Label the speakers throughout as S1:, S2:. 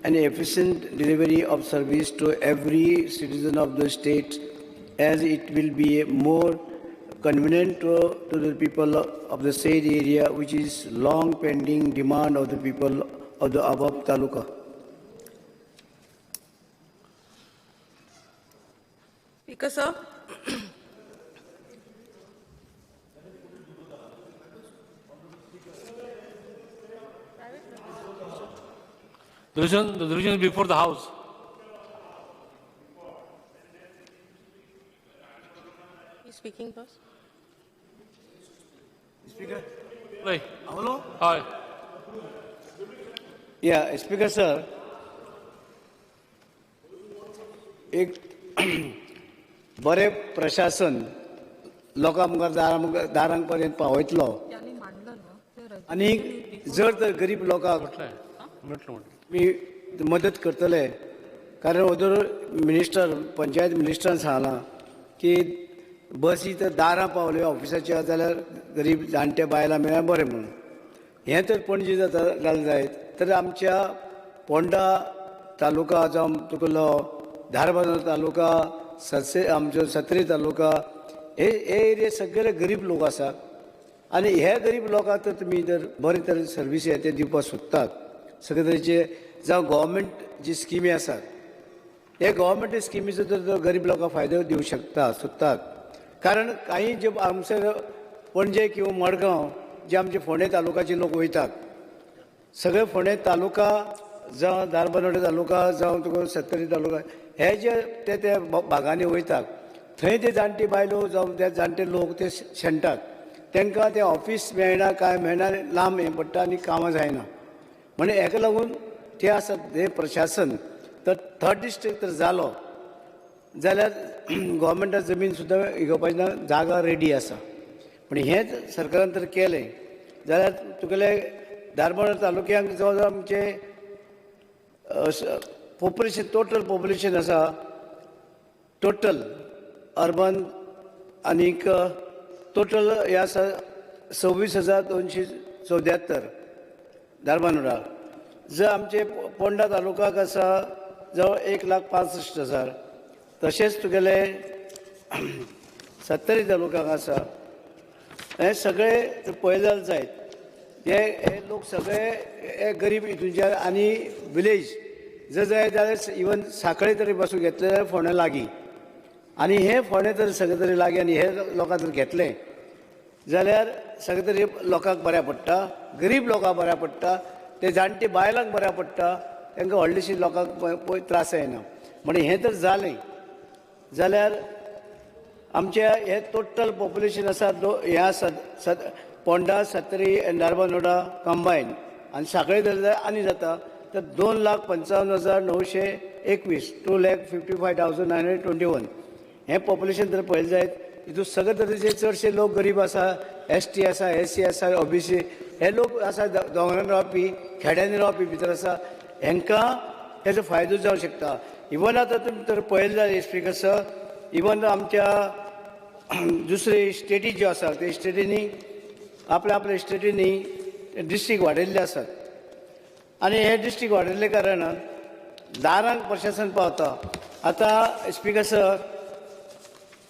S1: and efficient delivery of service to every citizen of the state, as it will be more convenient to the people of the said area, which is long pending demand of the people of the above taluka.
S2: Speaker, sir.
S3: The resolution is before the House.
S2: He's speaking first.
S1: Speaker.
S3: Play.
S1: Hello?
S3: Hi.
S1: Yeah, Speaker sir. एक बरे प्रशासन लोकांक दारांपर्यंत पावयतलो आणि जर तर गरीब लोकांक मी मदत करतले कारण ओदर मिनिस्टर पंचायत मिनिस्टरान सांगला की बसी तर दारां पावले ऑफिसाच्या जाल्यार गरीब जाणटे बायलां मेळ्ळ्यार बरें म्हणून हें तर पणजी जाता जालें जायत तर आमच्या पोंडा तालुका जावं तुगेलो धारबांदोर तालुका आमचो सत्री तालुका हे एरिये सगळे गरीब लोक आसा आनी हे गरीब लोकांक तर तुमी जर बरे तरेन सर्वीस ते दिवपाक सोदतात सगळे तरेचे जावं गव्हर्मेंट जी स्किमी आसात हे गव्हर्मेंट स्किमीचो तर गरीब लोकांक फायदो दिवंक सोदतात कारण काही जे आमचे पणजे किंवा मडगांव जे आमचे फोंडे तालुकाचे लोक वयतात सगळे फोंडे तालुका जावं धारबांदोडे तालुका जावं तुका सत्तरी तालुका हे जे ते भागांनी वयतात थंय ते जाणटी बायलो जावं ते जाणटे लोक ते शेणटात तांकां ते ऑफिस मेळना काय मेळना लांब हें पडटा आनी कामां जायना म्हणजे हेका लागून ते आसात हे प्रशासन तर थर्ड डिस्ट्रिक्ट तर जालो जाल्यार गव्हर्मेंटान जमीन सुद्दां घेवपाची ना जागा रेडी आसा पण हेंच सरकारान तर केलें जाल्यार तुगेले धारबांदोर तालुक्यांक जवळ जवळ आमचे पॉप्युलेशन टोटल पॉप्युलेशन आसा टोटल अर्बन आनीक टोटल हे आसा 26,274 धारबांदोडा जर आमचे पोंडा तालुकाक आसा जवळ 1,65,000 तशेंच तुगेले सत्तरी तालुकाक आसा हे सगळे पळयल्यार जायत हे लोक सगळे हे गरीब हितूंचे आनी विलेज जर जाय जाल्यार इवन साखळे तरी पासून घेतले जाल्यार फोंड्या लागीं आनी हे फोंडे तरी सगळे तरी लागीं आनी हे लोकांक जर घेतले जाल्यार सगळे तरी लोकांक बऱ्या पडटा गरीब लोकांक बऱ्या पडटा ते जाणटे बायलांक बऱ्या पडटा तांकां व्हडलीशी लोकांक त्रास येना म्हणजे हें तर जालें जाल्यार आमचे हे टोटल पॉप्युलेशन आसा हें आसा पोंडा सत्तरी आनी धारबांदोडा कंबायन आनी साखळे धरले जाल्यार आनी जाता तर 2,55,921 2,55,921 हें पॉप्युलेशन जर पळयलें जायत हितून सगळे तरेचे चडशे लोक गरीब आसा ST आसा SC आसा OBC हे लोक आसा दोंगरांनी रावपी खेड्यांनी रावपी भितर आसा हांकां हेजो फायदो जावंक शकता इवन आतां तुमी तर पळयलें जाल्यार स्पीकर सर इवन आमच्या दुसरे स्टेटी ज्यो आसा ते स्टेटींनी आपल्या स्टेटींनी डिस्ट्रिक्ट वाडयल्ले आसात आनी हे डिस्ट्रिक्ट वाडयल्ले कारणान दारांक प्रशासन पावता आतां स्पीकर सर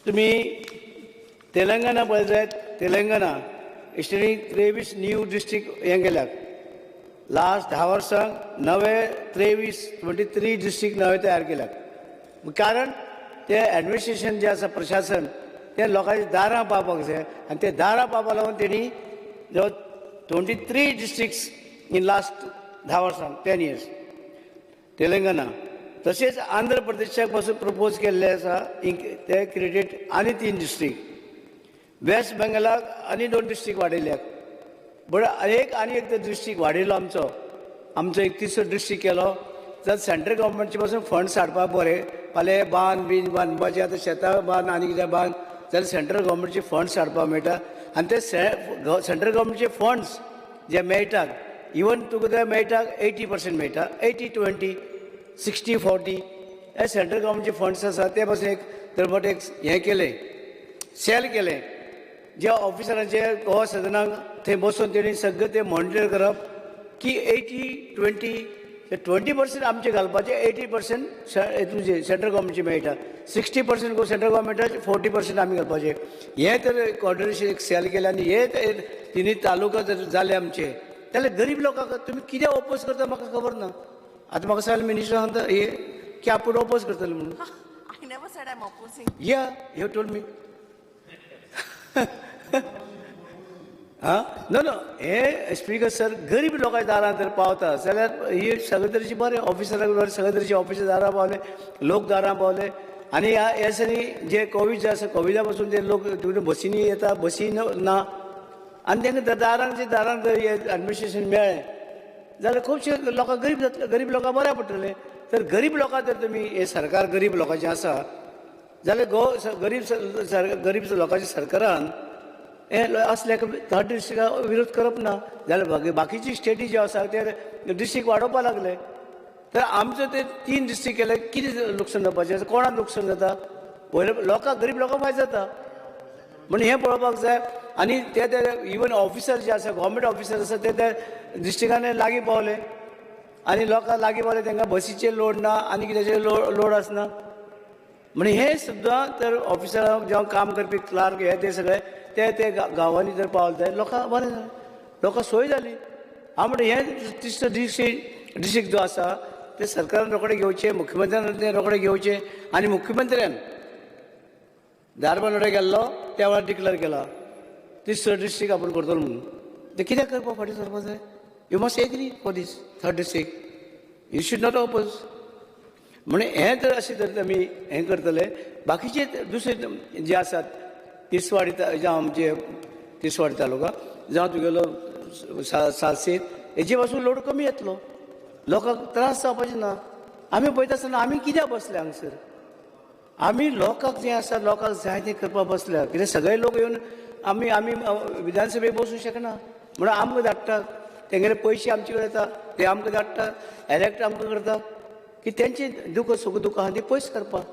S1: तुमी तेलंगणा पळयत जायत तेलंगणा स्टेटीन 23 न्यू डिस्ट्रिक्ट हें केल्यात लास्ट 10 वर्सांक नवे 23 डिस्ट्रिक्ट नवे तयार केल्यात कारण ते एडमिनिस्ट्रेशन जे आसा प्रशासन ते लोकांच्या दारां पावपाक जाय आनी ते दारां पावपाक लागून तेणी जवळ 23 districts in last 10 वर्सांक 10 years Telangana तशेंच आंध्र प्रदेशाक पासून प्रपोज केल्ले आसा ते क्रिएटेड आनी 3 डिस्ट्रिक्ट वेस्ट बेंगलाक आनी 2 डिस्ट्रिक्ट वाडयल्यात बट आनी एक डिस्ट्रिक्ट वाडयलो आमचो 31 डिस्ट्रिक्ट केलो जाल्यार सेंट्रल गव्हर्मेंटचे पासून फंड्स हाडपाक बरें फाल्यां बांद बांदपाचे आतां शेतां बांद आनी कितें बांद जाल्यार सेंट्रल गव्हर्मेंटचे फंड्स हाडपाक मेळटा आनी ते सेंट्रल गव्हर्मेंटचे फंड्स जे मेळटात इवन तुका ते मेळटा 80% मेळटा 80-20 60-40 हे सेंट्रल गव्हर्मेंटचे फंड्स आसा ते पासून एक तर एक हें केलें सेल केलें ज्या ऑफिसरांचे हो सदनाक थंय बसून तेणी सगळें ते मॉनिटर करप की 80-20 ते 20% आमचे घालपाचे 80% तुझे सेंट्रल गव्हर्मेंटचे मेळटा 60% सेंट्रल गव्हर्मेंटाचे 40% आमी घालपाचे हे तर कोऑर्डिनेशन एक सेल केले आनी हे तिनी तालुका जर जाले आमचे जाल्यार गरीब लोकांक तुमी कित्याक ओपोज करता म्हाका खबर ना आतां म्हाका सांगलें मिनिस्टर सांगता हे की आपूण ओपोज करतले म्हणून
S2: I never said I'm opposing.
S1: या you told me no no हे स्पीकर सर गरीब लोकांच्या दारां जर पावता जाल्यार ही सगळे तरेची बरें ऑफिसराक बरें सगळे तरेचे ऑफिसर दारां पावले लोक दारां पावले आनी ह्या दिसांनी जे कोवीड जे आसा कोविडा पासून ते लोक बसींनी येता बसी ना आनी तांकां दारांक जर हे एडमिनिस्ट्रेशन मेळ्ळें जाल्यार खुबशे लोकांक गरीब जातले गरीब लोकांक बऱ्या पडटलें तर गरीब लोकांक जर तुमी हे सरकार गरीब लोकांचें आसा जाल्यार गरीब लोकांच्या सरकारान हे असल्याक थर्ड डिस्ट्रिक्टाक विरोध करप ना जाल्यार बाकीची स्टेटी ज्यो आसा ते डिस्ट्रिक्ट वाडोवपाक लागले तर आमचो ते 3 डिस्ट्रिक्ट केले कितें लुकसाण जावपाचें कोणाक लुकसाण जाता पयले लोकांक गरीब लोकांक फायदो जाता म्हणून हें पळोवपाक जाय आनी ते इवन ऑफिसर जे आसा गव्हर्मेंट ऑफिसर आसा ते त्या डिस्ट्रिक्टान लागीं पावले आनी लोकांक लागीं पावले तांकां बसीचेर लोड ना आनी कितेंचेर लोड आसना म्हणजे हे सुद्दां तर ऑफिसरांक जेव्हा काम करपी क्लार्क हे ते सगळे ते गांवांनी जर पावले जाल्यार लोकांक बरें जालें लोकांक सोय जाली हांव म्हणटा हें तिसरो डिस्ट्रिक्ट जो आसा ते सरकारान रोखडे घेवचे मुख्यमंत्र्यान ते रोखडे घेवचे आनी मुख्यमंत्र्यान धारबांदोड्या गेल्लो त्या वेळार डिक्लेअर केला तिसरो डिस्ट्रिक्ट आपूण करतलो म्हणून ते कित्याक करपाक फाटीं सरपाक जाय you must agree for this third district you should not oppose म्हणजे हें तर अशें जर आमी हें करतले बाकीचे दुसरे जे आसात तिसवाडी जावं आमचे तिसवाडी तालुका जावं तुगेलो सालसेत हेजे पासून लोड कमी येतलो लोकांक त्रास जावपाचे ना आमी पळयता आसतना आमी कित्याक बसले हांगसर आमी लोकांक जें आसा लोकांक जाय तें करपाक बसल्या कित्याक सगळे लोक येवन आमी विधानसभेक बसूंक शकना म्हणून आमकां धाडटात तेंगेले पयशे आमचे कडेन येता ते आमकां धाडटात एलेक्ट आमकां करता की तेंचे दुख सुख दुख आहा ती पयस करपाक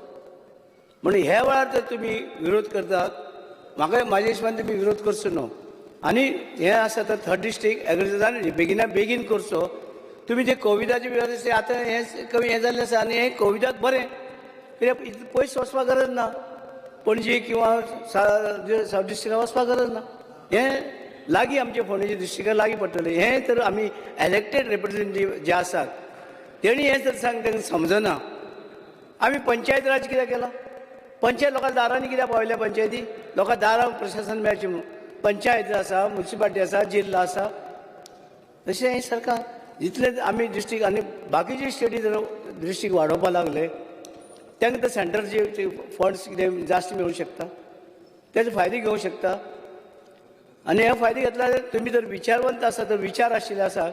S1: म्हणून ह्या वेळार जर तुमी विरोध करतात म्हाज्या हिशोबान तुमी विरोध करचो न्हू आनी हें आसा तर थर्ड डिस्ट्रिक्ट एग्रिकल्चरान बेगीन करचो तुमी ते कोविडाचे वेळार आतां हें कमी हें जाल्लें आसा आनी हें कोविडाक बरें कित्याक पयस वचपाक गरज ना पणजी किंवा सावथ डिस्ट्रिक्टाक वचपाक गरज ना हें लागीं आमचे फोंडेच्या डिस्ट्रिक्टाक लागीं पडटलें हें तर आमी एलेक्टेड रिप्रेझेंटेटीव जे आसात तेणी हें जर तांकां समजना आमी पंचायत राज कित्याक केला पंचायत लोकांच्या दारांनी कित्याक पावयल्या पंचायती लोकांक दारां प्रशासन मेळचें म्हणून पंचायत आसा म्युन्सिपालिटी आसा जिल्लो आसा तशें हें सरकार जितले आमी डिस्ट्रिक्ट आनी बाकीचे स्टेटी जर डिस्ट्रिक्ट वाडोवपाक लागले तांकां तर सेंट्रलचे फंड्स कितें जास्त मेळूंक शकता तेजो फायदो घेवंक शकता आनी हे फायदो घेतल्यार तुमी जर विचारवंत आसा तर विचार आशिल्ले आसा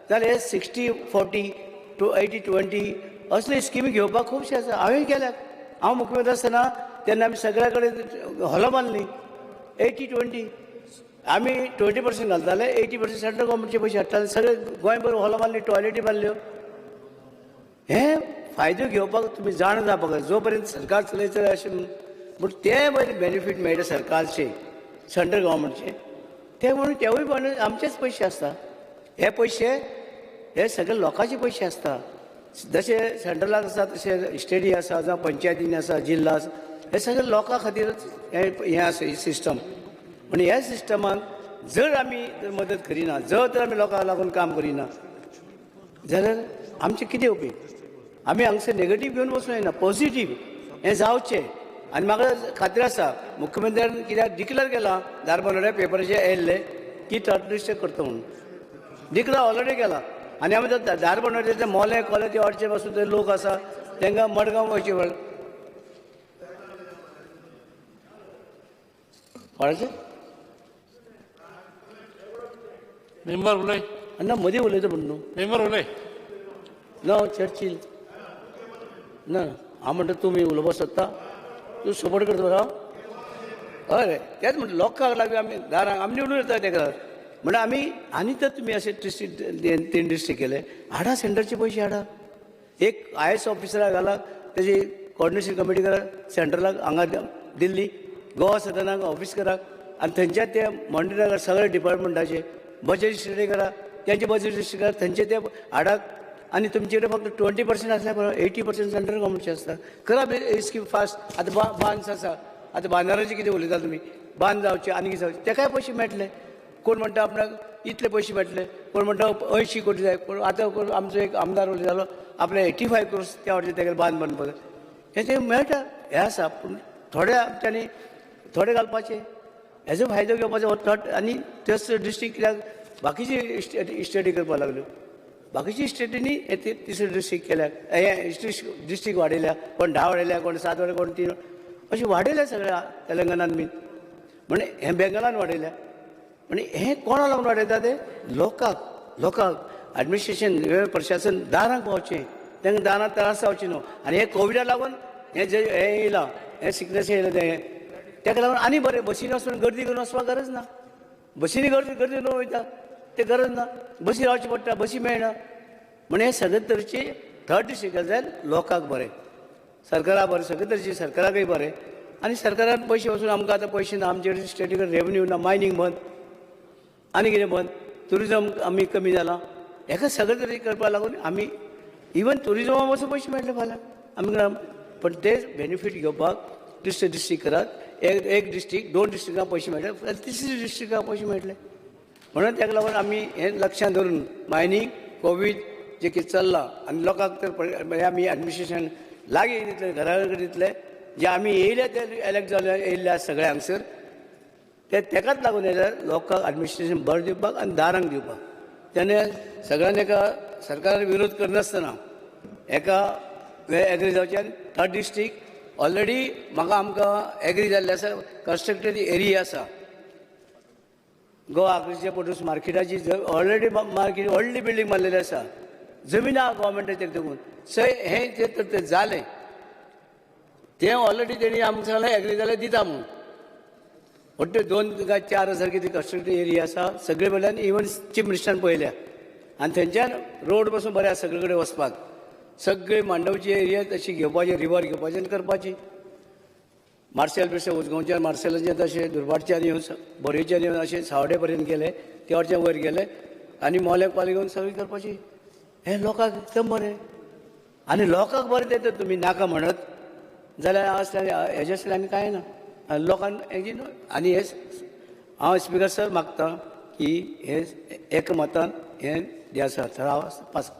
S1: जाल्यार हे 60-40 to 80-20 असले स्किमी घेवपाक खुबशे आसा हांवें केल्यात हांव मुख्यमंत्री आसतना तेन्ना आमी सगळ्या कडेन हॉलां बांदलीं 80-20 आमी 20% घालताले 80% सेंट्रल गव्हर्मेंटचे पयशे हाडटाले सगळे गोंयभर हॉलां बांदलीं टॉयलेटी बांदल्यो हे फायदो घेवपाक तुमी जाण जावपाक जाय जो पर्यंत सरकार चलयता अशें पूण ते बरें बेनिफीट मेळटा सरकारचे सेंट्रल गव्हर्मेंटचे ते म्हणून तेवूय म्हणून आमचेच पयशे आसता हे पयशे हे सगळे लोकांचे पयशे आसता जशे सेंट्रलाक आसा तशे स्टेटी आसा जावं पंचायतीनी आसा जिल्लो आसा हे सगळे लोकां खातीरच हें आसा ही सिस्टम म्हणून ह्या सिस्टमाक जर आमी मदत करिना जर तर आमी लोकांक लागून काम करिना जाल्यार आमचें कितें उपेग आमी हांगसर नेगेटीव घेवन वचूं जायना पॉझिटीव हें जावचें आनी म्हाका खात्री आसा मुख्यमंत्र्यान कित्याक डिक्लेअर केलां धारबांदोड्या पेपराचेर येयल्लें की थर्ड डिस्ट्रिक्ट करता म्हणून डिक्लेअर ऑलरेडी केला आनी आमी धारबांदोड्याचे मोले कोले ते वाटचे पासून थंय लोक आसा तांकां मडगांव वयचे कोणाचें
S3: मेंबर उलय
S1: ना मदीं उलयता म्हणून न्हू
S3: मेंबर उलय
S1: ना चर्चील ना हांव म्हणटा तुमी उलोवपाक सोदता तूं सपोर्ट करता बरो हय रे तेच म्हणटा लोकांक लागून आमी दारांक आमी निवडून येता तेका म्हणटा आमी आनी तर तुमी अशे डिस्ट्रिक्ट 3 डिस्ट्रिक्ट केले हाडा सेंटरचे पयशे हाडा एक IAS ऑफिसराक घाला तेजी कोऑर्डिनेशन कमिटी करा सेंट्रलाक हांगा दिल्ली गोवा सदनाक ऑफिस करात आनी थंयच्या ते मॉनिटर सगळे डिपार्टमेंटाचे बजेट स्टडी करा त्यांचे बजेट स्टडी करा थंयचे ते हाडाक आणि तुमचे कडेन फक्त 20% आसल्या बरोबर 80% सेंट्रल गव्हर्मेंटचे आसता. करा स्कीम फास्ट. आतां बांद्स आसा, आतां बांदाराचे कितें उलयता तुमी, बांद जावचे आनी कितें जावचे, तेकाय पयशे मेळटले. कोण म्हणटा आपणाक इतले पयशे मेळटले, कोण म्हणटा 80 कोटी जाय, कोण आतां आमचो एक आमदार उलयतालो आपले 85 crores त्या वर्सा तेका बांद बांदपाक. हे मेळटा, हें आसा. पूण थोड्या आमच्यांनी थोडे घालपाचे, हेजो फायदो घेवपाचो थोट. आनी तेच डिस्ट्रिक्ट कित्याक बाकीची स्टेटी करपाक लागल्यो. बाकीची स्टेटींनी तिसरे डिस्ट्रिक्ट केल्याक, हे डिस्ट्रिक्ट वाडयल्या, कोण 10 वाडयल्या, कोण 7 वाडयल्या, कोण 3 अशें वाडयल्या सगळ्या तेलंगणान बीन. म्हणजे हें बेंगलान वाडयल्या. म्हणजे हें कोणा लागून वाडयता ते लोकांक ॲडमिनिस्ट्रेशन प्रशासन दारांक पावचें, तांकां दारांत त्रास जावचे न्हू. आनी हे कोविडा लागून हें येयलां, हें सिकनेस येयलें तेका लागून आनी बरें. बसीन वचून गर्दी करून वचपाक गरज ना. बसीनी गर्दी करून वयता ते गरज ना. बसी रावची पडटा, बसी मेळना. म्हण हे सगळे तरेचे थर्ड डिस्ट्रिक्टाक जाय लोकांक बरें, सरकाराक बरें, सगळे तरेचे सरकाराकय बरें. आनी सरकारान पयशे वचून आमकां आतां पयशे ना, आमचे स्टेटी कडेन रेवन्यू ना, मायनींग बंद, आनी कितें बंद, ट्युरिजम आमी कमी जाला. हेका सगळे तरेचे करपाक लागून आमी इवन ट्युरिजमाक वचून पयशे मेळटले फाल्यां आमकां. पण ते बेनिफीट घेवपाक दुसरे डिस्ट्रिक्ट करात. एक डिस्ट्रिक्ट 2 डिस्ट्रिक्टांक पयशे मेळटले, तिसरी डिस्ट्रिक्टाक पयशे मेळटले. म्हणून ताका लागून आमी हें लक्षांत धरून मायनींग कोवीड जे कितें चल्लां आनी लोकांक तर आमी ॲडमिनिस्ट्रेशन लागीं दितले, घरा कडेन दितले, जे आमी येयले ते इलेक्ट जाले येयल्ले सगळे हांगसर तेकाच लागून येयल्यार लोकांक ॲडमिनिस्ट्रेशन बरें दिवपाक आनी दारांक दिवपाक. तेन्ना सगळ्यांनी एका सरकारान विरोध करनासतना एका एग्री जावचे. आनी थर्ड डिस्ट्रिक्ट ऑलरेडी आमकां एग्री जाल्ले आसा, कंस्ट्रक्टेड एरिया आसा. गोवा आग्रीचे प्रोड्यूस मार्केटाची ऑलरेडी मार्केट व्हडली बिल्डींग बांदलेली आसा, जमीन आहा गोवोरमेंटाचेर देखून. सो हें तें जालें, तें ऑलरेडी तेणी आमकां सांगलें एग्री जाल्यार दिता म्हणून. व्हडले 2 काय 4 हजार कितें कंस्ट्रक्टेड एरिया आसा सगळे कडल्यान. इवन चीफ मिनिस्टरान पळयल्या. आनी थंयच्यान रोड पासून बरें आसा सगळे कडेन वचपाक. सगळे मांडवची एरिया तशी घेवपाची, रिवर घेवपाची आनी करपाची. मार्सेल बिर्से उजगांवच्यान मार्सेलाच्यान तशें दुर्भाटच्यान येवन बोरयेच्यान येवन अशें सावड्डे पर्यंत गेले, ते वरच्यान वयर गेले आनी मोल्याक पाली घेवन सगळी करपाची. हें लोकांक एकदम बरें. आनी लोकांक बरें तें तुमी नाका म्हणत जाल्यार हेजे आसलें आनी कांय ना. लोकांक हेजी आनी हे हांव स्पिकर सर मागतां की हे एकमतान हें जें आसा थाराव पास.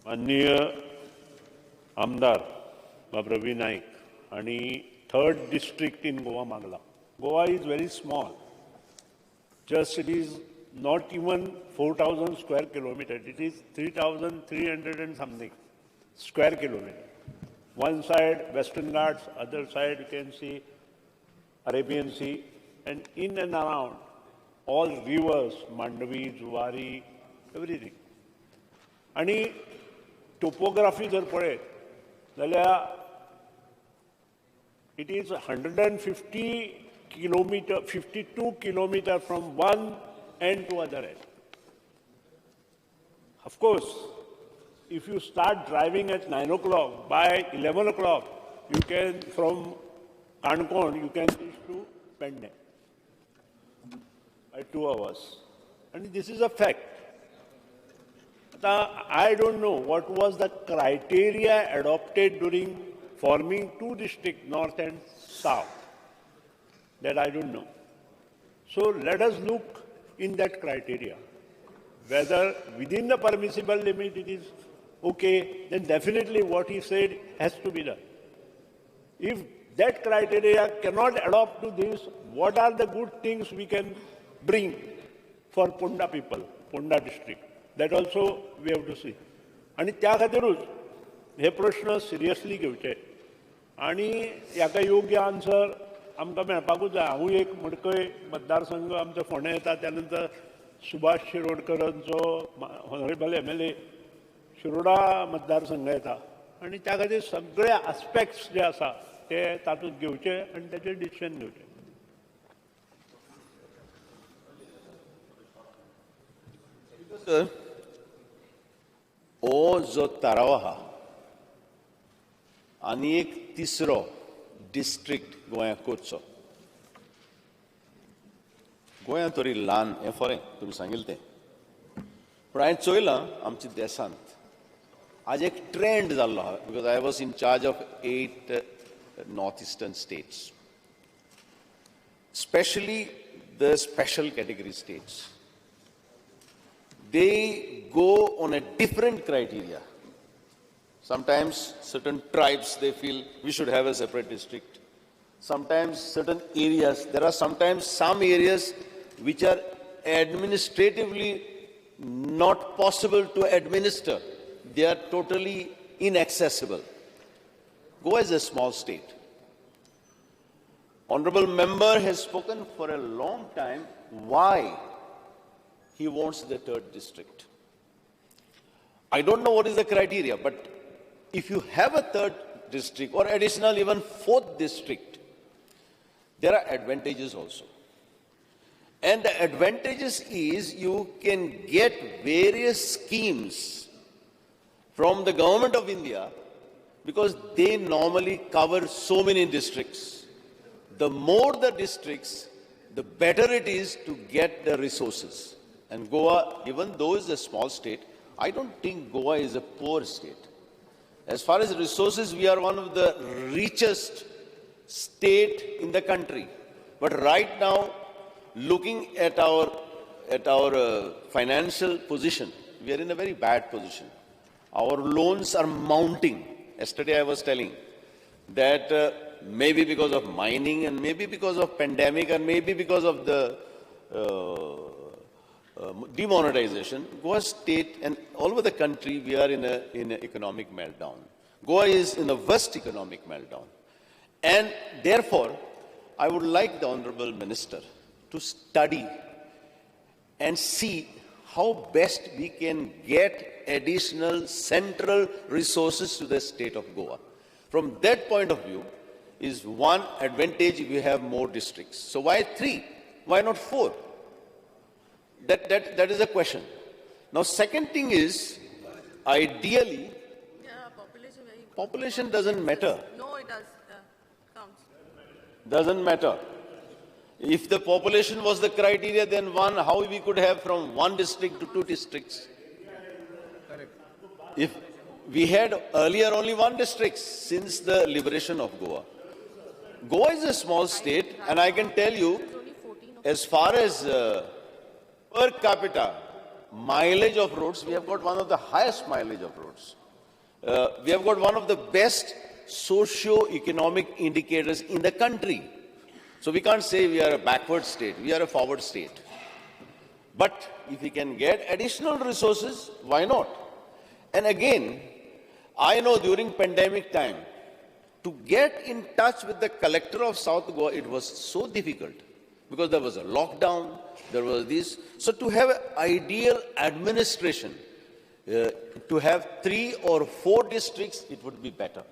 S4: माननीय आमदार रवी नाईक आणि थर्ड डिस्ट्रिक्ट इन गोवा मागला. Goa is very small. Just it is not even 4,000 square kilometers. It is 3,300 and something square kilometers. One side Western Ghats, other side you can see Arabian Sea, and in and around all rivers, Mandavi, Zuari, everything. आणि topography जर पळयत जाल्यार it is 150 kilometer, 52 kilometers from one end to other end. Of course, if you start driving at 9 o'clock, by 11 o'clock, you can, from Kankon, you can reach to Pende by 2 hours. And this is a fact. Now, I don't know what was the criteria adopted during forming 2 districts, north and south. That I don't know. So let us look in that criteria. Whether within the permissible limit it is okay, then definitely what he said has to be done. If that criteria cannot adopt to this, what are the good things we can bring for Punda people, Punda district? That also we have to see. आणि त्या खातीरूच हे प्रश्न seriously घेवचे आणि हाका योग्य answer आमकां मेळपाकूच जाय. हांवूय एक मडकय मतदारसंघ आमचो फोंड्या येता, त्यानंतर सुभाष शिरोडकरांचो हॉनरेबल MLA शिरोडा मतदारसंघ येता आणि त्या खातीर सगळे आस्पेक्ट्स जे आसा ते तातूंत घेवचे आनी तेचेर डिसिशन घेवचें.
S5: हो जो थाराव आहा आनी एक तिसरो डिस्ट्रिक्ट गोंयाक करचो, गोंयांत तरी ल्हान हें खरें तुमी सांगिल्लें तें पूण हांवें चोयलां आमच्या देशांत आज एक ट्रेंड जाल्लो आहा because I was in charge of 8 north eastern states specially the special category states they go on a different criteria. Sometimes certain tribes, they feel we should have a separate district. Sometimes certain areas, there are sometimes some areas which are administratively not possible to administer. They are totally inaccessible. Goa is a small state. Honorable member has spoken for a long time why he wants the third district. I don't know what is the criteria, but if you have a third district or additional even fourth district, there are advantages also. And the advantages is you can get various schemes from the government of India because they normally cover so many districts. The more the districts, the better it is to get the resources. And Goa, even though it's a small state, I don't think Goa is a poor state. As far as resources, we are one of the richest state in the country. But right now, looking at our financial position, we are in a very bad position. Our loans are mounting. Yesterday I was telling that maybe because of mining and maybe because of pandemic and maybe because of the demonetization, Goa state and all over the country, we are in an economic meltdown. Goa is in a worst economic meltdown. And therefore, I would like the Honorable Minister to study and see how best we can get additional central resources to the state of Goa. From that point of view, is one advantage if we have more districts. So why 3? Why not 4? That is a question. Now, second thing is, ideally, population doesn't matter.
S2: No, it does. Counts.
S5: Doesn't matter. If the population was the criteria, then how we could have from 1 district to 2 districts? If we had earlier only 1 district since the liberation of Goa. Goa is a small state, and I can tell you, as far as per capita mileage of roads, we have got one of the highest mileage of roads. We have got one of the best socio-economic indicators in the country. So we can't say we are a backward state, we are a forward state. But if we can get additional resources, why not? And again, I know during pandemic time, to get in touch with the collector of South Goa, it was so difficult because there was a lockdown, there was this. So to have an ideal administration, to have 3 or 4 districts, it would be better.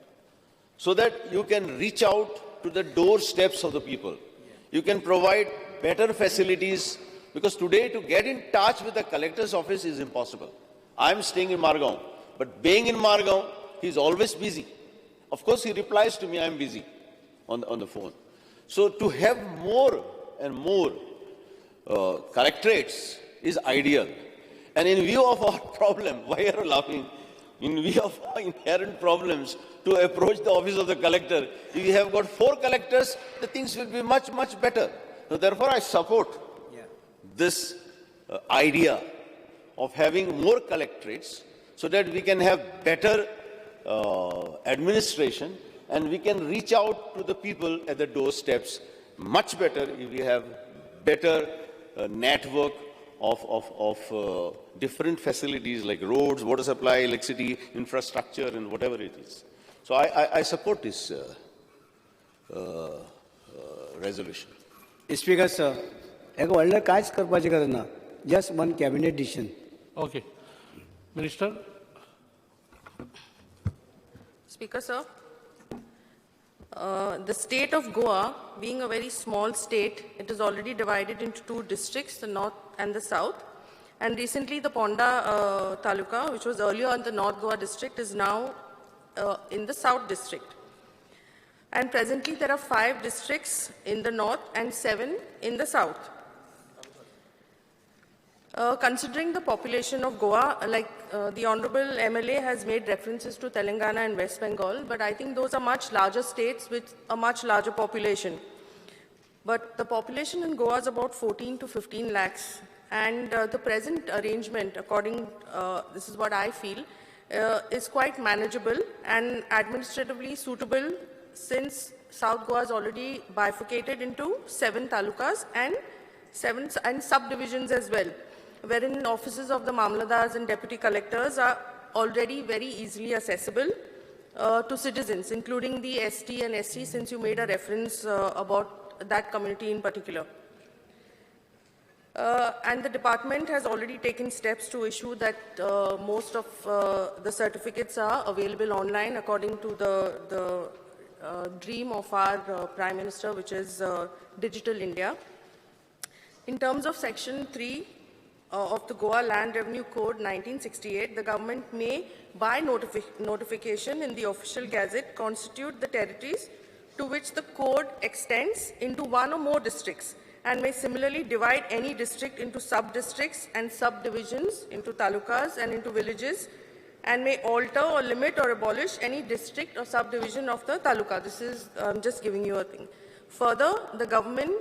S5: So that you can reach out to the doorsteps of the people. You can provide better facilities because today to get in touch with the collector's office is impossible. I'm staying in Margaon, but being in Margaon, he's always busy. Of course, he replies to me, I'm busy on the phone. So to have more and more collectorates is ideal. And in view of our problem, why are you laughing? In view of our inherent problems to approach the office of the collector, if we have got 4 collectors, the things will be much, much better. So therefore, I support this idea of having more collectorates so that we can have better administration and we can reach out to the people at the doorsteps much better if we have better network of different facilities like roads, water supply, electricity, infrastructure, and whatever it is. So I support this resolution.
S1: Speaker sir, एक व्हडलें कांयच करपाचें गरज ना. Just one cabinet decision.
S3: Okay. Minister?
S2: Speaker, sir, the state of Goa, being a very small state, it is already divided into 2 districts, the north and the south. And recently the Ponda Taluka, which was earlier in the North Goa district, is now in the South district. And presently there are 5 districts in the north and 7 in the south. Considering the population of Goa, the Honorable MLA has made references to Telangana and West Bengal, but I think those are much larger states with a much larger population. But the population in Goa is about 14 to 15 lakhs, and the present arrangement, this is what I feel, is quite manageable and administratively suitable, since South Goa is already bifurcated into 7 talukas and subdivisions as well, wherein offices of the Mamladars and Deputy Collectors are already very easily accessible to citizens, including the ST and SC, since you made a reference about that community in particular. And the department has already taken steps to issue that most of the certificates are available online, according to the dream of our Prime Minister, which is Digital India. In terms of Section 3 of the Goa Land Revenue Code 1968, the government may, by notification in the official gazette, constitute the territories to which the code extends into one or more districts, and may similarly divide any district into sub-districts and subdivisions, into talukas and into villages, and may alter or limit or abolish any district or subdivision of the taluka. This is just giving you a thing. Further, the government,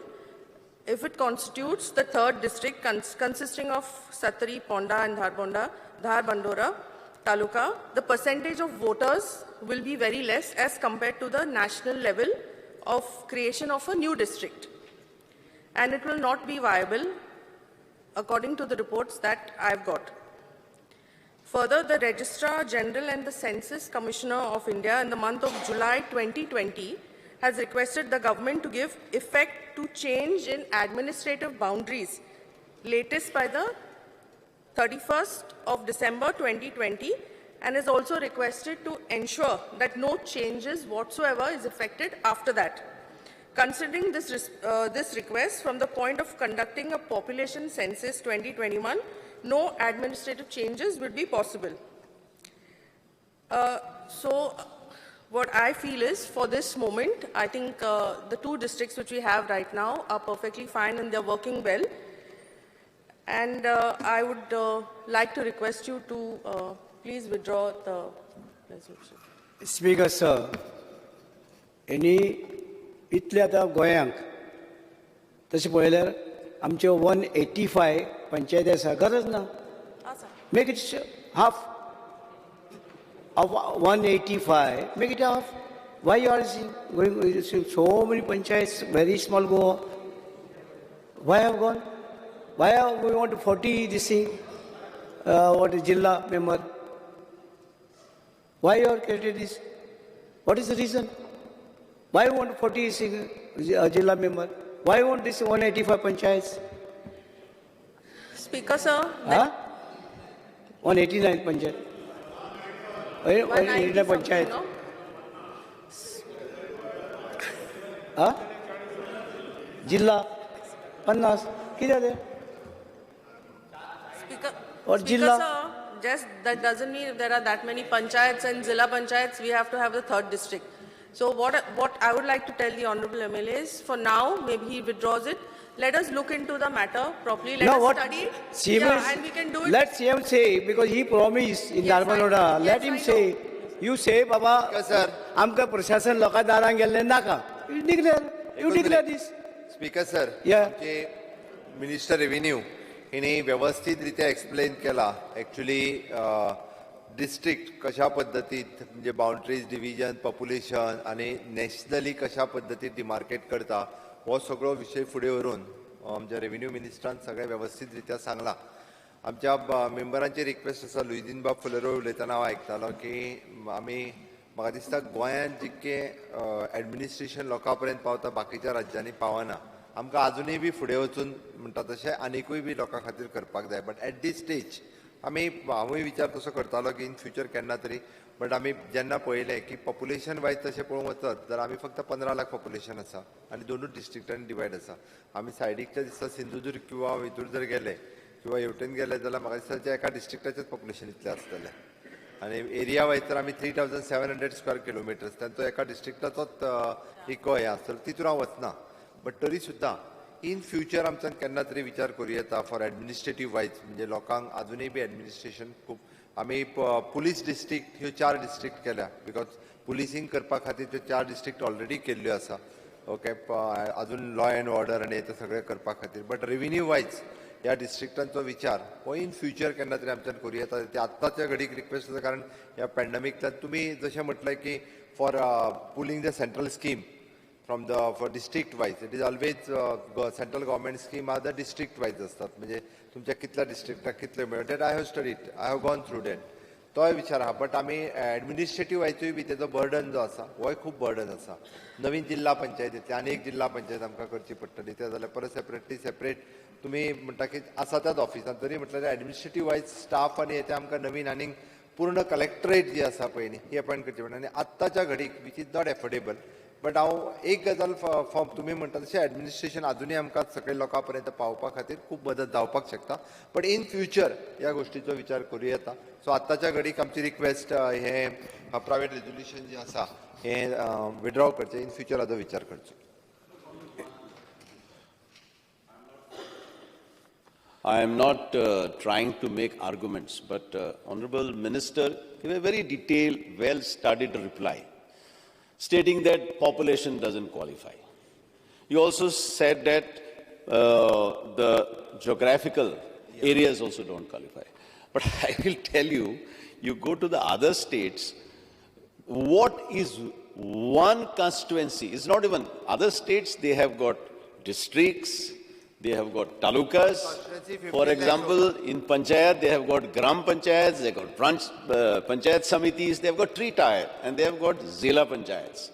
S2: if it constitutes the third district consisting of Satari, Ponda and Dhar-Bandora taluka, the percentage of voters will be very less as compared to the national level of creation of a new district. And it will not be viable, according to the reports that I've got. Further, the Registrar General and the Census Commissioner of India in the month of July 2020 has requested the government to give effect to change in administrative boundaries, latest by the 31st of December 2020, and is also requested to ensure that no changes whatsoever is effected after that. Considering this request, from the point of conducting a population census 2021, no administrative changes would be possible. So what I feel is, for this moment, I think the 2 districts which we have right now are perfectly fine and they're working well. And I would like to request you to please withdraw the resolution.
S1: Speaker, sir, any इतले आतां गोंयांक तशें पळयल्यार आमचे 185 पंचायती आसा, गरज ना. Make it half of 185, make it half. Why you are going so many panchayats, very small Goa? Why have gone? Why have we want 40 this thing? What is Jilla member? Why you are created this? What is the reason? Why you want 40 Jilla member? Why you want this 185 panchayats?
S2: Speaker, sir.
S1: 189 panchayat. 189 panchayat. Jilla 50. किधर है?
S2: Speaker, sir, just that doesn't mean if there are that many panchayats and Zilla panchayats, we have to have the third district. So what I would like to tell the Honorable MLA is, for now, maybe he withdraws it. Let us look into the matter properly. Let us study it. And we can do it.
S1: Let CM say, because he promised in Darbanoda. Let him say. You say, Baba, amka prashashan loka darang gelle naka. You declare this.
S6: Speaker, sir.
S1: Yeah.
S6: Minister Revenue, हिने व्यवस्थितरित्या explain केला. Actually district कशा पद्दतीत म्हणजे boundaries division population आणि nationally कशा पद्दतीत demarcate करता हो सगळो विषय फुडें व्हरून आमच्या रेव्हेन्यू मिनिस्टरान सगळें व्यवस्थितरित्या सांगला. आमच्या मेंबरांची रिक्वेस्ट आसा, लुईजीनबाब फुलेरो उलयतना हांव आयकतालो की आमी म्हाका दिसता गोंयांत जितके एडमिनिस्ट्रेशन लोकां पर्यंत पावता बाकीच्या राज्यांनी पावना. आमकां अजुनूय बी फुडें वचून म्हणटा तशें आनिकूय बी लोकां खातीर करपाक जाय. बट एट दीस स्टेज हांवूय विचार तसो करतालो की इन फ्युचर केन्ना तरी, बट आमी जेन्ना पळयलें की पॉप्युलेशन वायज तशें पळोवंक वचत जाल्यार आमी फक्त 15 लाख पॉप्युलेशन आसा आनी दोनूच डिस्ट्रिक्टांनी डिवायड आसा. आमी सायडीकच्या दिसता सिंधुदुर्ग किंवा हितूर जर गेले किंवा हेवटेन गेले जाल्यार म्हाका दिसता जे एका डिस्ट्रिक्टाचेच पॉप्युलेशन इतलें आसतलें. आनी एरिया वायज तर आमी 3700 स्क्वेअर किलोमिटर्स, तांचो एका डिस्ट्रिक्टाचोच इको हें आसतलो, तितून हांव वचना. बट तरी सुद्दां इन फ्युचर आमच्यान केन्ना तरी विचार करूं येता फॉर एडमिनिस्ट्रेटीव वायज म्हणजे लोकांक अजूनय बी एडमिनिस्ट्रेशन खूब आमी पुलीस डिस्ट्रिक्ट ह्यो 4 डिस्ट्रिक्ट केल्या बिकॉज पुलिसींग करपा खातीर त्यो 4 डिस्ट्रिक्ट ऑलरेडी केल्ल्यो आसा ओके अजून लॉ एंड ऑर्डर आनी हें सगळें करपा खातीर बट रेव्हेन्यू वायज ह्या डिस्ट्रिक्टांचो विचार हो इन फ्युचर केन्ना तरी आमच्यान करूं येता ते आत्ताच्या घडीक रिक्वेस्ट आसा कारण ह्या पॅन्डेमिकतल्यान तुमी जशें म्हटलें की for pulling the central scheme from the for district wise it is always central government scheme are the district wise असतात म्हणजे तुमच्या कितल्या डिस्ट्रिक्टाक कितले मेळटा that I have studied I have gone through that तोय विचार आहा बट आमी एडमिनिस्ट्रेटीव वायजूय बी तेजो बर्डन जो आसा होय खूब बर्डन आसा नवीन जिल्हा पंचायतींतले आनी एक जिल्हा पंचायत आमकां करची पडटली ते जाल्यार परत सेपरेट तुमी म्हणटा की आसा त्याच ऑफिसान तरी म्हटल्यार एडमिनिस्ट्रेटीव वायज स्टाफ आनी हेचे आमकां नवीन आनीक पूर्ण कलेक्टरेट जी आसा पळय न्ही ही अपॉयंट करची पडटा आनी आत्ताच्या घडीक वीच इज नॉट एफोर्डेबल बट हांव एक गजाल फॉर्म तुमी म्हणटा तशें एडमिनिस्ट्रेशन अजूनय आमकां सगळे लोकां पर्यंत पावपा खातीर खूब मदत जावपाक शकता बट इन फ्युचर ह्या गोश्टीचो विचार करूं येता सो आत्ताच्या घडीक आमची रिक्वेस्ट हे प्रायवेट रेजोल्युशन जे आसा हें विड्रॉ करचें इन फ्युचर हाचो विचार करचो
S5: I am not trying to make arguments, but Honorable Minister gave a very detailed, well-studied reply, stating that population doesn't qualify. You also said that the geographical areas also don't qualify. But I will tell you, you go to the other states, what is one constituency? It's not even other states, they have got districts, they have got talukas. For example, in Panchayat, they have got Gram Panchayats, they have got Panchayat Samitis, they have got three-tier, and they have got Zila Panchayats.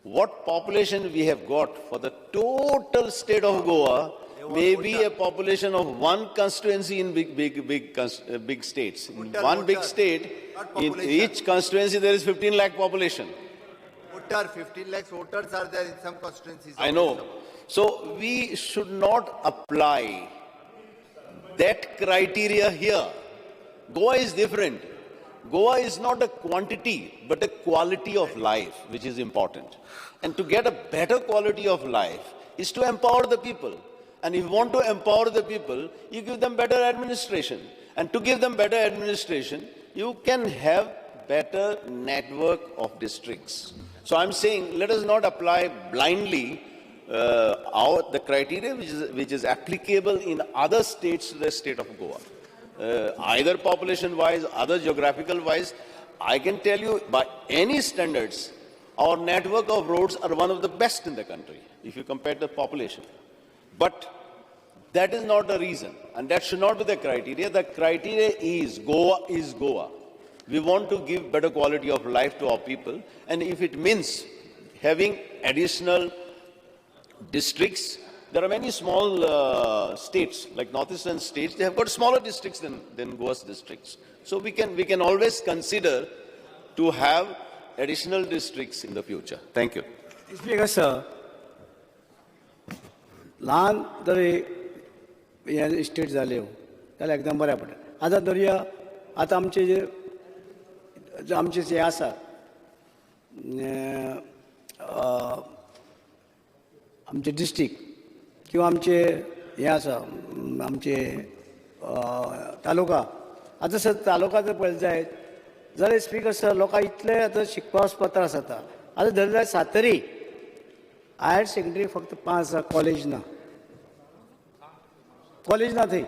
S5: What population we have got for the total state of Goa may be a population of one constituency in big states. In one big state, in each constituency, there is 15 lakh population.
S6: 15 lakhs voters are there in some constituencies.
S5: I know. So we should not apply that criteria here. Goa is different. Goa is not a quantity, but a quality of life, which is important. And to get a better quality of life is to empower the people. And if you want to empower the people, you give them better administration. And to give them better administration, you can have better network of districts. So I'm saying, let us not apply blindly the criteria which is applicable in other states to the state of Goa. Either population-wise, other geographical-wise, I can tell you by any standards, our network of roads are one of the best in the country, if you compare the population. But that is not the reason, and that should not be the criteria. The criteria is Goa is Goa. We want to give better quality of life to our people, and if it means having additional districts, there are many small states, like northeastern states, they have got smaller districts than Goa's districts. So we can always consider to have additional districts in the future. Thank you.
S1: इसलिए कसं ल्हान जरी हे state जाल्यो जाल्यार एकदम बऱ्या पडटा आतां धरया आतां आमचे जे आसा आमचे डिस्ट्रिक्ट किंवा आमचे हे आसा आमचे तालुका आतां सर तालुका जर पळयलें जायत जाल्यार स्पीक आसा लोकांक इतले आतां शिकपा वचपा त्रास जाता आतां धरलें जाल्यार सातेरी हायर सेकंडरी फक्त 5 आसा कॉलेज ना थंय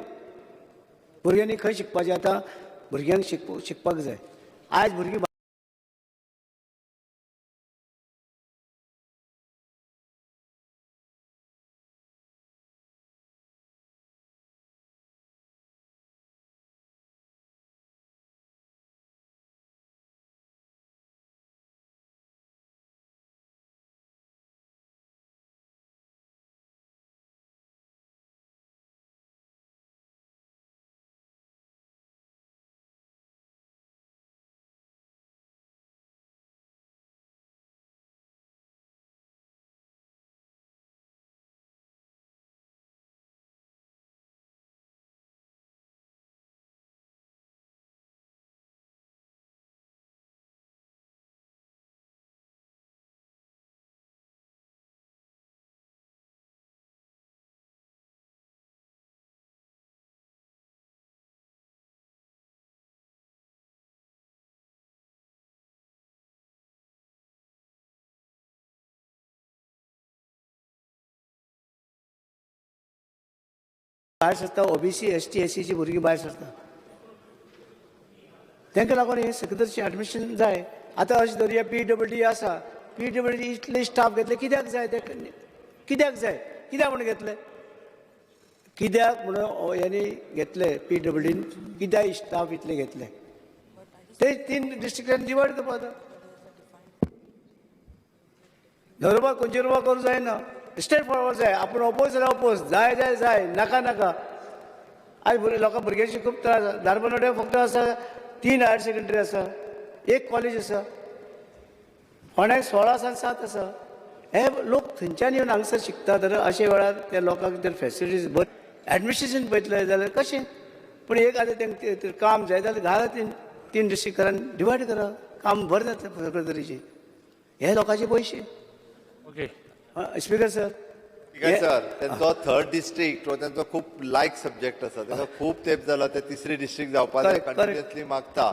S1: भुरग्यांनी खंय शिकपाचें आतां भुरग्यांक शिकपाक जाय आयज भुरगीं भायर सरता OBC ST SCची भुरगीं भायर सरता तांकां लागून हें सगळें एडमिशन जाय आतां अशें धरया PWD आसा PWD इतले स्टाफ घेतले कित्याक जाय ते कित्याक म्हणून घेतले कित्याक म्हणून हेणी घेतले PWDन कित्याक स्टाफ इतले घेतले ते 3 डिस्ट्रिक्टांनी डिवायड करपा जाता धरपाक खंयचे रुपा करूं जायना स्ट्रेट फॉरवर्ड जाय आपूण ओपोज जाल्यार ओपोज जाय नाका आयज लोकांक भुरग्यांची खूब त्रास धारबांदोड्या फक्त आसा 3 हायर सेकंडरी आसा 1 कॉलेज आसा फोंड्याक 16 आसा हे लोक थंयच्यान येवन हांगसर शिकता तर अशे वेळार त्या लोकांक तर फॅसिलिटीज बरें एडमिनिस्ट्रेशन पळयतले जाल्यार कशें पूण एक आतां तांकां काम जाय जाल्यार घाला 3 डिस्ट्रिक्टान डिवायड करा काम बरें जाता सगळे तरेचे हे लोकांचे पयशे
S3: ओके
S1: स्पीकर सर
S6: सर त्यांचो 3rd डिस्ट्रिक्ट हो त्यांचो खूप लायक सब्जेक्ट आसा ताका खूप तेंप जाला ते 3री डिस्ट्रिक्ट जावपाक जाय कंटिन्युअसली मागता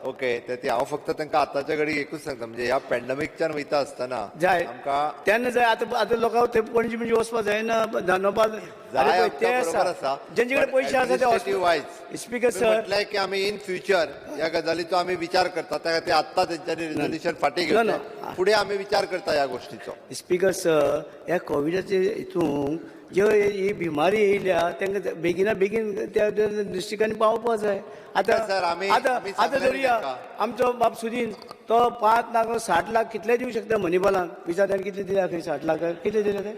S6: ओके ते हांव फक्त तांकां आतांच्या घडी एकूच सांगता म्हणजे ह्या पॅन्डेमिकच्यान वयता आसतना
S1: जाय
S6: आमकां
S1: तेन्ना जाय आतां लोकांक थंय पणजी म्हणजे वचपाक जायना धांडोवपाक
S6: जाय
S1: ते
S6: बरोबर आसा
S1: जेंचे कडेन पयशे आसा ते
S6: वायज
S1: स्पीकर सर
S6: म्हटल्यार की आमी इन फ्युचर ह्या गजालीचो आमी विचार करता ते आत्तां तेंच्यांनी रिझोल्युशन फाटीं घेतलें फुडें आमी विचार करता ह्या गोश्टीचो
S1: स्पीकर सर ह्या कोविडाचे हितून ज्यो ही बिमारी येयल्या तांकां बेगिना बेगीन त्या डिस्ट्रिक्टांनी पावोवपाक जाय आतां धरया आमचो बाप सुदीन तो 5 लाख 60 लाख कितले दिवंक शकता मनीपालांक विचार ताणें कितले दिल्या खंय 60 लाख कितले दिले ते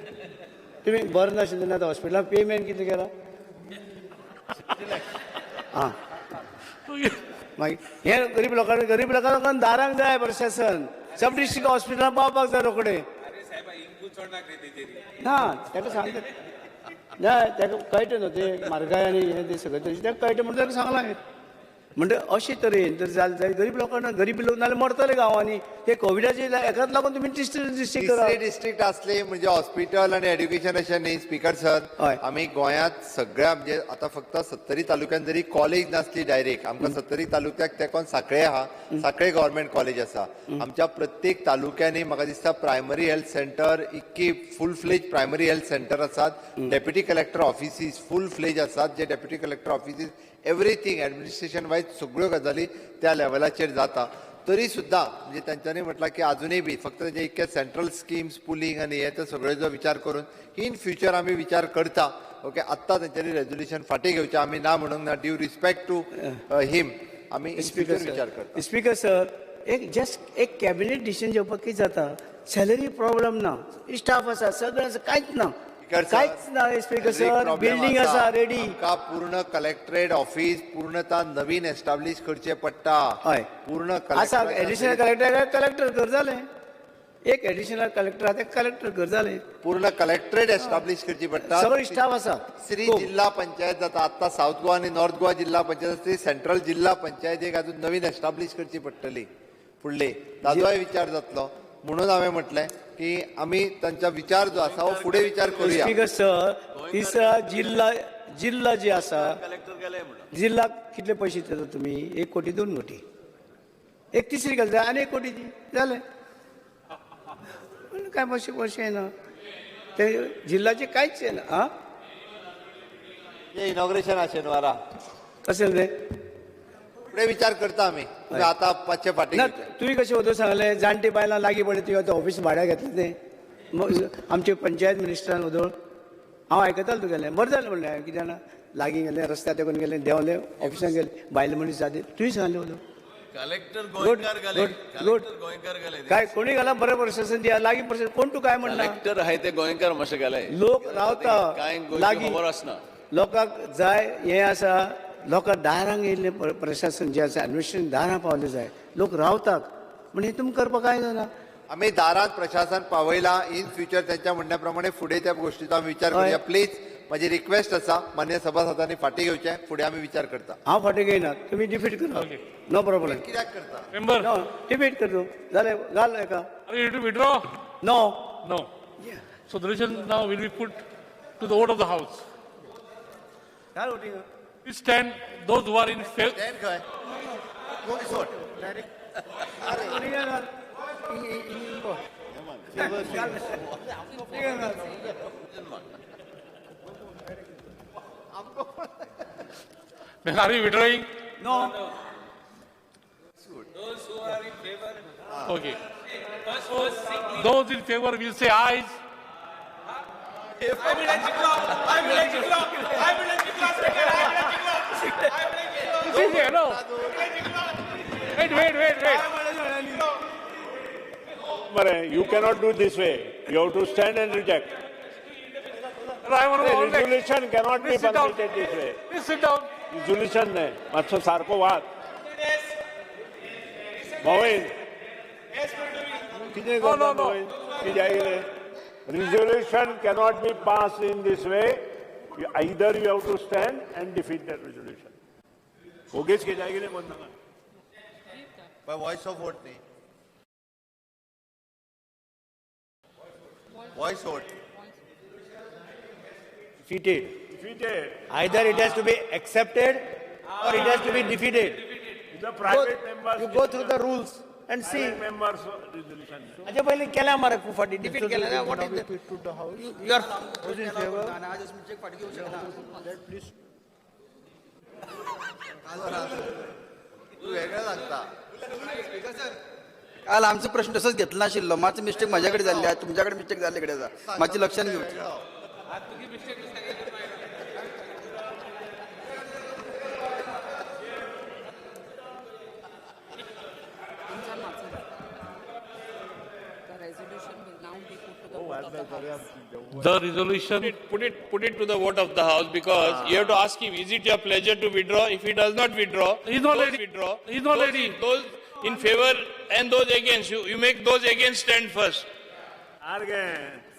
S1: तुमी बरें नाशिल्लें तेन्ना आतां हॉस्पिटलांत पेमेंट कितले केला आं मागीर हे गरीब लोकांक दारांक जाय प्रशासन सब डिस्ट्रिक्ट हॉस्पिटलांत पावपाक जाय रोखडे ना ताका सांगता ना ताका कळटा न्हू ते म्हारगाय आनी हें ते सगळें तशें ताका कळटा म्हणून ताका सांगलां हांवें म्हणजे अशे तरेन जर जालें जाल्यार गरीब लोकांना गरीब लोक नाल्यार मरतले गांवांनी ते कोविडाचे हेकाच लागून तुमी
S6: डिस्ट्रिक्ट असले म्हणजे हॉस्पिटल आणि एड्युकेशन अशें न्ही स्पीकर सर आमी गोंयांत सगळ्या म्हणजे आतां फक्त 70 तालुक्यान जरी कॉलेज नासली डायरेक्ट आमकां 70 तालुक्याक तेकोन सांखळे आहा सांखळे गव्हर्मेंट कॉलेज आसा आमच्या प्रत्येक तालुक्यांनी म्हाका दिसता प्रायमरी हेल्थ सेंटर इतकी फूल फ्लेज प्रायमरी हेल्थ सेंटर आसात डेप्युटी कलेक्टर ऑफिसीस फूल फ्लेज आसात जे deputy collector offices everything administration wise सगळ्यो गजाली त्या लेवलाचेर जाता तरी सुद्दां म्हणजे तांच्यांनी म्हटलां की अजुनूय बी फक्त तेजे इतके सेंट्रल स्किम्स पुलिंग आनी हे सगळ्यो जो विचार करून इन फ्युचर आमी विचार करता ओके आत्तां तांच्यांनी रेजोल्युशन फाटीं घेवचें आमी ना म्हणूंक ना ड्यू रिस्पेक्ट टू हिम आमी इन फ्युचर विचार करता
S1: स्पीकर सर एक कॅबिनेट डिसिजन घेवपाक कितें जाता सॅलरी प्रॉब्लेम ना स्टाफ आसा सगळें आसा कांयच ना कांयच ना स्पीकर सर बिल्डींग आसा रेडी
S6: आमकां पूर्ण कलेक्टरेट ऑफिस पूर्णतः नवीन एस्टाब्लिश करचें पडटा
S1: हय
S6: पूर्ण
S1: आसा एडिशनल कलेक्टर कर जालें एक एडिशनल कलेक्टर आहा ते कलेक्टर कर जालें
S6: पूर्ण कलेक्टरेट एस्टाब्लिश करची पडटा
S1: सगळो स्टाफ आसा
S6: श्री जिल्हा पंचायत जाता आत्तां साऊथ गोवा आनी नॉर्थ गोवा जिल्हा पंचायत आसा ती सेंट्रल जिल्हा पंचायतीक अजून नवीन एस्टाब्लिश करची पडटली फुडली ताजोय विचार जातलो म्हणून हांवें म्हटलें की आमी तांचा विचार जो आसा हो फुडें विचार करूया
S1: स्पीकर सर तिसरा जिल्हा जे आसा जिल्ह्याक कितले पयशे दिता तुमी 1 कोटी 2 कोटी एक तिसरी घालता आनी 1 कोटी दी जालें काय पयशे येना ते जिल्ह्याचे कांयच येना आं
S6: इनॉग्रेशन आशें न्हू
S1: कशें ते
S6: फुडें विचार करता आमी आतां पांचशे फाटीं
S1: ना तुवें कशें वचून सांगलें जाणटे बायलां लागीं पडले तुवें आतां ऑफिस भाड्याक घेतलें तें आमचे पंचायत मिनिस्टरान वदळ हांव आयकतालो तुगेलें बरें जालें म्हणलें हांवें कितें जाणां लागीं गेलें रस्त्या तेकून गेलें देंवलें ऑफिसांत गेलें बायल मनीस जाले तुवें सांगलें वदळ गुड काय कोणी घाला बरें प्रशासन दिया लागीं प्रशासन कोण तूं काय म्हणना
S5: कलेक्टर आहे ते गोंयकार मातशें घालाय
S1: लोक रावता लागीं
S5: खबर आसना
S1: लोकांक जाय हें आसा लोकां दारांक येयल्लें प्रशासन जें आसा एडमिनिस्ट्रेशन दारां पावलें जाय लोक रावतात म्हण हें तुमकां करपाक कांय जायना
S6: आमी दारांत प्रशासन पावयलां इन फ्युचर त्यांच्या म्हणण्या प्रमाणे फुडें त्या गोश्टीचो आमी विचार करूया प्लीज माझी रिक्वेस्ट आसा मान्य सभासदांनी फाटीं घेवचें फुडें आमी विचार करता
S1: हांव फाटीं घेयना तुमी डिफीट करा नो प्रॉब्लेम
S6: कित्याक करता
S3: मेंबर
S1: नो डिफीट कर तूं जालें घाल एका
S3: withdraw
S1: no
S3: no so the resolution now will be put to the vote of the house.
S1: घाल voting
S3: Please stand those who are in favor.
S6: Then खंय कोण सोड
S3: Then are you withdrawing?
S1: No.
S7: Those who are in favor.
S3: Okay. Those in favor will say ayes.
S7: I will let you go. I will let you go. I will let you go. Speaker, I will let you go. I will let you go.
S3: See, no. Wait.
S4: Mare, you cannot do this way. You have to stand and reject.
S3: I want to
S4: The resolution cannot be
S3: Please sit down.
S4: permitted this way.
S3: Please sit down.
S4: Resolution ne. मातसो सारको वाद. मोहिन. किती
S3: No.
S4: Mohin? की जायले. Resolution cannot be passed in this way. Either you have to stand and defeat that resolution. होगेच के जाएगी नहीं बोलना.
S6: पण voice of vote नाही. Voice vote.
S1: Defeated.
S4: Defeated.
S1: Either it has to be accepted or it has to be defeated.
S4: The private members.
S1: You go through the rules and see.
S4: Private members resolution.
S1: अच्छा पहिले केला मारा कुफाटी defeat केला. What is the you are in favor?
S6: तू वेगळं लागता.
S8: काल आमचा प्रश्न तसंच घेतला नाशिल्लो. माझं मिस्टेक माझ्याकडे झाली आहे, तुमच्याकडे मिस्टेक झाली कडे माझी लक्षात घेऊ.
S3: The resolution.
S7: Put it to the vote of the House because you have to ask him, is it your pleasure to withdraw? If he does not withdraw,
S3: He's not
S7: those
S3: ready.
S7: withdraw.
S3: He's not ready.
S7: Those in favor and those against. You make those against stand first.
S4: Arge.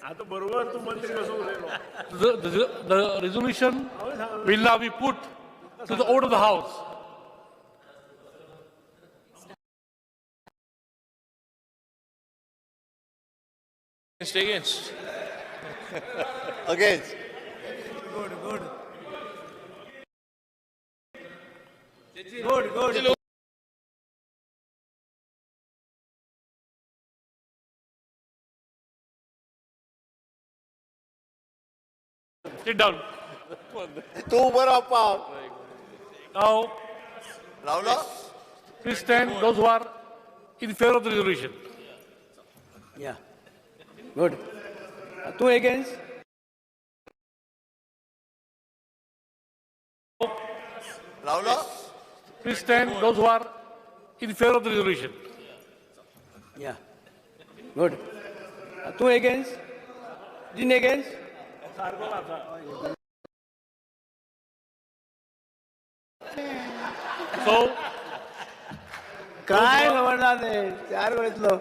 S4: आता बरोबर तू मंत्री कसं उरेलो.
S3: The resolution will now be put to the order of the House.
S7: Against.
S6: Against.
S1: Good.
S3: Sit down.
S6: तू उभं राहा पाव.
S3: Now,
S6: लावलं.
S3: please stand those who are in favor of the resolution.
S1: Yeah. Good. Two against.
S6: लावलं.
S3: Please stand those who are in favor of the resolution.
S1: Yeah. Good. Two against. Din against.
S3: So,
S1: काय म्हणणार नाही. चार वेळेतलो.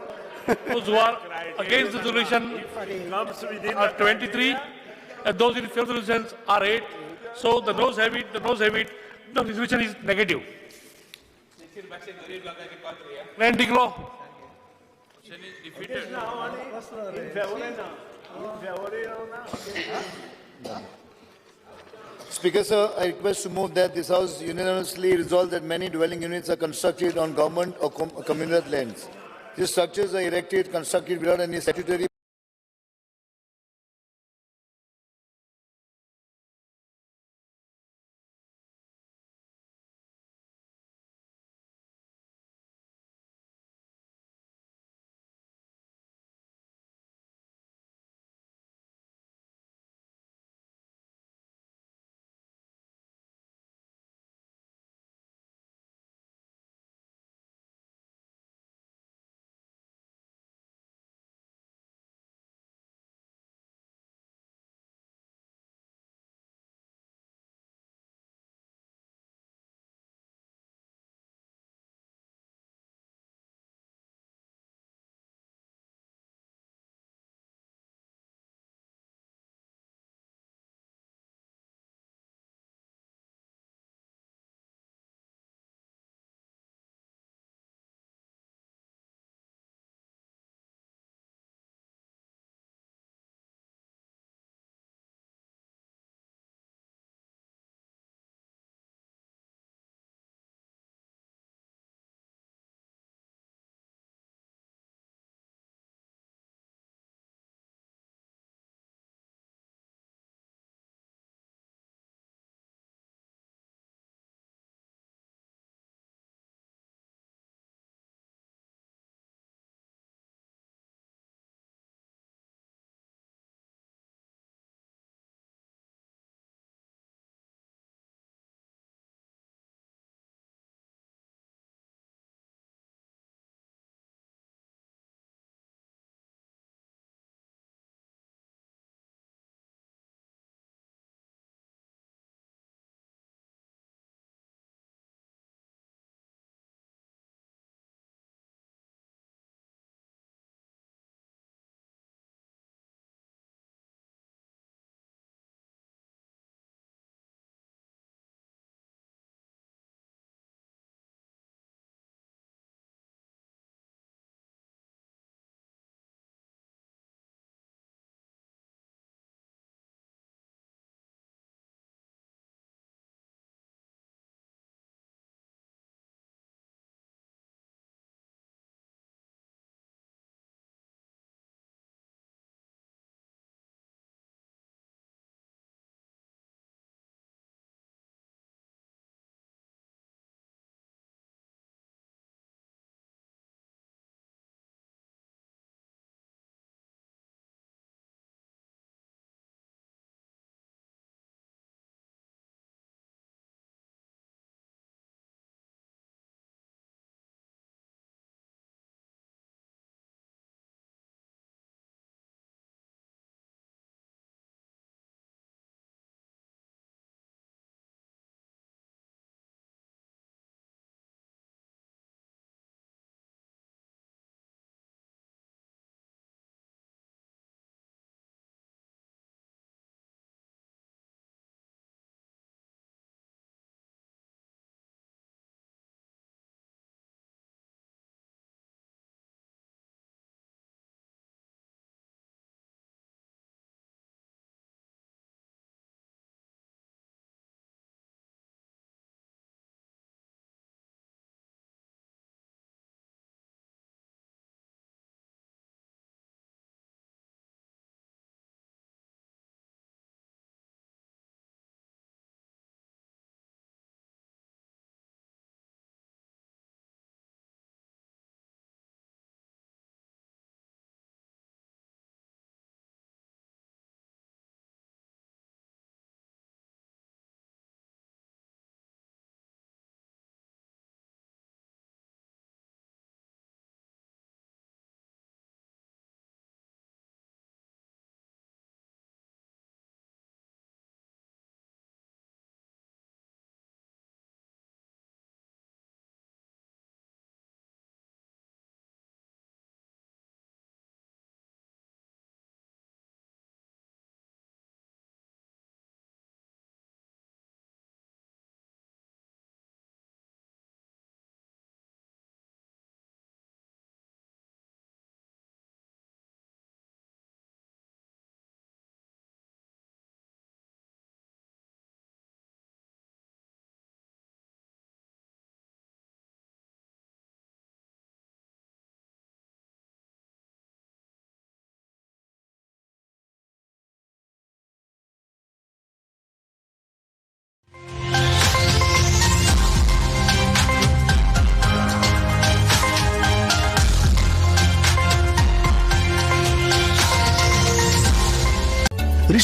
S3: those who are against the resolution
S4: Comes within
S3: are 23, and those in favor of the resolutions are 8. So the noes have it, the resolution is negative. Then declare.
S9: Speaker, sir, I request to move that this House unanimously resolve that many dwelling units are constructed on government or communal lands. These structures are erected, constructed without any statutory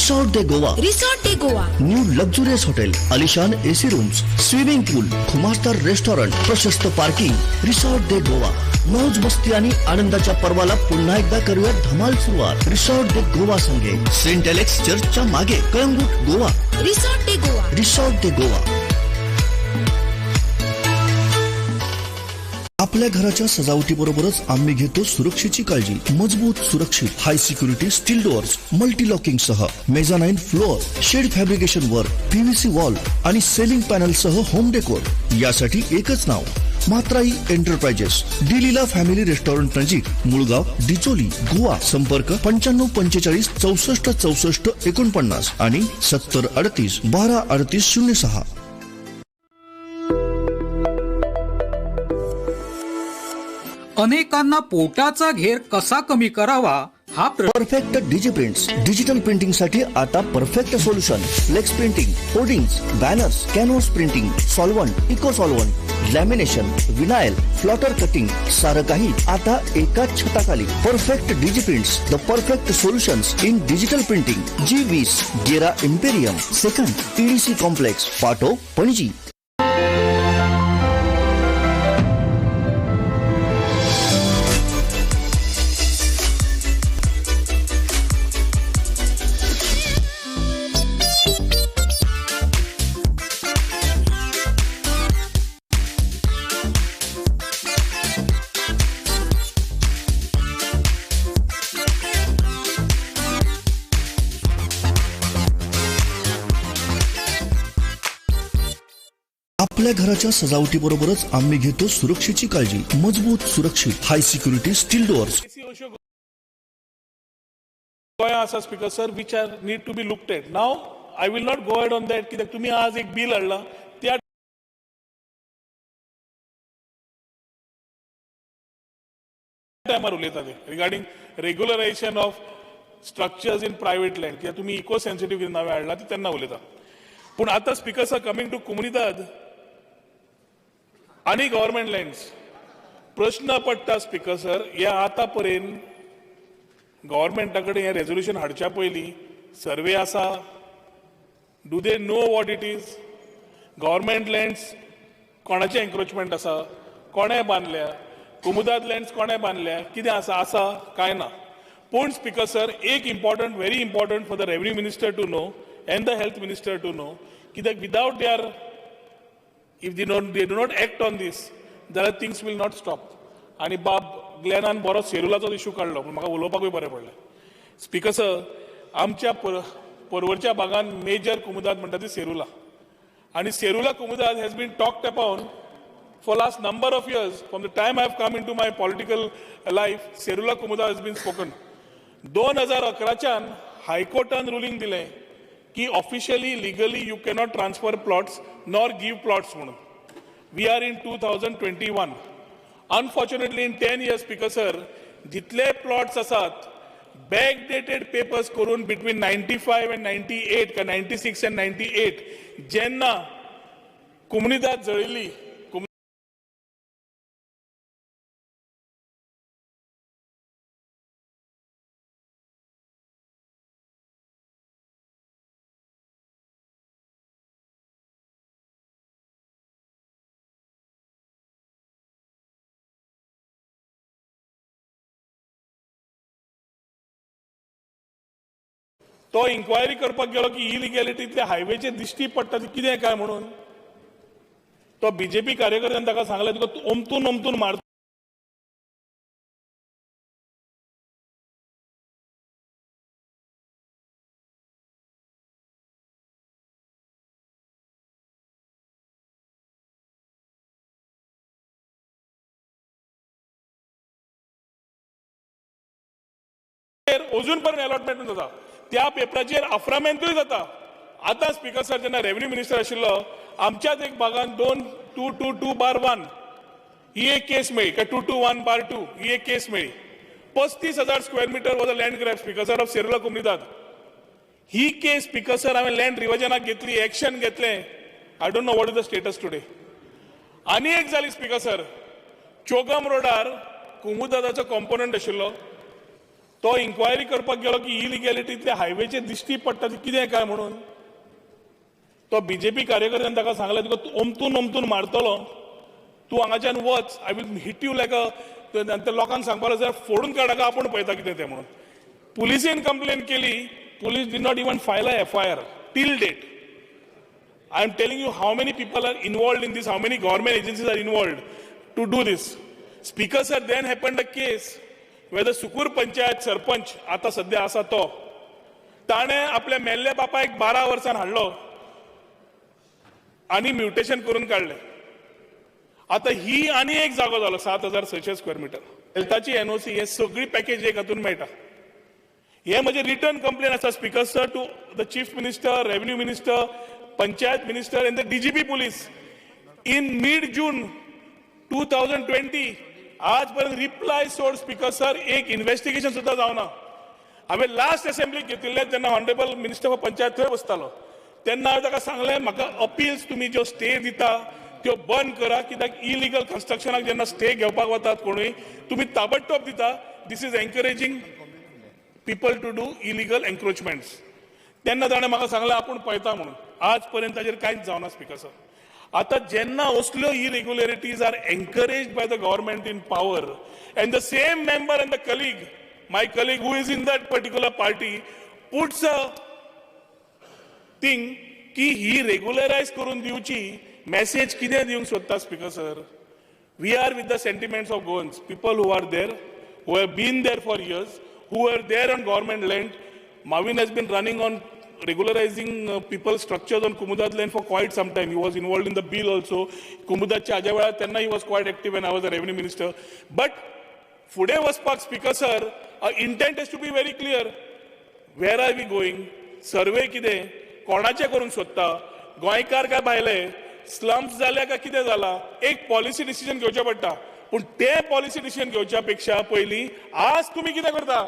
S10: resort दे Goa.
S11: Resort दे Goa.
S10: New luxurious hotel, आलिशान AC rooms, swimming pool, खुमास्तर restaurant, प्रशस्त parking. Resort दे गोवा. मौज मस्ती आणि आनंदाच्या पर्वाला पुन्हा एकदा करूया धमाल सुरुवात. रिसॉर्ट दे गोवा संगे सेंट एलेक्स चर्चच्या मागे, कळंगूट, गोवा.
S11: रिसॉर्ट दे गोवा.
S10: रिसॉर्ट दे गोवा. आपल्या घराच्या सजावटीबरोबरच आम्ही घेतो सुरक्षेची काळजी. मजबूत, सुरक्षित, high security steel doors, multi locking सह, mezzanine floor, shed fabrication work, PVC wall आणि सेलिंग पॅनल सह होम डेकोर. यासाठी एकच नाव, Matrai enterprises, Delilah family restaurant नजीक, मुळगाव, डिचोली, गोवा. संपर्क 95 45 64 64 49 आणि 70 38 12 38 06.
S12: अनेकांना पोटाचा घेर कसा कमी करावा हा
S10: perfect DG prints. Digital printing साठी आता perfect solution. Flex printing, hoardings, banners, canvas printing, solvent, eco solvent, lamination, vinyl, plotter cutting, सारं काही आता एकाच छताखाली. Perfect DG prints, the perfect solutions in digital printing. G20 Gera इम्पेरियम, second EDC complex, पाटो, पणजी. आपल्या घराच्या सजावटीबरोबरच आम्ही घेतो सुरक्षेची काळजी. मजबूत, सुरक्षित, हाय सिक्युरिटी स्टील डोअर्स.
S3: गोया आसा speaker sir which are need to be looked at. Now I will not go ahead on that, कित्याक तुम्ही आज एक बिल हाडला त्या टायमार उलयता ते regarding regularisation of structures in private land, कित्याक तुम्ही इको सेन्सिटिव्ह नावे हाडला ती तेन्ना उलयता. पूण आतां स्पीकर सर कमिंग टू कोमुनिदाद आणि गव्हर्नमेंट लँड्स, प्रश्न पडटा स्पीकर सर, हे आतां पर्यंत गव्हर्नमेंटा कडेन हे रेझोल्युशन हाडच्या पयलीं सर्वे आसा? Do they know what it is? Government lands कोणाचे एन्क्रोचमेंट आसा? कोणे बांदल्या? कुमुदाद लँड्स कोणे बांदल्या? कितें आसा काय ना? पूण स्पीकर सर एक important, very important for the revenue minister to know and the health minister to know, that without if they do not act on this, then things will not stop. आणि बाब ग्लेनान बरो सेरुलाचो issue काढलो, पण म्हाका उलोवपाकूय बरें पडलें. Speaker sir, आमच्या परवरच्या भागान major कुमुदाद म्हणटा ती सेरुला, आणि सेरुला कुमुदाद has been talked upon for last number of years. From the time I have come into my political life, Serula कुमुदाद has been spoken. 2011च्यान हायकोर्टान रुलिंग दिलें की officially legally you cannot transfer plots nor give plots म्हणून. We are in 2021. Unfortunately in 10 years speaker sir जितले plots आसात backdated papers करून between 95 and 98 का 96 and 98 जेन्ना कोमुनिदाद जळिल्ली, तो इन्क्वायरी करपाक गेलो की इलिगॅलिटीतले हायवेचे दिश्टी पडटा ती कितें काय म्हणून. तो बीजेपी कार्यकर्त्यान ताका सांगलें तुका ओमतून ओमतून मारता. अजून पण अलॉटमेंट जाता त्या पेपराचेर अफ्रामेंतूय जाता. आता स्पीकर सर जेन्ना रेव्हेन्यू मिनिस्टर आशिल्लो आमच्याच एक भागान 222/1 ही एक केस मेळ्ळी, 221/2 ही एक केस मेळ्ळी. 35,000 square metre was a land grab speaker sir of Serula Comunidade. ही केस स्पीकर सर हांवें लँड रिव्हिजनाक घेतली, एक्शन घेतलें. I don't know what is the status today. आनी एक जाली स्पीकर सर, चोगम रोडार कोमुदादाचो कॉम्पोनंट आशिल्लो, तो इन्क्वायरी करपाक गेलो की इलिगॅलिटीतले हायवेचे दिश्टी पडटा ती कितें काय म्हणून. तो बीजेपी कार्यकर्त्यान ताका सांगलें तुका ओमतून मारतलो, तूं हांगाच्यान वच, I will hit you like a. लोकांक सांगपाक जाय फोडून काडा आपूण पळयता कितें तें म्हणून. पुलिसेन कंप्लेन केली, police did not even file a FIR till date. I am telling you how many people are involved in this, how many government agencies are involved to do this. Speaker sir, then happened a case where the Sukur Panchayat Sarpanch, आता सध्या असा तो, ताणे आपल्या मेल्ल्या बापायक 12 वर्षां हाडलो आणि म्युटेशन करून काढले. आता ही आणि एक जागो झालो 7,600 स्क्वेअर मीटर. हेल्थाची NOC हे सगळी पॅकेज एक हातून मेळटा. हे म्हणजे रिटर्न कंप्लेन आसा speaker sir to the chief minister, revenue minister, panchayat minister and the DGP police in mid-June 2020. आजपर्यंत रिप्लाय सोड स्पीकर सर एक इन्व्हेस्टिगेशन सुद्धा जावना. हांवें लास्ट असेंब्ली घेतिल्ले तेन्ना ऑनरेबल मिनिस्टर ऑफ पंचायत थंय बसतालो तेन्ना हांवें ताका सांगलें म्हाका अपील्स तुमी ज्यो स्टे दिता त्यो बंद करा, कित्याक इलिगल कन्स्ट्रक्शनाक जेन्ना स्टे घेवपाक वतात कोणूय तुमी ताबडतोब दिता. This is encouraging people to do illegal encroachments. तेन्ना ताणें म्हाका सांगलें आपूण पळयता म्हणून. आज पर्यंत ताजेर कांयच जावना स्पीकर सर. आता जेन्ना असल्यो irregularities are encouraged by the government in power and the same member and the colleague, my colleague who is in that particular party puts a thing की ही regularize करून दिवची message कितें दिवंक सोदता speaker sir. We are with the sentiments of Goans, people who are there, who have been there for years, who were there on government land. Marvin has been running on regularizing people's structures on Kumudat land for quite some time. He was involved in the bill also. Kumudatच्या आज्या वेळार तेन्ना he was quite active when I was a revenue minister. But फुडें वचपाक speaker sir, intent has to be very clear. Where are we going? सर्वे कितें, कोणाचें करूंक सोदता, गोंयकार काय भायले, स्लम्स जाल्या काय कितें जाला, एक पॉलिसी डिसिजन घेवचें पडटा. पण ते पॉलिसी डिसिजन घेवच्या पेक्षा पयलीं आज तुम्ही कितें करता.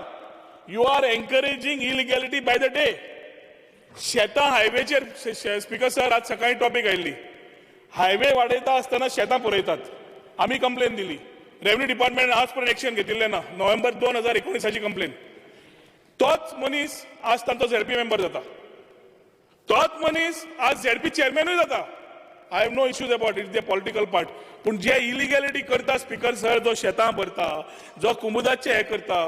S3: You are encouraging illegality by the day. शेतां हायवेचेर स्पीकर सर आज सकाळी टॉपिक आयिल्ली. हायवे वाडयता आसतना शेतां पुरयतात. आमी कंप्लेन दिली. रेव्हेन्यू डिपार्टमेंट आज पर्यंत एक्शन घेतिल्लें ना. November 2019 complain. तोच मनीस आज तांचो ZP मेंबर जाता. तोच मनीस आज ZP चेअरमॅनूय जाता. I have no issues about it, the political part. पण जे इलिगॅलिटी करता स्पीकर सर, जो शेतां भरता, जो कुमुदाचे हे करता,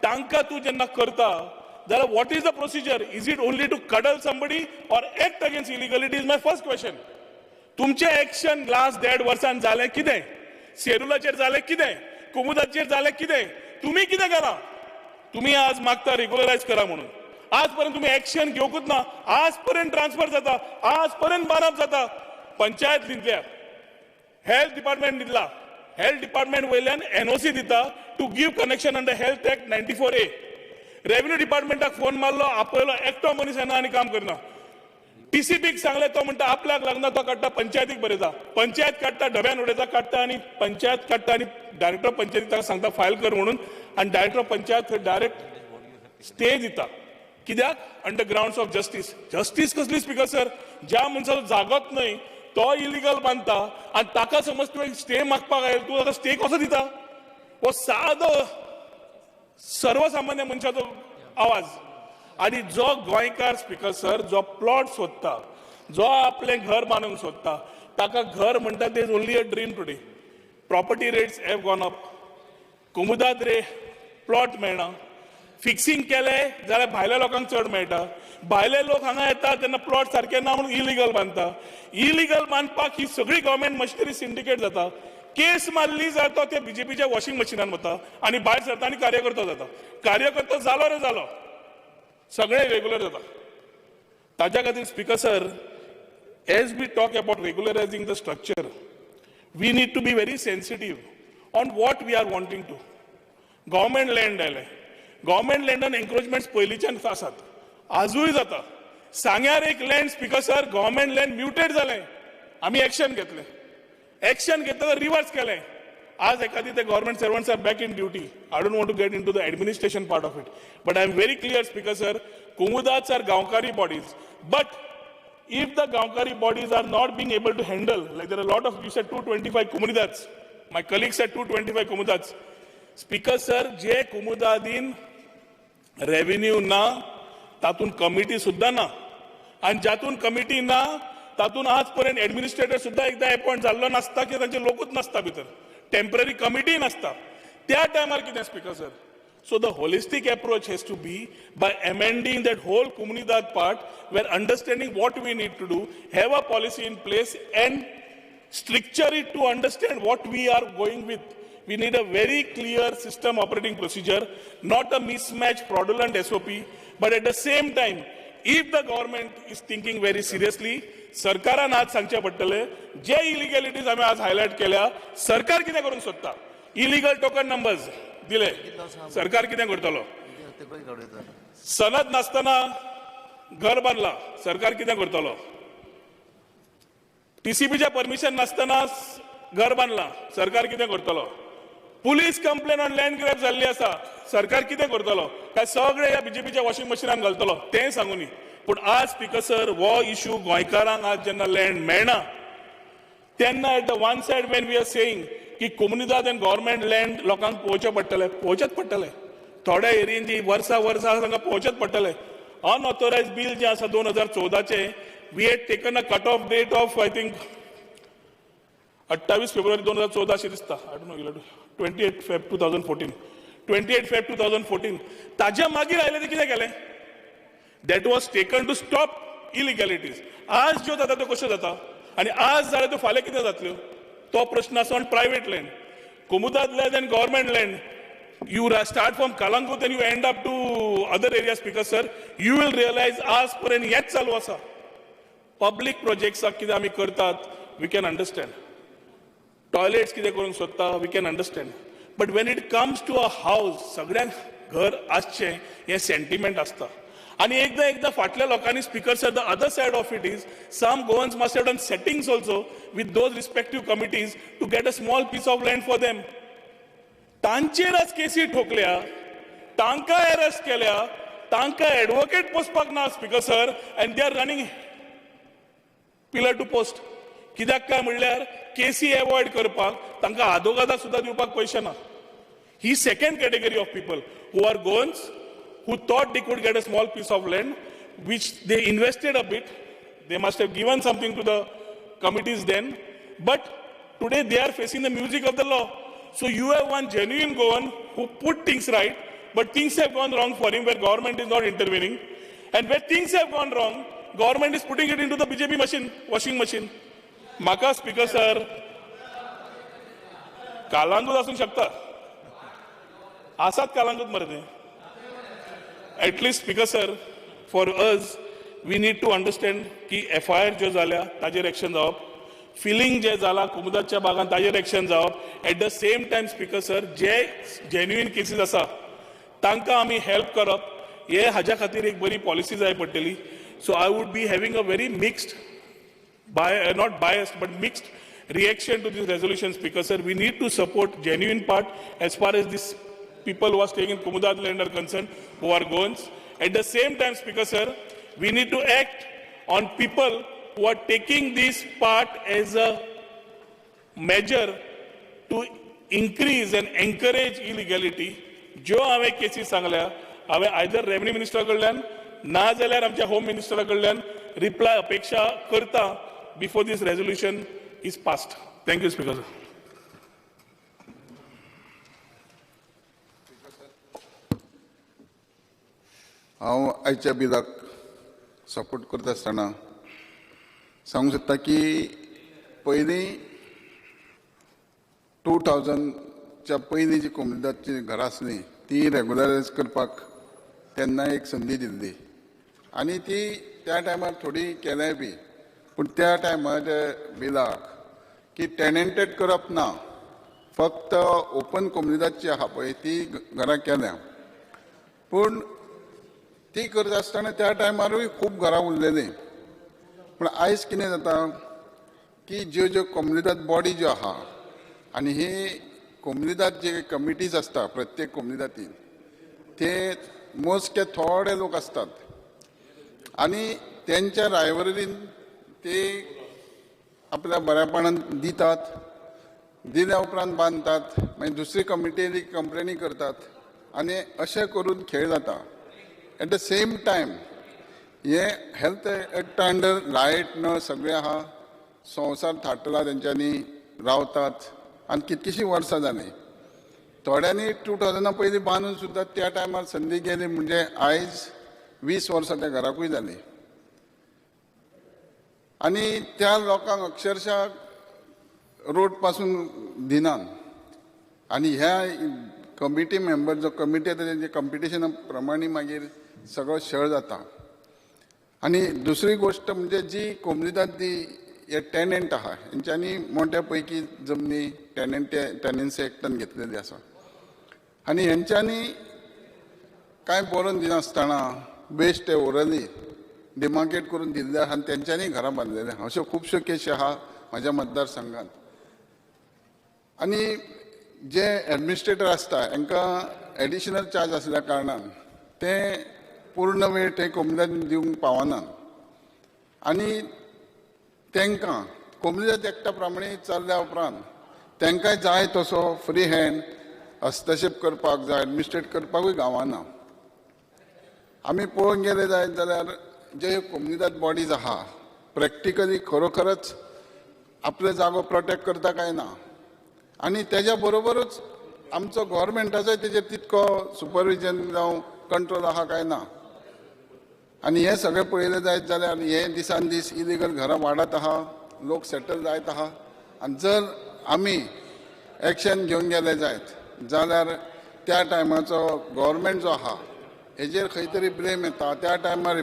S3: तांकां तूं जेन्ना करता जाल्यार what is the procedure? Is it only to cuddle somebody or act against illegality is my first question. तुमचे एक्शन लास्ट 1.5 वर्षांत जालें कितें? शेड्युलाचेर जालें कितें? कुमुदाचेर जालें कितें? तुमी कितें केलां? तुमी आज मागता रेग्युलरायज करा म्हणून. आज पर्यंत तुमी एक्शन घेवकूच ना. आज पर्यंत ट्रान्सफर जाता, आज पर्यंत बांदप जाता. पंचायत दितल्या, हेल्थ डिपार्टमेंट दितला, हेल्थ डिपार्टमेंट वयल्यान NOC दिता to give connection under health act 94A. Revenue डिपार्टमेंटाक फोन मारलो, आपयलो, एकटो मनीस येना आनी काम करना. TCBक सांगले, तो म्हणटा आपल्याक लागना तो काडटा पंचायतीक बरयता. पंचायत काडटा, डब्यान उडयता, काडटा आनी पंचायत काडटा आनी डायरेक्टर पंचायतीक ताका सांगता फायल कर म्हणून आनी डायरेक्टर पंचायत थंय डायरेक्ट स्टे दिता. कित्याक? Under grounds of justice. Justice कसली स्पीकर सर? ज्या मनशाचो जागोच न्हय तो इलिगल बांदता आनी ताका समज तुवें स्टे मागपाक आयलो, तूं ताका स्टे कसो दिता? हो सादो सर्वसामान्य मनशाचो आवाज. आनी जो गोंयकार स्पीकर सर, जो प्लॉट सोदता, जो आपलें घर बांदूंक सोदता, ताका घर म्हणटा ते is only a dream today. Property rates have gone up. कुमुदात रे प्लॉट मेळना. फिक्सिंग केलें जाल्यार भायल्या लोकांक चड मेळटा. भायले लोक हांगा येतात तेन्ना प्लॉट सारके ना म्हणून इलिगल बांदता. इलिगल बांदपाक ही सगळी गव्हर्मेंट मशिनरी सिंडिकेट जाता. केस मारली जाल्यार तो त्या BJPच्या वॉशिंग मशिनान वता आनी भायर सरता आनी कार्यकर्तो जाता. कार्यकर्तो जालो रे जालो, सगळे रेग्युलर जाता. ताज्या खातीर speaker sir, as we talk about regularising the structure, we need to be very sensitive on what we are wanting to. Government land आयले, गव्हर्मेंट लँडान एन्क्रोचमेंट्स पयलींच्यान आसात, आजूय जाता. सांग्यार एक land speaker sir, government land muted जालें, आमी एक्शन घेतलें. एक्शन घेतलं रिवर्स केलें. आज एखादी ते government servants are back in duty. I don't want to get into the administration part of it, but I am very clear speaker sir, कुमुदाts are गांवकारी bodies, but if the गांवकारी bodies are not being able to handle, like there are a lot of, you said 225 comunidades, my colleague said 225 comunidades. Speaker sir, जे कुमुदादीन revenue ना, तातून committee सुद्धा ना, आणि ज्यातून कमिटी ना तातून आजपर्यंत एडमिनिस्ट्रेटर सुद्धा एकदा अपॉइंट जाल्लो नासता की तांचे लोकूच नासता भितर, टेम्पररी कमिटी नासता. त्या टायमार कितें speaker sir? So the holistic approach has to be by amending that whole Comunidad part, where understanding what we need to do, have a policy in place and structure it to understand what we are going with. We need a very clear system operating procedure, not a mismatched fraudulent SOP, but at the same time, if the government is thinking very seriously, सरकारान आज सांगचे पडटले जे इलिगॅलिटीज आम्ही आज highlight केल्या, सरकार कितें करूंक सोदता? इलिगल टोकन नंबर्स दिले, सरकार कितें करतलो? सनद नासतना घर बांदला, सरकार कितें करतलो? टीसीपीचे परमिशन नासतना घर बांदला, सरकार कितें करतलो? Police complain on land grab जाल्ली आसा, सरकार कितें करतलो? काय सगळे ह्या बीजेपीच्या वॉशिंग मशिनान घालतलो? तें सांगून न्ही. पूण आज स्पीकर सर, वो इश्यू गोंयकारांक आज जेन्ना लँड मेळना, तेन्ना at the one side when we are saying की कोमुनिदाद एंड गव्हर्मेंट लँड लोकांक पोवचें पडटलें, पोवचेंच पडटलें. थोड्या एरियेन जी वर्सां तांकां पोवचेंच पडटलें. अनऑथोरायज बील जें आसा 2014चें, we had taken a cut off date of I think 28 फेब्रुवारी 2014 अशें दिसता. I don't know, 28 Feb 2014, 28 Feb 2014. ताज्या मागीर आयलें ते कितें केलें? That was taken to stop illegalities. आज ज्यो जाता त्यो कश्यो जाता, आनी आज जाल्यार त्यो फाल्यां कितें जातल्यो? तो प्रश्न आसा ऑन प्रायवेट लँड. कोमुदाद land and government land, you start from Kalangut and you end up to other areas, because sir, you will realize आज पर्यंत हेच चालू आसा. पब्लिक प्रोजेक्ट्स कितें आमी करतात, we can understand. टॉयलेट्स कितें करूंक सोदता, we can understand. But when it comes to a house, सगळ्यांक घर आसचें हें सेंटिमेंट आसता. आणि एकदा फाटल्या लोकांनी speaker sir, the other side of it is some Goans must have done settings also with those respective committees to get a small piece of land for them. तांचेर आज केसी ठोकल्या, तांकां अरेस्ट केल्या, तांकां एडवोकेट पोसपाक ना speaker sir, and they are running pillar to post. कित्याक काय म्हणल्यार केसी एवॉयड करपाक तांकां आदोगादा सुद्दां दिवपाक पयशे ना. ही second category of people who are Goans, who thought they could get a small piece of land, which they invested a bit. They must have given something to the committees then, but today they are facing the music of the law. So you have one genuine Goan who put things right, but things have gone wrong for him where government is not intervening. And where things have gone wrong, government is putting it into the BJP machine, washing machine. Maka speaker sir, Calangute आसूंक शकता, आसात कालांगूत मरे. At least speaker sir, for us we need to understand की FIR ज्यो जाल्या ताजेर action जावप, feeling जे जाला कोमुदादच्या भागांत ताजेर एक्शन जावप. At the same time speaker sir, जे जेन्युइन केसीस आसा तांकां आमी हेल्प करप, हे हाज्या खातीर एक बरी पॉलिसी जाय पडटली. So I would be having a very mixed, not biased but mixed reaction to this resolution, speaker sir. We need to support genuine part as far as this people who are staying in Komudad land are concerned, who are Goans. At the same time, speaker sir, we need to act on people who are taking this part as a measure to increase and encourage illegality. जो हांवें cases सांगल्या, हांवें either revenue मिनिस्टरा कडल्यान ना जाल्यार आमच्या home मिनिस्टरा कडल्यान reply अपेक्षा करता before this resolution is passed. Thank you, Speaker.
S13: हांव आयच्या बिलाक सपोर्ट करता आसतना सांगूंक सोदता की पयलीं 2000च्या पयलीं जी कोमुनिदादची घरां आसलीं ती रेगुलरायज करपाक तेन्ना एक संदी दिल्ली, आनी ती त्या टायमार थोडी केल्याय बी. पूण त्या टायमार बिलाक की टेनेंटेड करप ना, फक्त ओपन कोमुनिदादची आहा पळय ती घरां केल्या. पूण ती करता आसतना त्या टायमारूय खूब घरां उरलेलीं. पूण आयज कितें जाता की ज्यो ज्यो कोमुनिदाद बॉडी ज्यो आहा, आनी ही कोमुनिदाद जे कमिटीज आसता प्रत्येक कोमुनिदादीन, ते मोजके थोडे लोक आसतात, आनी तेंच्या रायवरीन ते आपल्या बऱ्यापणान दितात, दिल्या उपरांत बांदतात, मागीर दुसरी कमिटी कंप्लेनी करतात, आनी अशें करून खेळ जाता. एट द सेम टायम हे हेल्थ एक्टा अंडर लायट नळ सगळे आहा, संवसार थाटला तेंच्यांनी रावतात आनी कितकीशीं वर्सां जालीं. थोड्यांनी 2000 पयलीं बांदून सुद्दां त्या टायमार संदी गेली म्हणजे आयज 20 वर्सां त्या घराकूय जाली. आनी त्या लोकांक अक्षरशः रोड पासून दिनात. आनी ह्या कमिटी मेंबर जो कमिटी येता तेंचे कंपिटिशना प्रमाणे मागीर सगळो शळ जाता. आनी दुसरी गोष्ट म्हणजे जी कोमनिदाद ती हे टेनंट आहा हेंच्यांनी मोठ्या पैकी जमनी टेनन्सी एक्टान घेतलेली आसा. आनी हेंच्यांनी कांय बरोवन दिनासतना बेश्टे ओरली डिमार्केट करून दिल्ले आहा आनी तेंच्यांनी घरां बांदलेली आहा. अश्यो खुबश्यो केसी आहा म्हाज्या मतदारसंघात. आनी जे एडमिनिस्ट्रेटर आसता हांकां एडिशनल चार्ज आसल्या कारणान ते पूर्ण वेळ ते कोमनिदाद दिवंक पावनात. आनी तांकां कोमनिदाद एक्टा प्रमाणे चल्ल्या उपरांत तांकांय जाय तसो फ्री हँड हस्तक्षेप करपाक जाय एडमिनिस्ट्रेट करपाकूय गावना. आमी पळोवंक गेले जायत जाल्यार जे कोमनिदाद बॉडीज आहा प्रॅक्टिकली खरोखरच आपले जागो प्रोटेक्ट करता काय ना. आनी तेज्या बरोबरूच आमचो गव्हर्मेंटाचोय तेजेर तितको सुपरविजन जावं कंट्रोल आहा काय ना. आनी हे सगळें पळयलें जायत जाल्यार हे दिसान दीस इलिगल घरां वाडत आहा, लोक सेटल जायत आहा. आनी जर आमी एक्शन घेवंक गेले जायत जाल्यार त्या टायमाचो गव्हर्मेंट जो आहा हेजेर खंय तरी ब्लेम येता. त्या टायमार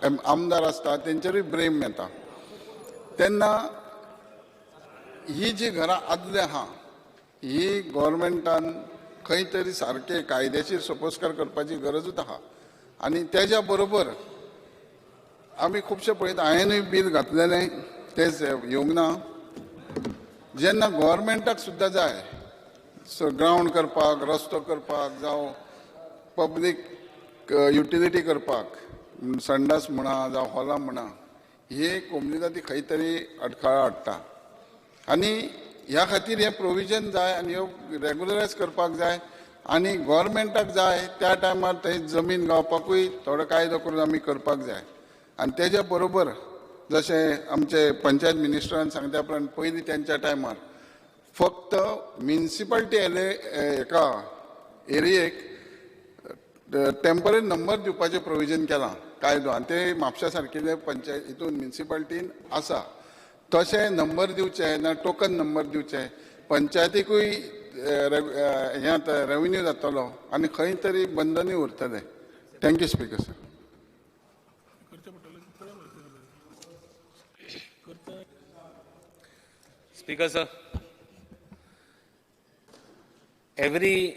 S13: आमदार आसता तेंचेरूय ब्लेम येता. तेन्ना ही जी घरां आदली आहा ही गव्हर्मेंटान खंय तरी सारके कायदेशीर सोपोस्कार करपाची गरजूच आहा. आनी तेज्या बरोबर आमी खुबशे पळयता हांवेंनूय बील घातलेलें तेच येवंक ना. जेन्ना गव्हर्मेंटाक सुद्दां जाय ग्रावंड करपाक, रस्तो करपाक जावं पब्लीक युटिलिटी करपाक, संडास म्हणा जावं हॉलां म्हणा, हे कोमनिदादी खंय तरी अडखळा हाडटा. आनी ह्या खातीर हे प्रोविजन जाय आनी ह्यो रेगुलरायज करपाक जाय. आनी गव्हर्मेंटाक जाय त्या टायमार थंय जमीन गावपाकूय थोडो कायदो करून आमी करपाक जाय. आनी तेज्या बरोबर जशें आमचे पंचायत मिनिस्टरान सांगल्या प्रमाण पयलीं तेंच्या टायमार फक्त म्युनिसिपालिटी हेका एरियेक टेम्पररी नंबर दिवपाचें प्रोविजन केलां कायदो. आनी ते म्हापशा सारकिल्ले पंचायत हितून म्युनिसिपालिटीन आसा. तशें नंबर दिवचे ना टोकन नंबर दिवचे. पंचायतीकूय हे रेव्हेन्यू जातलो आनी खंय तरी बंधनूय उरतलें. Thank you speaker sir.
S14: Speaker sir, every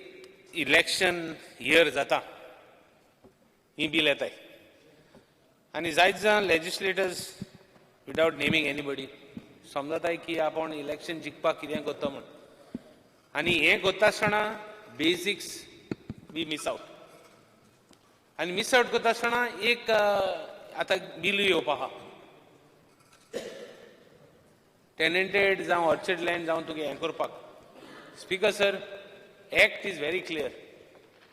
S14: election year जाता ही बिल येताय आनी जायत जाण लेजिस्लेटर्स विदाउट नेमिंग एनीबडी समजताय की आपण इलेक्शन जिखपाक कितें करता म्हण. आनी हें करता आसतना बेसिक्स बी मिस आउट. आनी मिस आउट करता आसतना एक आतां बिलूय येवपा आहा. टेनंटेड जावं ऑर्चर्ड लँड जावं तुगे हें करपाक. Speaker sir, act is very clear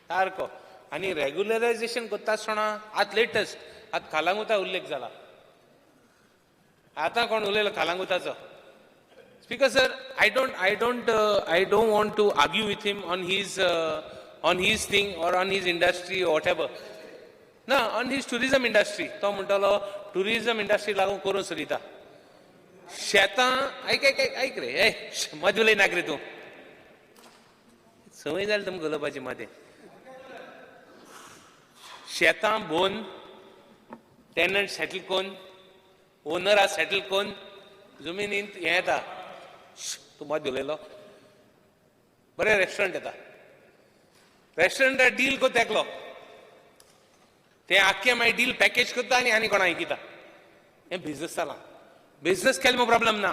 S14: सारको. आनी रेग्युलरायजेशन करता आसतना आतां लेटस्ट आतां खालांगुता उल्लेख जाला. आतां कोण उलयलो खालांगुताचो. Speaker sir, I don't want to argue with him on his thing or on his industry or whatever. No, on his tourism industry. तो म्हणटलो tourism industry लागू करून सोदिता. शेतां ऐक रे, मज उलय नाक रे तूं. संवय जाली तुमकां उलोवपाची मदें. शेतां भोवन टेनंट सेटल कोन्न ओनरा सेटल कोन्न जमिनींत हें येता. तूं मज उलयलो. बरें रेस्टॉरंट येता. रेस्टॉरंटाक डील कोत्ता एकलो. ते आख्खें मागीर डील पॅकेज करता आनी कोणा विकिता. हें बिजनस जालां. बिजनस केलें प्रॉब्लम ना.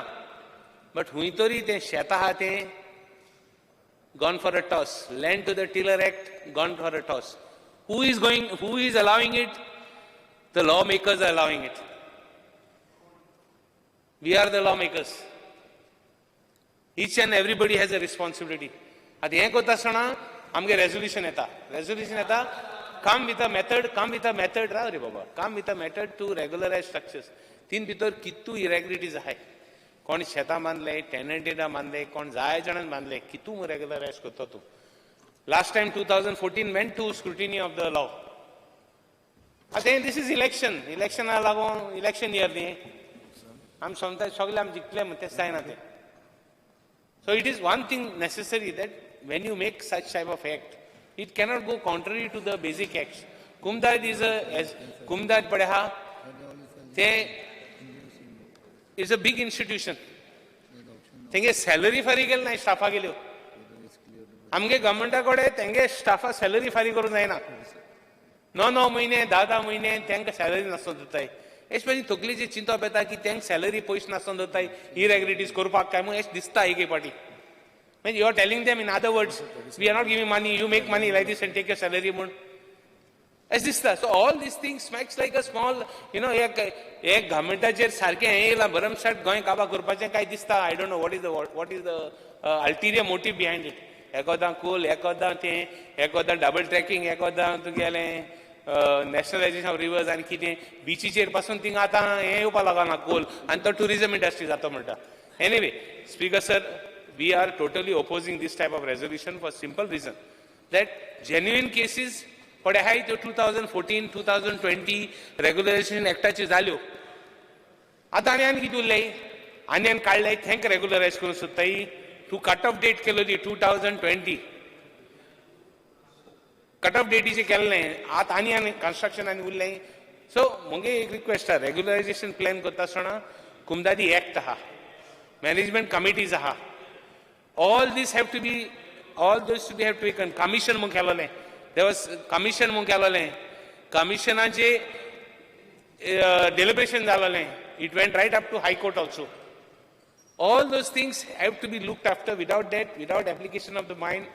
S14: बट हुंय तरी तें शेत आहा तें gone for a toss. Land to the Tiller Act, gone for a toss. Who is allowing it? The lawmakers are allowing it. We are the lawmakers. Each and everybody has a responsibility. At हें करता आसतना आमगे resolution येता. come with a method, राव रे बाबा, come with a method to regularize structures. तीन भितर कितू irregularities आहे. कोण शेता बांधले, टेनंटेडा बांधले, कोण जाय जाणांन बांधले, कितू regularize करतो तू. Last time 2014 went to scrutiny of the law. I think this is election. Election लागून election year न्ही. आम sometimes सगळे आम जिंकले म्हणते जायना ते. So it is one thing necessary that when you make such type of act, it cannot go contrary to the basic acts. Kumdad is Kumdad Padeha, is a big institution. Tenge salary farigel na staffa gelio. Amge governmenta kode tenge staffa salary fari karu जायना. 9 महिने 10 महिने त्यांका salary नासतो दिताय. एशपणी तकलीची चिंता पेता की त्यांक salary पयस नासतो दिताय. Irregularities करपाक काय म्हण एश दिसता एके पाटी. When you are telling them in other words, we are not giving money, you make money like this and take your salary amount. As this, so all these things smacks like a small, एक governmentaचेर सारखे हेला भरमसाट गोंय काबा करपाचें काय दिसता. I don't know what is the ulterior motive behind it. एकोदा coal, एकोदा ते, एकोदा double tracking, एकोदा तुगेले nationalization of rivers आणि कितें बीचीचेर पासून थिंगा आतां हे येवपा लागना coal आणि तो tourism industry जातो म्हणटा. Anyway, Speaker sir, we are totally opposing this type of resolution for simple reason that genuine cases पडे हाय त्यो 2014, 2020 regularization actaचे जाल्यो. आतां आनी कितें उरलें? आनी काडले थँक रेग्युलरायज करूंक सोदताय. तूं कट ऑफ डेट केलो ती 2020. कट ऑफ डेटीचे केल्लें आतां आनी कन्स्ट्रक्शन आनी उरलें. सो मुगे एक रिक्वेस्ट आहा, रेग्युलरायजेशन प्लॅन करता आसतना कुमदादी एक्ट आहा, मॅनेजमेंट कमिटीज आहा. All this have to be, commission munkelale. There was commission munkelale. Commissionache deliberation dalale. It went right up to High Court also. All those things have to be looked after. Without that, without application of the mind,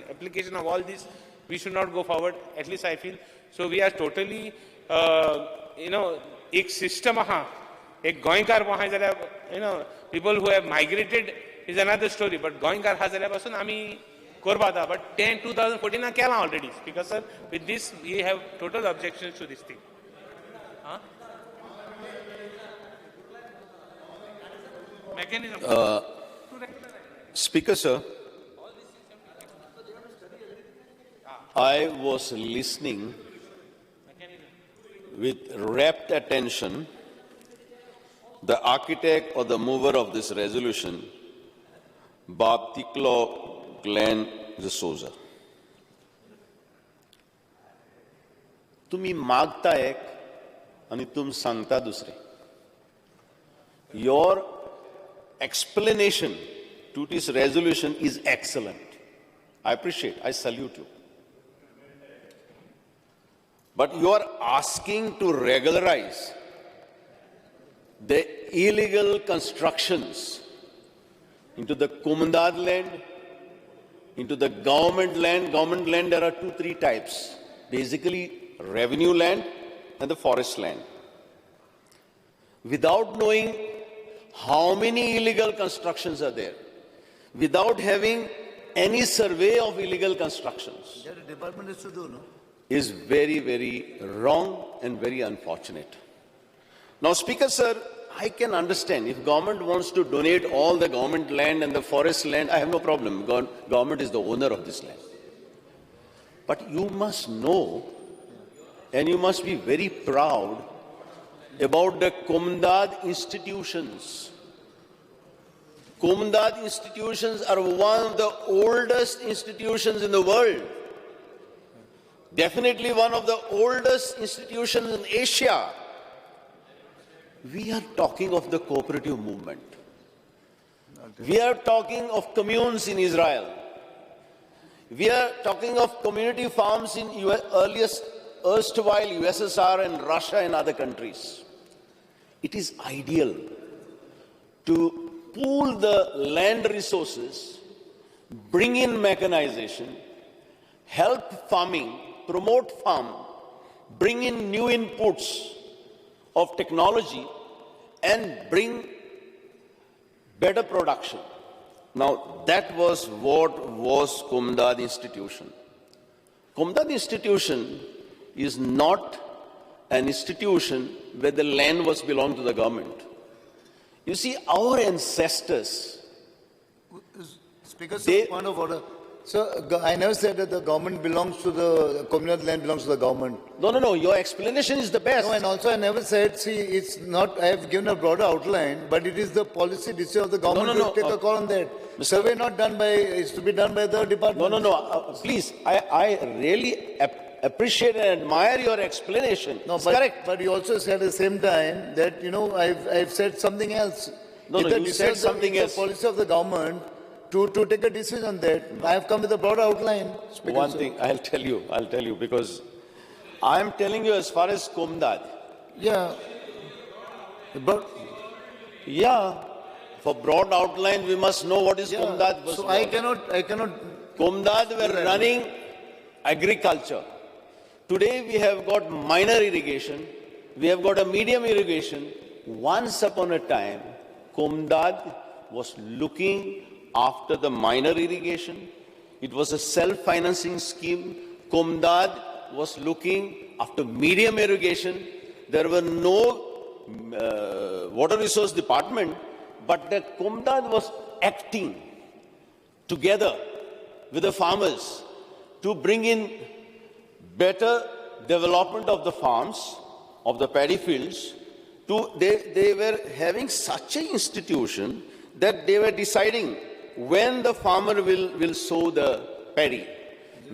S14: application of all this, we should not go forward. At least I feel. So we are totally, एक system aha, एक goinkar वहाँ जरा, people who have migrated is another story, but goinkar has a आम्ही करपाता, but 2014 ना केला already. Because sir, with this we have total objections to this thing. Mechanism.
S5: Speaker sir, I was listening with rapt attention the architect or the mover of this resolution, Baptiklo Glenn de Souza. तुम्ही मागता एक आणि तुम सांगता दुसरे. Your explanation to this resolution is excellent. I appreciate, I salute you. But you are asking to regularize the illegal constructions into the Kumandad land, into the government land. Government land, there are 2-3 types. Basically, revenue land and the forest land. Without knowing how many illegal constructions are there, without having any survey of illegal constructions,
S9: the department is to do, no?
S5: Is very, very wrong and very unfortunate. Now, Speaker sir, I can understand if government wants to donate all the government land and the forest land, I have no problem. Government is the owner of this land. But you must know and you must be very proud about the Kumandad institutions. Kumandad institutions are one of the oldest institutions in the world. Definitely one of the oldest institutions in Asia. We are talking of the cooperative movement. We are talking of communes in Israel. We are talking of community farms in erstwhile USSR and Russia and other countries. It is ideal to pool the land resources, bring in mechanization, help farming, promote farm, bring in new inputs of technology and bring better production. Now that was what was Kumandad Institution. Kumandad Institution is not an institution where the land was belonged to the government. You see, our ancestors,
S9: Speaker, sir, point of order. So I never said that the government belongs to the communal land belongs to the government.
S5: No. Your explanation is the best.
S9: No, and also I never said, see, it's not, I have given a broader outline, but it is the policy decision of the government to take a call on that. Survey not done by, is to be done by the department.
S5: No. Please, I really appreciate and admire your explanation.
S9: No,
S5: it's
S9: but,
S5: correct.
S9: But you also said at the same time that, I've said something else.
S5: No, you said something else.
S9: The policy of the government to take a decision on that. I have come with a broader outline.
S5: One thing, I'll tell you, because I'm telling you as far as Komdad.
S9: Yeah. But
S5: yeah, for broad outline, we must know what is Komdad.
S9: So I cannot.
S5: Komdad were running agriculture. Today we have got minor irrigation. We have got a medium irrigation. Once upon a time, Komdad was looking after the minor irrigation. It was a self-financing scheme. Komdad was looking after medium irrigation. There were no water resource department, but the Komdad was acting together with the farmers to bring in better development of the farms, of the paddy fields. They were having such an institution that they were deciding when the farmer will sow the paddy,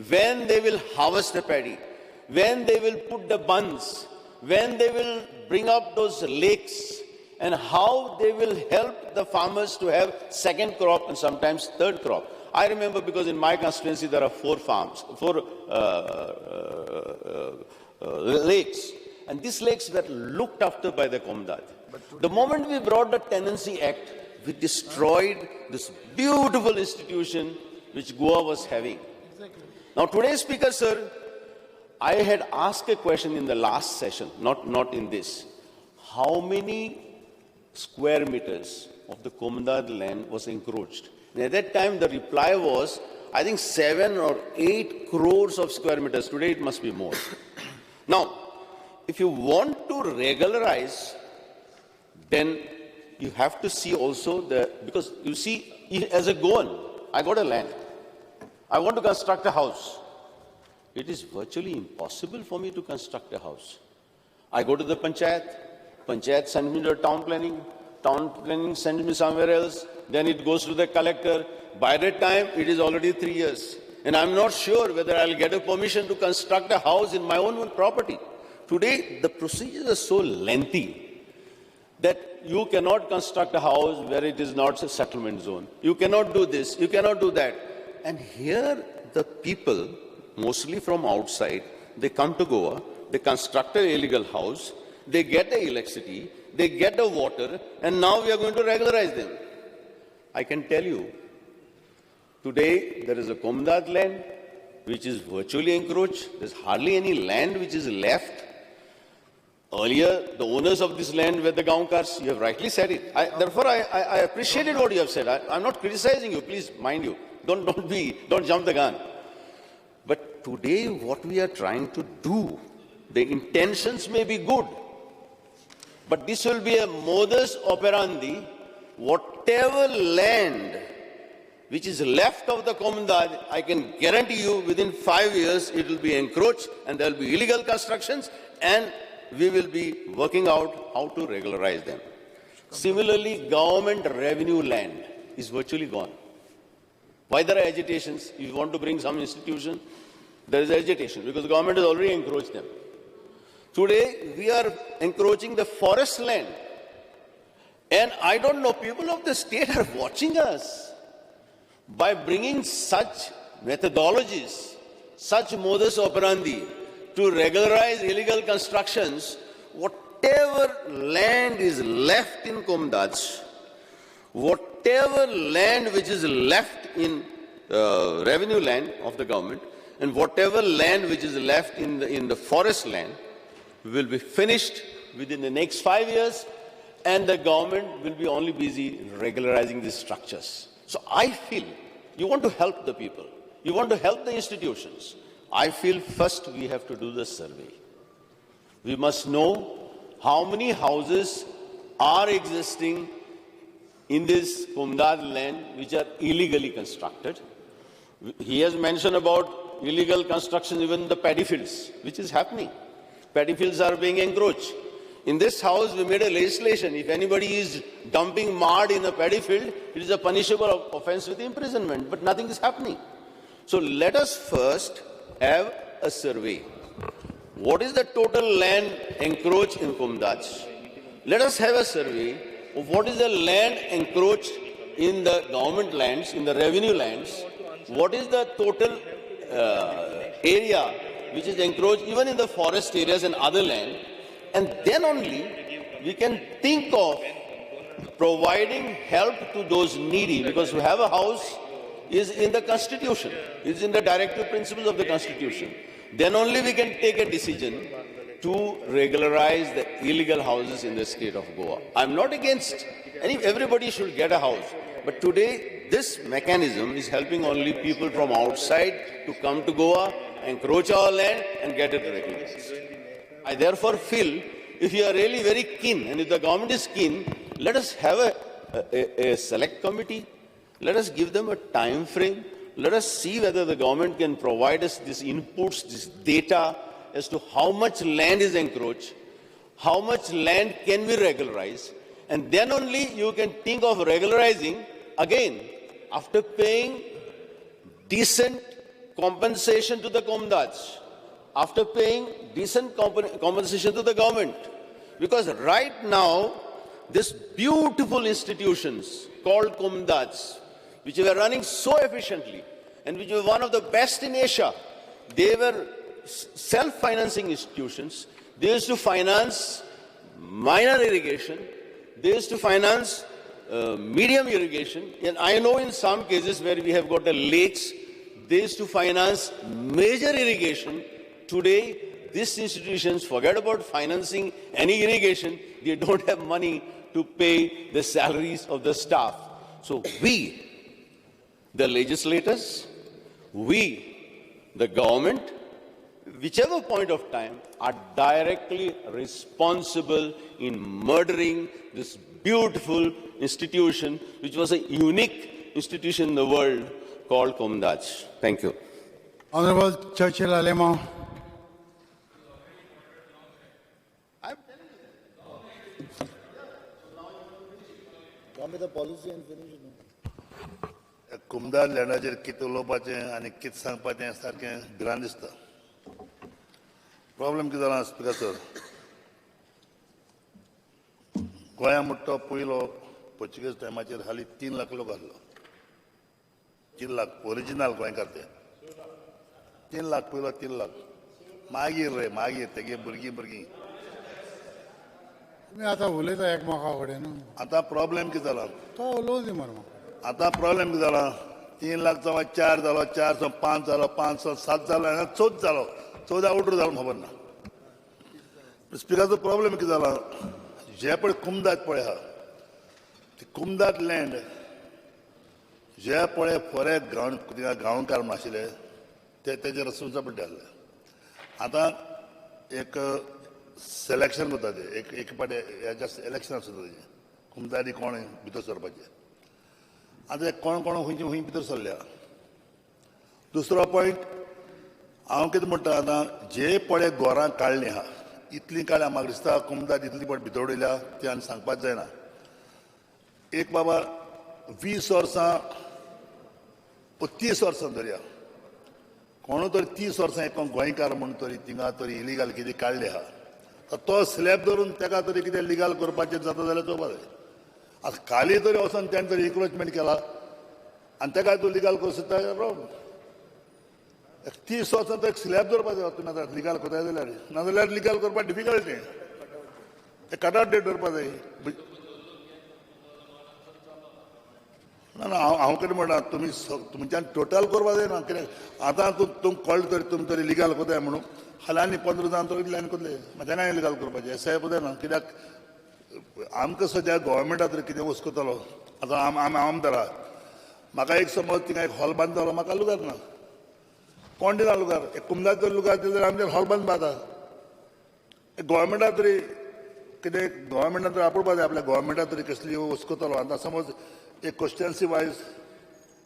S5: when they will harvest the paddy, when they will put the bunds, when they will bring up those lakes, and how they will help the farmers to have second crop and sometimes third crop. I remember because in my constituency there are 4 farms, 4 lakes, and these lakes were looked after by the Komdad. The moment we brought the Tenancy Act, we destroyed this beautiful institution which Goa was having. Now today, Speaker, sir, I had asked a question in the last session, not in this. How many square meters of the Komdad land was encroached? And at that time, the reply was, I think 7 or 8 crores of square meters. Today, it must be more. Now, if you want to regularize, then you have to see also because you see, as a Goan, I got a land. I want to construct a house. It is virtually impossible for me to construct a house. I go to the Panchayat sends me to town planning sends me somewhere else, then it goes to the collector. By that time, it is already 3 years. And I'm not sure whether I'll get a permission to construct a house in my own property. Today, the procedures are so lengthy that you cannot construct a house where it is not a settlement zone. You cannot do this, you cannot do that. And here, the people, mostly from outside, they come to Goa, they construct an illegal house, they get the electricity, they get the water, and now we are going to regularize them. I can tell you, today there is a Komdad land which is virtually encroached. There's hardly any land which is left. Earlier, the owners of this land were the Gaunkars. You have rightly said it. Therefore, I appreciated what you have said. I'm not criticizing you. Please, mind you. Don't jump the gun. But today, what we are trying to do, the intentions may be good, but this will be a modus operandi. Whatever land which is left of the Komdad, I can guarantee you within 5 years it will be encroached and there will be illegal constructions, and we will be working out how to regularize them. Similarly, government revenue land is virtually gone. Why there are agitations? If you want to bring some institution, there is agitation because the government has already encroached them. Today, we are encroaching the forest land. And I don't know, people of the state are watching us. By bringing such methodologies, such modus operandi to regularize illegal constructions, whatever land is left in Komdad, whatever land which is left in revenue land of the government, and whatever land which is left in the forest land will be finished within the next 5 years, and the government will be only busy regularizing these structures. So I feel you want to help the people. You want to help the institutions. I feel first we have to do the survey. We must know how many houses are existing in this Kumdad land which are illegally constructed. He has mentioned about illegal construction even in the paddy fields, which is happening. Paddy fields are being encroached. In this house, we made a legislation. If anybody is dumping mud in a paddy field, it is a punishable offense with imprisonment, but nothing is happening. So let us first have a survey. What is the total land encroached in Kumdaj? Let us have a survey of what is the land encroached in the government lands, in the revenue lands. What is the total area which is encroached even in the forest areas and other land? And then only we can think of providing help to those needy, because to have a house is in the Constitution, is in the directive principles of the Constitution. Then only we can take a decision to regularize the illegal houses in the state of Goa. I'm not against everybody should get a house, but today this mechanism is helping only people from outside to come to Goa, encroach our land and get it regularized. I therefore feel if you are really very keen and if the government is keen, let us have a select committee. Let us give them a time frame. Let us see whether the government can provide us these inputs, this data as to how much land is encroached, how much land can be regularized, and then only you can think of regularizing again after paying decent compensation to the Kumdaj, after paying decent compensation to the government. Because right now, these beautiful institutions called Kumdaj, which were running so efficiently and which were one of the best in Asia, they were self-financing institutions. They used to finance minor irrigation. They used to finance medium irrigation. And I know in some cases where we have got the lakes, they used to finance major irrigation. Today, these institutions forget about financing any irrigation. They don't have money to pay the salaries of the staff. So we, the legislators, we, the government, whichever point of time, are directly responsible in murdering this beautiful institution, which was a unique institution in the world called Kumdaj. Thank you.
S15: Honorable Churchill Alema.
S9: कुमदार लँडाचेर कितें उलोवपाचें आनी कितें सांगपाचें सारकें भिरांत दिसता. Problem कितें जाला स्पिकर सर, गोंया म्हणटा पयलो पोर्चुगीज टायमाचेर हालीं 3 लाख लोक आसलो. 3 लाख ओरिजिनल गोंयकार ते 3 लाख पयलो 3 लाख मागीर तेगे भुरगीं
S15: तुम्ही आता उलयता एकमेका कडेन.
S9: आतां प्रॉब्लेम कितें जाला,
S15: तो उलोव दी मरे.
S9: आतां प्रॉब्लेम कितें जाला, 3 लाख जावन 4 जालो, 4 सावन 5 जालो, 5 सावन 7 जालो, 14 जालो, 14 आउटर जालो खबर ना. स्पिकराचो प्रॉब्लेम कितें जाला, जे पळय कुमदाद पळय आहा, ती कुमदाद लँड जे पळय फॉरेस्ट ग्रावंडकार म्हण आशिल्ले ते तेजे रेस्पॉन्सिबिलिटी आसले. आतां एक सिलेक्शन करता ते एक पाटी हेच्या इलेक्शन आसता तेजें कुमदादी कोण भितर सरपाचें. आतां कोण खंय भितर सरल्या. दुसरो पॉयंट हांव कितें म्हणटा, आतां जे पळय गोरां काडलीं आहा इतलीं काडल्या, म्हाका दिसता कुमदाद इतलीं पळय भितर उडयल्या ती आनी सांगपाक जायना. एक बाबा 20 वर्सां 30 वर्सां धरया, कोण तरी 30 वर्सां एक गोंयकार म्हणून तरी थिंगा तरी इलिगल कितें काडलें आहा, तो स्लॅब धरून ताका तरी कितें लिगल करपाचें जाता जाल्यार चोवपा जाय. आतां खाली तरी वचोन ताणें तरी इन्क्रोचमेंट केला आनी ताका तूं लिगल करूं सोदता रॉंग. 30 वर्सां तो एक स्लॅब धरपा जाय तुमी आतां लिगल कोताय जाल्यार, नाजाल्यार लिगल करपाक डिफिकल्ट तें. ते कट डेट धरपा जाय. ना हांव कितें म्हणटा, तुमी तुमच्यान टोटल करपा जायना. कित्याक आतां तुमकां कळ्ळें तरी तुमी तरी लिगल कोताय म्हणून हालीं आनी 15 जावन तो इतल्यान कोतले तेन्ना लिगल करपाचें एसाय कोताय ना. कित्याक आमकां सद्या गोवोरमेंटा तरी कितें वचकोतलो. आतां आमी आमदार आहा, म्हाका एक समज थिंगा एक हॉल बांदतलो, म्हाका लुगार ना. कोण लुगार कुमदा लुगार दिल्यार आमचे हॉल बंद पाता गव्हर्मेंटा तरी कितें गव्हर्मेंटान तरी आपोवपा जाय आपल्या गव्हर्मेंटा तरी कसली वस्त करतलो आतां समज एक कॉन्स्टिट्युएन्सी वायज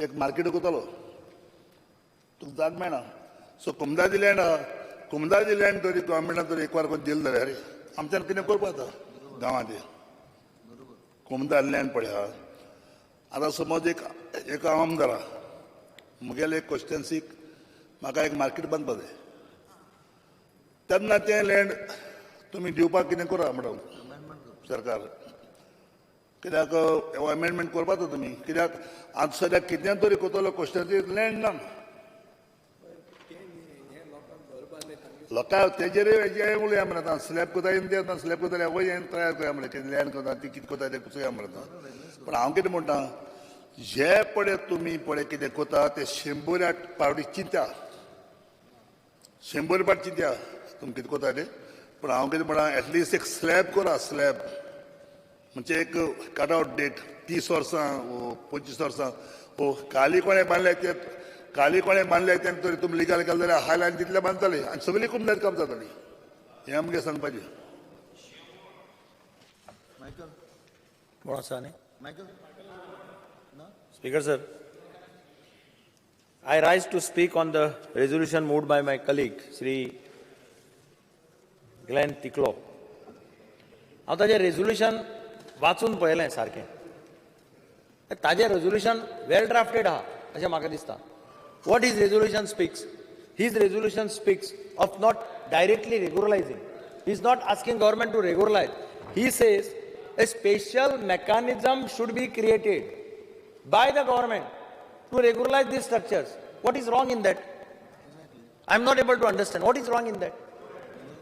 S9: एक मार्केट करतलो तुका जाग मेळना सो कुमदा जी लँड आहा कुमदा जी लँड तरी गव्हर्मेंटान तरी एक वार कोण दिली जाल्यार आमच्यान कितें करपा जाता गांवांत कुमदा लँड पळय आहा आतां समज एक आमदार आहा मुगेले एक कॉन्स्टिट्युएन्सीक म्हाका एक मार्केट बांदपा जाय तेन्ना तें लँड तुमी दिवपाक कितें करा म्हणून सरकार कित्याक अमेंडमेंट करपाचो तुमी कित्याक आज सद्याक कितें तरी करतलो कॉन्स्टिट्युएन्सी लँड ना लोकांक तेजेर उलया म्हणटा स्लॅब कोताय तें स्लॅब कोताय वय तयार करया म्हणटा कितें लँड करता ती कितें कोताय तें चोया म्हणटा पूण हांव कितें म्हणटा जे पळय तुमी पळय कितें कोता ते 100 पावटी चिंत्या 100 पावटी चिंत्या तुमी कितें कोता तें पूण हांव कितें म्हणटा एटलिस्ट एक स्लॅब करा स्लॅब म्हणजे एक कट आवट डेट 30 वर्सां 25 वर्सां हो काली कोणें बांदले ते काली कोणें बांदले तें तरी तुमी लिगल केलें जाल्यार हाय लायन तितले बांदताली आनी सगळी कुमदाद काम जाताली हें आमगे सांगपाचें
S16: कोण आसा न्ही Speaker sir, I rise to speak on the resolution moved by my colleague, Sri Goan Tiklo. हांव ताजें रेजोल्युशन वाचून पळयलें सारकें ताजें रेजोल्युशन वेल ड्राफ्टेड आहा अशें म्हाका दिसता what his resolution speaks his resolution speaks of not directly regularising he is not asking government to regularise he says a special mechanism should be created by the government to regularize these structures. What is wrong in that? I am not able to understand. What is wrong in that?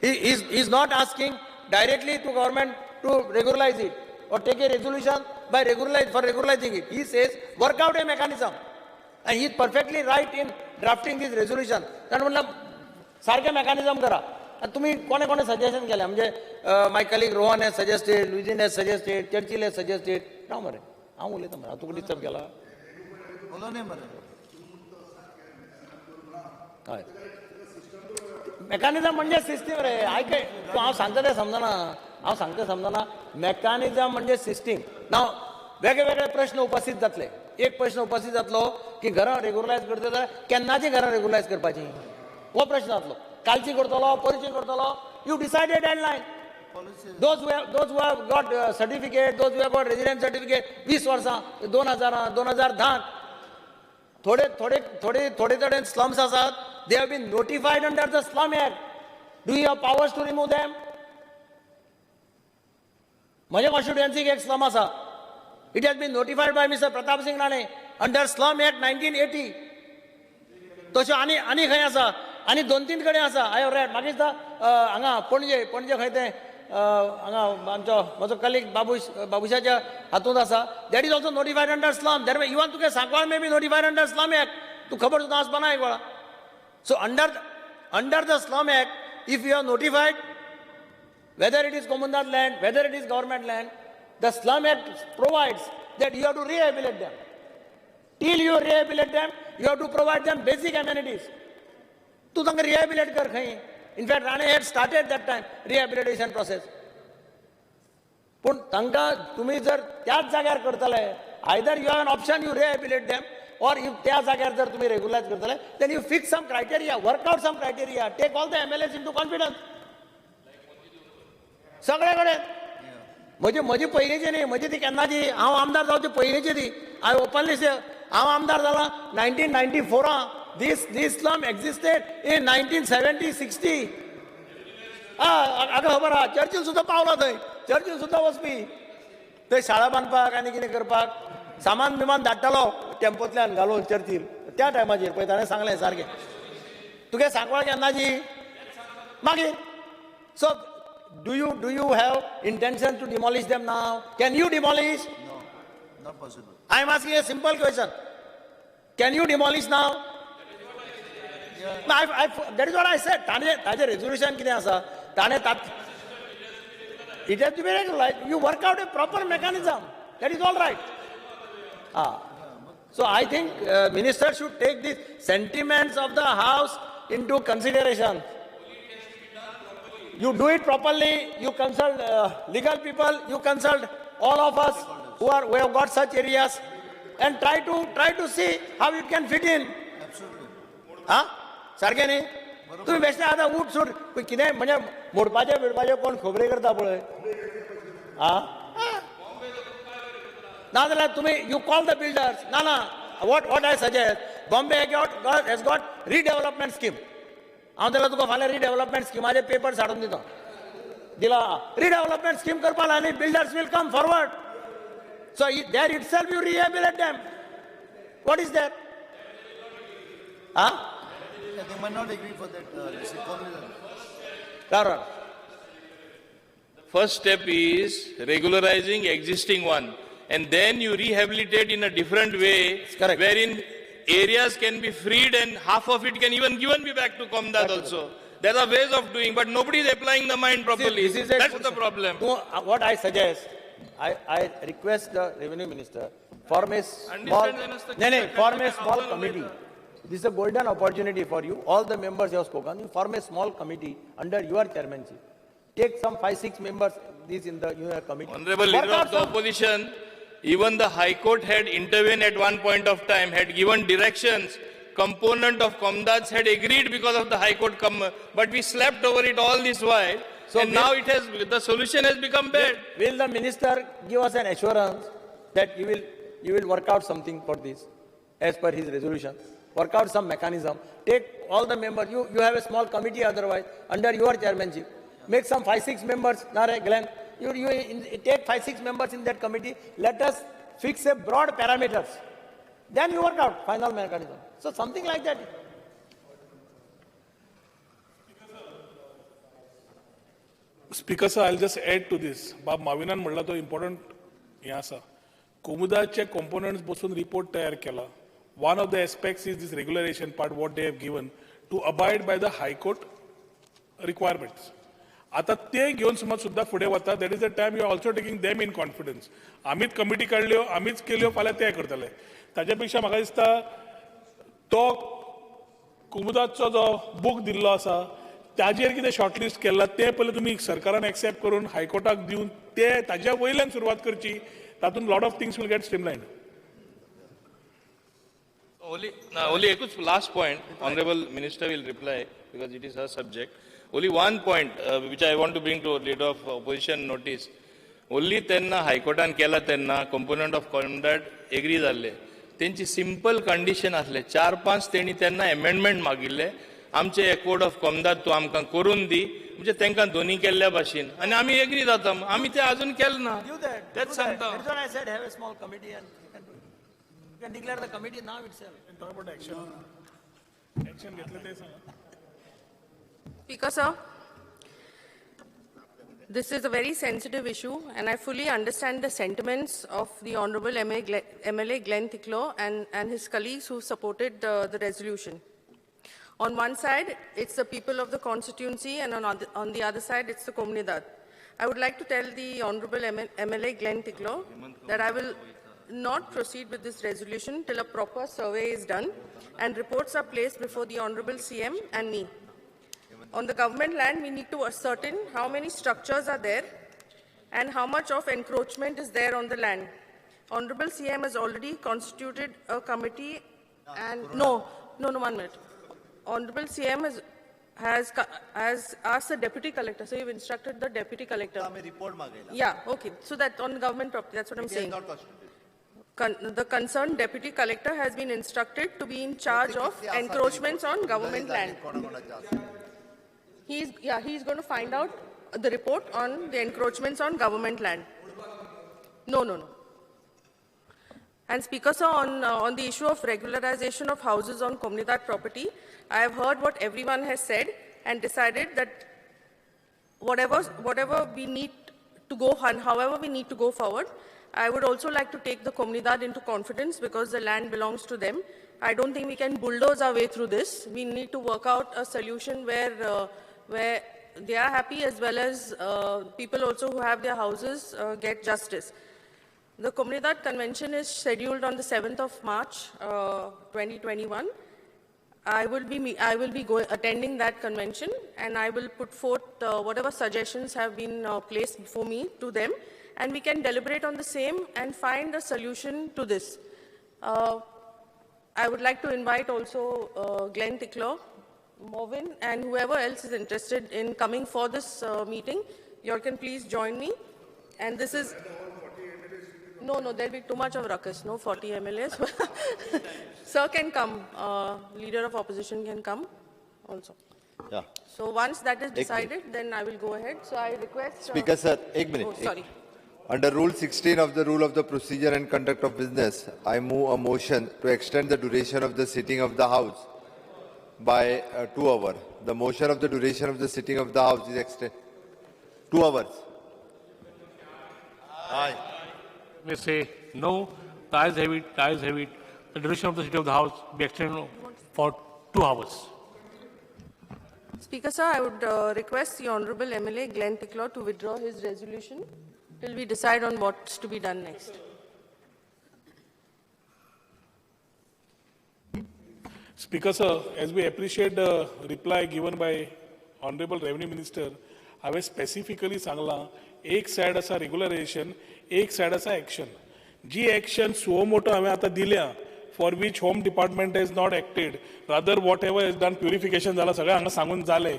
S16: He is not asking directly to government to regularize it or take a resolution for regularizing it. He says work out a mechanism. And he is perfectly right in drafting this resolution. That means सारखे mechanism करा. तुम्ही कोणे कोणे suggestion केले म्हणजे my colleague Rohan has suggested Luizinho has suggested Churchill has suggested ना मरे हांव उलयता मरे तुका डिस्टर्ब केला हय मेकॅनिझम म्हणजे सिस्टीम रे आयक तूं हांव सांगता तें समजना मेकॅनिझम म्हणजे सिस्टीम नाव वेगळे वेगळे प्रश्न उपस्थित जातले एक प्रश्न उपस्थित जातलो की घरां रेग्युलरायज करता जाल्यार केन्नाची घरां रेग्युलरायज करपाची हो प्रश्न जातलो कालची करतलो परिचय करतलो you decide a deadline those who have got certificate those who have got residence certificate 20 वर्सां 2010 थोडे slums आसात they have been notified under the slum act do you have powers to remove them म्हज्या कॉन्स्टिट्युएन्सीक एक slum आसा it has been notified by Mr. Pratap Singh Rane under slum act 1980 तशें आनी खंय आसा आनी 2-3 कडेन आसा आय हॅव रेड म्हाका दिसता हांगा पणजे खंय तें हांगा आमचो म्हजो कलीग बाबुशाच्या हातूंत आसा that is also notified under slum that even तुगे Sancoale may be notified under slum act तूं खबर सुद्दां आसपाना एक वेळा so under the slum act if you are notified whether it is कॉमनदाद land whether it is government land the slum act provides that you have to rehabilitate them till you rehabilitate them you have to provide them basic amenities तूं तांकां rehabilitate कर खंय in fact Rane had started that time rehabilitation process पूण तांकां तुमी जर त्याच जाग्यार करतले either you have an option you rehabilitate them or if त्या जाग्यार जर तुमी रेग्युलायज करतले then you fix some criteria work out some criteria take all the MLAs into confidence सगळे कडेन म्हजी पयलींची न्ही म्हजी ती केन्नाची हांव आमदार जावचे पयलींची ती आय ओपनली से हांव आमदार जाला 1994 This slum existed in 1970-60. आगा खबर आहा चर्चिल सुद्दां पावला थंय चर्चिल सुद्दां वचपी थंय शाळा बांदपाक आनी कितें करपाक सामान बिमान धाडटालो टेम्पोतल्यान घालून चर्चिल त्या टायमाचेर पळय ताणें सांगलें सारकें तुगे सांकवाळ केन्नाची मागीर so do you have intention to demolish them now can you demolish
S9: not possible
S16: I am asking a simple question can you demolish now that is what I said. ताजे resolution कितें आसा ताणें it has to be regularized. You work out a proper mechanism. That is all right. So I think minister should take the sentiments of the house into consideration. You do it properly, you consult legal people, you consult all of us who have got such areas, and try to see how you can fit in. Huh? सारखे न्ही तुम्ही बेश्टे आतां उठ सूट कितें म्हणजे मोडपाचें बिडपाचें कोण खबरे करता पळय आं नाजाल्यार तुम्ही you call the builders. What I suggest, Bombay has got redevelopment scheme. हांव जाल्यार तुका फाल्यां redevelopment schemaचे papers हाडून दिता दिला redevelopment scheme करपाक आनी builders will come forward. So there itself you rehabilitate them. What is that? Huh?
S1: They might not agree for that.
S14: First step is regularizing existing one, and then you rehabilitate in a different way, wherein areas can be freed and half of it can even be back to Komdat also. There are ways of doing, but nobody is applying the mind properly. That's the problem.
S16: What I suggest, I request the revenue minister, form a small committee. This is a golden opportunity for you. All the members you have spoken, you form a small committee under your chairmanship. Take some 5-6 members in the committee.
S14: Honorable Leader of the Opposition, even the High Court had intervened at one point of time, had given directions. Component of Komdats had agreed because of the High Court, but we slept over it all this while. So and now the solution has become bad.
S16: Will the minister give us an assurance that you will work out something for this, as per his resolution? Work out some mechanism. Take all the members. You have a small committee otherwise under your chairmanship. Make some 5-6 members. Glenn, you take 5-6 members in that committee. Let us fix a broad parameters. Then you work out final mechanism. So something like that.
S3: Speaker sir, I'll just add to this. Bab Mavinan म्हणला तो important हे आसा. कोमुदाचे components बसून report तयार केला. One of the aspects is this regularization part, what they have given, to abide by the High Court requirements. आता ते घेऊन समज सुद्धा फुडें वता, that is the time you are also taking them in confidence. आमीच कमिटी काडल्यो, आमीच केल्यो, फाल्यां ते करतले. ताच्या म्हाका दिसता तो कुमुदाचो जो बूक दिल्लो आसा ताजेर कितें शॉर्टलिस्ट केला ते पयलीं तुमी सरकारान एक्सेप्ट करून हायकोर्टाक दिवन ते ताज्या वयल्यान सुरवात करची. तातूंत lot of things will get streamlined.
S14: Only a last point, Honorable Minister will reply because it is her subject. Only one point which I want to bring to Leader of Opposition notice. Only tenna High Courtan kela tenna component of conduct agree जाल्ले. तेंची simple condition आसले 4-5 तेणी त्यांना amendment मागिल्ले आमचे code of कॉमदात तूं आमकां करून दी म्हणजे तांकां दोनी केल्ल्या भाशेन आनी आमी एग्री जाता आमी ते अजून केलें ना. That's सांगता.
S16: That's what I said. Have a small committee and you can declare the committee now itself.
S3: And talk about action. Action घेतलं ते सांगा.
S2: Speaker sir, this is a very sensitive issue and I fully understand the sentiments of the Honorable MLA Glenn Ticklow and his colleagues who supported the resolution. On one side, it's the people of the constituency and on the other side, it's the Comunidad. I would like to tell the Honorable MLA Glenn Ticklow that I will not proceed with this resolution till a proper survey is done and reports are placed before the Honorable CM and me. On the government land, we need to ascertain how many structures are there and how much of encroachment is there on the land. Honorable CM has already constituted a committee and... No, 1 minute. Honorable CM has asked the Deputy Collector, so you've instructed the Deputy Collector. Yeah, okay. So that on government property, that's what I'm saying. The concerned Deputy Collector has been instructed to be in charge of encroachments on government land. He's going to find out the report on the encroachments on government land. No. And Speaker sir, on the issue of regularization of houses on Comunidad property, I have heard what everyone has said and decided that whatever we need to go and however we need to go forward, I would also like to take the Comunidad into confidence because the land belongs to them. I don't think we can bulldoze our way through this. We need to work out a solution where they are happy as well as people also who have their houses get justice. The Comunidad Convention is scheduled on the 7th of March, 2021. I will be attending that convention, and I will put forth whatever suggestions have been placed before me to them, and we can deliberate on the same and find a solution to this. I would like to invite also Glenn Tickler, Morvin, and whoever else is interested in coming for this meeting. You all can please join me. And this is... No, there'll be too much of ruckus. No 40 MLAs. Sir can come. Leader of opposition can come also.
S6: Yeah.
S2: So once that is decided, then I will go ahead. So I request...
S6: Speaker, sir, 1 minute.
S2: Oh, sorry.
S6: Under Rule 16 of the Rule of the Procedure and Conduct of Business, I move a motion to extend the duration of the sitting of the House by 2 hours. The motion of the duration of the sitting of the House is extended 2 hours. Aye.
S14: May say no. The ayes have it. The ayes have it. The duration of the sitting of the House be extended for 2 hours.
S2: Speaker, sir, I would request the Honorable MLA Glenn Tickler to withdraw his resolution till we decide on what's to be done next.
S3: Speaker, sir, as we appreciate the reply given by Honorable Revenue Minister, हांवें specifically सांगलां एक side आसा regularisation, एक side आसा action. जी action suo motu हांवें आतां दिल्या for which home department is not acted, rather whatever is done purification जालां सगळें हांगा सांगून जालें.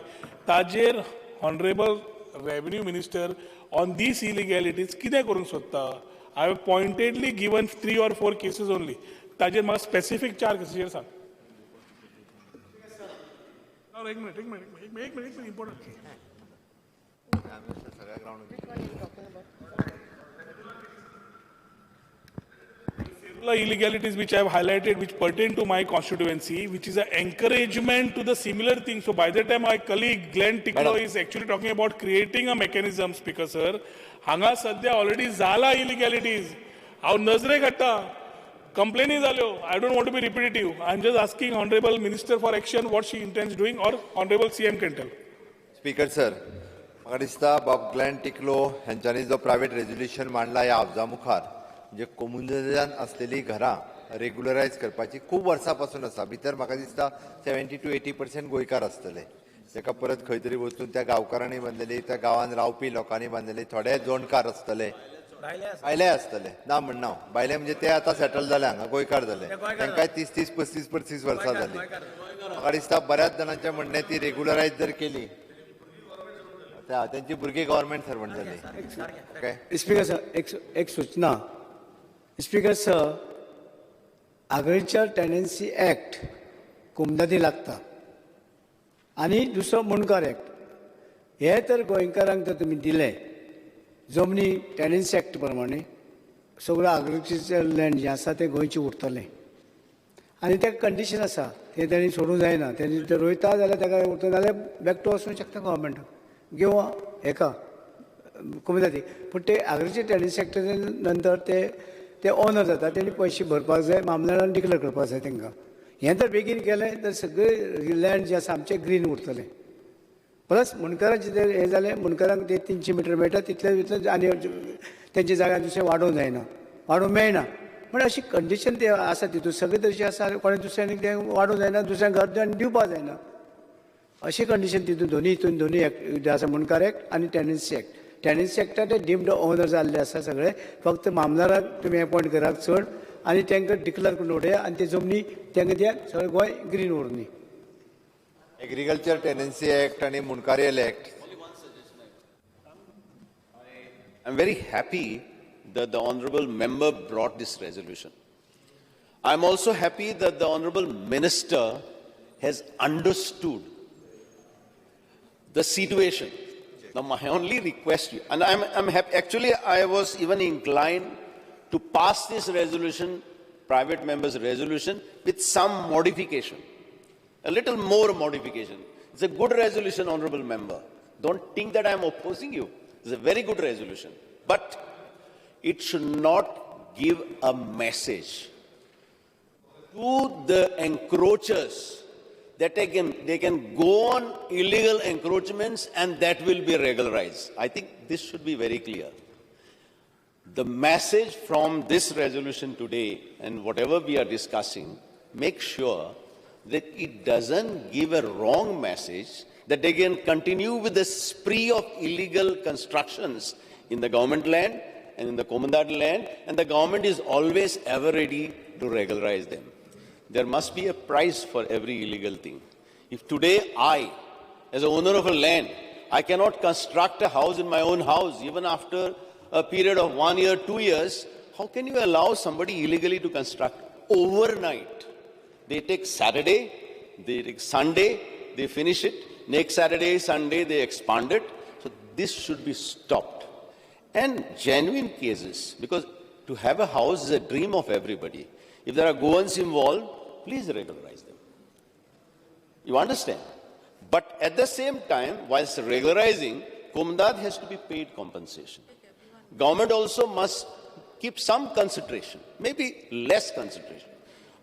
S3: ताजेर honourable revenue minister on this illegalities कितें करूंक सोदता? हांवें pointedly given 3 or 4 cases only. ताजेर म्हाका स्पेसिफीक 4 केसीचेर सांग. एक minute important. Illegalities which I have highlighted, which pertain to my constituency, which is an encouragement to the similar thing. So by the time my colleague Glenn Tickler is actually talking about creating a mechanism, Speaker sir, hanga sadya already zala illegalities. How nazre ghatta, complaints zalyo. I don't want to be repetitive. I'm just asking Honorable Minister for Action what she intends doing, or Honorable CM can tell.
S6: Speaker sir, म्हाका दिसता बाब Glenn टिकलो हांच्यांनी जो private resolution मांडला ह्या हावजा मुखार, म्हणजे कम्युनिटीजान असलेली घरां रेग्युलरायज करपाची खूब वर्सां पासून आसा. भितर म्हाका दिसता 70 to 80% गोंयकार आसतले. ताका परत खंय तरी वचून त्या गांवकारांनी बांदलेली, त्या गांवांत रावपी लोकांनी बांदलेली, थोडे जोणकार आसतले, बायले आसतले. ना म्हणना बायले म्हणजे ते आतां सेटल जाले हांगा, गोंयकार जाले. तांकांय 30, 35 वर्सां जाली. म्हाका दिसता बऱ्याच जाणांचें म्हणणें ती रेग्युलरायज जर केली त्यांची भुरगीं गव्हर्नमेंट सर्वंट जाली.
S1: स्पीकर सर, एक सूचना. Speaker sir, agriculture tenancy act कुमदादी लागता आनी दुसरो मुणकार एक्ट. हे तर गोंयकारांक जर तुमी दिले जमनी टेनन्सी एक्ट प्रमाणे सगळो एग्रीकल्चर लँड जें आसा तें गोंयचें उरतलें आनी तेका कंडिशन आसा, तें तेणी सोडूंक जायना. तेणी ते रोयता जाल्यार तेका उरता जाल्यार बॅक टू वचूंक शकता गव्हर्मेंटाक किंवा हेका कम्युनिटी. पूण ते एग्रीकल्चर टेनन्सी एक्ट नंतर ते ओनर जाता, तेणी पयशे भरपाक जाय, मामलेदारान डिक्लेअर करपाक जाय तांकां. हें जर बेगीन केलें तर सगळें लँड जें आसा आमचें ग्रीन उरतलें. प्लस मुणकारांचें जर हें जालें, मुणकारांक ते 300 मिटर मेळटा तितले भितर आनी तेंच्या जाग्यार दुसरें वाडोवंक जायना, वाडोवंक मेळना. पूण अशी कंडिशन ते आसा तितून सगळे तरेचे आसा. कोणें दुसऱ्यांनी तें वाडोवंक जायना, दुसऱ्यांक घर दिवपाक जायना, अशी कंडिशन तितून दोनी एक्ट आसा, मुणकार एक्ट आनी टेनन्सी एक्ट. टेनन्सी एक्टात ते डिम्ड ओनर जाल्ले आसा सगळे. फक्त मामलाराक तुमी अपॉयंट करात चड आनी तांकां डिक्लेअर करून उडया आनी ते जमनी तांकां द्या, सगळें गोंय ग्रीन उरनी.
S6: एग्रीकल्चर टेनन्सी एक्ट आणि मुनकारियल act.
S5: I'm very happy that the honourable member brought this resolution. I'm also happy that the honourable minister has understood the situation. Now, my only request to you, and I'm happy, actually I was even inclined to pass this resolution, private member's resolution, with some modification, a little more modification. It's a good resolution, honourable member. Don't think that I'm opposing you. It's a very good resolution. But it should not give a message to the encroachers that they can go on illegal encroachments and that will be regularized. I think this should be very clear. The message from this resolution today and whatever we are discussing, make sure that it doesn't give a wrong message that they can continue with the spree of illegal constructions in the government land and in the commandant land, and the government is always ever ready to regularize them. There must be a price for every illegal thing. If today I, as a owner of a land, I cannot construct a house in my own house even after a period of 1 year, 2 years, how can you allow somebody illegally to construct overnight? They take Saturday, they take Sunday, they finish it. Next Saturday, Sunday, they expand it. So this should be stopped. And genuine cases, because to have a house is a dream of everybody. If there are Goans involved, please regularize them. You understand? But at the same time, whilst regularizing, Commandant has to be paid compensation. Government also must keep some consideration, maybe less consideration.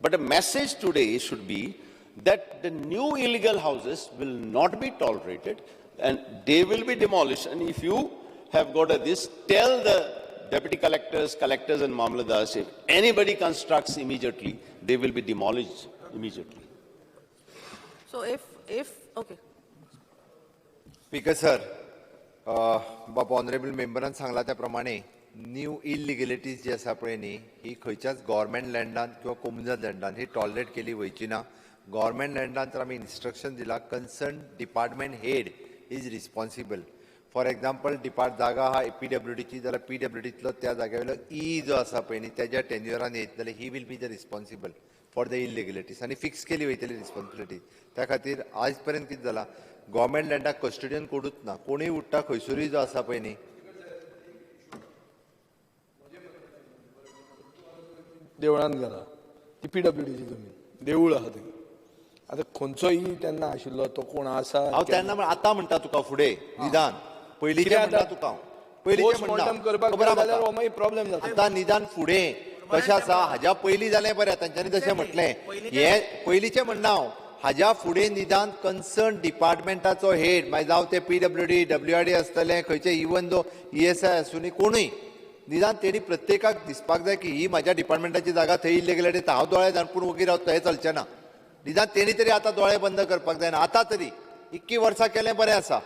S5: But a message today should be that the new illegal houses will not be tolerated and they will be demolished. And if you have got this, tell the deputy collectors and mamladars, if anybody constructs immediately, they will be demolished immediately.
S2: So okay.
S6: Speaker sir, बाबा honourable मेंबरान सांगला त्या प्रमाणे new इलिगलिटीज जी आसा पळय न्ही ही खंयच्याच government लँडान किंवा communal लँडान ही tolerate केली वयची ना. गव्हर्मेंट लँडान तर आमी इन्स्ट्रक्शन दिला concern department head is responsible. For example जागा हा PWDची जाल्यार PWDतलो त्या जाग्यावेलो जो आसा पळय न्ही त्याच्या टेन्युअरान येत जाल्यार he will be the responsible for the illegalities आनी फिक्स केली वयतली रिस्पॉन्सिबिलिटी. त्या खातीर आज पर्यंत कितें जाला गव्हर्मेंट लँडाक कस्टडियन कोडूच ना. कोणूय उठटा खंयसरूय जो आसा पळय न्ही
S17: देवळान घरा ती PWDची जमीन देवूळ आहा थंय. आतां खंयचोय तेन्ना आशिल्लो तो कोण आसा
S6: हांव तेन्ना आतां म्हणटा तुका फुडें निदान पयलींचें म्हणटा तुका पयलींचें म्हणटा
S17: प्रॉब्लेम जाता.
S6: आतां निदान फुडें कशें आसा हाज्या पयलीं जालें बरें तांच्यांनी जशें म्हटलें हें पयलींचें म्हणना हांव हाज्या फुडें निदान कन्सर्न डिपार्टमेंटाचो हेड मागीर जावं ते PWD WRD आसतलें खंयचे इवन दो ESI आसूं कोणूय निदान तेणी प्रत्येकाक दिसपाक जाय की ही म्हाज्या डिपार्टमेंटाची जागा थंय इल्लीगलिटी हांव दोळे धाडपून वगीर रावता हें चलचें ना. निदान तेणी तरी आतां दोळे बंद करपाक जायना. आतां तरी 21 वर्सां केलें बरें आसा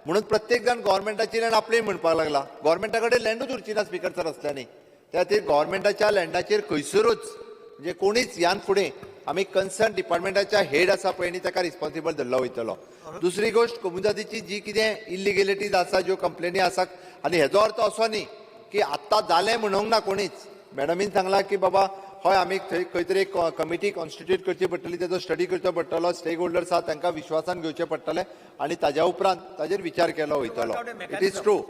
S6: म्हणून प्रत्येक जाण गव्हर्मेंटाची लँड आपली म्हणपाक लागला. गव्हर्मेंटा कडेन लँडूच उरची ना स्पिकर सर असल्यानी. त्या खातीर गव्हर्मेंटाच्या लँडाचेर खंयसरूच म्हणजे कोणीच ह्यान फुडें आमी कन्सर्न डिपार्टमेंटाच्या हेड आसा पळय न्ही ताका रिस्पॉन्सिबल धरलो वयतलो. दुसरी गोश्ट कम्युनिटीची जी कितें इल्लिगलिटीज आसा ज्यो कंप्लेनी आसा आनी हेजो अर्थ असो न्ही की आत्तां जालें म्हणूंक ना कोणीच. मॅडमीन सांगलां की बाबा हय आमी थंय खंय तरी एक कमिटी कॉन्स्टिट्यूट करची पडटली तेजो स्टडी करचो पडटलो स्टेक होल्डर्स आहा तांकां विश्वासान घेवचें पडटलें आनी ताज्या उपरांत ताजेर विचार केलो वयतलो. इट इज ट्रू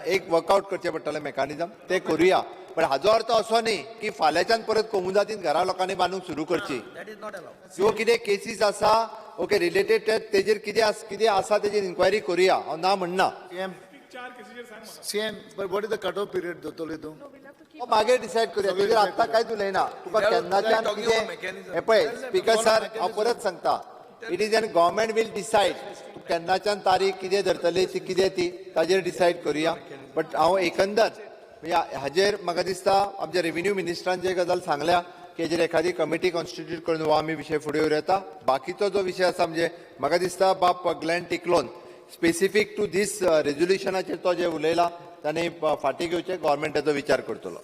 S6: एक वर्कआउट करचें पडटलें मेकानिजम तें करुया. पण हाजो अर्थ असो न्ही की फाल्यांच्यान परत कोमुजातीन घरां लोकांनी बांदूंक सुरू करची. ज्यो कितें केसीस आसा ओके रिलेटेड तेजेर कितें आसा तेजेर इन्क्वायरी करुया. हांव ना म्हणना.
S1: CM, but what is the cut-off period, Dr.
S6: मागीर डिसायड करूया तेजेर आत्तां कांयच उलयना. तुका केन्नाच्यान कितें हें पळय स्पिकर सर हांव परत सांगता it is an government will decide केन्नाच्यान तारीख कितें धरतली ती कितें ती ताजेर डिसायड करुया. बट हांव एकंदर हाजेर म्हाका दिसता आमच्या रेव्हेन्यू मिनिस्टरान जे गजाल सांगल्या की हेजेर एखादी कमिटी कॉन्स्टिट्यूट करून हो आमी विशय फुडें उरयता. बाकीचो जो विशय आसा म्हणजे म्हाका दिसता बाब ग्लॅन टिकलोन स्पेसिफीक टू दीस रेजोल्युशनाचेर तो जे उलयला ताणें फाटीं घेवचें गव्हर्मेंटाचो विचार करतलो.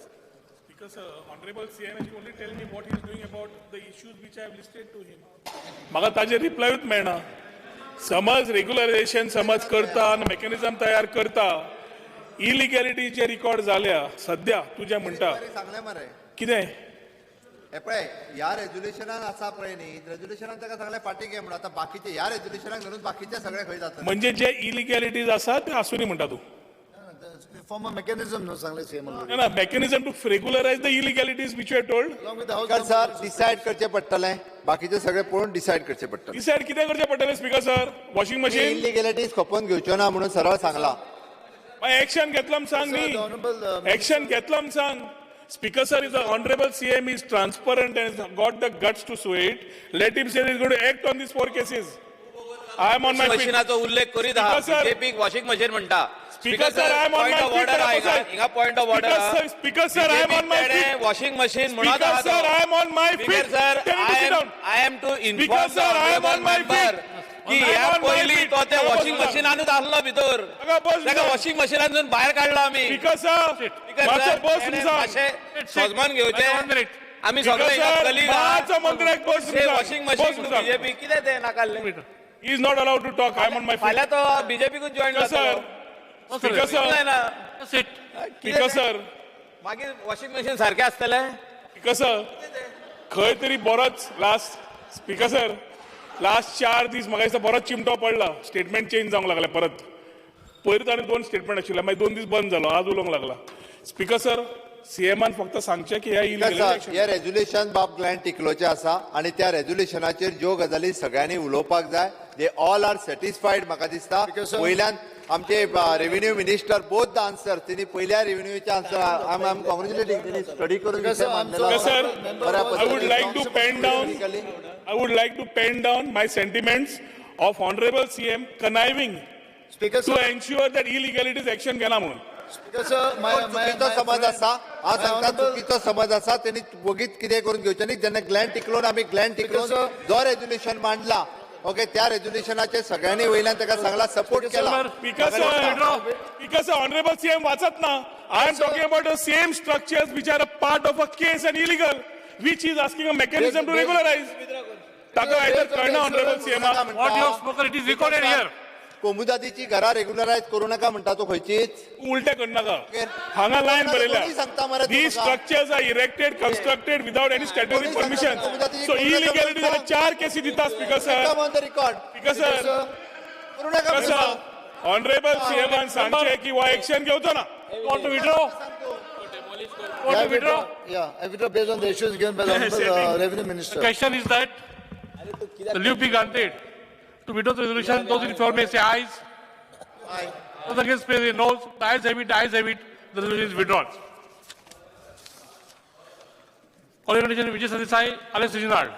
S3: म्हाका ताजेर रिप्लायूच मेळना. समज रेग्युलरायझेशन समज करता आनी मेकॅनिझम तयार करता इलिगॅलिटीचे रिकॉर्ड जाल्या सध्या तुजें म्हणटा कितें
S6: हे पळय ह्या रेजोल्युशनान आसा पळय न्ही रेजोल्युशनान ताका सांगलें फाटीं घे म्हणून. आतां बाकीचे ह्या रेजोल्युशनाक धरून बाकीचे सगळे खंय जाता
S3: म्हणजे जे इलिगॅलिटीज आसा ते आसूं न्ही म्हणटा तूं.
S1: Form a mechanism, no, सांगले CM.
S3: No, mechanism to regularize the illegalities which you are told.
S6: Speaker sir decide करचें पडटलें बाकीचे सगळे पळोवन डिसायड करचें पडटलें.
S3: डिसायड कितें करचें पडटलें speaker sir washing machine
S6: illegalities खपोवन घेवच्यो ना म्हणून सरळ सांगला.
S3: एक्शन घेतला सांग न्ही एक्शन घेतला सांग. Speaker sir, is the honorable CM is transparent and has got the guts to sue it. Let him say he is going to act on these 4 cases. I am on my feet.
S7: मशीनाचो उल्लेख करीत आहा BJP washing machine म्हणटा
S3: Speaker sir, I am on my feet.
S14: हिंगा point of order.
S3: Speaker sir, I am on my feet.
S14: Washing machine
S3: Speaker sir, I am on my feet.
S14: Speaker sir,
S3: Tell him to sit down.
S14: I am to
S3: Speaker
S14: inform
S3: sir, I am on my feet.
S14: की ह्या पहिली तो ते washing machine आणून आसलो भितर ताका washing मशीनातून भायर काढलो आमी.
S3: Speaker sir, मातसो बस तुमचा.
S14: सजमान घेवचे आमी सगळे
S3: मातसो मंत्र्याक बस तुमचा.
S14: वॉशिंग मशीन बीजेपी कितें ते नाकाल्ले.
S3: He is not allowed to talk. I am on my feet.
S14: फाल्यां तो बीजेपीकूच जॉइन जातलो.
S3: Speaker sir. Speaker sir.
S14: मागीर वॉशिंग मशीन सारकें आसतलें.
S3: Speaker sir. खंय तरी बरोच लास्ट स्पीकर सर लास्ट 4 दीस म्हाका दिसता बरोच चिमटो पडला. स्टेटमेंट चेंज जावंक लागला परत. पयर ताणें 2 स्टेटमेंट आशिल्ले मागीर 2 दीस बंद जालो आज उलोवंक लागला. स्पीकर सर सीएमान फक्त सांगचे की
S6: हे रेझोल्युशन बाब ग्लॅन टिकलोचे आसा आणि त्या रेझोल्युशनाचेर ज्यो गजाली सगळ्यांनी उलोवपाक जाय दे ऑल आर सॅटिस्फायड म्हाका दिसता. वयल्यान आमचे revenue minister both the answer तिने पहिल्या रेव्हेन्यूचे आन्सर आय एम कॉंग्रॅच्युलेटिंग तिने स्टडी करून
S3: I would like to pen down my sentiments of Honorable CM conniving to ensure that illegalities action घेना म्हणून.
S6: चुकीचो समज आसा हांव सांगता चुकीचो समज आसा त्यांनी वगीत कितें करून घेवचें न्ही. जेन्ना ग्लॅन टिकलोन आमी ग्लॅन टिकलोन जो रेझोल्युशन मांडला ओके त्या रेझोल्युशनाचे सगळ्यांनी वयल्यान ताका सांगला सपोर्ट केला.
S3: Speaker sir, Honorable CM वाचत ना. I am talking about the same structures which are a part of a case and illegal, which is asking a mechanism to regularize. ताका आयदर कळना Honorable CM.
S7: What you have spoken, it is recorded here.
S6: कोमुदादीची घरा रेग्युलरायज करू नका म्हणटा तो खंयचीच
S3: उलटे करू नका. हांगा लायन बरयल्या. These structures are erected, constructed without any statutory permission. So illegality जाल्यार 4 केसी दिता Speaker sir. Speaker sir.
S6: करू नका
S3: sir. Honorable CM सांगचे की वा एक्शन घेवचो ना.
S7: Want to withdraw? Want to withdraw?
S1: Yeah, I withdraw based on the issues given by the Honorable Revenue Minister.
S7: The question is that the leave be granted to withdraw the resolution. Those in favor may say ayes. Aye. Those against may say no. The ayes have it. The ayes have it. The resolution is withdrawn. All condition which is satisfied. Alex Reginald.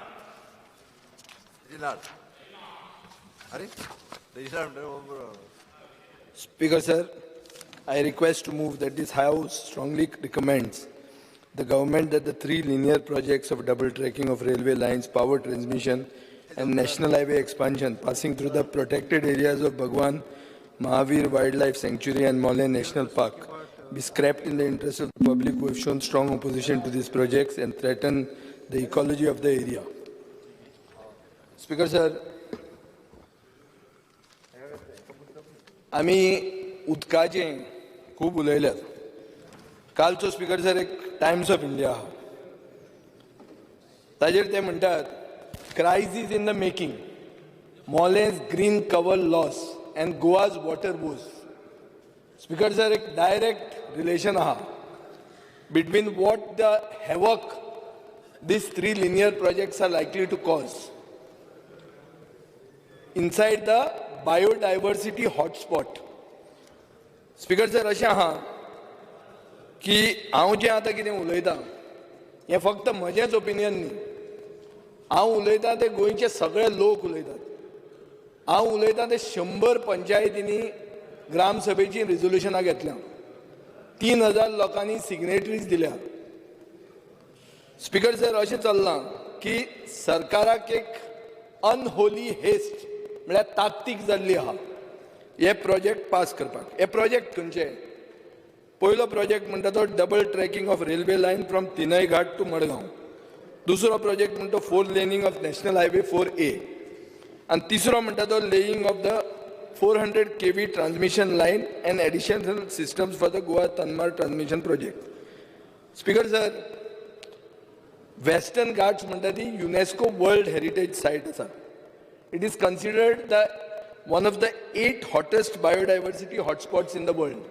S17: Speaker sir, I request to move that this House strongly recommends the government that the 3 linear projects of double tracking of railway lines, power transmission and national highway expansion passing through the protected areas of Bhagwan Mahavir Wildlife Sanctuary and Mole National Park be scrapped in the interest of the public who have shown strong opposition to these projects and threaten the ecology of the area. Speaker sir, आम्ही उदकाचे खूब उलयल्यात. कालचो speaker sir एक Times of India आहा ताजेर ते म्हणटात crisis in the making, Mollem's green cover loss and Goa's water woes. Speaker sir एक डायरेक्ट रिलेशन आहा between what the havoc these 3 linear projects are likely to cause inside the biodiversity hotspot. Speaker sir, अशें आहा की हांव जें आतां कितें उलयतां हें फक्त म्हजेंच ओपिनियन न्ही. हांव उलयतां ते गोंयचे सगळे लोक उलयतात. हांव उलयतां ते 100 पंचायतींनी ग्रामसभेची रिझोल्युशनां घेतल्या. 3000 लोकांनी सिग्नेटरीज दिल्या. स्पीकर सर अशें चल्लां की सरकाराक एक अनहोली हेस्ट म्हळ्यार ताकतीक जाल्ली आहा हे प्रोजेक्ट पास करपाक. हे प्रोजेक्ट खंयचे? पयलो प्रोजेक्ट म्हणटा तो double tracking of railway line from Tinai Ghat to Madgaon. दुसरो प्रोजेक्ट म्हणटा तो 4 laning of national highway 4A आनी तिसरो म्हणटा तो laying of the 400 kV transmission line and additional systems for the Goa Tamnar transmission project. Speaker sir, Western Ghats म्हणटा ती युनेस्को वर्ल्ड हेरिटेज सायट आसा. It is considered the one of the 8 hottest biodiversity hotspots in the world.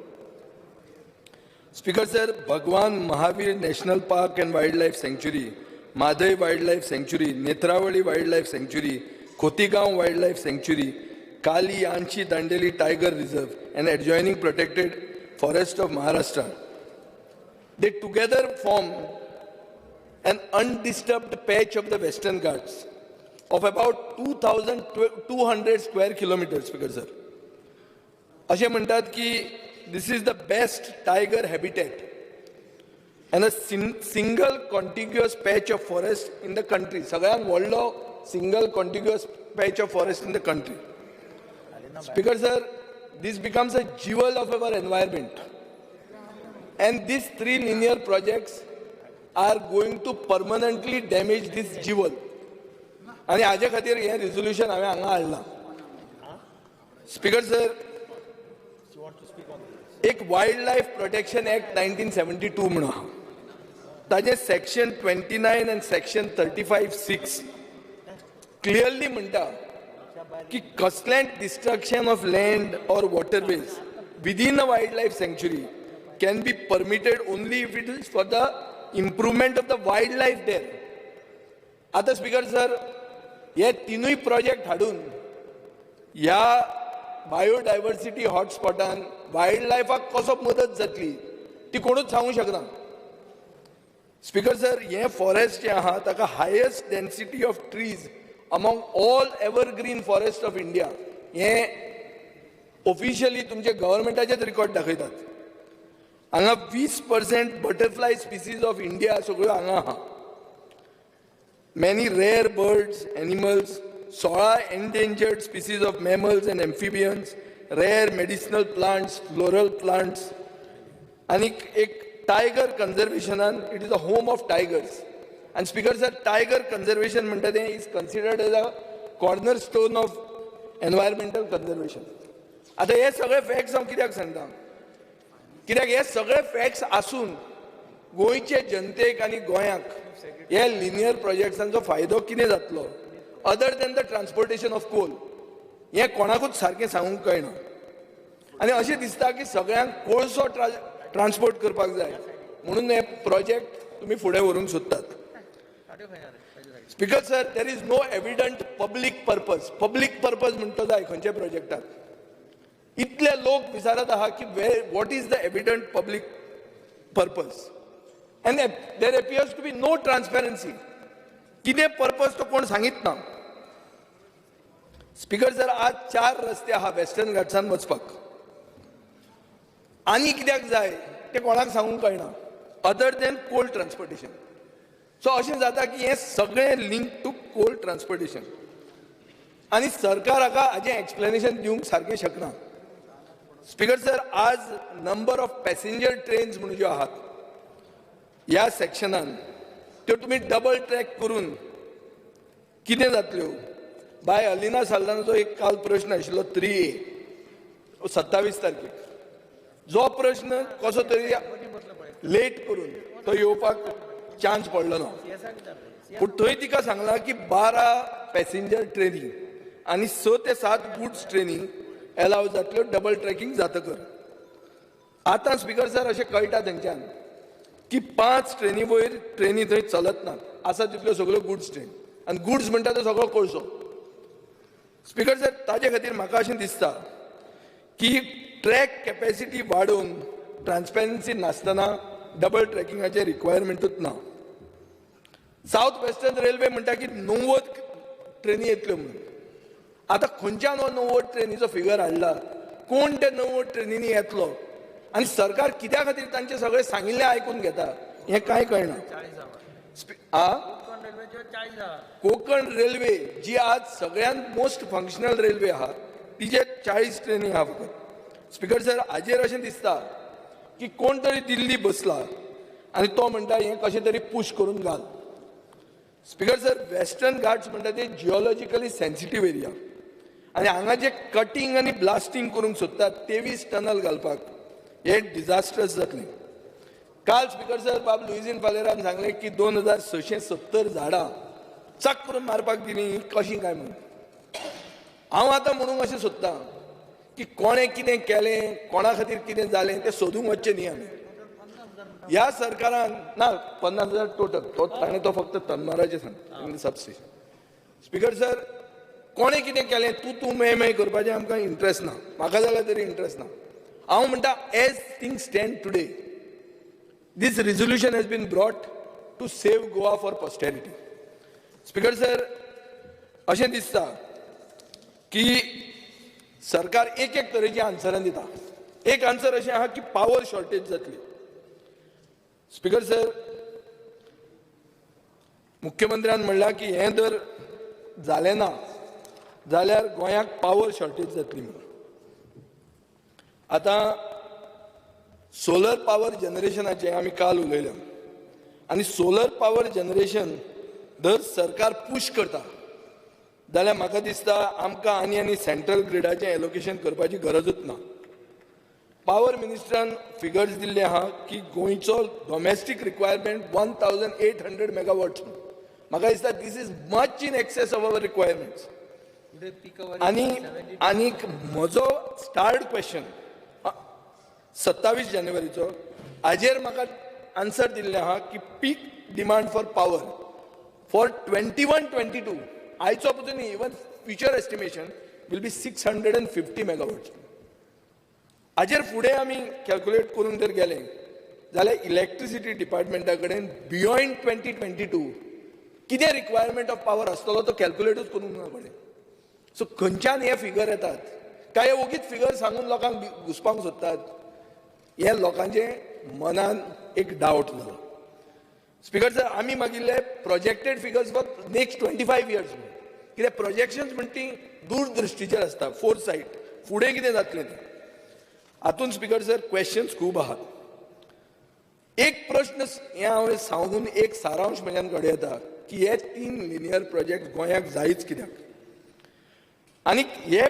S17: Speaker sir, Bhagwan Mahavir National Park and Wildlife Sanctuary, Madhai Wildlife Sanctuary, Netravali Wildlife Sanctuary, Kotigaon Wildlife Sanctuary, Kali Anchi Dandeli Tiger Reserve and adjoining protected forest of Maharashtra, they together form an undisturbed patch of the Western Ghats of about 2,200 square kilometers. Speaker sir, अशें म्हणटात की this is the best tiger habitat and a single contiguous patch of forest in the country. सगळ्यांत व्हडलो single contiguous patch of forest in the country. Speaker sir, this becomes a jewel of our environment. And these 3 linear projects are going to permanently damage this jewel. आणि हाजे खातीर हे resolution हांवें हांगा हाडलां. Speaker sir, एक wild life protection act 1972 म्हणून आहा. ताजे सेक्शन 29 and section 35(6) क्लियरली म्हणटा की कसलेंच destruction of land or waterways within a wild life sanctuary can be permitted only if it is for the improvement of the wildlife there. आता speaker sir, हे 3 project हाडून ह्या biodiversity हॉटस्पॉटान wild लायफाक कसो मदत जातली ती कोणूच सांगूंक शकना. स्पीकर सर, हे फॉरेस्ट जे आहा ताका highest density of trees among all evergreen forest of India हे ऑफिशियली तुमचे गव्हर्मेंटाचेच रिकॉर्ड दाखयतात. हांगा 20% बटरफ्लाय स्पिसीज ऑफ इंडिया सगळ्यो हांगा आहा. Many rare birds, animals, 16 endangered species of mammals and amphibians, rare medicinal plants, floral plants, आणि एक tiger कन्झर्वेशनान it is a home of tigers. आणि स्पीकर सर, टायगर कन्झर्वेशन म्हणटा तें is considered as a corner stone of environmental conservation. आता हे सगळे facts हांव कित्याक सांगता? कित्याक हे सगळे फॅक्ट्स आसून गोंयचे जनतेक आनी गोंयाक हे लिनियर प्रोजेक्ट्सांचो फायदो कितें जातलो other than the transportation of coal, हें कोणाकूच सारकें सांगूंक कळना. आनी अशें दिसता की सगळ्यांक कोळसो ट्रान्सपोर्ट करपाक जाय म्हणून हे प्रोजेक्ट तुमी फुडें व्हरूंक सोदतात. Speaker sir, there is no evident public purpose. Public purpose म्हणटो जाय खंयच्या प्रोजेक्टाक. इतले लोक विचारत आहात की what is the evident public purpose, and there appears to be no transparency. कितें पर्पज तो कोण सांगीत ना. स्पीकर सर, आज 4 रस्ते आहा वेस्टर्न घाट्सान वचपाक. आनी कित्याक जाय ते कोणाक सांगूंक कळना other than coal transportation. So अशें जाता की हे सगळें लिंक टू कोल ट्रान्सपोर्टेशन. आनी सरकार हाका हाजें एक्सप्लेनेशन दिवंक सारकें शकना. स्पीकर सर, आज नंबर ऑफ पॅसेंजर ट्रेन्स म्हणून ज्यो आहात ह्या सेक्शनान त्यो तुमी डबल ट्रॅक करून कितें जातल्यो. बाय अलिना साल्दानाचो एक काल प्रश्न आशिल्लो 3A 27 तारखेक. जो प्रश्न कसो तरी लेट करून तो येवपाक चान्स पडलो ना. पूण थंय तिका सांगलां की 12 पॅसेंजर ट्रेनी आनी 6 ते 7 गुड्स ट्रेनी एलाव जातल्यो डबल ट्रॅकिंग जातकर. आतां स्पीकर सर अशें कळटा थंयच्यान की 5 ट्रेनी वयर ट्रेनी थंय चलत ना. आसा तितल्यो सगळ्यो गुड्स ट्रेन आनी गुड्स म्हणटा तो सगळो कोळसो. स्पीकर सर, ताजे खातीर म्हाका अशें दिसता की ट्रॅक कॅपॅसिटी वाडोवन ट्रान्सपेरन्सी नासतना डबल ट्रॅकिंगाचें रिक्वायरमेंटूच ना. साऊथ वेस्टर्न रेल्वे म्हणटा की 90 ट्रेनी येतल्यो म्हणून. आता खंयच्यान हो 90 ट्रेनीचो फिगर हाडला, कोण ते 90 ट्रेनींनी येतलो आनी सरकार कित्या खातीर तांचे सगळे सांगिल्लें आयकून घेता हें कांय कळना. कोकण रेल्वे जी आज सगळ्यांत मोस्ट फंक्शनल रेल्वे आहा तिचे 40 ट्रेनी आहा फकत. स्पीकर सर, हाजेर अशें दिसता की कोण तरी दिल्ली बसला आनी तो म्हणटा हें कशें तरी पुश करून घाल. स्पीकर सर, वेस्टर्न घाट्स म्हणटा ते जिओलॉजिकली सेन्सिटीव एरिया आनी हांगा जे कटिंग आनी ब्लास्टिंग करूंक सोदतात 23 टनल घालपाक हे डिझास्टर्स जातलें. काल स्पीकर सर बाब लुइजीन फालेरान सांगलें की 2670 झाडां चक करून मारपाक दिलीं कशीं काय म्हणून. हांव आतां म्हणूंक अशें सोदतां की कोणें कितें केलें, कोणा खातीर कितें जालें तें सोदूंक वचचें न्ही आमी. ह्या सरकारान ना 50,000 टोटल ताणें तो फक्त तनमाराचें सांग सबस्टेशन. स्पीकर सर, कोणें कितें केलें तूं मेय करपाचें आमकां इंट्रस्ट ना. म्हाका जाल्यार तरी इंट्रस्ट ना. हांव म्हणटा as things stand today these resolution has been brought to save Goa for posterity. Speaker sir, अशें दिसता की सरकार एक तरेची आन्सरां दिता. एक आन्सर अशें आहा की पावर शॉर्टेज जातली. स्पीकर सर, मुख्यमंत्र्यान म्हणलां की हें जर जालें ना जाल्यार गोंयाक पावर शॉर्टेज जातली म्हणून. आतां सोलर पावर जनरेशनाचें आमी काल उलयलें आनी सोलर पावर जनरेशन जर सरकार पुश करता जाल्यार म्हाका दिसता आमकां आनी सेंट्रल ग्रिडाचें एलोकेशन करपाची गरजूच ना. पावर मिनिस्टरान फिगर्स दिल्ले आहा की गोंयचो डोमेस्टीक रिक्वायरमेंट 1800 मेगावॉट्स. म्हाका दिसता this is much in excess of our requirements. आनी म्हजो स्टार्ट क्वेश्चन 27 जानेवारीचो हाजेर म्हाका आन्सर दिल्लें आहा की पीक डिमांड फॉर पावर फॉर 21-22 आयचो पसून even future estimation will be 650 मेगावॉट्स. हाजेर फुडें आमी कॅल्क्युलेट करून जर गेले जाल्यार इलेक्ट्रिसिटी डिपार्टमेंटा कडेन बियॉन्ड 2022 कितें रिक्वायरमेंट ऑफ पावर आसतलो तो कॅल्क्युलेटूच करूंक ना कडेन. सो खंयच्यान हे फिगर येतात काय ओगीच फिगर सांगून लोकांक घुसपाक सोदतात हे लोकांचे मनान एक डावट जालो. स्पीकर सर, आमी मागिल्ले projected figures for next 25 years कित्याक प्रोजेक्शन्स म्हणटा ती दूरदृश्टीचेर आसता, फोरसायट, फुडें कितें जातलें तें. हातून स्पीकर सर क्वेश्चन्स खूब आहात. एक प्रश्न हे हांवें सांगून एक सारांश म्हज्यान घडये येता की हे 3 लिनियर प्रोजेक्ट गोंयाक जायच कित्याक आनी हे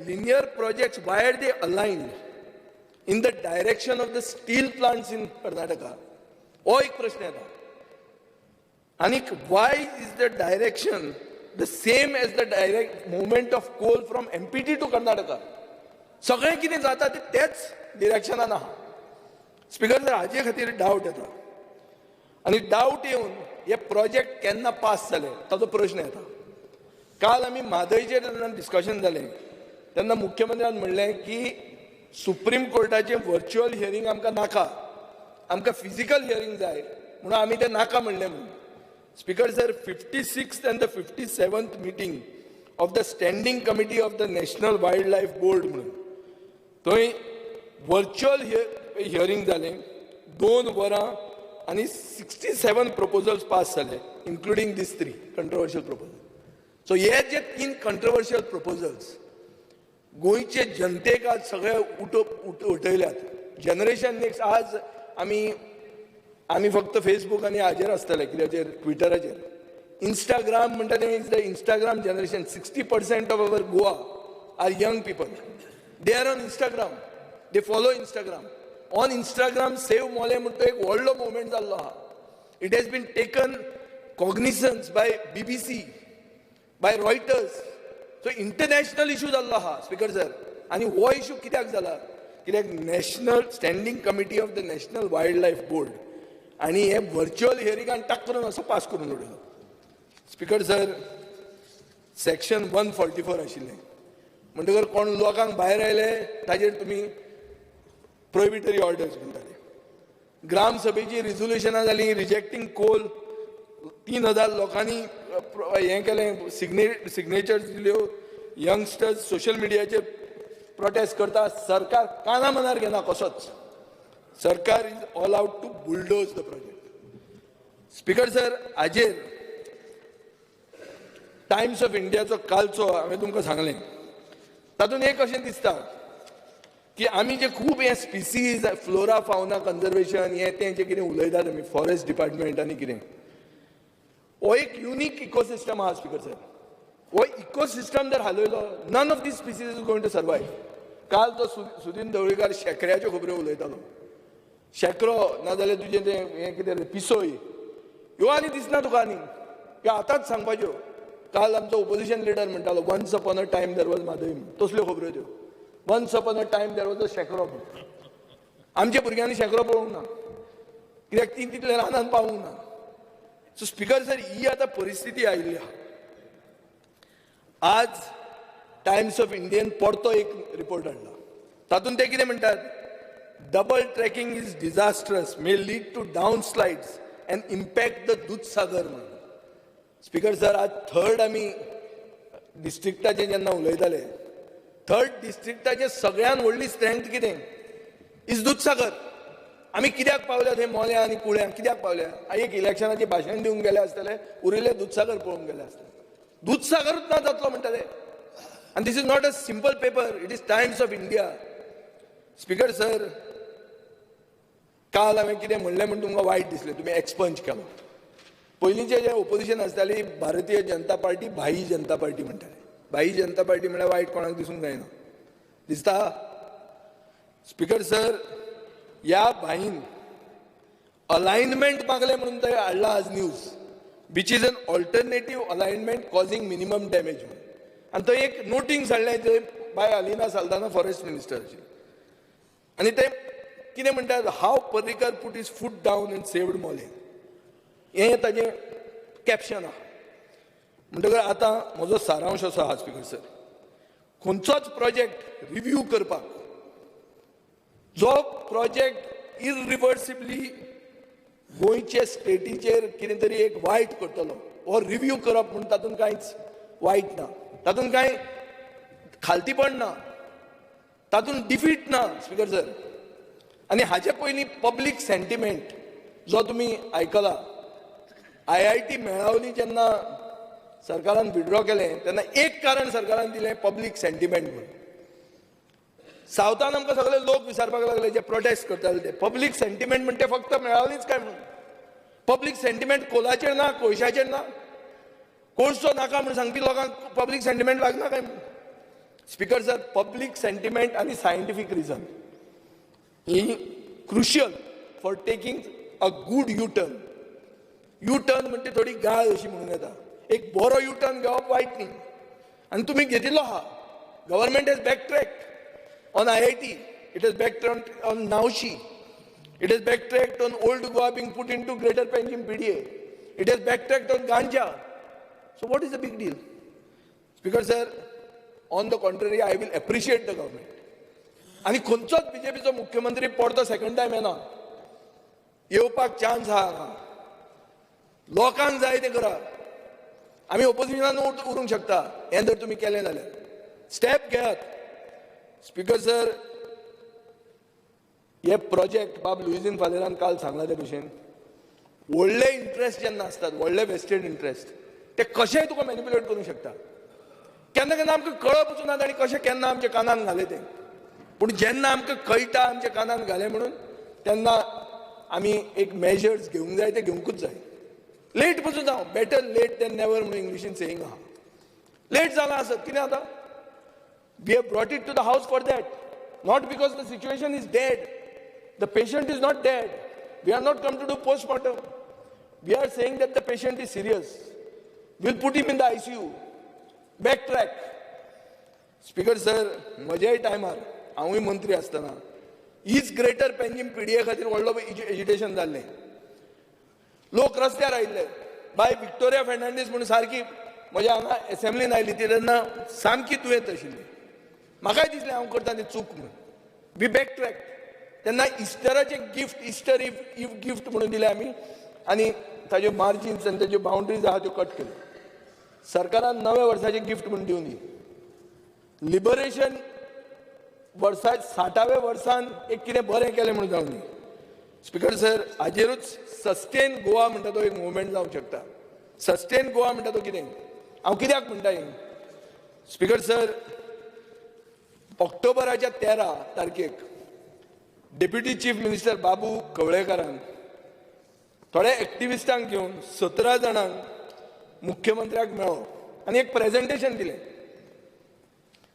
S17: linear projects why are they aligned in the direction of the steel plants in Karnataka हो एक प्रश्न येता. आनी why is the direction the same as the direct movement of coal from MPT to Karnataka. सगळें कितें जाता तेच डिरेक्शनान आहा. स्पीकर सर, हाजे खातीर डावट येता आनी डावट येवन हे प्रोजेक्ट केन्ना पास जाले ताचो प्रश्न येता. काल आमी म्हादयचेर जेन्ना डिस्कशन जालें तेन्ना मुख्यमंत्र्यान म्हणलें की सुप्रीम कोर्टाचें व्हर्च्युअल हियरींग आमकां नाका, आमकां फिजिकल हियरींग जाय म्हणून आमी तें नाका म्हणलें म्हणून. Speaker sir, 56th and the 57th meeting of the Standing Committee of the National Wildlife Board म्हणून थंय व्हर्च्युअल हियरींग जालें 2 वरां आनी 67 प्रपोजल्स पास जाले इन्क्लुडींग दीस 3 कंट्रोवर्शियल प्रपोजल. सो हे जे 3 कंट्रोवर्शियल प्रपोजल्स गोंयचे जनतेक आज सगळे उठयल्यात. जनरेशन नेक्स्ट आज आमी फक्त फेसबूक आनी हाजेर आसतले कित्याचेर ट्विटराचेर. इंस्टाग्राम म्हणटा तें is the Instagram generation. 60% of our Goa are young people. They are on Instagram, they follow Instagram. On Instagram save Mollem म्हणटा एक व्हडलो मुवमेंट जाल्लो आहा. It has been taken cognisance by BBC, by Reuters. So international issue जाल्लो आहा speaker sir. आनी हो issue कित्याक जाला कित्याक national standing committee of the national wild life board आनी हे व्हर्च्युअल हियरिंगान टाक करून असो पास करून उडयलो. स्पीकर सर, सेक्शन 144 आशिल्लें म्हणटकर कोण लोकांक भायर आयले ताजेर तुमी प्रोहिबिटरी ऑर्डर्स म्हणटाले. ग्राम सभेची रिझोल्युशनां जालीं रिजेक्टींग कोल. 3000 लोकांनी हें केलें, सिग्नेचर्स दिल्यो. यंगस्टर्स सोशल मिडियाचेर प्रोटेस्ट करता. सरकार काना मनार घेना कसोच. सरकार is all out to bulldoze the project. Speaker sir, हाजेर टायम्स ऑफ इंडियाचो कालचो हांवें तुमकां सांगलें तातूंत एक अशें दिसता की आमी जे खूब हे स्पिसीज फ्लोरा फावना कन्जर्वेशन हें तें जें कितें उलयतात आमी फॉरेस्ट डिपार्टमेंट आनी कितें हो एक युनीक इकोसिस्टम आहा स्पीकर सर. हो इकोसिस्टम जर हालयलो none of these species is going to survive. काल तो सुदीन ढवळीकार शेकऱ्याच्यो खबऱ्यो उलयतालो. शेकरो नाजाल्यार तुजें तें हें कितें पिसोय ह्यो आनी दिसना तुका आनी ह्यो आतांच सांगपाच्यो. काल आमचो ओपोजिशन लिडर म्हणटालो once upon a time there was Mhadei. तसल्यो खबऱ्यो त्यो. Once upon a time there was a शेकरो. आमच्या भुरग्यांनी शेकरो पळोवंक ना कित्याक ती तितले रानांत पावूंक ना. सो स्पीकर सर, ही आतां परिस्थिती आयिल्ली आहा. आज टायम्स ऑफ इंडियन परतो एक रिपोर्ट हाडला. तातूंत ते कितें म्हणटात, double tracking is disastrous may lead to down slides and impact the Dudhsagar म्हणून. स्पीकर सर, आज 3rd आमी डिस्ट्रिक्टाचें जेन्ना उलयताले 3rd डिस्ट्रिक्टाचें सगळ्यान व्हडली स्ट्रेंथ कितें इज दूधसागर आमी कित्याक पावल्या थंय मोल्या आनी कुळ्या कित्याक पावल्या एक इलेक्शनाची भाशण दिवंक गेले आसतले उरिल्ले दूधसागर पळोवंक गेले आसतले दूधसागरूच ना जातलो म्हणटाले आनी this is not a simple paper it is Times of India speaker sir काल हांवें कितें म्हणलें म्हण तुमकां वायट दिसलें तुमी एक्सपंज केलो पयलींचे जे ओपोजिशन आसताली भारतीय जनता पार्टी भाई जनता पार्टी म्हणटाले भाई जनता पार्टी म्हळ्यार वायट कोणाक दिसूंक जायना दिसता स्पीकर सर ह्या भाईन अलायनमेंट मागले म्हणून थंय हाडला आज news which is an alternative alignment causing minimum damage आनी थंय एक नोटींग हाडलें थंय बाय अलिना साल्दाना फॉरेस्ट मिनिस्टरची आनी ते कितें म्हणटात how Parrikar put his foot down and saved Mollem हें ताजें कॅप्शन आहा म्हणटकर आतां म्हजो सारांश असो आहा स्पीकर सर खंयचोच प्रोजेक्ट रिव्यू करपाक जो प्रोजेक्ट इरिवर्सिबली गोंयचे स्टेटीचेर कितें तरी एक वायट करतलो हो रिव्यू करप म्हणून तातूंत कांयच वायट ना तातूंत कांय खालतीपण ना तातूंत डिफीट ना स्पीकर सर आनी हाचे पयलीं पब्लीक सेंटिमेंट जो तुमी आयकला IIT मेळावली जेन्ना सरकारान विड्रॉ केलें तेन्ना एक कारण सरकारान दिलें पब्लीक सेंटिमेंट म्हणून सावथान आमकां सगळे लोक विचारपाक लागले जे प्रोटेस्ट करताले ते पब्लीक सेंटिमेंट म्हणटे फक्त मेळावलीच काय म्हणून पब्लीक सेंटिमेंट कोलाचेर ना कोळशाचेर ना कोळसो नाका म्हणून सांगपी लोकांक पब्लीक सेंटिमेंट लागना काय म्हणून स्पीकर सर पब्लीक सेंटिमेंट आनी सायंटिफीक रिजन ही crucial for taking a good U turn म्हणजे थोडी गाळ अशी म्हणून येता एक बरो यू टर्न घेवप वायट न्ही आनी तुमी घेतिल्लो आहा government has back tract on IIT, it has backtracked on Naushi, it has backtracked on old Goa being put into Greater Panjim PDA, it has backtracked on Ganja. So what is the big deal? Speaker sir, on the contrary, I will appreciate the government. आणि खंयचोच बीजेपीचो मुख्यमंत्री परतो second time येना येवपाक chance आहा लोकांक जाय ते करा आमी ओपोजिशनान उरूंक शकता हें जर तुमी केलें जाल्यार स्टेप घेयात स्पीकर सर हे प्रोजेक्ट बाब लुईजीन फालेरान काल सांगला ते भशेन व्हडले इंट्रेस्ट जेन्ना आसतात व्हडले वेस्टेड इंट्रेस्ट ते कशेंय तुका मॅनिप्युलेट करूंक शकता केन्ना केन्ना आमकां कळप वचून आनी कशें केन्ना आमच्या कानान घाले ते पूण जेन्ना आमकां कळटा आमच्या कानान घाले म्हणून तेन्ना आमी एक मेजर्स घेवंक जाय ते घेवंकूच जाय लेट पसून जावं बेटर लेट दॅन नेवर म्हणून इंग्लिशीन सेयींग आहा लेट जाला आसत कितें जाता We have brought it to the house for that. Not because the situation is dead. The patient is not dead. We are not come to do post-mortem. We are saying that the patient is serious. We'll put him in the ICU. Backtrack. Speaker sir, म्हज्याय टायमार हांवूय मंत्री आसतना हीच greater Panjim PDA खातीर व्हडलो agitation जाल्लें लोक रस्त्यार आयिल्ले बाय विक्टोरिया फर्नांडीस म्हणून सारकी म्हज्या हांगा एसेंब्लीन आयली तेन्ना सामकी तुवेंत आशिल्ली म्हाकाय दिसलें हांव करता तें चूक म्हणून बी बॅक ट्रॅक तेन्ना इस्टराचें गिफ्ट इस्टर इफ गिफ्ट म्हणून दिलें आमी आनी ताज्यो मार्जिन्स आनी ताज्यो बाउंड्रीज आहा त्यो कट केल्यो सरकारान नव्या वर्साचें गिफ्ट म्हणून दिवन दी लिबरेशन वर्सा 60व्या वर्सान एक कितें बरें केलें म्हणून जावन दी स्पीकर सर हाजेरूच सस्टेन गोवा म्हणटा तो एक मुवमेंट जावंक शकता सस्टेन गोवा म्हणटा तो कितें हांव कित्याक म्हणटा हें स्पीकर सर ऑक्टोबराच्या 13 तारखेक डेप्युटी चीफ मिनिस्टर बाबू कवळेकारान थोड्या एक्टिविस्टांक घेवन 17 जाणांक मुख्यमंत्र्याक मेळ्ळो आनी एक प्रेझेंटेशन दिलें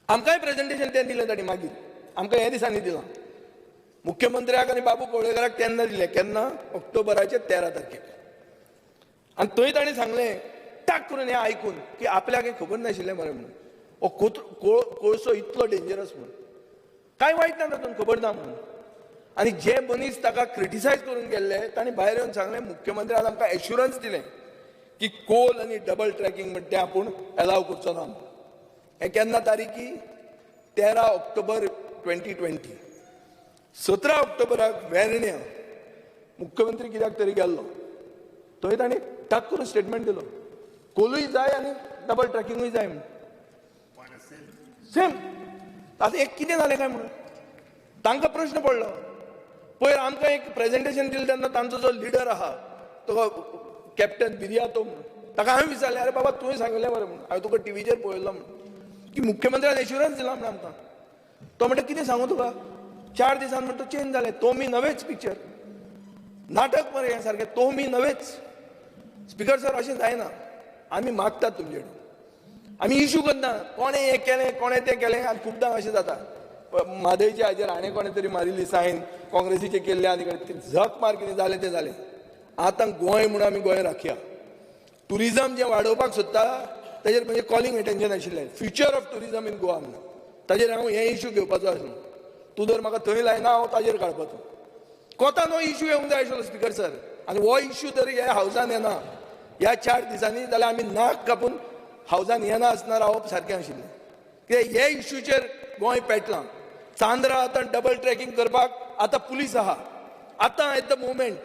S17: आमकांय प्रेझेंटेशन तें दिलें ताणी मागीर आमकां हे दिसांनी दिलां मुख्यमंत्र्याक आनी बाबू कवळेकाराक तेन्ना दिलें केन्ना ऑक्टोबराच्या 13 तारखेक आनी थंय ताणें सांगलें टाक करून हें आयकून की आपल्याक हें खबर नाशिल्लें मरे म्हणून ओ कोळसो इतलो डेंजरस म्हणून कांय वायट ना तातूंत खबर ना म्हणून आनी जे मनीस ताका क्रिटिसायज करून गेल्ले ताणें भायर येवन सांगलें मुख्यमंत्र्यान आमकां एश्युरन्स दिलें की कोल आनी डबल ट्रॅकिंग म्हणटा तें आपूण एलाव करचो ना हें केन्ना तारीखी 13 ऑक्टोबर 2020 17 ऑक्टोबराक वेर्ण्या मुख्यमंत्री कित्याक तरी गेल्लो थंय ताणें टाक करून स्टेटमेंट दिलो कोलूय जाय आनी डबल ट्रॅकिंगूय जाय म्हणून सेम आतां एक कितें जालें काय म्हणून तांकां प्रश्न पडलो पयर आमकां एक प्रेझेंटेशन दिलें तेन्ना तांचो जो लिडर आहा तो कॅप्टन बिरिया तो ताका हांवें विचारलें अरे बाबा तुवें सांगिल्लें मरे म्हणून हांवें तुका टीव्हीचेर पळयलो म्हणून की मुख्यमंत्र्यान एश्युरन्स दिला म्हणून आमकां तो म्हणटा कितें सांगू तुका 4 दिसान म्हणटा तो चेंज जालें तो मी नवेच पिक्चर नाटक मरे हें सारकें तो मी नवेच स्पिकर सर अशें जायना आमी मागतात तुमचे कडेन आमी इश्यू करना कोणें हें केलें कोणें तें केलें आनी खुबदां अशें जाता म्हादयच्या हाजेर हाणें कोणें तरी मारिल्ली सायन काँग्रेसीचे केल्ले आनी झक मार कितें जालें तें जालें आतां गोंय म्हणून आमी गोंय राखया टुरिजम जें वाडोवपाक सोदता ताजेर म्हणजे कॉलिंग एटेन्शन आशिल्लें future of tourism in Goa म्हणून ताजेर हांव हे इश्यू घेवपाचो आसलो तूं जर म्हाका थंय लायना हांव ताजेर काडपाचो कोतान हो इश्यू येवंक जाय आशिल्लो स्पिकर सर आनी हो इश्यू जर ह्या हावजान येना ह्या 4 दिसांनी जाल्यार आमी नाक कापून हावजान येना आसना रावप सारकें आशिल्लें कित्याक हे इश्यूचेर गोंय पेटलां चांद्रा आतां डबल ट्रॅकिंग करपाक आतां पुलीस आहा आतां एट द मोमेंट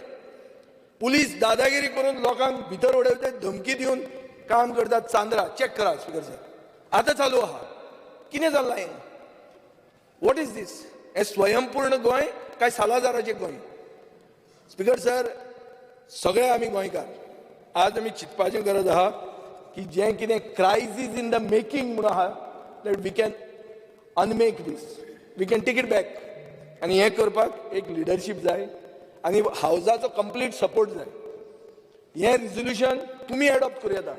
S17: पुलीस दादागिरी करून लोकांक भितर उडयता धमकी दिवन काम करतात चांद्रा चॅक करा स्पिकर सर आतां चालू आहा कितें जाल्लां हें वॉट इज दीस हें स्वयंपूर्ण गोंय काय सालाजाराचें गोंय स्पिकर सर सगळे आमी गोंयकार आज आमी चिंतपाचें गरज आहा की जें कितें क्रायसीस इन द मेकींग म्हणून आहा that we can unmake these we can take it back आनी हें करपाक एक लिडरशीप जाय आनी हावजाचो कंप्लीट सपोर्ट जाय हें रिजोल्युशन तुमी एडॉप्ट करूं येता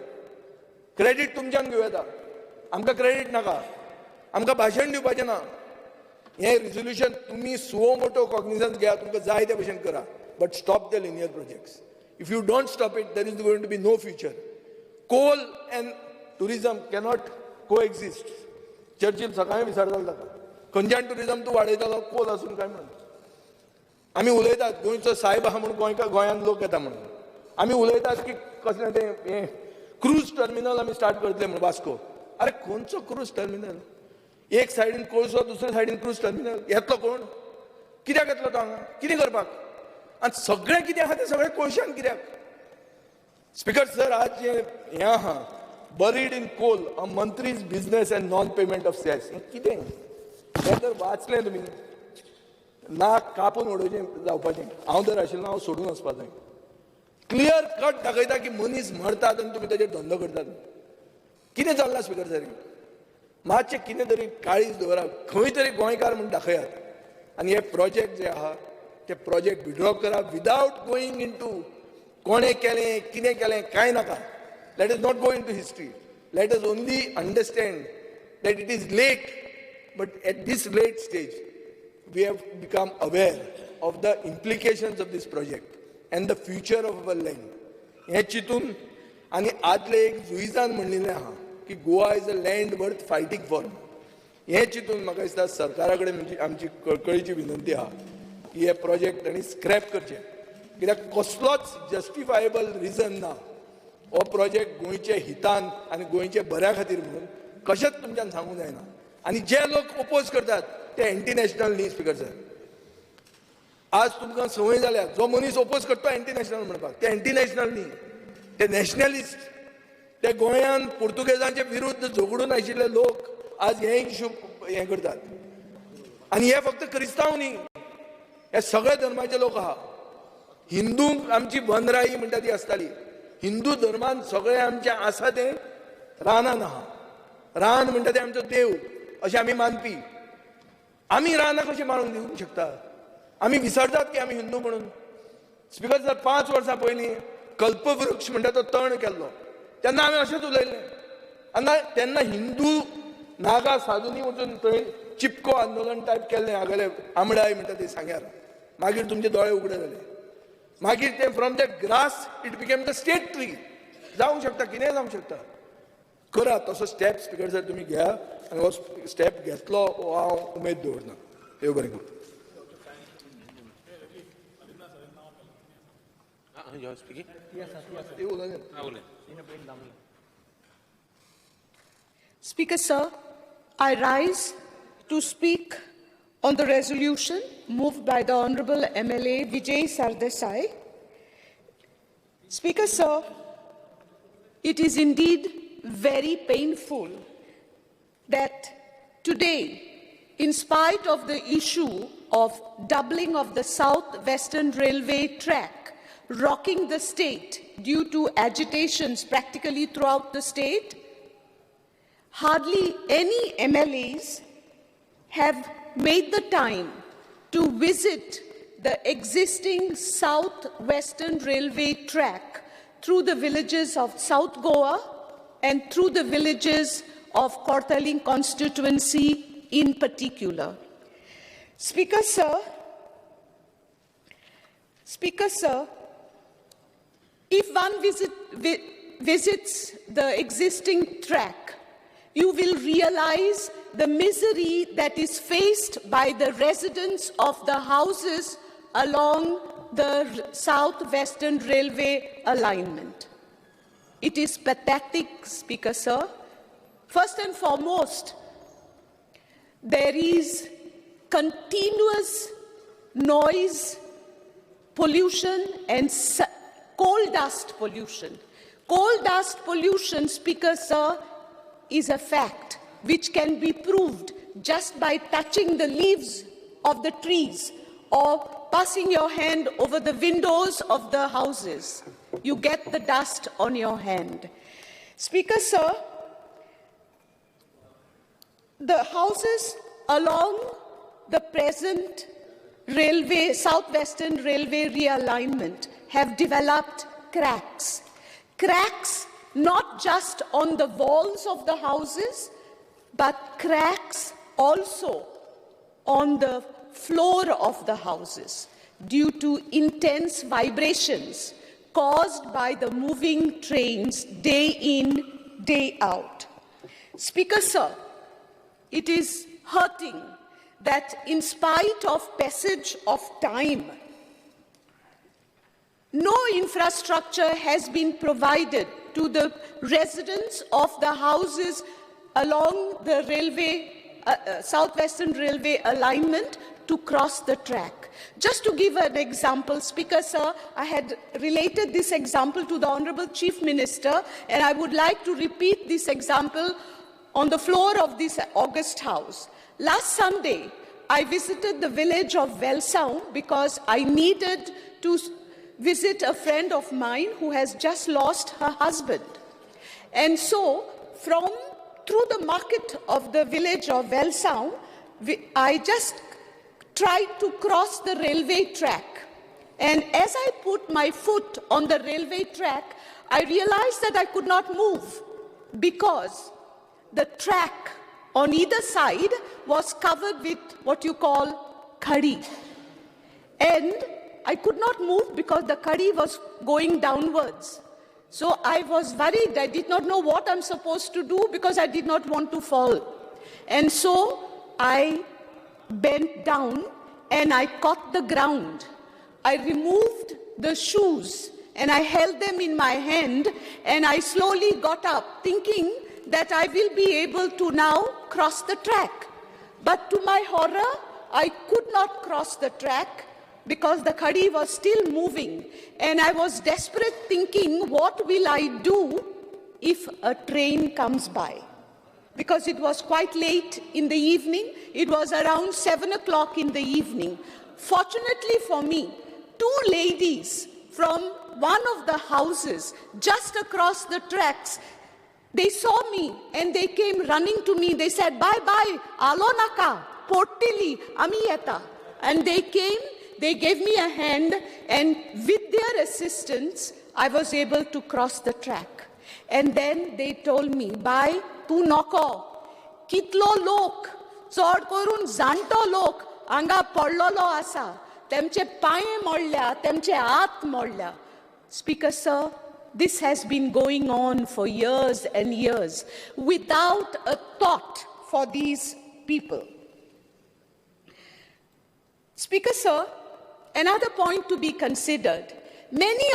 S17: क्रेडीट तुमच्यान घेवं येता आमकां क्रेडीट नाका आमकां भाशण दिवपाचें ना हें रिजोल्युशन तुमी सुओ मोटो कॉग्निझन्स घेया तुमकां जाय ते भशेन करा but stop the linear projects if you don't stop it there is going to be no future coal and tourism cannot coexist Churchill सकाळीं विचारतालो ताका खंयच्यान टुरिजम तूं वाडयतालो कोल आसून काय म्हणून आमी उलयतात गोंयचो सायब आहा म्हणून गोंयांत लोक येता म्हणून आमी उलयतात की कसलें तें हें क्रूज टर्मिनल आमी स्टार्ट करतले म्हणून वास्को अरे खंयचो क्रूज टर्मिनल एक सायडीन कोळसो दुसरे सायडीन क्रूज टर्मिनल येतलो कोण कित्याक येतलो तो हांगा कितें करपाक आनी सगळें कितें आहा तें सगळें कोळशान कित्याक स्पिकर सर आज जें हें आहा बरीड इन कोल अ मंत्रीज business and non payment of cess हें कितें हें जर वाचलें तुमी नाक कापून उडोवचें जावपाचें हांव जर आशिल्लो हांव सोडून वचपाक जाय क्लियर कट दाखयता की मनीस मरतात आनी तुमी ताजेर धंदो करतात कितें चल्लां स्पिकर सर मातशें कितें तरी काळीज दवरा खंय तरी गोंयकार म्हूण दाखयात आनी हे प्रोजेक्ट जे आहा ते प्रोजेक्ट विड्रॉ करा विदावट गोईंग इन टू कोणें केलें कितें केलें कांय नाका let us not go in to history let us only understand that it is late but at this late stage we have become aware of the implications of this project and the future of our land हे चितून आनी आदले एक जुईजान म्हणिल्लें आहा की Goa is a land worth fighting for हे चितून म्हाका दिसता सरकारा कडेन म्हणजे आमची कळकळीची विनंती आहा की हे प्रोजेक्ट तांणी स्क्रॅप करचे कित्याक कसलोच जस्टिफायबल रिजन ना हो प्रोजेक्ट गोंयचे हितान आनी गोंयचे बऱ्या खातीर म्हणून कशेंच तुमच्यान सांगूंक जायना आनी जे लोक ओपोज करतात ते एंटी नॅशनल न्ही स्पिकर सर आज तुमकां संवय जाल्या जो मनीस ओपोज करता एंटी नॅशनल म्हणपाक ते एंटी नॅशनल न्ही ते नॅशनलिस्ट ते गोंयांत पुर्तुगेजांचे विरुद्ध झगडून आशिल्ले लोक आज हे इश्यू हें करतात आनी हे फक्त क्रिस्तांव न्ही हे सगळे धर्माचे लोक आहा हिंदूंक आमची वनराई म्हणटा ती आसताली हिंदू धर्मान सगळे आमचे आसा ते रानान आहा रान म्हणटा ते आमचो देव अशें आमी मानपी आमी रानां कशें मारूंक दिवंक शकता आमी विसरतात की आमी हिंदू म्हणून स्पिकर सर 5 वर्सां पयलीं कल्पवृक्ष म्हणटा तो तण केल्लो तेन्ना आमी अशेंच उलयल्लें आनी तेन्ना हिंदू नागा साधूंनी वचून थंय चिपको आंदोलन टायप केल्लें आगले आमडाय म्हणटा ते सांग्यार मागीर तुमचे दोळे उगडे जाले मागीर ते from the grass it became the state tree जावंक शकता कितेंय जावंक शकता करा तसो स्टेप स्पिकर सर तुमी घ्या आनी हो स्टेप घेतलो हांव उमेद दवरना देव बरें करूं
S18: Speaker sir, I rise to speak on the resolution moved by the Honourable MLA Vijay Sardesai. Speaker sir, it is indeed very painful that today, in spite of the issue of doubling of the South Western Railway track, rocking the state due to agitations practically throughout the state, hardly any MLAs have made the time to visit the existing South Western Railway track through the villages of South Goa and through the villages of Kortaling constituency in particular. Speaker, sir, if one visits the existing track, you will realize the misery that is faced by the residents of the houses along the South-Western Railway alignment. It is pathetic, Speaker, sir. First and foremost, there is continuous noise pollution and coal dust pollution. Coal dust pollution, Speaker, sir, is a fact which can be proved just by touching the leaves of the trees or passing your hand over the windows of the houses. You get the dust on your hand. Speaker, sir, the houses along the present railway, South-Western Railway realignment have developed cracks. Cracks not just on the walls of the houses, but cracks also on the floor of the houses due to intense vibrations caused by the moving trains day in, day out. Speaker, sir, it is hurting that in spite of passage of time, no infrastructure has been provided to the residents of the houses along the railway, South-Western Railway alignment to cross the track. Just to give an example, Speaker, sir, I had related this example to the Honorable Chief Minister, and I would like to repeat this example on the floor of this August House. Last Sunday, I visited the village of Velsound because I needed to visit a friend of mine who has just lost her husband. And so, through the market of the village of Velsound, I just tried to cross the railway track. And as I put my foot on the railway track, I realized that I could not move because the track on either side was covered with what you call khadi. And I could not move because the khadi was going downwards. So I was worried. I did not know what I'm supposed to do because I did not want to fall. And so I bent down and I caught the ground. I removed the shoes and I held them in my hand and I slowly got up thinking that I will be able to now cross the track. But to my horror, I could not cross the track because the khadi was still moving. And I was desperate thinking, what will I do if a train comes by? Because it was quite late in the evening. It was around 7 o'clock in the evening. Fortunately for me, two ladies from one of the houses just across the tracks, they saw me and they came running to me. They said, bye-bye, alonaka, portili, amiyata. And they came, they gave me a hand, and with their assistance, I was able to cross the track. And then they told me, bye, tu noko, kitlo lok, chod korun zanto lok, anga podlolo asa, temche paye molya, temche haat molya. Speaker, sir, this has been going on for years and years without a thought for these people. Speaker, sir, another point to be considered, many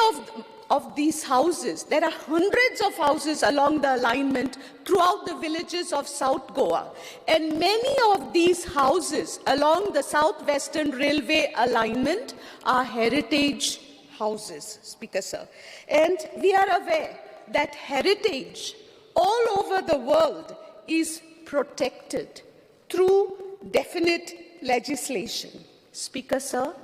S18: of these houses, there are hundreds of houses along the alignment throughout the villages of South Goa, and many of these houses along the South-Western Railway alignment are heritage houses, Speaker, sir. And we are aware that heritage all over the world is protected through definite legislation. Speaker, sir,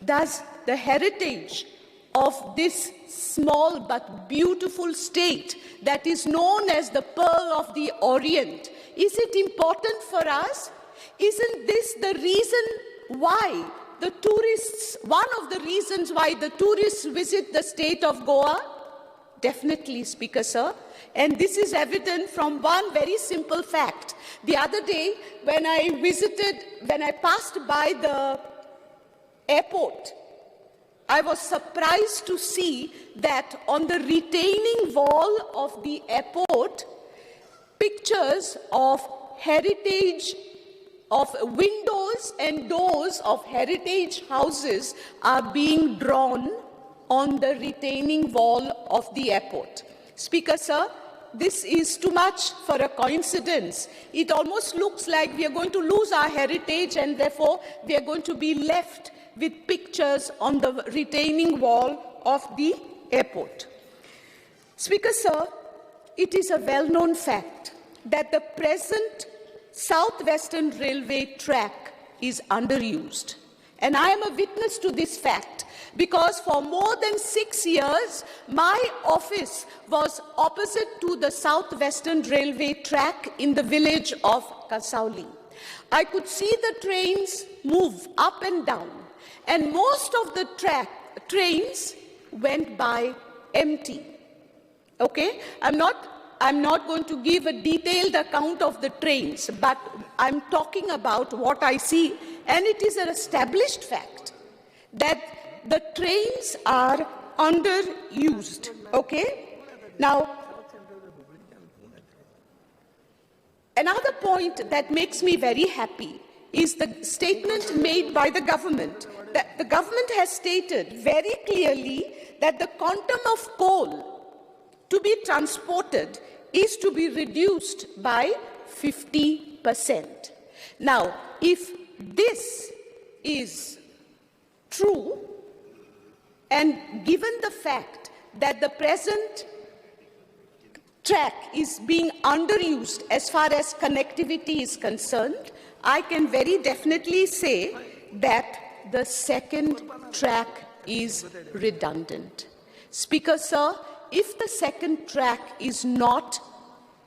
S18: does the heritage of this small but beautiful state that is known as the Pearl of the Orient, is it important for us? Isn't this the reason why the tourists, one of the reasons why the tourists visit the state of Goa? Definitely, Speaker, sir. And this is evident from one very simple fact. The other day, when I passed by the airport, I was surprised to see that on the retaining wall of the airport, pictures of heritage, of windows and doors of heritage houses are being drawn on the retaining wall of the airport. Speaker, sir, this is too much for a coincidence. It almost looks like we are going to lose our heritage and therefore we are going to be left with pictures on the retaining wall of the airport. Speaker, sir, it is a well-known fact that the present Southwestern Railway track is underused. And I am a witness to this fact because for more than 6 years, my office was opposite to the Southwestern Railway track in the village of Kasauli. I could see the trains move up and down, and most of the trains went by empty. Okay? I'm not going to give a detailed account of the trains, but I'm talking about what I see, and it is an established fact that the trains are underused. Okay? Now, another point that makes me very happy is the statement made by the government. That the government has stated very clearly that the quantum of coal to be transported is to be reduced by 50%. Now, if this is true, and given the fact that the present track is being underused as far as connectivity is concerned, I can very definitely say that the second track is redundant. Speaker, sir, if the second track is not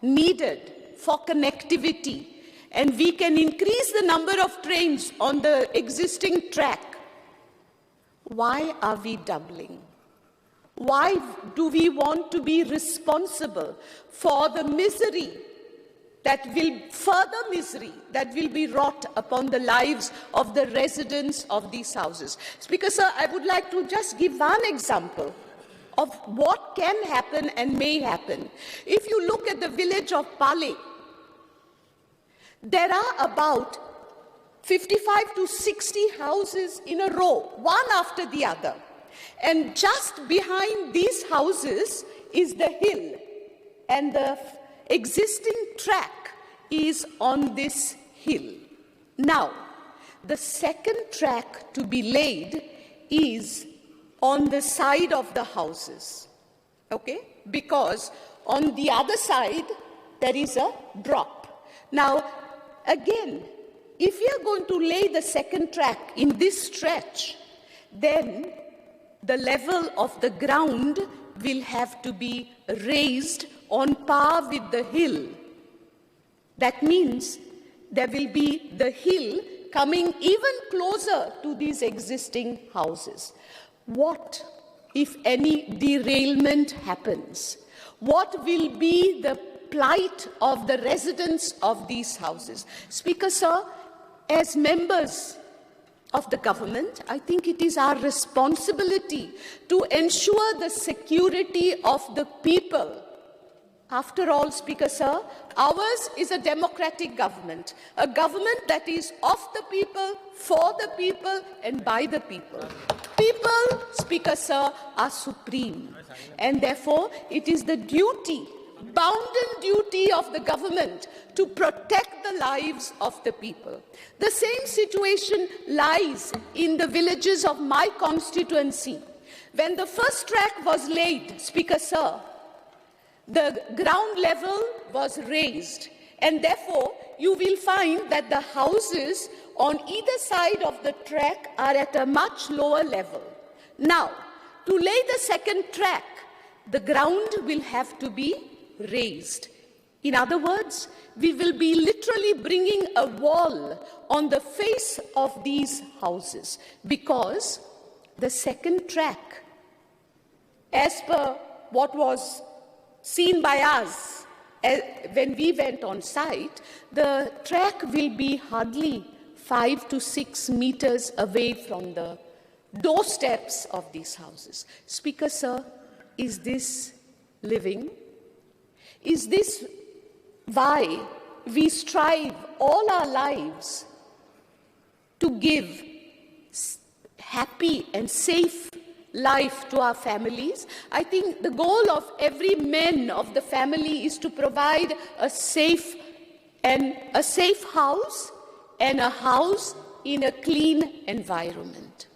S18: needed for connectivity and we can increase the number of trains on the existing track, why are we doubling? Why do we want to be responsible for the misery that will be wrought upon the lives of the residents of these houses? Speaker, sir, I would like to just give one example of what can happen and may happen. If you look at the village of Pale, there are about 55 to 60 houses in a row, one after the other. And just behind these houses is the hill, and the existing track is on this hill. Now, the second track to be laid is on the side of the houses, okay? Because on the other side, there is a drop. Now, again, if we are going to lay the second track in this stretch, then the level of the ground will have to be raised on par with the hill. That means there will be the hill coming even closer to these existing houses. What if any derailment happens? What will be the plight of the residents of these houses? Speaker, sir, as members of the government, I think it is our responsibility to ensure the security of the people. After all, Speaker, sir, ours is a democratic government, a government that is of the people, for the people, and by the people. People, Speaker, sir, are supreme, and therefore it is the duty, bounden duty of the government to protect the lives of the people. The same situation lies in the villages of my constituency. When the first track was laid, Speaker, sir, the ground level was raised, And therefore, you will find that the houses on either side of the track are at a much lower level. Now, to lay the second track, the ground will have to be raised. In other words, we will be literally bringing a wall on the face of these houses, because the second track, as per what was seen by us when we went on site, the track will be hardly 5 to 6 meters away from the doorsteps of these houses. Speaker, sir, is this living? Is this why we strive all our lives to give happy and safe life to our families? I think the goal of every man of the family is to provide a safe house and a house in a clean environment.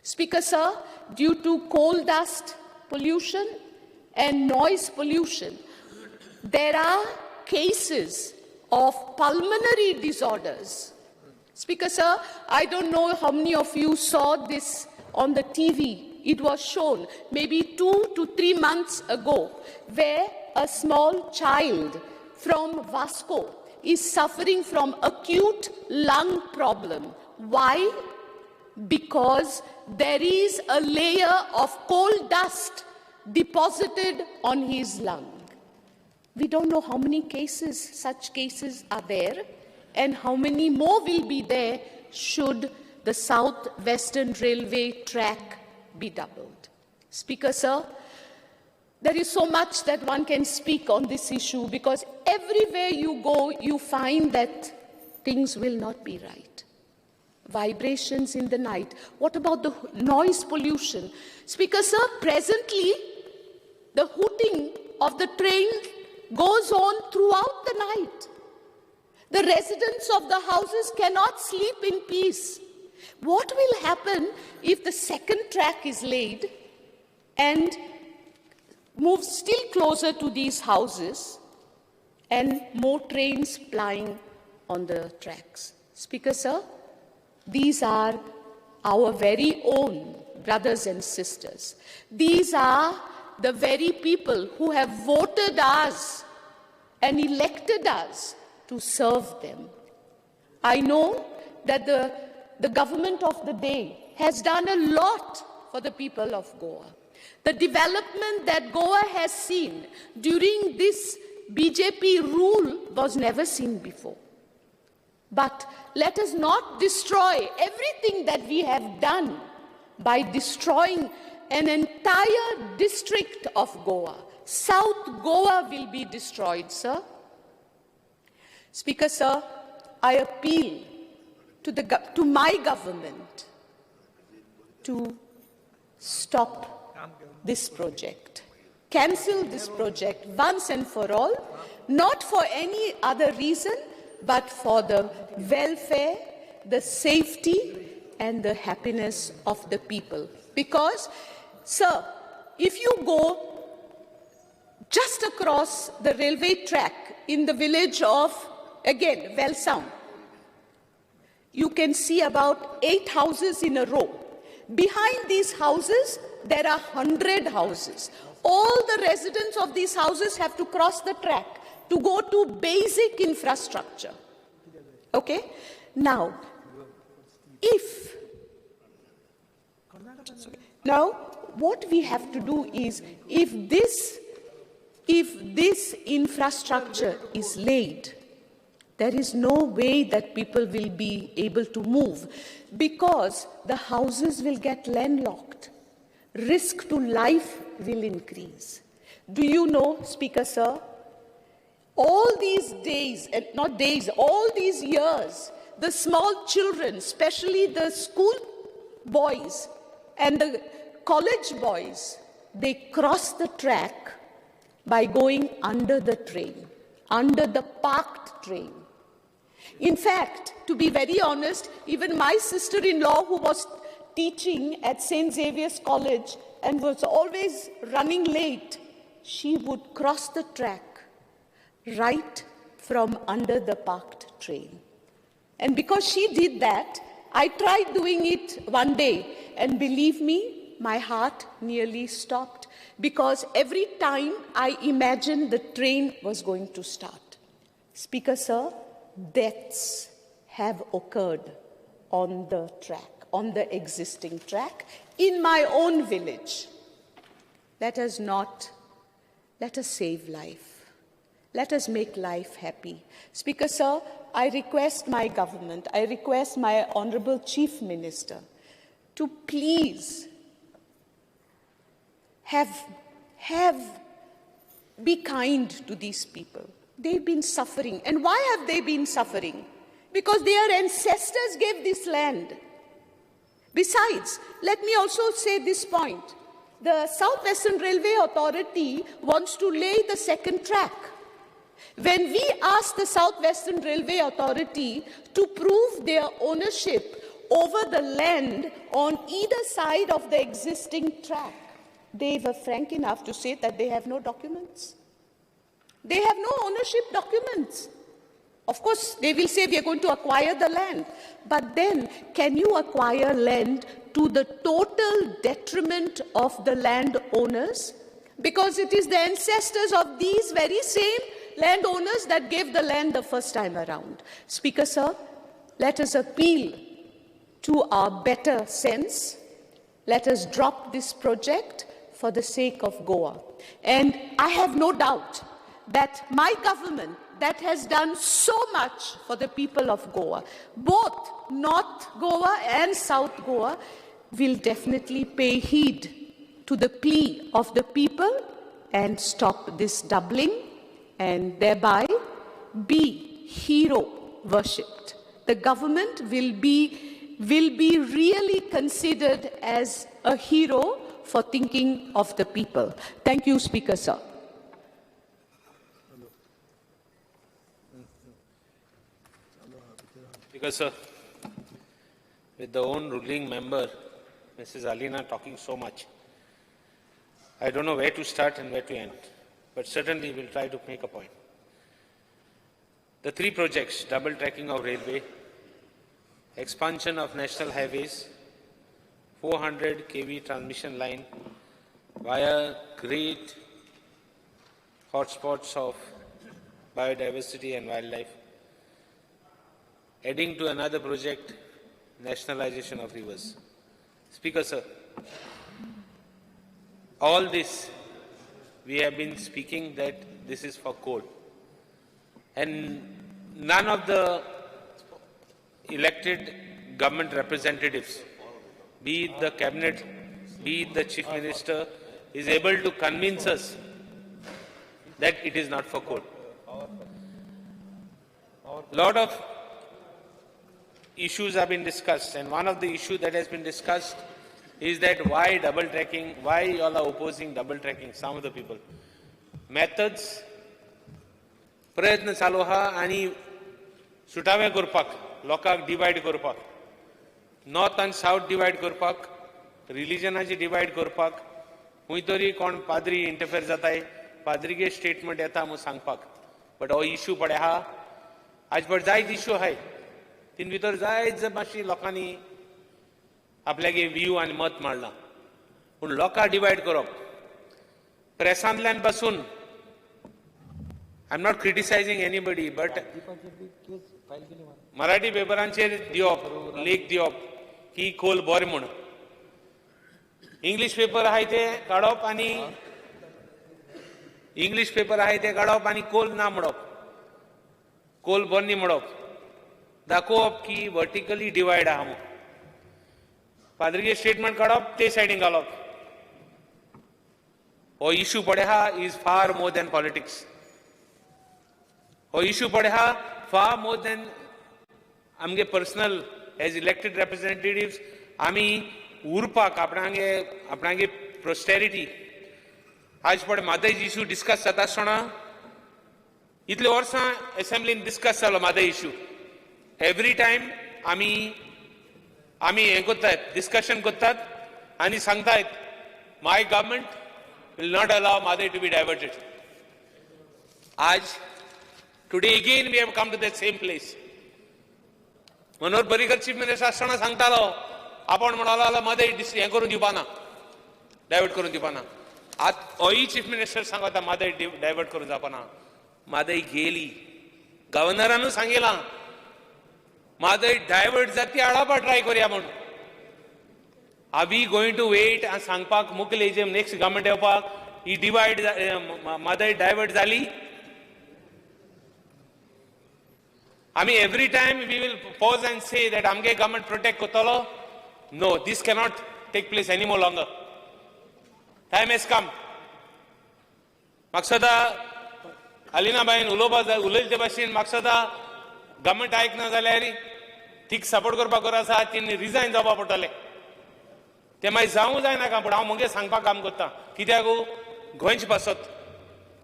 S18: Speaker, sir, due to coal dust pollution and noise pollution, there are cases of pulmonary disorders. Speaker, sir, I don't know how many of you saw this on the TV. It was shown maybe 2 to 3 months ago, where a small child from Vasco is suffering from acute lung problem. Why? Because there is a layer of coal dust deposited on his lung. We don't know how many cases, such cases are there, and how many more will be there should the South Western Railway track be doubled. Speaker, sir, there is so much that one can speak on this issue, because everywhere you go, you find that things will not be right. Vibrations in the night. What about the noise pollution? Speaker, sir, presently, the hooting of the train goes on throughout the night. The residents of the houses cannot sleep in peace. What will happen if the second track is laid and moves still closer to these houses and more trains plying on the tracks? Speaker, sir, these are our very own brothers and sisters. These are the very people who have voted us and elected us to serve them. I know that the government of the day has done a lot for the people of Goa. The development that Goa has seen during this BJP rule was never seen before. But let us not destroy everything that we have done by destroying an entire district of Goa. South Goa will be destroyed, sir. Speaker, sir, I appeal to my government to stop this project. Cancel this project once and for all, not for any other reason, but for the welfare, the safety, and the happiness of the people. Because, sir, if you go just across the railway track in the village of, again, Velsound, you can see about 8 houses in a row. Behind these houses, there are 100 houses. All the residents of these houses have to cross the track to go to basic infrastructure. Okay? Now, what we have to do is, if this infrastructure is laid, there is no way that people will be able to move, because the houses will get landlocked. Risk to life will increase. Do you know, Speaker, sir, all these days, and not days, all these years, the small children, especially the school boys and the college boys, they cross the track by going under the train, under the parked train. In fact, to be very honest, even my sister-in-law, who was teaching at St. Xavier's College and was always running late, she would cross the track right from under the parked train. And because she did that, I tried doing it one day, and believe me, my heart nearly stopped, because every time I imagined the train was going to start. Speaker, sir, deaths have occurred on the track, on the existing track, in my own village. Let us save life. Let us make life happy. Speaker, sir, I request my government, I request my Honorable Chief Minister to please be kind to these people. They've been suffering. And why have they been suffering? Because their ancestors gave this land. Besides, let me also say this point. The South Western Railway Authority wants to lay the second track. When we asked the South Western Railway Authority to prove their ownership over the land on either side of the existing track, they were frank enough to say that they have no documents. They have no ownership documents. Of course, they will say we are going to acquire the land. But then, can you acquire land to the total detriment of the landowners? Because it is the ancestors of these very same landowners that gave the land the first time around. Speaker, sir, let us appeal to our better sense. Let us drop this project for the sake of Goa. And I have no doubt that my government, that has done so much for the people of Goa, both North Goa and South Goa, will definitely pay heed to the plea of the people and stop this doubling and thereby be hero worshipped. The government will be really considered as a hero for thinking of the people. Thank you, Speaker, sir.
S14: Because, sir, with the own ruling member, Mrs. Alina, talking so much, I don't know where to start and where to end, but certainly we'll try to make a point. The three projects, double tracking of railway, expansion of national highways, 400 kV transmission line via great hotspots of biodiversity and wildlife, adding to another project, nationalization of rivers. Speaker, sir, all this, we have been speaking that this is for coal. And none of the elected government representatives, be it the cabinet, be it the chief minister, is able to convince us that it is not for coal. A lot of issues have been discussed, and one of the issues that has been discussed is that why double tracking, why you all are opposing double tracking, some of the people. Methods, प्रयत्न चालू आहा आनी सुटावे करपाक, लोकांक divide करपाक, north आनी south divide करपाक, रिलिजनाची divide करपाक, खंय तरी कोण पाद्री इंटरफेर जाताय, पाद्रीगे स्टेटमेंट येता म्हूण सांगपाक. बट हो इश्यू पडे आहा, आज पड जायत इश्यू आहाय, तीन भितर जायत मातशी लोकांनी आपल्यागे व्यू आनी मत मांडलां. पूण लोकांक डिवायड करप, प्रेसांतल्यान बसून, I'm not criticizing anybody, but Marathi पेपरांचेर दिवप, लेख दिवप की खोल बरें म्हूण. इंग्लीश पेपर आहाय ते काडप आनी इंग्लीश पेपर आहाय ते काडप आनी कोल ना म्हणप, कोल बरें न्ही म्हणप, दाखोवप की वर्टिकली डिवायड आहा म्हूण. पाद्रीगे स्टेटमेंट काडप, ते सायडीन घालप. हो इश्यू पडे आहा is far more than politics. हो इश्यू पडे आहा far more than आमगे पर्सनल एज इलेक्टेड रिप्रेजेंटेटिव्स आमी उरपाक आपणागे प्रोस्टेरिटी आज पडे मादय इश्यू डिस्कस जाता आसतना इतले वर्सां असेंब्लीन डिस्कस जालो मादय इश्यू. एवरी टायम आमी हें करतात, डिस्कशन करतात आनी सांगतात my government will not allow Mhadei to be diverted. आज Today again we have come to that same place. Manohar Parrikar chief minister आसतना सांगतालो आपण म्हणालो मध्ये हे करून दिवपाना डायवर्ट करून दिवपाना आज होय चीफ मिनिस्टर सांगता मध्ये डायवर्ट करून जावपाना मध्ये गेली गव्हर्नरानू सांगला मध्ये डायवर्ट जाती हाडपा ट्राय करूया म्हणून are we going to wait आणि सांगपाक मुखेल हेजे नेक्स्ट गव्हर्नमेंट येवपाक ही डिवायड मध्ये डायवर्ट जाली आमी every time we will pause and say that आमगे government protect कोतलो. No, this cannot take place any more longer. Time has come. मकसदा Alina बाईन उलयले ते भाशेन मकसदा गव्हर्नमेंट आयकना जाल्यार ठीक सपोर्ट करपाक गरज आसा तेणी रिजायन जावपा पडटलें तें मागीर जावूं जायनाका पूण हांव मुगे सांगपाक काम करता कित्याक गोंयचे पासत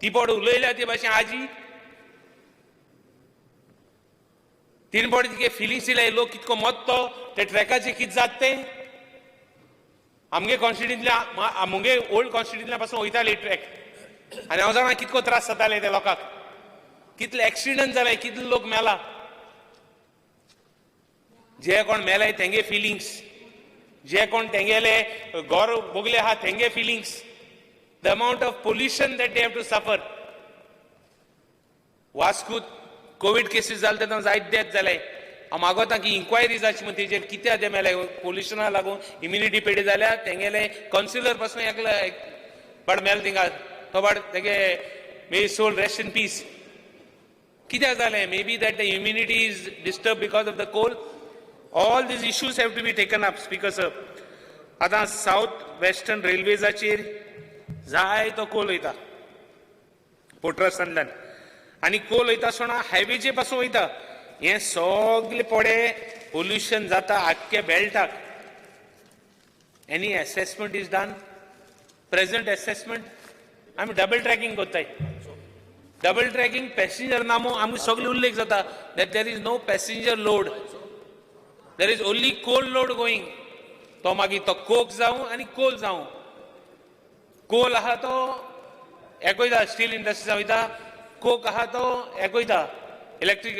S14: ती पड उलयल्या ते भाशेन आजी तीन पड तिगे फिलिंग्स इले लोक कितको मत्तो ते ट्रॅकाचे कितें जाता तें आमगे कॉन्स्टिट्युन्सींतल्या मुगे ओल्ड कॉन्स्टिट्युन्सींतल्या पासून वयताले ट्रॅक आनी हांव जाणा कितको त्रास जाताले त्या लोकांक कितले एक्सिडंट जाले कितले लोक मेला जे कोण मेलाय तेंगे फिलिंग्स जे कोण तेंगेले घर भोगले आहा तेंगे feelings the amount of pollution that they have to suffer वास्कोत कोविड केसीस जाले तेन्ना जायत डेथ जाले हांव मागोता की इन्क्वायरी जावची म्हण तेजेर कित्या ते मेले पोल्युशना लागून इम्युनिटी पेडी जाल्या तेंगेले कावन्सिलर पासून एकलो बट मेल थिंगा तो बट तेगे may soul rest in peace कित्याक जालें maybe that the immunity is disturb because of the coal all these issues have to be taken up speaker sir आतां south western रेल्वेजाचेर जाय तो Coal वयता पोर्ट्रसांतल्यान आनी कोल वयता आसतना हायवेचे पासून वयता हे सगळे पडे पोल्युशन जाता आख्ख्या बेल्टाक any assessment is done present assessment आमी डबल ट्रॅकिंग कोत्ताय डबल ट्रॅकिंग पॅसेंजर नामो आमी सगळे उल्लेख जाता that there is no passenger load there is only coal load going तो मागीर तो कोक जावं आनी कोल जावं कोल आहा तो एकोयता स्टील इंडस्ट्रीज वयता कोक आहा तो एकोयता इलेक्ट्रीक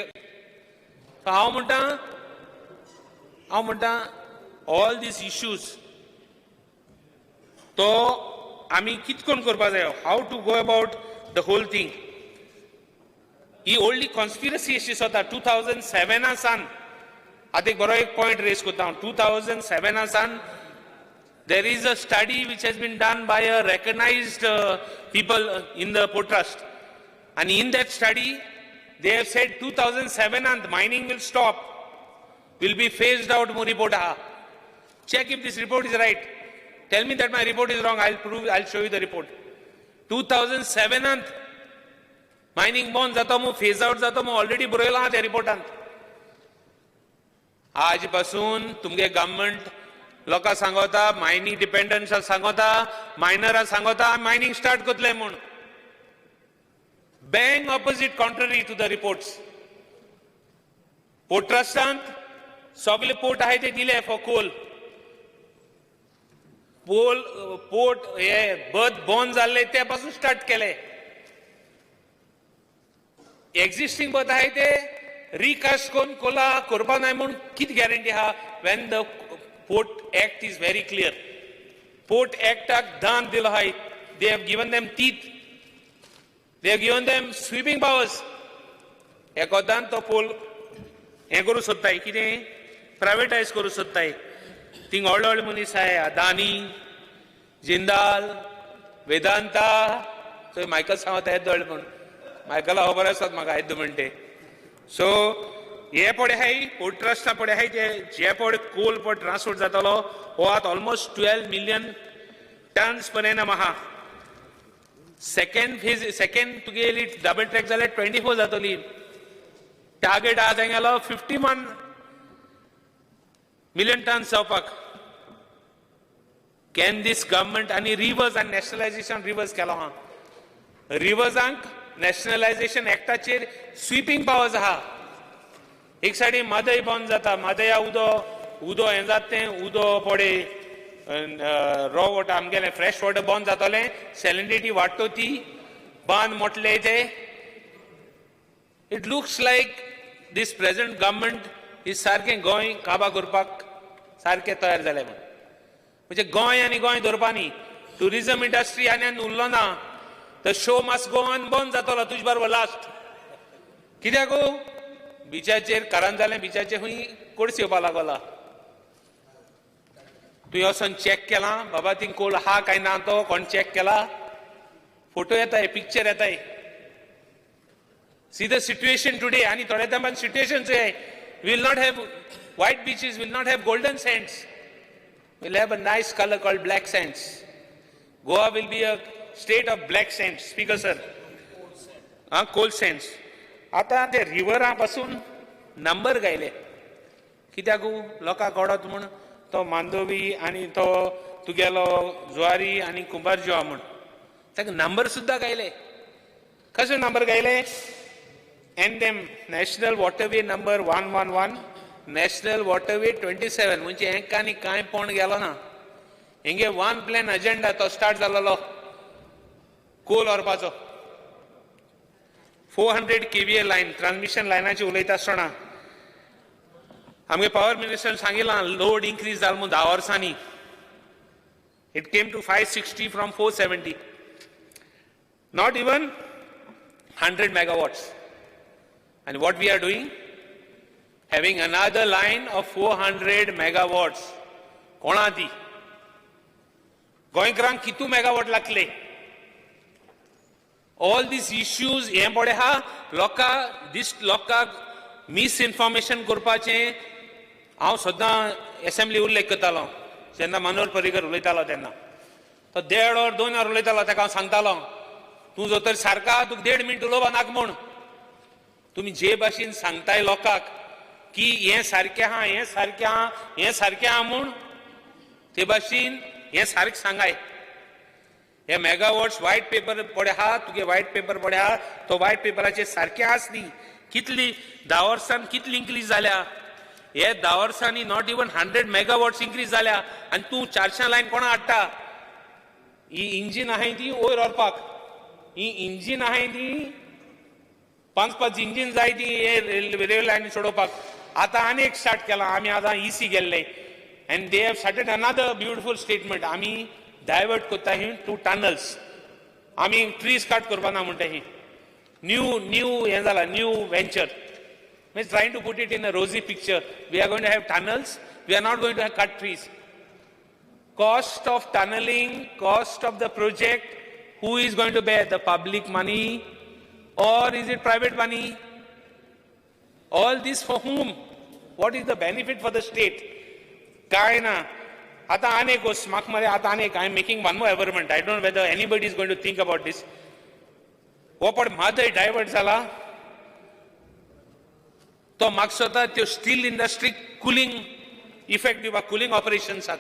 S14: हांव म्हणटा ऑल दीस इश्यूज तो आमी कितकोन करपा जाय how to go about the whole thing he ओल्डी कॉन्स्पिरसी अशी जाता 2007 सान आतां एक बरो एक पॉयंट रेज करता हांव 2007 San there is a study which has been done by a recognized people in the port trust and in that study they have said 2007 and mining will stop will be phased out mo report aha check if this report is right tell me that my report is wrong I'll show you the report 2007 and mining bond jato mo phase out jato mo already बरयला त्या रिपोर्टांत आज पासून तुमगे government लोकां सांगता mining dependence सांगता मायनरां सांगता mining start करतले म्हूण bang opposite contrary to the reports port ट्रस्टांत सगळे पोर्ट आहाय ते दिले फॉर कोल पोर्ट हे बद बंद जाल्ले ते पासून स्टार्ट केले एक्झिस्टिंग बद आहाय ते रिकास्ट करून कोला करपा नाय म्हूण कितें गॅरंटी आहा Wien the Port Act is very clear. Port Act dhan dilo hai. They have given them teeth. They have given them sweeping powers. Ekodan to pol eguru sottai kide privatize koru sottai. Ting old munis hai Adani, Jindal, Vedanta. So Michael सांगता हे दळ म्हण. Michael खबर आसत म्हाका हे म्हणटे. So हे पडे हाय पोर्ट ट्रस्टा पडे हाय जे पडे कोल पड ट्रान्सपोर्ट जातालो हो आता almost 12 million tonnes per annum आहा सेकंड तुगेली डबल ट्रॅक जाल्यार 24 जातली टार्गेट आहा तेंगेलो 51 मिलियन टन्स जावपाक कॅन दीस गव्हर्नमेंट आनी रिवर्स आनी नॅशनलायझेशन रिवर्स केलो आहा रिवर्सांक नॅशनलायझेशन एक्टाचेर स्वीपिंग पावर्स आहा एक साइडी मादय बंद जाता मादया उदो हें जाता उदो पडे रॉ वॉटर आमगेलें फ्रेश वॉटर बंद जातलें सॅलिनिटी वाडटो ती बांद मोटले ते It looks like this present government is सारकें गोंय काबा करपाक सारकें तयार जालें म्हण. म्हणजे गोंय आनी गोंय धरपानी टुरिझम इंडस्ट्री आनी उरलो ना. The show must go on बंद जातलो तुजे बरोबर लास्ट. कित्याक बिचाचेर कारण जालें बिचाचेर खंय कोडस येवपाक लागला. तुवें वचोन चॅक केला बाबा थिंग कोल हा काय ना तो कोण चॅक केला. फोटो येताय पिक्चर येताय. See the situation today. आणि थोड्या तेंपान situation will not have white beaches, will not have golden sands. We'll have a nice color called black sands. Goa will be a state of black sands. Speaker sir. Coal sands. आता ते रिवरा पासून number गायले. कित्याक लोकांक कळत म्हण तो मांदोवी आनी तो तुगेलो जुवारी आनी कुंभारजुवा म्हण ताका नंबर सुद्दां गायले. कशे नंबर गायले? NM National Waterway number 111, National Waterway 27. म्हणजे हेंका आनी कांय पण गेलो ना. हिंगे वन प्लॅन अजेंडा तो स्टार्ट जालोलो कोल व्हरपाचो. 400 kVA लायन ट्रान्समिशन लायनाची उलयता आसतना आमगे पावर मिनिस्टरान सांगिल्लां लोड इन्क्रीज जालो म्हूण 10 वर्सांनी. It came to 560 from 470. Not even 100 megawatts. And what we are doing? Having another line of 400 megawatts. कोणा ती? गोंयकारांक कितू मेगावॉट लागले? All these issues हे पडे हा लोकांक मिसइन्फॉर्मेशन करपाचें हांव सद्दां असेंब्ली उल्लेख करतालो. जेन्ना मनोहर पर्रीकर उलयतालो तेन्ना तो 1.5 or 2 hours उलयतालो ताका हांव सांगतालो तूं जर तर सारका तुका 1.5 minute उलोवपा नाका म्हूण. तुम्ही जे भाशेन सांगताय लोकांक की हें सारकें आहा हें सारकें आहा हें सारकें आहा म्हूण ते भाशेन हें सारकें सांगाय. हे मेगावॉट्स व्हाईट पेपर पडे आहा तुगे व्हाईट पेपर पडे आहा तो व्हाईट पेपराचेर सारकें आस न्ही. कितली 10 वर्सान कितली इन्क्रीज जाल्या? हे 10 वर्सांनी नॉट इवन 100 megawatts इन्क्रीज जाल्या आनी तूं 400 लायन कोणा हाडटा? ही इंजीन आहाय ती वयर व्हरपाक. ही इंजीन आहाय ती 5 इंजीन जाय ती रेल्वे लायनी सोडोवपाक. आतां आनी एक स्टार्ट केला. आमी आतां EC गेल्ले and they have started another beautiful statement. आमी डायवर्ट कोत्ता ही 2 tunnels. आमी ट्रीज कट करपाना म्हणटा ही न्यू हें जाला new venture. Means trying to put it in a rosy picture. We are going to have tunnels. We are not going to have cut trees. Cost of tunneling, cost of the project, who is going to bear? The public money or is it private money? All this for whom? What is the benefit for the state? काय ना. आता अनेक गोष्ट म्हाका मरे आता अनेक I am making one more averment. I don't know whether anybody is going to think about this. हो पण म्हादय डायवर्ट जाला तो म्हाका स्वता त्यो स्टील इंडस्ट्री cooling effect दिवपाक cooling operationsak.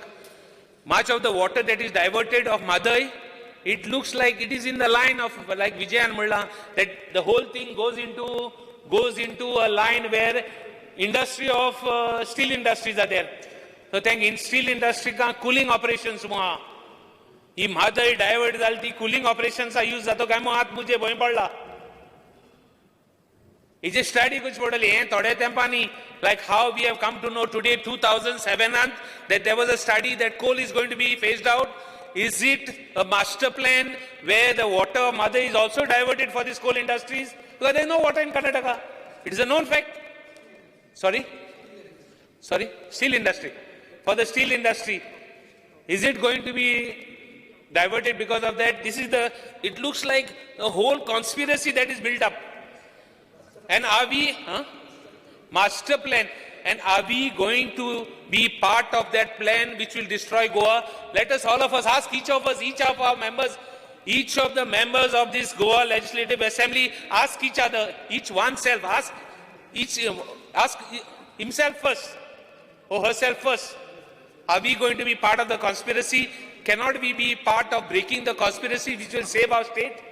S14: Much of the water that is diverted of Madai, it looks like it is in the line of like Vijayan Mulla, that the whole thing goes into a line where industry of steel industries are there. So thank in steel industry का cooling operations मुहा ही Madai divert झाली cooling operations are used जातो काय मग आत मुझे भय पडला. It's a study which like how we have come to know today 2007 that there was a study that coal is going to be phased out. Is it a master plan where the water of Mother is also diverted for these coal industries? Because there is no water in Karnataka. It is a known fact. Sorry, steel industry. For the steel industry, is it going to be diverted because of that? It looks like a whole conspiracy that is built up. And are we, master plan, and are we going to be part of that plan which will destroy Goa? Let us, all of us, ask each of us, each of our members, each of the members of this Goa Legislative Assembly, ask each other, each oneself, ask himself first, or herself first. Are we going to be part of the conspiracy? Cannot we be part of breaking the conspiracy which will save our state?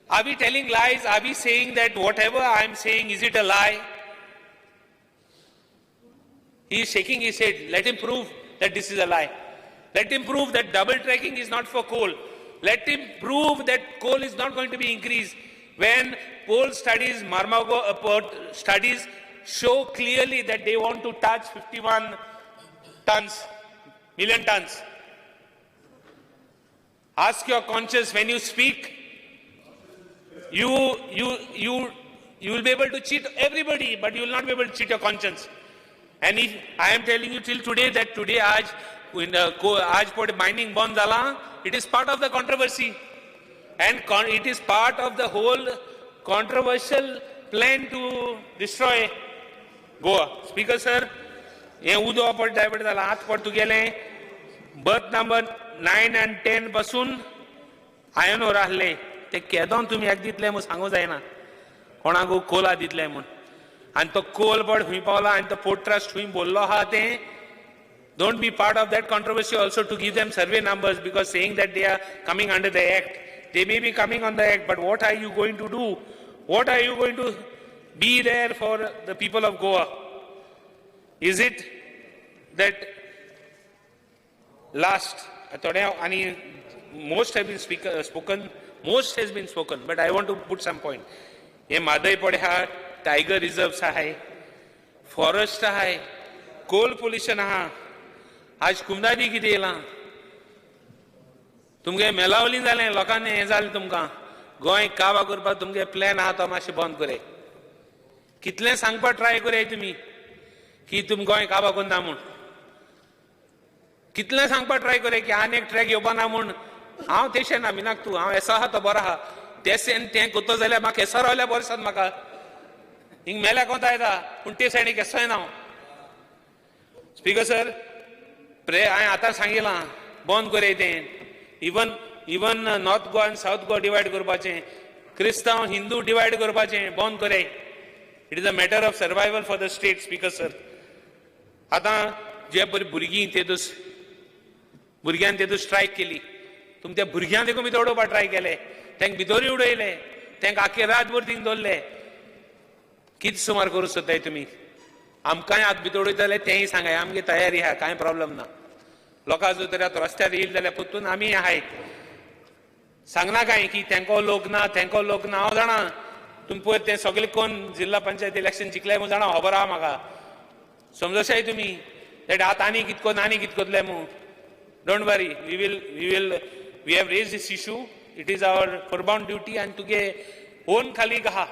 S14: Are we telling lies? Are we saying that whatever I am saying, is it a lie? He is shaking his head. Let him prove that this is a lie. Let him prove that double tracking is not for coal. Let him prove that coal is not going to be increased. When poll studies, Marmago studies show clearly that they want to touch 51 million tons. Ask your conscience when you speak. You will be able to cheat everybody, but you will not be able to cheat your conscience. And if I am telling you till today that today aaj pod mining bond zala, it is part of the controversy, and it is part of the whole controversial plan to destroy Goa. Speaker sir, हे उदो पड divert जाला आत पड तुगेले birth number 9 and 10 पासून आयनोर आहले ते केदोन तुम्ही एक दितले म्हूण सांगू जायना कोणाक कोला दितले म्हूण आनी तो कोल पड हुई पावला आनी तो पोर्ट ट्रस्ट हुई बोल्लो आहा ते don't be part of that controversy also to give them survey numbers, because saying that they are coming under the act, they may be coming on the act, but what are you going to do? What are you going to be there for the people of Goa? Is it that last, most have been spoken, most has been spoken, but I want to put some point. ये मादई पड़े हा tiger reserves आहे, forest आहे, Coal pollution आहा, आज कुमदादी किती येला, तुमगे मेलावली जाले लोकांनी हे जाले तुमकां गोंय काबा करपाक तुमगे प्लॅन आहा तो मातशें बंद करे. कितले सांगपाक ट्राय करे तुमी की तुम गोंय काबा करना म्हूण, कितले सांगपाक ट्राय करे की आनी एक ट्रॅक येवपा ना म्हूण. हांव तेशें ना मिनाक तूं, हांव एसो आहा तो बरो आहा, तें कोतो जाल्यार म्हाका एसो रावल्यार बरें आसात म्हाका. हिंग मेल्या कोता येता पूण ते सायडीक एसो येना. स्पीकर सर, हांवें आतां सांगिलां बंद करे तें. इवन नॉर्थ गोवा आनी सावथ गोवा डिवायड करपाचें, क्रिस्तांव हिंदू डिवायड करपाचें बंद करे. It is a matter of survival for the state. Speaker sir, आतां जे बरी भुरगीं भुरग्यान तेतून स्ट्रायक केली, तुमी त्या भुरग्यांक देखून भितर उडोवपाक ट्राय केले, तांकां भितरूय उडयले, तांकां आख्खे रातभर थिंग दवरले. कितें सुमार करूं सोदताय तुमी? आमकांय आतां भितर उडयतले तेंय सांगाय, आमगे तयारी आहा, कांय प्रॉब्लेम ना. लोकां जर तर आतां रस्त्यार येयले जाल्यार परतून आमी आहाय. सांगना काय की तेंको लोक ना, तेंको लोक ना. हांव जाणा तुमी पळय तें सगळे कोण जिल्हा पंचायत इलेक्शन जिखले म्हूण जाणा, खबर आहा म्हाका. समजशाय तुमी दॅट आतां आनी कितें कोतले म्हूण. Don't worry, we have raise this issue. It is our फॉरबाउंड ड्युटी आनी तुगे ओन खालीक आहा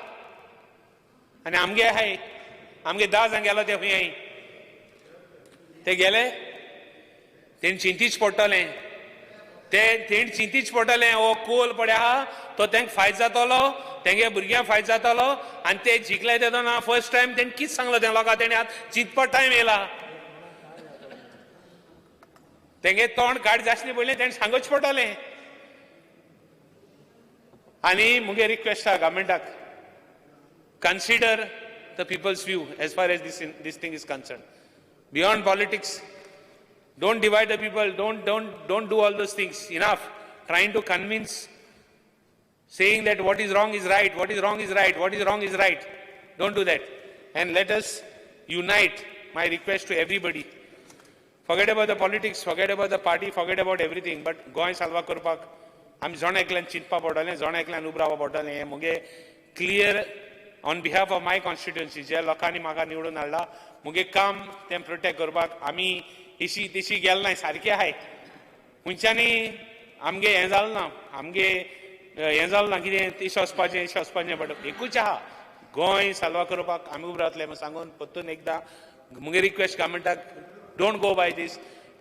S14: आनी आमगे आहाय. आमगे 10 जाण गेलो ते खंय ते गेले, तेणी चिंतीच पडटलें, तेणी चिंतीच पडटलें. हो कोल पडे आहा तो तांकां फायद जातलो, तेंगे भुरग्यांक फायद जातलो, आनी ते जिखले ते ना. फर्स्ट टायम तेणी कितें सांगलो त्या लोकांक, तेणी आतां चिंतपाक टायम येयला. तेंगे तोंड काड जासली पयलें तेणी सांगूच पडटलें. आनी मुगे रिक्वेस्ट आहा गव्हर्मेंटाक, consider the people's view as far as this thing is concerned. Beyond politics, don't divide the people. Don't do all those things. Enough trying to convince, saying that what is wrong is right, what is wrong is right, what is wrong is right. Don't do that. And let us unite. My request to everybody. Forget about the politics, forget about the party, forget about everything. But Goa साल्वा करपाक आमी जोण एकल्यान चिंतपा पडटलें, जोण एकल्यान उब रावपा पडटलें. हें मुगे clear on behalf of my constituency, ज्या लोकांनी म्हाका निवडून हाडला, मुगे काम तें प्रोटेक्ट करपाक. आमी इशी तेशी गेल नाय, सारकें आहाय. खंयच्यांनी आमगे हें जालें ना, आमगे हें जालें ना कितें इशें वचपाचें, बट एकूच आहा, गोंय साल्वा करपाक आमी उब रावतले म्हूण सांगून परतून एकदां मुगे request गव्हर्मेंटाक, don't go by this.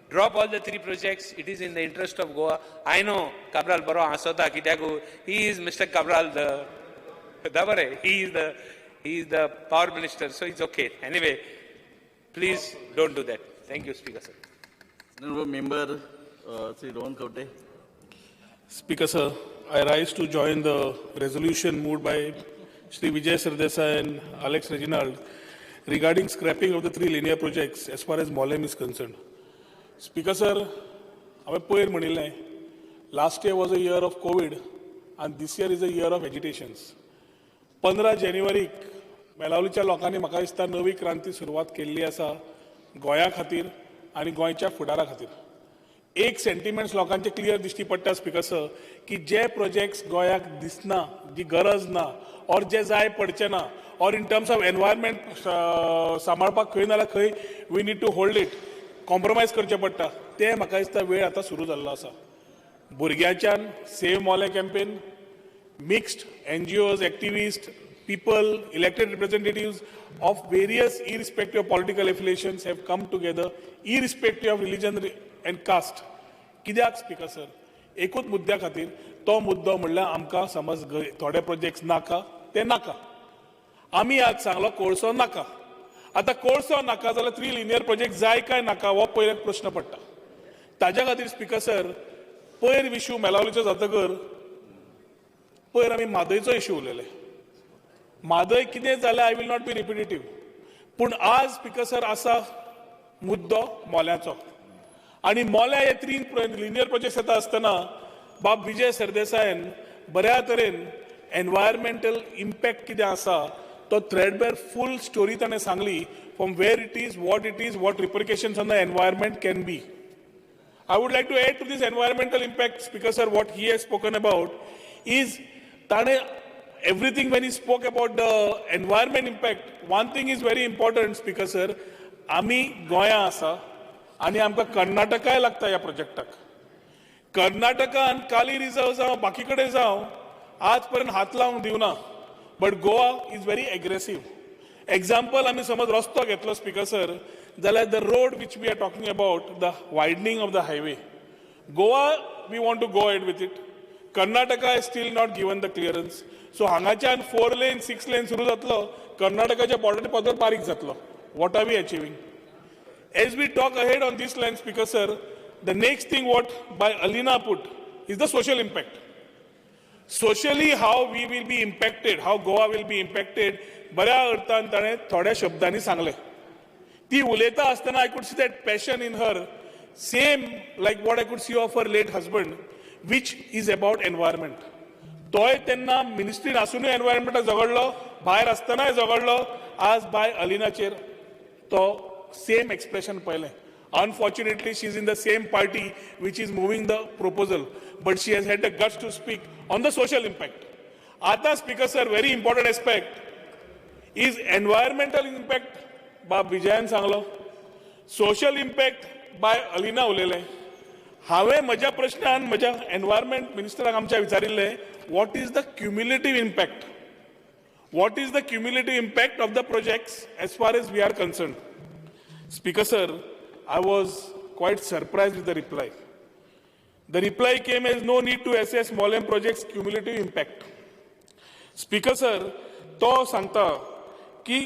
S14: Drop all the 3 projects. It is in the interest of Goa. I know Cabral baro asota kityaku. He is Mr. Cabral, he is the power minister, so it's okay. Anyway, please don't do that. Thank you, Speaker sir.
S19: Honourable Member Sri Rohan Kaute.
S3: Speaker sir, I rise to join the resolution moved by Shri Vijay Sardesai and Alex Reginald regarding scrapping of the 3 linear projects as far as Mollem is concerned. Speaker sir, last year was a year of COVID and this year is a year of agitations. 15 जानेवारी मेलावलीच्या लोकांनी म्हाका दिसता नवी क्रांती सुरवात केल्ली आसा गोंया खातीर आनी गोंयच्या फुडारा खातीर. एक सेंटिमेंट्स लोकांचे क्लियर दिश्टी पडटा स्पीकर सर की जे प्रोजेक्ट्स गोंयाक दिसना जी गरज ना और जे जाय पडचे ना और इन टर्म्स ऑफ एनवायरमेंट सांबाळपाक खंय नाल्यार खंय we need to hold it compromise करचे पडटा ते म्हाका दिसता वेळ आतां सुरू जाल्लो आसा भुरग्यांच्यान सेव मोले campaign mixed NGOs activist people elected representatives of various irrespective of political affiliations have come together irrespective of religion and caste कित्याक स्पीकर सर एकूच मुद्द्या खातीर तो मुद्दो म्हणल्यार आमकां समज थोडे प्रोजेक्ट्स नाका ते नाका आमी आज सांगलो कोळसो नाका आतां कोळसो नाका जाल्यार 3 लिनियर प्रोजेक्ट जाय काय नाका हो पयलो प्रश्न पडटा ताज्या खातीर स्पीकर सर पयर विशू मेलावलीचो जातकर पयर आमी म्हादयचो इशू उलयले म्हादय कितें जालें I will not be repetitive पूण आज स्पीकर सर आसा मुद्दो मोल्याचो आनी मोल्या हे 3 लिनियर प्रोजेक्ट्स येता आसतना बाब विजय सरदेसायन बऱ्या तरेन एनवायरमेंटल इम्पॅक्ट कितें आसा तो थ्रेडबेर फूल स्टोरी ताणें सांगली from where it is what repercussions on the environment can be I would like to add to this environmental impact, Speaker sir, what he has spoken about is everything when he spoke about the environment impact. One thing is very important, Speaker sir. आमी गोंया आसा आनी आमकां कर्नाटकाय लागता ह्या प्रोजेक्टाक कर्नाटकान काली reserve जावं बाकी कडेन जावं आज पर्यंत हात लावंक दिवना but Goa is very aggressive example आमी समज रस्तो घेतलो स्पीकर सर जाल्यार the road which we are talking about the widening of the highway Goa we want to go ahead with it Karnataka is still not given the clearance so हांगाच्यान 4 lane 6 lane सुरू जातलो कर्नाटकाच्या border पदर बारीक जातलो what are we achieving as we talk ahead on this line speaker sir the next thing what by Alina put is the social impact socially how we will be impacted how Goa will be impacted बऱ्या अर्थान ताणें थोड्या शब्दांनी सांगलें ती उलयता आसतना I could see that passion in her same like what I could see of her late husband which is about environment तोय तेन्ना मिनिस्ट्रीन आसुनूय एनवायरमेंटाक झगडलो भायर आसतनाय झगडलो आज बाय अलिनाचेर तो सेम एक्सप्रेशन पळयलें unfortunately she is in the same party which is moving the proposal but she has had the guts to speak on the social impact आता speaker sir very important aspect is environmental impact बाब विजयान सांगलो social impact bye Alina उलयलें हांवें म्हज्या प्रश्नान म्हज्या environment मिनिस्टराक आमच्या विचारिल्लें what is the cumulative impact what is the cumulative impact of the projects as far as we are concern speaker sir I was quite surprise with the reply the reply came as no need to assess Mollem projects cumulative impact speaker sir तो सांगता की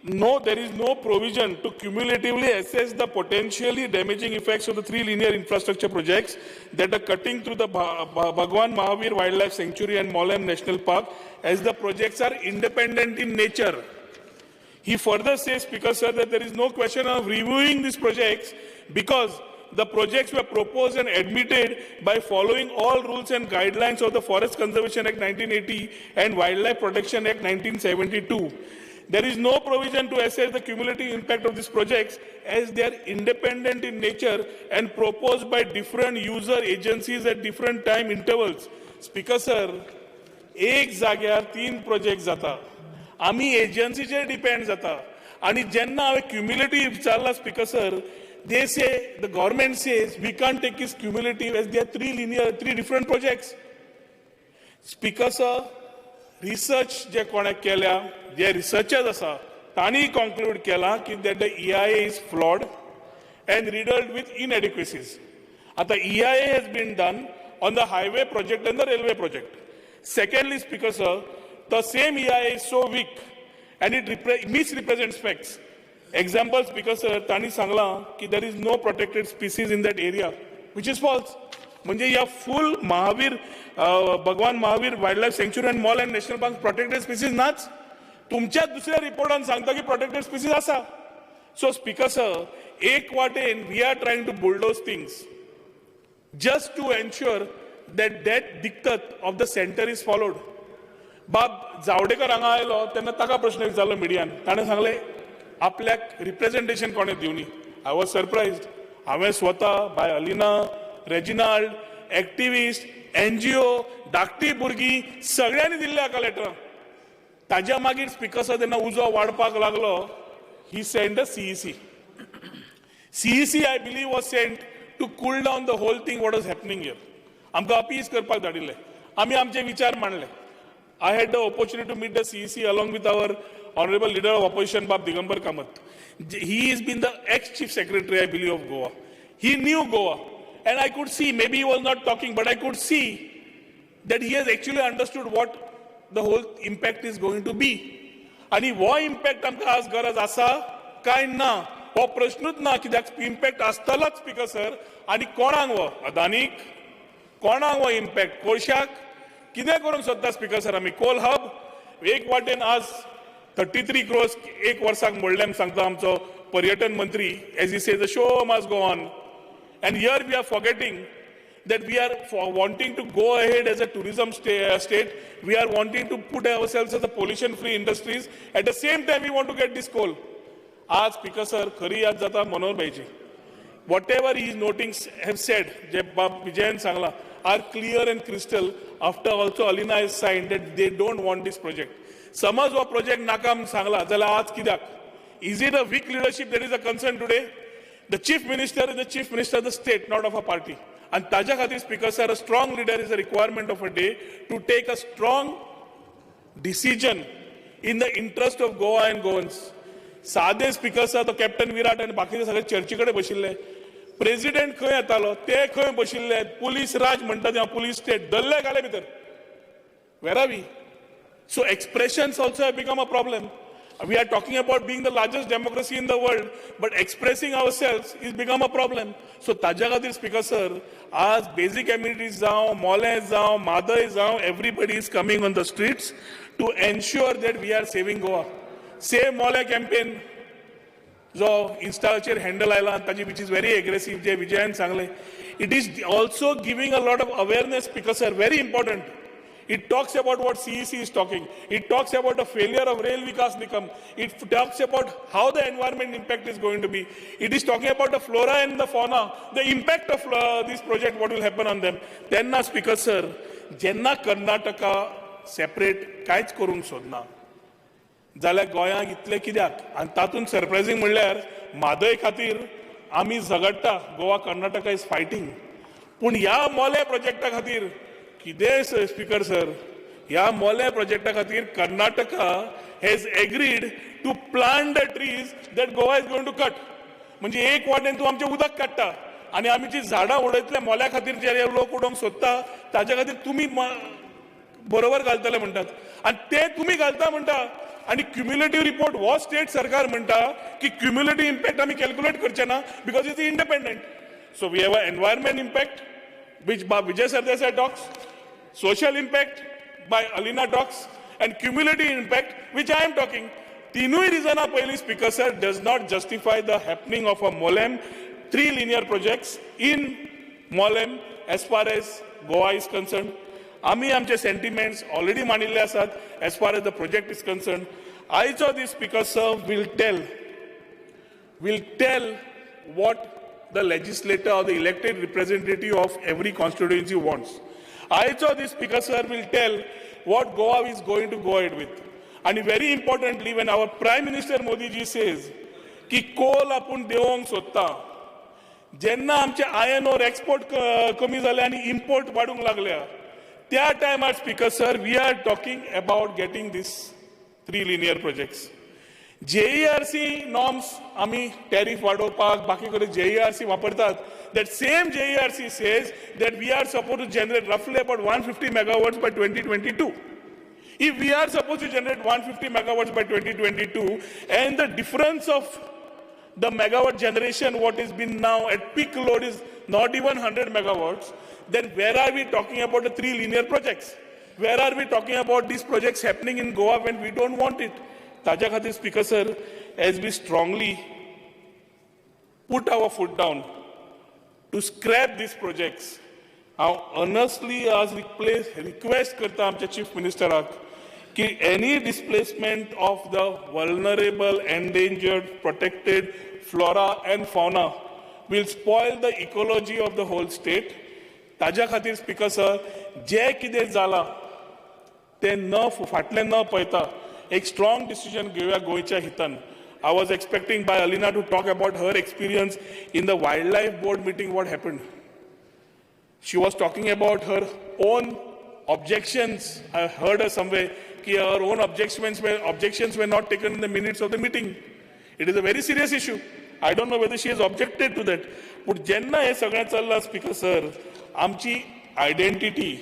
S3: No, there is no provision to cumulatively assess the potentially damaging effects of the 3 linear infrastructure projects that are cutting through the Bhagwan Mahavir Wildlife Sanctuary and Mollem National Park as the projects are independent in nature. He further says, Speaker Sir, that there is no question of reviewing these projects because the projects were proposed and admitted by following all rules and guidelines of the Forest Conservation Act 1980 and Wildlife Protection Act 1972. There is no provision to assess the cumulative impact of these projects as they are independent in nature and proposed by different user agencies at different time intervals. Speaker sir, एक जाग्यार 3 project जाता आमी एजन्सीचेर depend जाता आनी जेन्ना हांवें क्युम्युलेटीव विचारला speaker sir they say the government says we can't take this cumulative as there are 3 different projects. Speaker sir, research जे कोणे केल्या जे रिसर्चर्स आसा तांणी कॉन्क्लूड केला की that the EIA is flawed and riddled with inadequacies आतां EIA has been done on the highway project and the railway project secondly speaker sir the सेम EIA is so weak and it misrepresents facts example speaker sir तांणी सांगलां की there is no protected species in that area which is false म्हणजे या फुल Mahavir Bhagwan Mahavir wildlife sanctuary and Mollem and national park protected species नाच तुमच्या दुसऱ्या रिपोर्टान सांगता की प्रोटेक्टेड स्पिसीज आसा सो स्पीकर सर एक वाटेन we are trying to bulldoze things just to ensure that diktat of the centre is followed बाब जावडेकर हांगा आयलो तेन्ना ताका प्रश्न विचारलो मिडियान ताणें सांगलें आपल्याक रिप्रेझेंटेशन कोणें दिवनी आय वॉज सरप्रायज्ड हांवें स्वता by Alina Reginald, activist, NGO, धाकटी भुरगीं सगळ्यांनी दिल्ले हाका लेटर. ताज्या मागीर स्पीकर सर जेन्ना उजो वाडपाक लागलो, he sent a CEC. CEC, I believe, was sent to cool down the whole thing what was happening here. आमकां अपीज करपाक धाडिल्ले. आमी आमचे विचार मांडले. I had the opportunity to meet the CEC along with our honorable leader of opposition, Bab Digambar Kamath. He has been the ex-chief secretary, I believe, of Goa. He knew Goa. And I could see, maybe he was not talking, but I could see that he has actually understood what the whole impact is going to be. आणि हो impact आमकां आज गरज आसा काय ना हो प्रश्नूच ना, कित्याक इम्पॅक्ट आसतलोच स्पीकर सर. आनी कोणाक हो अदानीक, कोणाक हो इम्पॅक्ट, कोळशाक कितें करूंक सोदता स्पीकर सर आमी? कोल हब एक वाटेन आज 33 crores एक वर्साक मोडले सांगता आमचो पर्यटन मंत्री. Age he says, the show must go on. And here we are forgetting that we are wanting to go ahead as a tourism state. We are wanting to put ourselves as a pollution-free industries. At the same time, we want to get this coal. As Speaker Sir, khari yaad jata Manor Bhaiji. Whatever he is noting have said, je Bab Vijayan Sangla, are clear and crystal. After also Alina has signed that they don't want this project. Samaj wa project nakam Sangla, jala aaj kidak. Is it a weak leadership that is a concern today? The chief minister is the chief minister of the state, not of a party. And Taja Khatir Speaker Sir, a strong leader is a requirement of a day to take a strong decision in the interest of Goa and Goans. साधे speaker sir तो captain विराट आणि बाकीचे सगळे चर्चीकडे बशिल्ले. President खंय येतालो ते खंय बशिल्ले. पुलीस राज म्हणटा तेव्हा पुलीस स्टेट दल्ले घाले भितर. Where are we? So expressions also have become a problem. We are talking about being the largest democracy in the world, but expressing ourselves is become a problem. So ताज्या खातीर speaker sir आज basic amenities जावं, मोलें जावं, मादय जावं, everybody is coming on the streets to ensure that we are saving Goa. Save Mollem campaign जो Instaचेर handle आयला ताजी which is very aggressive, जे विजयान सांगले. It is also giving a lot of awareness, Speaker Sir, very important. It talks about what CEC is talking. It talks about the failure of Rail Vikas Nikam. It talks about how the environment impact is going to be. It is talking about the flora and the fauna, the impact of this project, what will happen on them. Then now, Speaker Sir, jenna Karnataka separate कांयच करूंक सोदना जाल्यार गोंयांक इतले कित्याक? आनी तातूंत सरप्रायझींग म्हणल्यार म्हादय खातीर आमी झगडटा. Goa Karnataka is fighting. पूण ह्या मोले प्रोजेक्टा खातीर कितें स्पीकर सर, ह्या मोले प्रोजेक्टा खातीर Karnataka has agreed to plant the trees that Goa is going to cut. म्हणजे एक वाटेन तूं आमचें उदक काडटा आनी आमी जी झाडां उडयतले मोल्या खातीर जे लोक उडोवंक सोदता ताच्या खातीर तुमी बरोबर घालतले म्हणटात आनी ते तुमी घालता म्हणटा. आनी क्युम्युलेटिव्ह रिपोर्ट हो स्टेट सरकार म्हणटा की क्युम्युलेटिव्ह इम्पॅक्ट आमी कॅल्क्युलेट करचे ना because it's independent. So we have a environment impact which Vijay Sardesai talks, social impact by Alina talks, and cumulative impact which I am talking. Tinui reason पहिली Speaker Sir does not justify the happening of a Molem 3 linear projects in Molem as far as Goa is concerned. आम्ही आमचे sentiments already मांडिल्ले आसात as far as the project is concerned. I saw this Speaker Sir will tell what the legislator or the elected representative of every constituency wants. I saw this Speaker Sir will tell what Goa is going to go ahead with. And very importantly, when our Prime Minister Modi ji says ki coal apun deवंक सोदता, जेन्ना आमचे iron ore export कमी जाले आणि import वाढूंक लागल्या, त्या टायमार Speaker Sir we are talking about getting these 3 linear projects. JERC norms आम्ही टॅरिफ वाडोवपाक बाकी कडेन JERC वापरतात. That same JERC says that we are supposed to generate roughly about 150 megawatts by 2022. If we are supposed to generate 150 megawatts by 2022 and the difference of the megawatt generation what has been now at peak load is not even 100 megawatts, then where are we talking about the 3 linear projects? Where are we talking about these projects happening in Goa when we don't want it? ताज्या खातीर Speaker Sir, as we strongly put our foot down to scrap these projects, हांव honestly आज request करता आमच्या Chief Ministeraक की any displacement of the vulnerable, endangered, protected flora and fauna will spoil the ecology of the whole state. ताज्या खातीर speaker sir जे कितें जालां ते न फाटलें न पळयता एक स्ट्रॉंग डिसिजन घेवया गोंयच्या हितान. I was expecting by Alina to talk about her experience in the wildlife board meeting, what happened. She was talking about her own objections. I heard her somewhere that her own objections were not taken in the minutes of the meeting. It is a very serious issue. I don't know whether she has objected to that. But jenna हे सगळें चल्लां speaker sir, आमची identity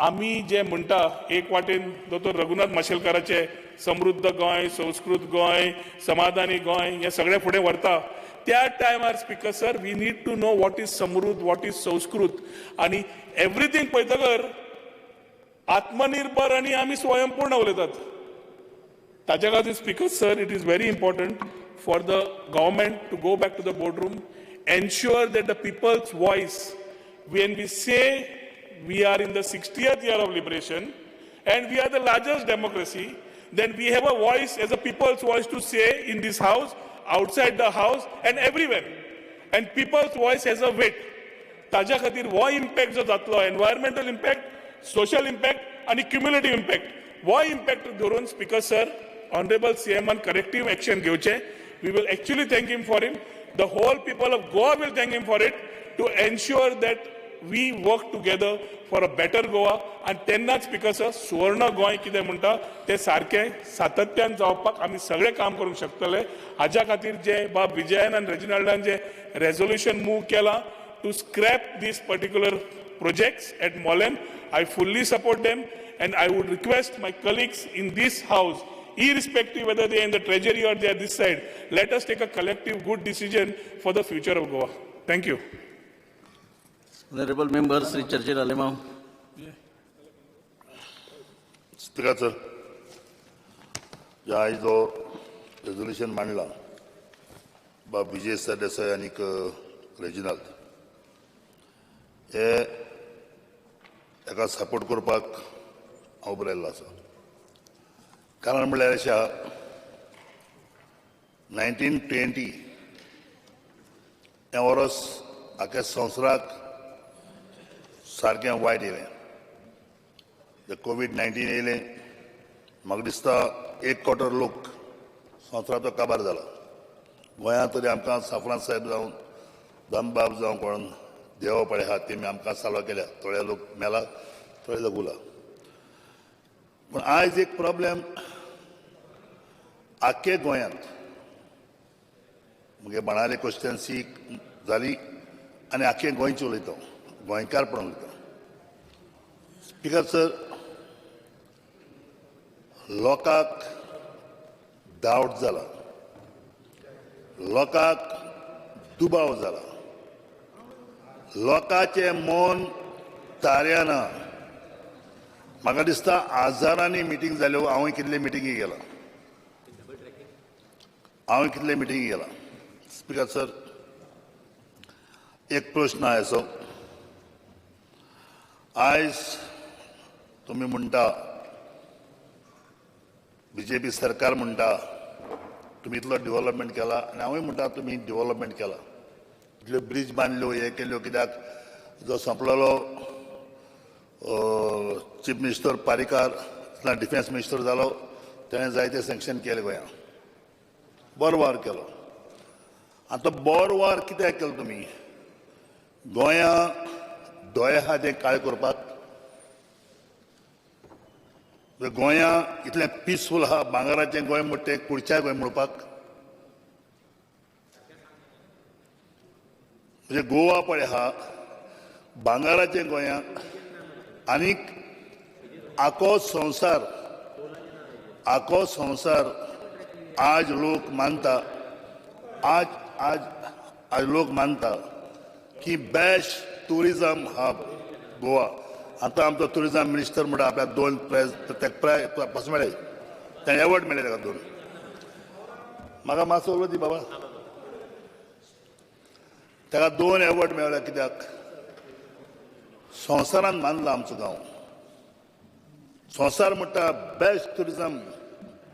S3: आमी जे म्हणटा एक वाटेन दोतोर रघुनाथ माशेलकाराचे समृद्ध गोंय, संस्कृत गोंय, समाधानी गोंय हे सगळे फुडें व्हरता. त्या टायमार speaker sir we need to know what is समृद्ध, वॉट इज संस्कृत आनी एवरीथींग पळयतकर आत्मनिर्भर आनी आमी स्वयंपूर्ण उलयतात. ताच्या खातीर speaker sir it is very important for the government to go back to the boardroom, ensure that the people's voice, when we say we are in the 60th year of liberation and we are the largest democracy, then we have a voice as a people's voice to say in this house, outside the house and everywhere. And people's voice has a weight. ताज्या खातीर हो impact जो जातलो, environmental impact, social impact and cumulative impact. हो impact धरून speaker sir, honorable CM and corrective action घेवचे. We will actually thank him for him. The whole people of Goa will thank him for it to ensure that we work together for a better Goa. And तेन्नाच speaker sir सुवर्ण गोंय कितें म्हणटा ते सारकें सातत्यान जावपाक आमी सगळे काम करूंक शकतले. हाज्या खातीर जे बाब विजयन आनी रेजिनाल्डान जे रेजोल्यूशन मूव केलां to scrap these particular projects at Mollem, I fully support them and I would request my colleagues in this house, irrespective whether they are in the treasury or they are this side, let us take a collective good decision for the future of Goa. Thank you.
S19: Honorable members, Sri Churchill Alema.
S9: Speaker sir, आज जो resolution मांडला बा विजय सरदेसाई आणि Reginald हे एका support करपाक हांव बरयल्लो आसा. कारण म्हळ्यार अशें आहा 1920 हें वर्स आख्या संवसाराक सारकें वायट येयलें. जे कोविड-19 येयलें, म्हाका दिसता 1 कोटी लोक संवसाराचो काबार जाला. गोंयांत तरी आमकां साफरान साहेब जावं धनबाब जावं कोण देवा पळय आहा तेमी आमकां साल्वा केल्या. थोडे लोक मेला, थोडे लोक उरला. पण आयज एक प्रॉब्लेम आख्खे गोंयांत मुगे बाणावले कॉन्स्टिट्युएन्सी जाली आनी आख्खे गोंयचे उलयता, गोंयकारपण उलयता. स्पीकर सर, लोकांक डावट जाला, लोकांक दुबाव जाला, लोकांचें मन तारयाना. म्हाका दिसता हजारांनी मिटींग जाल्यो. हांवूय कितले मिटिंगी गेला, स्पीकर सर, एक प्रश्न आहे असो. आयज तुम्ही म्हणटा बीजेपी सरकार म्हणटा तुम्ही इतलो डेव्हलपमेंट केला आनी हांवूय म्हणटा तुम्ही डेव्हलपमेंट केला, इतल्यो ब्रिज बांदल्यो, हे केल्यो. कित्याक जो संपलेलो चीफ मिनिस्टर पारीकार डिफेन्स मिनिस्टर जालो तेणें जायते सँक्शन केले गोंयांत, बरो वार केलो. आतां बरो वार कित्याक केलो तुमी? गोंयां दोळे आहा तें काळे करपाक? गोंयां इतलें पिसफूल आहा, भांगराचें गोंय म्हणटा तें कुडच्याय गोंय म्हणपाक? म्हणजे गोवा पळय आहा भांगराचें गोंयां आनीक आखो संवसार आज लोक मानता, आज लोक मानता की बेस्ट टुरिझम हब गोवा. आतां आमचो टुरिझम मिनिस्टर म्हणटा आपल्याक 2 प्रायज पास मेळ्ळे, ताणें एवॉर्ड मेळ्ळे ताका 2. म्हाका मातसो उलो दी बाबा. ताका 2 एवॉर्ड मेळ्ळे. कित्याक? संवसारान मानला आमचो गांव. संवसार म्हणटा बेस्ट टुरिझम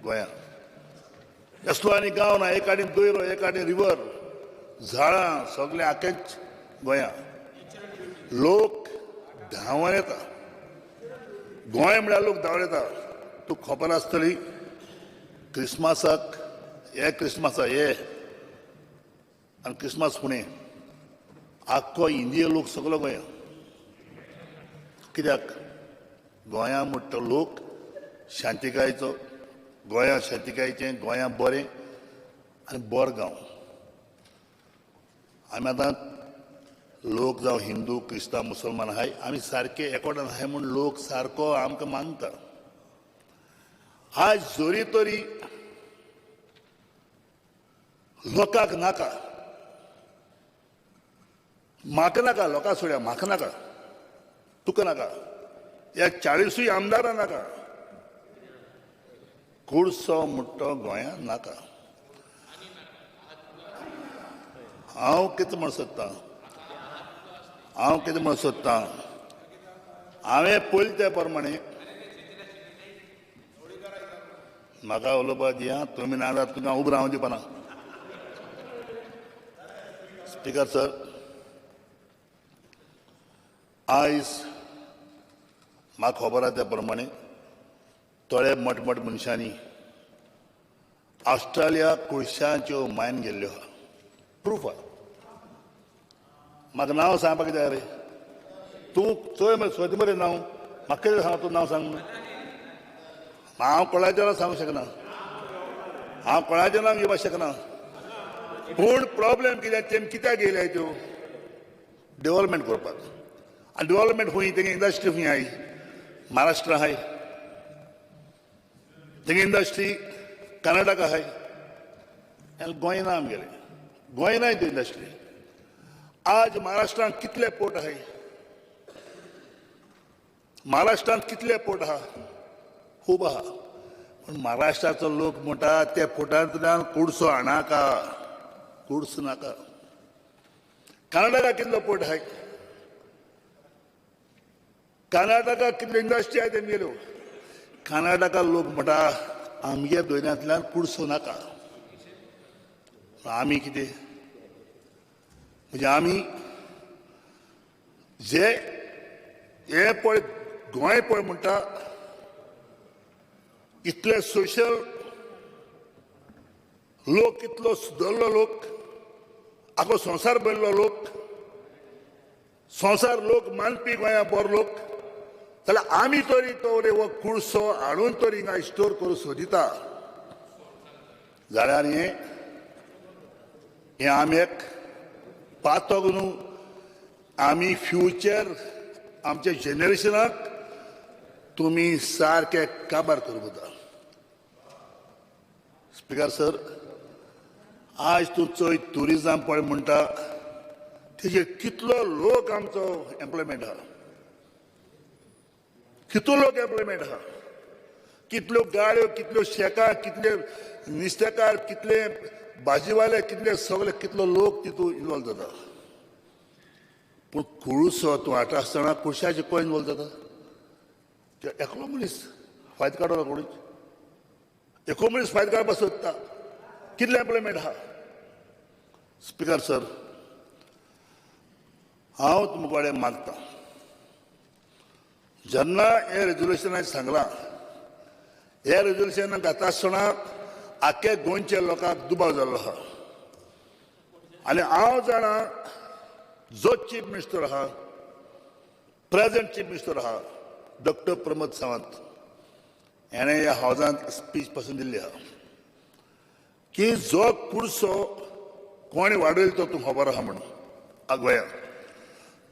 S9: गोंयांत. असलो आनी गांव ना. एक आडीन दोयरो, एक आडीन रिवर, झाडां सगळे आखेच गोंया लोक धांवन येता. गोंय म्हळ्यार लोक धांवन येता. तुका खबर आसतली क्रिस्मसाक हे आनी क्रिस्मस फुडें आख्खो इंडिया लोक सगळो गोंया. कित्याक गोंया म्हणटा तो लोक शांतिकायेचो, गोंया शांतिकायेचें, गोंया बरें आनी बरो गांव. आमी आतां लोक जावं हिंदू क्रिस्तांव मुसलमान आहाय आमी सारके एकोठान आहाय म्हूण लोक सारको आमकां मानता. आज जोरी तोरी लोकांक नाका, म्हाका नाका, लोकां सोड्या म्हाका नाका, तुका नाका, ह्या 40 आमदारां नाका, कुडसो म्हणटा गोंयांत नाका. हांव कितें म्हण सोदतां, हांवें पयलीं त्या प्रमाणे म्हाका उलोवपाक दिया. तुमी ना जाल्यार तुका उबो रावूंक दिवपाना. स्पीकर सर, आयज म्हाका खबर आसा त्या प्रमाणे थोडे मोठमोठ्या मनशांनी ऑस्ट्रेलिया कुळशांच्यो मायन गेल्ल्यो आहा. प्रूफ आहा. म्हाका नांव सांगपाक जाय रे. तूं चोय सोद मरे नांव म्हाका कितें सांग, तूं नांव सांग. हांव कोणाचें नांव सांगूंक शकना, हांव कोणाचें नांव घेवपाक शकना. पूण प्रॉब्लेम कित्याक तेमी कित्याक गेले त्यो डेव्हलपमेंट करपाक. आनी डेव्हलपमेंट खंय तेगे इंडस्ट्री खंय आहाय, महाराष्ट्रा आहाय, तेगे इंडस्ट्री कर्नाटका आहाय, गोंय ना आमगेले. गोंय ना त्यो इंडस्ट्री. आज महाराष्ट्रांत कितले पोर्ट आहाय, महाराष्ट्रांत कितले पोर्ट आहा, खूब आहा. पूण महाराष्ट्राचो लोक म्हणटा त्या पोर्टांतल्यान कुडसो हाणाका, कुडसो नाका. कर्नाटका कितलो पोर्ट आहाय, कर्नाटका कितल्यो इंडस्ट्री आहाय तेमगेल्यो. कर्नाटका लोक म्हणटा आमगे दोनयांतल्यान कुडसो नाका. आमी कितें म्हणजे आमी जे हे पळय गोंय पळय म्हणटा इतले सोशल लोक, इतलो सुदरलो लोक, आखो संवसार भरलो लोक, संवसार लोक मानपी गोंया बरो लोक, जाल्यार आमी तरी तो रे हो कुडसो हाडून तरी हिंगा स्टोर करूं सोदिता जाल्यार हे आम्याक पातोक न्हू. आमी फ्युचर आमच्या जेनरेशनाक तुमी सारके काबार करूं जाता. स्पीकर सर, आज तूं चोय ट्युरिजम पळय म्हणटा तेजेर कितलो लोक आमचो एम्प्लॉयमेंट आहा, कितलो लोक एम्प्लॉयमेंट आहा, कितल्यो गाड्यो, कितल्यो शेकां, कितले नुस्तेकार, कितले भाजीवाले, कितले सगळे कितलो लोक तितून इन्वॉल्व जाता. पूण कुळसो तूं हाडटा आसतना कुळशाचे कोण इन्वॉल्व जाता? एकलो मनीस फायदो काडलो कोणूच, एको मनीस फायदो काडपाक सोदता. कितले एम्प्लॉयमेंट आहा? स्पीकर सर, हांव तुमचे कडेन मागतां, जेन्ना हे रेजोल्युशनान सांगलां, हे रेजोल्युशनान घाता आसतना आख्या गोंयच्या लोकांक दुबाव जाल्लो आहा. आनी हांव जाणा जो चीफ मिनिस्टर आहा, प्रेझेंट चीफ मिनिस्टर आहा, डॉक्टर प्रमोद सावंत, हेणें ह्या हावजांत स्पीच पासून दिल्ली आहा की जो कुडसो कोणी वाडयलो तो तूं खबर आहा म्हणून गोंया,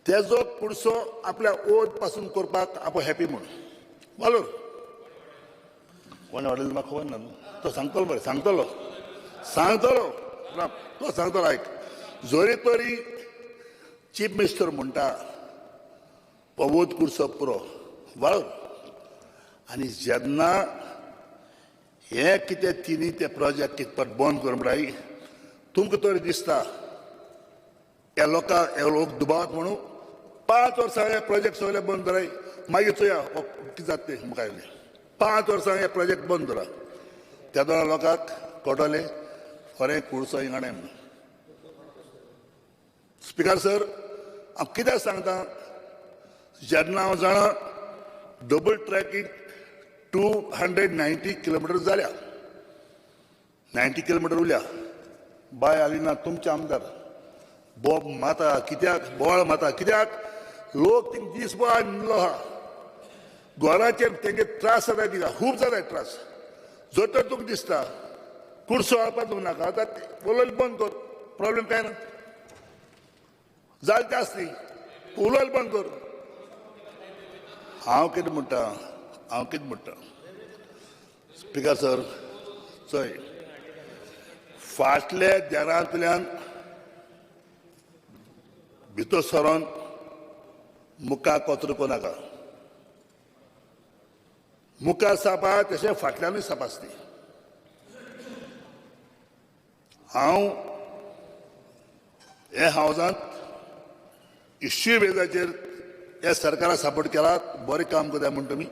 S9: तेजो कुडसो आपल्या ओत पासून करपाक आपूण हॅपी म्हणून. वालोर कोणी वाडयलो म्हाका खबर ना. तो सांगतलो बरें, सांगतलो तो सांगतलो. आयक, जोरी तोरी चीफ मिनिस्टर म्हणटा पवोद कुडसो पुरो वाळोर. आनी जेन्ना हे कितें तिनी ते प्रोजेक्ट कितपत बंद करून म्हणटाय, तुमकां तरी दिसता हे लोकांक हे लोक दुबावत म्हणून 5 वर्सां हे प्रोजेक्ट सगळे बंद कराय, मागीर चोया कितें जाता तें मुखार. 5 वर्सां हे प्रोजेक्ट बंद करा, त्या दोन लोकांक कळटलें खरें कुडसो हिंगाणें म्हणून. स्पीकर सर, हांव कित्याक सांगता, जेन्ना हांव जाणा डबल ट्रॅकींग 290 किलोमिटर जाल्या, 90 किलोमिटर उरल्या, बाय आली ना तुमचे आमदार बोब माता, कित्याक बोवाळ माता, कित्याक लोक थिंग दिसभर न्हिदलो आहा, घराचेर तेंगे त्रास जाता, कित्याक खूब जाता त्रास. जर तर तुका दिसता कुर्सो हाडपाक तुका नाका, आतां उलोवप बंद कर, प्रॉब्लेम काय ना, जाल जास्त न्ही, उलोवप बंद कर. हांव कितें म्हणटा, स्पीकर सर, चोय फाटल्या देरांतल्यान भितर सरोन मुखार कचरो कोनाका. मुखार सापा तशें फाटल्यानूय साप आसता. हांव हे हावजांत इश्यू बेजाचेर ह्या सरकाराक सपोर्ट केला, बरें काम करता म्हणटा तुमी,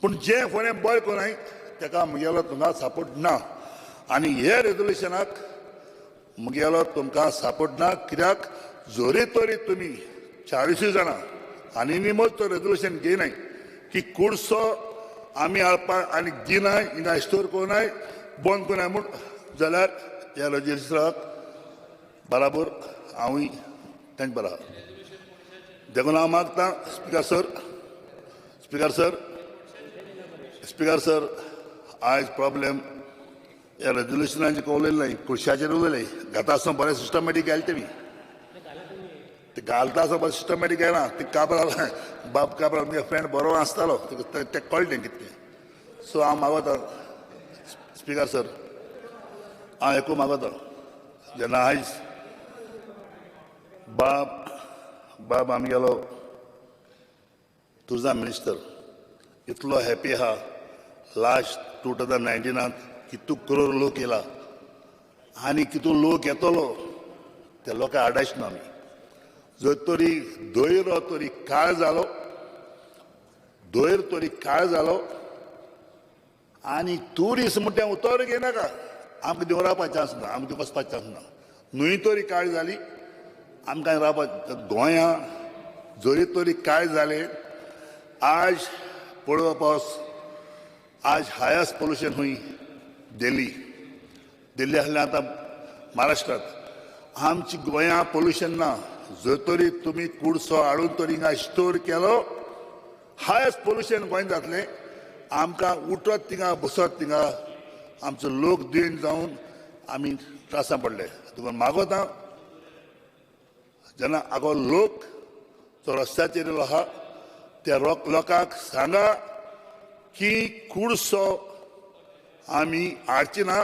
S9: पूण जें कोणें बरें कोनाय ताका म्हगेलो तुमकां सपोर्ट ना. आनी हे रेजोल्युशनाक म्हगेलो तुमकां सपोर्ट ना, कित्याक जोरी तोरी तुमी 40 जाणां आनी निमच तो रेजोल्युशन घेयनाय की कुडसो आमी हाडपाक आनी दिनाय, हिंगा स्टोर कोनाय, बंद कोनाय म्हूण, जाल्यार ह्या लेजिस्लेचराक बराबर हांवूय तांचे बरोबर आहा. देखून हांव मागतां स्पीकर सर, आयज प्रॉब्लेम ह्या रेजोल्युशनाचेर उलयलें न्हय, कुर्शाचेर उलयलें, घाता आसतना बरें सिस्टमॅटीक घाल तेमी, ते घालता आसतना बरें सिस्टमॅटीक घायना, ते काबराल बाब काबराल म्हजो फ्रेंड बरो आसतालो, तें कळ्ळें कितें. सो हांव मागता स्पीकर सर, हांव एकू मागता, जेन्ना आयज बाब आमगेलो टुरिझम मिनिस्टर इतलो हॅपी आहा, लास्ट 2019 कितू करोड लोक येला आनी कितू लोक येतलो त्या लोकांक आडायचना आमी. जर तरी धैर्य तरी काळ जालो आनी ट्युरिस्ट म्हणटा उतर घेयनाका, आमकां देव रावपाक चान्स ना, आमकां वचपाक चान्स ना. न्हंय तरी काळ जाली, आमकां रावपाक गोंया जरी तरी काळ जालें. आज पळोवपा पावस, आज हायस्ट पोल्युशन खंय दिल्ली आहलें आतां महाराष्ट्रांत. आमची गोंया पोल्युशन ना. जर तरी तुमी कुडसो हाडून तरी हिंगा स्टोर केलो, हायस्ट पोल्युशन गोंयांत जातलें. आमकां उठत थिंगा बसत थिंगा आमचो लोक दुयेंत जावन आमी त्रासां पडले. देखून मागोता, जेन्ना आगो लोक जो रस्त्याचेर येयलो आहा त्या लोकांक सांगा की कुडसो आमी हाडची ना.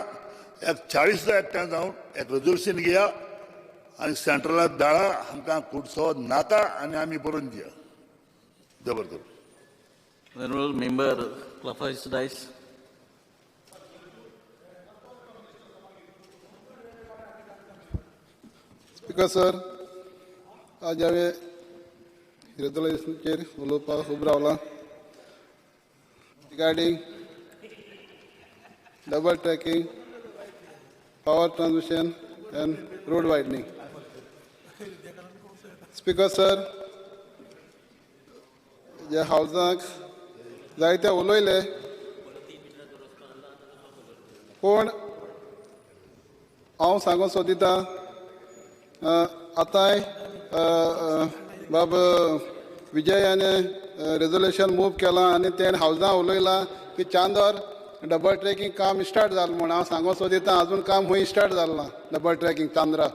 S9: एक 40 एकठांय जावन एक रेजोल्युशन घेया आनी सेंट्रलाक धाडा, आमकां कुडसो नाका आनी आमी बरोवन दिया. जबरदस्त.
S19: Honourable Member clarifies dice.
S15: Speaker sir, आज हांवें रेजोल्युशनाचेर उलोवपाक खूब रावलां. Regarding double tracking, power transmission and road widening. Speaker sir, ह्या हावजाक जायते उलयले, पूण हांव सांगूंक सोदितां, आतांय बाब विजयाने रेजोल्युशन मूव केलां आनी तेणें हावजां उलयलां की चांदोर डबल ट्रॅकिंग काम स्टार्ट जालें म्हूण. हांव सांगूंक सोदितां, अजून काम खंय स्टार्ट जालें ना डबल ट्रॅकिंग चांद्रा.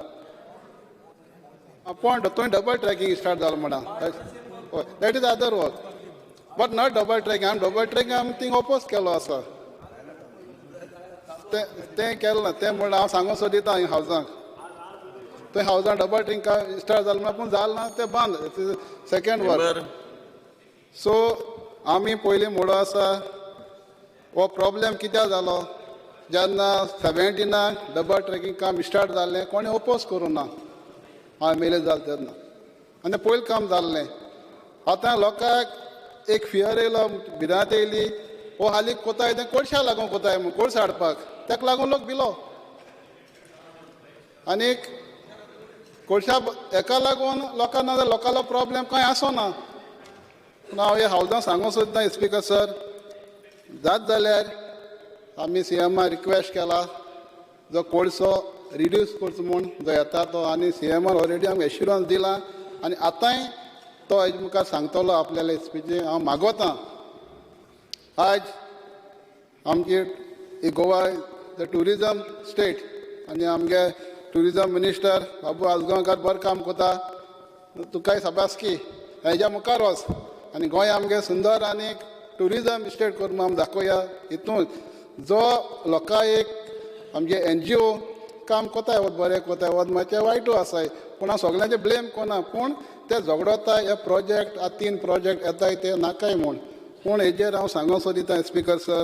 S15: पण थंय डबल ट्रॅकिंग स्टार्ट जालें म्हणा. That is other work, but not double tracking. आमी डबल ट्रॅकिंग आमी थिंग ओपोज केलो आसा, तें केलें ना. तें म्हण हांव सांगूंक सोदितां हावजांक, थंय हावजां डबल ट्रॅकिंग स्टार्ट जालें म्हणून, पूण जालें ना तें बंद. Second work. सो आमी पयलीं म्हणू आसा हो प्रॉब्लेम कित्याक जालो, जेन्ना 17 डबल ट्रॅकिंग काम स्टार्ट जाल्लें कोणें ओपोज करूं ना. हांव मेले जालें तेन्ना आनी पयलीं काम जाल्लें. आतां लोकांक एक फियर येयलो, भिरांत येयली, हो हालीं कोताय तें कोळशा लागून कोताय म्हूण, कोळसा हाडपाक, ताका लागून लोक भिलो. आनीक कोळशा हेका लागून लोकांना नाजाल्यार लोकांलो प्रॉब्लेम कांय आसोना. पूण हांव हे हावजां सांगूंक सोदता स्पिकर सर, जात जाल्यार आमी CMाक रिक्वेस्ट केला जो कोळसो रिड्यूस करचो म्हूण जो येता तो, आनी CMान ऑलरेडी आमकां एश्युरन्स दिला आनी आतांय तो हेजे मुखार सांगतलो आपल्याले स्पिचीन. हांव मागोतां आज आमची गोवा द ट्युरिजम स्टेट आनी आमगे ट्युरिजम मिनिस्टर बाबू आजगांवकार बरें काम कोता. तुकाय साबासकी हेज्या मुखार वच आनी गोंय आमगे सुंदर आनी ट्युरिजम स्टेट करून आमी दाखोवया. हितून जो लोकां एक आमगे NGO काम कोताय वत बरें कोताय वत मातशें वायटू आसाय, पूण हांव सगळ्यांचें ब्लेम कोना. पूण ते झगडोता हे प्रोजेक्ट 3 प्रोजेक्ट येताय ते नाकाय म्हूण. पूण हेजेर हांव सांगूंक सोदिता स्पिकर सर,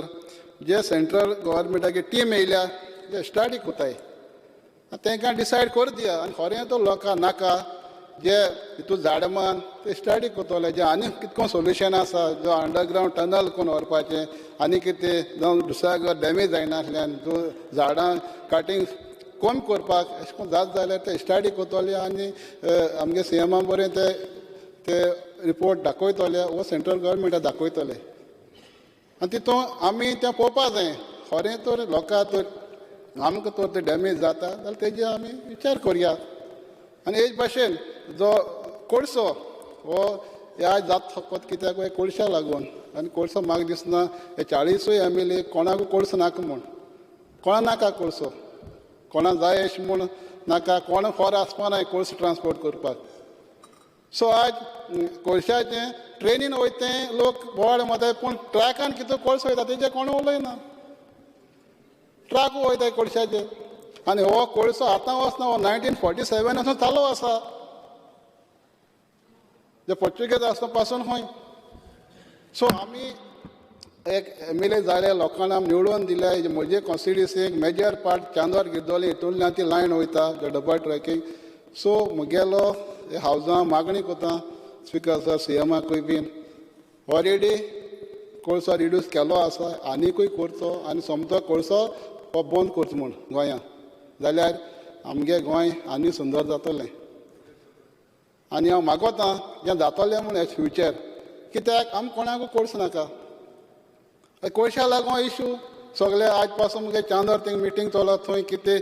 S15: जे सेंट्रल गव्हर्मेंटाची टीम येयल्या जे स्टडी कोताय तांकां डिसायड कर दिया. आनी खरें तो लोकां नाका जे हितून झाडमान ते स्टडी कोतले, जे आनी कितको सोल्युशन आसा, जो अंडरग्रावंड टनल करून व्हरपाचें आनी कितें जावं दुसऱ्या डॅमेज जायनासल्यान जो झाडां काटींग कमी करपाक अशें करून जात जाल्यार ते स्टडी कोतले आनी आमगे CMान बरें ते रिपोर्ट दाखयतले वो सेंट्रल गव्हर्मेंटाक दाखयतले. आनी तितून आमी तें पळोवपा जाय खरें तर लोकां तर आमकां तर ते डॅमेज जाता जाल्यार तेजे आमी विचार करया. आनी हेच भाशेन जो कोळसो हो ह्या जात फकत कित्याक कोळशा लागून, आनी कोळसो म्हाका दिसना हे 40 MLA कोणाकूय कोळसो नाका म्हूण. कोणा नाका कोळसो, कोणा जाय अशें म्हूण नाका, कोणा खर आसपा ना कोळसो ट्रान्सपोर्ट करपाक. सो आज कोळशाचें ट्रेनीन वयते लोक बोवाळ मारताय, पूण ट्रॅकान कितें कोळसो वयता तेजें कोण उलयना. ट्रक वयताय कोळशाचे आनी हो कोळसो आतां वचना, हो 1947 पासून चालू आसा, जे पोर्चुगेज आसता पासून खंय. सो आमी एक MLA जाले, लोकांना निवडून दिले. म्हजे कॉन्स्टिट्युएन्सीक मेजर पार्ट चांदोर गिरदोली हितूंतल्यान ती लायन वयता डबल ट्रॅकींग. सो मुगेलो हे हावजां मागणी कोता स्पिकर सर CMाकूय बीन ऑलरेडी कोळसो रिड्यूस केलो आसा, आनीकूय करचो आनी सोमतो कोळसो हो बंद करचो म्हूण गोंयांत, जाल्यार आमगे गोंय आनी सुंदर जातलें. आनी हांव मागोतां जें जातलें म्हूण हे फ्युचर, कित्याक आमकां कोणाकूय कोळसो नाका. कोळशा लागून इश्यू सगळे आज पासून मुगे चांदोर थिंग मिटींग चलत, थंय कितें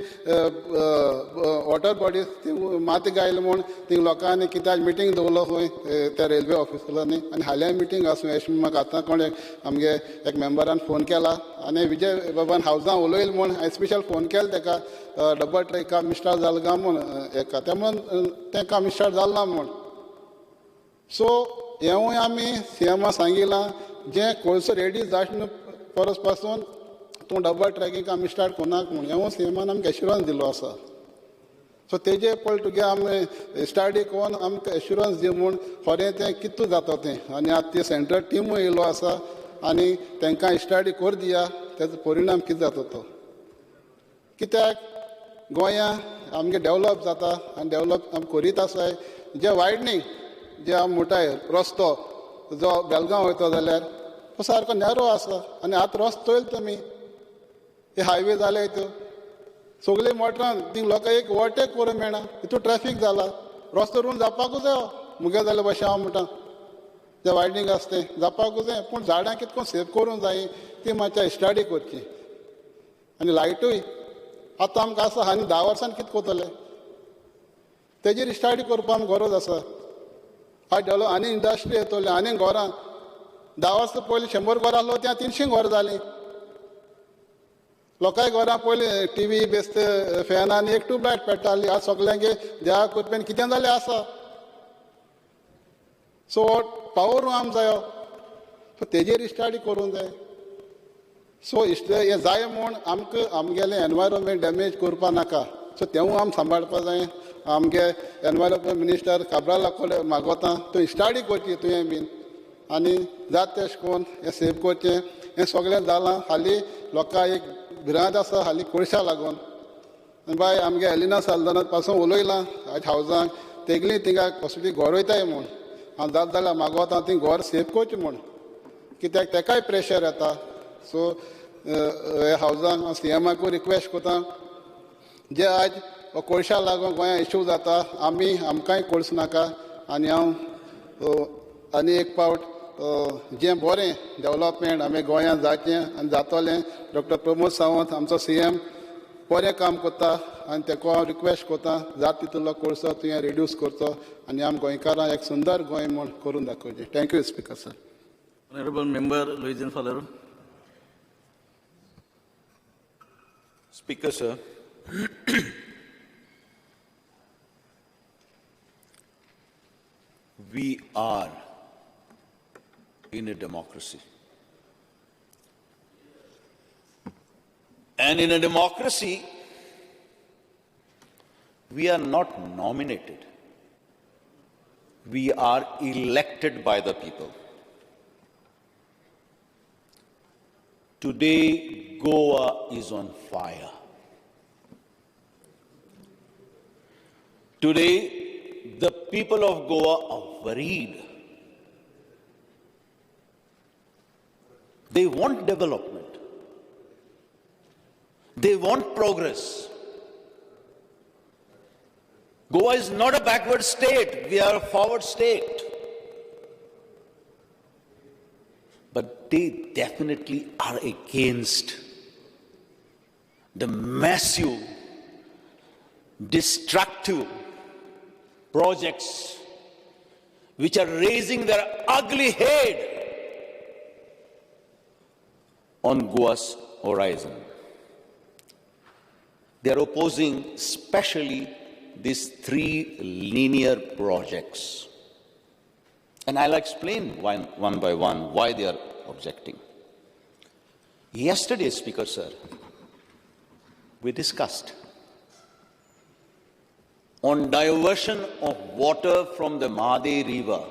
S15: वॉटर बॉडीज थिंग माती गायले म्हूण थिंग लोकांनी कित्याक मिटींग दवरलो खंय त्या रेल्वे ऑफिसरांनी. आनी हाल्या मिटींग आसूं अशें म्हाका आतां कोण आमगे एक मेंबरान फोन केला आनी विजय बाबान हावजां उलयलें म्हूण हांवें स्पेशल फोन केलो ताका डबल ट्रॅका मिस्टर जाल काय म्हूण एका त्या म्हूण तांकां मिस्टर जाल ना म्हूण. सो हेवूय आमी CMाक सांगिलां जें कोळसो रेडी जावचे परस पासून तूं डबल ट्रॅकींग आमी स्टार्ट कोनाक म्हूण हेवूय CMान आमकां एश्युरन्स दिलो आसा. सो तेजे पळय तुगे आमी स्टडी कोन्न आमकां एश्युरन्स दी म्हूण खरें तें कितू जाता तें. आनी आतां ती सेंट्रल टिमूय येयलो आसा आनी तांकां स्टडी कर दिया तेजो परिणाम कितें जाता तो. कित्याक गोंयां आमगे डेवलप जाता आनी डेवलप आमी करीत आसाय. जे वायडनींग जे आमी म्हणटाय रस्तो जो बेलगांव वयता जाल्यार तो सारको नॅरो आसा आनी आतां रस्तो चोयला तुमी हे हायवे जाले त्यो सगळे मोटरान थिंग लोकांक एक ओवरटेक करूंक मेळना, हितून ट्रॅफीक जाला. रस्तो रूण जावपाकूच जायो मुगे जाल्यार भाशेन हांव म्हणटा जे वायडनींग आसा तें जावपाकूच जाय. पूण झाडां कितको सेव करूंक जाय ती मातशें स्टडी करची. आनी लायटूय आतां आमकां आसा आनी 10 वर्सान कितें कोतले तेजेर स्टडी करपाक आमकां गरज आसा. आज डेवलप आनी इंडस्ट्री येतली आनी घरां 10 वर्सां पयलीं 100 घरां आसलो त्या 300 घरां जालीं. लोकांय घरां पयलीं TV बेस्त फॅन आनी एक ट्यूबलायट पेट्टाली. आज सगळ्यांगे देवा करपेन कितें जालें आसा. सो पावर आम जायो सो तेजेर स्टडी करूंक जाय. सो हे जाय म्हूण आमकां आमगेलें एनवायरमेंट डॅमेज करपा नाका. सो तेवूय आमी सांबाळपा जाय. आमगे एनवायरमेंट मिनिस्टर काब्राला कडेन मागोता थंय स्टडी करची तुवें बीन आनी जाता तशें करून हें सेव करचें. हें सगळें जालां. हालीं लोकांक एक भिरांत आसा हालीं कोळशा लागून. आनी बाय आमगे एलिना सालदानात पासून उलयलां आज हावजांक तेगलीं थिंगा कसली घर वयताय म्हूण. हांव जाता जाल्यार मागोता थंय घर सेव करचें म्हूण कित्याक ताकाय प्रेशर येता. सो हे हावजांक CMाकूय रिक्वेस्ट कोता जे आज कोळशा लागून गोंया इश्यू जाता आमकांय कोळस नाका आनी हांव आनी एक पावट जें बरें डेव्हलपमेंट आमी गोंयांत जाचें आनी जातलें डॉक्टर प्रमोद सावंत आमचो CM बरें काम करता आनी ताका हांव रिक्वेस्ट करता जाता तितूंतलो कोळसो तुवें रिड्यूस करचो आनी आमी गोंयकारांक एक सुंदर गोंय म्हूण करून दाखोवचें. Thank you speaker sir.
S19: Honorable Member Luizin Falero.
S5: Speaker, sir. We are in a democracy. And in a democracy, we are not nominated. We are elected by the people. Today, Goa is on fire. Today, the people of Goa are worried. They want development. They want progress. Goa is not a backward state. We are a forward state. But they definitely are against the massive, destructive projects which are raising their ugly head on Goa's horizon. They are opposing especially these 3 linear projects. And I'll explain one by one why they are objecting. Yesterday, Speaker, sir, we discussed on diversion of water from the Mahade River.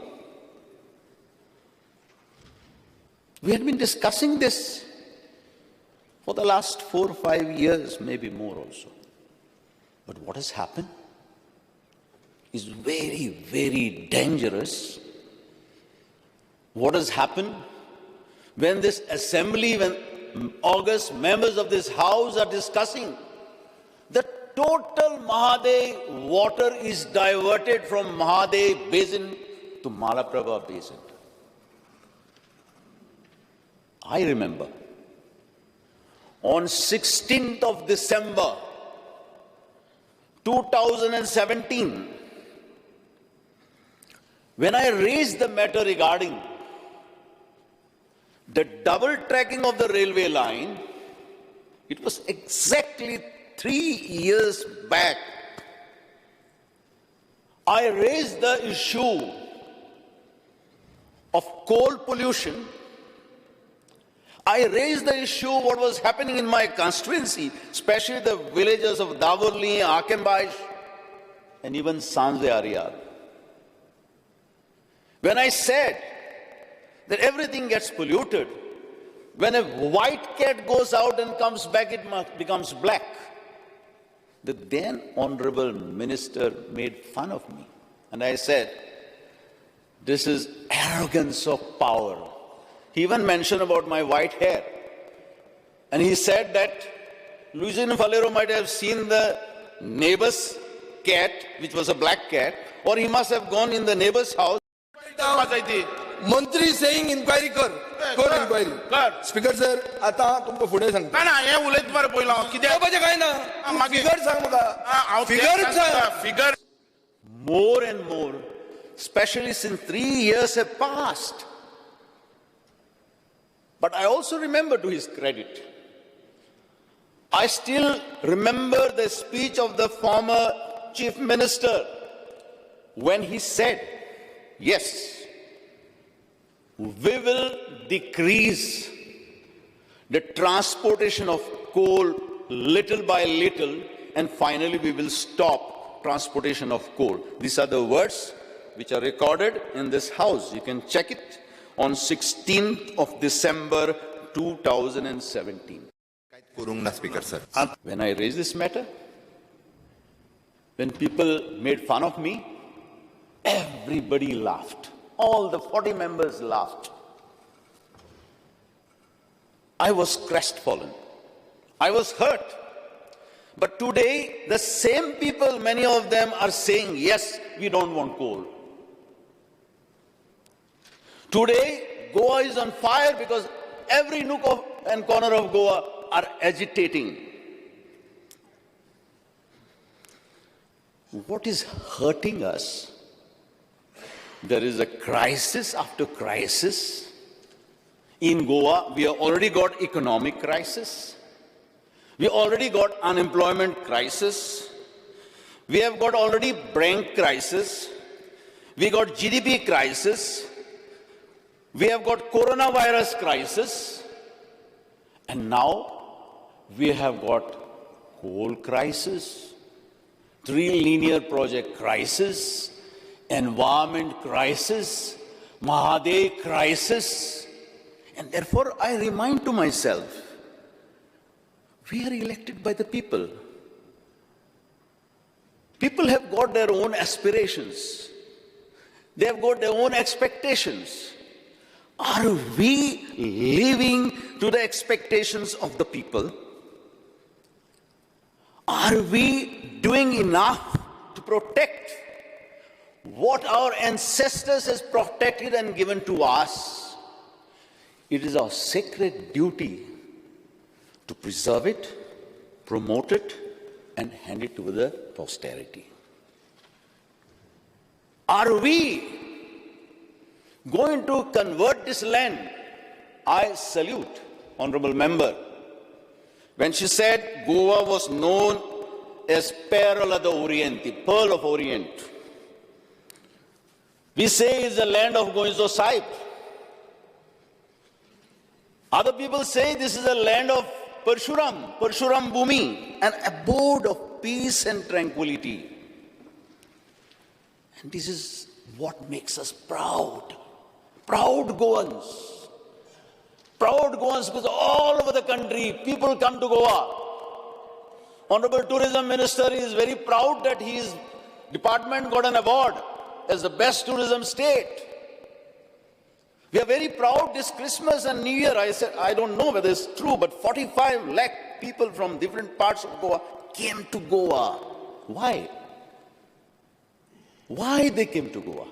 S5: We had been discussing this for the last 4 or 5 years, maybe more also. But what has happened is very, very dangerous. What has happened when this assembly, when August members of this house are discussing, the total Mahade water is diverted from Mahade basin to Malaprabha basin. I remember on 16th of December 2017, when I raised the matter regarding the double tracking of the railway line, it was exactly 3 years back. I raised the issue of coal pollution. I raised the issue what was happening in my constituency, especially the villages of Davarli, Akenbaish, and even Sanjay Ariyar. When I said that everything gets polluted, when a white cat goes out and comes back, it becomes black. The then Honorable Minister made fun of me. And I said, this is arrogance of power. He even mentioned about my white hair. And he said that Luizin Falero might have seen the neighbor's cat, which was a black cat, or he must have gone in the neighbor's house.
S17: मंत्री saying inquiry कर inquiry speaker sir आता तुमका फुडें सांगता
S3: ना हे उलयत मरे पयला कित्याक
S17: बाबा काय ना फिगर सांग म्हाका
S3: figure
S5: more and more, especially since 3 years have passed. But I also remember, to his credit, I still remember the speech of the former Chief Minister when he said, yes, we will decrease the transportation of coal little by little, and finally we will stop transportation of coal. These are the words which are recorded in this house. You can check it on 16th of December 2017. When I raised this matter, when people made fun of me, everybody laughed. All the 40 members laughed. I was crestfallen. I was hurt. But today, the same people, many of them are saying, yes, we don't want coal. Today, Goa is on fire because every nook and corner of Goa are agitating. What is hurting us? There is a crisis after crisis. In Goa, we have already got economic crisis. We already got unemployment crisis. We have got already bank crisis. We got GDP crisis. We have got coronavirus crisis. And now we have got coal crisis, three linear project crisis, environment crisis, Mahadev crisis. And therefore I remind to myself, we are elected by the people. People have got their own aspirations. They have got their own expectations. Are we living to the expectations of the people? Are we doing enough to protect what our ancestors has protected and given to us? It is our sacred duty to preserve it, promote it, and hand it to the posterity. Are we going to convert this land? I salute Honorable Member when she said Goa was known as Pearl of Orient. We say it's the land of Goinzo Sahib. Other people say this is a land of Parshuram Bhumi, an abode of peace and tranquility. And this is what makes us proud. Proud Goans. Proud Goans because all over the country people come to Goa. Honorable Tourism Minister is very proud that his department got an award as the best tourism state. We are very proud this Christmas and New Year. I said, I don't know whether it's true, but 45 lakh people from different parts of Goa came to Goa. Why? Why they came to Goa?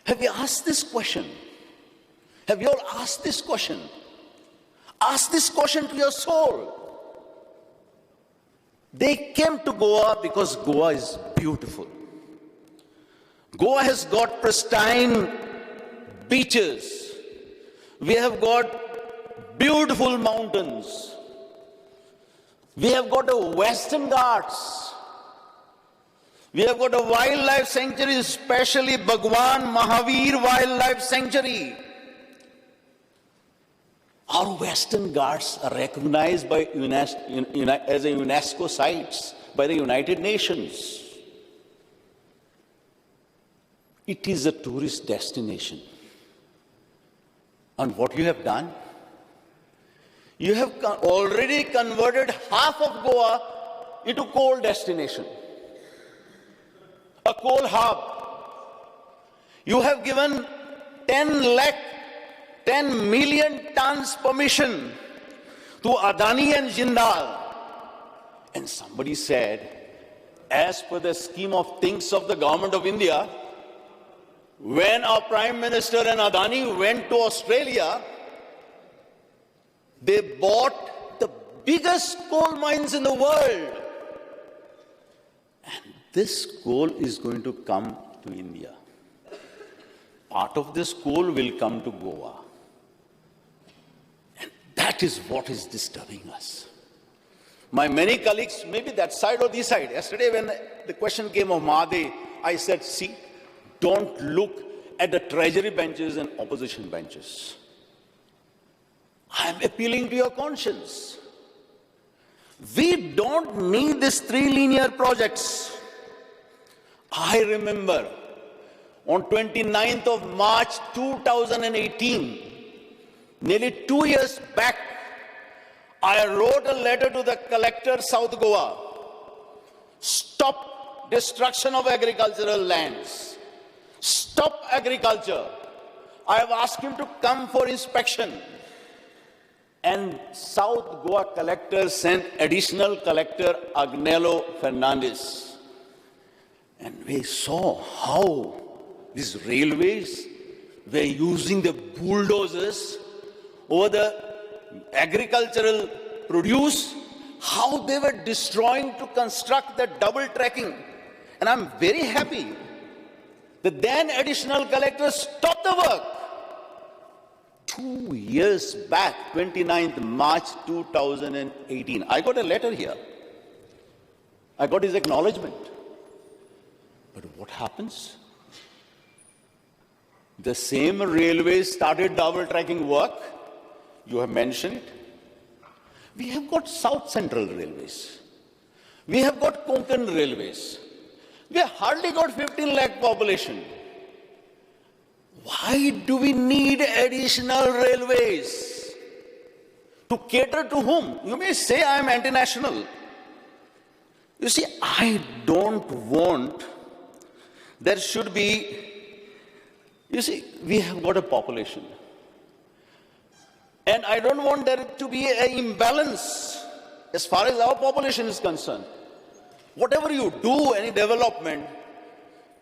S5: Have you asked this question? Have you all asked this question? Ask this question to your soul. They came to Goa because Goa is beautiful. Goa has got pristine beaches. We have got beautiful mountains. We have got the Western Ghats. We have got a wildlife sanctuary, especially Bhagwan Mahavir Wildlife Sanctuary. Our Western Ghats are recognized by as a UNESCO sites by the United Nations. It is a tourist destination. And what you have done? You have already converted half of Goa into coal destination. A coal hub. You have given 10 million tons permission to Adani and Jindal. And somebody said, as per the scheme of things of the government of India, when our Prime Minister and Adani went to Australia, they bought the biggest coal mines in the world. And this coal is going to come to India. Part of this coal will come to Goa. And that is what is disturbing us. My many colleagues, maybe that side or this side, yesterday when the question came of Mahadev, I said, see, don't look at the treasury benches and opposition benches. I am appealing to your conscience. We don't need these three linear projects. I remember on 29th of March 2018, nearly 2 years back, I wrote a letter to the collector South Goa. Stop destruction of agricultural lands. Stop agriculture. I have asked him to come for inspection. And South Goa collector sent additional collector Agnello Fernandez. And we saw how these railways were using the bulldozers over the agricultural produce, how they were destroying to construct the double tracking. And I'm very happy that then additional collectors stopped the work. 2 years back, 29th March 2018, I got a letter here. I got his acknowledgement. But what happens? The same railways started double tracking work. You have mentioned it. We have got South Central Railways. We have got Konkan Railways. We have hardly got 15 lakh population. Why do we need additional railways? To cater to whom? You may say I am anti-national. You see, I don't want, there should be, you see, we have got a population. And I don't want there to be an imbalance as far as our population is concerned. Whatever you do, any development,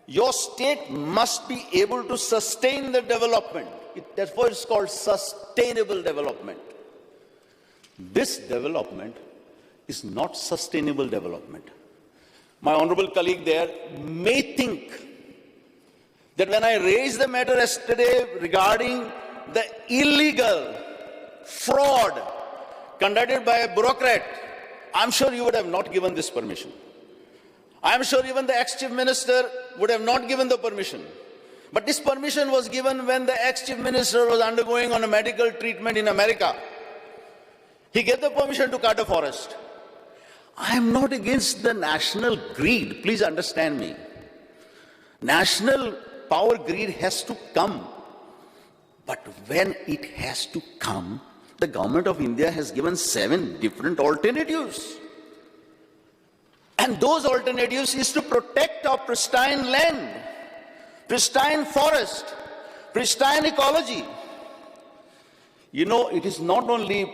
S5: your state must be able to sustain the development. Therefore, it's called sustainable development. This development is not sustainable development. My honorable colleague there may think that when I raised the matter yesterday regarding the illegal fraud conducted by a bureaucrat, I'm sure you would have not given this permission. I'm sure even the ex-chief minister would have not given the permission. But this permission was given when the ex-chief minister was undergoing on a medical treatment in America. He gave the permission to cut a forest. I am not against the national greed. Please understand me. National power greed has to come. But when it has to come, the government of India has given 7 different alternatives. And those alternatives is to protect our pristine land, pristine forest, pristine ecology. You know, it is not only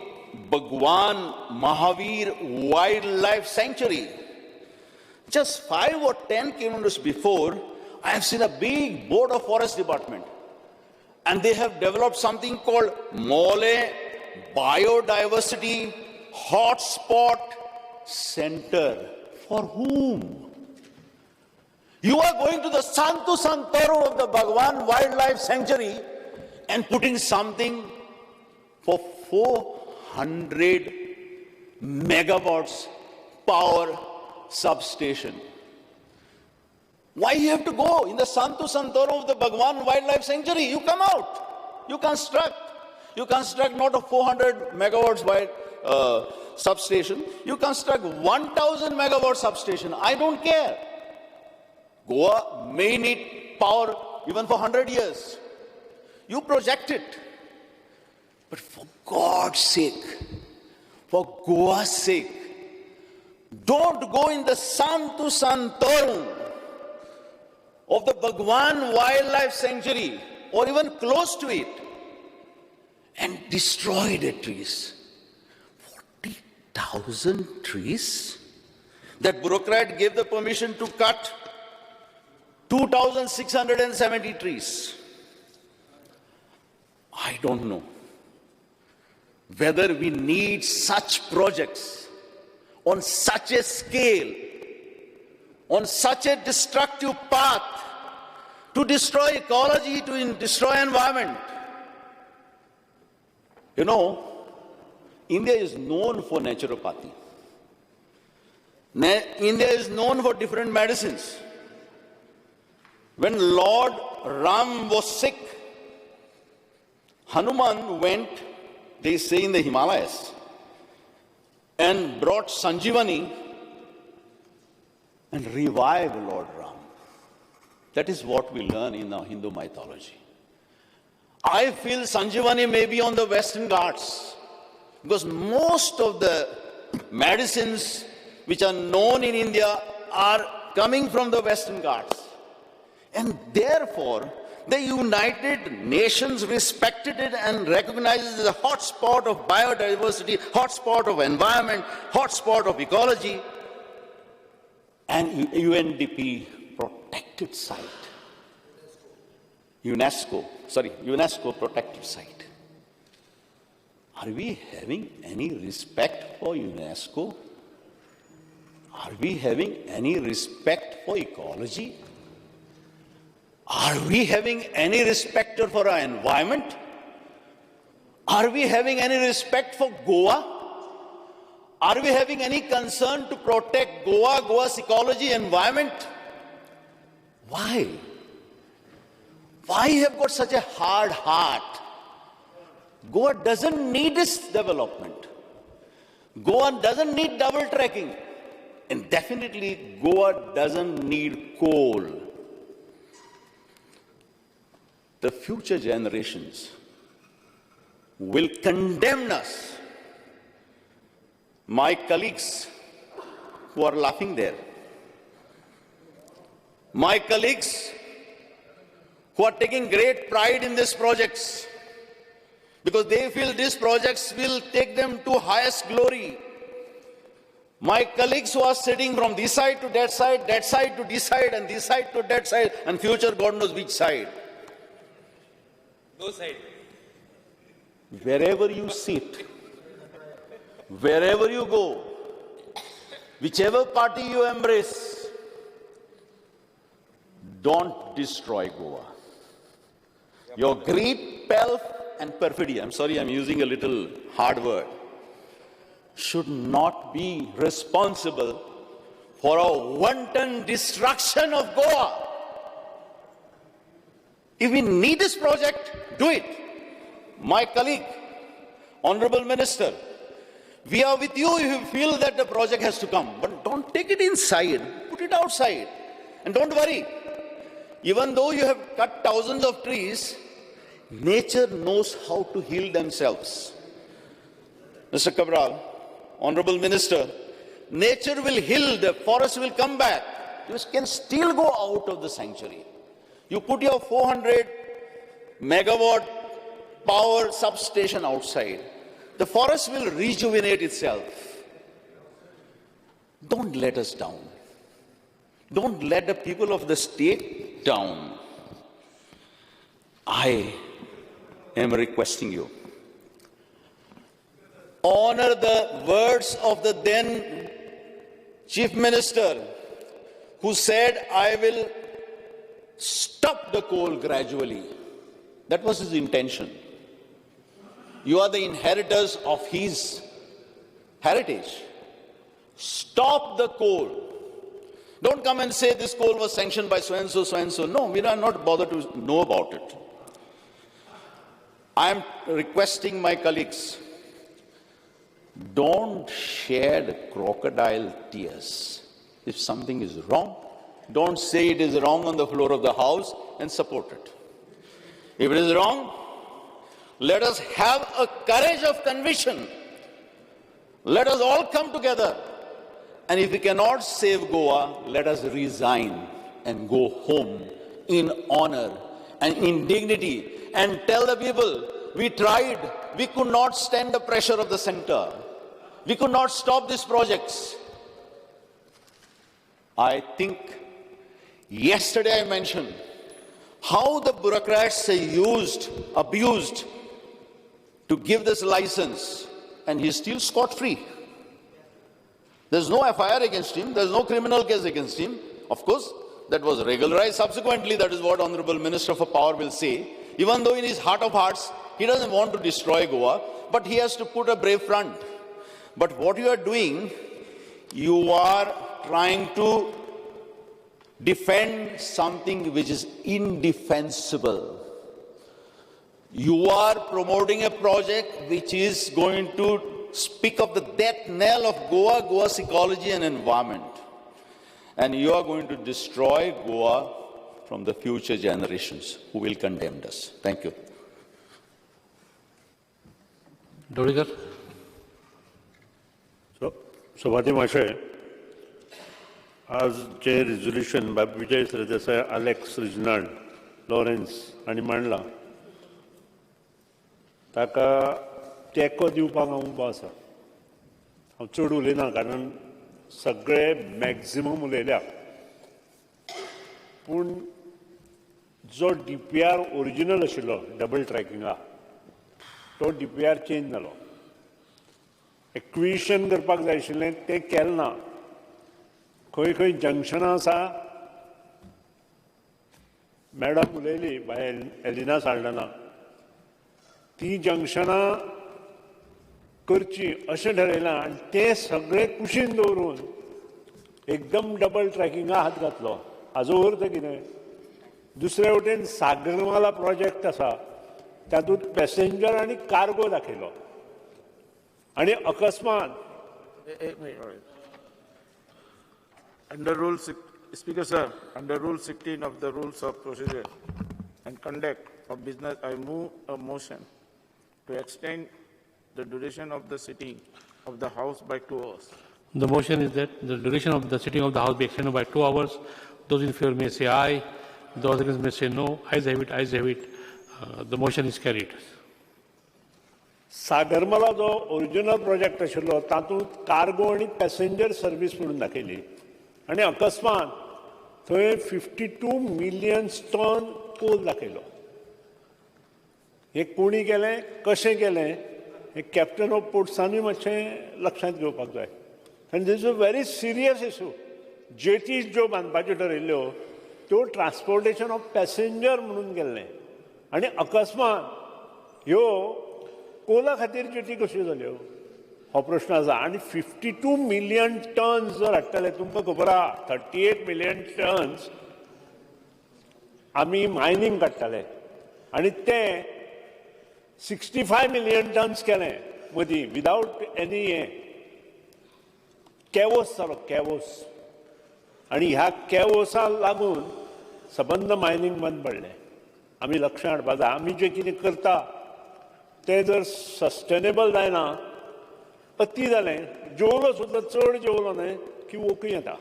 S5: Bhagwan Mahavir Wildlife Sanctuary. Just 5 or 10 kilometers before, I have seen a big board of forest department. And they have developed something called Mole Biodiversity Hotspot Center. For whom? You are going to the Santu Santoro of the Bhagwan Wildlife Sanctuary and putting something for 400 megawatts power substation. Why you have to go in the Santu Santoro of the Bhagwan Wildlife Sanctuary? You come out. You construct. You construct not a 400 megawatts wide substation. You construct 1,000 megawatt substation. I don't care. Goa may need power even for 100 years. You project it. But for God's sake, for Goa's sake, don't go in the Santu Santorum of the Bhagwan Wildlife Sanctuary or even close to it and destroy the trees. 40,000 trees? That bureaucrat gave the permission to cut 2,670 trees. I don't know whether we need such projects on such a scale, on such a destructive path to destroy ecology, to destroy environment. You know, India is known for naturopathy. India is known for different medicines. When Lord Ram was sick, Hanuman went, they say, in the Himalayas and brought Sanjivani and revived Lord Ram. That is what we learn in our Hindu mythology. I feel Sanjivani may be on the Western Ghats because most of the medicines which are known in India are coming from the Western Ghats. And therefore, The United Nations respected it and recognized it as a hotspot of biodiversity, hotspot of environment, hotspot of ecology, and UNDP protected site. UNESCO protected site. Are we having any respect for UNESCO? Are we having any respect for ecology? Are we having any respect for our environment? Are we having any respect for Goa? Are we having any concern to protect Goa, Goa's ecology, environment? Why? Why have got such a hard heart? Goa doesn't need this development. Goa doesn't need double tracking. And definitely Goa doesn't need coal. The future generations will condemn us. My colleagues who are laughing there, my colleagues who are taking great pride in these projects because they feel these projects will take them to highest glory. My colleagues who are sitting from this side to that side to this side, and this side to that side, and future God knows which side.
S14: Those side.
S5: Wherever you sit, wherever you go, whichever party you embrace, don't destroy Goa. Your greed, pelf, and perfidy, I'm sorry I'm using a little hard word, should not be responsible for a wanton destruction of Goa. If we need this project, do it. My colleague, Honorable Minister, we are with you if you feel that the project has to come. But don't take it inside, put it outside. And don't worry, even though you have cut thousands of trees, nature knows how to heal themselves. Mr. Cabral, Honorable Minister, nature will heal, the forest will come back. You can still go out of the sanctuary. You put your 400 megawatt power substation outside. The forest will rejuvenate itself. Don't let us down. Don't let the people of the state down. I am requesting you. Honor the words of the then Chief Minister who said, I will stop the coal gradually. That was his intention. You are the inheritors of his heritage. Stop the coal. Don't come and say this coal was sanctioned by so-and-so, so-and-so. No, we are not bothered to know about it. I am requesting my colleagues, don't shed crocodile tears. If something is wrong, don't say it is wrong on the floor of the House and support it. If it is wrong, let us have a courage of conviction. Let us all come together. And if we cannot save Goa, let us resign and go home in honor and in dignity and tell the people, we tried, we could not stand the pressure of the center. We could not stop these projects. I think yesterday I mentioned how the bureaucrats are abused to give this license, and he's still scot-free. There's no FIR against him, there's no criminal case against him. Of course, that was regularized subsequently, that is what Honorable Minister for Power will say. Even though in his heart of hearts, he doesn't want to destroy Goa, but he has to put a brave front. But what you are doing, you are trying to defend something which is indefensible. You are promoting a project which is going to speak of the death knell of Goa, Goa's ecology and environment. And you are going to destroy Goa from the future generations who will condemn us. Thank you.
S4: Dhawadekar. सभापती महाशय, आज जे resolution बाबा Vijay Sardesai, Alex रिजनाल्ड Lawrence हांणी मांडला ताका तेंको दिवपाक हांव उबो आसा. हांव चड उलयना कारण सगळे मॅक्झिमम उलयल्या, पूण जो DPR ओरिजिनल आशिल्लो डबल ट्रॅकिंगा तो DPR चेंज जालो. एक्विशन करपाक जाय आशिल्लें तें केलें ना. खंय खंय जंक्शनां आसा, मॅडम उलयली बाय एलिना साल्डना, ती जंक्शनां करची अशें ठरयलां आनी तें सगळें कुशीन दवरून एकदम डबल ट्रॅकिंगा हात घातलो. हाजो अर्थ कितें? दुसरे वटेन सागरमाला प्रोजेक्ट आसा तातूंत पॅसेंजर आनी कार्गो दाखयलो आनी अकस्मात
S20: Under Rule Speaker Sir, under Rule 16 of the Rules of Procedure and Conduct of Business, I move a motion to extend the duration of the sitting of the House by 2 hours.
S7: The motion is that the duration of the sitting of the House be extended by 2 hours. Those in favor may say aye. Those against may say no. Ayes have it. Ayes have it. The motion is carried.
S4: Sagarmala जो original project आशिल्लो तातूंत cargo आनी passenger service म्हणून दाखयली आनी अकस्मात थंय 52 million ton coal दाखयलो. हे कोणी केलें, कशें केलें, हे कॅप्टन ऑफ पोर्ट्सांनी मातशें लक्षांत घेवपाक जाय. आनी these is a very serious issue. Jetties ज्यो बांदपाच्यो ठरयल्ल्यो त्यो ट्रान्सपोर्टेशन ऑफ पॅसेंजर म्हणून केल्लें आनी अकस्मात ह्यो कोला खातीर जेटी कश्यो जाल्यो हो प्रश्न आसा. आनी 52 मिलियन टन्स जर हाडटले, तुमकां खबर आहा 38 मिलियन टन्स आमी मायनींग काडटाले आनी ते 65 मिलियन टन्स केले मदीं विदाउट एनी कॅवोस जालो, कॅवोस. आनी ह्या कॅवोसाक लागून सबंद मायनींग बंद पडलें. आमी लक्ष हाडपाक जाय. आमी जें कितें करता तें जर सस्टेनेबल जायना, अती जालें, जेवलो सुद्दां चड जेवलो न्हय की ओंकूं येता.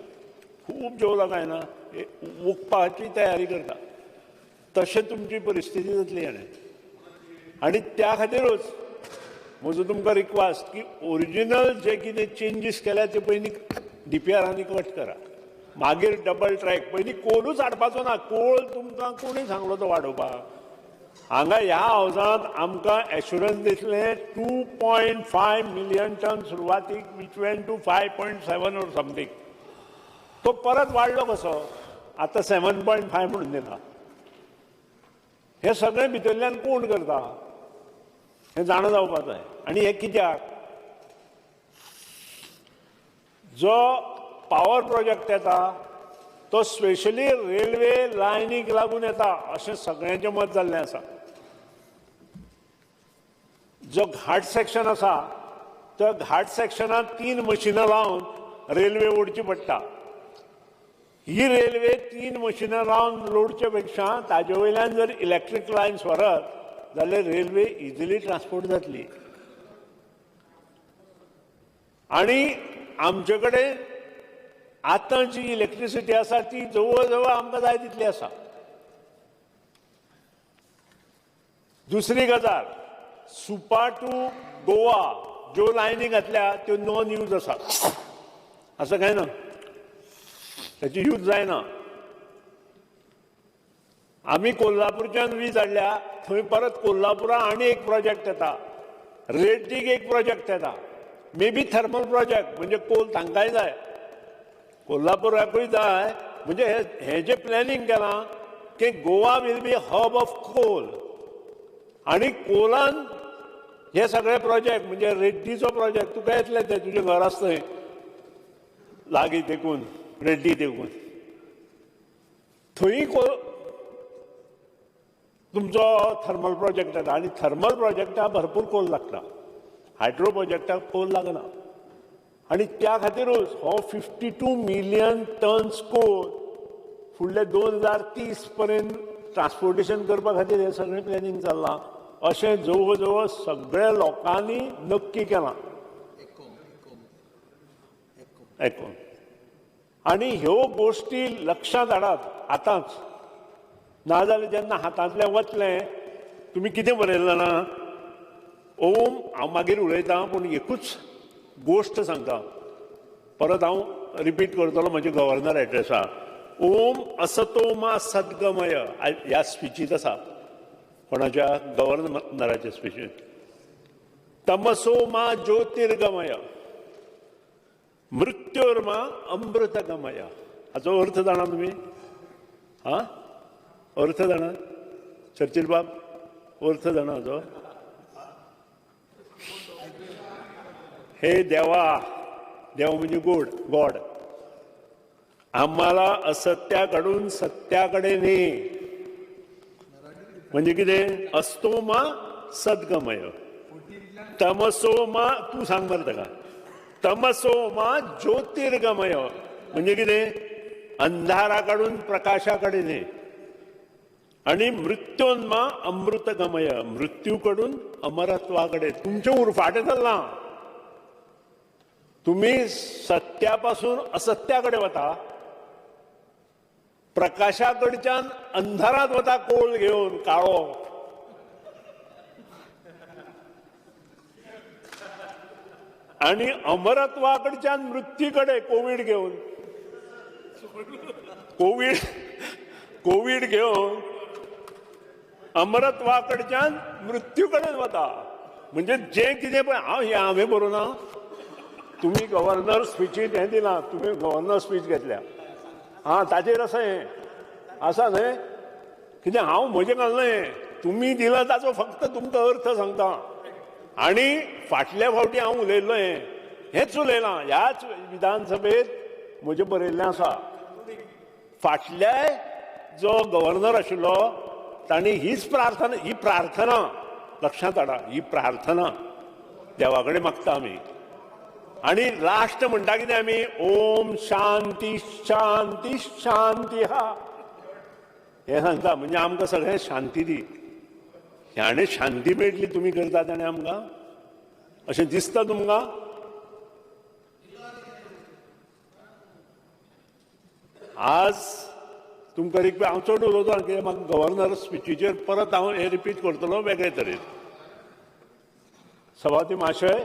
S4: खूब जेवलो काय ना ओंकपाची तयारी करता. तशें तुमची परिस्थिती जातली हाणे. आनी त्या खातीरूच म्हजो तुमकां रिक्वेस्ट की ओरिजिनल जे कितें चेंजीस केल्या ते पयलीं DPRांनी कट करा, मागीर डबल ट्रॅक. पयलीं कोलूच हाडपाचो ना. कोल तुमकां कोणी सांगलो तो वाडोवपाक? हांगा ह्या हावजांत आमकां एश्युरन्स दिसले 2.5 मिलियन टन सुरवातीक, विच वेंट टू 5.7 और समथींग. तो परत वाडलो कसो? आतां 7.5 म्हणून दिला. हे सगळें भितरल्यान कोण करता हें जाणा जावपाक जाय. आनी हें कित्याक? जो पावर प्रोजेक्ट येता तो स्पेशली रेल्वे लायनीक लागून येता अशें सगळ्यांचें मत जाल्लें आसा. जो घाट सेक्शन आसा त्या घाट सेक्शनाक 3 मशिनां लावन रेल्वे ओडची पडटा. ही रेल्वे 3 मशिनां लावन लोडचे पेक्षा ताजे वयल्यान जर इलेक्ट्रीक लायन्स व्हरत जाल्यार रेल्वे इजिली ट्रान्सपोर्ट जातली. आनी आमचे कडेन आतां जी इलेक्ट्रिसिटी आसा ती जवळ जवळ आमकां जाय तितली आसा. दुसरी गजाल, सुपा टू गोवा ज्यो लायनी घातल्या त्यो नॉन यूज आसा. असं काय ना, त्याची यूज जायना. आमी कोल्हापूरच्यान वीज हाडल्या, थंय परत कोल्हापुरा आनी एक प्रोजेक्ट येता, रेड्डीक एक प्रोजेक्ट येता. मे बी थर्मल प्रोजेक्ट म्हणजे कोल तांकांय जाय, कोल्हापुराकूय जाय. म्हणजे हे जे प्लॅनिंग केलां की Goa will be hub of coal. आनी कोलान हे सगळे प्रोजेक्ट म्हणजे रेड्डीचो प्रोजेक्ट तुका येतले ते तुजें घर आसा थंय लागीं देखून रेड्डी देखून थंय तुमचो थर्मल प्रोजेक्ट येता. आनी थर्मल प्रोजेक्टाक भरपूर कोल लागता, हायड्रो प्रोजेक्टाक कोल लागना. आनी त्या खातीरूच हो 52 मिलियन टन्स कोल फुडले 2030 पर्यंत ट्रान्सपोर्टेशन करपा खातीर हे सगळें प्लॅनिंग चल्लां अशें जवळ जवळ सगळ्या लोकांनी नक्की केलां. आनी ह्यो गोश्टी लक्षांत हाडात आतांच. नाजाल्यार जेन्ना हातांतलें वतलें तुमी कितें बरयलें जाणा ओम हांव मागीर उलयतां पूण एकूच गोश्ट सांगता परत हांव रिपीट करतलो म्हजे गव्हर्नर एड्रेसा ओम असतो मा सद्गमय ह्या स्पिचीत आसा कोणाच्या गव्हर्नराच्या स्पिचीत तमसो मा ज्योतिर्गमय मृत्योर्मा अमृतगमय हाचो अर्थ जाणा तुमी हा अर्थ जाणा चर्चिल बाब अर्थ जाणा हाचो हे देवा देव म्हणजे गॉड आम्हाला असत्याकडून सत्याकडे ने म्हणजे कितें असतो मा सद्गमय तमसो मा तू सांग बरं ताका तमसो मा ज्योतिर्गमय म्हणजे कितें अंधाराकडून प्रकाशाकडे ने आणि मृत्योन्मा अमृतगमय मृत्यूकडून अमरत्वाकडे तुमचे उरफाटे चल्ला तुम्ही सत्यापासून असत्याकडे वता प्रकाशाकडच्यान अंधारात वता कोळ घेऊन काळो आणि अमरत्वाकडच्यान मृत्यूकडे कोविड घेऊन कोविड घेऊन अमरत्वाकडच्यान मृत्यूकडे वता म्हणजे जे कितें पळय हांवें बरोवना तुम्ही गव्हर्नर स्पिचीत हें दिलां तुम्ही गव्हर्नर स्पीच घेतल्या ताचेर आसा हें आसा न्हय कितें हांव म्हजें घालना हें तुमी दिला ताचो फक्त तुमकां अर्थ सांगता आनी फाटल्या फावटी हांव उलयल्लो हेंच उलयलां ह्याच विधानसभेत म्हजें बरयल्लें आसा फाटल्या जो गव्हर्नर आशिल्लो तांणी ही प्रार्थना लक्षांत हाडा ही प्रार्थना देवा कडेन मागता आमी आणि लास्ट म्हणटा कितें आमी ओम शांती शांती शांती हा हे सांगता म्हणजे आमकां सगळें शांती दी ह्याणे शांती मेळटली तुमी करता ताणें आमकां अशें दिसता तुमकां आज तुमकां रिक्वेस्ट हांव चड उलोवना कित्याक म्हाका गव्हर्नर स्पिचीचेर परत हांव हें रिपीट करतलो वेगळे तरेन सभापती महाशय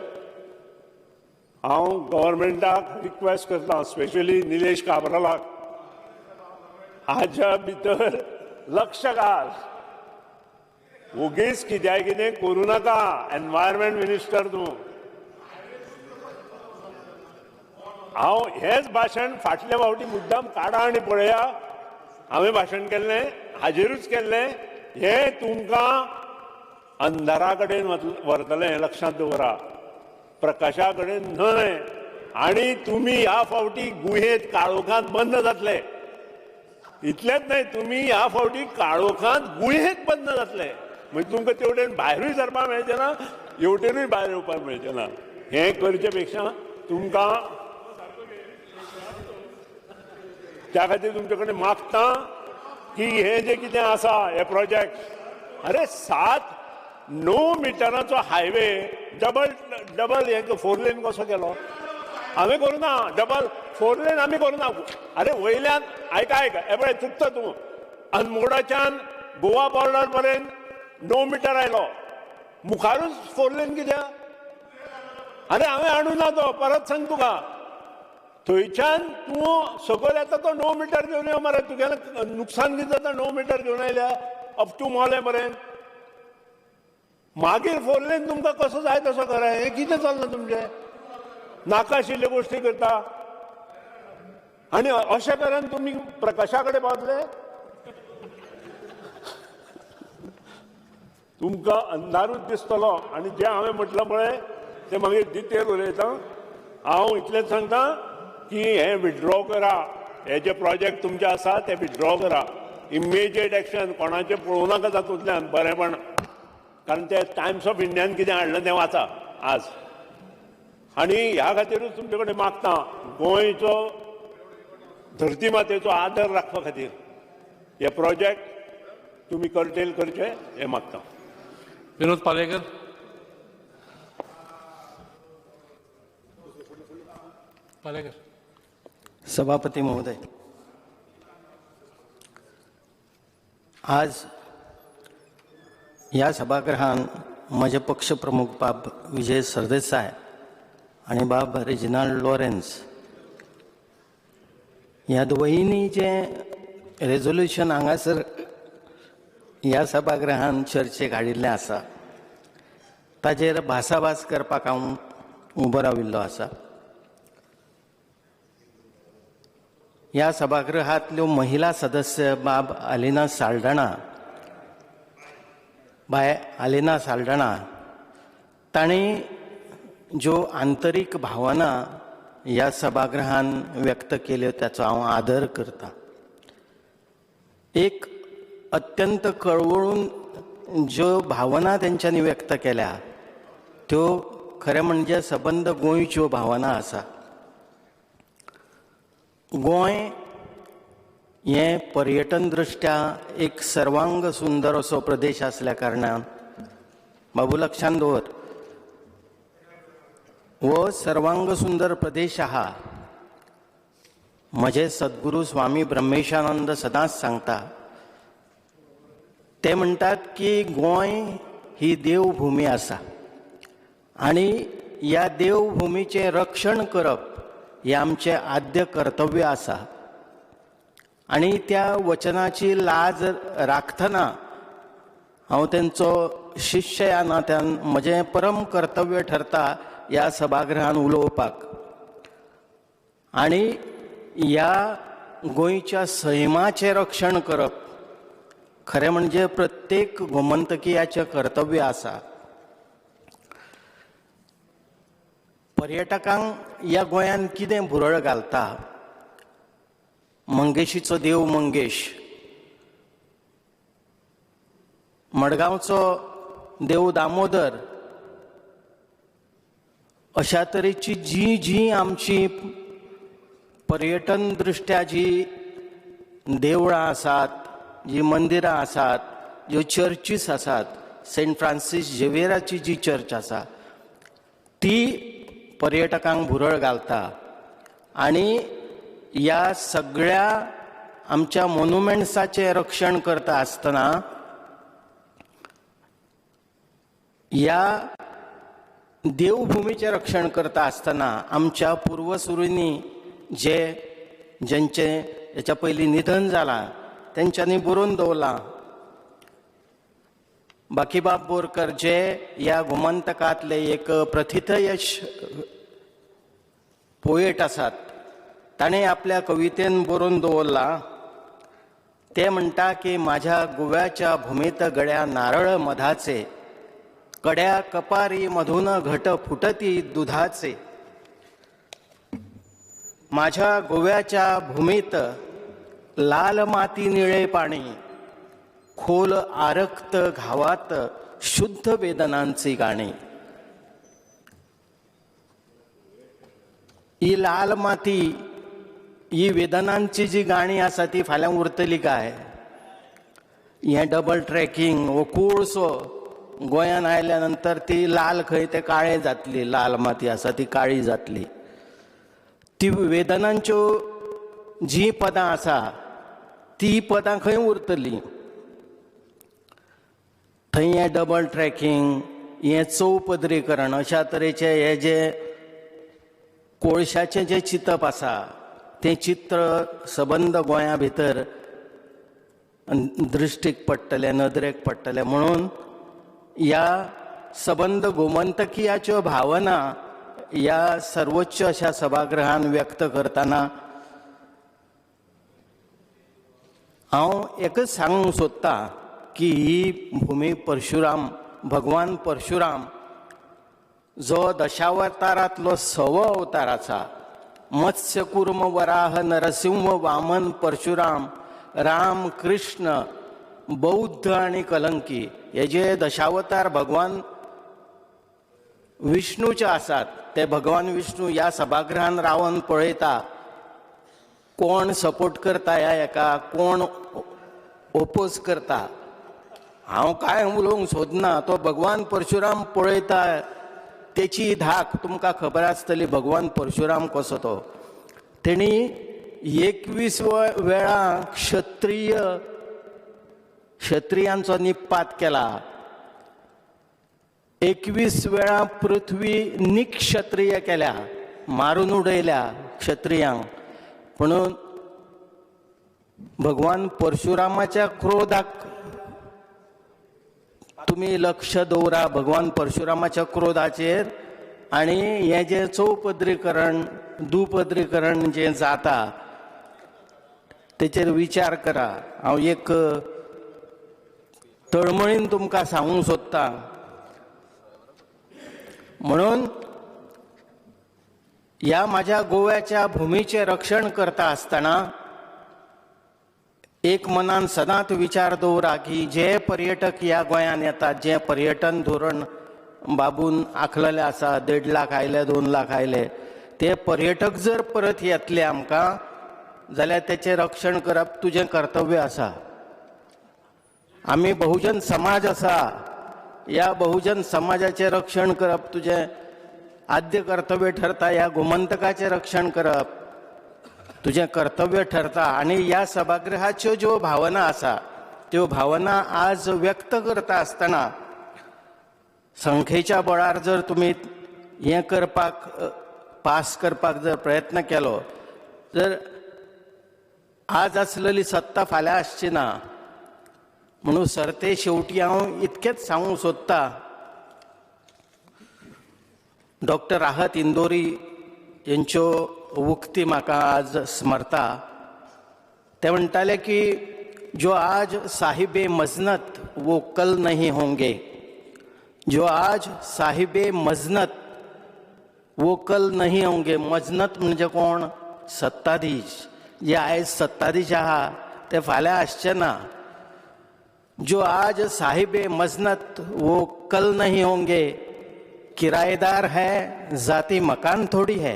S4: हांव गव्हर्मेंटाक रिक्वेस्ट करता स्पेशली निलेश काब्रालाक हाच्या भितर लक्ष घाल उगीच कित्याक कितें करूं नाका एनवायरमेंट मिनिस्टर तूं हांव हेच भाशण फाटल्या फावटी मुद्दाम काडा आनी पळया हांवें भाशण केल्लें हाजेरूच केल्लें हें तुमकां अंधारा कडेन व्हरतलें लक्षांत दवरा प्रकाशा कडेन न्हय आनी तुमी ह्या फावटी गुहेंत काळोखांत बंद जातले इतलेंच न्हय तुमी ह्या फावटी काळोखांत गुहेंत बंद जातले म्हणजे तुमकां तेवटेन भायरूय सरपाक मेळचें ना हेवटेनूय भायर येवपाक मेळचें ना हें करचे पेक्षा तुमकां त्या खातीर तुमचे कडेन मागता की हे जे कितें आसा हे प्रोजेक्ट अरे 9 मिटराचो हायवे डबल हे 4 लेन कसो केलो हांवें करूं ना डबल 4 लेन आमी करूं ना अरे वयल्यान आयका हे पळय चुकता तूं अनमोडाच्यान गोवा बॉर्डर पर्यंत 9 मिटर आयलो मुखारूच 4 लेन कित्याक अरे हांवें हाडूं ना तो परत सांग तुका थंयच्यान तूं सकयल येता तो 9 मिटर घेवन यो मरे तुगेलें नुकसान कितें जाता 9 मिटर घेवन आयल्या अप टू मोले पर्यंत मागीर 4 लेन तुमकां कसो जाय तसो करा हें कितें चल्लां तुमचें नाका आशिल्ल्यो गोश्टी करता आनी अशें करून तुमी प्रकाशा कडेन पावतले तुमकां अंधारूच दिसतलो आनी जें हांवें म्हटलां पळय तें मागीर डिटेल उलयता हांव इतलेंच सांगता की हे विथड्रॉ करा हे जे प्रोजेक्ट तुमचे आसा ते विथड्रॉ करा इमिजिएट एक्शन कोणाचें पळोवं नाका तातूंतल्यान बरेपण कारण ते टायम्स ऑफ इंडियान कितें हाडलें तें वाचा आज आनी ह्या खातीरूच तुमचे कडेन मागता गोंयचो धरती मातेचो आदर राखपा खातीर हे प्रोजेक्ट तुमी कर्टेल करचे हें मागता
S7: विनोद पालेकर
S21: सभापती महोदय आज या सभागृहान माझे पक्षप्रमुख बाब विजय सरदेसाय आणि बाब रेजिनाल्ड लॉरेन्स ह्या दोघींनी जे रेझोल्युशन हांगासर ह्या सभागृहान चर्चेक हाडिल्लें आसा ताजेर भासाभास करपाक हांव उबो राविल्लो आसा. ह्या सभागृहांतल्यो महिला सदस्य बाब आलिना साल्ढाणा ताणी ज्यो आंतरीक भावना ह्या सभागृहान व्यक्त केल्यो ताचो हांव आदर करतां. एक अत्यंत कळवळून ज्यो भावना तेंच्यांनी व्यक्त केल्या त्यो खरें म्हणजे सबंद गोंयच्यो भावना आसा. गोंय हें पर्यटन दृश्ट्या एक सर्वांग सुंदर असो प्रदेश आसल्या कारणान बाबू लक्षांत दवर, हो सर्वांग सुंदर प्रदेश आहा. म्हजे सद्गुरू स्वामी ब्रह्मेशानंद सदांच सांगता, ते म्हणटात की गोंय ही देवभूमी आसा आणि ह्या देवभूमीचें रक्षण करप हें आमचें आद्य कर्तव्य आसा. आणि त्या वचनाची लाज राखतना हांव तेंचो शिष्य ह्या नात्यान म्हजें परम कर्तव्य ठरता ह्या सभागृहान उलोवपाक. आणि ह्या गोंयच्या सैमाचें रक्षण करप खरें म्हणजे प्रत्येक गोमंतकीयाचें कर्तव्य आसा. पर्यटकांक ह्या गोंयान कितें भुरळ घालता? मंगेशीचो देव मंगेश, मडगांवचो देव दामोदर, अशा तरेची जी आमची पर्यटन दृश्ट्या जी देवळां आसात, जी मंदिरां आसात, ज्यो चर्चीस आसात, सेंट फ्रांसीस झेवियराची जी चर्च आसा ती पर्यटकांक भुरळ घालता. आणि ह्या सगळ्या आमच्या मॉन्युमेंट्साचें रक्षण करता आसतना ह्या देवभूमीचें रक्षण करता आसतना आमच्या पुर्वसुरींनी ज्यांचे हेच्या पयलीं निधन जालां तेंच्यांनी बरोवन दवरलां. बाकीबाब बोरकर जे ह्या गोमंतकांतले एक प्रथितयश पोएट आसात, ताणें आपल्या कवितेन बरोवन दवरला. ते म्हणटा की माझ्या गोव्याच्या भूमीत गळ्या नारळ मधाचे, कड्या कपारी मधून घट फुटती दुधाचे. माझ्या गोव्याच्या भूमीत लाल माती निळे पाणी, खोल आरक्त घावात शुद्ध वेदनांची गाणी. ही लाल माती, ही वेदनांची जी गाणी आसा ती फाल्यां उरतली काय? हें डबल ट्रॅकिंग हो कूळसो गोंयान आयल्या नंतर ती लाल खंय ते काळें जातली, लाल माती आसा ती काळी जातली. ती वेदनांच्यो जी पदां आसा ती पदां खंय उरतली? थंय हें डबल ट्रॅकिंग, हें चौपदरीकरण, अशा तरेचे हे जे कोळशाचें जें चिंतप आसा तें चित्र सबंद गोंया भितर दृश्टीक पडटलें, नदरेक पडटलें. म्हणून ह्या सबंद गोमंतकीयाच्यो भावना ह्या सर्वोच्च अशा सभागृहान व्यक्त करतना हांव एकच सांगूंक सोदतां की ही भूमी परशुराम, भगवान परशुराम जो दशावतारांतलो 6वो अवतार आसा, मत्स्य कुर्म वराह नरसिंह वामन परशुराम राम कृष्ण बौद्ध आणि कलंकी हे जे दशावतार भगवान विष्णूचे आसात, ते भगवान विष्णू ह्या सभागृहान रावन पळयता कोण सपोर्ट करता ह्या हेका, कोण ओपोज करता. हांव काय उलोवंक सोदना, तो भगवान परशुराम पळयता तेची धाक तुमकां खबर आसतली. भगवान परशुराम कसो तो, तेणी 21 वेळा क्षत्रिय क्षत्रियांचो निपात केला. 21 वेळा पृथ्वी निक्षत्रिय केल्या, मारून उडयल्या क्षत्रियांक. म्हणून भगवान परशुरामाच्या क्रोधाक तुम्ही लक्ष दवरा, भगवान परशुरामाच्या क्रोधाचेर. आणि हे जे चौपदरीकरण दुपदरीकरण जे जाता तेचेर विचार करा. हांव एक तळमळीन तुमकां सांगूंक सोदता. म्हणून ह्या माझ्या गोव्याच्या भुमीचे रक्षण करता आसतना एक मनान सदांच विचार दवरा की जे पर्यटक ह्या गोंयांत येतात, जे पर्यटन धोरण बाबून आखलेले आसा, 1.5 लाख आयले, 2 लाख आयले, ते पर्यटक जर परत येतले आमकां जाल्यार तेचें रक्षण करप तुजें कर्तव्य आसा. आमी बहुजन समाज आसा, ह्या बहुजन समाजाचें रक्षण करप तुजें आद्य कर्तव्य ठरता. ह्या गोमंतकाचें रक्षण करप तुजें कर्तव्य ठरता. आनी ह्या सभागृहाच्यो ज्यो भावना आसा त्यो भावना आज व्यक्त करता आसतना संख्येच्या बळार जर तुमी हें करपाक पास करपाक जर प्रयत्न केलो तर आज आसलेली सत्ता फाल्यां आसची ना. म्हणून सरते शेवटी हांव इतकेंच सांगूंक सोदतां, डॉक्टर राहत इंदोरी यांच्यो उक्ती म्हाका आज स्मरता. ते म्हणटाले की जो आज साहिबे मजनत वो कल नहीं होंगे, जो आज साहिबे मजनत वो कल नहीं होंगे. मजनत म्हणजे कोण? सत्ताधीश. जे आयज सत्ताधीश आहा ते फाल्यां आसचे ना. जो आज साहिबे मजनत वो कल नहीं होंगे, किराएदार है जाती मकान थोड़ी है,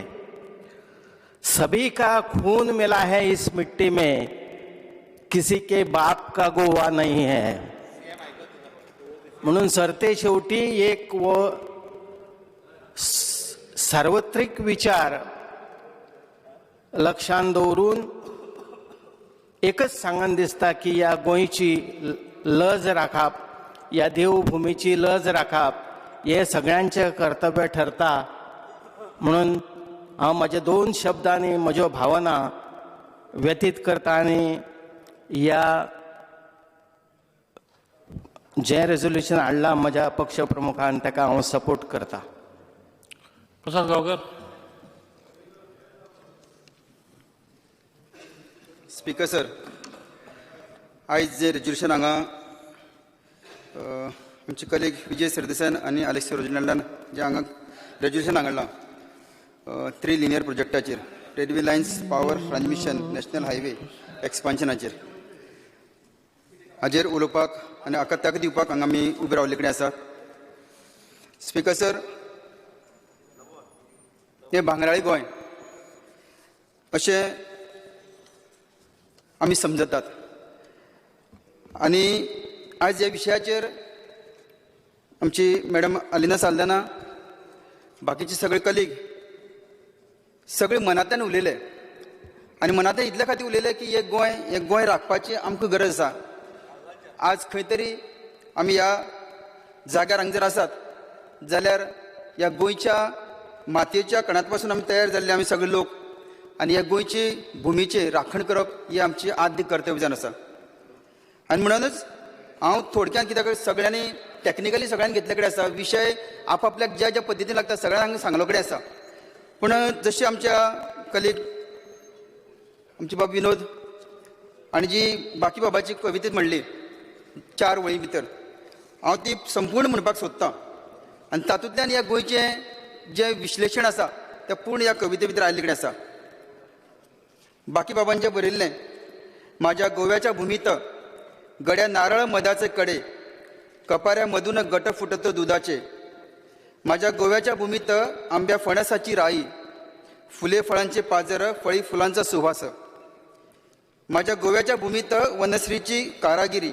S21: सभी का खून मिला है इस मिट्टी में, किसी के बाप का गोवा नहीं है. म्हणून सरते शेवटी एक वो सार्वत्रिक विचार लक्षांत दवरून एकच सांगन दिसता की ह्या गोंयची लज राखप, ह्या देवभुमीची लज राखप हे सगळ्यांचें कर्तव्य ठरता. म्हणून हांव म्हज्या 2 शब्दांनी म्हज्यो भावना व्यतीत करता आनी ह्या जे रेजोल्युशन हाडलां म्हज्या पक्ष प्रमुखान ताका हांव सपोर्ट करता.
S7: प्रसाद गांवकर.
S8: स्पीकर सर, आयज जे रेजोल्युशन हांगा आमचे कलीग विजय सरदेसायन आनी अलेक्स रोजनाल्डान जे हांगा रेजोल्युशन हाडलां 3 लिनियर प्रोजेक्टाचेर, railway lines, power transmission, national highway एक्सपान्शनाचेर, हाजेर उलोवपाक आनी हाका ताका दिवपाक हांगा आमी उबे रावले कडेन आसात. स्पीकर सर, हें भांगराळी गोंय अशें आमी समजतात. आनी आज ह्या विशयाचेर आमची मॅडम अलिना साल्दाना, बाकीचे सगळे कलीग सगळे मनांतल्यान उलयले. आनी मनांतल्यान इतले खातीर उलयले की हे गोंय राखपाची आमकां गरज आसा. आज खंय तरी आमी ह्या जाग्यार हांगा जर आसात जाल्यार ह्या गोंयच्या मातयेच्या कणांत पासून आमी तयार जाल्ले आमी सगळे लोक, आनी ह्या गोंयची भुमीचे राखण करप ही आमची आद्य कर्तव्य जावन आसा. आनी म्हणूनच हांव थोडक्यान कित्याक सगळ्यांनी टॅक्निकली सगळ्यांनी घेतले कडेन आसा, विशय आपापल्याक ज्या ज्या पद्दतीन लागता सगळ्यांक हांगा सांगलो कडेन आसा. पूण जशी आमच्या कलीग आमचे बाब विनोद आनी जी बाकी बाबाची कविता म्हणली 4 वळी भितर, हांव ती संपूर्ण म्हणपाक सोदतां. आनी तातूंतल्यान ह्या गोंयचें जें विश्लेशण आसा तें पूर्ण ह्या कविते भितर आयिल्ले कडेन आसा. बाकी बाबांचें बरयल्लें, माझ्या गोव्याच्या भुमीत गड्या नारळ मधाचे कडे, कपाऱ्या मधून गट फुटतो दुधाचे, माझ्या गोव्याच्या भूमीत आंब्या फणसाची राई, फुले फळांचे पाजर, फळी फुलांचा सुवास, माझ्या गोव्याच्या भूमीत वनश्रीची कारागिरी,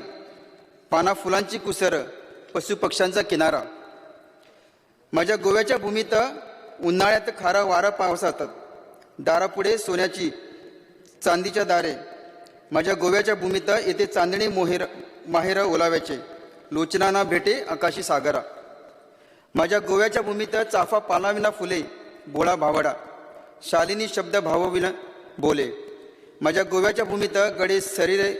S8: पाना फुलांची कुसर, पशुपक्ष्यांचा किनारा, माझ्या गोव्याच्या भूमीत उन्हाळ्यात खारा वारा पावसात, दारापुढे सोन्याची चांदीच्या दारे, माझ्या गोव्याच्या भूमीत येथे चांदणी माहेर ओलाव्याचे, लोचनाना भेटे आकाशी सागरा. माझ्या गोव्याच्या भूमीत चाफा पानाविना फुले, बोळा भावडा, शालिनी शब्द भावविना बोले. माझ्या गोव्याच्या भूमीत गडे सरीरे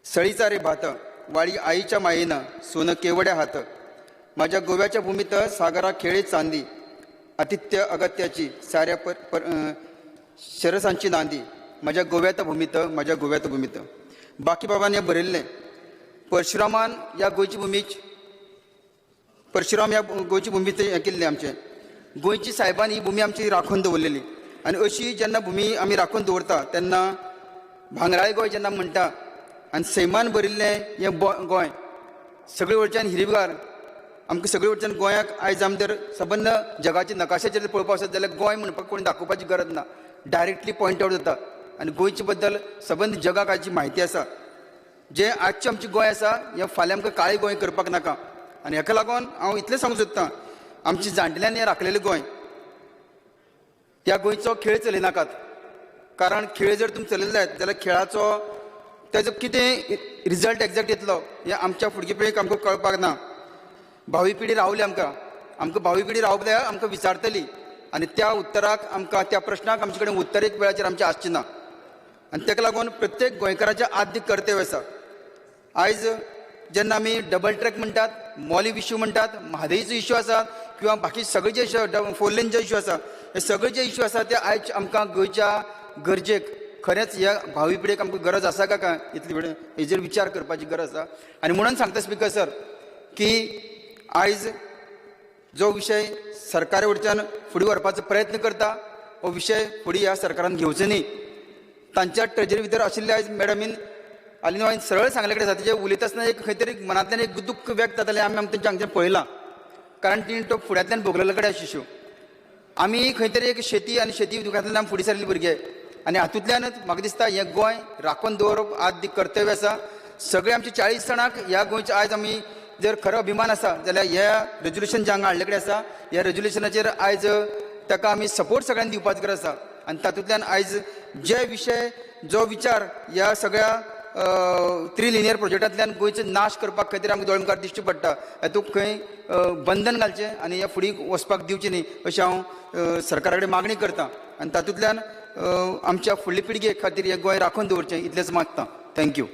S8: सळीचा रे भात, वाळी आईच्या मायेनं सोनं केवड्या हात. माझ्या गोव्याच्या भूमीत सागरा खेळे चांदी, आतिथ्य अगत्याची साऱ्या शरसांची नांदी. माझ्या गोव्यात भूमीत, माझ्या गोव्यात भूमीत. बाकी बाबांनी बरयल्लें परशुरामान या गोंयची भूमी, परशुराम या गोंयची भूमीत हें केल्लें आमचें. गोंयची सायबान ही भूमी आमची राखून दवरलेली. आनी अशी जेन्ना भूमी आमी राखून दवरता तेन्ना भांगराळे गोंय जेन्ना म्हणटा आनी सैमान भरिल्लें हें गोंय सगळे वटच्यान हिरवीगार. आमकां सगळे वटच्यान गोंयाक आयज आमी जर सबंद जगाच्या नकाशाचेर पळोवपाक आसत जाल्यार गोंय म्हणपाक कोणी दाखोवपाची गरज ना, डायरेक्टली पॉयंट आवट जाता. आनी गोंयचे बद्दल सबंद जगाक आयची म्हायती आसा. जें आजचें आमचें गोंय आसा हें फाल्यां आमकां काळें गोंय करपाक नाका. आनी हाका लागून हांव इतलें सांगूंक सोदतां, आमच्या जाणटेल्यांनी राखलेलें गोंय, ह्या गोंयचो खेळ चलयनाकात. कारण खेळ जर तुमी चलयले जायत जाल्यार खेळाचो तेजो कितें रिजल्ट एक्झॅक्ट येतलो हें आमच्या फुडके पिळगेक आमकां कळपाक ना. भावी पिढी रावली आमकां भावी पिढी रावप जाल्यार आमकां विचारतली आनी त्या उत्तराक आमकां त्या प्रश्नाक आमचे कडेन उत्तर एक वेळाचेर आमचें आसचें ना. आनी ताका लागून प्रत्येक गोंयकाराचें आद्य कर्तव्य आसा. आयज जेन्ना आमी डबल ट्रॅक म्हणटात, मॉलीव इश्यू म्हणटात, म्हादईचो इश्यू आसा किंवा बाकी सगळे जे इश्यू, फोरलेन जे इश्यू आसा, हे सगळे जे इश्यू आसा ते आयज आमकां गोंयच्या गरजेक खरेंच ह्या भावी पिढीक आमकां गरज आसा काय इतली वेळ हेजेर विचार करपाची गरज आसा. आनी म्हणून सांगता स्पिकर सर की आयज जो विशय सरकारा वटच्यान फुडें व्हरपाचो प्रयत्न करता हो विशय फुडें ह्या सरकारान घेवचो न्ही. तांच्या ट्रेजरी भितर आशिल्ले आयज मॅडमीन आलिनवाईन सरळ सांगले कडेन आसा, तेजे उलयता आसतना एक खंय तरी मनांतल्यान एक दुख्ख व्यक्त जातालें आमी तेंच्या हांगच्यान पळयलां. कारण ती तो फुड्यांतल्यान भोगलेले कडेन आशिल्ल्यो. आमी खंय तरी एक शेती आनी शेती उद्योगांतल्यान आमी फुडें सरलेले भुरगे आनी हातूंतल्यानच म्हाका दिसता हें गोंय राखून दवरप आद्य कर्तव्य आसा. सगळे आमचे 40 जाणांक ह्या गोंयचे आयज आमी जर खरो अभिमान आसा जाल्यार ह्या रेजोल्युशन जे हांगा हाडले कडेन आसा ह्या रेजोल्युशनाचेर आयज ताका आमी सपोर्ट सगळ्यांनी दिवपाची गरज आसा. आनी तातूंतल्यान आयज जे विशय जो विचार ह्या सगळ्या 3 लिनियर प्रोजेक्टांतल्यान गोंयचो नाश करपाक खंय तरी आमकां दोळमुखार दिश्टी पडटा, हातूंत खंय बंधन घालचें आनी ह्या फुडें वचपाक दिवचें न्ही अशी हांव सरकारा कडेन मागणी करतां. आनी तातूंतल्यान आमच्या फुडले पिळगे खातीर हें गोंय राखून दवरचें इतलेंच मागतां. थँक्यू.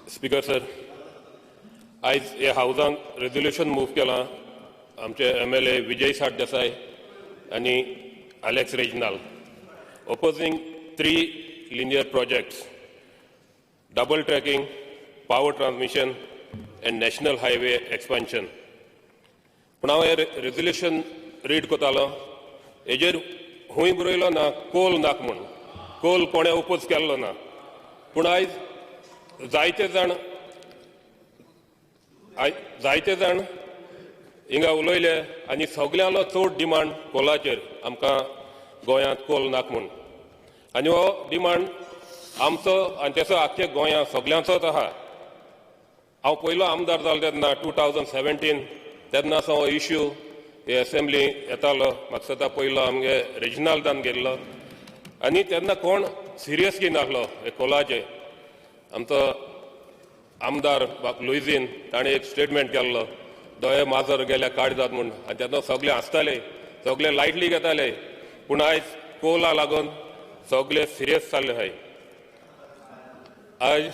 S11: स्पीकर सर, आयज ह्या हावजान रेजोल्युशन मूव केलां आमचे MLA विजय साठ देसाय आनी Alex Reginald, opposing 3 linear projects, double tracking, power transmission and national highway expansion. पूण हांव हें रेजोल्युशन रीड करतालो, हेजेर खूंय बरयलो ना कोल नाक म्हूण, कोल कोणें ओपोज केल्लो ना. पूण आयज जायते जाण हिंगा उलयले आनी सगळ्यांलो चड डिमांड कोलाचेर आमकां गोंयांत कोल नाक म्हूण. आनी हो डिमांड आमचो आनी तेचो आख्खे गोंयांत सगळ्यांचोच आहा. हांव पयलो आमदार जालो तेन्ना 2017 तेन्नाचो हो इश्यू हे असेंब्ली येतालो. म्हाका सद्दा पयलो आमगे रेजिनाल्डान गेल्लो आनी तेन्ना कोण सिरियस घेनासलो हे कोलाचे. आमचो आमदार लुईजीन ताणें एक स्टेटमेंट केल्लो, दोळे माजर गेल्या काड जात म्हूण. आनी तेन्ना सगळे हांसताले, सगळे लायटली घेताले. पूण आयज कोला लागून सगळे सिरियस जाल्ले हाय. आयज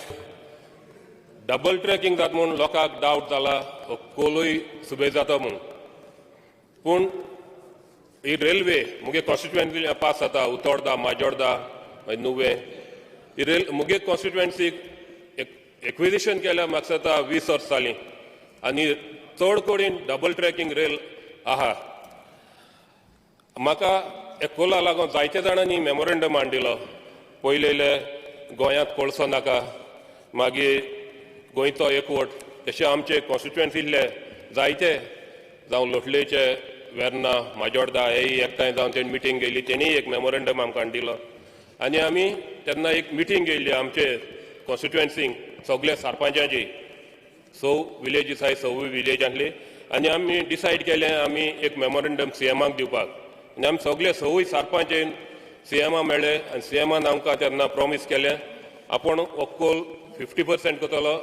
S11: डबल ट्रॅकिंग जाता म्हूण लोकांक डावट जाला कोलूय सुबेज जाता म्हूण. पूण ही रेल्वे मुगे कॉन्स्टिट्युएन्सी पास जाता, उतोर्डा, माजोर्डा, नुवे. ही मुगे कॉन्स्टिट्युएन्सीक एक्विजिशन केल्या म्हाका जाता 20 वर्स जालीं आनी चड कडेन डबल ट्रॅकिंग रेल आहा. म्हाका हे कोला लागून जायते जाणांनी मेमोरेंडम हाडिल्लो. पयलेले गोंयांत कोळसो नाका, मागीर गोंयचो एकवट, तशें आमचे कॉन्स्टिट्युएन्सीतले जायते जावं लोटलेचे, वेर्ना, माजोर्डा हेय एकठांय जावन तेणी मिटींग गेली, तेणी एक मेमोरेंडम आमकां हाडिल्लो. आनी आमी तेन्ना एक मिटींग गेल्ली आमचे कॉन्स्टिट्युएन्सीक सगळे सरपंचाची. 6 विलेजीस आहाय, 6 विलेजांतली. आनी आमी डिसायड केलें आमी एक मेमोरेंडम सीएमाक दिवपाक आनी आमी सगळे सवय सरपंच येवन सीएमा मेळ्ळे आनी सीएमान आमकां तेन्ना प्रॉमीस केलें आपण हो कोल 50% करतलो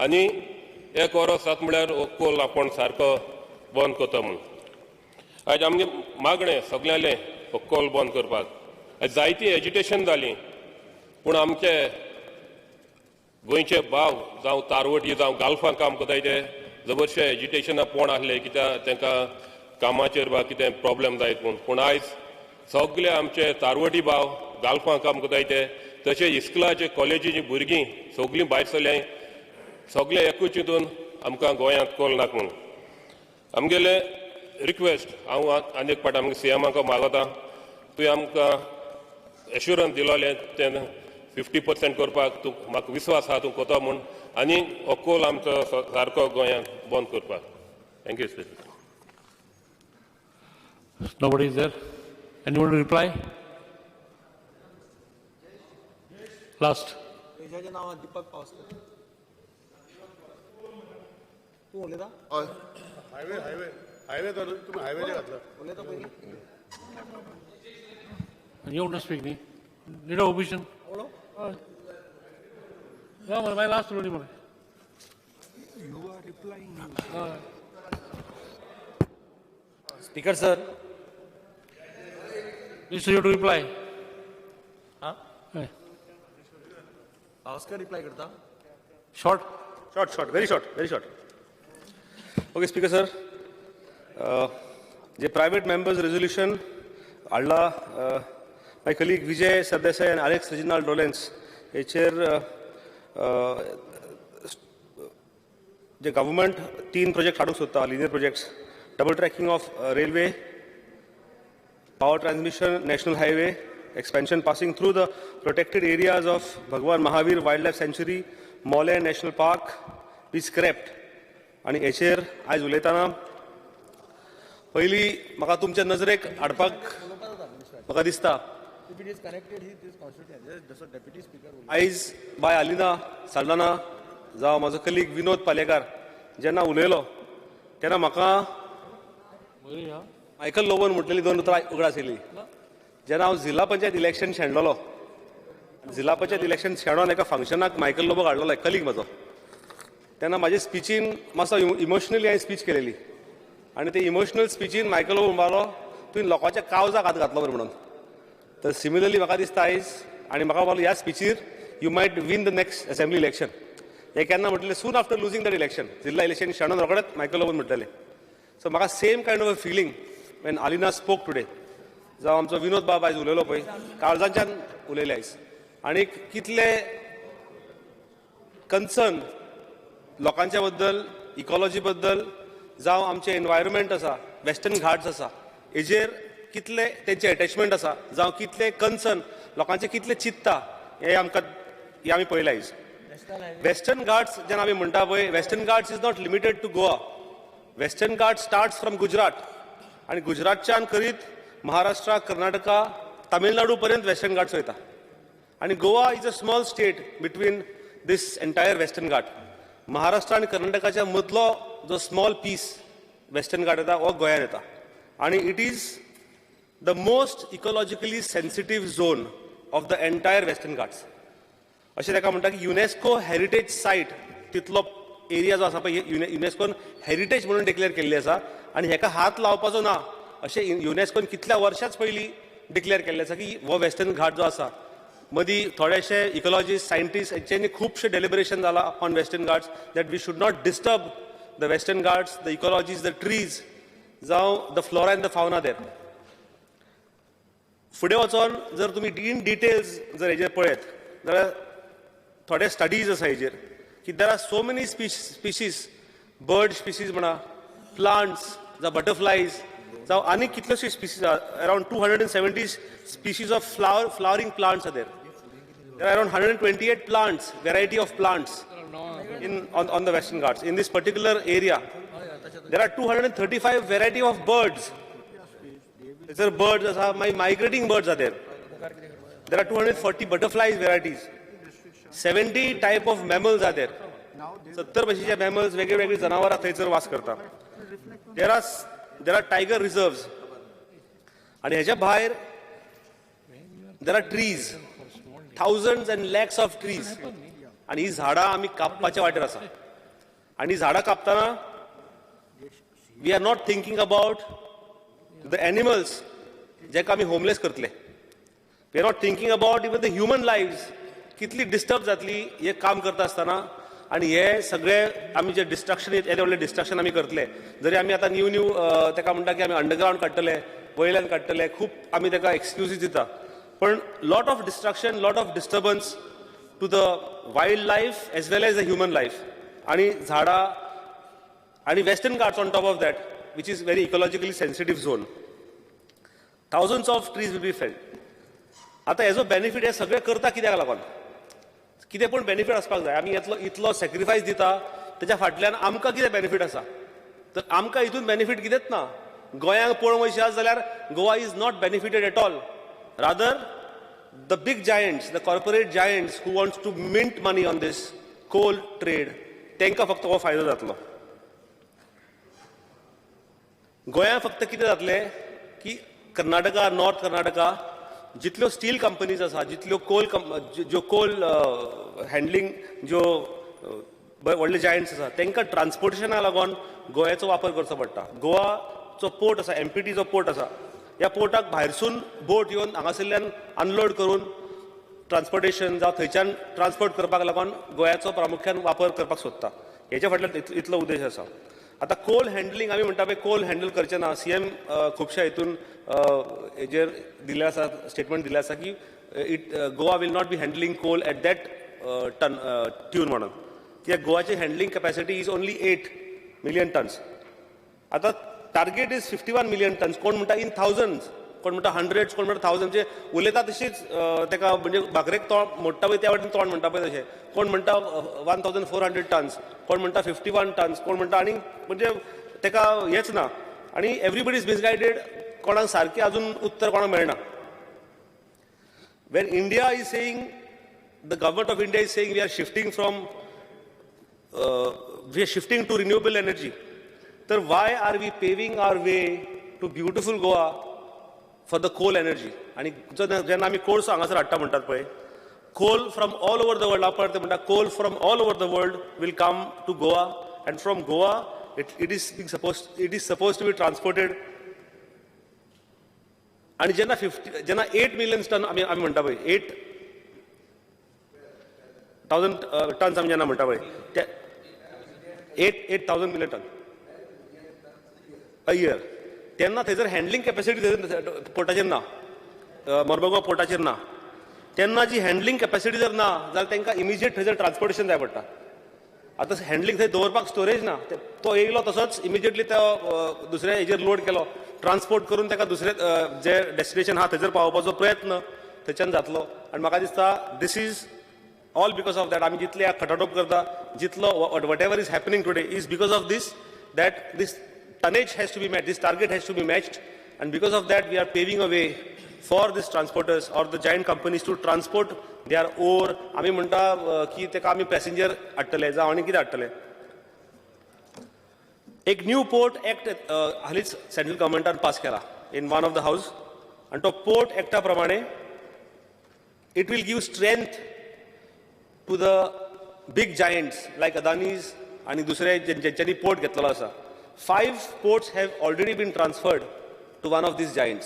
S11: आनी 1 वर्स जाता म्हळ्यार हो कोल आपण सारको बंद करता म्हणून. आयज आमगे मागणें सगळ्यांलें हो कोल बंद करपाक. जायती एजिटेशन जाली पूण आमचे गोंयचे भाव जावं तारवटी जावं गाल्फां काम कोताय ते जबरशे एजिटेशना पोण आसले कित्याक तांकां कामाचेर वा कितें प्रॉब्लेम जायत म्हूण. पूण आयज सगळे आमचे तारवटी भाव गाल्फां काम कोताय ते तशें इस्कुलाचे कॉलेजीची भुरगीं सगळीं भायर सरल्याय सगळे एकूच चिंतून आमकां गोंयांत कोल नाका म्हणून. आमगेले रिक्वेस्ट हांव आनी एक फावट आमगे सीएमाक मागता तुवें आमकां एश्युरन्स दिलोलें तें 50% करपाक तूं म्हाका विश्वास आहा तूं कोता म्हूण आनी हो कोल आमचो सारको गोंयांत बंद करपाक. Thank you speaker.
S7: Nobody is there. Anyone to reply? Last.
S9: Highway तुम्ही हायवेचे घातलं.
S7: You want to speak, ni? Need a opposition? No, my last word.
S12: You are replying.
S22: Speaker, sir.
S7: Minister, you have to reply.
S22: Huh? Oscar reply करता.
S7: Short.
S22: Very short. Okay, Speaker, sir. The private members' resolution, Allah, my colleague Vijay Sardesai and Alex Reginald Dolens, the government 3 projects haduk sutta, linear projects, double tracking of railway, power transmission, national highway, expansion passing through the protected areas of Bhagwan Mahavir Wildlife Sanctuary, Mole National Park, be scrapped. आणि हेचेर आयज उलयतना पयली म्हाका तुमच्या नजरेक हाडपाक म्हाका दिसता आयज बाय अलिना साल्दाना जावं म्हाजो कलीग विनोद पालेकार जेन्ना उलयलो तेन्ना म्हाका मायकल लोबन म्हटलेली 2 उतरां उगडास येयली. जेन्ना हांव जिल्हा पंचायत इलेक्शन शेणलोलो जिल्हा पंचायत इलेक्शन शेणोन एका फंक्शनाक मायकल लोबो हाडलेलो कलीग म्हाजो तेन्ना म्हाजे स्पिचीन मातसो इमोशनली हांवें स्पीच केलेली आनी ते इमोशनल स्पिचीन मायकल लोबो म्हणपालो तुवें लोकांच्या काळजाक हात घातलो बरें म्हणून. तर सिमिलरली म्हाका दिसता आयज आनी म्हाका म्हणलो ह्या स्पिचीर you might win the next assembly election. हे केन्ना म्हटलें soon after losing that election जिल्हा इलेक्शन शेणोन रोखडेंच मायकल लोबन म्हटलेलें. सो म्हाका same kind of a feeling when Alina spoke today जावं आमचो विनोद बाब आयज उलयलो पळय काळजांच्यान उलयले आयज आनी कितले कन्सर्न लोकांच्या बद्दल इकॉलॉजी बद्दल जावं आमचे एनवायरमेंट आसा वेस्टर्न घाट्स आसा हेजेर कितले तेंचे अटॅचमेंट आसा जावं कितले कन्सर्न लोकांचे कितले चित्ता हे आमी पळयलें आयज. वेस्टर्न घाट्स जेन्ना आमी म्हणटा पळय Western Ghats is not limited to Goa. Western Ghats starts from Gujarat आनी गुजरातच्यान करीत महाराष्ट्रा कर्नाटका तामिळनाडू पर्यंत वेस्टर्न घाट्स वयता आनी Goa is a small state between these entire Western Ghat. Maharashtra आणि कर्नाटकाच्या मदलो जो स्मॉल पीस वेस्टर्न घाट येता हो गोंयांत येता आनी it is the most ecologically sensitive zone of the entire Western Ghats. अशें ताका म्हणटा की युनेस्को हेरिटेज सायट तितलो एरिया जो आसा पळय युनेस्कोन हेरिटेज म्हणून डिक्लेअर केल्ली आसा आनी हेका हात लावपाचो ना अशें युनेस्कोन कितल्या वर्सांच पयलीं डिक्लेअर केल्लें आसा की हो वेस्टर्न घाट जो आसा. मदीं थोडेशे इकॉलॉजिस्ट सायंटिस्ट हेंच्यांनी खुबशे डेलिबरेशन जाला on Western Ghats that we should not disturb the Western Ghats the ecologies the trees जावं the flora and the fauna there. फुडें वचोन जर तुमी इन डिटेल्स जर हेजेर पळयत जाल्यार थोडे स्टडीज आसा हेजेर की there are so many species bird species म्हणा प्लांट्स जावं बटरफ्लायज जावं आनी कितल्योशे species around 270 species of flowering plants are there. There are around 128 plants, variety of plants on the Western Ghats. In this particular area, there are 235 variety of birds. There are birds, migrating birds are there. There are 240 butterflies varieties. 70 type of mammals are there. 70 भशेचे mammals वेगळे वेगळे जनावरां थंयसर वास करता. There are tiger reserves आणि ह्याच्या भायर there are trees, thousands and lakhs of trees, आणि ही झाडां आमी कापपाच्या वाटेर आसा. आणि झाडां कापतना we are not thinking about the animals जेका आमी होमलेस करतले. We are not thinking about even the human lives कितली डिस्टर्ब जातली हे काम करता आसतना. आणि हे सगळे आमी जे डिस्ट्रक्शन येते व्हडले डिस्ट्रक्शन आमी करतले. जरी आमी आतां न्यू ताका म्हणटा की आमी अंडरग्रावंड काडटले, वयल्यान काडटले, खूब आमी ताका एक्सक्युजीस दिता, पण lot of destruction, lot of disturbance to the wild life as well as the human life. आणि झाडां आणि Western Ghats on top of that which is very ecologically sensitive zone. Thousands of trees will be felled. आतां हेजो benefit हे सगळे करता कित्याक लागून? कितें पूण बेनिफीट आसपाक जाय. आमी इतलो सॅक्रिफायस दिता, तेच्या फाटल्यान आमकां कितें बेनिफीट आसा? तर आमकां हितून बेनिफीट कितेंच ना. गोंयांक पळोवंक वयशात जाल्यार Goa is not benefited at all. Rather the big giants, the corporate giants who wants to mint money on this coal trade, तांकां फक्त हो फायदो जातलो. गोंयांत फक्त कितें जातलें की कर्नाटका, नॉर्थ कर्नाटका जितल्यो स्टील कंपनीज आसा, जितल्यो कोल हँडलिंग ज्यो व्हडले जायंट्स आसा, तांकां ट्रान्सपोर्टेशनाक लागून गोंयाचो वापर करचो पडटा. गोवाचो पोर्ट आसा, MPT जो पोर्ट आसा, ह्या पोर्टाक भायरसून बोट येवन हांगासरल्यान अनलोड करून ट्रान्सपोर्टेशन जावं थंयच्यान ट्रान्सपोर्ट करपाक लागून गोंयाचो प्रामुख्यान वापर करपाक सोदता. हेच्या फाटल्यान इतलो उद्देश आसा. आतां कोल हँडलिंग आमी म्हणटा पळय, कोल हँडल करचे ना. CM खुबश्या हितून हेजेर दिल्लें आसा, स्टेटमेंट दिल्लें आसा की Goa will not be handling coal at that tune म्हणून. कित्याक गोवाची handling capacity is only 8 million tons. आतां टार्गेट इज 51 मिलियन टन्स. कोण म्हणटा इन थाउजंड्स, कोण म्हणटा हंड्रेड्स, कोण म्हणटा थाउजंड. म्हणजे उलयता तशीच ताका म्हणजे भाकरेक तोंड मोडटा पळय त्या वाटेन तोंड म्हणटा पळय तशें. कोण म्हणटा 1400 टन्स, कोण म्हणटा 51 टन्स, कोण म्हणटा आनी म्हणजे ताका हेच ना. आणि एवरीबडी इज मिसगायडेड. कोणाक सारकें अजून उत्तर कोणाक मेळना. When India is saying, the government of India is saying we are shifting to renewable energy, तर why are we paving our way to beautiful Goa for the coal energy? आणि जेन्ना आमी कोळसो हांगासर हाडटा म्हणटात पळय, coal from all over the world, आपण ते म्हणटा coal from all over the world will come to Goa, and from Goa it is suppose to be transported. आणि जेन्ना 8 मिलियन टन आमी म्हणटा पळय, 8,000 टन्स आमी जेन्ना म्हणटा पळय, 8,000 मिलियन टन अ इयर, तेन्ना थंयसर हँडलिंग कॅपॅसिटी पोर्टाचेर ना, मोर्मुगांव पोर्टाचेर ना. तेन्ना जी हँडलिंग कॅपॅसिटी जर ना जाल्यार तांकां इमिजिएट थंयसर ट्रान्सपोर्टेशन जाय पडटा. आतां हँडलिंग थंय दवरपाक स्टोरेज ना. तो येयलो तसोच इमिजिएटली तो दुसऱ्या हेजेर लोड केलो, ट्रान्सपोर्ट करून ताका दुसरे जे डेस्टिनेशन आहा थंयसर पावोवपाचो प्रयत्न थंयच्यान जातलो. आनी म्हाका दिसता this is all because of that. आमी जितले खटाटोप करता, जितलो whatever is happening today is because of this, that this tonnage has to be met, this target has to be matched, and because of that we are paving a way for these transporters or the giant companies to transport their ore. आमी म्हणटा की तेका आमी passenger हाडटले जावं आनी कितें हाडटले. एक न्यू पोर्ट एक्ट हालींच सेंट्रल गव्हर्मेंटान पास केला in one of the house, आनी तो पोर्ट एक्टा प्रमाणे it will give strength to the big giants like Adanis आनी दुसरे जेंच्यांनी पोर्ट घेतलेलो आसा. 5 ports have already been transferred to one of these giants,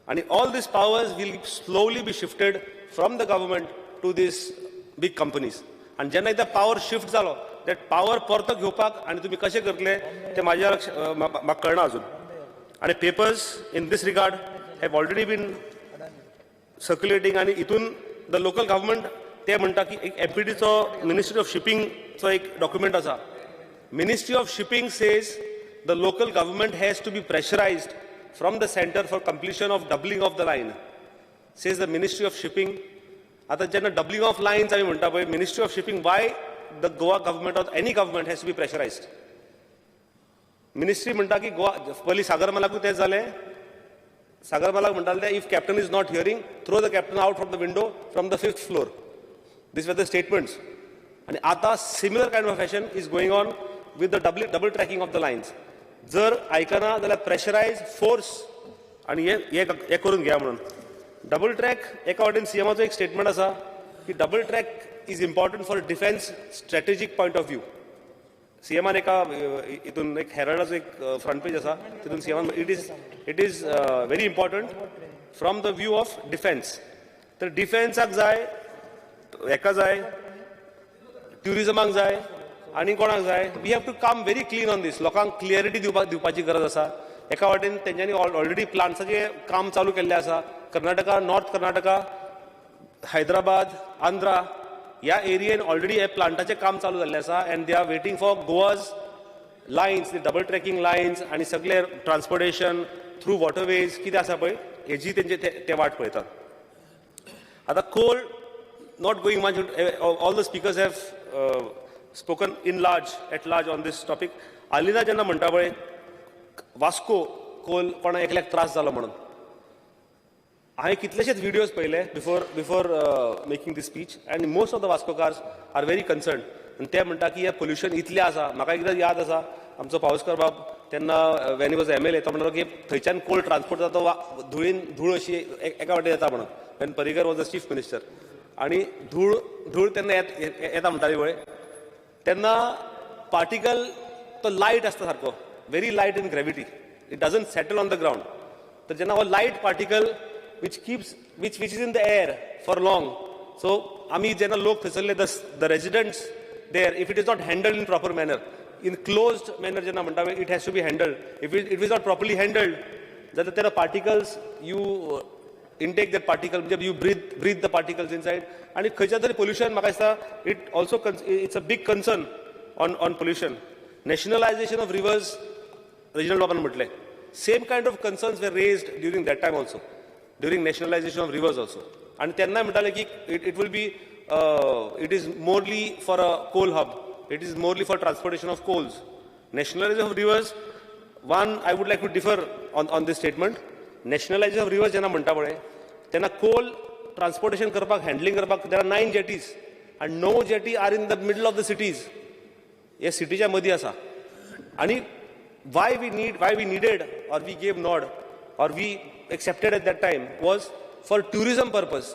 S22: and all these powers will slowly be shifted from the government to these big companies. And जेन्ना एकदा power shift जालो, that power परतो घेवपाक आनी तुमी कशें करतले ते म्हाका कळना अजून. आनी papers in this regard have already been circulating, आनी हितून the local government ते म्हणटा की एक MPTचो मिनिस्ट्री ऑफ शिपिंगचो एक डॉक्युमेंट आसा. Ministry of Shipping says the local government has to be pressurized from the center for completion of doubling of the line. Says the Ministry of Shipping. आता जेन्ना doubling of lines आमी म्हणटा पळय, Ministry of Shipping, why the Goa government or any government has to be pressurized? Ministry म्हणटा की गोवा पयलीं सागरमालाकूय तेच जालें. सागरमालाक म्हणटाले if captain is not hearing, throw the captain out from the window from the 5th floor. These were the statements. And आता similar kind of fashion is going on with the double tracking of the lines. जर आयकना जाल्यार pressurise force आनी हे करून घ्या म्हणून. Double track एका वाटेन सीएमाचो एक स्टेटमेंट आसा की double track is important for defence strategic point of view. सीएमान एका हितून एक हेरल्डाचो एक फ्रंट पेज आसा तितून सीएमान it is very important from the view of defence. तर डिफेन्साक जाय, हेका जाय, ट्युरिजमाक जाय आनी कोणाक जाय. We have to come very clean on this. लोकांक क्लियरिटी दिवपाची गरज आसा. एका वाटेन तेंच्यांनी ऑलरेडी प्लांट्साचें काम चालू केल्लें आसा. कर्नाटका, नॉर्थ कर्नाटका, हैदराबाद, आंध्रा ह्या एरियेन ऑलरेडी हे प्लांटाचें काम चालू जाल्लें आसा and they are waiting for Goa's lines, double tracking lines आनी सगळे ट्रान्सपोर्टेशन थ्रू वॉटरवेज कितें आसा पळय हेजी तेंचे ते वाट पळयतात. आतां coal not going much, all the speakers have spoken at large on this topic. Alina जेन्ना म्हणटा पळय वास्को कोल कोणा एकल्याक त्रास जालो म्हणून, हांवें कितलेशेच व्हिडियोज पळयले before making the speech and most of the वास्कोकार्स आर व्हेरी कन्सर्न. आनी ते म्हणटा की हे पोल्युशन इतलें आसा. म्हाका एकदां याद आसा आमचो पावसकर बाब तेन्ना वेन वॉज एमएलए तो म्हणलो की थंयच्यान कोल ट्रान्सपोर्ट जाता तो धूळ अशी एका वाटेन येता म्हणून. Wien Parrikar was the chief minister आनी धूळ तेन्ना येता म्हणटाली पळय तेन्ना पार्टिकल तो लायट आसता सारको, very light in gravity, it doesn't settle on the ground. तर जेन्ना हो light particle which is in the air for long, so आमी जेन्ना लोक थंयसरले the residents there, if it is not handled in proper manner, in closed manner जेन्ना म्हणटा it has to be handled. If it is not properly handled, जाल्यार there are particles, you intake that particle, म्हणजे you breathe the particles inside. आणि खंयच्या तरी pollution म्हाका दिसता it's a big concern on pollution. Nationalization of rivers, regional लोकांनी म्हटलें same kind of concerns were raised during that time also, during nationalization of rivers also. And तेन्ना म्हणटाले की it will be it is morely for a coal hub, it is morely for transportation of coals. Nationalization of rivers, one I would like to differ on this statement. Nationalization of rivers जेन्ना म्हणटा पळय तेन्ना coal transportation करपाक, handling करपाक there are 9 jetties and no jetty are in the middle of the cities. हे सिटीच्या मदीं आसा. आनी why we needed or we gave nod or we accepted at that time was for tourism purpose.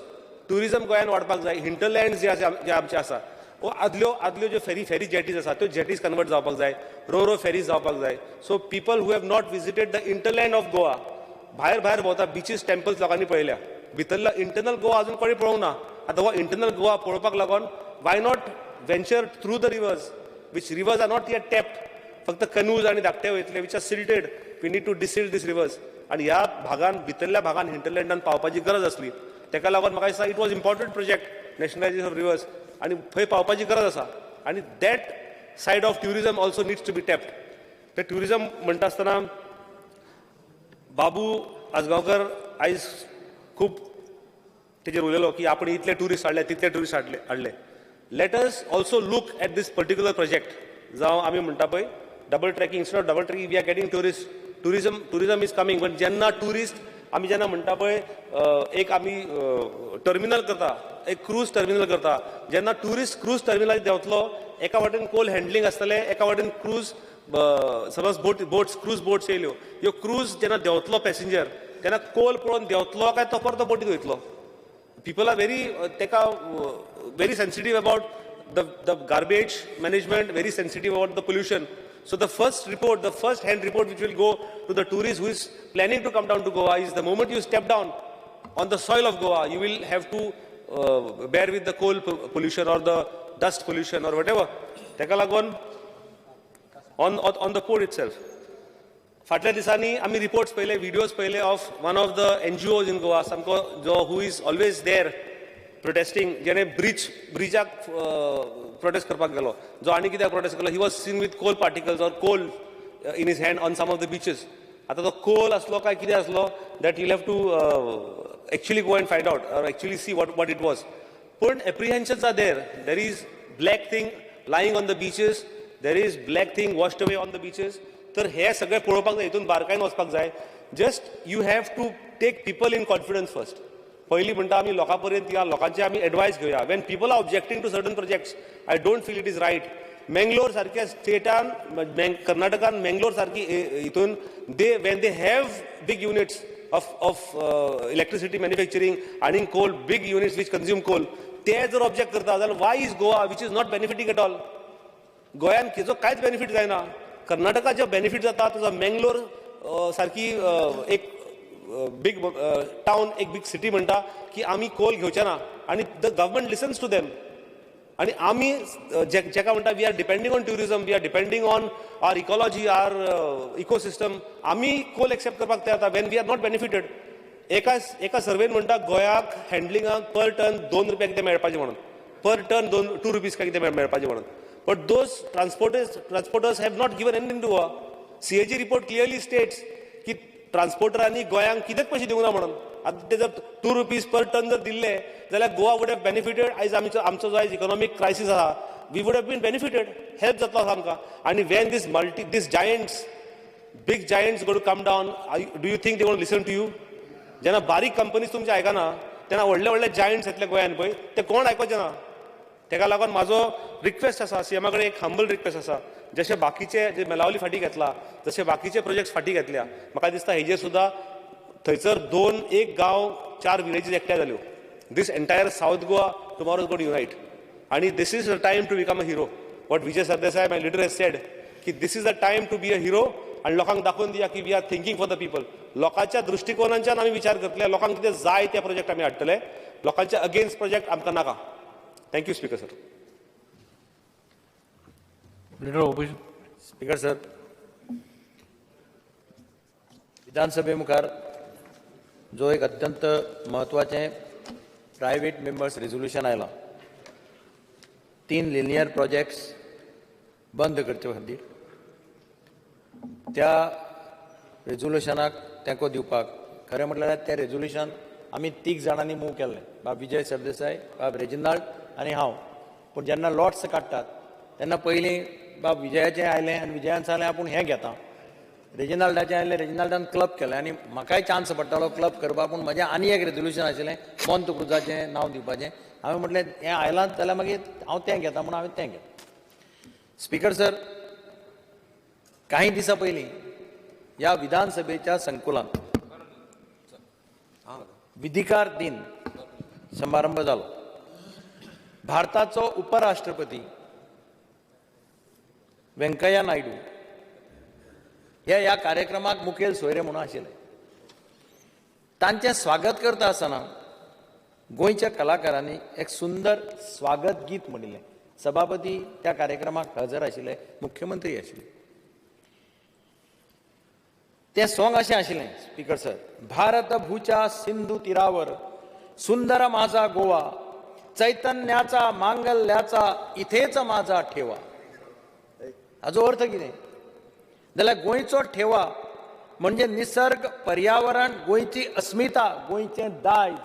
S22: Tourism गोंयान वाडपाक जाय. Hinterlands जे आमचे आसा आदल्यो ज्यो फेरी जेटीज आसा त्यो जेटीज कन्वर्ट जावपाक जाय, रो फेरीज जावपाक जाय. So people who have not visited the hinterland of Goa, भायर भोंवता बीचीस टेम्पल्स लोकांनी पळयल्या, भितरला इंटरनल गोवा अजून कोणी पळोवंक ना. आतां हो इंटरनल गोवा पळोवपाक लागून why not venture through the rivers, which rivers are not yet tapped. फक्त कनूज आनी धाकटे वयतले which are silted. We need to desilt these rivers. आनी ह्या भागान भितरल्या भागान हिंटरलँडान पावपाची गरज आसली. तेका लागून म्हाका दिसता it was important project nationalisation of rivers आनी थंय पावपाची गरज आसा. आनी that side of tourism also needs to be tapped. ते ट्युरिजम म्हणटा आसतना बाबू आजगांवकर आयज खूब तेजेर उलयलो की आपण इतले ट्युरिस्ट हाडले तितले ट्युरिस्ट हाडले. Let us also look at this particular project. जावं आमी म्हणटा पळय double tracking, instead of double tracking we are getting tourist. Tourism is coming. But जेन्ना टुरिस्ट आमी जेन्ना म्हणटा पळय एक आमी टर्मिनल करता, एक क्रूज टर्मिनल करता, जेन्ना टुरिस्ट क्रूज टर्मिनल देंवतलो एका वाटेन कोल हँडलिंग आसतलें, एका वाटेन क्रूज समज क्रूज बोट्स येयल्यो, ह्यो क्रूज जेन्ना देंवतलो पॅसेंजर तेन्ना कोल पळोवन देंवतलो काय तो परतो बोटीक वयतलो. People are very sensitive about the garbage management, very sensitive about the pollution. So the first hand report which will go to the tourist who is planning to come down to Goa is the moment you step down on the soil of Goa, you will have to bear with the coal pollution or the dust pollution or whatever. Teka lagun on the port itself. फाटल्या दिसांनी आमी reports पळयले, videos पळयले of one of the NGOs in Goa, सामको जो who is always there protesting, जेणे ब्रिजाक prostate करपाक गेलो, जो आनी कित्याक प्रोटेस्ट केलो, he was seen with coal particles or coal in his hand on some of the beaches. आतां तो कोल आसलो काय कितें आसलो that you'll have to actually go and find out or actually see what it was. पूण apprehensions are there is black thing lying on the beaches, there is black thing washed away on the beaches. तर हे सगळें पळोवपाक जाय, हितून बारकायेन वचपाक जाय. Just you have to take people in confidence first. पयलीं म्हणटा आमी लोकां पर्यंत या, लोकांचे आमी एडवायस घेवया. When people are objecting to certain projects, I don't feel it is right Mangalore सारख्या स्टेटान कर्नाटकान Mangalore सारखी हितून when they have big units of electricity manufacturing and coal, big units which consume coal, ते जर object करता जाल्यार why is Goa which is not benefiting at all? गोंयान जो कांयच बेनिफीट जायना. कर्नाटका जो बेनिफीट जाता तो Mangalore सारखी एक बिग टाउन, एक बिग सिटी म्हणटा की आमी कोल घेवचे ना आणि the government listens to them. आणि आमी जेका म्हणटा we are depending on tourism, we are depending on our ecology, our ecosystem. आमी कोल एक्सेप्ट करपाक तयार आतां when we are not benefited. एका सर्वेन म्हणटा गोंयाक हँडलिंगाक पर टन 2 रुपया कितें मेळपाचें म्हणून, पर टन 2 रुपीज काय कितें मेळपाचें म्हणून. But those transporters have not given anything to Goa. CAG report clearly states की ट्रान्सपोर्टरांनी गोंयांक कितेंच पयशे दिवंक ना म्हणून. आतां ते जर 2 रुपीज पर टन जर दिल्ले जाल्यार गोवा वूड हॅव बेनिफिटेड. आयज आमचो जो आयज इकॉनॉमीक क्रायसीस आहा, we would have been benefited, help जातलो आसा आमकां. आनी when this giants, big giants go to come down, do you think they want listen to you? जेन्ना बारीक कंपनीज तुमचे आयकना तेन्ना व्हडले जायंट्स येतले गोंयान पळय, ते कोण आयकचे ना. ताका लागून म्हाजो रिक्वेस्ट आसा, CMा कडेन एक हंबल रिक्वेस्ट आसा. जशे बाकीचे जे मेलावली फाटी घेतला, जशे बाकीचे प्रोजेक्ट्स फाटी घेतल्या, म्हाका दिसता हेजेर सुद्दां थंयसर 1 गांव 4 विलेजीस एकठांय जाल्यो. This entire south Goa tomorrow is going to unite. आणि this is the time to become a hero. What Vijay Sardesai my leader has said की this is the time to be a hero. आणि लोकांक दाखोवन दिया की we are thinking for the people. लोकांच्या दृष्टिकोनाच्यान आमी विचार करतले, लोकांक कितें जाय ते प्रोजेक्ट आमी हाडटले. लोकांच्या अगेन्स्ट प्रोजेक्ट आमकां नाका. Thank you speaker sir.
S10: Speaker sir, विधानसभे मुखार जो एक अत्यंत महत्वाचें प्रायवेट मेंबर्स रेझोल्युशन आयलां, 3 लिनियर प्रोजेक्ट्स बंद करचे खातीर, त्या रेझोल्युशनाक तेंको दिवपाक खरें म्हटल्यार तें रेझोल्युशन आमी 3 जाणांनी मूव केल्लें, बाब विजय सरदेसाय, बाब रेजिनाल्ड आनी हांव. पूण जेन्ना लॉट्स काडटात तेन्ना पयलीं बाब विजयाचें आयलें आनी विजयान सांगलें आपूण हें घेता. रेजिनाल्डाचें आयलें, रेजिनाल्डान क्लब केलें आनी म्हाकाय चान्स पडटालो क्लब करपाक. पूण म्हजें आनी एक रेझोल्युशन आशिल्लें मोंत क्रुजाचें नांव दिवपाचें. हांवें म्हटलें हें आयलां जाल्यार मागीर हांव तें घेता म्हणून हांवें तें घेतलें. स्पीकर सर, काही दिसां पयलीं ह्या विधानसभेच्या संकुलांत विधिकार दिन समारंभ जालो. भारताचो उपराष्ट्रपती व्यंकय्या नायडू हे ह्या कार्यक्रमाक मुखेल सोयरे म्हणून आशिल्ले. तांचें स्वागत करता आसतना गोंयच्या कलाकारांनी एक सुंदर स्वागत गीत म्हणिल्लें. सभापती त्या कार्यक्रमाक हजर आशिल्ले, मुख्यमंत्री आशिल्ले. तें सॉंग अशें आशिल्लें स्पीकर सर, भारत भूच्या सिंधू तीरावर सुंदर माझा गोवा, चैतन्याचा मांगल्याचा इथेच माझा ठेवा. हाचो अर्थ कितें जाल्यार गोंयचो ठेवा म्हणजे निसर्ग, पर्यावरण, गोंयची अस्मिता, गोंयचें दायज.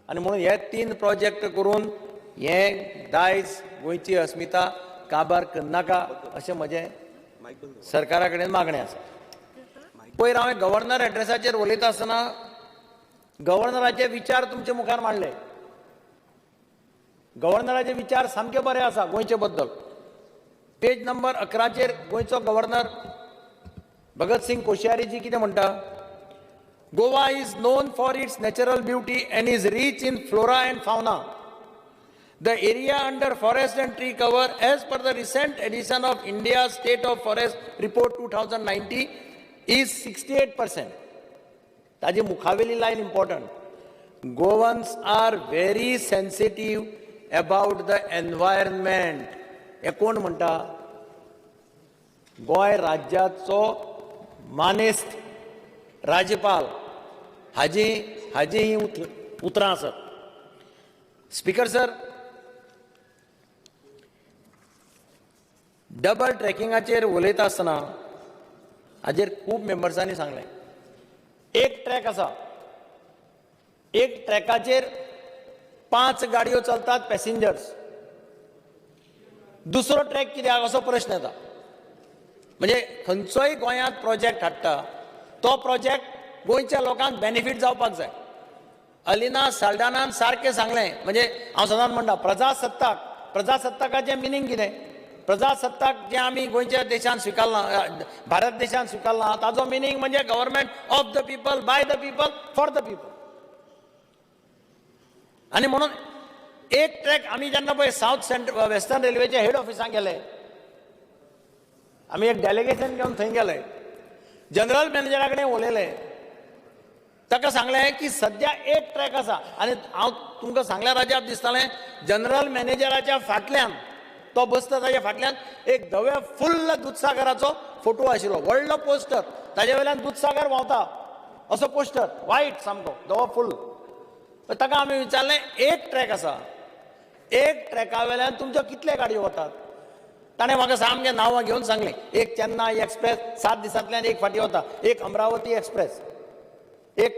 S10: आनी म्हणून हे 3 प्रोजेक्ट करून हें दायज, गोंयची अस्मिता काबार करनाका अशें म्हजें सरकारा कडेन मागणें आसा. पयर हांवें गव्हर्नर एड्रेसाचेर उलयता आसतना गव्हर्नराचे विचार तुमचे मुखार मांडले. गव्हर्नराचे विचार सामके बरे आसा गोंयचे बद्दल. पेज नंबर 11चेर गोंयचो गव्हर्नर भगत सिंग कोश्यारीजी कितें म्हणटा, Goa is known for its natural beauty and is rich in flora and fauna. The area under forest and tree cover as per the recent edition of India state of forest report 2019 is 68%. ताजी मुखावेली line important. Goans are very sensitive about the environment. हे कोण म्हणटा? गोंय राज्याचो मानेस्त राज्यपाल हाजी ही उतरां आसात. स्पीकर सर, डबल ट्रॅकिंगाचेर उलयता आसतना हाजेर खूब मेंबर्सांनी सांगलें. एक ट्रॅक आसा, एक ट्रॅकाचेर 5 गाडयो चलतात पॅसेंजर्स. दुसरो ट्रॅक कित्याक असो प्रश्न येता. म्हणजे खंयचोय गोंयांत प्रोजेक्ट हाडटा तो प्रोजेक्ट गोंयच्या लोकांक बेनिफीट जावपाक जाय. अलिना साल्डानान सारकें सांगलें. म्हणजे हांव सदांच म्हणटा प्रजासत्ताकाचें मिनींग कितें? प्रजासत्ताक जे आमी गोंयच्या देशान स्विकारला, भारत देशान स्विकारला, ताजो मिनींग म्हणजे government of the people, by the people, for the people. आणि म्हणून एक ट्रॅक आमी जेन्ना पळय साऊथ वेस्टर्न रेल्वेच्या हेड ऑफिसांत गेले, आमी एक डेलिगेशन घेवन थंय गेले, जनरल मॅनेजरा कडेन उलयले, ताका सांगलें की सद्या एक ट्रॅक आसा. आनी हांव तुमकां सांगल्यार अजाप दिसतालें, जनरल मॅनेजराच्या फाटल्यान तो बसता ताच्या फाटल्यान एक धवे फुल्ल दूधसागराचो फोटो आशिल्लो, व्हडलो पोस्टर, ताजे वयल्यान दूधसागर व्हांवता असो पोस्टर, वायट सामको धवो फुल. ताका आमी विचारलें एक ट्रॅक आसा, एक ट्रॅका वयल्यान तुमच्यो कितले गाडयो वतात? ताणें म्हाका सामकें नांवां घेवन सांगलें, एक चेन्नई एक्सप्रेस 7 दिसांतल्यान एक फाटी वता, एक अमरावती एक्सप्रेस, एक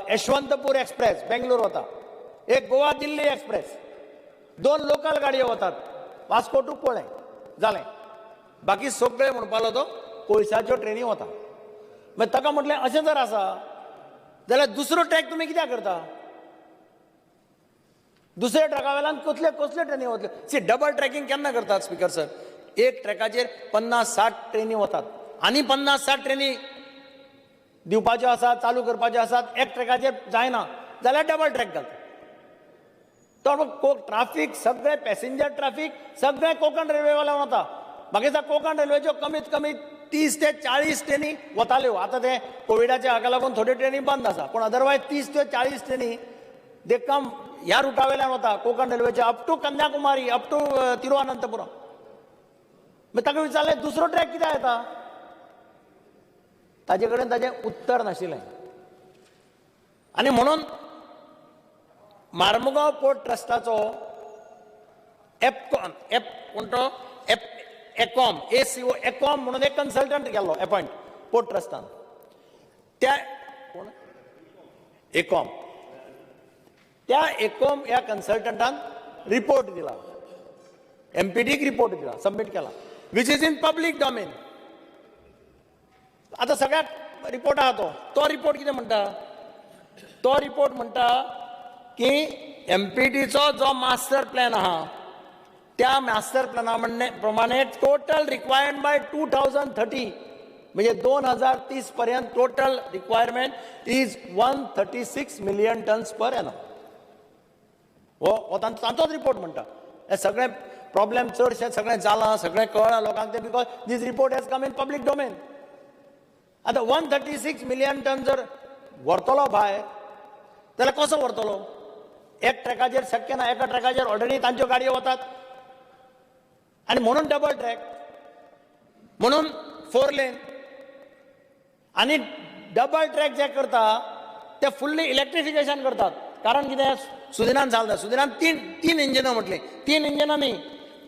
S10: यशवंतपूर एक्सप्रेस बेंगलोर वता, एक गोवा दिल्ली एक्सप्रेस, 2 लोकल गाडयो वतात, वास्को टू पुणे जालें. बाकी सगळे म्हणपालो तो कोळशाच्यो ट्रेनी वता. मागीर ताका म्हटलें अशें जर आसा जाल्यार दुसरो ट्रॅक तुमी कित्याक करता? दुसऱ्या ट्रॅका वयल्यान कसले ट्रेनी वतल्यो? सी डबल ट्रॅकिंग केन्ना करतात स्पिकर सर? एक ट्रॅकाचेर 50-60 ट्रेनी वतात आनी 50-60 ट्रेनी दिवपाच्यो आसात, चालू करपाच्यो आसात, एक ट्रॅकाचेर जायना जाल्यार डबल ट्रॅक घालतात. तो ट्राफीक सगळे पॅसेंजर ट्राफीक सगळे कोंकण रेल्वे वाल्यान वता. म्हाका दिसता कोंकण रेल्वेच्यो कमीत कमी 30 ते 40 ट्रेनी वताल्यो. आतां ते कोविडाच्या हाका लागून थोड्यो ट्रेनी बंद आसा, पूण अदरवायज 30 ते 40 ट्रेनी दे कम ह्या रुटा वयल्यान वता कोंकण रेल्वेच्या, up to Kanyakumari, up to Thiruvananthapuram. मागीर ताका विचारलें दुसरो ट्रॅक कित्याक येता? ताजे कडेन ताजें उत्तर नाशिल्लें. आनी म्हणून मार्मुगांव पोर्ट ट्रस्टाचो एकॉम म्हणून एक कन्सल्टंट केल्लो अपॉयंट पोर्ट ट्रस्टान. त्या एकॉम ह्या कन्सल्टंटान रिपोर्ट दिला, एमपीटीक रिपोर्ट दिला, सबमीट केला, which is in public domain. आता सगळ्याक रिपोर्ट आहा तो रिपोर्ट कितें म्हणटा? तो रिपोर्ट म्हणटा की एमपीटीचो जो मास्टर प्लॅन आहा त्या मास्टर प्लॅना प्रमाणे टोटल रिक्वायर्ड बाय 2030 म्हणजे 2030 पर्यंत total requirement is 136 million tonnes per annum. हो तांचोच रिपोर्ट म्हणटा. हे सगळे प्रॉब्लेम चडशे सगळें जालां, सगळें कळ्ळां लोकांक ते because this report has come in public domain. आतां 136 मिलियन टन जर व्हरतलो भायर जाल्यार कसो व्हरतलो? एक ट्रॅकाचेर शक्य ना. एका ट्रॅकाचेर ऑलरेडी तांच्यो गाडयो वतात आनी म्हणून डबल ट्रॅक, म्हणून 4 लेन. आनी डबल ट्रॅक जे करता ते फुल्ली इलेक्ट्रिफिकेशन करतात. कारण कितें? सुदिनान जालें, सुदिनान तीन इंजिनां म्हटलीं, 3 इंजिनां न्ही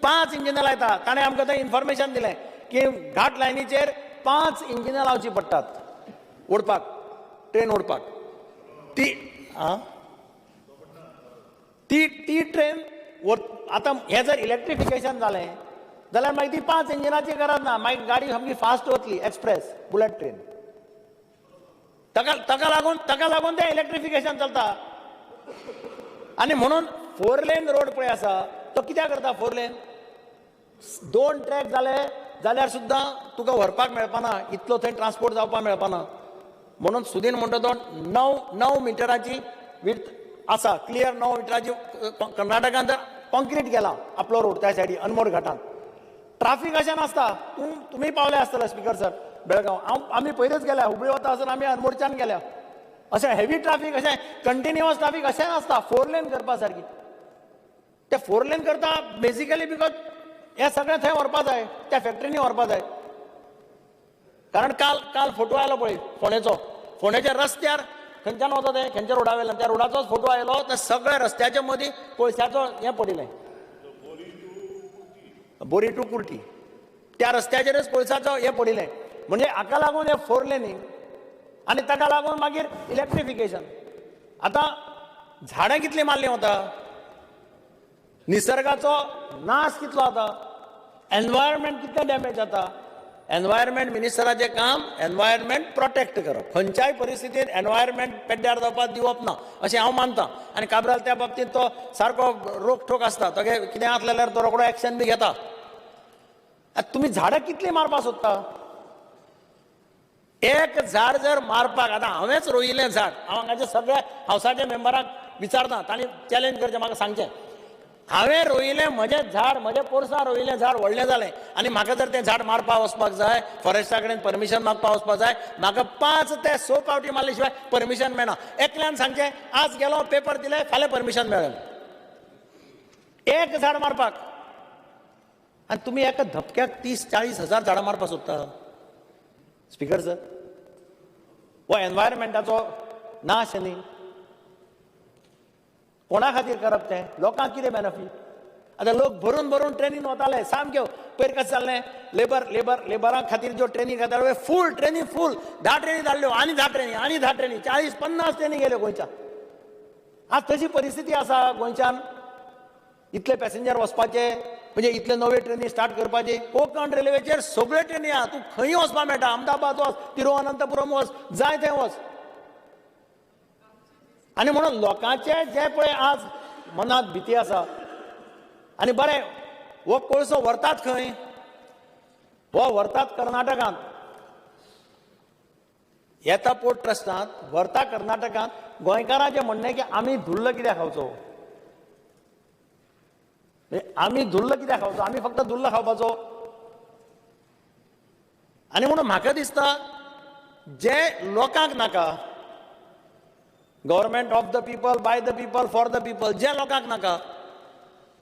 S10: 5 इंजिनां लायता. ताणें आमकां थंय इन्फॉर्मेशन दिलें की घाट लायनीचेर 5 इंजिनां लावची पडटात ओडपाक, ट्रेन ओडपाक. ती ट्रेन आतां हें जर इलेक्ट्रिफिकेशन जालें जाल्यार मागीर ती 5 इंजिनाची गरज ना, मागीर गाडी सामकी फास्ट वतली, एक्सप्रेस बुलेट ट्रेन. ताका लागून तें इलेक्ट्रिफिकेशन चलता. आनी म्हणून 4 लेन रोड पळय आसा तो कित्याक करता? 4 लेन 2 ट्रॅक जाले जाल्यार सुद्दां तुका व्हरपाक मेळपाना, इतलो थंय ट्रान्सपोर्ट जावपाक मेळपाना. म्हणून सुदीन म्हणटा तो 9 मिटराची विड्थ आसा, क्लियर 9 मिटराची. कर्नाटकान तर कॉन्क्रीट केला आपलो रोड त्या सायडी अनमोड घाटान. ट्राफीक अशें नासता. तुमी पावले आसतले स्पिकर सर बेळगांव. आमी पयलींच गेल्या, हुबळी वता आसतना आमी अनमोडच्यान गेल्या. अशें हेवी ट्राफीक, अशें कंटिन्युअस ट्राफीक अशें नासता. 4 लेन करपा सारकी. ते 4 लेन करता बेसिकली बिकॉज हे सगळें थंय व्हरपा जाय, त्या फॅक्टरीनी व्हरपा जाय. कारण काल फोटो आयलो पळय फोंडेच्या रस्त्यार खंयच्यान वता ते खंयच्या रोडा वयल्यान, त्या रोडाचोच फोटो आयलो. ते सगळे रस्त्याच्या मदीं कोळशाचो हें पडिल्लें, बोरी टू कुर्टी, त्या रस्त्याचेरच कोळशाचो हें पडिल्लें. म्हणजे हाका लागून हे 4 लेनींग आनी ताका लागून मागीर इलेक्ट्रिफिकेशन. आतां झाडां कितलीं मारलीं वता, निसर्गाचो नाश कितलो जाता, एनवायरमेंट कितलें डॅमेज जाता. एनवायरमेंट मिनिस्टराचें काम एनवायरमेंट प्रोटेक्ट करप. खंयच्याय परिस्थितींत एनवायरमेंट पेड्ड्यार जावपाक दिवप ना अशें हांव मानतां. आनी काब्राल त्या बाबतींत तो सारको रोखठोक आसता. तो कितें आसलें जाल्यार तो रोखडो एक्शन बी घेता. तुम्ही झाडां कितली मारपा सोदता? एक झाड जर मारपाक, आतां हांवेंच रोयिल्लें झाड, हांव हांगाच्या सगळ्या हावसाच्या मेंबरांक विचारता, तांणी चॅलेंज करचें, म्हाका सांगचें. हांवें रोयिल्लें म्हजें झाड, म्हजें पोरसां रोयिल्लें झाड व्हडलें जालें आनी म्हाका जर तें झाड मारपा वचपाक जाय, फॉरेस्टा कडेन परमिशन मागपा वचपाक जाय, म्हाका 5 ते 6 फावटी मारले शिवाय परमिशन मेळना. एकल्यान सांगचें आज गेलो पेपर दिले, फाल्यां परमिशन मेळ्ळें. एक झाड मारपाक, आनी तुमी एका धपक्याक 30-40 हजार झाडां मारपाक सोदता. स्पीकर सर, हो एनवायरमेंटाचो नाश न्ही. कोणा खातीर करप तें? लोकांक कितें बेनिफीट? आतां लोक भरून भरून ट्रेनीन वताले, सामक्यो पयर कशें जाल्लें, लेबरां खातीर ज्यो ट्रेनी घेताले फूल ट्रेनी फूल, 10 ट्रेनी धाडल्यो, आनी 10 ट्रेनी, आनी 10 ट्रेनी, 40-50 ट्रेनी गेल्यो गोंयच्या. आज तशी परिस्थिती आसा गोंयच्यान. इतले पॅसेंजर वचपाचे, म्हणजे इतले नवे ट्रेनी स्टार्ट करपाचे. कोंकण रेल्वेचेर सगळे ट्रेनी आहा, तूं खंय वचपाक मेळटा. अहमदाबाद वच, तिरुअनंतपुरम वच, जाय थंय वच. आनी म्हणून लोकांचे जे पळय आज मनांत भिती आसा, आनी बरें हो कोळसो व्हरतात खंय? हो व्हरतात कर्नाटकांत, येता पोर्ट ट्रस्टांत व्हरता कर्नाटकांत. गोंयकारांचें म्हणणें की आमी धुल्ल कित्याक खावचो? आमी धुल्ल कित्याक खावचो? आमी फक्त धुल्ल खावपाचो? आनी म्हणून म्हाका दिसता जे लोकांक नाका, government of the people, by the people, for the people, जे लोकांक नाका,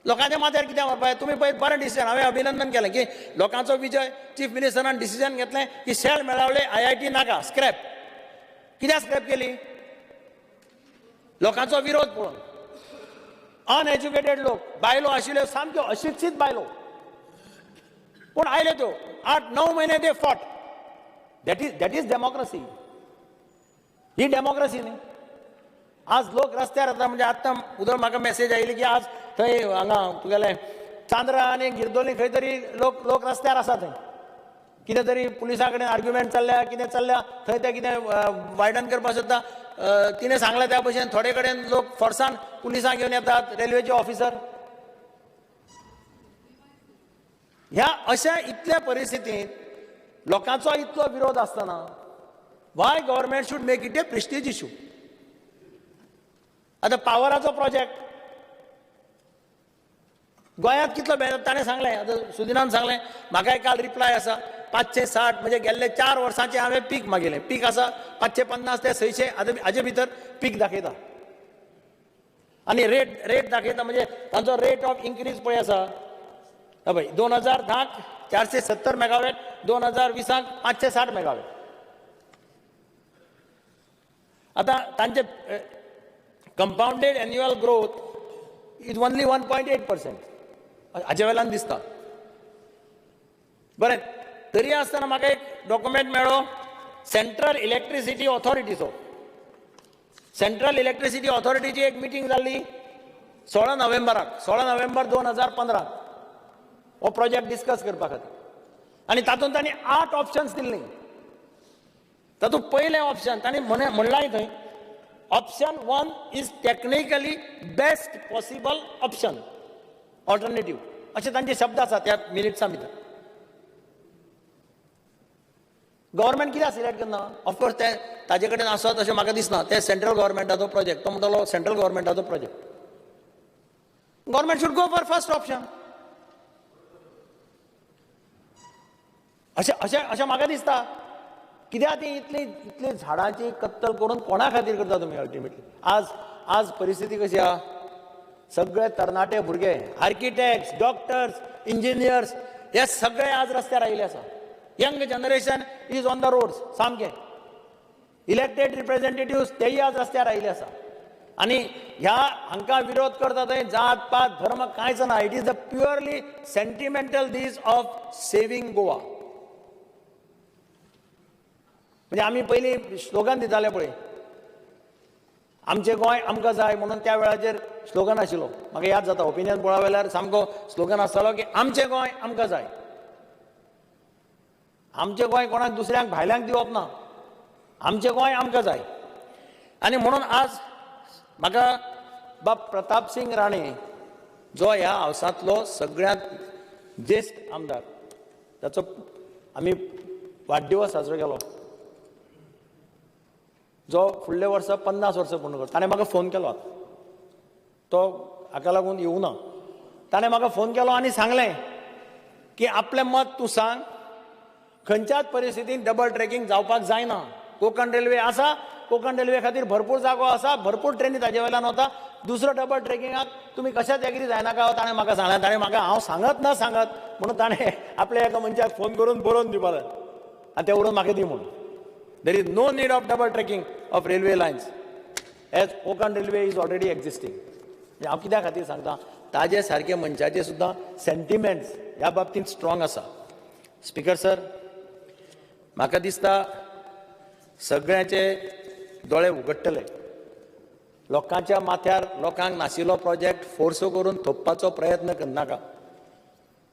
S10: लोकांच्या माथ्यार कित्याक व्हरपाक? तुमी पळय बरें डिसिजन, हांवें अभिनंदन केलें की लोकांचो विजय. चीफ मिनिस्टरान डिसिजन घेतलें की शेल मेळावले IIT नाका, स्क्रॅप. कित्याक स्क्रॅप केली? लोकांचो विरोध पळोवन. अनएज्युकेटेड लोक, बायलो आशिल्ल्यो सामक्यो अशिक्षीत बायलो, पूण आयल्यो त्यो 8-9 महिने ते fought. That is democracy. He democracy न्ही. आज लोक रस्त्यार येता. म्हणजे आत्तां उदळ म्हाका मेसेज आयली की आज थंय हांगा तुगेलें चांद्रा आनी गिरदोली खंय तरी लोक रस्त्यार आसा. थंय कितें तरी पुलिसां कडेन आर्ग्युमेंट चल्ल्या, कितें चल्ल्या, थंय ते कितें वायडन करपाक सोदता. तिणें सांगलें त्या भशेन थोडे कडेन लोक फोर्सान पुलिसां घेवन येतात, रेल्वेचे ऑफिसर. ह्या अशा इतल्या परिस्थितींत लोकांचो इतलो विरोध आसतना Y government should make it A Prestige issue. आतां पावराचो प्रोजेक्ट गोंयांत कितलो बेजार. ताणें सांगलें, आतां सुदिनान सांगलें, म्हाका काल रिप्लाय आसा 560, म्हणजे गेल्ले 4 वर्सांचे हांवें पीक मागिल्लें. पीक आसा 550 ते 600, आतां हाजे भितर पीक दाखयता आनी रेट दाखयता. म्हणजे तांचो रेट ऑफ इन्क्रीज पळय आसा पळय, 2010 470 मेगावॅट, 2020 560 मेगावॅट. आतां तांचे compounded annual growth is only 1.8%. हाजे वेल्यान दिसता. बरें, तरी आसतना म्हाका एक डॉक्युमेंट मेळ्ळो सेंट्रल इलेक्ट्रिसिटी ऑथॉरिटीचो. सेंट्रल इलेक्ट्रिसिटी ऑथॉरिटीची एक मिटींग जाल्ली 16 नोव्हेंबराक, 16 नोव्हेंबर 2015 हो प्रोजेक्ट डिस्कस करपा खातीर. आनी तातूंत तांणी 8 ऑप्शन्स दिल्लीं. तातूंत पयलें ऑप्शन तांणी म्हणलां थंय, option 1 is technically best possible option, alternative, अशे तांचे शब्द आसात त्या मिनिट्सां भितर. गव्हर्मेंट कित्याक सिलेक्ट करना? ऑफकोर्स ते ताजे कडेन आसत अशें म्हाका दिसना. ते सेंट्रल गव्हर्मेंटाचो प्रोजेक्ट, तो म्हणटलो सेंट्रल गव्हर्मेंटाचो project. Government should go for first option. अशें म्हाका दिसता. कित्याक ती इतली झाडांची कत्तल करून कोणा खातीर करता तुमी अल्टिमेटली? आज परिस्थिती कशी आहा? सगळे तरणाटे भुरगे, आर्किटेक्ट्स, डॉक्टर्स, इंजिनियर्स, हे सगळे आज रस्त्यार आयिल्ले आसा. Young generation is on the roads सामकें. इलेक्टेड रिप्रेझेंटेटिव्स तेय आज रस्त्यार आयिल्ले आसा. आनी हांकां विरोध करता थंय जात पात धर्म कांयच ना. It is the purely sentimental this of saving Goa. म्हणजे आमी पयलीं स्लोगन दिताले पळय, आमचें गोंय आमकां जाय म्हणून त्या वेळाचेर स्लोगन आशिल्लो. म्हाका याद जाता, ओपिनियन पोळा वेल्यार सामको स्लोगन आसतालो की आमचें गोंय आमकां जाय. आमचें गोंय कोणाक दुसऱ्यांक भायल्यांक दिवप ना, आमचें गोंय आमकां जाय. आनी म्हणून आज म्हाका बाब प्रताप सिंग राणे, जो ह्या हावसांतलो सगळ्यांत ज्येश्ठ आमदार, ताचो आमी वाडदिवस साजरो केलो, जो फुडल्या वर्सा 50 वर्सां पूर्ण करता. ताणें म्हाका फोन केलो, तो हाका लागून येवना. ताणें म्हाका फोन केलो आनी सांगलें की आपलें मत तूं सांग, खंयच्याच परिस्थितीन डबल ट्रॅकिंग जावपाक जायना. कोंकण रेल्वे आसा, कोंकण रेल्वे खातीर भरपूर जागो आसा, भरपूर ट्रेनी ताजे वयल्यान वता. दुसरो डबल ट्रॅकिंगाक तुमी कशाच एग्री जायनाका ताणें म्हाका सांगलें. ताणें म्हाका हांव सांगत ना सांगत म्हणून ताणें आपल्या एका मनशाक फोन करून बरोवन दिवपाक जाय आनी तें व्हरून म्हाका दी म्हणून. There is no need of double tracking of railway lines as Konkan railway is already existing. हांव कित्या खातीर सांगता, ताजे सारके मनशाचे सुद्दां सेंटिमेंट्स ह्या बाबतींत स्ट्रॉंग आसा. स्पिकर सर, म्हाका दिसता सगळ्यांचे दोळे उगडटले. लोकांच्या माथ्यार लोकांक नाशिल्लो प्रोजेक्ट फोर्स करून थोपपाचो प्रयत्न करनाका.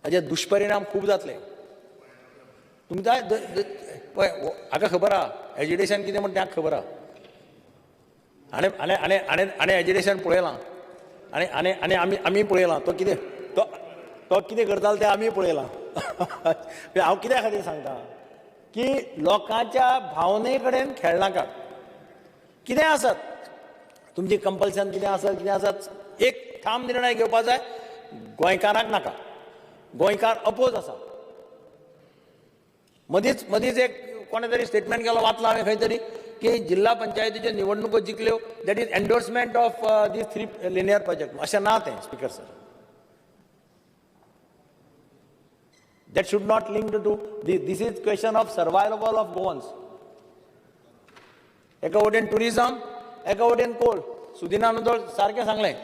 S10: ताजे दुश्परिणाम खूब जातले. तुमकां पळय हाका खबर आहा एज्युकेशन कितें म्हण तें हाका खबर आहा. आनी आनी आनी आनी आनी एज्युकेशन पळयलां आनी आनी आनी आमी आमी पळयलां तो कितें तो कितें करतालो तें आमी पळयलां. हांव कित्या खातीर सांगता की लोकांच्या भावने कडेन खेळनाका. कितें आसत तुमची कंपल्सन कितें आसत एक ठाम निर्णय घेवपाक जाय. गोंयकारांक नाका, गोंयकार अपोज आसा. मदींच एक कोणें तरी स्टेटमेंट केलो वाचलो हांवें खंय तरी की जिल्हा पंचायतीच्यो निवडणुको जिखल्यो that is endorsement of this 3 linear project. अशें ना तें speaker sir. That should not link to this is question of survival of Goans. एका वटेन टुरिझम, एका वटेन कोल. सुदिनान सारकें सांगलें.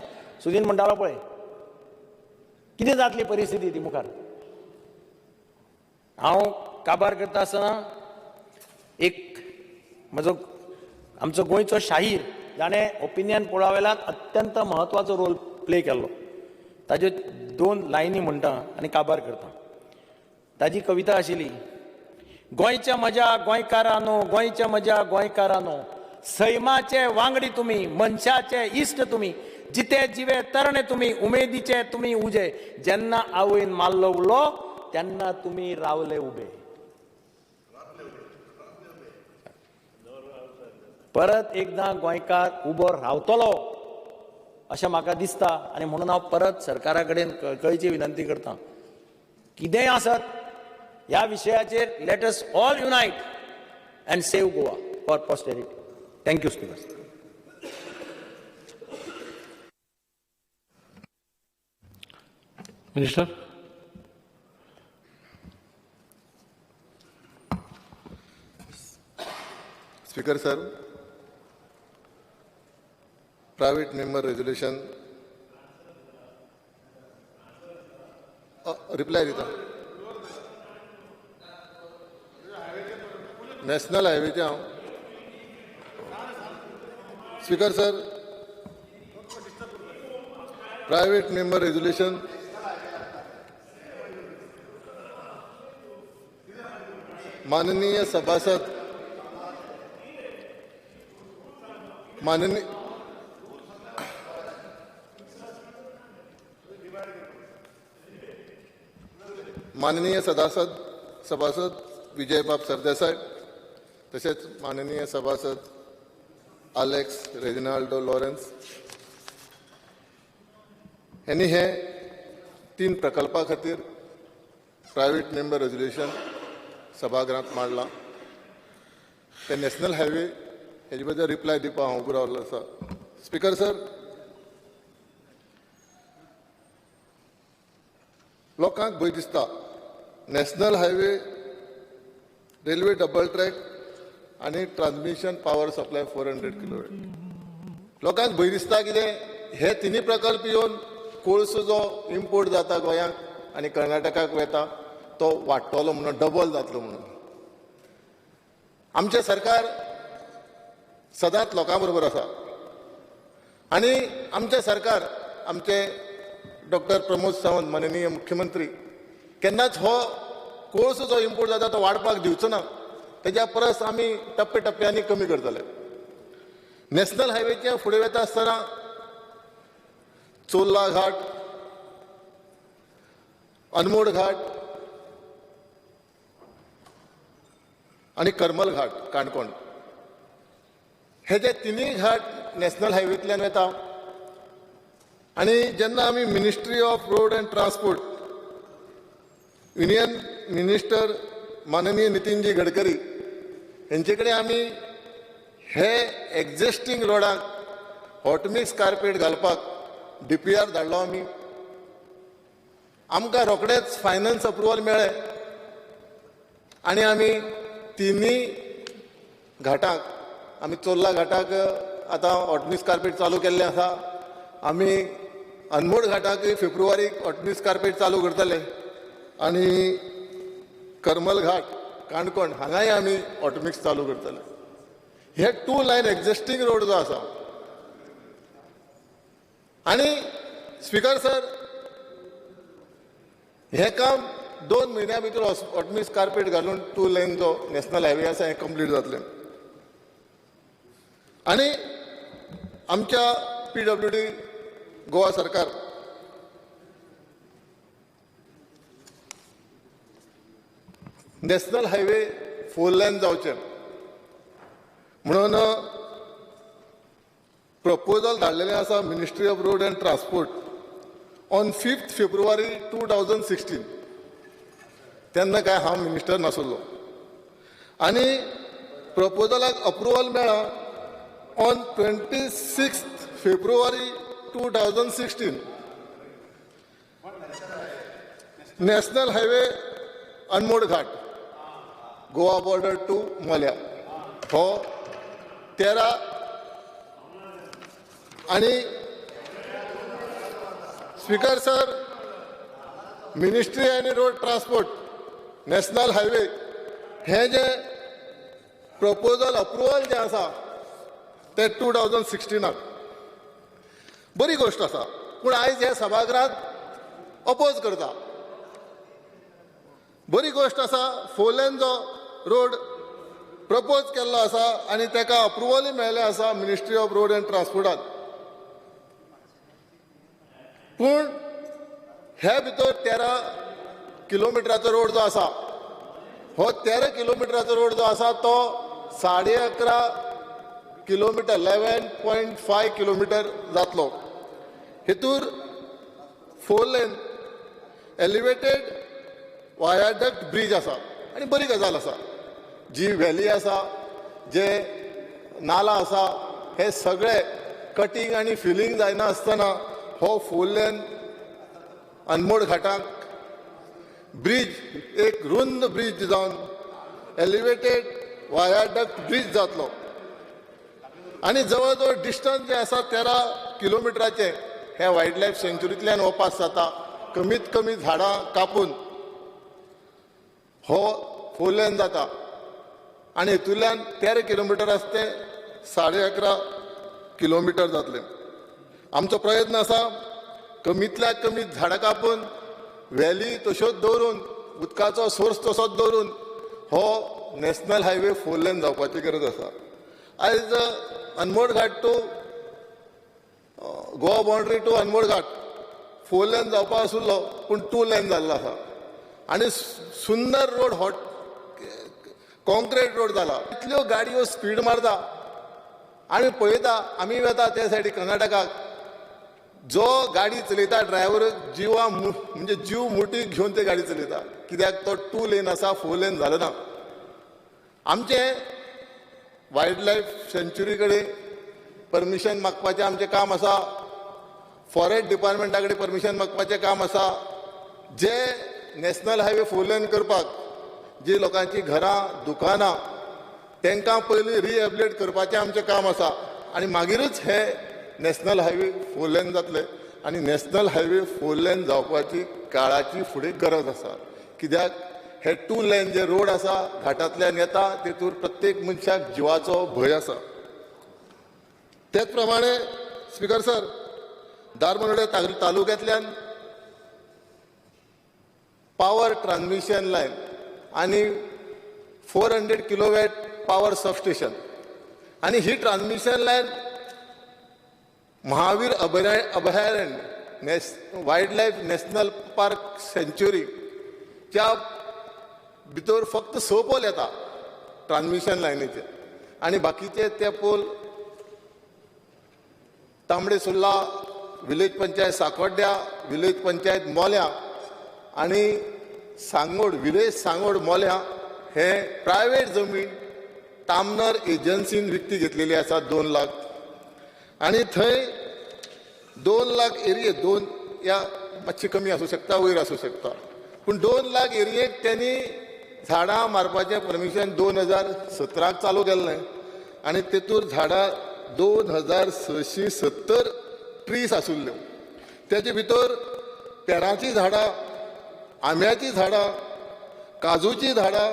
S10: सुदीन म्हणटालो पळय कितें जातली परिस्थिती ती मुखार. हांव काबार करता आसतना एक आमचो गोंयचो शाहीर जाणें ओपिनियन पोळा वेल्यान अत्यंत म्हत्वाचो रोल प्ले केल्लो. ताज्यो 2 लायनी म्हणटा आनी काबार करता. ताजी कविता आशिल्ली, गोंयच्या म्हज्या गोंयकारांनो, गोंयच्या म्हज्या गोंयकारांनो, सैमाचे वांगडी तुमी, मनशाचे इश्ट तुमी, जिते जिवे तरणे तुमी, उमेदीचे तुमी उजे, जेन्ना आवयन मारलो उलो तेन्ना तुमी रावले उबे. परत एकदां गोंयकार उबो रावतलो अशें म्हाका दिसता. आनी म्हणून हांव परत सरकारा कडेन कळकळीची विनंती करतां, कितेंय आसत ह्या विशयाचेर let us all unite and save Goa for posterity. Thank you speaker.
S7: Minister.
S13: Speaker sir, private member resolution reply दिता. नॅशनल हायवेचे हांव speaker sir, private member resolution माननीय सभासद माननीय सभासद विजयबाब सरदेसाय, तसेच माननीय सभासद अलेक्स रेजिनाल्डो लॉरेन्स यांनी हे 3 प्रकल्पा खातीर प्रायव्हेट मेंबर रेझोल्युशन सभागृहांत मांडलां. ते नॅशनल हायवे हेजे बद्दल रिप्लाय दिवपाक हांव उबो रावल्लो आसा. स्पीकर सर, लोकांक भंय दिसता. National highway, railway double track आनी ट्रान्समिशन पावर सप्लाय 400 किलोमीटर. लोकांक भंय दिसता कितें, हे 3 प्रकल्प येवन कोळसो जो इम्पोर्ट जाता गोंयांत आनी कर्नाटकाक वता तो वाडटलो म्हणून, डबल जातलो म्हणून. आमचें सरकार सदांच लोकां बरोबर आसा आनी आमचें सरकार, आमचे डॉक्टर प्रमोद सावंत माननीय मुख्यमंत्री केन्नाच हो कोळसो जो इम्पोर्ट जाता तो वाडपाक दिवचो ना. तेज्या परस आमी टप्प्याटप्प्यांनी कमी करतले. नॅशनल हायवेच्या फुडें वता आसतना चोर्ला घाट, अनमोड घाट आणि करमल घाट काणकोण हे जे तिनूय घाट नॅशनल हायवेंतल्यान येता. आणि जेन्ना आमी ministry of road and transport union minister माननीय नितीनजी गडकरी हेंचे कडेन आमी हे एक्झिस्टींग रोडाक हॉटमिक्स कार्पेट घालपाक DPR धाडलो आमी. आमकां रोखडेच फायनान्स अप्रुवल मेळ्ळें आनी आमी तिनूय घाटाक आमी चोर्ला घाटाक आतां हॉटमिक्स कार्पेट चालू केल्लें आसा. आमी अनमोड घाटाक फेब्रुवारीक हॉटमिक्स कार्पेट चालू करतले आनी करमल घाट काणकोण हांगाय आमी हॉटमिक्स चालू करतले. हे 2 लायन एक्झिस्टींग रोड जो आसा. आणि स्पीकर सर हे काम 2 म्हयन्या भितर हॉटमिक्स कार्पेट घालून 2 लायन जो नॅशनल हायवे आसा हें कंप्लीट जातलें. आणि आमच्या PWD गोवा सरकार नॅशनल हायवे 4 लायन जावचे म्हणून प्रपोजल धाडलेलें आसा ministry of road and transport on 5 February 2016. तेन्ना काय हांव मिनिस्टर नासलो आनी प्रपोजलाक अप्रुवल मेळ्ळा on 26 February 2016. National highway Anmod Ghat Goa border to Mollem हो 13 आणि स्पीकर सर मिनिस्ट्री आणि रोड ट्रान्सपोर्ट नॅशनल हायवे हे जे प्रपोजल अप्रुवल जे आसा ते 2016 बरी गोष्ट आसा. पूण आयज हे सभागृहात अपोज करता. बरी गोष्ट आसा 4 लायन जो रोड प्रपोज केल्लो आसा आनी ताका अप्रुवलूय मेळ्ळें आसा मिनिस्ट्री ऑफ रोड अँड ट्रान्सपोर्टान. पूण हे भितर 13 किलोमिटराचो रोड जो आसा हो 13 किलोमिटराचो रोड जो आसा तो 11.5 किलोमिटर 11.5 किलोमिटर जातलो. हेतूर 4 लायन एलिवेटेड वायाडक्ट ब्रिज आसा आनी बरी गजाल आसा. जी व्हॅली आसा जे नाला आसा हे सगळे कटींग आनी फिलिंग जायना आसतना हो 4 लायन अनमोड घाटाक ब्रिज एक रुंद ब्रिज जावन एलिवेटेड वायाडक्ट ब्रिज जातलो. आनी जवळ जवळ डिस्टन्स जे आसा 13 किलोमिटराचे हे वायल्ड लायफ सँच्युरींतल्यान हो पास जाता. कमीत कमी झाडां कापून हो 4 लायन जाता आनी हेतूंतल्यान 13 किलोमिटर आसा ते 11.5 किलोमिटर जातले. आमचो प्रयत्न आसा कमींतल्या कमी झाडां कापून व्हॅली तश्योच दवरून उदकाचो सोर्स तसोच दवरून हो नॅशनल हायवे 4 लायन जावपाची गरज आसा. आयज Anmod Ghat to Goa boundary to Anmod Ghat 4 lane जावपा आशिल्लो पूण 2 लायन जाल्लो आसा. आनी सुंदर रोड हॉट कॉन्क्रीट रोड जाला. इतल्यो गाडयो स्पीड मारता आमी पळयता. आमी वता त्या सायडीक कर्नाटकाक जो गाडी चलयता ड्रायव्हर म्हणजे जीव मुठीक घेवन ते गाडी चलयता कित्याक तो 2 लायन आसा 4 लायन जालो ना. आमचे वायल्ड लायफ सँच्युरी कडेन परमिशन मागपाचें आमचें काम आसा. फॉरेस्ट डिपार्टमेंटा कडेन परमिशन मागपाचें काम आसा. जे नॅशनल हायवे 4 लायन करपाक जी लोकांची घरां दुकानां तांकां पयलीं रिहॅबिलिटेट करपाचें आमचें काम आसा आनी मागीरच हे नॅशनल हायवे 4 लायन जातले. आनी नॅशनल हायवे 4 लायन जावपाची काळाची फुडें गरज आसा. कित्याक हे 2 लायन जे रोड आसा घाटांतल्यान येता तेतूर प्रत्येक मनशाक जिवाचो भंय आसा. तेच प्रमाणे स्पीकर सर दारमोनोडे तालुक्यांतल्यान पावर ट्रान्समिशन लायन आनी 400 किलोवॅट पावर सबस्टेशन आनी ही ट्रान्समिशन लायन महावीर अभयारण्य वायल्ड लायफ नॅशनल पार्क सँच्युरी च्या भितर फक्त 6 पोल येता ट्रान्समिशन लायनीचे आणि बाकीचे ते pole Tambdi Surla village panchayat साकोड्ड्या village panchayat मोल्या आणि सांगोड विलेज सांगोड मोल्या हे प्रायवेट जमीन तामनर एजन्सीन विकती घेतलेली आसा 2 लाख आणि थंय 2 लाख एरिये 2 या मातशी कमी आसूं शकता वयर आसूं शकता पूण 2 लाख एरियेक त्यांनी झाडां मारपाचें परमिशन 2017 चालू केल्लें आनी तेतूर झाडां 2670 ट्रीज आसुल्ल्यो तेजे भितर पेराची झाडां आंब्याची झाडां काजूची झाडां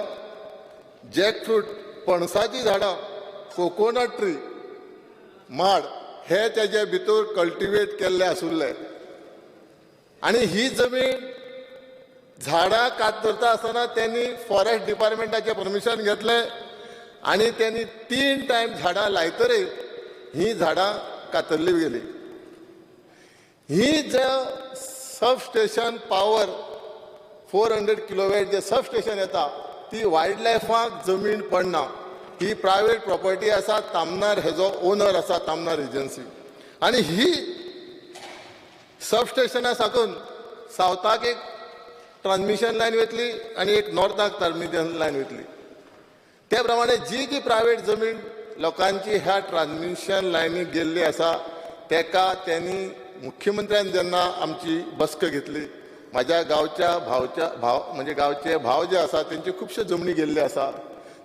S13: जॅकफ्रूट पणसाची झाडां कोकोनट ट्री माड हे तेजे भितर कल्टिवेट केल्ले आसुल्ले आनी ही जमीन झाडां कातरता आसतना त्यांनी फॉरेस्ट डिपार्टमेंटाचें परमिशन घेतलें आनी त्यांनी 3 टायम झाडां लायतरे ही झाडां कातरली गेली ही जे सबस्टेशन पावर 400 किलोवॅट जे सबस्टेशन येता ती वायल्ड लायफाक जमीन पडना ही प्रायवेट प्रॉपर्टी आसा तामनार हेजो ओनर आसा तामनार एजन्सी आनी ही सबस्टेशना साकून सावथाक एक ट्रान्समिशन लायन वयतली आनी एक नॉर्थाक ट्रान्समिशन लायन वयतली त्या प्रमाणे जी प्रायवेट जमीन लोकांची ह्या ट्रान्समिशन लायनीक गेल्ली आसा तेका त्यांनी मुख्यमंत्र्यान जेन्ना आमची बसका घेतली म्हाज्या गांवच्या भाव म्हणजे गांवचे भाव जे आसा तेंची खुबश्यो जमनी गेल्ली आसा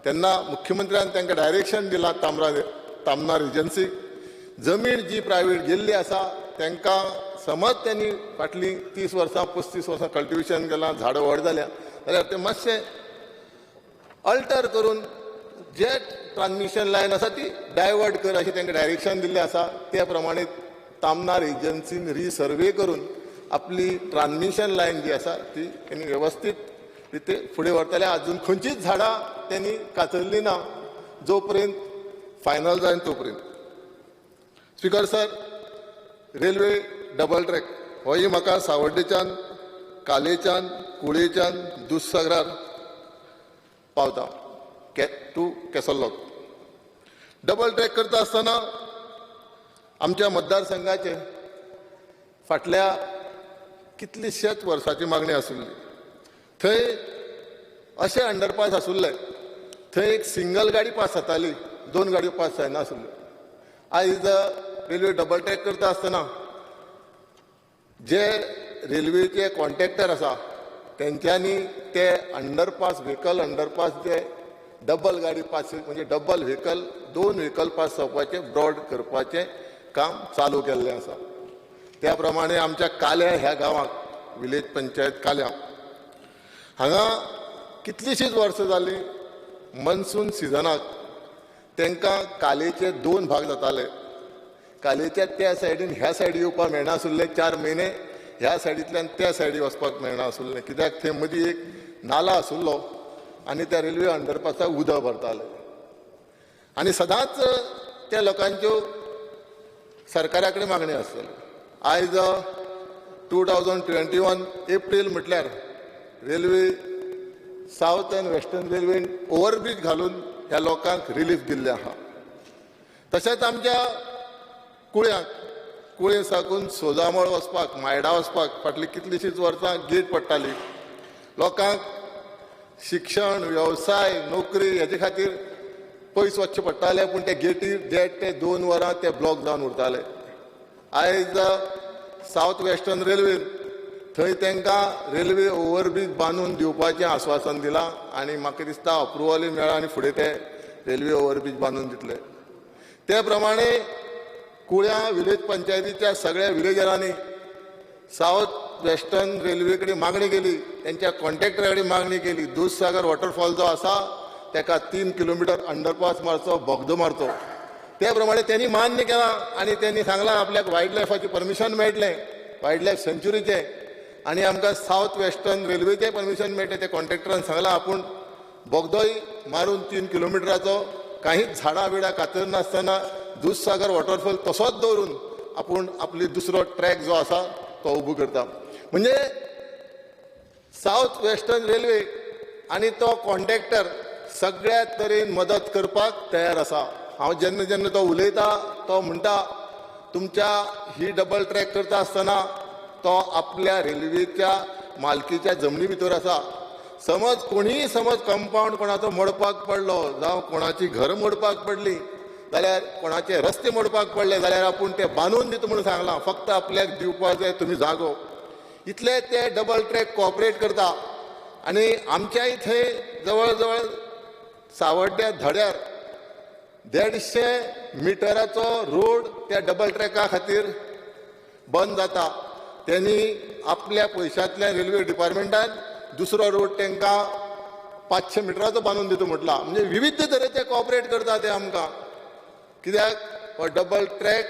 S13: तेन्ना मुख्यमंत्र्यान तांकां डायरेक्शन दिलां तामनार एजन्सीक जमीन जी प्रायवेट गेल्ली आसा तांकां समज त्यांनी फाटली 30 वर्सां 35 वर्सां कल्टिवेशन केलां झाडां व्हड जाल्या जाल्यार ते मातशें अल्टर करून जे ट्रान्समिशन लायन आसा ती डायवर्ट कर अशें तांकां डायरेक्शन दिल्लें आसा त्या प्रमाणे तामनार एजन्सीन रिसर्वे करून आपली ट्रान्समिशन लायन जी आसा ती त्यांनी व्यवस्थीत रिते फुडें व्हरतले अजून खंयचीच झाडां त्यांनी कातरली ना जो पर्यंत फायनल जायन तो पर्यंत speaker sir railway double track होय म्हाका सावड्डेच्यान कालेच्यान कुळेच्यान दुधसागरार पावता टू केसल्लोक डबल ट्रॅक करता आसतना आमच्या मतदारसंघाचे फाटल्या कितलीशेच वर्सांची मागणी आसुल्ली थंय अशें अंडरपास आसुल्ले थंय एक सिंगल गाडी पास जाताली 2 गाडयो पास जायना आसुल्ल्यो आयज रेल्वे डबल ट्रॅक करता आसतना जे रेल्वेचे कॉन्ट्रॅक्टर आसा तेंच्यांनी ते अंडरपास व्हेकल अंडरपास जे डबल गाडी पास म्हणजे डबल व्हेकल 2 व्हेकल पास जावपाचें ब्रॉड करपाचें काम चालू केल्लें आसा त्या प्रमाणे आमच्या काल्या ह्या गांवाक विलेज पंचायत काल्या हांगा कितलीशींच वर्सां जालीं मनसून सिजनाक तांकां कालेचे 2 भाग जाताले कालेच्या त्या सायडीन ह्या सायडी येवपाक मेळना आसुल्ले 4 म्हयने ह्या सायडींतल्यान त्या सायडी वचपाक मेळना आसुल्लें कित्याक थंय मदीं एक नाला आसुल्लो आनी त्या रेल्वे अंडरपासाक उदक भरताले आनी सदांच त्या लोकांच्यो सरकारा कडेन मागणी आसताली आयज 2021 एप्रील म्हटल्यार रेल्वे सावथ एंड वेस्टर्न रेल्वेन ओव्हरब्रीज घालून ह्या लोकांक रिलीफ दिल्ले आहा तशेंच आमच्या कुळ्ये साकून सोजामळ वचपाक मायडा वचपाक फाटली कितलीशींच वर्सां गेट पडटाली लोकांक शिक्षण वेवसाय नोकरी हेजे खातीर पयस वचचें पडटालें पूण ते गेटीर 1.5 ते 2 वरां ते ब्लॉक जावन उरताले आयज सावथ वेस्टर्न रेल्वेन थंय तांकां रेल्वे ओव्हरब्रीज बांदून दिवपाचें आश्वासन दिलां आनी म्हाका दिसता अप्रुवलूय मेळ्ळा आनी फुडें ते रेल्वे ओव्हरब्रीज बांदून दितले ते प्रमाणे कुळ्या विलेज पंचायतीच्या सगळ्या विलेजरांनी सावथ वेस्टर्न रेल्वे कडेन मागणी केली त्यांच्या कॉन्ट्रॅक्टरा कडेन मागणी केली दूधसागर वॉटरफॉल जो आसा ताका 3 किलोमिटर अंडरपास मारचो बोगदो मारचो त्या प्रमाणे त्यांनी मान्य केलां आनी त्यांनी सांगलां आपल्याक वायल्ड लायफाचें परमिशन मेळटलें वायल्ड लायफ सेंच्युरीचें आनी आमकां सावथ वेस्टर्न रेल्वेचें परमिशन मेळटलें त्या कॉन्ट्रॅक्टरान सांगलां आपूण बोगदोय मारून 3 किलोमिटराचो कांयच झाडां बिडां कातरनासतना दूधसागर वॉटरफॉल तसोच दवरून आपूण आपली दुसरो ट्रॅक जो आसा तो उबो करता म्हणजे सावथ वेस्टर्न रेल्वे आनी तो कॉन्ट्रॅक्टर सगळ्या तरेन मदत करपाक तयार आसा. हांव जेन्ना जेन्ना तो उलयता तो म्हणटा तुमच्या ही डबल ट्रॅक करता आसतना तो आपल्या रेल्वेच्या मालकीच्या जमनी भितर आसा. समज कोणीय समज कंपाऊंड कोणाचो मोडपाक पडलो जावं कोणाची घर मोडपाक पडली जाल्यार कोणाचे रस्ते मोडपाक पडले जाल्यार आपूण ते बांदून दिता म्हणून सांगलां. फक्त आपल्याक दिवपाक जाय तुमी जागो. इतले ते डबल ट्रॅक कॉपरेट करता. आनी आमच्या इथे जवळ जवळ सावड्ड्या धड्यार 150 मिटराचो रोड त्या डबल ट्रॅका खातीर बंद जाता. त्यांनी आपल्या पयशांतल्या रेल्वे डिपार्टमेंटान दुसरो रोड तांकां 500 मिटराचो बांदून दिता म्हटला. म्हणजे विविध तरेचे कॉपरेट करता ते आमकां. कित्याक हो डबल ट्रॅक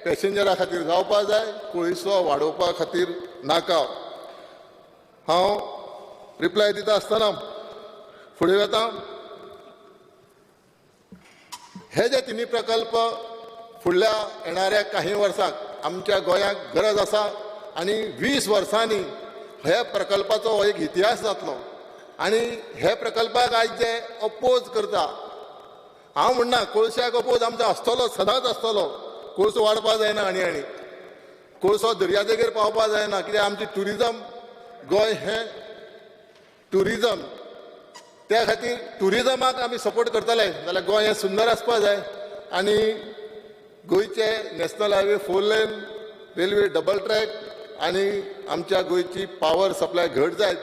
S13: पॅसेंजरा खातीर जावपा जाय, पयसो वाडोवपा खातीर नाका. हांव रिप्लाय दिता आसतना फुडें वता. हे जे तिनी प्रकल्प फुडल्या येणाऱ्या काही वर्सांक आमच्या गोंयाक गरज आसा आनी 20 वर्सांनी ह्या प्रकल्पाचो हो एक इतिहास जातलो. आनी हे प्रकल्पाक आयज जे अपोज करता हांव म्हणना कोळश्याक अपोज आमचो आसतलो सदांच आसतलो. कोळसो वाडपा जायना आनी आनी कोळसो दर्यादेगेर पावपा जायना. कित्याक आमची ट्युरिजम गोंय हें ट्युरिजम त्या खातीर ट्युरिजमाक आमी सपोर्ट करतले जाल्यार गोंय हें सुंदर आसपा जाय. आनी गोंयचे नॅशनल हायवे 4 लेन रेल्वे डबल ट्रॅक आनी आमच्या गोंयची पावर सप्लाय घट जायत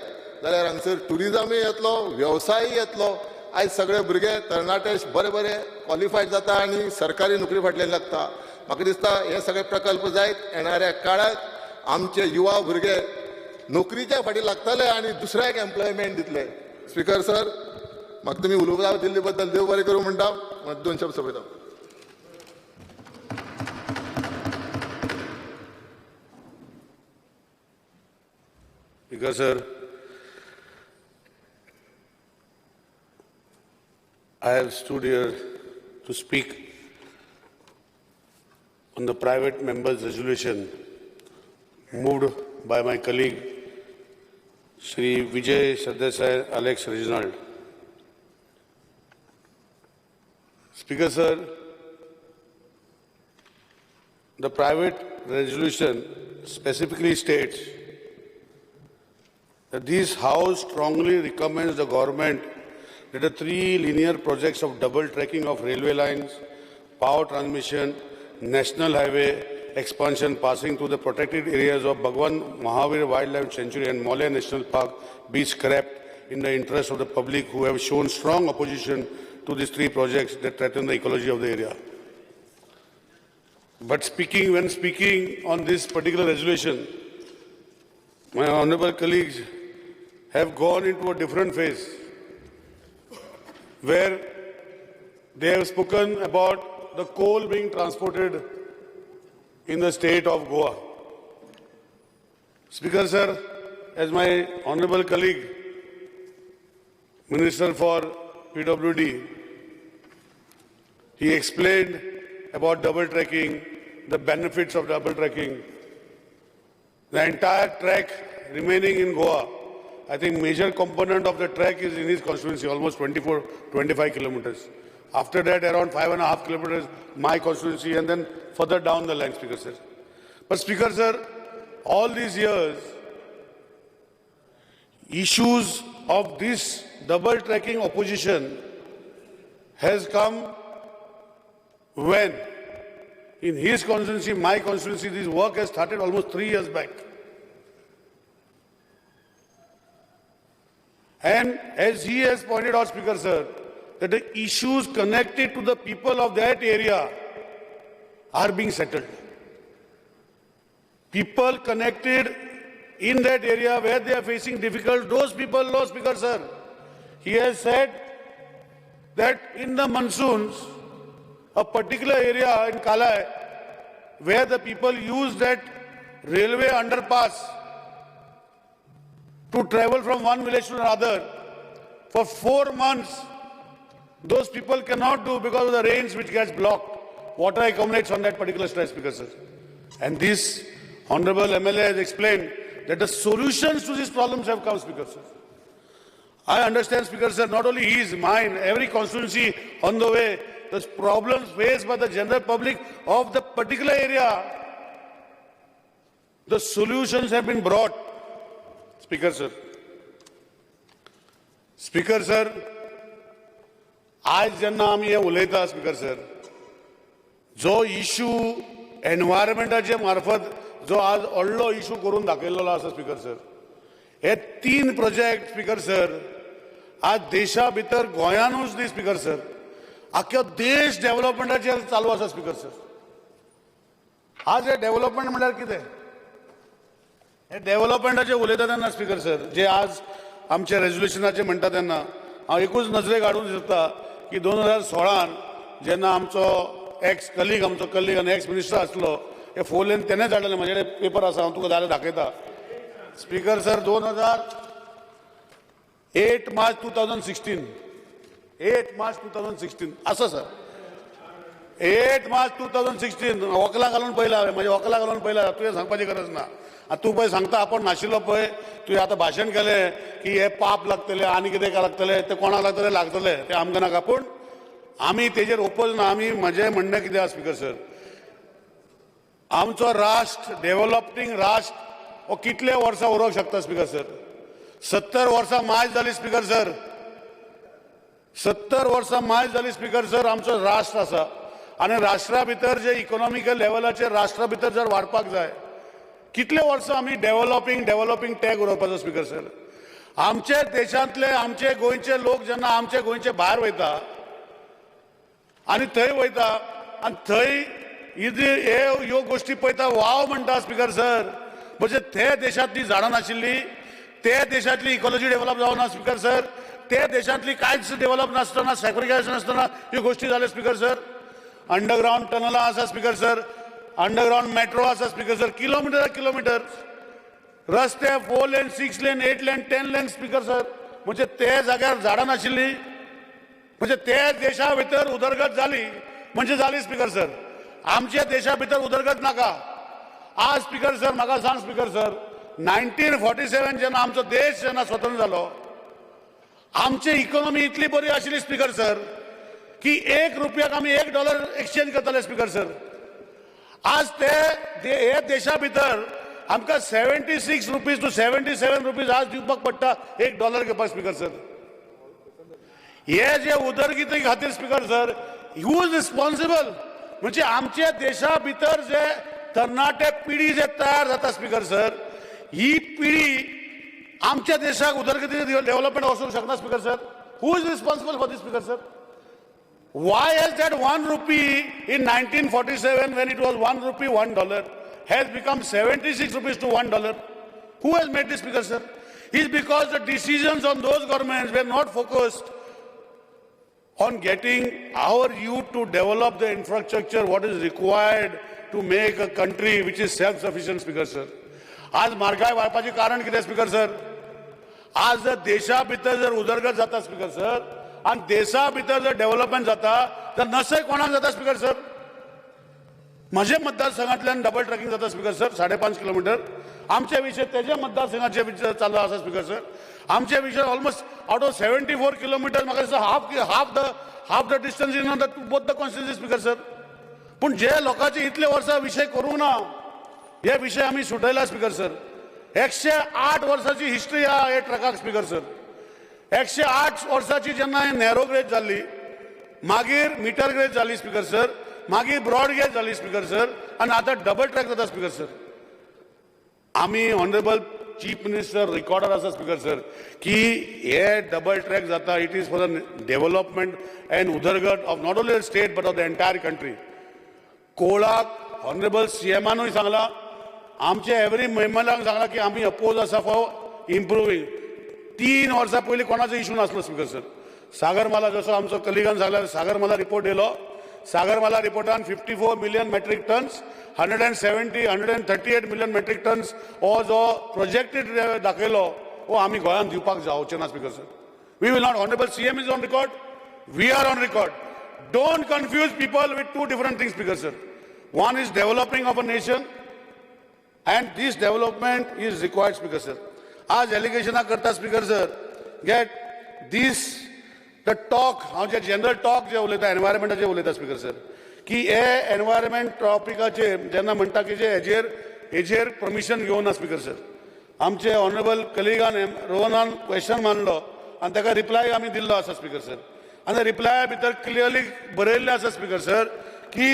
S13: जाल्यार हांगसर ट्युरिजमूय येतलो, वेवसायय येतलो. आयज सगळे भुरगे तरणाटे बरे बरे क्वॉलिफायड जाता आनी सरकारी नोकरी फाटल्यान लागता. म्हाका दिसता हे सगळे प्रकल्प जायत येणाऱ्या काळात आमचे युवा भुरगे नोकरीच्या फाटी लागतले आनी दुसऱ्याक एम्प्लॉयमेंट दितले. स्पीकर सर, म्हाका तुमी उलोवपाक दिल्ले बद्दल देव बरें करूं म्हणटा. 2 शब्द सोंपयता.
S2: Speaker sir, I have stood here to speak on the private member's resolution moved by my colleague Shri Vijay Sardesai Alex Reginald. Speaker sir, the private resolution specifically states that this House strongly recommends the government that the 3 linear projects of double tracking of railway lines, power transmission, national highway expansion passing through the protected areas of Bhagwan Mahavir Wildlife Sanctuary and Mole National Park be scrapped in the interest of the public who have shown strong opposition to these 3 projects that threaten the ecology of the area. But when speaking on this particular resolution, my honourable colleagues have gone into a different phase where they have spoken about the coal being transported in the state of Goa. Speaker sir, as my honourable colleague, Minister for PWD, he explained about double tracking, the benefits of double tracking. The entire track remaining in Goa, I think major component of the track is in his constituency, almost 24-25 kilometers. After that, around 5.5 kilometers, my constituency, and then further down the line, Speaker sir. But Speaker sir, all these years, issues of this double tracking opposition has come when, in his constituency, my constituency, this work has started almost 3 years back. And as he has pointed out, Speaker sir, that the issues connected to the people of that area are being settled. People connected in that area where they are facing difficult, those people know, Speaker sir. He has said that in the monsoons, a particular area in Kalai, where the people use that railway underpass to travel from one village to another, for 4 months, those people cannot do because of the rains which gets blocked. Water accumulates on that particular stretch, Speaker sir. And this honourable MLA has explained that the solutions to these problems have come, Speaker sir. I understand, Speaker Sir, not only his, mine, every constituency on the way, the problems faced by the general public of the particular area, the solutions have been brought. Speaker Sir. Speaker Sir, आज जेन्ना आमी हे उलयता speaker sir, जो issue एनवायरमेंटाचे मार्फत जो आज व्हडलो इशू करून दाखयल्लो आसा स्पीकर सर, हे 3 प्रोजेक्ट स्पीकर सर आज देशा भितर गोंयानूच न्ही स्पीकर सर, आख्यो देश डेव्हलपमेंटाचेर चालू आसा स्पीकर सर. आज हे डेव्हलपमेंट म्हळ्यार कितें? हे डेव्हलपमेंटाचे उलयता तेन्ना स्पीकर सर, जे आज आमच्या रेझोल्युशनाचे म्हणटा तेन्ना हांव एकूच नजरेक हाडूंक सोदता की 2016 जेन्ना आमचो एक्स कलीग आनी एक्स मिनिस्टर आसलो, हे फोलेन तेणेच धाडलेले, म्हाजे कडेन पेपर आसा, हांव तुका जाल्यार दाखयता. स्पीकर सर 8 मार्च 2016 आसा सर, 8 मार्च 2016 वकलां घालून पयला हांवें, म्हाजे वकलां घालून पयला, तुवें सांगपाची गरज ना. तूं पळय सांगता आपूण नाशिल्लो पळय, तुवें आतां भाशण केलें की हे पाप लागतले आनी कितें लागतले, ते कोणाक लागतले ते आमकां नाका, पूण आमी तेजेर ओपोज ना. आमी म्हजें म्हणणें कितें आसा स्पीकर सर, आमचो राष्ट्र डेव्हलपिंग राष्ट्र हो कितले वर्सां उरोवंक शकता स्पीकर सर? 70 वर्सां मायज जाली स्पीकर सर, 70 वर्सां मायज जाली स्पीकर सर आमचो राष्ट्र आसा. आनी राष्ट्रा भितर जे इकॉनॉमिकल लेवलाचेर राष्ट्रा भितर जर वाडपाक जाय, कितले वर्सां आमी डेव्हलपिंग टॅग उरोवपाचो स्पीकर सर? आमचे देशांतले आमचे गोंयचे लोक जेन्ना आमचे गोंयचे भायर वयता आनी थंय वयता आनी थंय ह्यो गोश्टी पळयता, वाव म्हणटा स्पीकर सर, म्हणजे ते देशांतली झाडां नाशिल्ली, ते देशांतली इकॉलॉजी डेव्हलप जावना स्पीकर सर, ते देशांतली कांयच डेव्हलप नासतना, सॅग्रिगेशन नासतना ह्यो गोश्टी जाल्यो स्पीकर सर. अंडरग्रावंड टनलां आसा स्पीकर सर, अंडरग्रावंड मेट्रो आसा स्पीकर सर, किलोमिटर रस्ते 4 लेन 6 लेन 8 लेन 10 लेन स्पीकर सर, म्हणजे ते जाग्यार झाडां नाशिल्ली, म्हणजे ते देशा भितर उदरगत जाली म्हणजे जाली स्पीकर सर. आमच्या देशा भितर उदरगत नाका. आज स्पीकर सर म्हाका सांग स्पीकर सर, 1947 जेन्ना आमचो देश जेन्ना स्वतंत्र जालो, आमची इकॉनॉमी इतली बरी आशिल्ली स्पीकर सर की $1 आमी $1 एक्सचेंज करताले स्पीकर सर. आज हे देशा भितर आमकां 76 रुपीज टू 77 रुपीज आज दिवपाक पडटा $1 घेवपाक स्पीकर सर. हे जे उदरगती खातीर speaker sir, who is responsible? म्हणजे आमच्या देशा भितर जे तरणाटे पिढी जे तयार जाता स्पीकर सर, ही पिढी आमच्या देशाक उदरगती डेव्हलपमेंट वचूंक शकना speaker sir. Who is responsible for this speaker sir? Why has that 1 rupee in 1947, when it was 1 rupee, $1, has become 76 rupees to $1? Who has made this, Speaker, sir? It's because the decisions on those governments were not focused on getting our youth to develop the infrastructure, what is required to make a country which is self-sufficient, Speaker, sir. आज म्हारगाय वाडपाचें कारण कितें speaker sir? आज जर देशा भितर जर उदरगत जाता स्पीकर सर, आणि देशा भितर जर डेव्हलपमेंट जाता, तर नसय कोणाक जाता स्पीकर सर? म्हज्या मतदारसंघातल्यान डबल ट्रॅकिंग जाता स्पीकर सर, 5.5 किलोमीटर. आमचे विषय तेज्या मतदारसंघाचे विषय चालू आसा स्पीकर सर. आमचे विषय ऑलमोस्ट आउट ऑफ 74 किलोमीटर म्हाका दिसता half the distance in both the constituency speaker sir. पूण जे लोकांचे इतले वर्सां विषय करूंक ना, हे विषय आमी सुटयला स्पीकर सर. 108 वर्सांची हिस्ट्री आहा हे ट्रकाक स्पीकर सर. 108 वर्सांची जेन्ना हे नॅरो गेज जाल्ली, मागीर मिटर गेज जाली स्पीकर सर, मागीर ब्रॉड गेज जाली स्पीकर सर, आनी आतां डबल ट्रॅक जाता स्पीकर सर. आमी ऑनरेबल चीफ मिनिस्टर रिकॉर्डर आसा स्पीकर सर की हे डबल ट्रॅक जाता, it is for the development and उदरगत of not only the state but of the entire country. कोळाक ऑनरेबल सीएमानूय सांगला, आमचे एव्हरी मेंबरांक सांगला की आमी अपोज आसा फॉर इम्प्रुवींग. 3 वर्सां पयलीं कोणाचो इशू नासलो स्पीकर सर. सागरमाला जसो आमचो कलिगान सांगला, सागरमाला रिपोर्ट येयलो. सागरमाला रिपोर्टान 54 million metric tons, 138 million metric tons हो जो प्रोजेक्टेड दाखयलो, हो आमी गोंयांत दिवपाक जावचे ना speaker sir. We will not. Honourable CM is on record, we are on record. Don't confuse people with 2 different things speaker sir. One is developing of a nation, and this development is required, Speaker sir. आज एलिगेशनां करता speaker sir, get this the talk हांव जे general talk जे उलयता एनवायरमेंटाचेर उलयता speaker sir की हे एनवायरमेंट टॉपिकाचेर जेन्ना म्हणटा की जे हेजेर परमिशन घेवना स्पीकर सर आमचे ऑनरेबल कलिगान रोहनान क्वेश्चन मांडलो आनी ताका रिप्लाय आमी दिल्लो आसा स्पीकर सर आनी रिप्लाया भितर क्लियरली बरयल्लें आसा स्पीकर सर की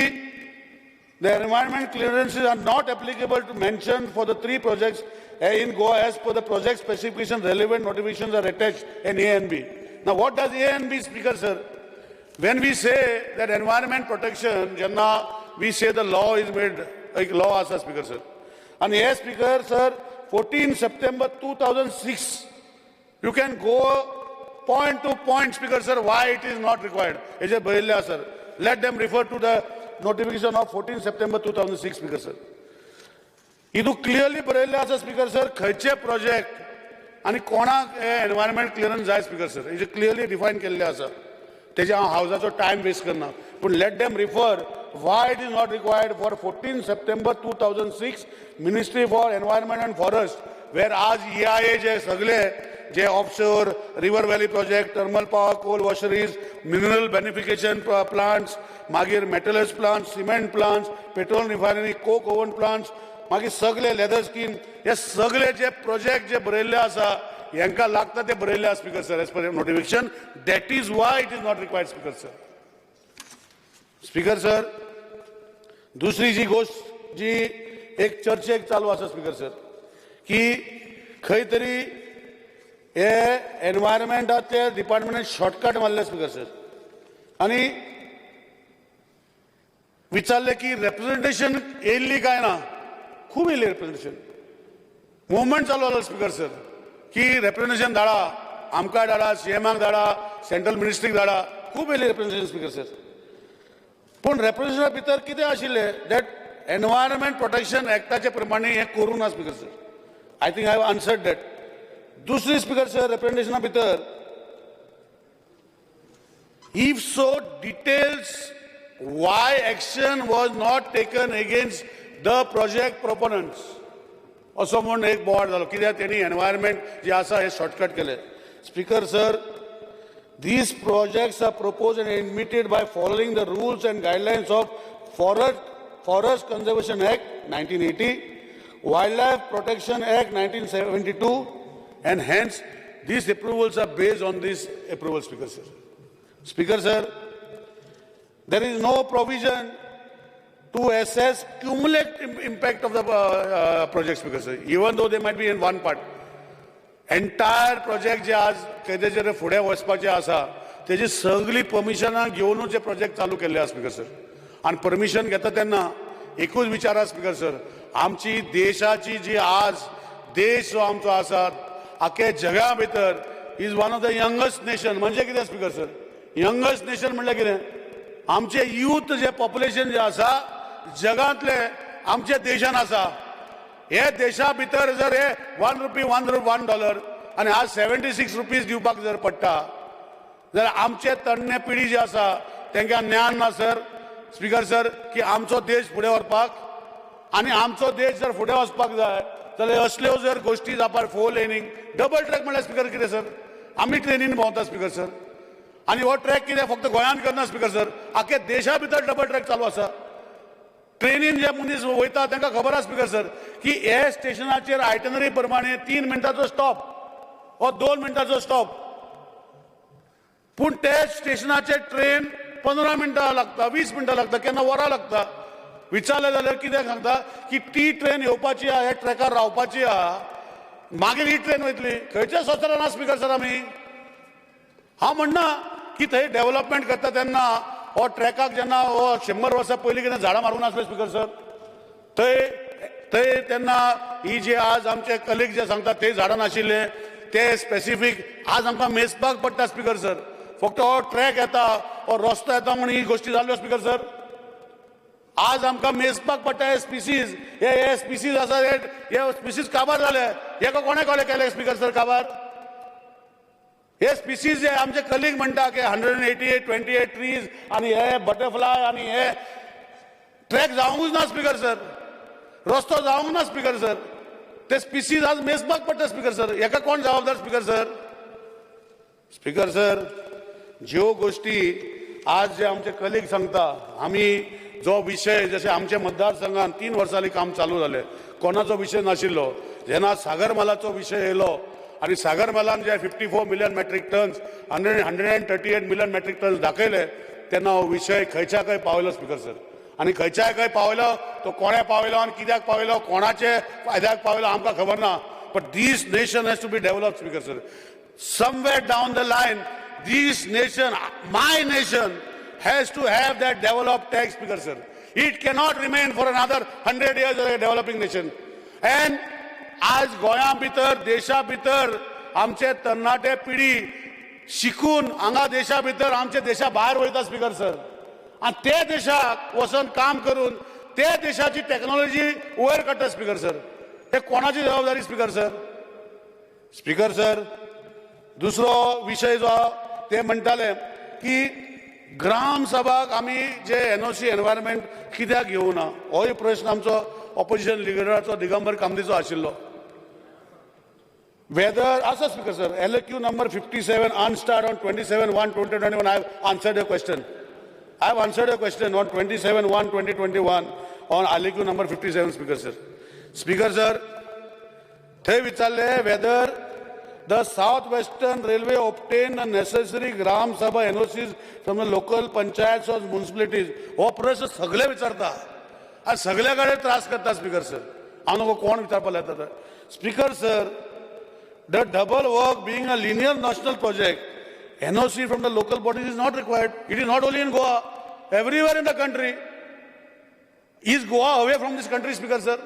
S2: the environment clearances are not applicable to mention for the 3 projects in Goa as per the project specification. Relevant notifications are attached in A and B. Now, what does A and B, Speaker, sir? When we say that environment protection, Janna, we say the law is made like law, as a Speaker, sir. And yes, Speaker, sir, 14 September 2006, you can go point to point, Speaker, sir, why it is not required. Sir. Let them refer to the notification of 14 September 2006, Speaker, sir. Idu clearly बरयल्लें आसा speaker sir खंयचे project आनी कोणाक environment clearance जाय speaker sir हेजे clearly define केल्लें आसा तेजे हांव हावजाचो टायम वेस्ट करना पूण let them refer why it is not required for 14 September 2006 Ministry for Environment and Forest where आज EIA जे सगळे जे offshore river valley project thermal power coal washeries mineral beneficiation plants मागीर metals plants cement plants petrol refinery coke oven plants मागीर सगळे leather scheme हे सगळे जे प्रोजेक्ट जे बरयल्ले आसा हांकां लागता ते बरयल्ले आसा speaker sir as per notification that is why it is not required speaker sir speaker sir दुसरी जी गोष्ट जी एक चर्चेक चालू आसा स्पीकर सर की खंय तरी हे एनवायरमेंटाचे डिपार्टमेंटान शॉर्टकट मारले स्पीकर सर आनी विचारले की रिप्रेझेंटेशन येयल्ली काय ना खूब येयली रिप्रेझेंटेशन मुवमेंट चालू आलो स्पीकर सर की रिप्रेझेंटेशन धाडा आमकां धाडा सीएमाक धाडा सेंट्रल मिनिस्ट्रीक धाडा खूब येयली रिप्रेझेंटेशन स्पीकर सर पूण रिप्रेझेंटेशना भितर कितें आशिल्लें दॅट एनवायरमेंट प्रोटेक्शन एक्टाचे प्रमाणे हें करूं ना speaker sir I think I have answered that दुसरी स्पीकर सर रिप्रेझेंटेशना भितर if so details why action was not taken against the project proponents असो म्हणून एक बोवाड जालो कित्याक तेणी एनवायरमेंट जे आसा हे शॉर्टकट केले speaker sir these projects are proposed and admitted by following the rules and guidelines of Forest Conservation Act 1980, Wildlife Protection Act 1972, and hence these approvals are based on this approval, Speaker sir. Speaker sir, there is no provision to assess cumulative impact of the project, Speaker sir, even though they might be in one part. Entire project जे आज केदेचेर फुडें वचपाचें आसा तेजी सगळी परमिशनां घेवनूच हे project चालू केल्ले आसा स्पीकर सर आनी परमिशन घेता तेन्ना एकूच विचार आसा स्पीकर सर आमची देशाची जी आज देश जो आमचो आसा आख्या जगा भितर is one of the youngest nation म्हणजे कितें स्पीकर सर यंगस्ट नेशन म्हणल्यार कितें आमचे यूथ जे पॉप्युलेशन जे आसा जगांतले आमच्या देशान आसा हे देशा भितर जर हे $1 आणि आज 76 रुपीज दिवपाक जर पडटा जाल्यार आमचे तरणे पिढी जी आसा तांकां ज्ञान ना सर स्पीकर सर की आमचो देश फुडें व्हरपाक आनी आमचो देश जर फुडें वचपाक जाय जाल्यार असल्यो जर गोश्टी जावपाक 4 लेनींग डबल ट्रॅक म्हळ्यार स्पीकर कितें सर आमी ट्रेनीन भोंवता स्पीकर सर आनी हो ट्रॅक कितें फक्त गोंयांत करना स्पीकर सर आख्या देशा भितर डबल ट्रॅक चालू आसा ट्रेनीन जे मनीस वयता तांकां खबर आसा स्पीकर सर की हे स्टेशनाचेर आयटनरी प्रमाणे 3 मिनटाचो स्टॉप हो 2 मिनटाचो स्टॉप पूण ते स्टेशनाचेर ट्रेन 15 मिनटां लागता 20 मिनटां लागता केन्ना वरां लागता विचारलें जाल्यार कितें सांगता की ती ट्रेन येवपाची आहा ह्या ट्रॅकार रावपाची आहा मागीर ही ट्रेन वयतली खंयच्या सोंसरान आसा स्पीकर सर आमी हांव म्हणना की थंय डेव्हलपमेंट करता तेन्ना हो ट्रॅकाक जेन्ना 100 वर्सां पयलीं कितें झाडां मारून आसले स्पीकर सर थंय तेन्ना ही जी आज आमचे कलीग जे सांगतात ते झाडां नाशिल्ले ते स्पेसिफीक आज आमकां मेजपाक पडटा स्पीकर सर फक्त हो ट्रॅक येता हो रस्तो येता म्हणून ही गोश्टी जाल्यो स्पीकर सर आज आमकां मेजपाक पडटा हे स्पिसीज हे स्पिसीज आसा हे स्पिसीज काबार जाले हेका कोणे कोणे केले स्पीकर सर काबार हे स्पिसीज जे आमचे कलीग म्हणटा की 128 ट्रीज आणि हे बटरफ्लाय आणि हे ट्रॅक जावंकूच ना स्पीकर सर रस्तो जावंक ना स्पीकर सर ते स्पिसीज आज मेजपाक पडटा स्पीकर सर हेका कोण जबाबदार स्पीकर सर स्पीकर सर, ज्यो गोष्टी आज जे आमचे कलीग सांगता, आम्ही जो विषय जसे आमच्या मतदारसंघात 3 वर्सांनी काम चालू झाले, कोणाचो विषय नाशिल्लो, जेन्ना सागरमालाचो विषय येयलो आणि सागरमालान जे 54 million metric tons 138 million metric tons दाखयले, तेन्ना हो विषय खंयच्या खंय पावयलो स्पीकर सर. आणि खंयच्याय खंय पावयलो तो कोणे पावयलो आणि कित्याक पावयलो, कोणाचे फायद्याक पावयलो आमकां खबर ना. But this nation has to be develop speaker sir. Somewhere down the line, this nation, my nation, has to have that developed tech, Speaker sir. It cannot remain for another 100 years as a developing nation. And आज गोंया भितर, देशा भितर आमचे तरणाटे पिढी शिकून हांगा देशा भितर आमचे देशा भायर वयता स्पीकर सर. आणि ते देशाक वचून काम करून ते देशाची टेक्नॉलॉजी वयर काडटा स्पीकर सर. हे कोणाची जबाबदारी स्पीकर सर? स्पीकर सर, दुसरो विषय जो ते म्हणटाले की ग्राम सभाक आमी जे NOC एनवायरमेंट कित्याक घेवं ना, होय प्रश्न आमचो ऑपोजिशन लिडराचो दिगंबर कामतीचो आशिल्लो. Whether, also Speaker sir, LAQ number 57 unstarred on 27/1/2021, I have answered your question. I have answered your question on 27/1/2021 on LAQ number 57, Speaker sir. Speaker sir, they विचारले whether the Southwestern Railway obtained the necessary Gram Sabha NOCs from the local panchayats or municipalities. हो प्रश्न सगळे विचारता आणि सगळ्याकडे त्रास करता speaker sir. हांव नको कोण विचारपाक येता. Speaker sir, the double work being a linear national project, NOC from the local bodies is not required. It is not only in Goa, everywhere in the country. Is Goa away from this country, Speaker sir?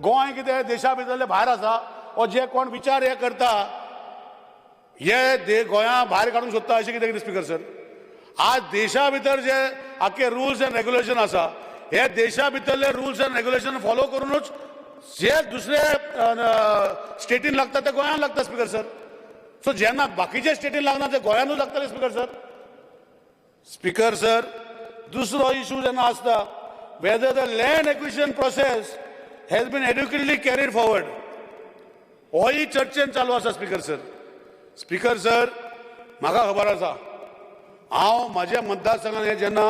S2: Goa हे कितें देशा भितरले भायर आसा, और जे कोण विचार हे करता हे गोंया भायर काडूंक सोदता अशें कितें स्पीकर सर? आज देशा भितर जे आख्खे रुल्स एंड रेग्युलेशन आसा, हे देशा भितरले रुल्स एंड रेग्युलेशन फॉलो करूनच जे दुसरे स्टेटीन लागता ते गोंयान लागता स्पीकर सर. सो जेन्ना बाकीचे स्टेटीन लागना ते गोंयानूच लागतले स्पीकर सर. स्पीकर सर, दुसरो इशू जेन्ना आसता, whether the land acquisition process has been adequately carried forward, होय चर्चेन चालू आसा स्पीकर सर. स्पीकर सर, म्हाका खबर आसा, हांव म्हाज्या मतदारसंघात हे जेन्ना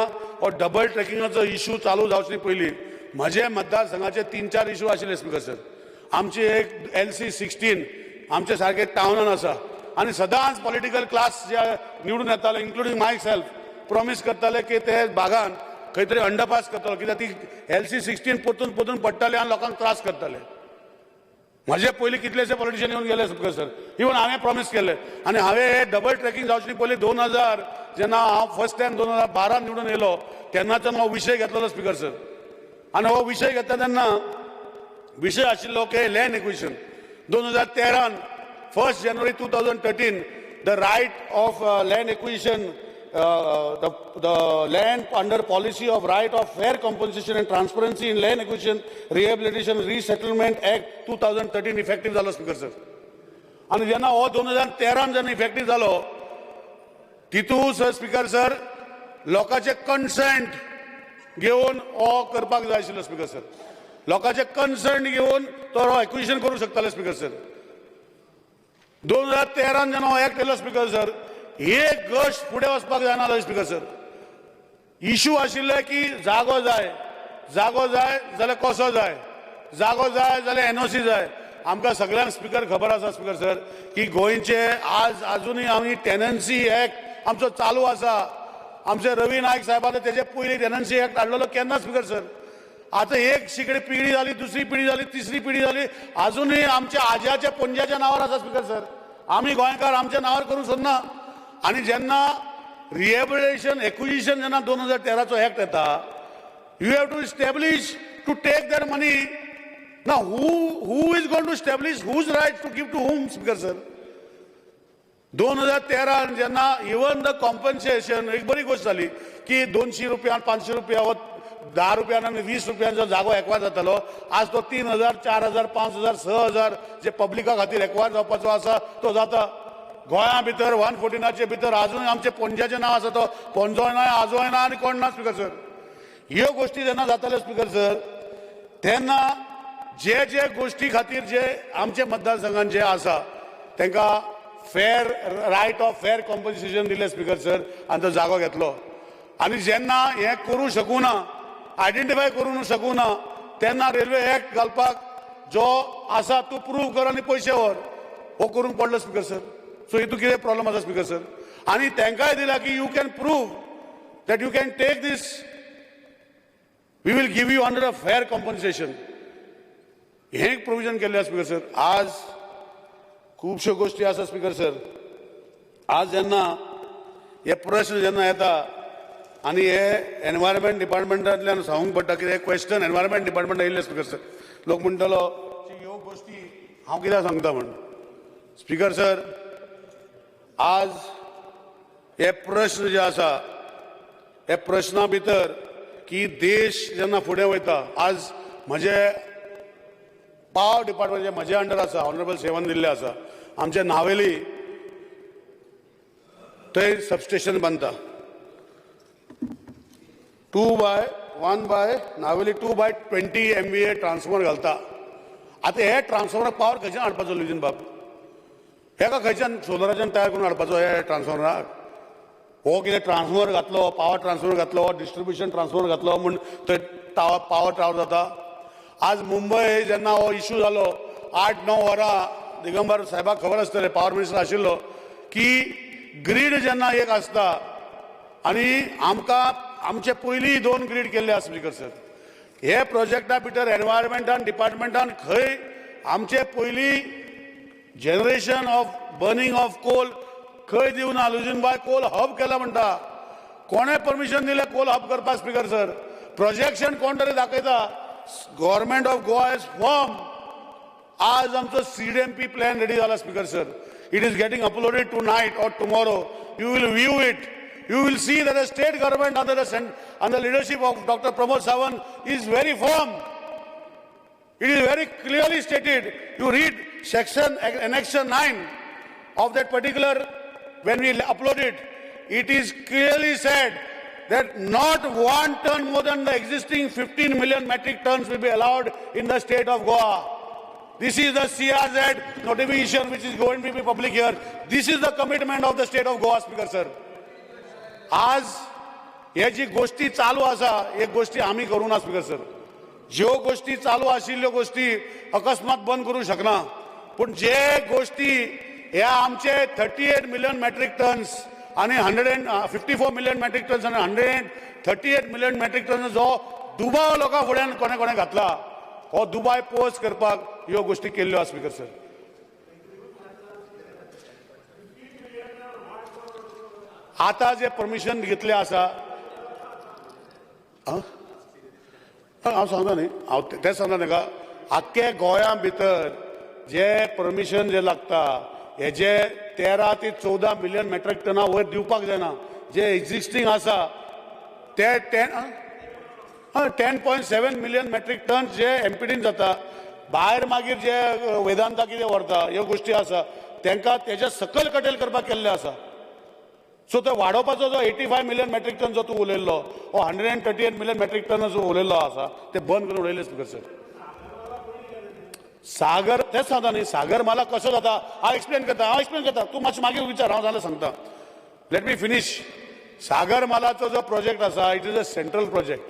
S2: हो डबल ट्रॅकिंगाचो इशू चालू जावचे पयलीं म्हजे मतदारसंघाचे 3-4 इशू आशिल्ले स्पीकर सर. आमची एक LC-16 आमचे सारखे टाउनान आसा आणि सदांच पॉलिटिकल क्लास जे निवडून येताले, इन्क्लुडींग माय सेल्फ, प्रॉमिस करताले की ते भागान खंय तरी अंडरपास करतलो, कित्याक ती LC-16 परतून पडटाली आणि लोकांक त्रास करताले. म्हजे पयलीं कितलेशे पॉलिटिशियन येवन गेले स्पीकर सर. इवन हांवें प्रॉमिस केले आणि हांवें हे डबल ट्रॅकिंग जावचे पयलीं 2000 जेन्ना हांव फर्स्ट टायम 2012 निवडून येयलो तेन्नाच्यान हो विशय घेतलेलो स्पीकर सर. आणि हो विषय घेता तेन्ना विषय आशिल्लो की land acquisition. 2013 1 January 2013 the right of land acquisition, the land under policy of right of fair compensation and transparency in land acquisition, rehabilitation, resettlement act 2013 effective झालो स्पीकर सर. आणि जेन्ना हो 2013 जेन्ना इफेक्टीव जालो तितू सर स्पीकर सर लोकांचे consent घेऊन हो करपाक जाय आशिल्लो स्पीकर सर. लोकांचे कन्सेंट घेऊन तो एक्विजिशन करूं शकताले स्पीकर सर. 2013 जेन्ना हो एक्ट केलो स्पीकर सर, एक गोष्ट फुडें वचपाक जायना स्पीकर सर. इशू आशिल्ले की जागो जाय जाल्यार कसो जाय, जागो जाय जाल्यार NOC जाय. आमकां सगळ्यांक स्पीकर खबर आसा स्पीकर सर की गोंयचे आज अजूनय आमी टेनन्सी एक्ट आमचो चालू आसा. आमचे रवी नायक साहेबान तेजे पयलीं टेनन्सी एक्ट हाडलेलो केन्ना स्पीकर सर. आतां एक शिकडी पिढी जाली, दुसरी पिढी जाली, तिसरी पिढी जाली, अजूनय आमच्या आज्याच्या पणज्याच्या नांवार आसा स्पीकर सर. आमी गोंयकार आमच्या नांवार करूंक सोदना. आणि जेन्ना रिहेबिलिटेशन एक्विजिशन जेन्ना 2013चो एक्ट येता, you have to establish to take that money. ना who is going to establish whose right to give to whom speaker sir. 2013 जेन्ना इवन द कॉम्पन्सेशन, एक बरी गोष्ट जाली की 200 रुपया 500 रुपया व 10 रुपयान आणि 20 रुपयांचो जागो एक्वायर जातालो. आज तो 3000, 4000, 5000, 6000 जे पब्लिका खातीर एक्वायर जावपाचो आसा तो जाता. गोंया भितर 114चे भितर अजून आमचे पणज्याचें नांव आसा, तो पणजोय ना, आजोय ना आनी कोण ना स्पीकर सर. ह्यो गोष्टी जेन्ना जाताल्यो स्पीकर सर, तेन्ना जे गोष्टी खातीर जे आमचे मतदारसंघान जे आसा तांकां fair right of fair compensation दिले स्पीकर सर आणि तो जागो घेतलो आणि जेन्ना हे करू शकू ना आयडेंटिफाय करू शकू ना तेन्ना रेल्वे एक्ट घालपाक जो आसा तू प्रूव्ह कर आणि पैसे व्हर हो करूंक पडलो स्पीकर सर सो हितून कितें प्रॉब्लेम आसा स्पीकर सर आणि तांकांय दिला की you can prove that you can take this we will give you under a fair compensation हे एक प्रोविजन केल्लें स्पीकर सर आज खुबश्यो गोष्टी आसा स्पीकर सर आज जेन्ना हे प्रश्न जेन्ना येता आनी हे एनवायरमेंट डिपार्टमेंटांतल्यान सांगूंक पडटा की हे क्वेश्चन एनवायरमेंट डिपार्टमेंट येयल्ले स्पीकर सर लोक म्हणटलो की ह्यो गोष्टी हांव कित्याक सांगता म्हण स्पीकर सर आज हे प्रश्न जे आसा हे प्रश्ना भितर की देश जेन्ना फुडें वयता आज म्हजे पावर डिपार्टमेंट म्हजे अंडर आसा ऑनरेबल सेवन दिल्ले आसा आमचे नावेली थंय सबस्टेशन बांदता 2/1 नावेली 2/20 MVA ट्रान्सफॉर्मर घालता आतां हे ट्रान्सफॉर्मर पावर खंयच्यान हाडपाचो लुजीन बाब हेका खंयच्यान सोलराच्यान तयार करून हाडपाचो हे ट्रान्सफॉर्मराक हो कितें ट्रान्सफॉर्मर घातलो पावर ट्रान्सफॉर्मर घातलो डिस्ट्रिब्युशन ट्रान्सफॉर्मर घातलो म्हूण थंय पावर टावर जाता आज मुंबय जेन्ना हो इश्यू जालो 8-9 वरां दिगंबर साहेबाक खबर आसतलें पावर मिनिस्टर आशिल्लो की ग्रीड जेन्ना एक आसता आनी आमकां आमचे पयलीं 2 ग्रीड केल्ले आसा स्पीकर सर हे प्रोजेक्टा भितर एनवायरमेंटान डिपार्टमेंटान खंय आमचे पयलीं generation of burning of coal खंय दिवना लुजीनबाय कोल हब केला म्हणटा कोणे परमिशन दिलें कोल हब करपाक स्पीकर सर प्रोजेक्शन कोण तरी दाखयता government of Goa has form आज आमचो CDMP प्लॅन रेडी जाला speaker sir it is getting uploaded tonight or tomorrow you will view it you will see that the state government under the leadership of Dr. Pramod Sawant is very firm. It is very clearly stated. You read section annexure 9 of that particular, when we upload it, it is clearly said that not 1 ton more than the existing 15 million metric tons will be allowed in the state of Goa. This is the CRZ notification which is going to be public here. This is the commitment of the state of Goa, Speaker sir. आज हे जी गोष्टी चालू आसा एक गोष्टी आम्ही करू ना स्पीकर सर ज्यो गोष्टी चालू आशिल्ल्यो गोष्टी अकस्मात बंद करू शकना पण जे गोष्टी ह्या आमचे 38 मिलियन मेट्रिक टन्स आणि 154 मिलियन मेट्रिक टन्स आणि 138 मिलियन मेट्रिक टन्स जो दुबाव लोकां फुड्यान कोणे कोणे घातला हो दुबाय पोस्ट करपाक ह्यो गोष्टी केल्ल्यो आसा स्पीकर सर आता जे परमिशन घेतले आसा हांव सांगता न्ही हांव तेच सांगता ताका आख्खे गोंया भितर जे परमिशन जे लागता हेजे 13 ते 14 मिलियन मेट्रिक टना वयर दिवपाक जायना जे एक्झिस्टींग आसा ते 10.7 मिलियन मेट्रिक टन जे एमपीडीन जाता भायर मागीर जे वेदांता कितें व्हरता ह्यो गोष्टी आसा तांकां तेजे सकयल कटेल करपाक केल्ले आसा सो तो वाडोवपाचो जो 85 मिलियन मेट्रिक टन जो तूं उलयल्लो हो 138 मिलियन मेट्रिक टन जो उलयल्लो आसा ते बंद करून उडयले स्पीकर सर सागर तेच सांगता न्ही सागर माला कसो जाता हांव एक्सप्लेन करता तूं मातशें मागीर विचार हांव जाल्यार सांगता लेट मी फिनिश सागर मालाचो जो प्रोजेक्ट आसा it is a central project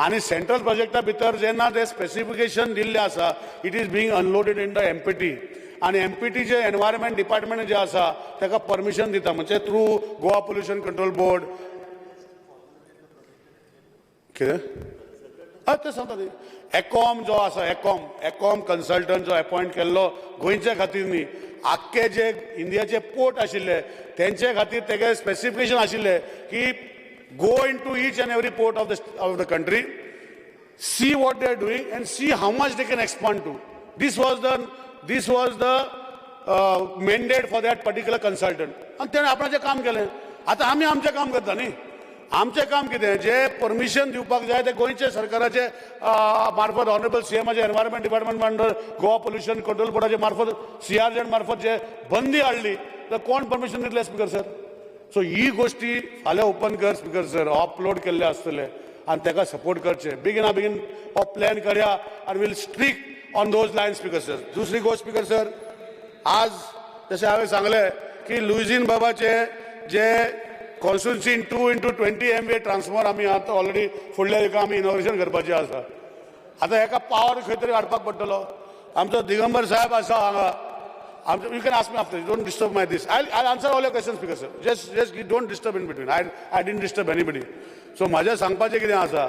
S2: आनी सेंट्रल प्रोजेक्टा भितर जेन्ना ते स्पेसिफिकेशन दिल्ले आसा it is being unloaded in the MPT आणि MPT जे एनवायरमेंट डिपार्टमेंट जे आसा ताका परमिशन दिता म्हणजे through Goa pollution control board कितें ते सांगता न्ही एकॉम जो आसा एकॉम कन्सल्टंट जो अपॉइंट केल्लो गोंयचे खातीर न्ही आख्खे जे इंडियाचे पोर्ट आशिल्ले तेंचे खातीर तेगे स्पेसिफिकेशन आशिल्ले की go in to each and every port of the country see what they are doing and see how much they can expand to This was the mandate for that particular consultant. आणि त्याने आपणाचें काम केलें आता आमी आमचें काम करता न्ही आमचें काम कितें जे परमिशन दिवपाक जाय ते गोंयचे सरकाराचे मार्फत ऑनरेबल CMचे environment department under Goa pollution control बोर्डाचे मार्फत CRZ मार्फत जे बंदी हाडली तर कोण परमिशन दितले स्पीकर सर सो ही गोष्टी फाल्यां ओपन कर स्पीकर सर अपलोड केल्ले आसतले आनी ताका सपोर्ट करचे बेगिना बेगीन हो प्लॅन करया आनी will strict on those lines, Speaker sir. दूसरी गोष्ट Speaker sir, आज जशें हांवें सांगलें की लुईजीन बाबाचे जे कॉन्स्टिट्युन्सीन 2x20 MVA ट्रान्सफॉर्मर आमी आतां ऑलरेडी फुडल्या दिका आमी इनॉग्रेशन करपाचें आसा. आतां हेका पावर खंय तरी हाडपाक पडटलो. आमचो दिगंबर साहेब आसा हांगा. You can ask me after. Don't disturb my this. I answer all your questions speaker sir. Just don't disturb in between. I didn't disturb anybody. So म्हाजें सांगपाचें कितें आसा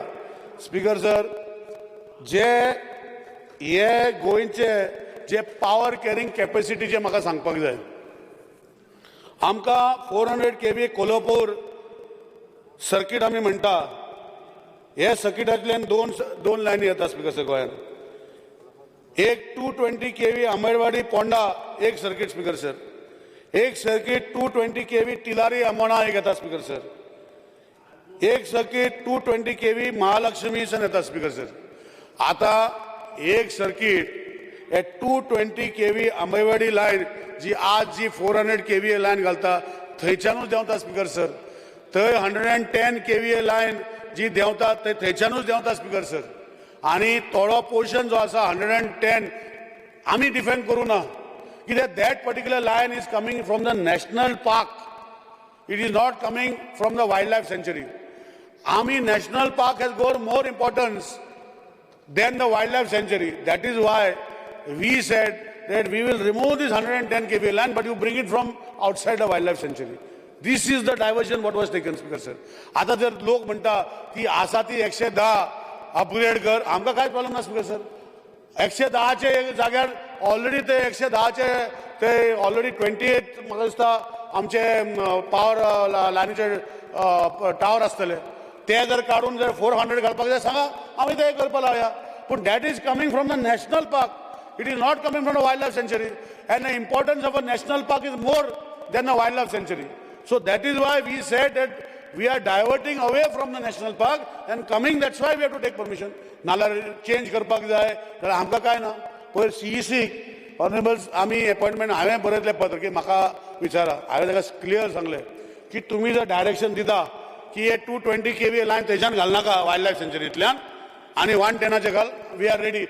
S2: स्पीकर सर, जे हे गोंयचे जे पावर कॅरिंग कॅपेसिटीचे म्हाका सांगपाक जाय. आमकां 400 kV कोल्हापूर सर्किट आमी म्हणटा. हे सर्किटांतल्यान दोन लायनी येता स्पीकर सर गोंयांत. एक 220 kV आंबेडवाडी पोंडा एक सर्किट स्पीकर सर. एक सर्किट 220 kV तिलारी आमोणा एक येता स्पीकर सर. एक सर्किट 220 kV महालक्ष्मीसान येता स्पीकर सर. आता एक सर्किट हे 220 kV आंबेवाडी लायन जी आज जी 400 kV लायन घालता थंयच्यानूच देंवता स्पीकर सर. थंय 110 kV लायन जी देंवता थंयच्यानूच देंवता स्पीकर सर. आनी थोडो पोर्शन जो आसा 110 आमी डिफेंड करूं ना कित्याक that particular line is coming from the national park. It is not coming from the wild life sanctuary. आमी national park has got more importance than the wildlife sanctuary. That is why we said that we will remove this 110 kV line, but you bring it from outside the wildlife sanctuary. This is the diversion what was taken, Speaker sir. आता जर लोक म्हणटा की आसा ती 110 upgrade कर, आमकां काय प्रॉब्लेम ना स्पीकर सर. 110चे जाग्यार ऑलरेडी ते 110चे ते ऑलरेडी 28 म्हाका दिसता आमचे पावर लायनीचे टावर आसतले. ते जर काढून जर 400 घालपाक जाय सांगा आमी ते करपाक लावया. पूण that is coming from the national park. It is not coming from the wild life sanctuary. And the importance of a national park is more than the wild life sanctuary. So that is why we said that we are diverting away from the national park and coming. That's why we have to take permission. नाल्यार change करपाक जाय जाल्यार आमकां काय ना. पयर CEC ऑनरेबल्स आमी appointment हांवें बरयतलें पत्र की म्हाका विचारा. हांवें ताका क्लियर सांगलें की तुमी जर डायरेक्शन दिता की हे 220 kV लायन थंयच्यान घालनाका वायल्ड लायफ सेंच्युरींतल्यान आनी 110चे घाल. We are ready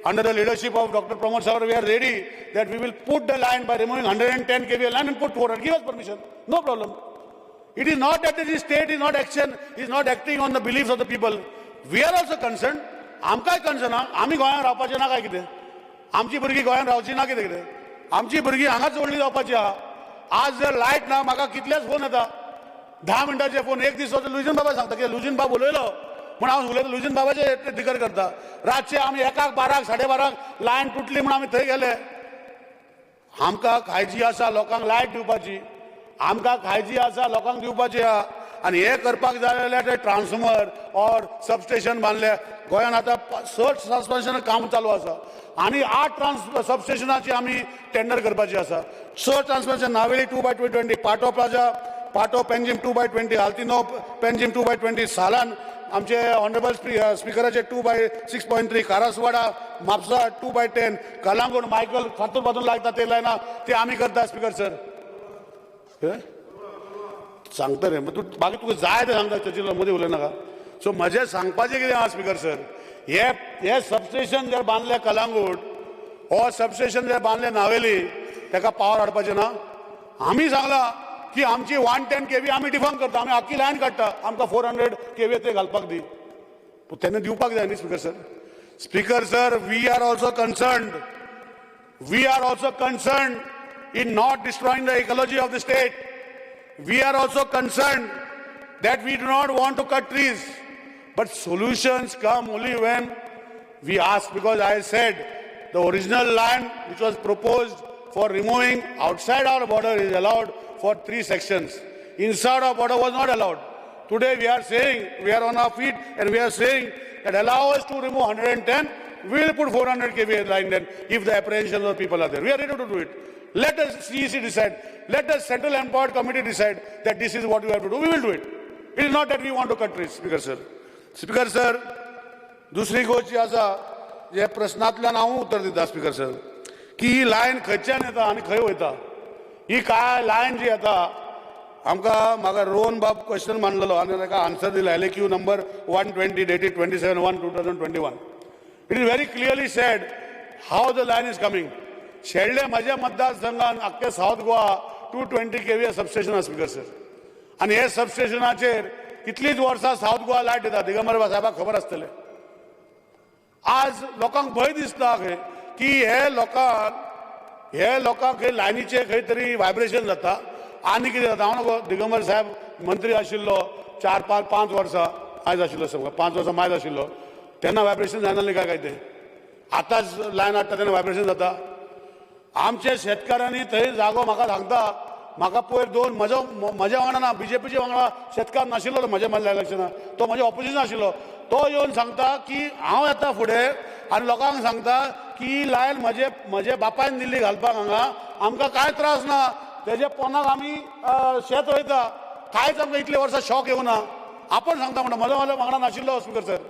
S2: under the leadership of doctor Pramod सावर. We are ready that we will put the line by removing 110 kV line and put 400. Give us permission. No problem. It is not that the state is not acting on the beliefs of the people. We are also concern. आमकांय concern आहा. आमी गोंयांत रावपाचें ना काय कितें. आमची भुरगीं गोंयांत रावची ना कितें कितें. आमची भुरगीं हांगाच व्हडलीं जावपाची आहा. आज जर लायट ना म्हाका कितलेच फोन येता. 10 मिनटाचे फोन. एक दीस लुईजीन बाबा सांगता की लुईजीन बाब उलयलो म्हण हांव उलयता लुईजीन बाबाचे दिकर करता. रातचे आमी 1:00 12:00 12:30 लायन तुटली म्हण आमी थंय गेले. आमकां काळजी आसा लोकांक लायट दिवपाची. आमकां काळजी आसा लोकांक दिवपाची आहा. आनी हे करपाक जाय जाल्यार ते ट्रान्सफॉर्मर ऑर सबस्टेशन बांदले. गोंयांत आतां 6 सबस्टेशन काम चालू आसा आनी 8 सबस्टेशनाची आमी टेंडर करपाची आसा. 6 ट्रान्सफॉर्मेशन नावेली 2/20, पाटो प्लाझा पाटो पेंजीम 2/20, आल्तिनो पेंजीम 2/20, सालान आमचे ऑनरेबल स्पीकराचे 2/6.3, कारसवाडा म्हापसा 2/10, कलांगूट मायकल फातूर बाजून लागता ते लायना ते आमी करता स्पीकर सर. सांगता रे तूं बाकी तुका जाय ते सांगता तेचे मदीं उलयनाका. सो म्हजें सांगपाचें कितें आहा स्पीकर सर, हे सबस्टेशन जर बांदले कलांगूट हो सबस्टेशन जर बांदले नावेली ताका पावर हाडपाचें ना. आमी सांगलां की आमची 110 kV आमी डिफार्म करता. आमी आख्खी लायन काडटा. आमकां 400 kV ते घालपाक दी. तेन्ना दिवपाक जाय न्ही speaker sir. Speaker sir, we are also concerned. We are also concerned in not destroying the ecology of the state. We are also concerned that we do not want to cut trees. But solutions come only when we ask, because I said the original line which was proposed for removing outside our border is allowed for 3 sections. Inside our border was not allowed. Today we are saying, we are on our feet and we are saying that allow us to remove 110, we will put 400 kV line then if the apprehensions of people are there. We are ready to do it. Let us CEC decide. Let us Central Empowered Committee decide that this is what we have to do. We will do it. It is not that we want to cut trees, Speaker sir. Speaker sir, दुसरी गोष्ट आसा जे प्रश्नांतल्यान हांव उत्तर दिता speaker sir की ही lion खंयच्यान येता आनी खंय वयता. ही काय लायन जी येता आमकां म्हाका रोहन बाब क्वेश्चन मांडलेलो आनी ताका आन्सर दिला LAQ number 120 dated 27/1/2021. It is very clearly said how the line is coming. शेळडे माझ्या मतदारसंघात अख्खे साऊथ गोवा 220 kV सबस्टेशन आसा स्पीकर सर. आणि हे सबस्टेशनाचेर कितलींच वर्सां साऊथ गोवा लायट दिता. दिगंबर साहेबाक खबर आसतलें. आज लोकांक भंय दिसता की हे लोकांक खंय लायनीचे खंय तरी व्हायब्रेशन जाता आनी कितें जाता. हांव नको दिगंबर साहेब मंत्री आशिल्लो 4-5 वर्सां आयज आशिल्लो समजा 5 वर्सां मायज आशिल्लो तेन्ना व्हायब्रेशन जायनासलें काय ते. आतांच लायन हाडटा तेन्ना व्हायब्रेशन जाता. आमच्या शेतकारांनी थंय जागो म्हाका सांगता. म्हाका पयर 2 म्हज्या वांगडा ना BJPचे वांगडा शेतकार नाशिल्लो म्हज्या मदल्या इलेक्शनाक. तो म्हज्या ऑपोजिशन आशिल्लो. तो येवन सांगता की हांव येता फुडें आनी लोकांक सांगता की लायन म्हजे बापायन दिल्ली घालपाक हांगा आमकां कांय त्रास ना. तेजे पोंदाक आमी शेत रोयता. कांयच आमकां इतले वर्सां शॉक येवना. आपण सांगता म्हणटा म्हज्या वांगडा नाशिल्लो स्पीकर सर.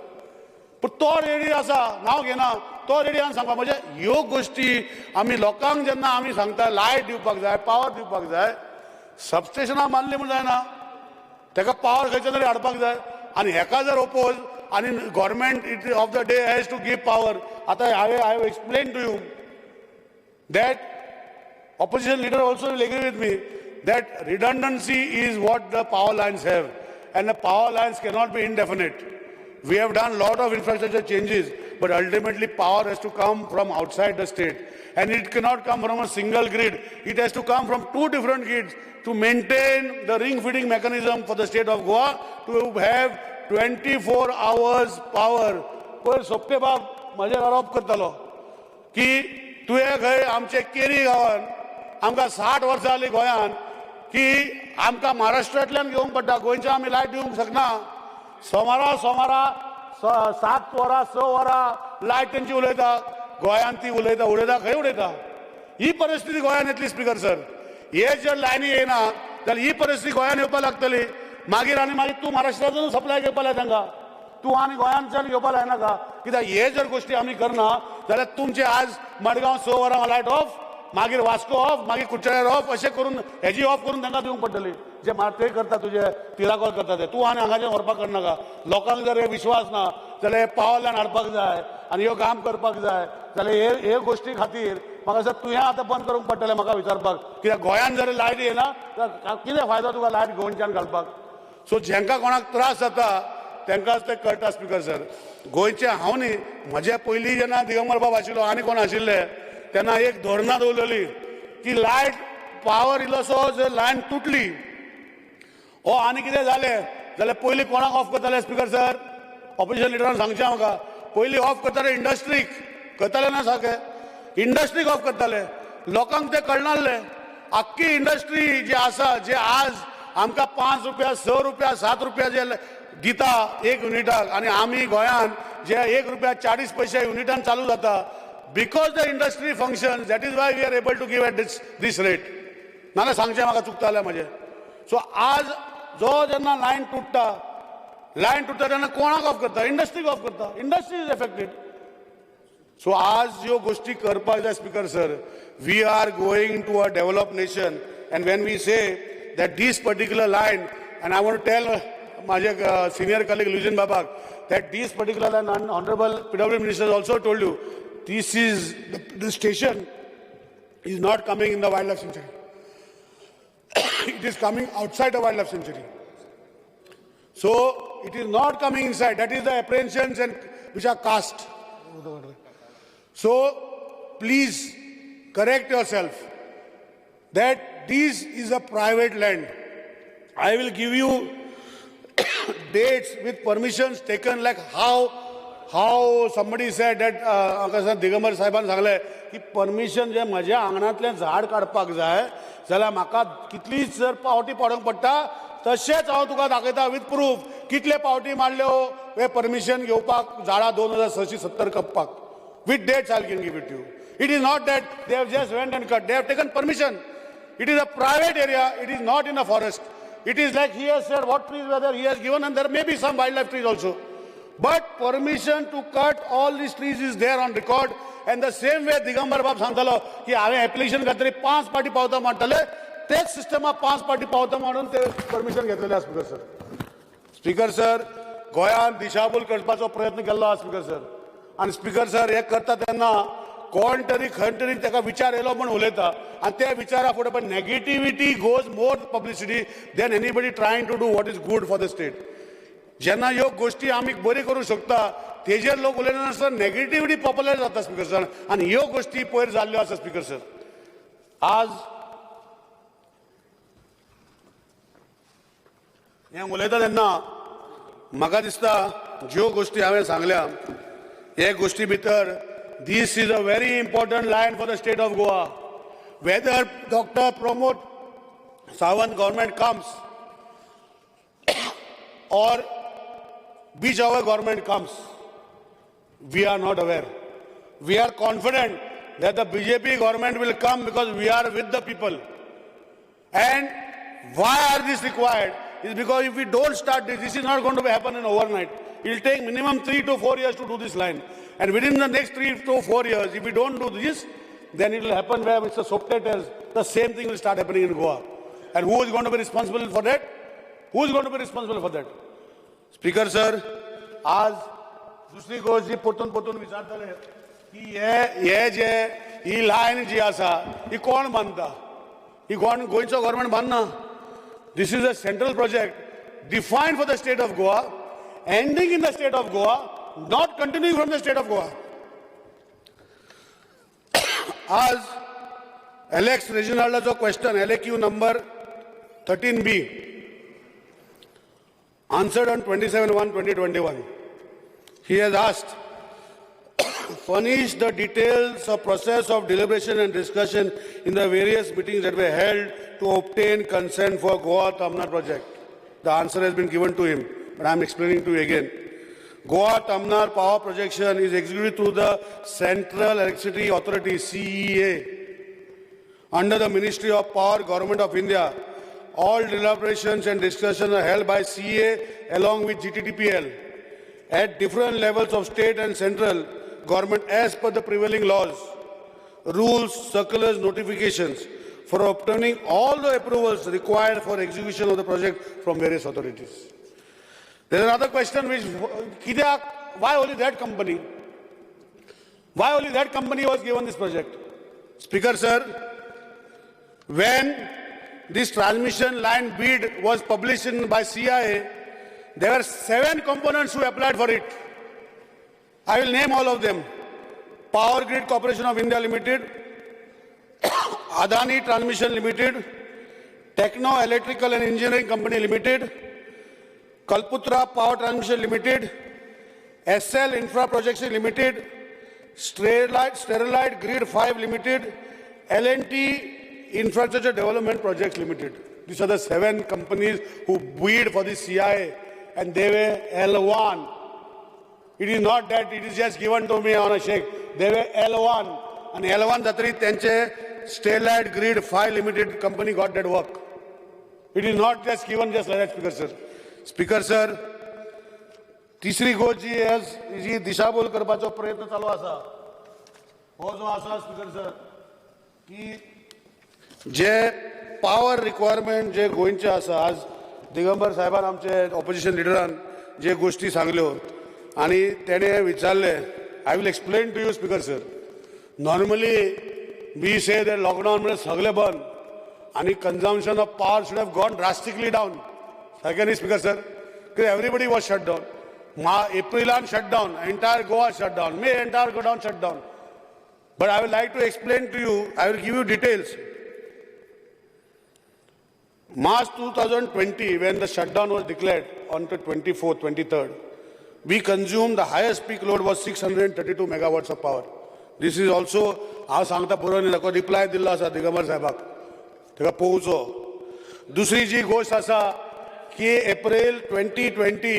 S2: पूण तो रेडी आसा नांव घेना. तो रेडी आसा सांगपाक. म्हणजे ह्यो गोश्टी आमी लोकांक जेन्ना आमी सांगता लायट दिवपाक जाय पावर दिवपाक जाय सबस्टेशनां बांदली म्हूण जायना. ताका पावर खंयच्या तरी हाडपाक जाय. आनी हेका जर ओपोज आनी government of the day has to give power. आतां I have explain to you that opposition leader also will agree with me that redundancy is what the power lines have, and the power lines cannot be indefinite. We have done a lot of infrastructure changes, but ultimately power has to come from outside the state, and it cannot come from a single grid. It has to come from 2 different grids to maintain the ring feeding mechanism for the state of Goa to have 24 hours power. कोण सोप्पे बाब म्हजे आरोप करतालो की तुवें खंय आमचे केरी गांवांत आमकां 60 वर्सां जालीं गोंयांत की आमकां महाराष्ट्रांतल्यान घेवंक पडटा. गोंयच्या आमी लायट दिवंक शकना. सोमारा 7 वरां 6 वरां लायट तेंची उलयता. गोंयांत ती उडयता खंय उडयता. ही परिस्थिती गोंयांत येतली स्पीकर सर. हे जर लायनी येना जाल्यार ही परिस्थिती गोंयांत येवपाक लागतली. मागीर तूं महाराष्ट्रांतून सप्लाय घेवपाक लाय तांकां. तूं आनी गोंयांतल्यान घेवपाक लायनाका. कित्याक हे जर गोश्टी आमी करना जाल्यार तुमचे आज मडगांव 6 वरां लायट ऑफ, मागीर वास्को ऑफ, मागीर कुट्चेर ऑफ अशें करून हेजी ऑफ करून तांकां दिवंक पडटली. जे ते करता तुजे तिराकोळ करता ते तूं आनी हांगाचे व्हरपाक करनाका. लोकांक जर हे विश्वास ना जाल्यार हे पावर लायन हाडपाक जाय आनी ह्यो काम करपाक जाय जाल्यार हे गोश्टी खातीर म्हाका दिसता तुवें आतां बंद करूंक पडटलें म्हाका विचारपाक. कित्याक गोंयांत जर लायट येना जाल्यार कितें फायदो तुका लायट गोंयच्यान घालपाक. सो जेंकां कोणाक त्रास जाता तांकांच ते कळटा स्पीकर सर. गोंयचे हांव न्ही म्हजे पयलीं जेन्ना दिगंबर बाब आशिल्लो आनी कोण आशिल्ले तेन्ना एक धोरणां दवरलेली की लायट पावर इल्लोसो जर लायन तुटली ओ आनी कितें जालें जाल्यार पयलीं कोणाक ऑफ करताले स्पीकर सर. ऑपोजिशन लिडरान सांगचें म्हाका. पयलीं ऑफ करताले इंडस्ट्रीक. करताले ना सारकें. इंडस्ट्रीक ऑफ करताले. लोकांक तें कळनासलें. आख्खी इंडस्ट्री जी आसा जे आज आमकां 5 रुपया 6 रुपया 7 रुपया जे दिता 1 युनिटाक आनी आमी गोंयांत जे 1 रुपया 40 पैसे युनिटान चालू जाता because the industry functions, that is why we are able to give at this rate. नाल्यार सांगचें म्हाका चुकतालें म्हजें. सो आज जो जेन्ना लायन तुटता तेन्ना कोणाक ऑफ करता. इंडस्ट्रीक ऑफ करता. Industry is affected. सो आज ह्यो गोश्टी करपाक जाय speaker sir. We are going to a develop nation and when we say that this particular line, and I want to tell माझे senior colleague Lujan Babak that this particular line, Honorable PW Minister also told you, this is the station is not coming in the wildlife sanctuary. It is coming outside the wildlife sanctuary. So it is not coming inside. That is the apprehensions and which are cast. So please correct yourself that this is a private land. I will give you dates with permissions taken, like how somebody said that Digambar साहेबान सांगले की permission जे म्हज्या आंगणांतलें झाड काडपाक जाय जाल्यार म्हाका कितलीच जर पावटी पडोवंक पडटा तशेंच हांव तुका दाखयता विथ प्रूफ कितले पावटी मारल्यो हे परमिशन घेवपाक झाडां 2670 कप्पाक with dates I can give it to you. It is not that they have just went and cut. They have taken permission. It is a private area. It is not in a forest. It is like he has said what trees whether he has given, and there may be some wildlife trees also. But permission to cut all these trees is there on record. And the same way Digambar Bab सांगतालो की हांवें application घातली 5 पाटी पावता म्हणटाले तेच Systema 5 पाटी पावता म्हणून ते परमिशन घेतलेले स्पीकर सर. स्पीकर सर गोंयांत दिशाभूल करपाचो प्रयत्न केल्लो स्पीकर सर. आणि स्पीकर सर हे करता तेन्ना कोण तरी खंय तरी ताका विचार येयलो म्हूण उलयता आनी त्या विचारा फुडें पण negativity goes more publicity than anybody trying to do what is good for the state. जेन्ना ह्यो गोश्टी आमी बरी करूंक शकता तेजेर लोक उलयनासतना नेगेटिविटी पॉप्युलर जाता स्पिकर सर आनी ह्यो गोश्टी पयर जाल्ल्यो आसा स्पिकर सर. आज हें उलयता तेन्ना म्हाका दिसता ज्यो गोश्टी हांवें सांगल्या हे गोश्टी भितर this is a very important line for the state of Goa. Whether Dr. Pramod Sawant government comes or whichever government comes, we are not aware. We are confident that the BJP government will come because we are with the people. And why are this required? Is because if we don't start this is not going to happen in overnight. It will take minimum 3 to 4 years to do this line. And within the next 3 to 4 years, if we don't do this, then it will happen where Mr. Sopte tells the same thing will start happening in Goa. And who is going to be responsible for that? Who is going to be responsible for that? Speaker sir, आज दुसरी गोष्ट जी परतून विचारतले की हे जे ही lion जी आसा ही कोण बांदता? ही गोंयचो government बांदना. This is a central project defined for the state of Goa, ending in the state of Goa, not continuing from the state of Goa. As Alex Reginaldo's question, LAQ number 13B, answered on 27/1/2021. He has asked, furnish the details of process of deliberation and discussion in the various meetings that were held to obtain consent for Goa Tamnar project. The answer has been given to him, but I am explaining to you again. Goa Tamnar power projection is executed through the Central Electricity Authority, CEA, under the Ministry of Power, Government of India. All deliberations and discussions are held by CEA along with GTTPL at different levels of state and central government as per the prevailing laws, rules, circulars, notifications for obtaining all the approvals required for execution of the project from various authorities. There is another question which, why only that company? Why only that company was given this project? Speaker sir, when this transmission line bid was published by CIA, there were 7 components who applied for it. I will name all of them. Power Grid Corporation of India Limited, Adani Transmission Limited, Techno Electrical and Engineering Company Limited, Kalputra Power Transmission Limited, SL Infra Projects Limited, Sterilite Grid 5 Limited, L&T Infrastructure Development Projects Limited. These are the 7 companies who bid for the CIA, and they were L1. It is not that it is just given to me on a shake. They were L1. And L1 Datri Tenche Sterilite Grid 5 Limited company got that work. It is not just given just like that, Speaker sir. Speaker sir, तिसरी गोष्ट जी दिशाभूल करपाचो प्रयत्न चालू आसा हो जो आसा स्पीकर सर की जे पावर रिक्वायरमेंट जे गोंयचे आसा आज दिगंबर साहेबान आमचे ऑपोजिशन लिडरान जे गोष्टी सांगल्यो आनी तेणे विचारले I will explain to you speaker sir normally we say that lockdown म्हणजे सगळे बंद आनी consumption of power should have gone drastically down सारकें न्ही speaker sir because everybody was shut down. April on shut down, entire Goa shut down, May entire Goa shut down. But I would like to explain to you, I will give you details. March 2020, when the shutdown was declared on the 24th, 23rd, we consumed the highest peak load was 632 megawatts of power. This is also, I सांगता पुरो न्ही ताका reply दिल्लो आसा दिगंबर साहेबाक ताका पळोवचो. दुसरी जी गोष्ट आसा की एप्रिल 2020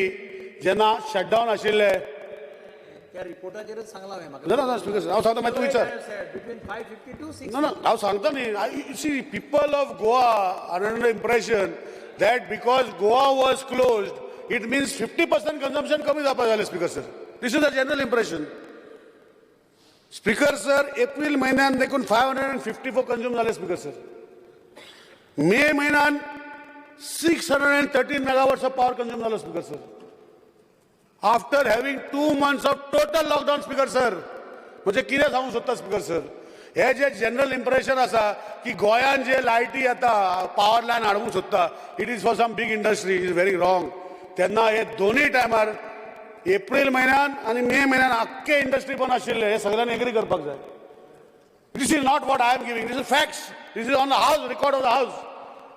S2: जेन्ना शटडावन आशिल्ले ना स्पीकर हांव सांगता मागीर तूं विचार ना हांव सांगता न्ही see people of Goa are under impression that because Goa was closed it means 50% consumption कमी जावपाक जालें speaker sir this is the general impression speaker sir April म्हयन्यान देखून 554 कंज्यूम जाले स्पीकर सर मे म्हयन्यान 613 megawatts of power consumed zalo speaker sir after having 2 months of total lockdown speaker sir म्हणजे कितें सांगूंक सोदता स्पीकर सर, हे जे जनरल इंप्रेशन आसा की गोंयान जे लायटी येता पावर लायन हाडूंक सोदता, it is for some big industry, is very wrong. तेन्ना हे दोनूय टायमार एप्रील म्हयन्यान आनी मे म्हयन्यान आख्खे इंडस्ट्री बंद आशिल्ले, हे सगळ्यांनी एग्री करपाक जाय. This is not what I am giving, this is facts. This is on the house, record of the house.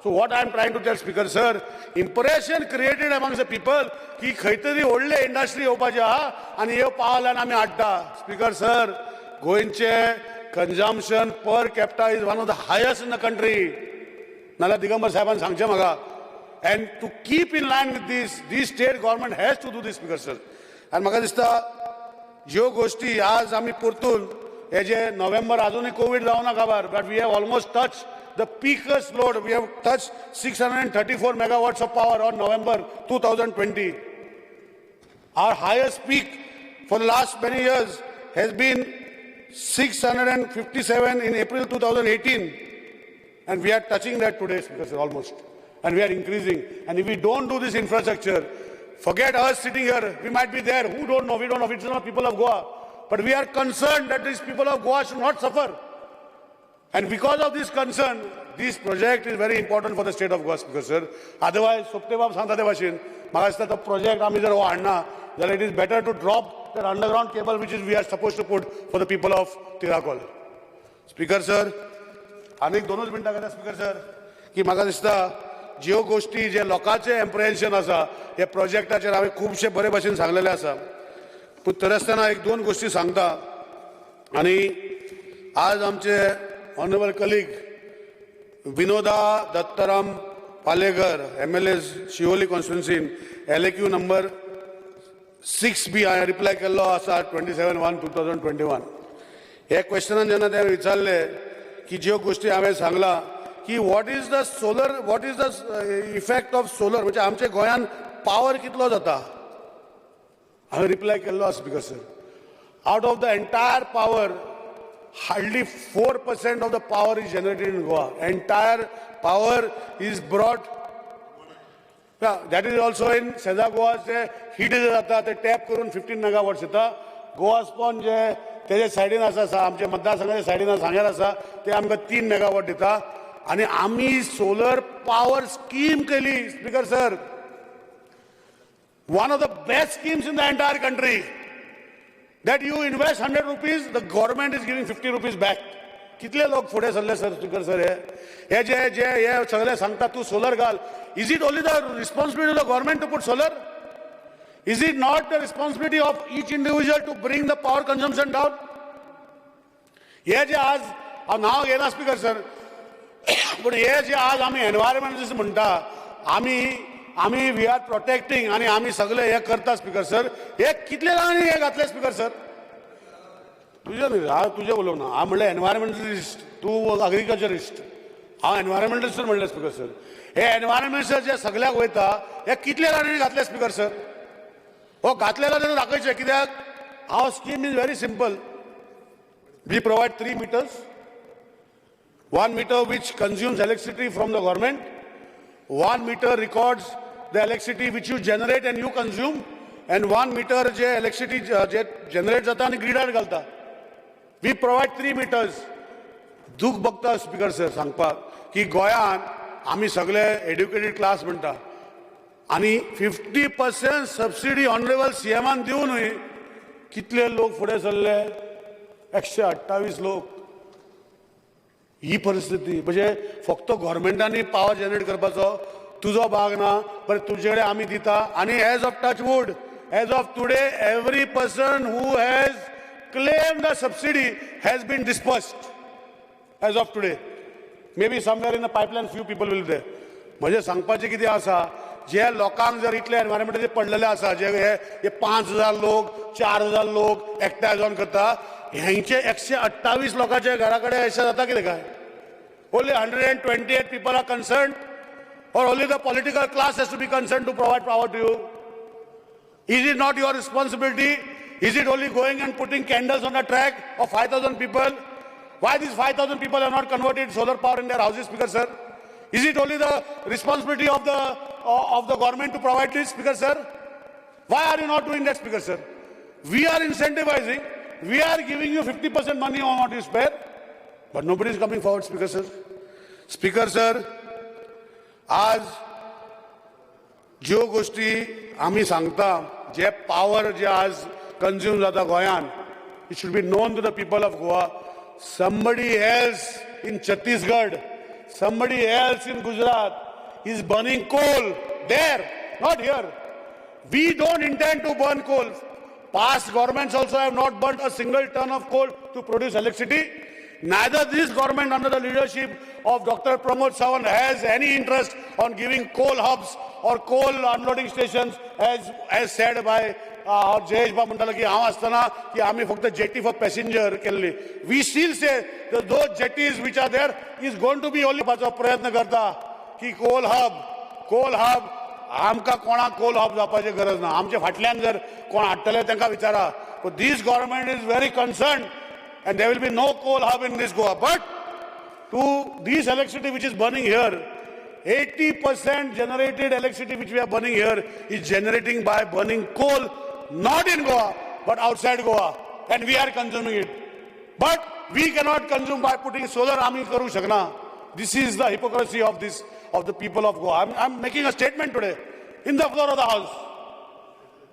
S2: So what I am trying to tell Speaker sir, impression created amongst the people की खंय तरी व्हडले industry येवपाचे आहा आनी ह्यो power lion आमी हाडटा. स्पीकर सर, गोंयचे consumption per capita is one of the highest in the country. नाल्यार दिगंबर साहेबान सांगचें म्हाका. And to keep in line with this state government has to do this, Speaker sir. आनी म्हाका दिसता ज्यो गोष्टी आज आमी परतून हे जे नोव्हेंबर अजूनही कोविड जावना खबर, but we have almost touched the peakest load. We have touched 634 megawatts of power on November 2020. Our highest peak for the last many years has been 657 in April 2018, and we are touching that today, Speaker sir, almost, and we are increasing. And if we don't do this infrastructure, forget us sitting here. We might be there. Who don't know? We don't know. It's not people of Goa. But we are concerned that these people of Goa should not suffer. And because of this concern, this project is very important for the state of Goa, Speaker sir. Otherwise, Soptebab सांगता ते भाशेन, म्हाका दिसता तो project आमी जर हाडना, then it is better to drop that underground cable which is we are supposed to put for the people of Tirakol. Speaker sir, आनीक 2 मिनटां घेता Speaker sir, की म्हाका दिसता ज्यो गोष्टी जे लोकांचे एम्प्रेहेन्शन आसा हे प्रोजेक्टाचेर हांवें खुबशे बरे भशेन सांगलेले आसा. पूण तरी आसतना 1-2 गोष्टी सांगता. आनी आज आमचे honourable colleague Vinoda Dattaram Palekar MLA Siolim कॉन्स्टिट्युन्सीन LAQ नंबर 6B हांवें रिप्लाय केल्लो आसा 27/1/2021. हे क्वेश्चनान जेन्ना ते विचारले की ज्यो गोष्टी हांवें सांगला की what is the effect of solar, म्हणजे आमच्या गोंयान पावर कितलो जाता, हांवें रिप्लाय केल्लो आसा speaker sir. Out of the entire power, hardly 4% of the power is generated in Goa. Entire power is brought. Yeah, that is also in Seza Goa. Heat is जाता ते टॅप करून 15 megawatts येता. Goa spawn जे तेजे सायडीन आसा आमच्या मतदारसंघाच्या सायडीन सांग्यार आसा ते आमकां 3 megawatt दिता. आणि आमी सोलर पावर स्कीम केली speaker sir, one of the best schemes in the entire country, that you invest 100 rupees, the government is giving 50 rupees back. कितले लोक फुडें सरले सर स्पीकर सर, हे जे सगळे सांगता तू सोलर घाल. Is it only the responsibility of the government to put solar? Is it not the responsibility of each individual to bring the power consumption down? हे जे आज नाव घेना स्पीकर सर, पण हे जे आज आमी एनवायरमेंट म्हणटा, आमी वी आर प्रोटेक्टिंग आणि आमी सगळे हे करता स्पीकर सर. हे कितले जाणांनी हे घातले स्पीकर सर? तुझे न्ही, हांव तुजें उलोवना, हांव म्हणलें एनवायरमेंटलिस्ट, तूं अग्रिकल्चरिस्ट, हांव एनवायरमेंटलिस्ट म्हणलें स्पीकर सर. हे एनवायरमेंट जे सगळ्याक वयता हे कितले जाणांनी घातले स्पीकर सर? हो घातलेलो तेन्ना दाखयचें. कित्याक our scheme is very simple. We provide 3 meters. 1 meter which consumes electricity from the government, 1 meter records the electricity which you generate and you consume, and 1 meter जे electricity जे generate जाता आणि grinder घालता. We provide 3 meters. दुख बघता speaker sir सांगपाक की गोंयान आमी सगळे एड्युकेटेड क्लास म्हणटा आणि 50% सबसिडी ऑनरेबल CMान दिवनूय कितले लोक फुडें सरले? 128 लोक. ही परिस्थिती म्हणजे फक्त गव्हर्मेंटांनी पावर जनरेट करपाचो तुजो भाग ना, बरें तुजे कडेन आमी दिता. आणि as of touch wood, as of today every person who has claim the subsidy has been dispersed as of today. May be somewhere in the pipeline few people will they. म्हणजे सांगपाचें कितें आसा, जे लोकांक जर इतले एनवायरमेंटाचे पडलेले आसा, जे हे 5000 लोक 4000 लोक एकठांय जावन करता, हेंचे 128 लोकांच्या घरा कडेन अशें जाता कितें काय? Only 128 people are concerned, or only the political class has to be concerned to provide power to you? Is it not your responsibility? Is it only going and putting candles on a track of 5,000 people? Why these 5,000 people have not converted solar power in their houses, Speaker sir? Is it only the responsibility of the government to provide this, Speaker sir? Why are you not doing that, Speaker sir? We are incentivizing we are giving you 50% money on what you spare, but nobody is coming forward, Speaker sir. Speaker sir, आज ज्यो गोष्टी आम्ही सांगता, जे power जे आज consume जाता गोंयान, it should be known to the people of Goa. Somebody else in Chhattisgarh, somebody else in Gujarat is burning coal there, not here. We don't intend to burn coal. Past governments also have not burnt a single ton of coal to produce electricity. Neither this government under the leadership of Dr. Pramod Sawant has any interest on giving coal hubs or coal unloading stations as said by Jayesh Baba म्हणतालो की हांव आसतना की आमी फक्त jetty for passenger केल्ली. We still say that those jetties which are there is going to be only प्रयत्न करता की coal hub आमकां कोणाक कोल हब जावपाची गरज ना. आमच्या फाटल्यान जर कोण हाडटले तांकां विचारा. But this government is very concerned and there will be no coal hub in this Goa. But to this electricity which is burning here, 80% generated electricity which we are burning here is generating by burning coal, not in Goa, but outside Goa. And we are consuming it. But we cannot consume by putting solar army karu shakna. This is the hypocrisy of the people of Goa. I'm making a statement today in the floor of the House.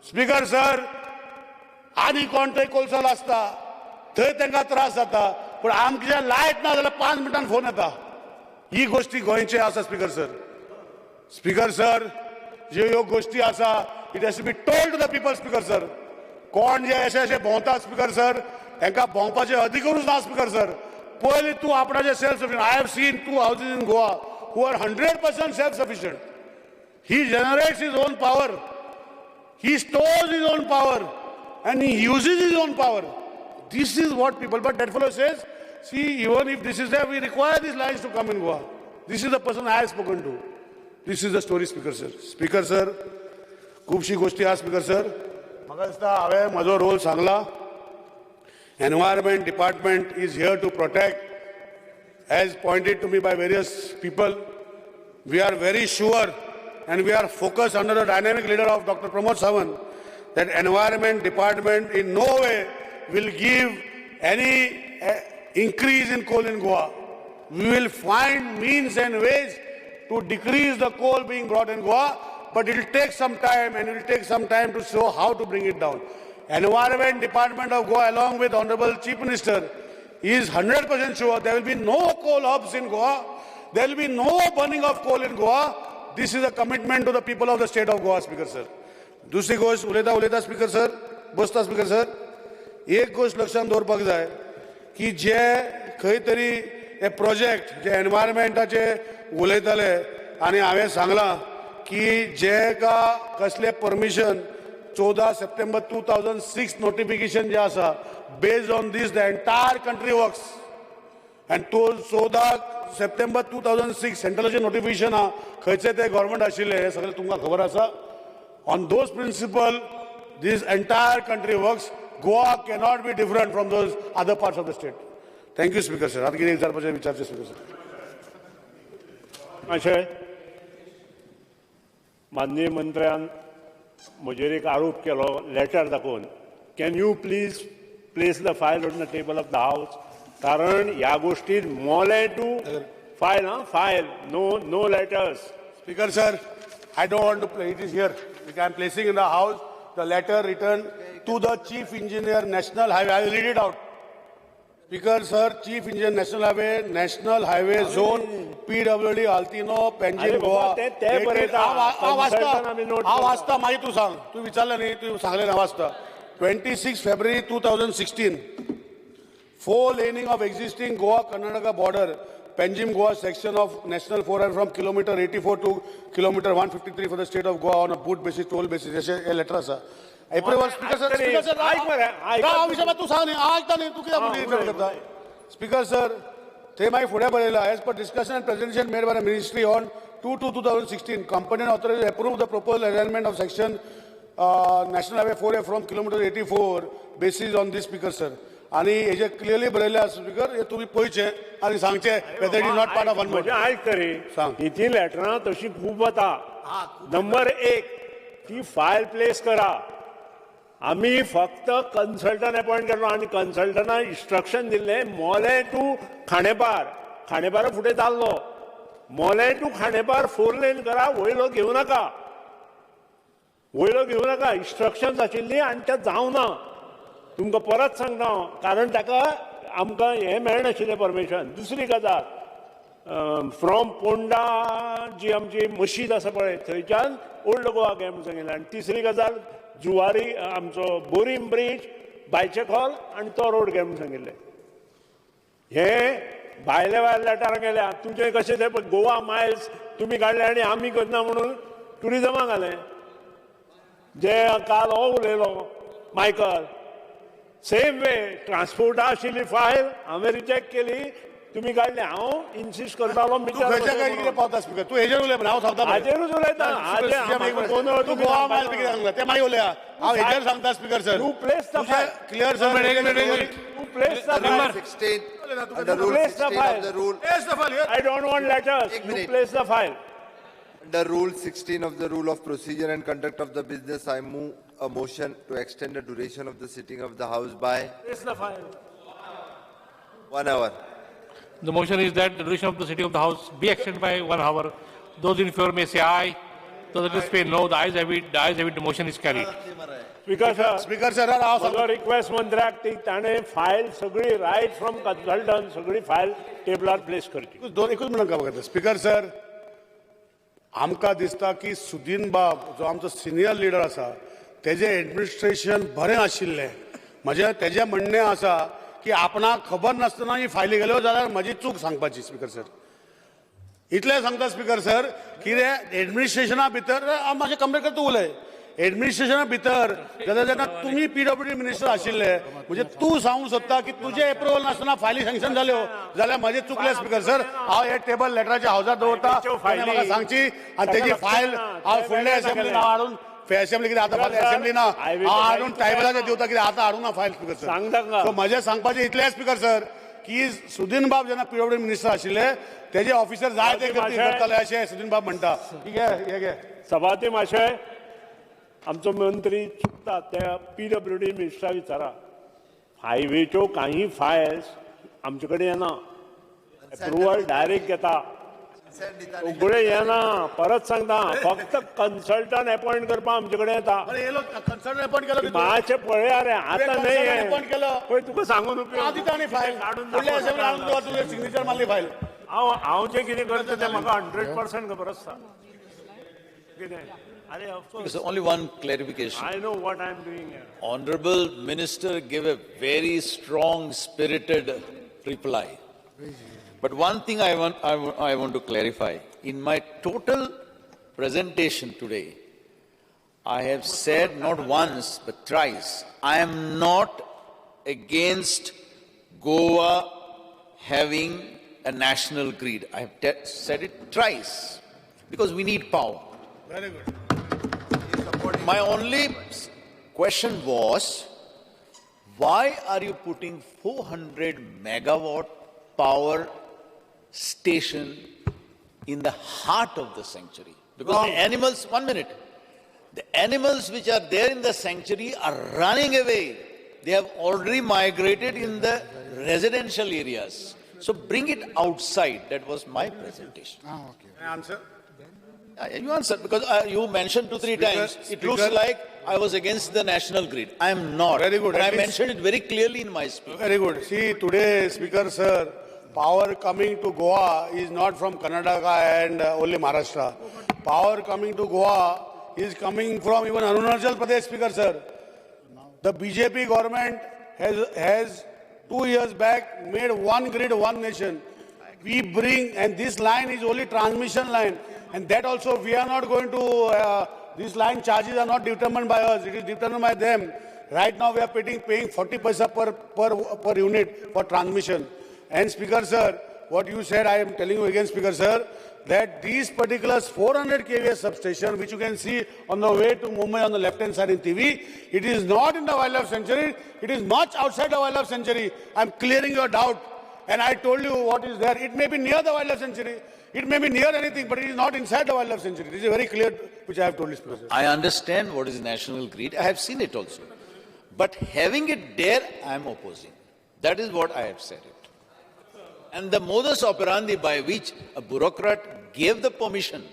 S2: Speaker sir, आनी कोण थंय कोलसो आसता थंय तांकां त्रास जाता पूण आमच्या लायट ना जाल्यार 5 मिनटान फोन येता. ही गोष्टी गोंयचे आसा स्पीकर सर. स्पीकर सर, ज्यो गोष्टी आसा it has to be told to the people speaker sir. कोण जे अशे भोंवता स्पीकर सर तांकां भोंवपाचे अधिकारूच ना स्पीकर सर. पयलीं तूं आपणाचे self sufficient. I have seen 2 houses in Goa who are 100% self-sufficient. He generates his own power. He stores his own power. And he uses his own power. This is what people, but that fellow says, see, even if this is there, we require these lines to come in Goa. This is the person I have spoken to. This is the story, Speaker sir. Speaker sir, खुबशी गोष्टी आहा Speaker sir. म्हाका दिसता हांवें म्हजो role सांगला. Environment Department is here to protect, as pointed to me by various people. We are very sure and we are focused under the dynamic leader of Dr. Pramod Sawant that Environment Department in no way will give any increase in coal in Goa. We will find means and ways to decrease the coal being brought in Goa, but it will take some time and it will take some time to show how to bring it down. Environment Department of Goa along with Honorable Chief Minister is 100% sure there will be no coal hubs in Goa. There will be no burning of coal in Goa. This is a commitment to the people of the state of Goa, Speaker sir. दुसरी गोष्ट उलयता speaker sir, बसता speaker sir, एक गोष्ट लक्षात दवरपाक जाय की जे खंय तरी हे प्रोजेक्ट जे एनवायरमेंटाचे उलयताले आनी हांवें सांगलां की जेका कसले परमिशन 14 September 2006 नोटिफिकेशन जे आसा, based on this the entire country works. And to 14 September 2006 सेंट्रलाचे notification हा खंयचे ते गव्हर्नमेंट आशिल्ले हे सगळे तुमकां खबर आसा. On those principles, this entire country works. Goa cannot be different from those other parts of the state. Thank you, Speaker sir. आता कितें विचारपाचें विचारचें Speaker sir.
S4: अशें माननीय मंत्र्यान म्हजेर एक आरोप केलो लेटर दाखोवन. Can you please place the file on the table of the House? कारण ह्या गोष्टीत मोले to file, no letters.
S2: Speaker sir, I don't want to play. It is here. I am placing in the House the letter written to the Chief Engineer National Highway. I will read it out. Speaker sir, Chief Engineer National Highway Zone, PWD, Altino, Panjim, Goa. वाचता मागीर तूं सांग. तूं विचारलें न्ही, तूं सांगलें ना वाचता. 26 February 2016. 4 laning of existing Goa-Karnataka border. Panjim Goa section of National 4 from kilometer 84 to kilometer 153 for the state of Goa on a boot basis, toll basis. अशें लेटर आसा. April Speaker sir, तूं सांग न्ही, आयकता न्ही, तूं कित्याक करता? Speaker sir, थंय मागीर फुडें बरयलां, as per discussion and presentation made by the ministry on 2/2016, competent authorities approved the proposed alignment of section National Highway 4A from kilometer 84 basis on this, Speaker sir. आणि हेजे क्लियरली बरयले आसा speaker, हे तुम्ही पळयचे आनी सांगचे whether it is not part of one
S4: म्हणजे आयक तरी ही तीन लेटरां तशी खूब वता. नंबर 1 ती फायल प्लेस करा आम्ही फक्त कन्सल्टंट अपॉइंट केलो आनी कन्सल्टंटान इन्स्ट्रक्शन दिल्ले मोले टू खांडेपार, खांडेपारा फुडें चाललो, मोले टू खांडेपार 4 लेन करा, वयलो घेवं नाका, वयलो घेवं नाका, इन्स्ट्रक्शन्स आशिल्ली आनी तें जावना. तुमकां परत सांगता हांव, कारण ताका आमकां हें मेळनाशिल्लें परमिशन. दुसरी गजाल, फ्रॉम पोंडा जी आमची मशीद आसा पळय थंयच्यान ओल्ड गोवा घे म्हणून सांगिल्लें. आनी तिसरी गजाल जुवारी आमचो बोरीम ब्रीज, बायचेकॉल आनी तो रोड घे म्हणून सांगिल्लें. हे भायले भायले लेटार गेल्या. तुमचें कशें तें गोवा मायल्स तुमी काडले आनी आमी करना म्हणून ट्युरिजमाक घालें. जे काल हो उलयलो मायकल, सेम वे ट्रान्सपोर्टा आशिल्ली फायल हांवें रिजेक्ट केली, तुमी काडली. हांव इन्सिस्ट करतालो
S2: कितें पावता स्पिकर, तूं हेजेर उलय, हांव सांगता.
S4: हाजेरूच उलयता.
S2: तूं गोवा मायल कितें सांगला तें मागीर उलया. हांव हेजेर सांगता स्पिकर सर.
S4: तू place the file
S2: clear sir.
S4: तू place the file.
S6: 16 under rule 16 of the rule.
S4: I don't want letters. You place the file.
S6: Under rule 16 of the rule of procedure and conduct of the business, I move a motion to extend the duration of the sitting of the House by
S4: Place the file.
S6: 1 hour.
S7: The motion is that the duration of the sitting of the House be extended by 1 hour. Those in favor may say aye. Those against say no. The ayes have it. The ayes have it. The motion is carried.
S4: Speaker sir, म्हजो request मंत्र्याक ती ताणें file सगळी right from consultant सगळी file टेबलार place करची.
S2: एकूच म्हणून बघा स्पिकर सर, आमकां दिसता की सुदीन बाब जो आमचो सिनियर लिडर आसा तेजें एडमिनिस्ट्रेशन बरें आशिल्लें. म्हजें तेजें म्हणणें आसा की आपणाक खबर नासतना ही फायली गेल्यो जाल्यार म्हजी चूक सांगपाची. स्पिकर सर इतलें सांगता स्पिकर सर, कितें एडमिनिस्ट्रेशना भितर म्हाजे कंप्लेन करता उलय. एडमिनिस्ट्रेशना भितर जेन्ना तुमी PWD मिनिस्टर आशिल्ले, म्हणजे तूं सांगूंक सोदता की तुजे एप्रुवल नासतना फायली सँक्शन जाल्यो जाल्यार म्हजें चुकलें. स्पिकर सर, हांव हे टेबल लेटराच्या हावजात दवरता, म्हाका सांगची आनी तेजी फायल हांव फुडल्या एसेंब्लीन हाडून एसेंब्ली कितें आतां फाल्यां एसेंब्ली ना हांव हाडून ट्रायबलाचेर दिवता, कितें आतां हाडूं ना फायल. स्पिकर सर, सो म्हजें सांगपाचें इतलें स्पिकर सर की सुदीन बाब जेन्ना PWD मिनिस्टर आशिल्ले तेजे ऑफिसर जाय ते करताले अशें सुदीन बाब म्हणटा. ठीक आहे, हे घे
S4: सभापती मातशें आमचो मंत्री चुकता त्या PWD मिनिस्टरा विचारा. हायवेच्यो काही फायल्स आमचे कडेन येना, अप्रुवल डायरेक्ट घेता, सगळे येना. परत सांगता, फक्त कन्सल्टंट अपॉइंट करपाक आमचे कडेन येता. मातशें पळया रे, आतां न्हय पळय, तुका सांगून उपयोग
S2: सिग्नेचर मारली फायल.
S4: हांव जें कितें करता तें म्हाका 100% खबर आसता. कितें
S5: So only one clarification.
S4: I know what I am doing here.
S5: Honorable Minister gave a very strong spirited reply. But one thing I want to clarify. In my total presentation today, I have said not once but thrice, I am not against Goa having a national grid. I have said it thrice because we need power.
S2: Very good.
S5: My only question was, why are you putting 400 megawatt power station in the heart of the sanctuary? Because the animals, 1 minute, the animals which are there in the sanctuary are running away. They have already migrated in the residential areas. So bring it outside. That was my presentation.
S2: Okay. Can I answer?
S5: You answer, because you mentioned 2-3 times. It looks like I was against the national grid. I am not.
S2: Very good.
S5: And I mentioned it very clearly in my speech.
S2: Very good. See, today, Speaker Sir, power coming to Goa is not from Karnataka and only Maharashtra. Power coming to Goa is coming from even Arunachal Pradesh, Speaker Sir. The BJP government has 2 years back made one grid, one nation. We bring, and this line is only transmission line. And that also we are not going to, these line charges are not determined by us, it is determined by them. Right now we are paying 40 paisa per unit for transmission. And Speaker Sir, what you said, I am telling you again, Speaker Sir, that these particulars 400 kVA substation, which you can see on the way to Mumbai on the left-hand side in TV, it is not in the wildlife sanctuary, it is much outside the wildlife sanctuary. I am clearing your doubt. And I told you what is there. It may be near the wildlife sanctuary. It may be near anything, but it is not inside the wildlife sanctuary. This is very clear, which I have told you, Speaker.
S5: I understand what is national grid. I have seen it also. But having it there, I am opposing. That is what I have said it. And the modus operandi by which a bureaucrat gave the permission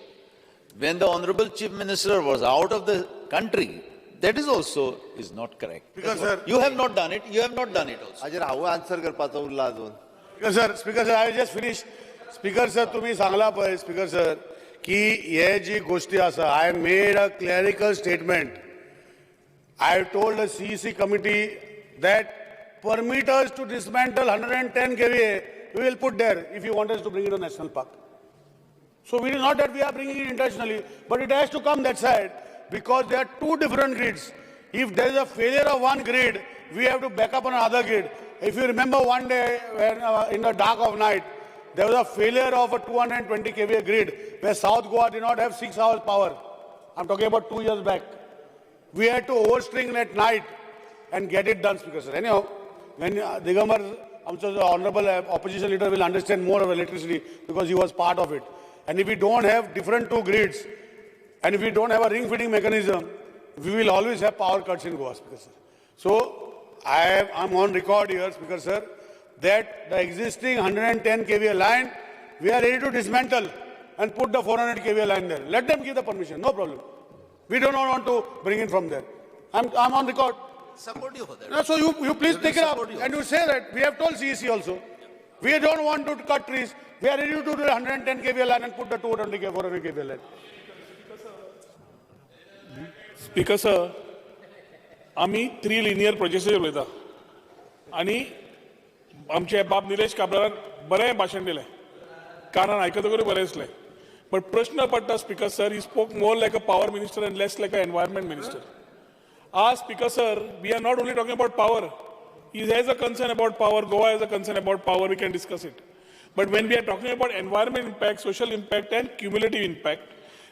S5: when the Honorable Chief Minister was out of the country, that is also is not correct.
S2: Speaker,
S5: You have not done it. You have not done it also.
S6: Ajay, how answer करपाचो उरला अजून?
S2: Speaker sir, I just finished. Speaker sir, तुम्ही सांगला पळय, Speaker sir, की हे जी गोष्टी आसा, I made a clerical statement. I told the CEC committee that permit us to dismantle 110 kVA, we will put there if you want us to bring it to national park. So it is not that we are bringing it intentionally, but it has to come that side because there are two different grids. If there is a failure of one grid, we have to back up on another grid. If you remember one day when in the dark of night, there was a failure of a 220 kVA grid where South Goa did not have 6 hours power. I'm talking about 2 years back. We had to overstring at night and get it done, Speaker sir. Anyhow, when Digambar, the honorable opposition leader, will understand more of electricity because he was part of it. And if we don't have different two grids, and if we don't have a ring feeding mechanism, we will always have power cuts in Goa, Speaker sir. So I'm on record here, Speaker sir, that the existing 110 kVA line, we are ready to dismantle and put the 400 kVA line there. Let them give the permission, no problem. We do not want to bring it from there. I'm on record.
S5: Support you for that.
S2: No, so you please take it up and you say that. We have told CEC also. We don't want to cut trees. We are ready to do the 110 kVA line and put the 220 kVA, 400 kVA line.
S3: Speaker sir, आम्ही 3 linear projects उलयता आणि आमचे बाब निलेश काब्रालान बरें भाशण दिलें कारण आयकतकूच बरें दिसलें but प्रश्न पडटा Speaker sir, he spoke more like a power minister and less like an environment minister. Speaker sir, we are not only talking about power. He has a concern about power, Goa has a concern about power, we can discuss it. But when we are talking about environment impact, social impact and cumulative impact,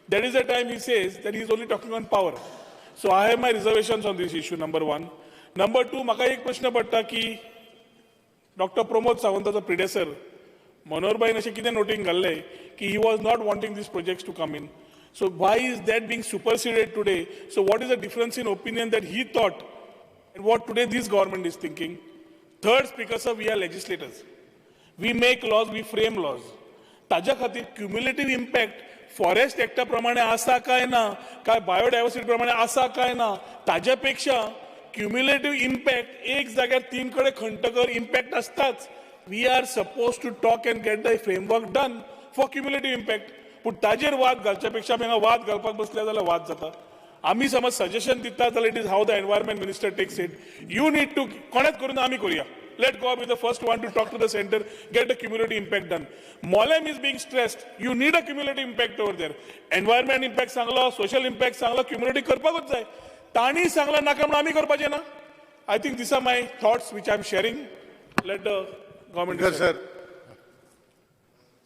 S3: that is the time he says that he is only talking on power. So I have my reservations on this issue, number one. Number two, म्हाका एक प्रश्न पडटा की Dr. Pramod Sawanta's predecessor, Manoharbain अशें कितें noting घाल्लें की he was not wanting these projects to come in. So why is that being superseded today? So what is the difference in opinion that he thought and what today this government is thinking? Third, Speaker sir, we are legislators. We make laws, we frame laws. ताज्या खातीर cumulative impact forest एक्टा प्रमाणे आसा काय ना काय biodiversity प्रमाणे आसा काय ना ताज्या पेक्षा क्युम्युलेटिव्ह इम्पॅक्ट एक जाग्यार 3 कडे खंडकर इम्पॅक्ट असताच we are suppose to talk and get the framework done for cumulative impact पूण ताजेर वाद घालच्या पेक्षा हांगा वाद घालपाक बसल्या जाल्यार वाद जाता आमी समज सजेशन दिता जाल्यार it is how the environment minister takes it you need to कोणेच करून आमी करूया Let Goa be the first one to talk to the center, get the cumulative impact done. Molem is being stressed. You need a cumulative impact over there. Environment impact सांगलो, social impact सांगलो, cumulative करपाकूच जाय. ताणी सांगला नाका म्हणून आमी करपाचें ना. I think these are my thoughts which I am sharing. Let the government.
S2: Speaker sir,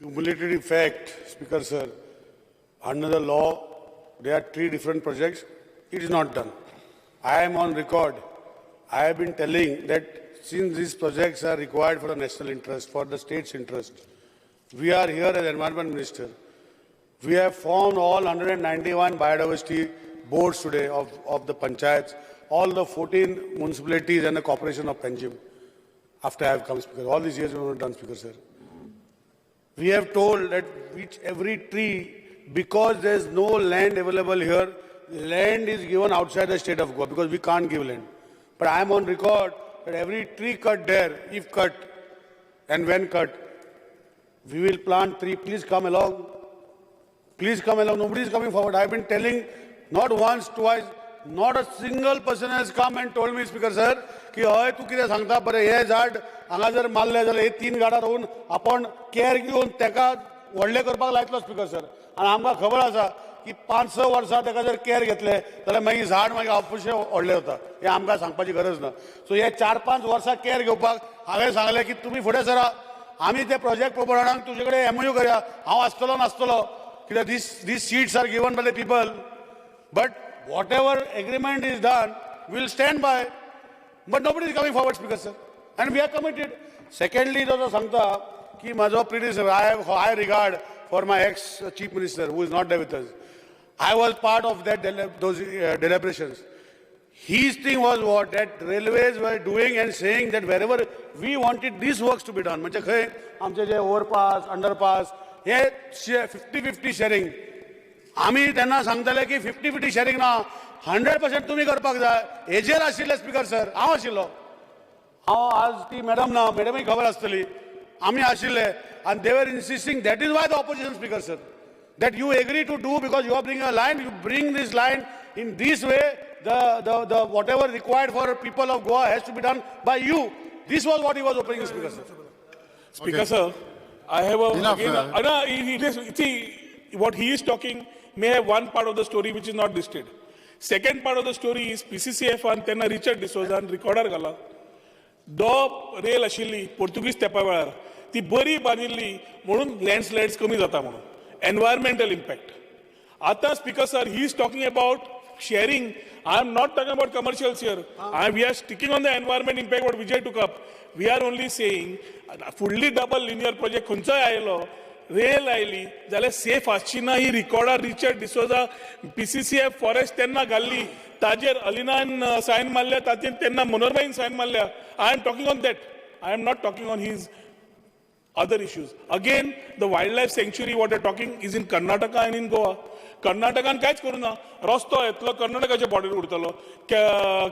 S2: cumulative effect, Speaker sir, under the law, there are 3 different projects. It is not done. I am on record. I have been telling that since these projects are required for the national interest, for the state's interest, we are here as Environment Minister. We have formed all 191 biodiversity boards today of the panchayats, all the 14 municipalities and the corporation of Panjim. After I have come, Speaker, all these years we have not done, Speaker sir. We have told that every tree, because there is no land available here, land is given outside the state of Goa because we can't give land. But I am on record that every tree cut there, if cut and when cut, we will plant 3. Please come along. Please come along. Nobody is coming forward. I have been telling not once, twice, not a single person has come and told me, Speaker sir, की हय तू कितें सांगता बरें हे झाड हांगा जर मारलें जाल्यार हे 3 गाडा रोवन आपण केअर घेवन तेका व्हडलें करपाक लायतलो स्पीकर सर आनी आमकां खबर आसा की 5-6 वर्सां तेका जर केअर घेतले जाल्यार मागीर झाड मागीर आपुशें व्हडलें जाता हे आमकां सांगपाची गरज ना सो हे 4-5 वर्सां केअर घेवपाक हांवें सांगलें की तुमी फुडें सरा आमी ते प्रोजेक्ट प्रोपोनंटांक तुजे कडेन एमओयू करया हांव आसतलो नासतलो कित्याक these seats are given by the people but whatever agreement is done we'll stand by but nobody is coming forward speaker sir and we are committed secondly जो सांगता की माझो predecessor I have high regard for my ex chief minister who is not there with us I was part of that those deliberations His thing was what? That railways were doing and saying that wherever we wanted these works to be done, म्हणजे खंय आमचे जे ओव्हरपास, underpass, हे 50-50 sharing. आम्ही त्यांना सांगताले की 50-50 sharing ना 100% तुम्ही करपाक जाय. हेजेर आशिल्ले स्पीकर सर, हांव आशिल्लो. हांव आज ती मॅडम ना, मॅडमय खबर आसतली. आम्ही आशिल्ले and they were insisting that is why the opposition speaker sir, that you agree to do because you are bringing a line, you bring this line in this way, the whatever required for people of Goa has to be done by you. This was what he was opening, speaker sir.
S3: Speaker sir, I have a see what he is talking may have one part of the story which is not listed. Second part of the story is PCCF and त्यांना Richard D'Souza and recorder घाला. दो rail आशिल्ली पोर्तुगीज तेंपा वेळार ती बरी बांदिल्ली म्हणून लँडस्लाइड्स कमी जाता म्हणून एनवायरमेंटल इम्पॅक्ट. आता speaker sir he is talking about sharing. I am not talking about commercials here. We are sticking on the environment impact what Vijay took up. We are only saying fully double linear project खंयचोय आयलो rail oily जाल्यार safe आसची ना ही रिकॉर्डार Richard D'Souza PCCF forest तेन्ना घाल्ली ताजेर अलिनान सायन मारल्या ताचेर तेन्ना मनोरमाईन सायन मारल्या. I am talking on that. I am not talking on his other issues. Again, the wildlife sanctuary what they are talking is in Karnataka and in Goa. कर्नाटकान कांयच करूना. रस्तो येतलो कर्नाटकाच्या बॉर्डर उरतलो.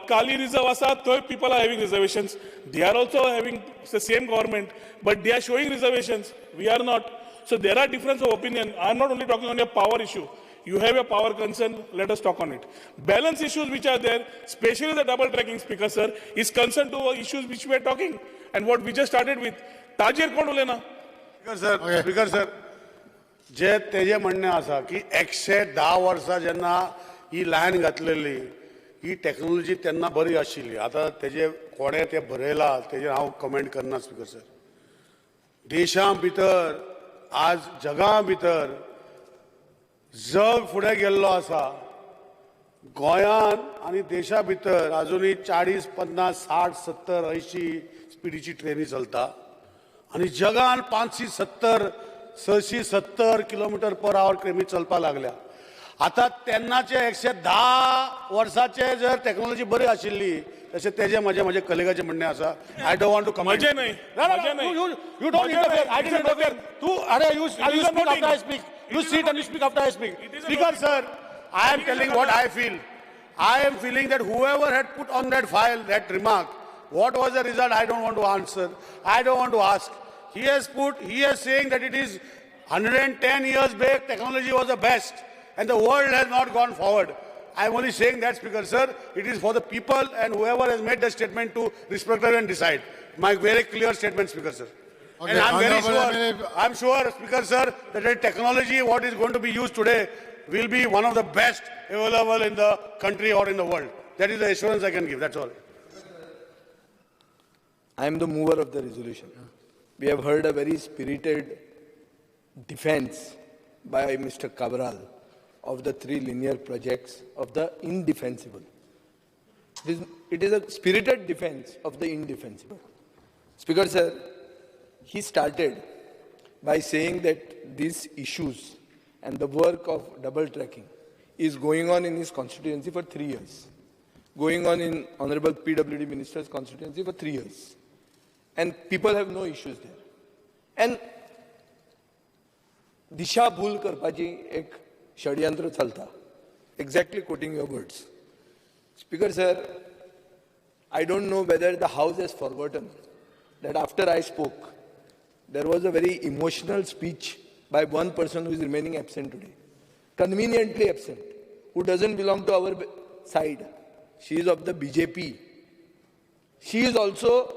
S3: काली रिजर्व आसा थंय people are having reservations. They are also having the same government but they are showing reservations. We are not. So there are difference of opinion. I am not only talking on your power issue. You have a power concern, let us talk on it. Balance issues which are there, especially the double tracking, speaker sir, is concerned to issues which we are talking and what we just started with. Tajir कोण उलयना?
S2: Speaker sir, जे तेजे म्हणणे आसा की 110 वर्सां जेन्ना ही lion घातलेली ही टेक्नॉलॉजी तेन्ना बरी आशिल्ली. आता तेजे कोणे ते बरयला तेजेर हांव कमेंट करना स्पीकर सर. देशा भितर आज जगा भितर जग फुडें गेल्लो आसा. गोंयान आनी देशा भितर आजुनूय 40, 50, 60, 70, 80 स्पिडीची ट्रेनी चलता आनी जगान 570, 670 किलोमीटर पर आवर ट्रेनी चलपाक लागल्या. आता तेन्नाचे 110 वर्साचे जर टेक्नॉलॉजी बरी आशिल्ली तशें तेजे म्हजे कलिगाचे म्हणणे आसा. I don't want to comment.
S3: मजे नाही.
S2: You don't interfere. I didn't interfere. You speak after I speak. You sit and you speak after I speak. Speaker sir, I am telling what I feel. I am feeling that whoever had put on that file that remark, what was the result? I don't want to answer. I don't want to ask. He is saying that it is 110 years back, technology was the best, and the world has not gone forward. I am only saying that, Speaker sir, it is for the people and whoever has made the statement to respect and decide. My very clear statement, Speaker sir. Okay, and I'm sure, Speaker sir, that the technology what is going to be used today will be one of the best available in the country or in the world. That is the assurance I can give. That's all.
S17: I am the mover of the resolution. We have heard a very spirited defense by Mr. Cabral of the 3 linear projects of the indefensible. It is a spirited defense of the indefensible. Speaker sir, he started by saying that these issues and the work of double tracking is going on in his constituency for 3 years. Going on in Honorable PWD Minister's constituency for 3 years. And people have no issues there. And दिशा भूल करपाची एक षडयंत्र चलता. Exactly quoting your words. Speaker sir, I don't know whether the House has forgotten that after I spoke, there was a very emotional speech by one person who is remaining absent today. Conveniently absent. Who doesn't belong to our side. She is of the BJP. She is also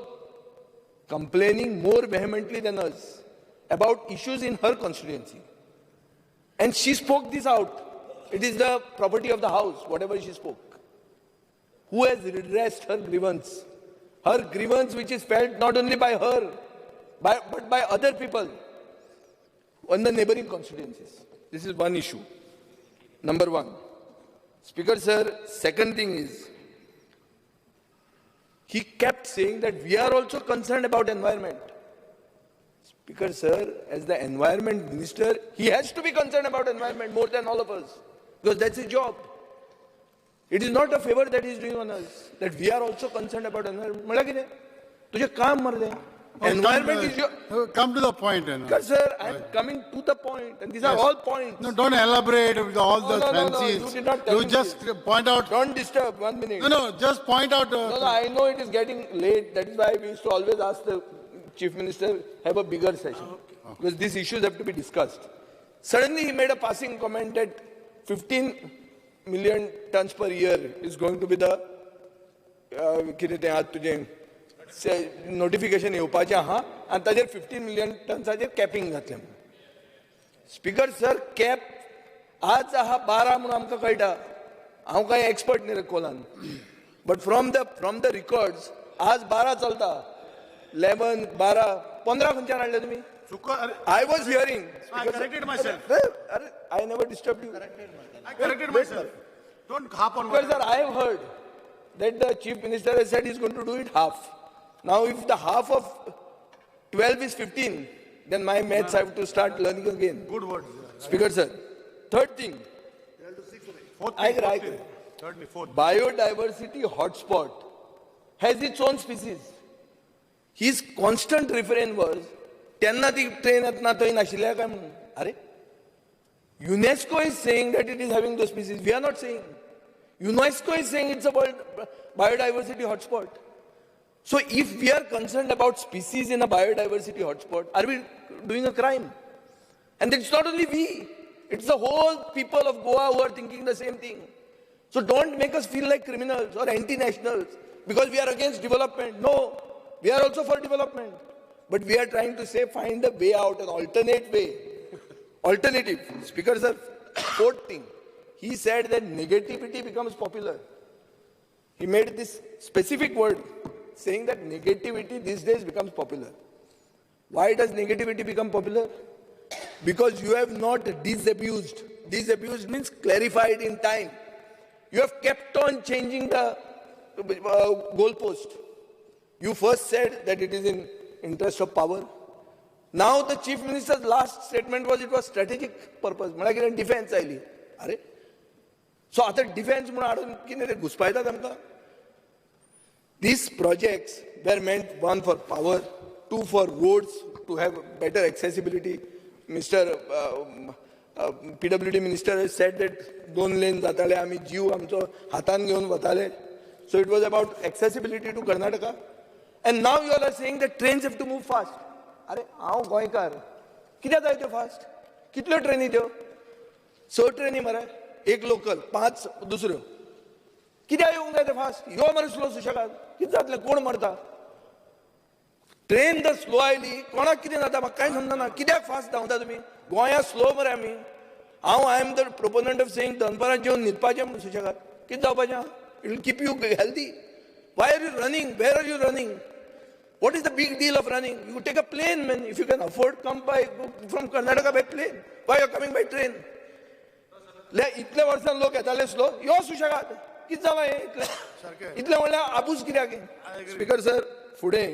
S17: complaining more vehemently than us about issues in her constituency. And she spoke this out. It is the property of the House, whatever she spoke. Who has redressed her grievance? Her grievance which is felt not only by her, but by other people on the neighboring constituencies. This is one issue. Number one. Speaker sir, second thing is, he kept saying that we are also concerned about environment. Speaker sir, as the environment minister, he has to be concerned about environment more than all of us, because that's his job. It is not a favor that he is doing on us, that we are also concerned about environment. मला किती तुझे काम मरले. Environment is your...
S1: Come to the point.
S17: Because, sir, I am coming to the point, and these are all points.
S1: No, don't elaborate with all the fancies.
S17: No, you did not tell me
S1: just
S17: this.
S1: point out.
S17: Don't disturb, 1 minute.
S1: No, just point out.
S17: No, I know it is getting late. That is why we used to always ask the Chief Minister, have a bigger session. Okay. Because these issues have to be discussed. Suddenly, he made a passing comment that 15 million tons per year is going to be the notification येवपाचें आहा आनी ताजेर 15 million टन्साचेर capping घातलें. Speaker sir, cap आज आहा 12 म्हणून आमकां कळटा. हांव कांय एक्सपर्ट न्ही रे कोलान, बट फ्रॉम द रिकॉर्ड्स आज 12 चलता. 11, 12, 15 खंयच्यान हाडले तुमी? I was hearing.
S1: I corrected myself.
S17: I never disturbed you.
S1: I corrected myself. Don't harp on.
S17: Because, sir, I have heard that the Chief Minister has said he's going to do it half. Now, if the half of 12 is 15, then my maths have to start learning again.
S1: Good word.
S17: Speaker, sir. Third thing. Biodiversity hotspot has its own species. His constant refrain was, त्यांना ती train येतना थंय नाशिल्ल्या काय म्हणून. अरे, UNESCO is saying that it is having those species. We are not saying. UNESCO is saying it's a world biodiversity hotspot. So if we are concerned about species in a biodiversity hotspot, are we doing a crime? And it's not only we, it's the whole people of Goa who are thinking the same thing. So don't make us feel like criminals or anti-nationals because we are against development. No, we are also for development. But we are trying to say, find a way out, an alternate way. Alternative. Speaker, sir, fourth thing. He said that negativity becomes popular. He made this specific word, saying that negativity these days becomes popular. Why does negativity become popular? Because you have not disabused. Disabused means clarified in time. You have kept on changing the goalpost. You first said that it is in interest of power. Now the Chief Minister's last statement was it was strategic purpose. Mala defense aili. Are? So after defense these projects were meant, one for power, two for roads to have better accessibility. Mr. PWD Minister has said that 2 lanes zatale, ami jeev amcho hatan घेऊन वताले. So it was about accessibility to Karnataka. And now you all are saying that trains have to move fast. अरे हांव गोंयकार, कित्याक जाय त्यो fast? कितल्यो trainee त्यो? 6 ट्रेनी मरे, एक लोकल, 5 दुसऱ्यो. कित्याक येवंक जाय त्यो फास्ट? यो मरे स्लो सुशेगाद. कितें जातलें? कोण मरता? ट्रेन जर स्लो आयली, कोणाक कितें जाता म्हाका कांय समजना. कित्याक फास्ट धांवता तुमी? गोंया स्लो मरे आमी. I am the proponent of saying दनपारां जेवन न्हिदपाचें म्हणून सुशेगाद. कितें जावपाचें? It will keep you healthy. Why are you running? Where are you running? What is the big deal of running? You take a plane, man. If you can afford, come by from Karnataka by plane. Why are you coming by train? इतले वर्सान लोक येताले slow. यो सुशेगाद. कितें जालां हें इतलें? इतलें म्हणल्यार आपूस कित्याक? स्पीकर सर, फुडें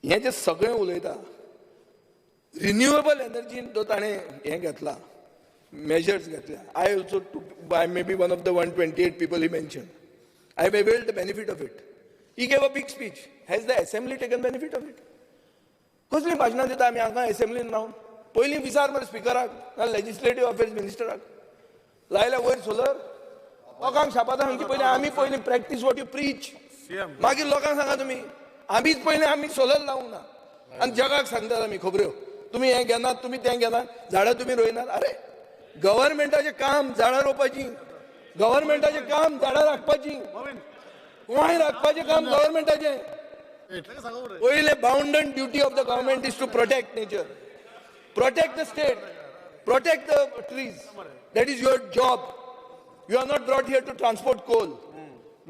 S17: हें जें सगळें उलयता, रिन्युएबल एनर्जीन तो ताणें हें घेतला, मेजर्स घेतल्या. I also took, I may be one of the 128 people he mentioned. I have availed the benefit of it. He gave a big speech. Has the assembly taken benefit of it? कसली भाशणां दिता आमी हांगा असेंब्लीन रावन? पयलीं विचार मरे स्पिकराक ना legislative affairs मिनिस्टराक. लायल्या वयर सोलर. लोकांक शापाता खंयची पयलीं आमी पयलीं प्रॅक्टीस वॉट यू प्रीच. मागीर लोकांक सांगा तुमी आमीच पयलीं आमी सोलर लावंक ना आनी जगाक सांगतात आमी खबऱ्यो. तुमी हें घेनात, तुमी तें घेनात, झाडां तुमी रोयनात. अरे गव्हर्मेंटाचें काम झाडां रोवपाची, गव्हर्मेंटाचें काम झाडां राखपाची, गोंय राखपाचें काम गव्हर्मेंटाचें. पयले bounden duty of the government is to protect nature, protect the state, protect the trees. That is your job. You are not brought here to transport coal.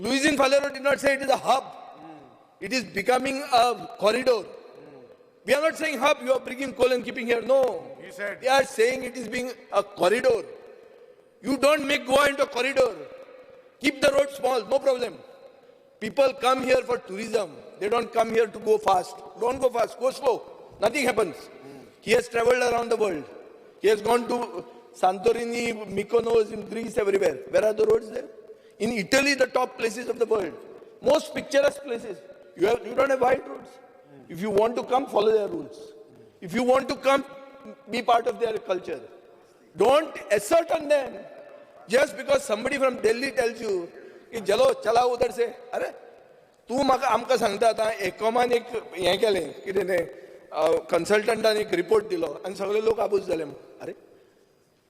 S17: Luisin Falero did not say it is a hub. It is becoming a corridor. We are not saying hub, you are bringing coal and keeping here. No. They are saying it is being a corridor. You don't make Goa into a corridor. Keep the road small, no problem. People come here for tourism. They don't come here to go fast. Don't go fast, go slow. Nothing happens. He has traveled around the world. He has gone to Santorini, Mykonos, in Greece, everywhere. Where are the roads there? In Italy, the top places of the world. Most picturesque places. You don't have wide roads. If you want to come, follow their rules. If you want to come, be part of their culture. Don't assert on them. Just because somebody from Delhi tells you, कि चलो चला उधर से, अरे तू म्हाका आमकां सांगता आतां एकोमान एक हें केलें कितें तें कन्सल्टंटान एक रिपोर्ट दिलो आनी सगळे लोक आबूज जाले. अरे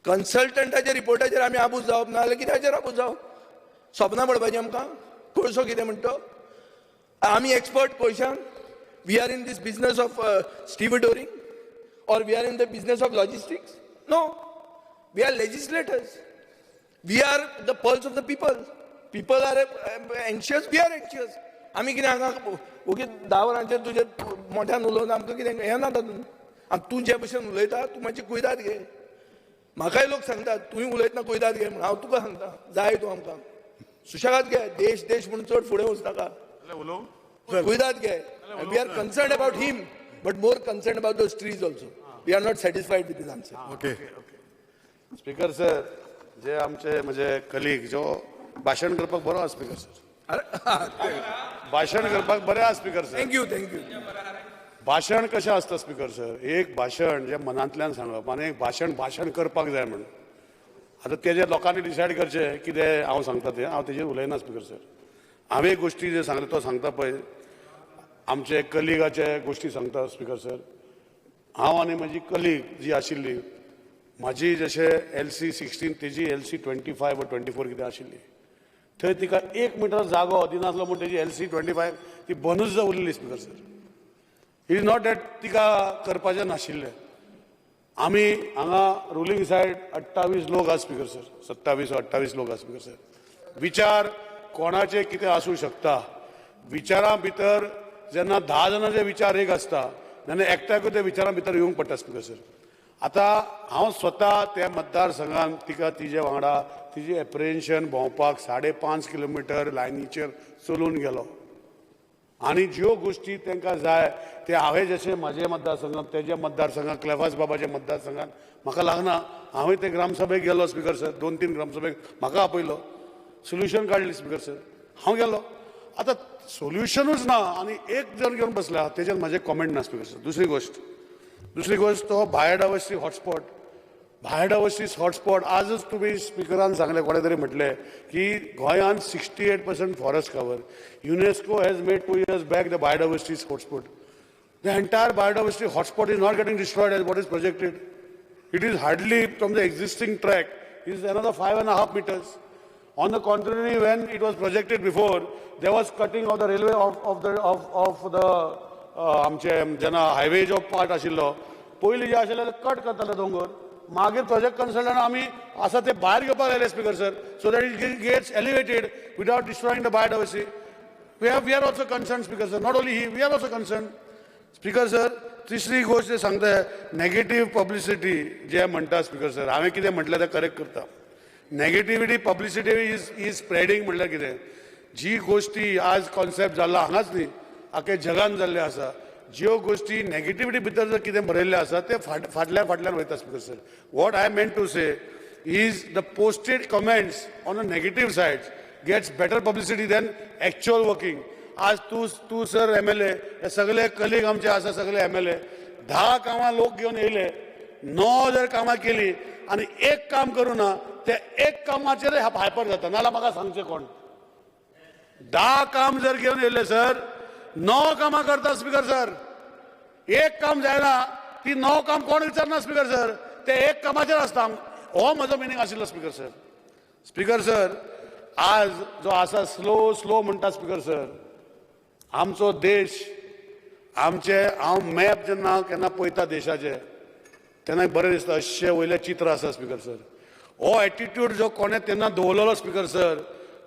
S17: कन्सल्टंटाच्या रिपोर्टाचेर आमी आबूज जावप ना जाल्यार कित्याचेर आबूज जावप? सपनां पडपाचीं आमकां? कोळसो कितें म्हणटा आमी एक्सपर्ट कोळशांक? We are in this business of stevedoring or we are in the business of logistics? No. We are legislators. We are the pulse of the people. People are anxious, we are anxious. आमी कितें हांगा okay 10 वरांचेर तुजे मोठ्यान उलोवन आमकां कितें हें ना तातूंत. तूं जे भशेन उलयता तूं मातशी कुयदाद घे. म्हाकाय लोक सांगतात तुवें उलयतना कुयदाद घे म्हण. हांव तुका सांगता जाय तूं आमकां सुशेगाद घे. देश म्हणून चड फुडें वचनाका. कुयदाद घे. We are concerned about him, but more concerned about those trees also. We are not satisfied with his answer.
S2: Okay. Speaker sir, जे आमचे म्हणजे कलीग जो भाशण करपाक बरो आसा स्पीकर सर. भाशण करपाक बरें आसा स्पीकर सर.
S17: थँक्यू.
S2: भाशण कशें आसता स्पीकर सर? एक भाशण जे मनांतल्यान सांगप आनी एक भाशण करपाक जाय म्हणून. आतां तेजे लोकांनी डिसायड करचें कितें हांव सांगता तें. हांव तेजेर उलयना स्पीकर सर. हांवें गोश्टी जे सांगले तो सांगता पळय आमचे कलिगाचे गोश्टी सांगता स्पीकर सर. हांव आनी म्हजी कलीग जी आशिल्ली म्हाजी जशें LC16 तेजी LC25 वा 24 कितें आशिल्ली थंय तिका 1 मिटर जागो दिनासलो म्हूण तेजी LC25 ती बंदूच उरलेली speaker sir. It is not that तिका करपाचें नाशिल्लें. आमी हांगा रुलींग सायड 28 लोक आसा स्पीकर सर. 27 वा 28 लोक आसा स्पीकर सर. विचार कोणाचे कितें आसूं शकता. विचारां भितर जेन्ना 10 जाणांचे विचार एक आसता तेन्ना एकट्याकूय त्या विचारां भितर येवंक पडटा स्पीकर सर. आतां हांव स्वता त्या मतदारसंघान तिका तिजे वांगडा तिजी एप्रिहेन्शन भोंवपाक 5.5 किलोमिटर लायनीचेर चलून गेलो आनी ज्यो गोश्टी तांकां जाय ते हांवें जशें म्हाजे मतदारसंघात तेजे मतदारसंघात क्लेवास बाबाच्या मतदारसंघात म्हाका लागना हांवें ते ग्रामसभेक गेलो स्पीकर सर. 2-3 ग्रामसभेक म्हाका आपयलो सोल्युशन काडली स्पीकर सर. हांव गेलो. आतां सोल्युशनूच ना आनी एक जण घेवन बसला तेजेर म्हाजें कॉमेंट ना स्पीकर सर. दुसरी गोश्ट तो बायोडायवर्सिटी हॉटस्पॉट आजच तुम्ही स्पीकरान सांगले कोणे तरी म्हटले की गोंयांत 68% forest cover. UNESCO has made 2 years back the biodiversity hotspot. The entire biodiversity hotspot is not getting destroyed as what is projected. It is hardly from the existing track. It is another 5.5 meters. On the contrary, when it was projected before, there was cutting of the railway of the आमचे जेन्ना highway जो part आशिल्लो पयलीं जे आशिल्ले cut करताले दोंगर मागीर प्रोजेक्ट कन्सल्टंट आमी आसा ते भायर घेवपाक लायले speaker sir so that it gets elevated without destroying the biodiversity. We are also concern speaker sir. Not only he we are also concern speaker sir. तिसरी गोष्ट जे सांगता नेगेटीव पब्लिसिटी जे म्हणटा स्पीकर सर हांवें कितें म्हटलें तें करेक्ट करता. नेगेटिविटी पब्लिसिटी इज स्प्रेडींग म्हणल्यार कितें जी गोश्टी आज कॉन्सेप्ट जाल्लो हांगाच न्ही आख्या जगान जाल्ले आसा ज्यो गोश्टी नेगेटिविटी भितर जर कितें बरयल्ले आसा ते फाटल्यान वयता speaker sir. What I meant to say is the posted comments on a negative side gets better publicity than actual working. आज तू सर MLA हे सगळे कलीग आमचे आसा सगळे MLA 10 कामां लोक घेवन येयले 9 जर कामां केली आनी एक काम करूं ना त्या एक कामाचेर हायपर जाता नाल्यार म्हाका सांगचें कोण. 10 काम जर घेवन येयले सर 9 कामां करता स्पीकर सर. एक काम जायना ती 9 काम कोण विचारना स्पीकर सर. ते एक कामाचेर आसता. हो म्हजो मिनींग आशिल्लो स्पीकर सर. स्पीकर सर आज जो आसा स्लो म्हणटा स्पीकर सर आमचो देश आमचे हांव मॅप जेन्ना केन्ना पळयता देशाचे तेन्ना बरें दिसता अशें वयले चित्र आसा स्पीकर सर. हो एटिट्यूड जो कोणें तेन्ना दवरलेलो स्पीकर सर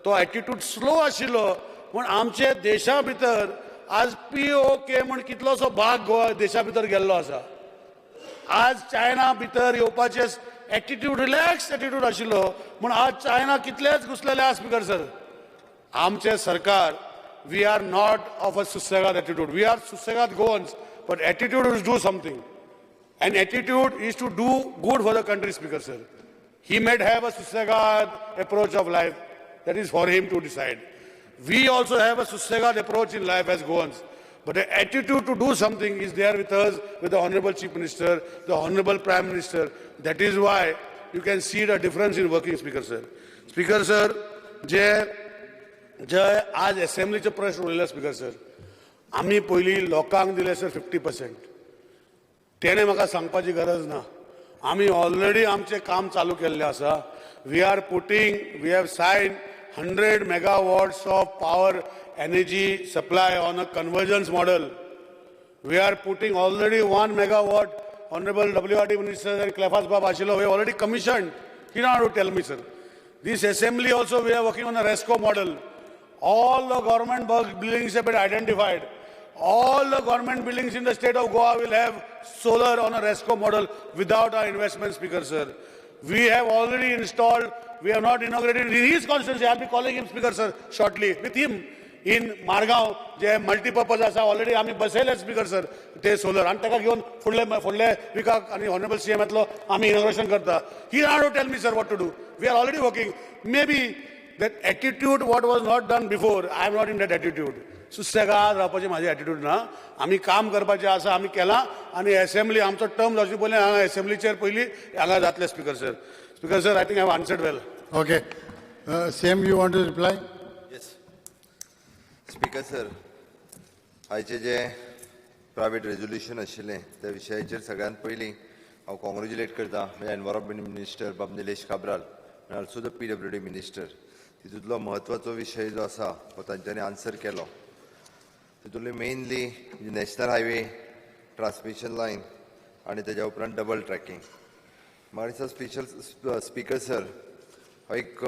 S2: तो एटिट्यूड स्लो आशिल्लो पूण आमचे देशा भितर आज POK म्हण कितलोसो भाग गोवा देशा भितर गेल्लो आसा. आज चायना भितर येवपाचे एटिट्यूड रिलॅक्स एटिट्यूड आशिल्लो म्हूण आज चायना कितलेच घुसलेले आसा स्पीकर सर. आमचे सरकार we are not of a सुसेगाद एटिट्यूड. वी आर सुसेगाद Goans but attitude is do something and attitude is to do good for the country speaker sir. He might have a Sussegad approach of life. That is for him to decide. We also have a Sussegad approach in life as Goans. But the attitude to do something is there with us, with the Honorable Chief Minister, the Honorable Prime Minister. That is why you can see the difference in working, Speaker Sir. Speaker Sir, जे आज असेंब्लीचे प्रश्न उरलेले speaker sir, आम्ही पयलीं लोकांक दिले sir 50%. तेणे म्हाका सांगपाची गरज ना. आम्ही ऑलरेडी आमचे काम चालू केल्ले आसा. We have sign 100 megawatts of power energy supply on a convergence model. We are putting already 1 megawatt. Honorable WRT Minister and Klefas Bab Ashilo, we have already commissioned. He don't have to tell me, sir. This assembly also, we are working on a RESCO model. All the government buildings have been identified. All the government buildings in the state of Goa will have solar on a RESCO model without our investment, Speaker Sir. We have already installed, we have not inaugurated in his constituency. I will be calling him, Speaker Sir, shortly. With him in Margaon, जे multi-purpose आसा already आम्ही बसयले, Speaker Sir, ते solar. आणि ताका घेऊन फुडले विकाक आणि Honorable CM येतलो आम्ही inauguration करता. He don't have to tell me, sir, what to do. We are already working. Maybe that attitude, what was not done before, I am not in that attitude. सुसेगाद रावपाची माझी attitude ना. आम्ही काम करपाचे आसा, आम्ही केला आणि असेंब्ली आमचो टर्म जावचे पयलीं हांगा असेंब्लीचेर पयलीं हांगा जातले. Speaker sir, speaker sir, I think I have answered well.
S1: Okay, same you want to reply?
S6: Yes speaker sir, आयचे जे प्रायवेट रेजोल्युशन आशिल्लें त्या विशयाचेर सगळ्यांत पयलीं हांव कॉंग्रेच्युलेट करता एनवायरमेंट मिनिस्टर बाब निलेश काब्राल आनी ऑल्सो द PWD मिनिस्टर. तितूंतलो म्हत्वाचो विशय जो आसा तो तांच्यांनी आन्सर केलो. तितूंतली mainly national highway transmission line आनी तेज्या उपरांत डबल ट्रॅकिंग. म्हाका दिसता स्पेशल स्पीकर सर हांव एक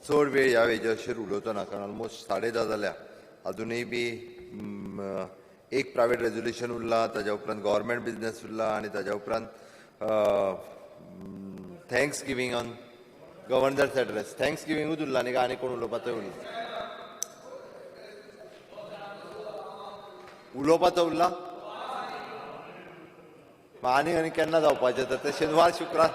S6: चड वेळ ह्या हेजेर उलोवचो ना, कारण ऑलमोस्ट 10:30 जाल्या. अजुनूय बी एक प्रायवेट रेजोल्युशन उरला, ताज्या उपरांत गव्हर्मेंट बिजनेस उरला आनी ताज्या उपरांत thanks giving on governor's address. Thanks गिवींगूच उरला न्ही, आनी कोण उलोवपाचो उरला? आनी केन्ना जावपाचें तर ते शेनवार शुक्रार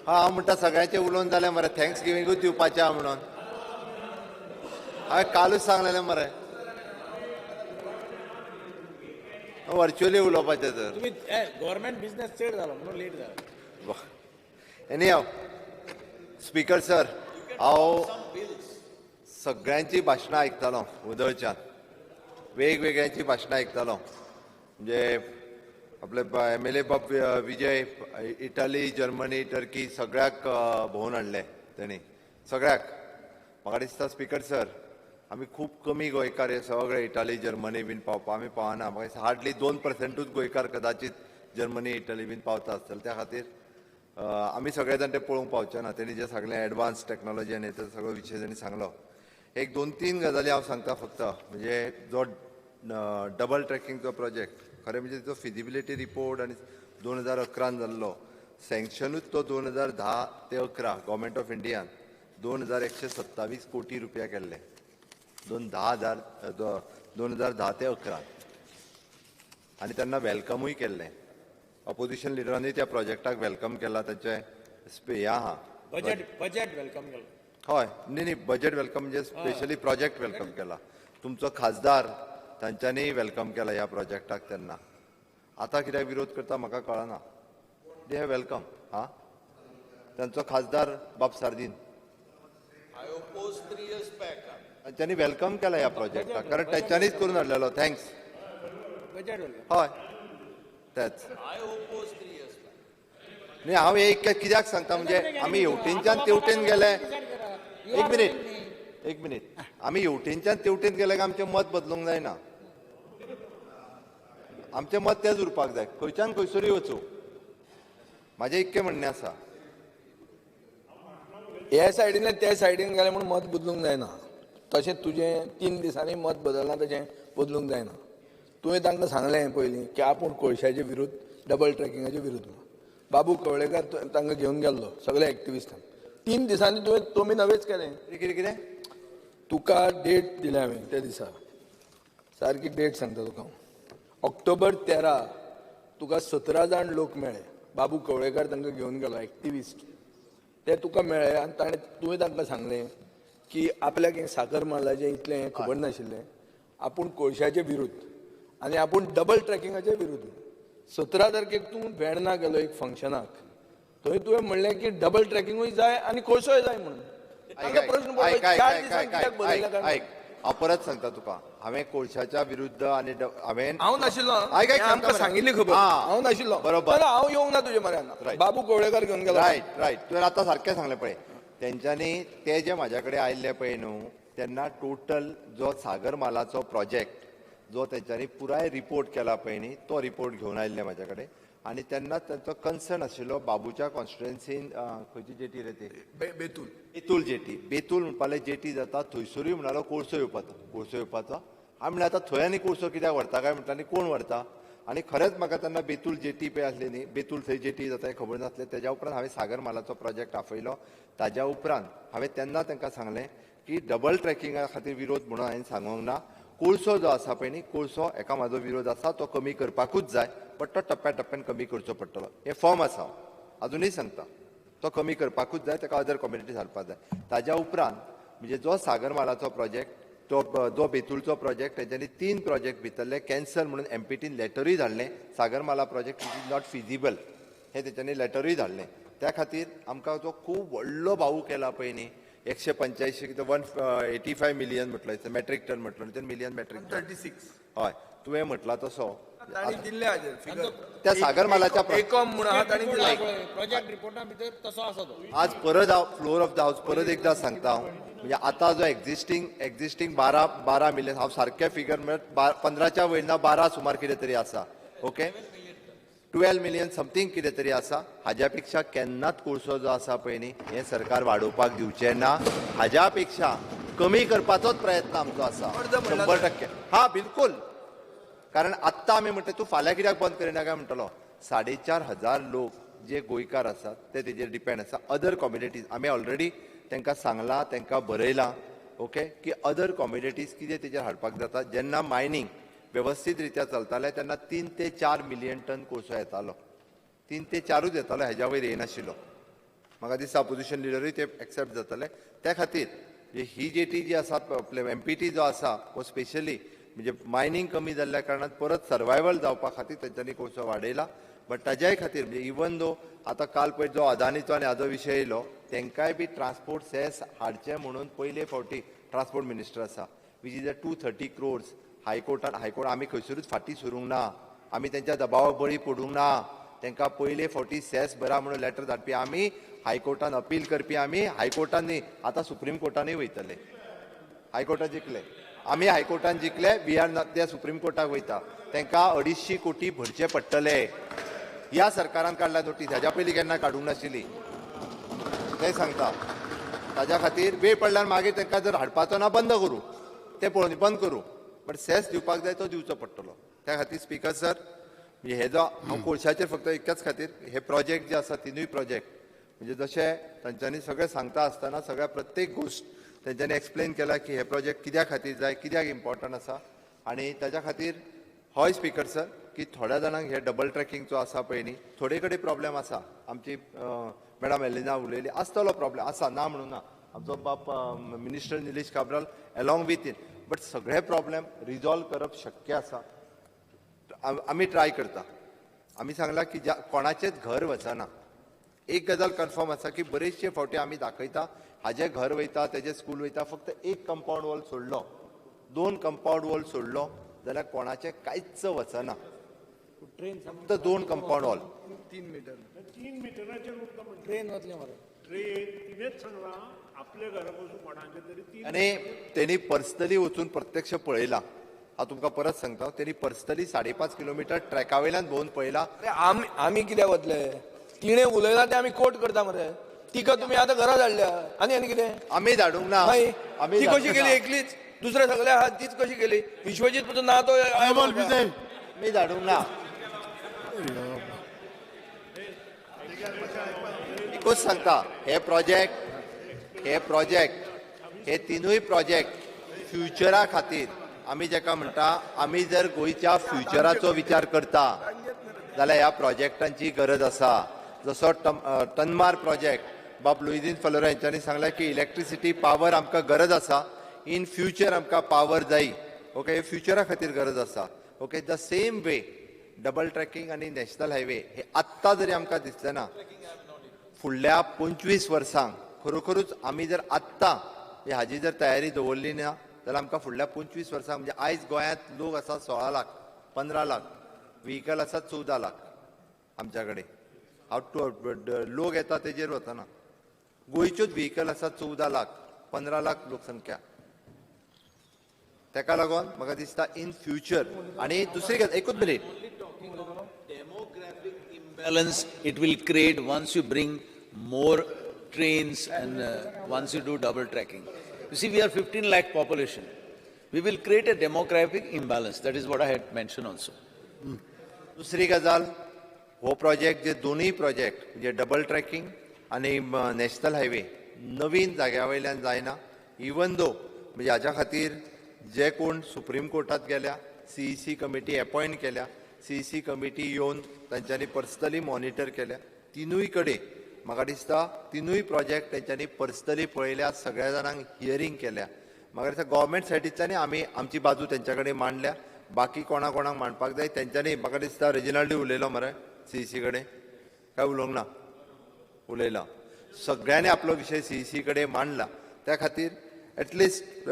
S6: हांव म्हणटा सगळ्यांचें उलोवन जालें मरे, थँक्स गिवींगूच दिवपाचें आहा म्हणून. हांवें कालूच सांगलेलें मरे, व्हर्च्युअली उलोवपाचें. तर
S10: गव्हर्मेंट बिझनेस चड जालो म्हणून लेट जालो.
S6: एनी हांव स्पीकर सर, हांव सगळ्यांची भाशणां आयकतालो उदळच्यान, वेगवेगळ्यांची भाशणां आयकतालो. म्हणजे आपले MLA बाब विजय इटली, जर्मनी, टर्की सगळ्याक भोंवून हाडले तेणी, सगळ्याक. म्हाका दिसता स्पीकर सर, आमी खूब कमी गोंयकार हे सगळे इटली, जर्मनी बीन पावपा आमी पावना. म्हाका दिसता हार्डली 2%च गोंयकार कदाचित जर्मनी, इटली बीन पावता आसतले. त्या खातीर आमी सगळे जाण ते पळोवंक पावचे ना. तेणी जे सगळें एडवान्स टॅक्नॉलॉजी आनी ते सगळो विशय तेणी सांगलो. एक 2-3 गजाली हांव सांगता फक्त. म्हणजे जो डबल ट्रॅकिंगचो प्रोजेक्ट, खरें म्हणजे तिचो फिजिबिलिटी रिपोर्ट आनी 2011 जाल्लो, सँक्शनूच तो 2010 ते 11 गव्हर्मेंट ऑफ इंडियान 2127 कोटी रुपया केल्ले. 2010 ते 11 आनी तेन्ना वेलकमूय केल्लें. ऑपोजिशन लिडरांनी त्या प्रोजेक्टाक वेलकम केला. तांचे हें आहा
S10: बजेट वेलकम केलो.
S6: हय, न्ही बजेट वेलकम म्हणजे स्पेशली प्रोजेक्ट वेलकम केला. तुमचो खासदार तांच्यांनी वेलकम केला ह्या प्रोजेक्टाक. तेन्ना आतां कित्याक विरोध करता म्हाका कळना. They have welcome. तांचो खासदार बाब सार्दीन तांच्यांनी वेलकम केला ह्या प्रोजेक्टाक, कारण तांच्यांनीच करून हाडलेलो. थँक्स. हय तेच न्ही. हांव एक कित्याक सांगता म्हणजे आमी हेवटेनच्यान तेवटेन गेले. एक मिनीट आमी हेवटेनच्यान तेवटेन गेले की आमचें मत बदलूंक जायना. आमचें मत तेच उरपाक जाय, खंयच्यान खंयसरूय वचूं. म्हाजें इतकें म्हणणें आसा.
S17: ह्या सायडीन त्या सायडीन गेले म्हणून मत बदलूंक जायना. तशें तुजें 3 दिसांनी मत बदलना तशें बदलूंक जायना. तुवें तांकां सांगलें पयलीं की आपूण कोळशाचे विरुद्ध, डबल ट्रॅकिंगाचे विरुद्ध. बाबू कवळेकर तांकां घेवन गेल्लो सगळे एक्टिविस्टांक. 3 दिसांनी तुमी नवेच केलें.
S6: कितें
S17: तुका डेट दिल्या हांवें त्या दिसा, सारकी डेट सांगता तुका. ऑक्टोबर 13 तुका 17 जाण लोक मेळ्ळे. बाबू कवळेकार तांकां घेवन गेलो, एक्टिविस्ट. ते तुका मेळ्ळे आनी तुवें तांकां सांगलें की आपल्याक हें साकर मालाचें इतलें हें खबर नाशिल्लें, आपूण कोळशाचे विरुद्ध आनी आपूण डबल ट्रॅकिंगाचे विरुद्ध. 17 तारखेक तूं वेर्णा गेलो एक फंक्शनाक, थंय तुवें म्हणलें की डबल ट्रॅकिंगूय जाय आनी कोळसोय जाय म्हणून.
S6: हांव परत सांगता तुका, हांवें कोळशाच्या विरुद्ध आनी
S17: हांव नाशिल्लो, आमकां सांगिल्ली खबर, हांव नाशिल्लो. बरोबर, हांव येवंक ना तुजे म्हऱ्यान. बाबू कवळेकार घेवन गेलो.
S6: रायट. तुवें आतां सारकें सांगलें पळय. तेंच्यांनी ते जे म्हाज्या कडेन आयिल्ले पळय न्हू, तेन्ना टोटल जो सागर मालाचो प्रोजेक्ट जो तेंच्यांनी पुराय रिपोर्ट केला पळय न्ही, तो रिपोर्ट घेवन आयिल्ले म्हाज्या कडेन. आनी तेन्ना तांचो कन्सर्न आशिल्लो बाबूच्या कॉन्स्टिट्युएन्सीन खंयची जेटी रे ती बेतूल जेटी. बेतूल म्हणपाले जेटी जाता, थंयसरूय म्हणलो कोळसो येवपाचो. हांवें म्हणलें आतां थंय आनी कोळसो कित्याक व्हरता काय म्हणटा, आनी कोण व्हरता. आनी खरेंच म्हाका तेन्ना बेतूल जेटी पळय आसली न्ही, बेतूल थंय जेटी जाता हें खबर नासलें. तेज्या उपरांत हांवें सागर मालाचो प्रोजेक्ट आफयलो. ताज्या उपरांत हांवें तेन्ना तांकां सांगलें की डबल ट्रॅकिंगा खातीर विरोध म्हणून हांवें सांगूंक ना. कोळसो जो आसा पळय न्ही, कोळसो हेका म्हाजो विरोध आसा, तो कमी करपाकूच जाय, बट तो टप्प्याटप्प्यान कमी करचो पडटलो. हें फॉर्म आसा, अजुनूय सांगता, तो कमी करपाकूच जाय, ताका अदर कम्युनिटीज हाडपाक जाय. ताज्या उपरांत म्हणजे जो सागर मालाचो प्रोजेक्ट, तो जो बेतूलचो प्रोजेक्ट, तेंच्यांनी 3 प्रोजेक्ट भितरले कॅन्सल म्हणून एमपीटीन लेटरूय धाडलें. सागर माला प्रोजेक्ट इज नॉट फिजिबल हें तेंच्यांनी लेटरूय धाडलें. त्या खातीर आमकां जो खूब व्हडलो भाऊ केला पळय न्ही, 185 185 मिलियन म्हटलो, मेट्रीक टन म्हटलो, मिलियन मेट्रीक टन 36. हय, तुवें म्हटला तसो त्या सागर मालाच्या
S10: प्रोजेक्ट रिपोर्टा भितर तसो आसा तो.
S6: आज परत हांव फ्लोर ऑफ द हाऊस परत एकदा सांगता हांव, म्हणजे आतां जो एक्झिस्टींग 12 मिलियन, हांव सारकें फिगर म्हणल्यार 15च्या वयर ना 12 सुमार कितें तरी आसा. ओके, 12 मिलियन समथींग कितें तरी आसा. हाज्या पेक्षा केन्नाच कोळसो जो आसा पळय न्ही, हें सरकार वाडोवपाक दिवचें ना. हाज्या पेक्षा कमी करपाचोच प्रयत्न आमचो आसा 100%. हा, बिलकुल. कारण आत्तां आमी म्हणटा तूं फाल्यां कित्याक बंद करिना काय म्हणटलो. 4,500 लोक जे गोंयकार आसात ते तेजेर डिपेंड आसा. अदर कम्युनिटीज आमी ऑलरेडी तांकां सांगलां, तांकां बरयलां, ओके, की अदर कम्युनिटीज कितें तेजेर हाडपाक जाता. जेन्ना मायनींग वेवस्थीत रित्या चलतालें तेन्ना 3 ते 4 मिलियन टन कोळसो येतालो. 3 ते 4च येतालो, हेज्या वयर येनाशिल्लो. म्हाका दिसता अपोजिशन लिडरूय ते एक्सेप्ट जातले. त्या खातीर ही जेटी जी आसा, एमपीटी जो आसा, हो स्पेशली म्हणजे मायनींग कमी जाल्ल्या कारणान परत सर्वायवल जावपा खातीर तेंच्यांनी कोळसो वाडयला. बट ताज्याय खातीर म्हणजे इवन दो आतां काल पळय जो अदानीचो आनी हाजो विशय येयलो, तांकांय बी ट्रान्सपोर्ट सेस हाडचे म्हणून पयले फावटी ट्रान्सपोर्ट मिनिस्टर आसा, वीच इज 230 crores. हायकोर्ट आमी खंयसरूच फाटीं सरूंक ना, आमी तेंच्या दबावाक बळी पडूंक ना. तांकां पयले फावटी सेस भरा म्हणून लेटर धाडपी आमी, हायकोर्टान अपील करपी आमी, हायकोर्टान न्ही आतां सुप्रीम कोर्टानूय वयतले. हायकोर्टान जिखले, आमी हायकोर्टान जिखले, वी आर नॉट ते सुप्रीम कोर्टाक वयता. तांकां 250 कोटी भरचे पडटले. ह्या सरकारान काडला नोटीस, हाज्या पयलीं केन्ना काडूंक नाशिल्ली. तें सांगता. ताज्या खातीर वेळ पडल्यार मागीर तांकां जर हाडपाचो ना बंद करूं, तें पळोवन बंद करूं, बट सेस दिवपाक जाय तो दिवचो पडटलो. त्या खातीर स्पिकर सर, म्हणजे हे जो हांव कोळशाचेर फक्त इतक्याच खातीर हे प्रोजेक्ट जे आसा तिनूय प्रोजेक्ट म्हणजे जशें तांच्यांनी सगळें सांगता आसतना सगळ्या प्रत्येक गोश्ट तेंच्यांनी एक्सप्लेन केला की हे प्रोजेक्ट कित्या खातीर जाय, कित्याक इम्पॉर्टंट आसा. आनी ताच्या खातीर हय स्पिकर सर, की थोड्या जाणांक हे डबल ट्रॅकिंगचो आसा पळय न्ही, थोडे कडेन प्रॉब्लेम आसा. आमची मॅडम एलिना उलयली, आसतलो प्रॉब्लेम आसा, ना म्हणून ना. आमचो बाप minister Nilesh Cabral along with in, but सगळे प्रॉब्लेम रिजॉल्व करप शक्य आसा. आमी ट्राय करता. आमी सांगला की ज्या कोणाचेच घर वचना. एक गजाल कन्फर्म आसा की बरेचशे फावटी आमी दाखयता हाजें घर वयता, तेजें स्कूल वयता, फक्त एक कंपाऊंड वॉल सोडलो, 2 कंपाऊंड वॉल सोडलो जाल्यार कोणाचें कांयच वचना. फक्त 2 कंपाऊंड वॉल.
S4: 3 मिटराचेर ट्रेन वतले मरे. ट्रेन तिणेच सांगला आपल्या घरापासून कोणाचे तरी 3.
S6: आनी तेणी पर्सनली वचून प्रत्यक्ष पळयला. हांव तुमकां परत सांगता, तेणी पर्सनली 5.5 किलोमिटर ट्रॅका वयल्यान भोंवन पळयला.
S17: आमी कित्याक वतले? तिणें उलयला ते आमी कोट करता मरे. तिका तुमी आतां घरा धाडल्या आनी कितें?
S6: आमी धाडूंक ना.
S17: ती कशी गेली एकलीच? दुसरे सगळे आहात तीच कशी गेली? विश्वजीत पसून ना तो
S6: आमी धाडूंक ना. एकूच सांगता, हे प्रोजेक्ट हे तिनूय प्रोजेक्ट फ्युचरा खातीर आमी जेका म्हणटा आमी जर गोंयच्या फ्युचराचो विचार करता जाल्यार ह्या प्रोजेक्टांची गरज आसा. जसो टनमार प्रोजेक्ट बाब लुईजीन फलोरा यांच्यानी सांगला की इलेक्ट्रिसिटी पावर आमकां गरज आसा. इन फ्युचर आमकां पावर जाय. ओके, फ्युचरा खातीर गरज आसा. Okay, the same way double tracking आनी नॅशनल हायवे हे आत्तां जरी आमकां दिसलें ना, फुडल्या 25 वर्सांक खरोखरूच आमी जर आत्तां हाजी जर तयारी दवरली ना जाल्यार आमकां फुडल्या 25 वर्सांक म्हणजे आयज गोंयांत लोक आसा 16 लाख 15 लाख, व्हेकल आसा 14 लाख आमच्या कडेन. लोक येता तेजेर वतना गोंयच्योच व्हेकल आसा 14 लाख 15 लाख लोकसंख्या. ताका लागून म्हाका दिसता इन फ्युचर. आनी दुसरी गजाल, एकूच minute,
S5: demographic imbalance it will create once you bring more trains and once you do double tracking. You see, we are 15 lakh population. We will create a demographic imbalance. That is what I had mentioned also.
S6: दुसरी गजाल, हो project जे दोनूय project म्हणजे double tracking आनी national highway नवीन जाग्या वयल्यान जायना. इवन दो म्हणजे हाच्या खातीर जे कोण सुप्रीम कोर्टात गेल्या, CEC कमिटी अपॉइंट केल्या, CEC कमिटी येवन तांच्यांनी पर्सनली मॉनिटर केल्या. तिनूय कडेन म्हाका दिसता तिनूय प्रोजेक्ट तांच्यांनी पर्सनली पळयल्या, सगळ्या जाणांक हियरींग केल्या. म्हाका दिसता गव्हर्मेंट सायडींतल्यान आमी आमची बाजू तेंच्या कडेन मांडल्या. बाकी कोणाक मांडपाक जाय तेंच्यांनी म्हाका दिसता रेजिनाल्डी उलयलो मरे CEC कडेन, काय उलोवंक ना? उलयला. सगळ्यांनी आपलो विशय CEC कडेन मांडला. त्या खातीर एटलिस्ट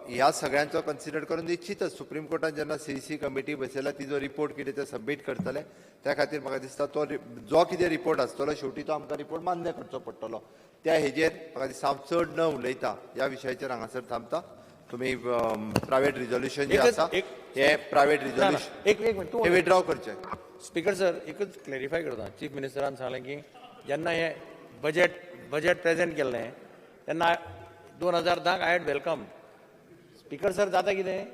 S6: ह्या सगळ्यांचो कन्सिडर करून निश्चितच सुप्रीम कोर्टान जेन्ना CEC कमिटी बसयला तिजो रिपोर्ट कितें ते सबमीट करतले. त्या खातीर म्हाका दिसता तो जो कितें रिपोर्ट आसतलो शेवटी तो आमकां रिपोर्ट मान्य करचो पडटलो. त्या हेजेर म्हाका दिसता हांव चड न उलयता, ह्या विशयाचेर हांगासर थांबता. तुम्ही प्रायव्हेट रिझोल्युशन जे आसा हे प्रायव्हेट रिझोल्युशन हे विड्रॉ करचे.
S10: स्पीकर सर, एकच क्लॅरिफाय करता. चीफ मिनिस्टरान सांगलें की जेन्ना हे बजेट प्रेजेंट केल्लें तेन्ना 2010 I had welcome. Speaker sir, जाता कितें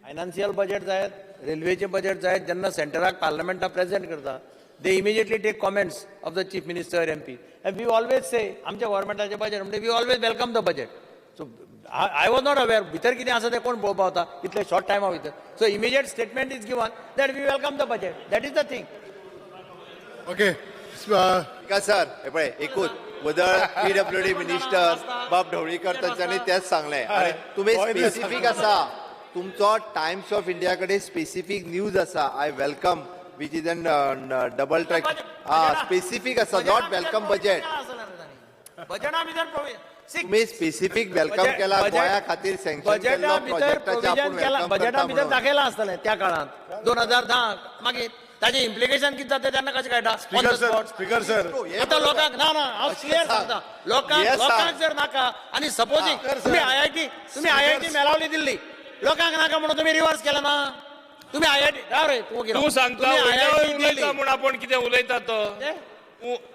S10: फायनान्शियल बजेट जायत, रेल्वेचे बजेट जायत, जेन्ना सेंटराक पार्लमेंटाक प्रेजेंट करता they immediately take comments of the chief minister MP and we always say आमच्या गव्हर्मेंटाचे बजेट म्हणजे we always welcome the budget. So I was not aware भितर कितें आसा तें कोण पळोवपा वता इतले शॉर्ट टायमा भितर. So immediate statement is given that we welcome the budget. That is the thing.
S1: Okay
S6: sir, हे पळय एकूच वदळ PWD मिनिस्टर बाब ढवळीकर तांच्यांनी तेच सांगलें. तुमी स्पेसिफीक आसा, तुमचो टायम्स ऑफ इंडिया कडेन स्पेसिफीक न्यूज आसा. I welcome which is an double track. Specific आसा, नॉट वेलकम बजेट.
S10: बजेटा भितर
S6: तुम्ही स्पेसिफीक वेलकम केला गोंया खातीर सँक्शन केल्लो प्रोजेक्टाचे आपण वेलकम
S10: बजेटा भितर दाखयला आसतलें त्या काळांत 2010. मागीर ताजे इम्प्लिकेशन कितें जाता तेन्ना कशें कळटा?
S9: स्पीकर सर,
S10: आतां लोकांक ना हांव क्लियर सांगता, लोकांक जर नाका आनी सपोजींग तुम्ही IIT मेलावली दिल्ली, लोकांक नाका म्हणून तुम्ही रिवर्स केला ना. तुम्ही IIT
S11: तूं सांगता उलयता म्हूण आपण कितें उलयता तो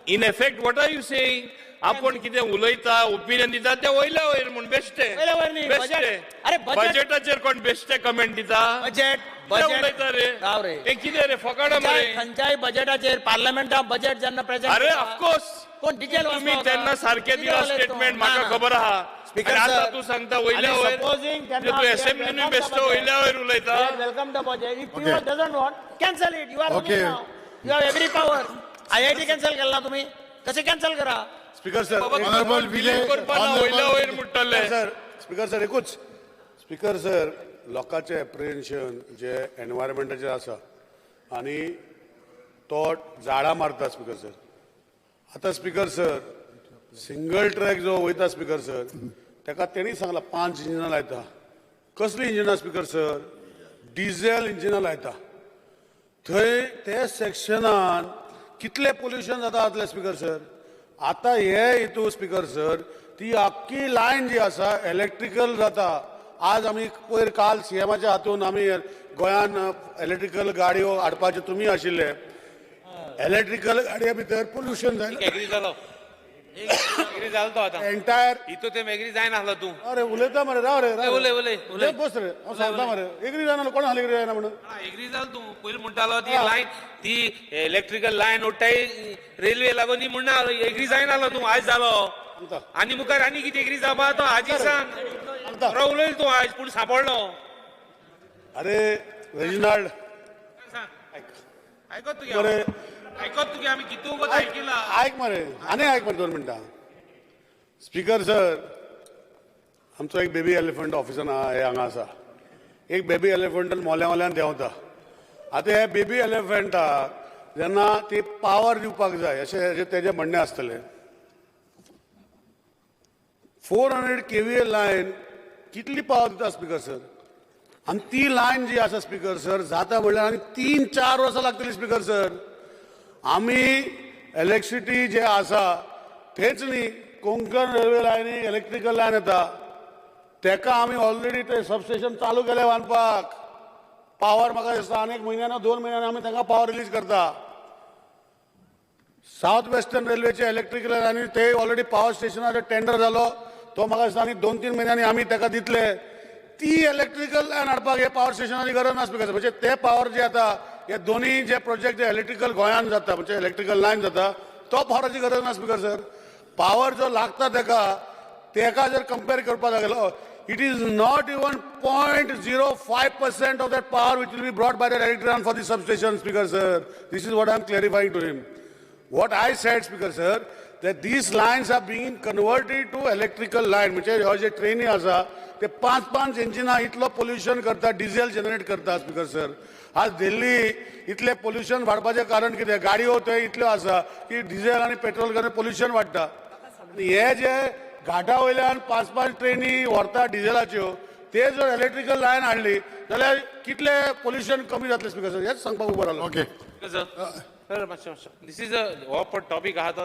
S11: in effect what are you saying? आपण कितें उलयता ओपिनियन दिता ते वयल्या वयर म्हूण बेश्टे.
S10: अरे
S11: बजेटाचेर कोण बेश्टे कमेंट दिता? उलयता रे ते कितें रे फकाडा मरे
S10: खंयच्याय बजेटाचेर पार्लमेंटात बजेट जेन्ना प्रेजेंट.
S11: अरे ऑफकोर्स
S10: कोण डिटेल
S11: तुम्ही तेन्ना सारखे दिला स्टेटमेंट म्हाका खबर आहा. आता तू सांगता वयल्या वयर तू असेंब्लीनी बेश्टो वयल्या वयर उलयता.
S10: Welcome the budget. If you doesn't want cancel it. You are you have every power. IIT cancel केला तुम्ही, कसे कॅन्सल करा?
S9: स्पीकर सर, स्पीकर सर एकूच स्पीकर सर, लोकांचे एप्रिहेन्शन जे एनवायरमेंटाचेर आसा आनी तो झाडां मारता. स्पीकर सर, आतां स्पीकर सर सिंगल ट्रॅक जो वयता स्पीकर सर ताका तेणी सांगला 5 इंजिनां लायता. कसली इंजिनां स्पीकर सर? डिझेल इंजिनां लायता. थंय ते सेक्शनान कितले पोल्युशन जाता आसलें स्पीकर सर. आता हे हितू स्पीकर सर ती आख्खी लायन जी आसा इलेक्ट्रिकल जाता. आज आमी पयर काल CMच्या हातून आमी गोंयान इलेक्ट्रिकल गाडयो हाडपाचे तुमी आशिल्ले. इलेक्ट्रिकल गाडये भितर पोल्युशन जालें.
S14: एग्री जालो तो आतां
S9: एंटायर
S14: हितू ते एग्री जायना आसलो तूं.
S9: अरे उलयता मरे, राव रे
S14: उलय
S9: बस रे, हांव सांगता मरे. एग्री जायना कोण हाल एग्री जायना म्हणून?
S14: एग्री जालो तूं. पयलीं म्हणटालो ती लायन ती इलेक्ट्रिकल लायन ओडटाय रेल्वे लागून ती म्हणना एग्री जायना आसलो तूं. आयज जालो आनी मुखार आनी कितें एग्री जावपा तो हाजी सांग. उलयलो तूं आयज पूण सांपडलो.
S2: अरे रेजिनाल्ड
S14: ऐकत तुझ्या
S2: बरे
S14: ऐकत तुझ्या आम्ही किती उगत ऐकला
S2: ऐक मरे आणि ऐक मरे 2 मिनटां स्पीकर सर आमचो एक बेबी एलिफंट ऑफिसान हे हांगा आसा एक बेबी एलिफंटान मोल्यान देंवता आतां हे बेबी एलिफंटाक जेन्ना ती पावर दिवपाक जाय अशें तेजें म्हणणें आसतलें 400 kVA लायन कितली पावर दिता स्पीकर सर आणि ती लायन जी आसा स्पीकर सर जाता म्हणल्यार आनी 3-4 वर्सां लागतली स्पीकर सर आमी इलेक्ट्रिसिटी जे आसा तेच न्ही कोंकण रेल्वे लायनीक इलेक्ट्रिकल लायन येता तेका आमी ऑलरेडी ते सबस्टेशन चालू केले बांदपाक पावर म्हाका दिसता आनी 1 म्हयन्यान 2 म्हयन्यान आमी तांकां पावर रिलीज करता साउथ वेस्टर्न रेल्वेचे इलेक्ट्रिकल लायनी ते ऑलरेडी पावर स्टेशनाचो टेंडर जालो तो म्हाका दिसता आनी 2-3 म्हयन्यांनी आमी ताका दितले ती इलेक्ट्रिकल लायन हाडपाक हे पावर स्टेशनाची गरज ना स्पीकर म्हणजे ते पावर जे आता हे दोन्ही जे प्रोजेक्ट जे इलेक्ट्रिकल गोंयांत जाता म्हणजे इलेक्ट्रिकल लायन जाता तो पावराची गरज ना स्पीकर सर पावर जो लागता तेका जर कंपेर करपाक लागलो it is not even 0.05% of that power which will be brought by the electrician for the substation, Speaker sir. This is what I am clarifying to him. What I said, Speaker sir, that these lines are being converted to electrical line. म्हणजे ह्यो जे trainee आसा ते 5-5 इंजिना इतलो pollution करता diesel generate करता speaker sir. आज दिल्ली इतले पोल्युशन वाडपाचें कारण कितें गाडयो थंय इतल्यो आसा की डिझेल आनी पेट्रोल घालून पोल्युशन वाडटा. हे जे घाटा वयल्यान 5-5 ट्रेनी व्हरता डिझेलाच्यो ते जर इलेक्ट्रिकल लायन हाडली जाल्यार कितले पोल्युशन कमी जातले स्पीकर सर हेच सांगपाक उबो रावलो. Okay
S14: This is a what topic I had.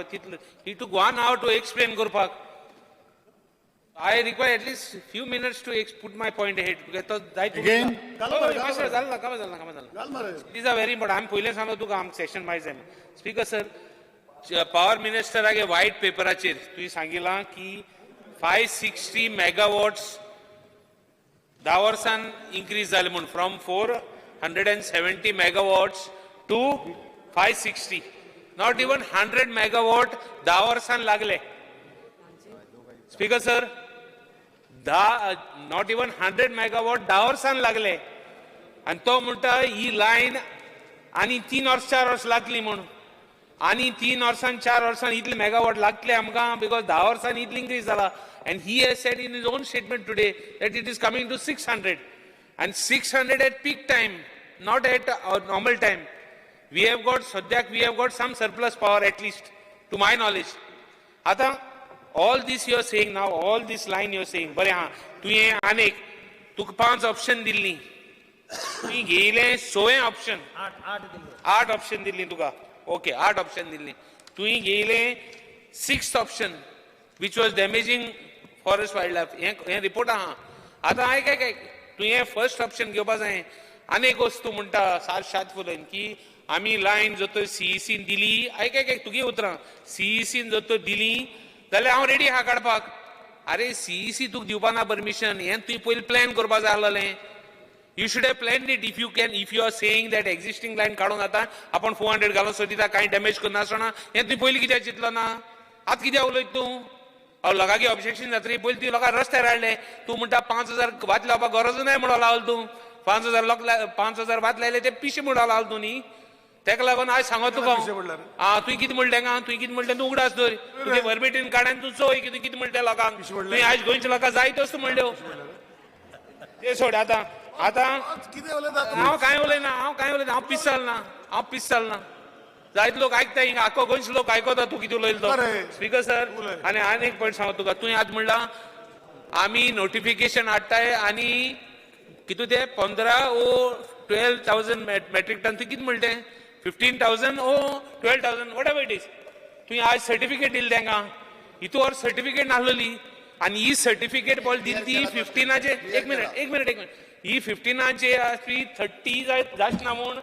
S14: He took 1 hour to explain Gurpak. I require at least few minutes to put my point ahead.
S2: Again?
S14: These are very important. I'm पहिले सांगतो तुका आम session wise आहे. Speaker sir, power minister आगे white paper आचेर तुई सांगिला की 560 megawatts 10 वर्सान increase जाले म्हणून from 470 megawatts to 560. Not even 100 megawatt 10 वर्सान लागले. Speaker sir, not even 100 megawatt 10 वर्सान लागले. आणि तो म्हणता ही लाईन आणि 3 वर्ष 4 वर्ष लागली म्हणून. आणि 3 वर्षान 4 वर्षान इतले मेगावॉट लागले आमकां बिकॉज 10 वर्षान इतली इन्क्रीज जाला. And he has said in his own statement today that it is coming to 600. And 600 at peak time, not at normal time. We have got some surplus power at least, to my knowledge. Ata, all this you are saying now, all this line you are saying, bale ha, tu ye anek, tu 5 option dilli, tu geile 16 option, 8 option dilli tuka, okay, 8 option dilli, tu geile 6th option, which was damaging forest wildlife. Ye report ha, ata ay tu ye first option घेवपा जाय. अनेक वस्तू म्हणटा 7 फुलांनी की आमी lion जर सीईसीन दिली ऐक तुगे उतरां सीईसीन जर दिली जाल्यार हांव रेडी आहा काडपाक. अरे सीईसी तुका दिवपा ना परमिशन हें तुवें पयलीं प्लॅन करपा जाय आसलें. You should have plan it if you are saying that existing line काडून आतां आपण 400 घालून सोदिता कांय डॅमेज करना आसतना हें तुवें पयलीं कित्याक चिंतलो ना. आतां कित्याक उलयता तूं लोकांची ऑब्जेक्शन जातली पयलीं ती लोकां रस्त्यार हाडले. तूं म्हणटा 5000 वात लावपाक गरज ना म्हणून लावलो तूं. 5000 वात लायले ते पिशे म्हणून लावलो तूं न्ही. तेका लागून आज सांगो तुका तुवें कितें म्हणलें गा तुवें कितें म्हणलें तूं उगडास धर तुगे वर्बेटीन काडान तूं चोय कितें म्हणलें लोकांक. तुवें आज गोंयच्या लोकांक जाय तोच म्हणल्यो ते सोड. आतां हांव कांय उलयना हांव पिस्साल ना जायते लोक आयकता हिंगा आख्खो गोंयचे लोक आयकता तूं कितें उलयलो तो. स्पीकर सर आनी एक पॉयंट सांगो तुका तुवें आज म्हणला आमी नोटिफिकेशन हाडटाय आनी कितू ते 15 ओ 12,000 मेट्रीक टन तुवें कितें म्हणलें 15,000 ओ 12,000 वॉट एवर इट इज. तुवें आज सर्टिफिकेट दिली तांकां हितू और सर्टिफिकेट नासलोली आनी ही सर्टिफिकेट पळय दिली ती 15चे एक मिनिट ही 15चे आसली 30 जायना म्हूण.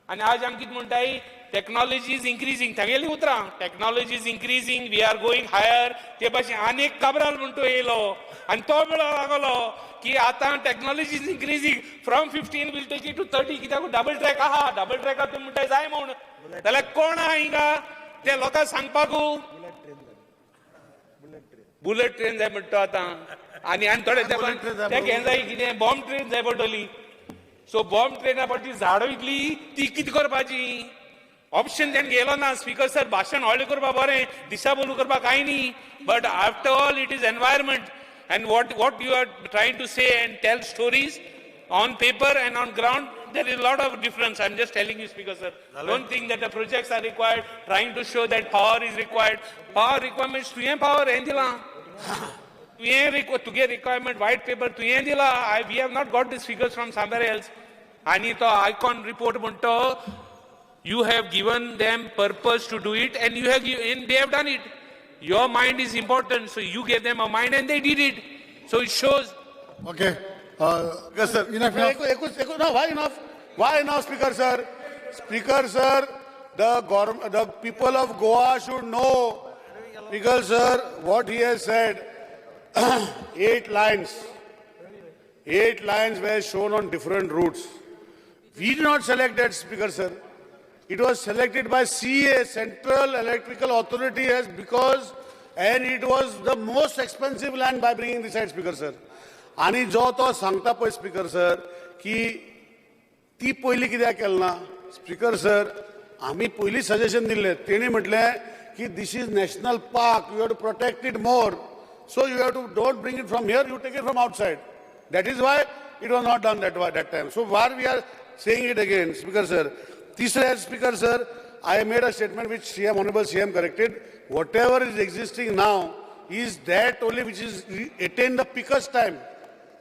S14: आनी आज आमी कितें म्हणटाय टेक्नॉलॉजी इज इन्क्रीजिंग थांगेली उतरां technology is increasing we are going higher ते भाशेन आनीक काबराल म्हणटो येयलो आनी तो म्हणून लागलो की आतां technology is increasing from 15 will take it to 30 कित्याक डबल ट्रॅक आहा डबल ट्रॅकार तुमी म्हणटाय जाय म्हूण जाल्यार कोण आहा हिंगा ते लोकांक सांगपाकू बुलेट ट्रेन जाय म्हणटा आतां आनी थोडे तें जाय कितें बॉम्ब ट्रेन जाय पडटली. सो बॉम्ब ट्रेना फाटी झाडां विकली ती कितें करपाची ऑप्शन तेणें गेलो ना स्पीकर सर भाशण व्हडलें करपाक बरें दिसाबोल करपाक कांय न्ही but after all it is environment and what you are trying to say and tell stories on paper and on ground, there is a lot of difference. I'm just telling you, Speaker sir. Don't think that the projects are required, trying to show that power is required. Power requirements to power endila. To get requirement white paper to endila. We have not got these figures from somewhere else. Anita Icon report munto. You have given them purpose to do it, and they have done it. Your mind is important, so you gave them a mind and they did it. So it shows.
S2: Okay. Yes, sir. Enough. No, why enough? Why enough, Speaker, sir? Speaker, sir, the people of Goa should know, Speaker, sir, what he has said. 8 lines. 8 lines were shown on different routes. We did not select that, Speaker, sir. It was selected by CA, Central Electrical Authority, and it was the most expensive land by bringing this side, Speaker, sir. आणि जो तो सांगता पळय speaker sir की ती पयली कित्याक केलें ना स्पीकर सर आमी पयली सजेशन दिल्लें तेणी म्हटलें की this is national park you have to protect it more so you have to don't bring it from here you take it from outside that is why it was not done that time so war we are saying it again speaker sir तिसरे speaker sir I made a statement which Honorable CM corrected. Whatever is existing now is that only which is attain the pickest time.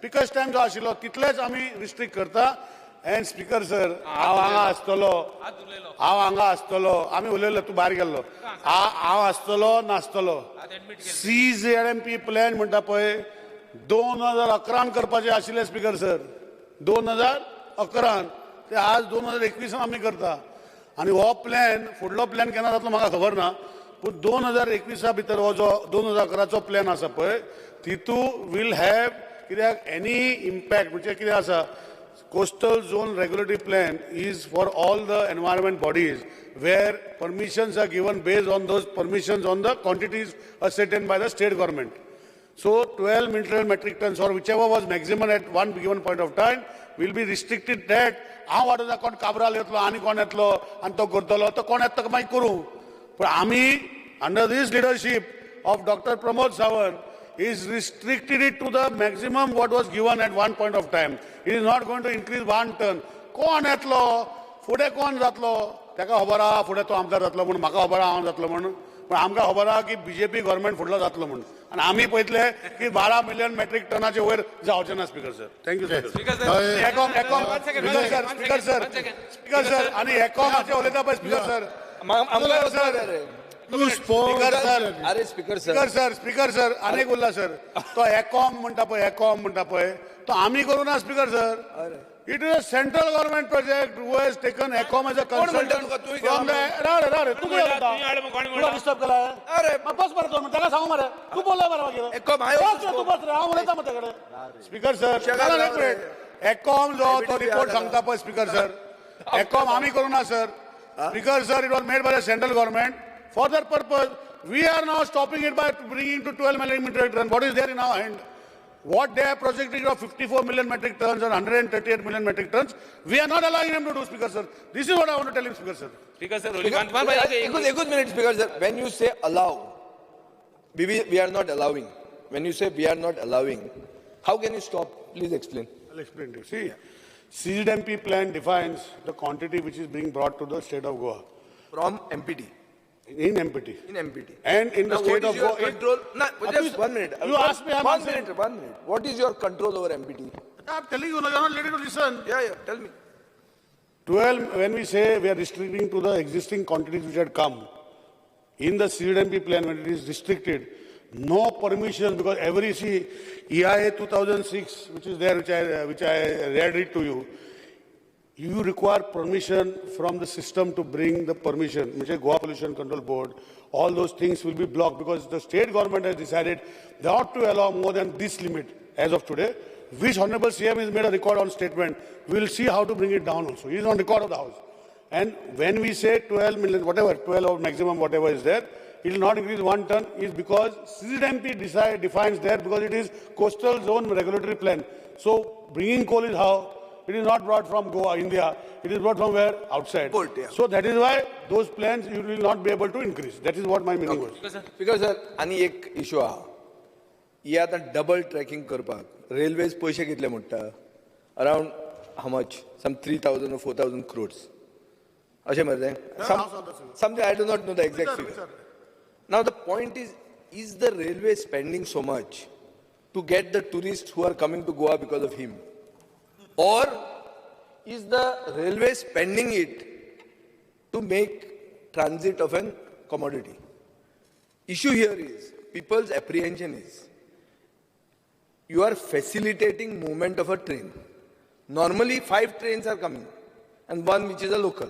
S2: Pickest time जो आशिल्लो तितलेच आमी restrict करता. And Speaker sir, हांव हांगा आसतलो आमी उलयलो तूं भायर गेल्लो हांव आसतलो नासतलो CZMP प्लॅन म्हणटा पळय 2011 करपाचें आशिल्लें स्पीकर सर 2011 ते आज 2021 आमी करता आनी हो प्लॅन फुडलो प्लॅन केन्ना जातलो म्हाका खबर ना पूण 2021 भितर हो जो 2011चो प्लॅन आसा पळय तितू वील हॅव कित्याक एनी इम्पॅक्ट म्हणजे कितें आसा coastal zone regulatory plan is for all the environment bodies where permissions are given based on those permissions on the quantities ascertained by the state government. So 12 million metric tons or whichever was maximum at one given point of time will be restricted that हांव वाटता कोण काबराल येतलो आनी कोण येतलो आनी तो करतलो तो कोण येता मागीर करूं पूण आमी under this leadership of Dr. Pramod Sawant is restricted it to the maximum what was given at one point of time. It is not going to increase 1 ton. कोण येतलो फुडें कोण जातलो ताका खबर आहा फुडें तो आमदार जातलो म्हूण म्हाका खबर आहा हांव जातलो म्हूण पूण आमकां खबर आहा की बीजेपी गव्हर्मेंट फुडलो जातलो म्हूण आनी आमी पळयतले की 12 मिलियन मेट्रीक टनाचे वयर जावचें ना speaker sir thank you speaker sir आनी एकोमाचे उलयता पळय स्पीकर सर स्पीकर सर अनेक उरला सर तो एकॉम म्हणटा पळय तो आमी करू ना speaker sir it is a central government project who has taken एकॉम as a consultant from the तू डिस्टर्ब केला अरे बस मरे दोन त्याला सांगू मरे तू बोलला बरं एकॉम तू बस रे हांव उलयता मग तेकडे स्पीकर सर एकॉम जो तो रिपोर्ट सांगता पळय स्पीकर सर एकॉम आमी करू ना sir speaker sir it was made by the central government For that purpose, we are now stopping it by bringing to 12 million metric tons. What is there in our hand? What they have projected of 54 million metric tons or 138 million metric tons, we are not allowing them to do, Speaker sir. This is what I want to tell him, Speaker sir.
S17: Speaker sir, one minute, Speaker sir. When you say allow, we are not allowing. When you say we are not allowing, how can you stop? Please explain.
S2: I'll explain to you. See, CZMP plan defines the quantity which is being brought to the state of Goa.
S17: From MPT.
S2: In MPT.
S17: In MPT.
S2: And in the state of Goa.
S17: Control? No, just 1 minute.
S2: You asked me.
S17: One minute. What is your control over MPT?
S2: I'm telling you, you're not ready to listen.
S17: Yeah. Tell me.
S2: 12, when we say we are restricting to the existing quantities which had come, in the CZMP plan, when it is restricted, no permission, because every EIA 2006, which is there, which I read it to you, you require permission from the system to bring the permission, which is Goa Pollution Control Board. All those things will be blocked because the state government has decided they ought to allow more than this limit as of today, which Honorable CM has made a record on statement. We will see how to bring it down also. He is on record of the House. And when we say 12 million, whatever, 12 or maximum, whatever is there, it will not increase 1 ton is because CZMP defines there because it is coastal zone regulatory plan. So bringing coal is how? it is not brought from Goa, India. It is brought from where? Outside. So that is why those plans you will not be able to increase. That is what my meaning was.
S17: Because sir, आणि एक issue आहा. ही आता double tracking करपाक railways पैसे कितले म्हणटा? Around how much? Some 3,000 or 4,000 crores. अशें मरे. Something I do not know the exact figure. Now the point is the railway spending so much to get the tourists who are coming to Goa because of him? Or is the railway spending it to make transit of an commodity? Issue here is, people's apprehension is, you are facilitating movement of a train. Normally 5 trains are coming and one which is a local.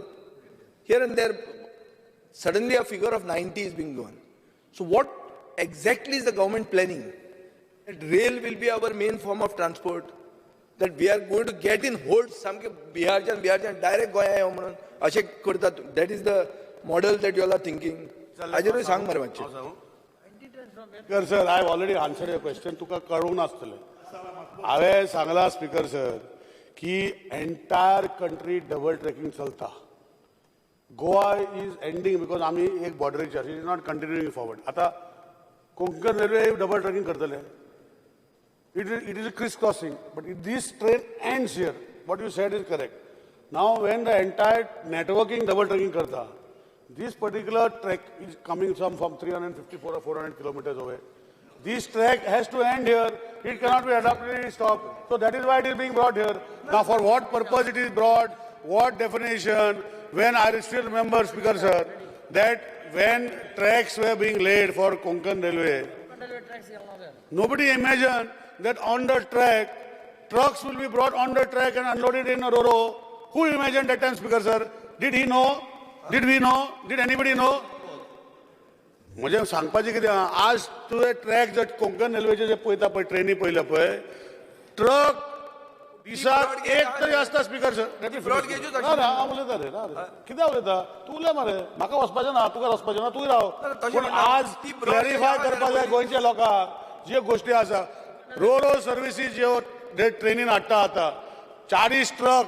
S17: Here and there, suddenly a figure of 90 is being given. So what exactly is the government planning? That rail will be our main form of transport, that we are going to get in hold some Biharjan direct Goya येवं म्हणून अशें करतात. That is the model that you all are thinking. Ajay सांग मरे मातशें.
S2: Sir, I have already answered your question. तुका कळून आसतलें. हांवें सांगला स्पीकर सर की एंटायर कंट्री डबल ट्रॅकिंग चलता. Goa is ending because आमी एक बॉर्डरीचेर, it is not continuing forward. आता कोंकण रेल्वे डबल ट्रॅकिंग करतले. It is a criss-crossing, but if this train ends here, what you said is correct. Now, when the entire networking double tracking karta, this particular track is coming from 354 or 400 kilometers away. This track has to end here. It cannot be adaptively stopped. So that is why it is being brought here. Now, for what purpose it is brought, what definition, when I still remember, Speaker Sir, that when tracks were being laid for Konkan Railway, nobody imagined that on the track, trucks will be brought on the track and unloaded in a ro-ro. Who imagined that time, Speaker Sir? Did he know? Did we know? Did anybody know? म्हणजे सांगपाचें कितें आज तुवें track जे कोंकण रेल्वेचे जे पळयता पळय ट्रेनी पळयल्या पळय ट्रक दिसाक एक तरी आसता स्पीकर सर. हांव उलयता रे कित्याक उलयता तूं उलय मरे म्हाका वचपाचें ना तुका वचपाचें ना तूंय राव. पूण आज क्लॅरिफाय करपाक जाय गोंयच्या लोकांक ज्यो गोश्टी आसा. रो सर्विसीस ज्यो ट्रेनीन हाडटा आतां 40 ट्रक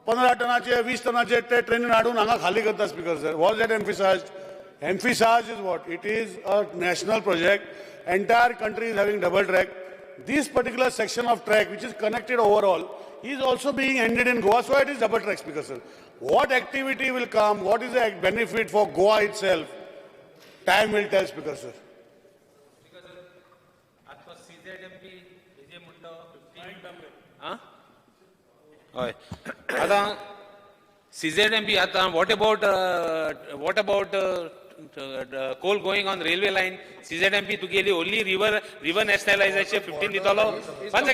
S2: 15 टनाचे 20 टनाचे ते ट्रेनीन हाडून हांगा खाली करता speaker sir. Was that emphasized? Emphasize is what? It is a national project. Entire country is having double track. This particular section of track, which is connected overall, is also being ended in Goa. So it is double track, Speaker Sir. What activity will come? What is the benefit for Goa itself? Time will tell, Speaker Sir.
S14: CZMP. What about coal going on railway line? CZMP to get only river nationalization 15 ditalo. One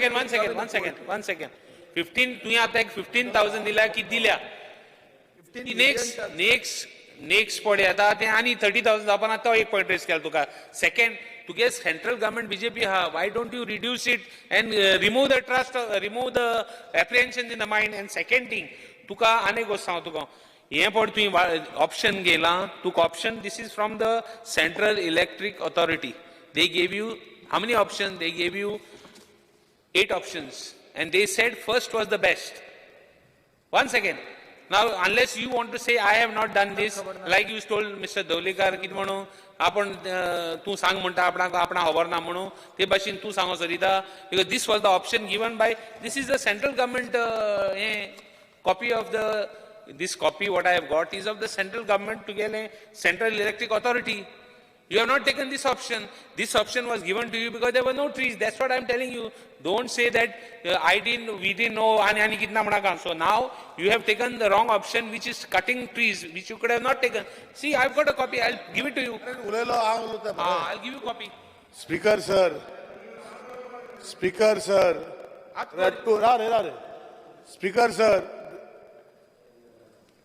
S14: second. 15 तुम्ही आता एक 15,000 दिला की दिल्या. Next पडे आता ते आणि 30,000 आपण आता एक पॉइंट रेस केला तुका. Second, to get central government BJP why don't you reduce it and remove the trust, remove the apprehensions in the mind? And second thing, तुका अनेक गोष्ट सांगतो तुका. हे पड तुम्ही ऑप्शन गेला तुका option. This is from the Central Electric Authority. They gave you how many options? They gave you 8 options and they said first was the best. One second. Now unless you want to say I have not done this, like you told Mr. Dhawadekar कित म्हणू आपण तू सांग म्हणता आपणा खबर ना म्हणू ते भाशेन तू सांगो Sarita. Because this was the option given by, this is the central government copy of this copy what I have got is of the central government to get a Central Electric Authority. You have not taken this option. This option was given to you because there were no trees. That's what I am telling you. Don't say that we didn't know. So now you have taken the wrong option, which is cutting trees, which you could have not taken. See, I've got a copy. I'll give it to you. I'll give you a copy.
S2: Speaker sir. Speaker sir.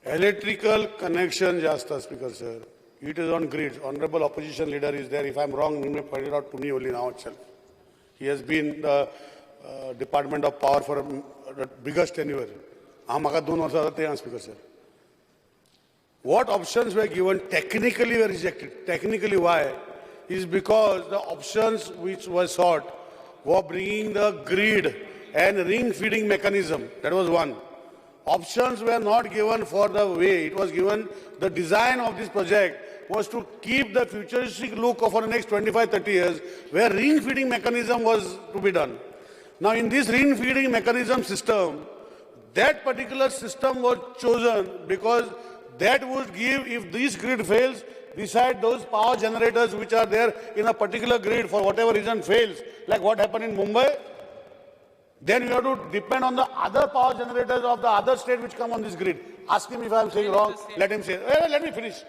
S2: Electrical connection jasta, Speaker sir. It is on grids. Honorable opposition leader is there. If I am wrong, he may point it out to me only now itself. He has been the Department of Power for the biggest tenure. Speaker sir. What options were given technically were rejected. Technically why? Is because the options which were sought were bringing the grid and ring feeding mechanism. That was one. Options were not given for the way. It was given the design of this project was to keep the futuristic look of for the next 25-30 years, where ring feeding mechanism was to be done. Now, in this ring feeding mechanism system, that particular system was chosen because that would give, if this grid fails, beside those power generators which are there in a particular grid for whatever reason fails, like what happened in Mumbai, then you have to depend on the other power generators of the other state which come on this grid. Ask him if I am saying wrong, let him say. Let me finish.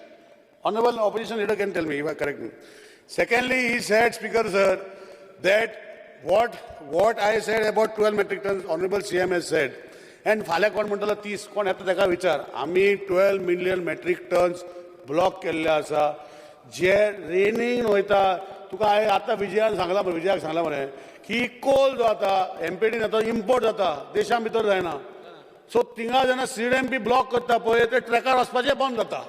S2: Honorable opposition leader can tell me if I correct me. Secondly, he said, Speaker sir, that what I said about 12 metric tons, Honorable CM has said, and फाल्या कोण म्हणटलो 30 कोण येता तेका विचार आम्ही 12 million metric tons block केल्ले आसा जे रेनीन वयता तुका हांवें आतां विजयाक सांगला मरे की कोल जो आता एमपीडीन येता इम्पोर्ट जाता देशा भितर जायना सो थिंगा जेन्ना सीडीएमपी ब्लॉक करता पळय ते ट्रॅकार वचपाचें बंद जाता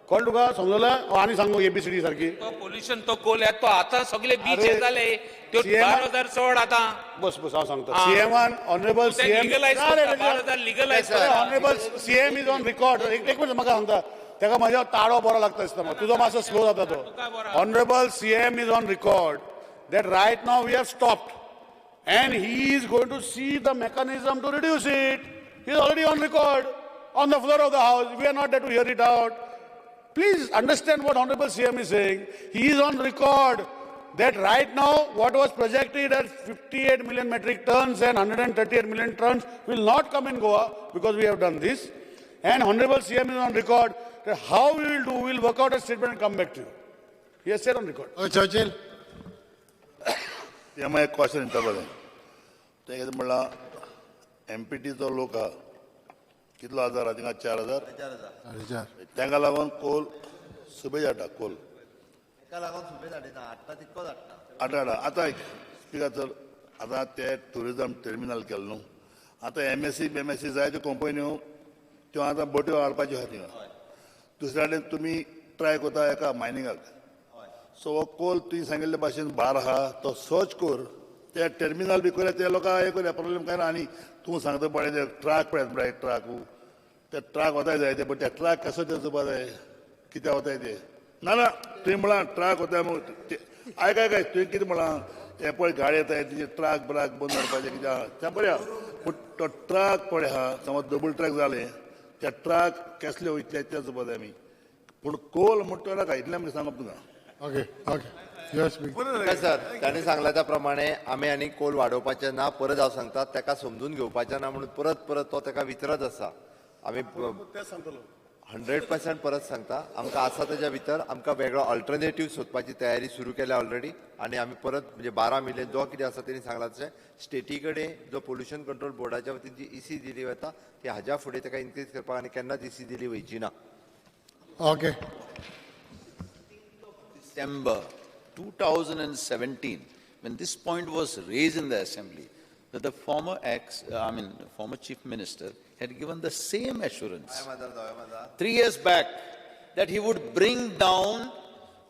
S2: कळ्ळें तुका समजलें आनी सांगू एबीसीडी सारकी
S14: पोल्युशन तो कोल येता तो आतां सगळे बीच जाले त्यो 12,000 सोड आतां
S2: बस हांव सांगता सीएमान honourable CM honourable CM is on record एक मिनिट म्हाका सांगता तेका म्हज्या ताळो बरो लागता दिसता म्हाका तुजो मातसो स्लो जाता तो honourable CM is on record that right now we have stopped and he is going to see the mechanism to reduce it. He is already on record on the floor of the house. We are not there to hear it out. Please understand what Honorable CM is saying. He is on record that right now what was projected as 58 million metric tons and 138 million tons will not come in Goa because we have done this. And Honorable CM is on record that how we will do, we will work out a statement and come back to you. He has said on record.
S1: Churchill.
S9: ते एक question विचारलो ते कितें म्हणलां एमपीटीचो लोक आहा कितलो हजार आहा थिंगा 4,000 तांकां लागून कोल सुबेज हाडटा कोल हाडटा आतां स्पिकर सर आतां ते टुरिजम टर्मिनल केलें न्हू आतां एमएससी बेमएससी जायत्यो कंपन्यो त्यो आतां बोट्यो हाडपाच्यो आहा थिंगा दुसऱ्या कडेन तुमी ट्राय कोता एका मायनिंगाक सो हो कोल तुवें सांगिल्ले भाशेन भार आहा तो सर्च कर ते टर्मिनल बी करूया ते लोकांक हे करूया प्रॉब्लेम काय ना आनी तूं सांगता पळय ते ट्राक पळय म्हणटा ट्राक ते ट्राक वताय जाय ते बट ते ट्राक कसो ते चुपा जाय कित्याक वताय ते ना ना तुवें म्हळां ट्राक वताय आयकाय तुवें कितें म्हळां हे पळय गाडी येताय तेजे ट्राक ब्राक बंद करपाचें कितें आहा तें पळया पूण तो ट्राक पळय आहा समज डबल ट्रॅक जालें ते ट्राक कसले वयतले ते चुपा जाय आमी पूण कोल म्हणटा नाका इतलें आमकां सांगप तुका
S6: सर ताणें सांगल्या त्या प्रमाणे आमी आनी कोल वाडोवपाचे ना परत हांव सांगता तेका समजून घेवपाचें ना म्हणून परत तो तेका विचारत आसा आमी 100% परत सांगता आमकां आसा तेच्या भितर आमकां वेगळो अल्टरनेटीव सोदपाची तयारी सुरू केल्या ऑलरेडी आनी आमी परत म्हणजे 12 मिलियन जो कितें आसा तेणी सांगलां तशें स्टेटी कडेन जो पोल्युशन कंट्रोल बोर्डाच्या वतीन जी इसी दिली वता ती हाज्या फुडें तेका इन्क्रीज करपाक आनी केन्नाच इसी दिली वयची ना.
S1: Okay.
S16: December 2017, when this point was raised in the assembly, that the former former chief minister had given the same assurance 3 years back that he would bring down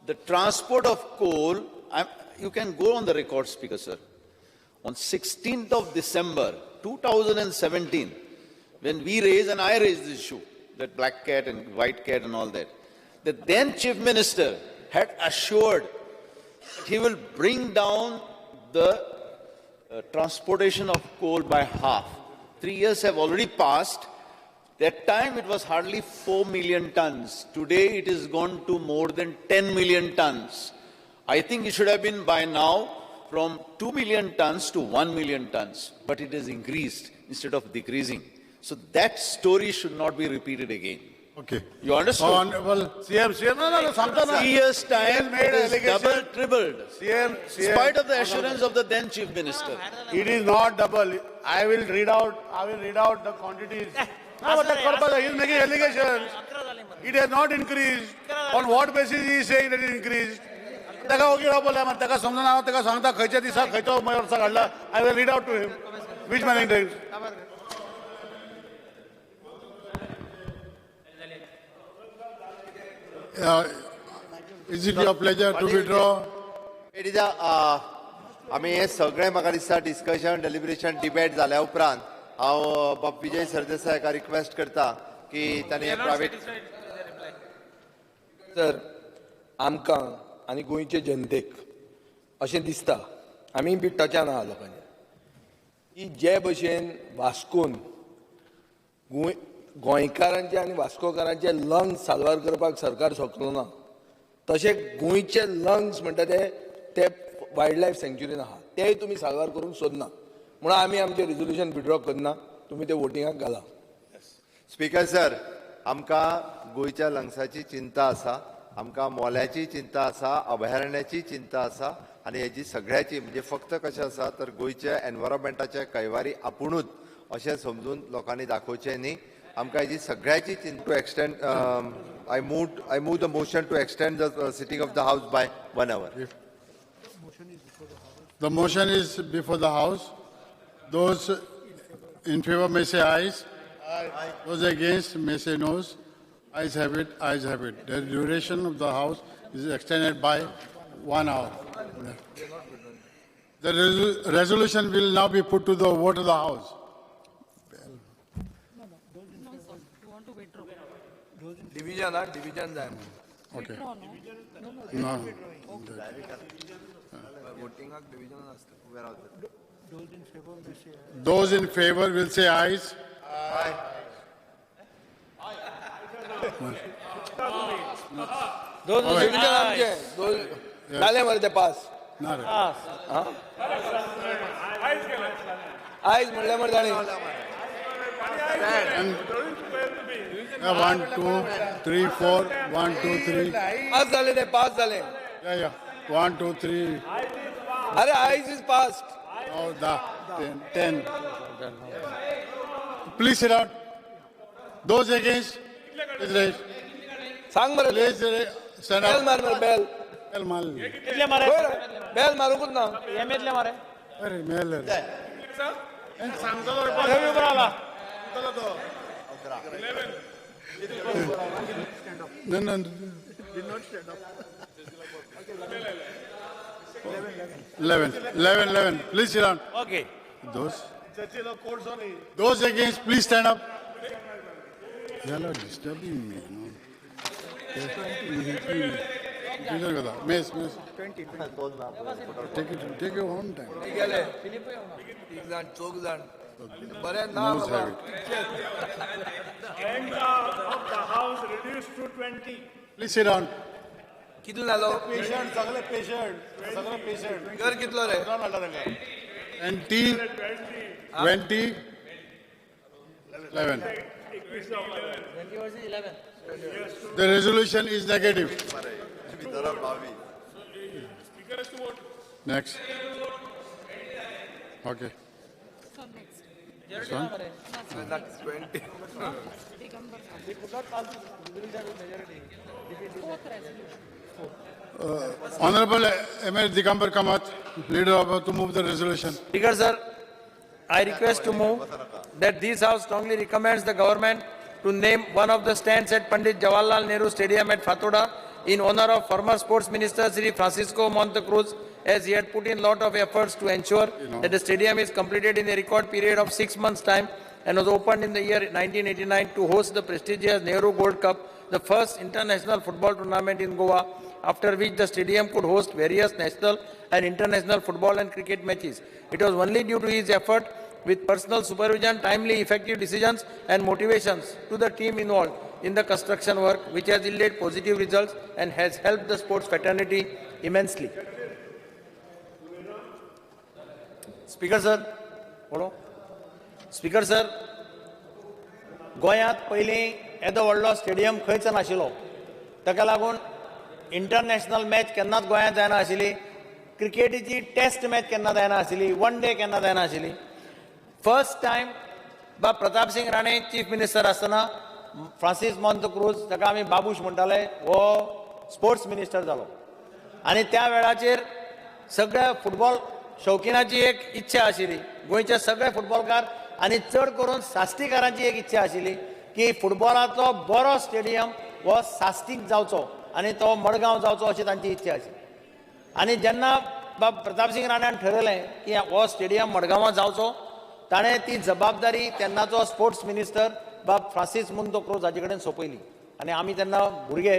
S16: the transport of coal. You can go on the record, Speaker, sir. On 16th of December 2017, when we raised and I raised this issue, that black cat and white cat and all that, the then chief minister had assured that he will bring down the transportation of coal by half. 3 years have already passed. That time it was hardly 4 million tons. Today it has gone to more than 10 million tons. I think it should have been by now from 2 million tons to 1 million tons, but it has increased instead of decreasing. So that story should not be repeated again.
S1: Okay.
S16: You understood?
S2: Honorable CM, no, Santana.
S16: 3 years time, it is double, tripled.
S2: CM.
S16: In spite of the assurance of the then chief minister.
S2: It is not double. I will read out the quantities. No, but that purpose, he is making allegations. It has not increased. On what basis he is saying that it increased? I will read out to him. Which man it is?
S1: Is it your pleasure to withdraw?
S6: It is a आमी हे सगळें म्हाका दिसता discussion deliberation debate जाल्या उपरांत हांव बाब विजय सरदेसायका request करता की ताणें हे प्रायवेट
S17: सर आमकां आनी गोंयचे जनतेक अशें दिसता आमी बी टचान आहा लोकांनी की जे भशेन वास्कोन गोंयकारांचे आनी वास्कोकारांचे लंग्स साल्वार करपाक सरकार शकलो ना तशें गोंयचे लंग्स म्हणटा ते वायल्ड लायफ सँच्युरीन आहा तेय तुमी साल्वार करूंक सोदना म्हणून आमी आमचें रिजोल्युशन विड्रॉ करना तुमी ते वोटिंगाक घाला.
S6: स्पीकर सर आमकां गोंयच्या लंग्साची चिंता आसा आमकां मोल्याची चिंता आसा अभयारण्याची चिंता आसा आनी हेजी सगळ्याची म्हणजे फक्त कशें आसा तर गोंयच्या एनवायरमेंटाचे कैवारी आपुणूच अशें समजून लोकांनी दाखोवचें न्ही आमकां हेजी सगळ्याची चिंता to extend I move the motion to extend the sitting of the house by 1 hour.
S2: The motion is before the House. Those in favor may say ayes. Aye. Those against may say noes. Ayes have it. Ayes have it. The duration of the House is extended by 1 hour. The resolution will now be put to the vote of the House.
S17: Division जाय.
S2: Okay. No. Those in favor will say ayes. Aye.
S17: Those division आमचे झाले मरे ते pass. आयज म्हणले मरे जाणी.
S2: 1, 2, 3, 4. 1, 2, 3.
S17: Pass झाले ते पास झाले.
S2: Yeah. 1, 2, 3.
S17: अरे आयज is past.
S2: Oh, 10. Please sit down. Those against, please raise.
S17: सांग मरे.
S2: Please stand up.
S17: बेल मार मरे बेल.
S2: Bell मार.
S17: कितले मारे? बेल मारूंकच ना. हे मेतले मारे.
S2: अरे मेल.
S3: सांगतो रे उभा राहिला.
S2: No.
S9: Did not stand up.
S2: 11. Please sit down.
S14: Okay.
S2: Those against, please stand up. You are not disturbing me. No. Miss. Take your own time. Nose have it.
S9: End of the House reduced to 20.
S2: Please sit down.
S17: कितलो जालो?
S9: Patient, सगळे patient.
S17: घर कितलो रे?
S2: And T 20 11. The resolution is negative. Next. Okay. This one? Honorable Emir Digambar Kamath, leader of to move the resolution.
S10: Speaker sir, I request to move that this House strongly recommends the government to name one of the stands at Pandit Jawaharlal Nehru Stadium at Fatoda in honor of former Sports Minister Sri Francisco Montecruz, as he had put in a lot of efforts to ensure that the stadium is completed in a record period of 6 months' time and was opened in the year 1989 to host the prestigious Nehru Gold Cup, the first international football tournament in Goa, after which the stadium could host various national and international football and cricket matches. It was only due to his effort, with personal supervision, timely effective decisions and motivations to the team involved in the construction work, which has yielded positive results and has helped the sports fraternity immensely. Speaker sir, Speaker sir, गोंयांत पयलीं येदो व्हडलो stadium खंयच नाशिल्लो. ताका लागून international match केन्नाच गोंयांत जायना आशिल्ली, क्रिकेटीची टेस्ट मॅच केन्ना जायना आशिल्ली, वन डे केन्ना जायना आशिल्ली. फर्स्ट टायम बाब प्रताप सिंग राणे चीफ मिनिस्टर आसतना फ्रांसीस मॉन्तेक्रूज, ताका आमी बाबूश म्हणटाले, हो स्पोर्ट्स मिनिस्टर जालो. आनी त्या वेळाचेर सगळ्या फुटबॉल शौकीनाची एक इच्छा आशिल्ली, गोंयचे सगळे फुटबॉलकार आनी चड करून साश्टीकारांची एक इच्छा आशिल्ली की फुटबॉलाचो बरो स्टेडियम हो साश्टीक जावचो आनी तो मडगांव जावचो, अशी तांची इच्छा आशिल्ली. आनी जेन्ना बाब प्रतापसिंग राणान ठरयलें की हो स्टेडियम मडगांवां जावचो. ताणें ती जबाबदारी तेन्नाचो स्पोर्ट्स मिनिस्टर बाब फ्रांसीस मुंतो क्रोज हाजे कडेन सोंपयली. आनी आमी तेन्ना भुरगे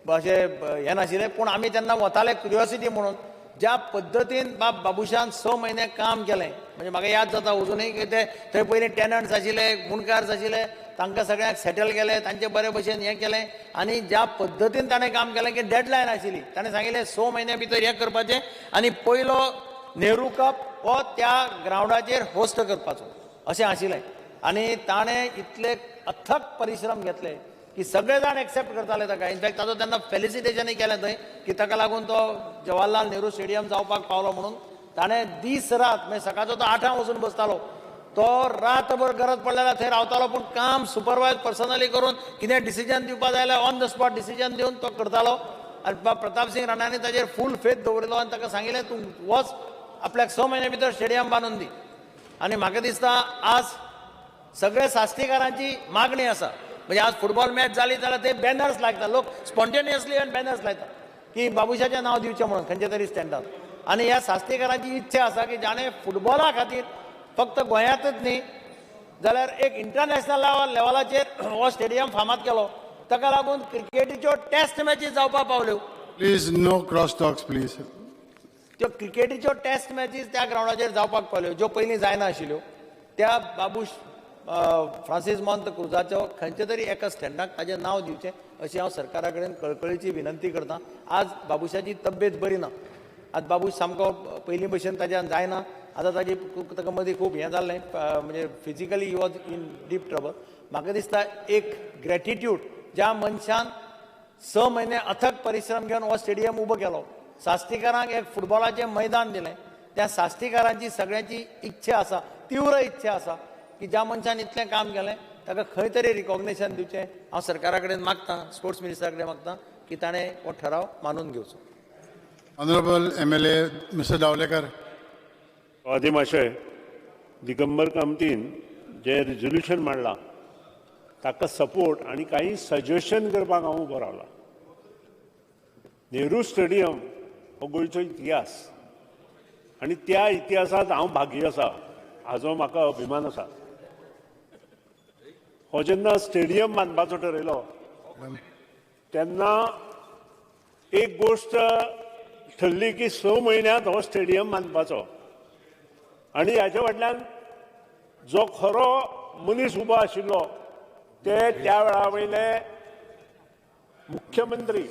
S10: अशें हें नाशिल्लें, पूण आमी तेन्ना वताले क्युरियोसिटी म्हणून. ज्या पद्दतीन बाबुशान 6 म्हयने काम केलें, म्हणजे म्हाका याद जाता अजुनूय की ते थंय पयलीं टॅनंट्स आशिल्ले, गुणकार आशिल्ले, तांकां सगळ्यांक सेटल केलें, तांचे बरे भशेन हें केलें. आनी ज्या पद्दतीन ताणें काम केलें की डेडलायन आशिल्ली, ताणें सांगिल्लें 6 म्हयन्या भितर हें करपाचें आनी पयलो नेहरू कप हो त्या ग्रावंडाचेर होस्ट करपाचो अशें आशिल्लें. आनी ताणें इतले अथक परिश्रम घेतले की सगळे जाण एक्सेप्ट करताले ताका. इनफॅक्ट ताचो तेन्ना फेलिसिटेशनय केलें थंय की ताका लागून तो जवाहरलाल नेहरू स्टेडियम जावपाक पावलो म्हणून. ताणें दीस रात म्हणजे सकाळचो तो 8 वचून बसतालो, तो रातभर गरज पडलें जाल्यार थंय रावतालो, पूण काम सुपरवायज पर्सनली करून कितें डिसिजन दिवपाक जाय जाल्यार ऑन द स्पॉट डिसिजन दिवन तो करतालो. आनी प्रतापसिंग राणांनी ताचेर फूल फेथ दवरिल्लो आनी ताका सांगिल्लें तूं वच आपल्याक 6 म्हयन्या भितर स्टेडियम बांदून दी. आनी म्हाका दिसता आज सगळे साश्टीकारांची मागणी आसा. म्हणजे आज फुटबॉल मॅच जाली जाल्यार ते बॅनर्स लायतात, लोक स्पॉन्टेनियसली बॅनर्स लायतात की बाबुशाचें नांव दिवचें म्हणून खंयचे तरी स्टँडार. आनी ह्या साश्टीकारांची इच्छा आसा की जाणें फुटबॉला खातीर फक्त गोंयांतच न्ही जाल्यार एक इंटरनॅशनल लेवलाचेर हो स्टेडियम फामाद केलो. ताका लागून क्रिकेटीच्यो टेस्ट मॅचीस जावपाक पावल्यो.
S1: Please, no cross talks, please.
S10: त्यो क्रिकेटीच्यो टेस्ट मॅचीस त्या ग्रावंडाचेर जावपाक पावल्यो, ज्यो पयलीं जायना आशिल्ल्यो. त्या बाबूश फ्रांसीस मॉन्त क्रुजाचो खंयचे तरी एका स्टँडाक ताचें नांव दिवचें अशी हांव सरकारा कडेन कळकळीची विनंती करतां. आज बाबुशाची तब्येत बरी ना. आज बाबूश सामको पयलीं भशेन ताच्यान जायना. आतां ताका मदीं खूब हें जाल्लें, म्हणजे physically he was in deep trouble. म्हाका दिसता एक ग्रॅटिट्यूड ज्या मनशान 6 म्हयने अथक परिश्रम घेवन हो स्टेडियम उबो केलो, साश्टीकारांक एक फुटबॉलाचें मैदान दिलें, त्या साश्टीकारांची सगळ्यांची इच्छा आसा, तीव्र इच्छा आसा की ज्या मनशान इतलें काम केलें ताका खंय तरी रिकॉग्निशन दिवचें. हांव सरकारा कडेन मागतां, स्पोर्ट्स मिनिस्टरा कडेन मागतां की ताणें हो ठराव मानून घेवचो.
S1: Honorable MLA Mr. Davlekar.
S4: मातशें दिगंबर कामतीन जे रिझोल्युशन मांडलां ताका सपोर्ट आनी काही सजेशन करपाक हांव उबो रावला. नेहरू स्टेडियम हो गोंयचो इतिहास आनी त्या इतिहासांत हांव भागी आसा, हाजो म्हाका अभिमान आसा. हो जेन्ना स्टेडियम बांदपाचो ठरयलो तेन्ना एक गोश्ट ठरली की 6 म्हयन्यांत हो स्टेडियम बांदपाचो. आनी हाचे फाटल्यान जो खरो मनीस उबो आशिल्लो ते त्या वेळा वयले मुख्यमंत्री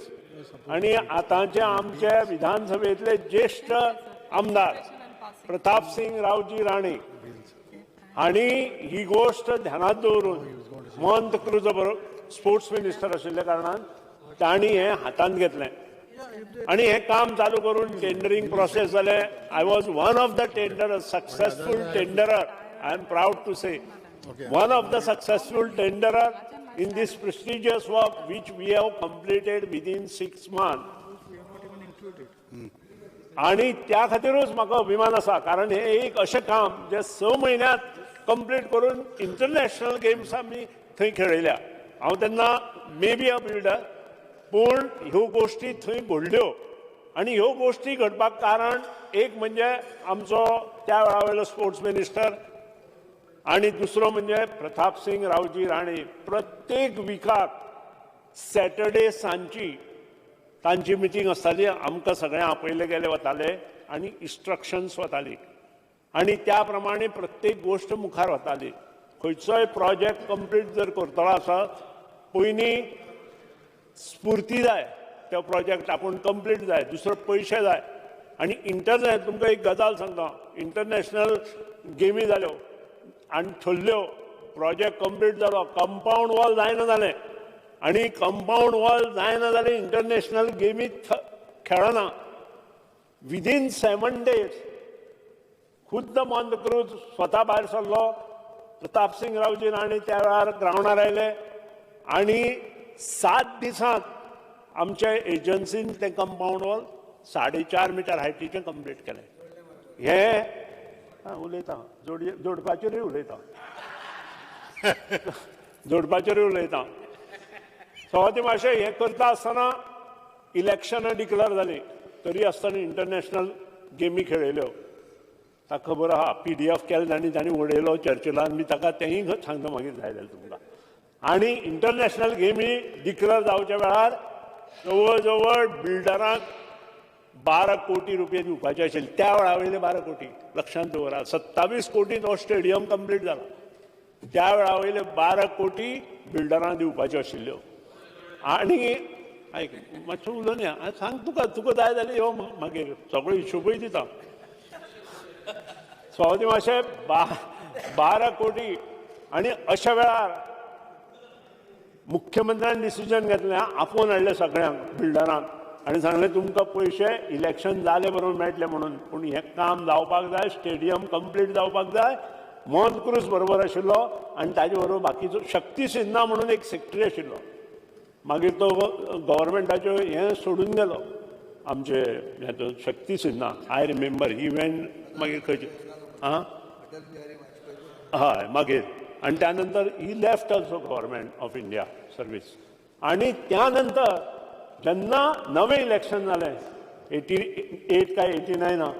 S4: आनी आतांचे आमचे विधानसभेंतले ज्येश्ठ आमदार प्रतापसिंग रावजी राणे हांणी ही गोश्ट ध्यानात दवरून मोहंत क्रुज स्पोर्ट्स मिनिस्टर आशिल्ल्या कारणान तांणी हें हातांत घेतलें आनी हें काम चालू करून टेंडरींग प्रोसेस जालें. I was one of the tenderer, successful tenderer. I am proud to say one of the successful tenderer in this prestigious work which we have completed within 6 months. आणि त्या खातीरूच म्हाका अभिमान आसा, कारण हे एक अशें काम जे 6 म्हयन्यांत कंप्लीट करून इंटरनॅशनल गेम्स आमी थंय खेळयल्या. हांव तेन्ना मे बी अ बिल्डर, पूण ह्यो गोश्टी थंय घडल्यो आनी ह्यो गोश्टी घडपाक कारण एक म्हणजे आमचो त्या वेळा वयलो स्पोर्ट्स मिनिस्टर आणि दुसरो म्हणजे प्रतापसिंग रावजी राणे. प्रत्येक विकाक सॅटर्डे सांजची तांची मिटींग आसताली, आमकां सगळ्यांक आपयले गेले वताले आनी इन्स्ट्रक्शन्स वताली आनी त्या प्रमाणे प्रत्येक गोश्ट मुखार वताली. खंयचोय प्रोजेक्ट कंप्लीट जर करतलो आसत पयलीं स्फूर्ती जाय, तो प्रोजेक्ट आपूण कंप्लीट जाय, दुसरो पयशे जाय आनी इंटरनॅट. तुमकां एक गजाल सांगता, इंटरनॅशनल गेमी जाल्यो आनी थल्ल्यो, प्रोजेक्ट कंप्लीट जालो, कंपाऊंड वॉल जायना जालें आनी कंपाऊंड वॉल जायना जालें, इंटरनॅशनल गेमी खेळना. विदीन 7 days खुद्द मोहंत क्रुज स्वता भायर सरलो, प्रतापसिंग रावजी राणे त्या वेळार ग्रावंडार आयले आनी 7 दिसांत आमच्या एजन्सीन तें कंपाऊंड वॉल 4.5 मीटर हायटीचें कंप्लीट केलें. हें उलयता जोडपाचेरूय उलयता जोडपाचेरूय उलयता. सो मातशें हें करता आसतना इलेक्शनां डिक्लेअर जाली, तरी आसतना इंटरनॅशनल गेमी खेळयल्यो ताका खबर आहा PDF केलें आनी तांणी उडयलो चर्चिलान बी ताका तेंय सांगता मागीर जाय जाल्यार तुमकां. आनी इंटरनॅशनल गेमी डिक्लेअर जावच्या वेळार जवळ जवळ बिल्डरांक 12 कोटी रुपये दिवपाचे आशिल्ले त्या वेळा वयले 12 कोटी लक्षांत दवरात. 27 कोटींत हो स्टेडियम कंप्लीट जाला. त्या वेळा वयले 12 कोटी बिल्डरांक दिवपाच्यो आशिल्ल्यो. आनी आयक मातशें उलोवन या सांग तुका जाय जाल्यार यो मागीर सगळो हिशोबूय दिता. सो मातशें 12 कोटी आनी अशा वेळार मुख्यमंत्र्यान डिसिजन घेतलें आपोवन हाडलें सगळ्यांक बिल्डरांक आनी सांगलें तुमकां पयशे इलेक्शन जालें बरोबर मेळटले म्हणून. पूण हें काम जावपाक जाय, स्टेडियम कंप्लीट जावपाक जाय. मोहन क्रूज बरोबर आशिल्लो आनी ताजे बरोबर बाकीचो शक्ती सिन्हा म्हणून एक सेक्रेटरी आशिल्लो. मागीर तो गव्हर्मेंटाच्यो हें सोडून गेलो आमचे हेचो Shakti Sinha. I remember he went मागीर खंयचे हय मागीर आनी त्या नंतर he left also government of India service. आनी त्या नंतर जेन्ना नवें इलेक्शन जालें 88 काय 89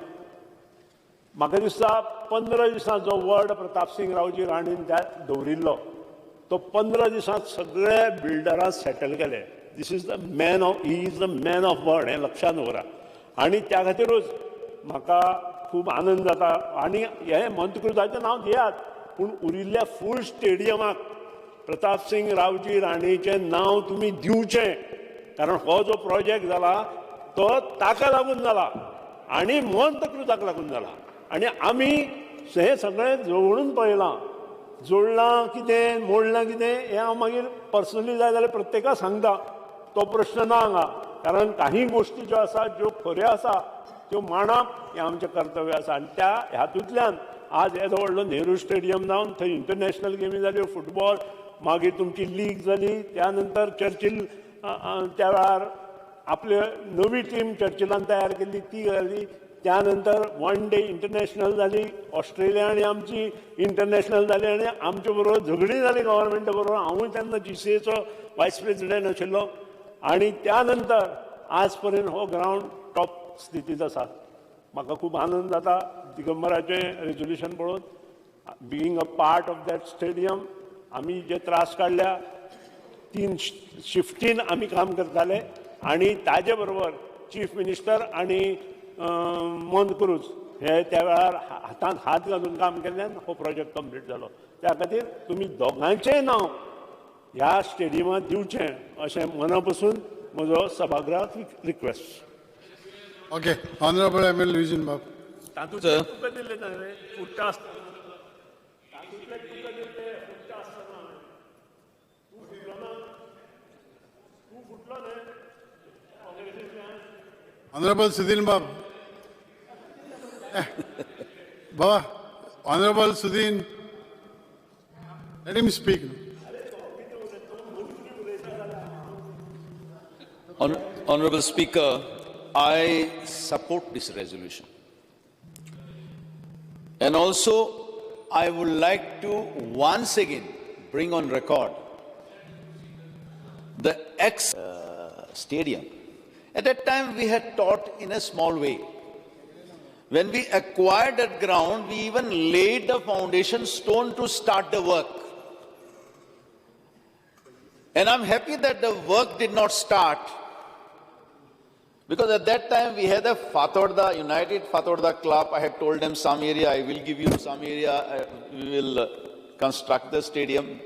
S4: म्हाका दिसता 15 दिसांचो वर्ड प्रताप सिंग रावजी राणीन त्या दवरिल्लो तो 15 दिसांत सगळे बिल्डरां सेटल केले. This is the man of he is the man of word हें लक्षांत दवरा. आनी त्या खातीरूच म्हाका खूब आनंद जाता. आनी हें मंत्रुजाचें नांव दियात पूण उरिल्ल्या फूल स्टेडियमाक प्रताप सिंग रावजी राणीचें नांव तुमी दिवचें. कारण हो जो प्रोजेक्ट जाला तो ताका लागून जाला आनी मंत्रुजाक लागून जाला. आनी आमी हें सगळें जवळून पळयलां. जोडलां कितें मोडलां कितें हें हांव मागीर पर्सनली जाय जाल्यार प्रत्येकाक सांगता. तो प्रश्न ना हांगा. कारण काही गोश्टी ज्यो आसा ज्यो खऱ्यो आसा त्यो मांडप हें आमचें कर्तव्य आसा. आनी त्या हातूंतल्यान आज येदो व्हडलो नेहरू स्टेडियम जावन थंय इंटरनॅशनल गेमी जाल्यो, फुटबॉल, मागीर तुमची लीग जाली. त्या नंतर चर्चिल त्या वेळार आपली नवी टीम चर्चिलान तयार केल्ली ती जाली. त्या नंतर वन डे इंटरनॅशनल जाली. ऑस्ट्रेलिया आनी आमची इंटरनॅशनल जाली आनी आमचे बरोबर झगडी जाली गव्हर्मेंटा बरोबर. हांवूय तेन्ना GCAचो वायस प्रेसिडेंट आशिल्लो. आनी त्या नंतर आज पर्यंत हो ग्रावंड टॉप स्थितीत आसा. म्हाका खूब आनंद जाता दिगंबराचें रेजोल्युशन पळोवन. Being a part of that stadium आमी जे त्रास काडल्या 3 शिफ्टीन आमी काम करताले आनी ताजे बरोबर चीफ मिनिस्टर आनी मोहन क्रूज हे त्या वेळार हातांत हात घालून काम केल्ल्यान हो प्रोजेक्ट कंप्लीट जालो. त्या खातीर तुमी दोगांचेंय नांव ह्या स्टेडियमांत दिवचें अशें मना पसून म्हजो सभागृहाक रिक्वेस्ट.
S1: ओके ऑनरेबल ML विजन बाब.
S4: तातूंत तुका दिलें ना रे फुट्टा आसता. तातूंतले तुका दिले फुट्टा आसतना तूं फुटलो ना. तूं फुटलो न्हय.
S1: ऑनरेबल सुदीन बाब. बाबा honourable Sudin let him speak.
S16: Honorable Speaker, I support this resolution. And also, I would like to once again bring on record the stadium. At that time, we had taught in a small way. When we acquired that ground, we even laid the foundation stone to start the work. And I'm happy that the work did not start, because at that time we had a Fatorda, United Fatorda Club. I had told them some area, I will give you some area, we will construct the stadium.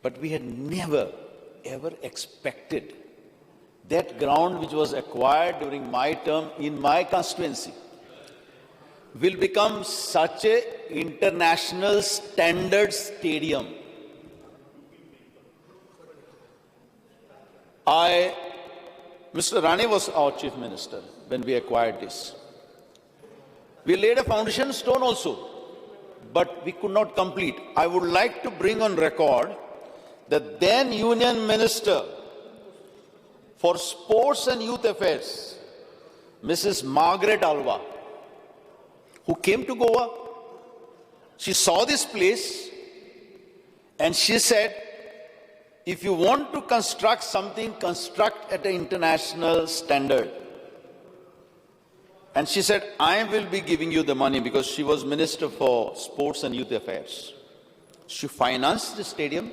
S16: But we had never, ever expected that ground which was acquired during my term in my constituency will become such a international standard stadium. Mr. Rane was our chief minister when we acquired this. We laid a foundation stone also, but we could not complete. I would like to bring on record that then Union Minister for Sports and Youth Affairs, Mrs. Margaret Alva, who came to Goa, she saw this place and she said, if you want to construct something, construct at an international standard. And she said, I will be giving you the money, because she was Minister for Sports and Youth Affairs. She financed the stadium.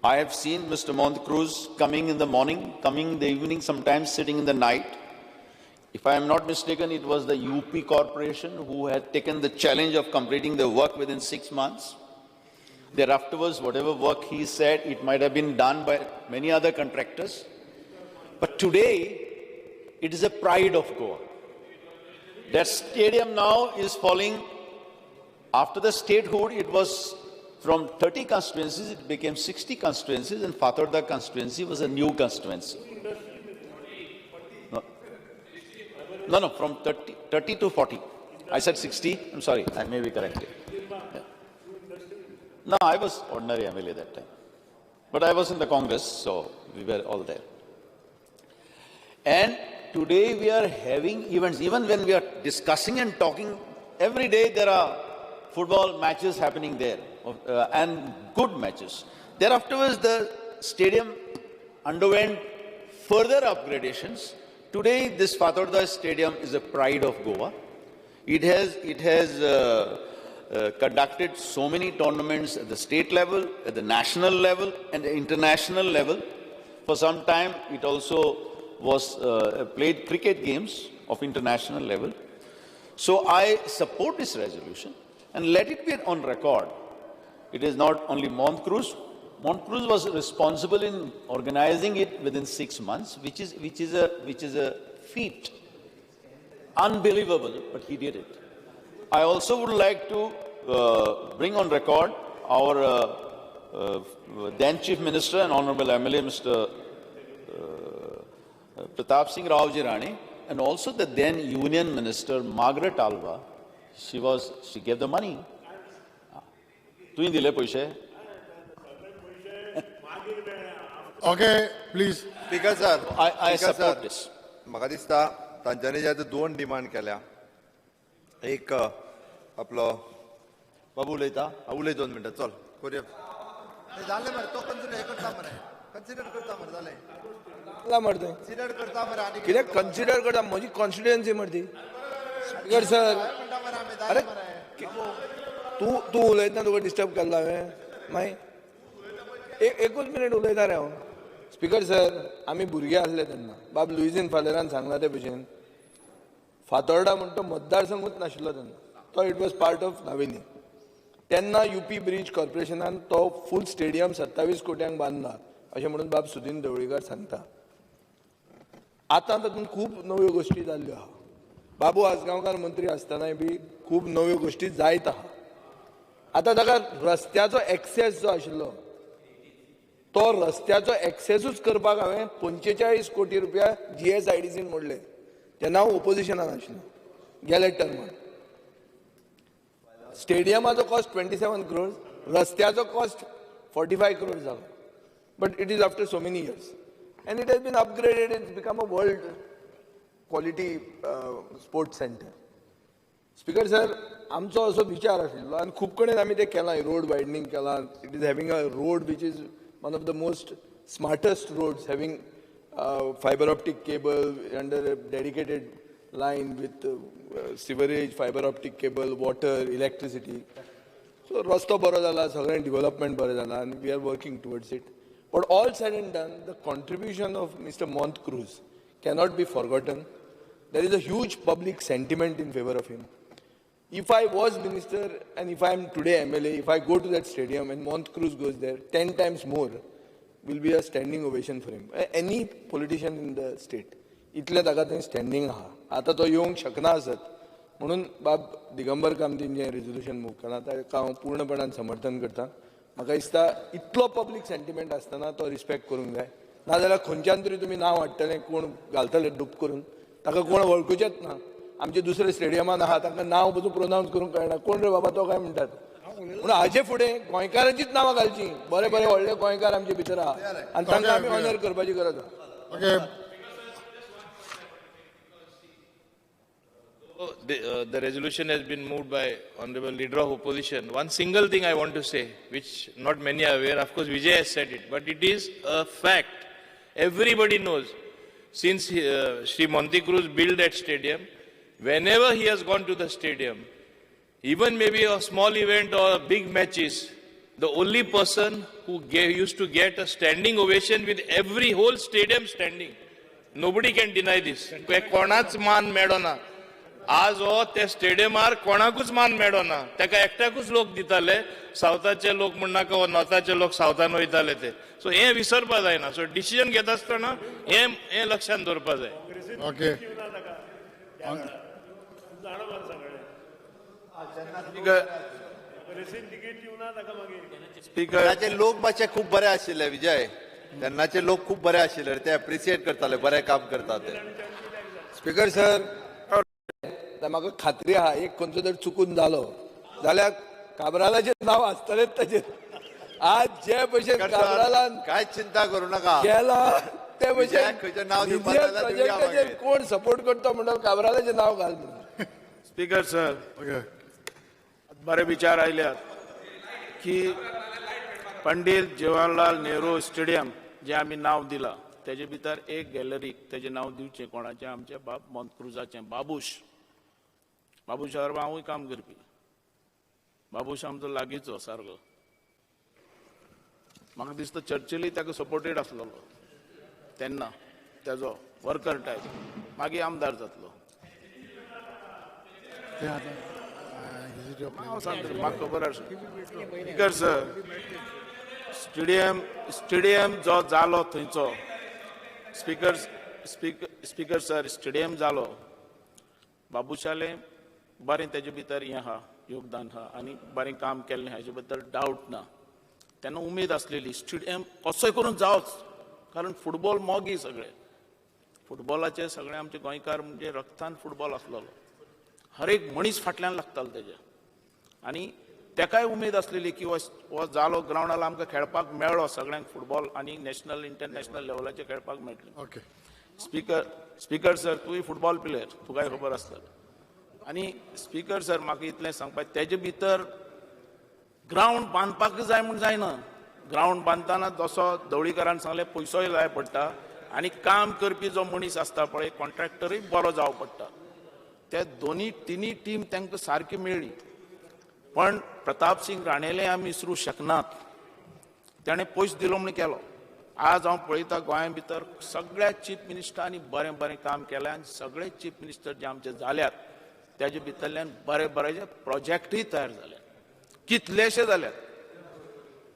S16: I have seen Mr. Montcruz coming in the morning, coming in the evening, sometimes sitting in the night. If I am not mistaken, it was the UP Corporation who had taken the challenge of completing the work within 6 months. Thereafter, whatever work he said, it might have been done by many other contractors. But today, it is a pride of Goa. That stadium now is falling. After the statehood, it was from 30 constituencies, it became 60 constituencies, and Fatorda constituency was a new constituency. No, from 30 to 40. I said 60. I'm sorry, I may be corrected. Yeah. No, I was ordinary MLA that time. But I was in the Congress, so we were all there. And today we are having events. Even when we are discussing and talking, every day there are football matches happening there, and good matches. Thereafter, the stadium underwent further upgradations. Today, this Fatorda Stadium is a pride of Goa. It has conducted so many tournaments at the state level, at the national level, and the international level. For some time, it also was played cricket games of international level. So I support this resolution, and let it be on record. It is not only Montcruz. Montcruz was responsible in organizing it within 6 months, which is a feat. Unbelievable, but he did it. I also would like to bring on record our then Chief Minister and Honorable MLA, Mr. Pratap Singh Raoji Rani, and also the then Union Minister, Margaret Alva. She gave the money.
S1: Okay, please.
S6: Speaker sir,
S16: I support this.
S6: म्हाका दिसता तांच्यांनी जे 2 demand केल्या. एक आपलो बाबू उलयता, उलय 2 मिनटां चल करूया. जालें मरे तो कन्सिडर करता मरे. कन्सिडर करता मरे जालें.
S17: मरते
S6: कन्सिडर करता मरे आनी
S17: कित्याक कन्सिडर करता म्हजी कॉन्स्टिट्युएन्सी मरती. स्पीकर सर, अरे तू उलयतना तुका डिस्टर्ब केला हांवें मागीर एकूच मिनीट उलयता रे हांव. स्पीकर सर, आमी भुरगे आसले तेन्ना बाब लुईजीन फालेरान सांगला ते भशेन फातोर्डा म्हणटा तो मतदारसंघूच नाशिल्लो तेन्ना. तो it was part of Navelim. तेन्ना UP ब्रिज कॉर्पोरेशनान तो फूल स्टेडियम 27 कोट्यांक बांदला अशें म्हणून बाब सुदीन ढवळीकर सांगता. आतां तातूंत खूब नव्यो गोश्टी जाल्ल्यो आहा. बाबू आसगांवकार मंत्री आसतनाय बी खूब नव्यो गोश्टी जायत आहा. आतां ताका रस्त्याचो एक्सेस जो आशिल्लो तो रस्त्याचो एक्सेसूच करपाक हांवें 45 कोटी रुपया GSIDCन मोडले. तेन्ना हांव ओपोजिशनान आशिल्लो गेल्या टर्मान. स्टेडियमाचो कॉस्ट 27 crores, रस्त्याचो कॉस्ट 45 crores जालो. But it is after so many years and it has been upgraded. It's become a world quality sports centre. Speaker sir, आमचो असो विचार आशिल्लो आनी खूब कडेन आमी तें केलां. रोड वायडनींग केलां. It is having a road which is one of the most smartest roads, having fiber optic cable under a dedicated line with sewerage, fiber optic cable, water, electricity. So rasto baro jala, sagळे development baro jala, and we are working towards it. But all said and done, the contribution of Mr. Montcruz cannot be forgotten. There is a huge public sentiment in favor of him. If I was minister and if I am today MLA, if I go to that stadium and Montcruz goes there, 10 times more will be a standing ovation for him. Any politician in the state. इतले ताका थंय standing आहा. आतां तो येवंक शकना आसत म्हणून बाब दिगंबर कामतीन जें रेजोल्युशन मूव केलां ताका हांव पूर्णपणान समर्थन करता. म्हाका दिसता इतलो पब्लीक सेंटिमेंट आसतना तो रिस्पेक्ट करूंक जाय. नाजाल्यार खंयच्यान तरी तुमी नांव हाडटले, कोण घालतले डूब करून, ताका कोण वळखुचेच ना. आमचे दुसरे स्टेडियमान आहा तांकां नांव पसून प्रोनावन्स करूंक कळना. कोण रे बाबा तो काय म्हणटात. म्हणून हाजे फुडें गोंयकारांचीच नांवां घालची. बरे बरे व्हडले गोंयकार आमचे भितर आहा आनी तांकां आमी ऑनर करपाची गरज आहा.
S20: The resolution has been moved by Honorable Leader of Opposition. One single thing I want to say, which not many are aware, of course Vijay has said it, but it is a fact. Everybody knows. Since Sri Montcruz built that stadium,
S15: whenever he has gone to the stadium, even maybe a small event or big matches, the only person who used to get a standing ovation with every whole stadium standing. Nobody can deny this. कोणाच मान मेळो ना. आज हो त्या स्टेडियमार कोणाकूच मान मेळो ना. ताका एकट्याकूच लोक दिताले. सावथाचे लोक म्हणनाका व नॉर्थाचे लोक सावथान वयताले ते. सो हे विसरपा जायना. सो डिसिजन घेता आसतना हे लक्षात दवरपा जाय.
S1: ओके.
S6: स्पीकराचे लोक मातशे खूप बरे आशिल्ले विजय. तेन्नाचे लोक खूप बरे आशिल्ले ते एप्रिशिएट करताले बरे काम करता ते.
S17: स्पीकर सर म्हाका खात्री आहा एक खंयचो जर चुकून जालो जाल्यार काबरालाचे नांव आसतलेच ताचेर. आज जे भशेन काबरालान
S6: काय चिंता करू नका
S17: केला ते भशेन
S6: खंयचें नांव दिवपाक
S17: निधी
S6: जाल्यार दिवया
S17: प्रोजेक्टाचेर
S6: मागीर.
S17: कोण सपोर्ट करता म्हणून काबरालाचे नाव घाल म्हणून.
S20: स्पीकर सर, बरे विचार आयल्यात की पंडित जवाहरलाल नेहरू स्टेडियम जे आमी नाव दिला तेजे भितर एक गॅलरीक तेजे नाव दिवचें कोणाचें आमचे बाब मोंतक्रुजाचें बाबूश. बाबूश बरोबर हांवूय काम करपी. बाबूश आमचो लागींचो सारको. म्हाका दिसता चर्चिलूय ताका सपोर्टेड आसलेलो तेन्ना तेजो वर्कर टायप. मागीर आमदार जातलो. म्हाका खबर आसा. स्पीकर सर, स्टेडियम जो जालो थंयचो स्पीकर सर स्टेडियम जालो बाबूशाले बरें तेजे भितर हें आहा योगदान आहा आनी बरें काम केल्लें हाजे बद्दल डावट ना. तेन्ना उमेद आसलेली स्टेडियम कसोय करून जावच कारण फुटबॉल मोगी सगळे. फुटबॉलाचे सगळे आमचे गोंयकार म्हणजे रक्तान फुटबॉल आसलेलो. हर एक मनीस फाटल्यान लागतालो तेजे. आनी तेकाय उमेद आसलेली की हो जालो ग्रावंडार आमकां खेळपाक मेळ्ळो सगळ्यांक फुटबॉल आनी नॅशनल इंटरनॅशनल लेवलाचेर खेळपाक मेळटलें.
S1: ओके.
S20: स्पीकर सर तुवें फुटबॉल प्लेयर तुकाय खबर आसतलें. आनी स्पीकर सर म्हाका इतलें सांगपाक तेजे भितर ग्रावंड बांदपाक जाय म्हूण जायना. ग्रावंड बांदतना जसो धवळीकारान सांगलें पयसोय जाय पडटा आनी काम करपी जो मनीस आसता पळय कॉन्ट्रॅक्टरूय बरो जावं पडटा. ते तिनी टीम तांकां सारकी मेळ्ळी. पण प्रताप सिंग राणेले आमी विसरूं शकनात. ताणें पयस दिलो म्हूण केलो. आज हांव पळयता गोंया भितर सगळ्या चीफ मिनिस्टरांनी बरें बरें काम केलें आनी सगळे चीफ मिनिस्टर जे आमचे जाल्यात तेजे भितरल्यान बरे बरे प्रोजेक्टूय तयार जाले. कितलेशे जाल्यात.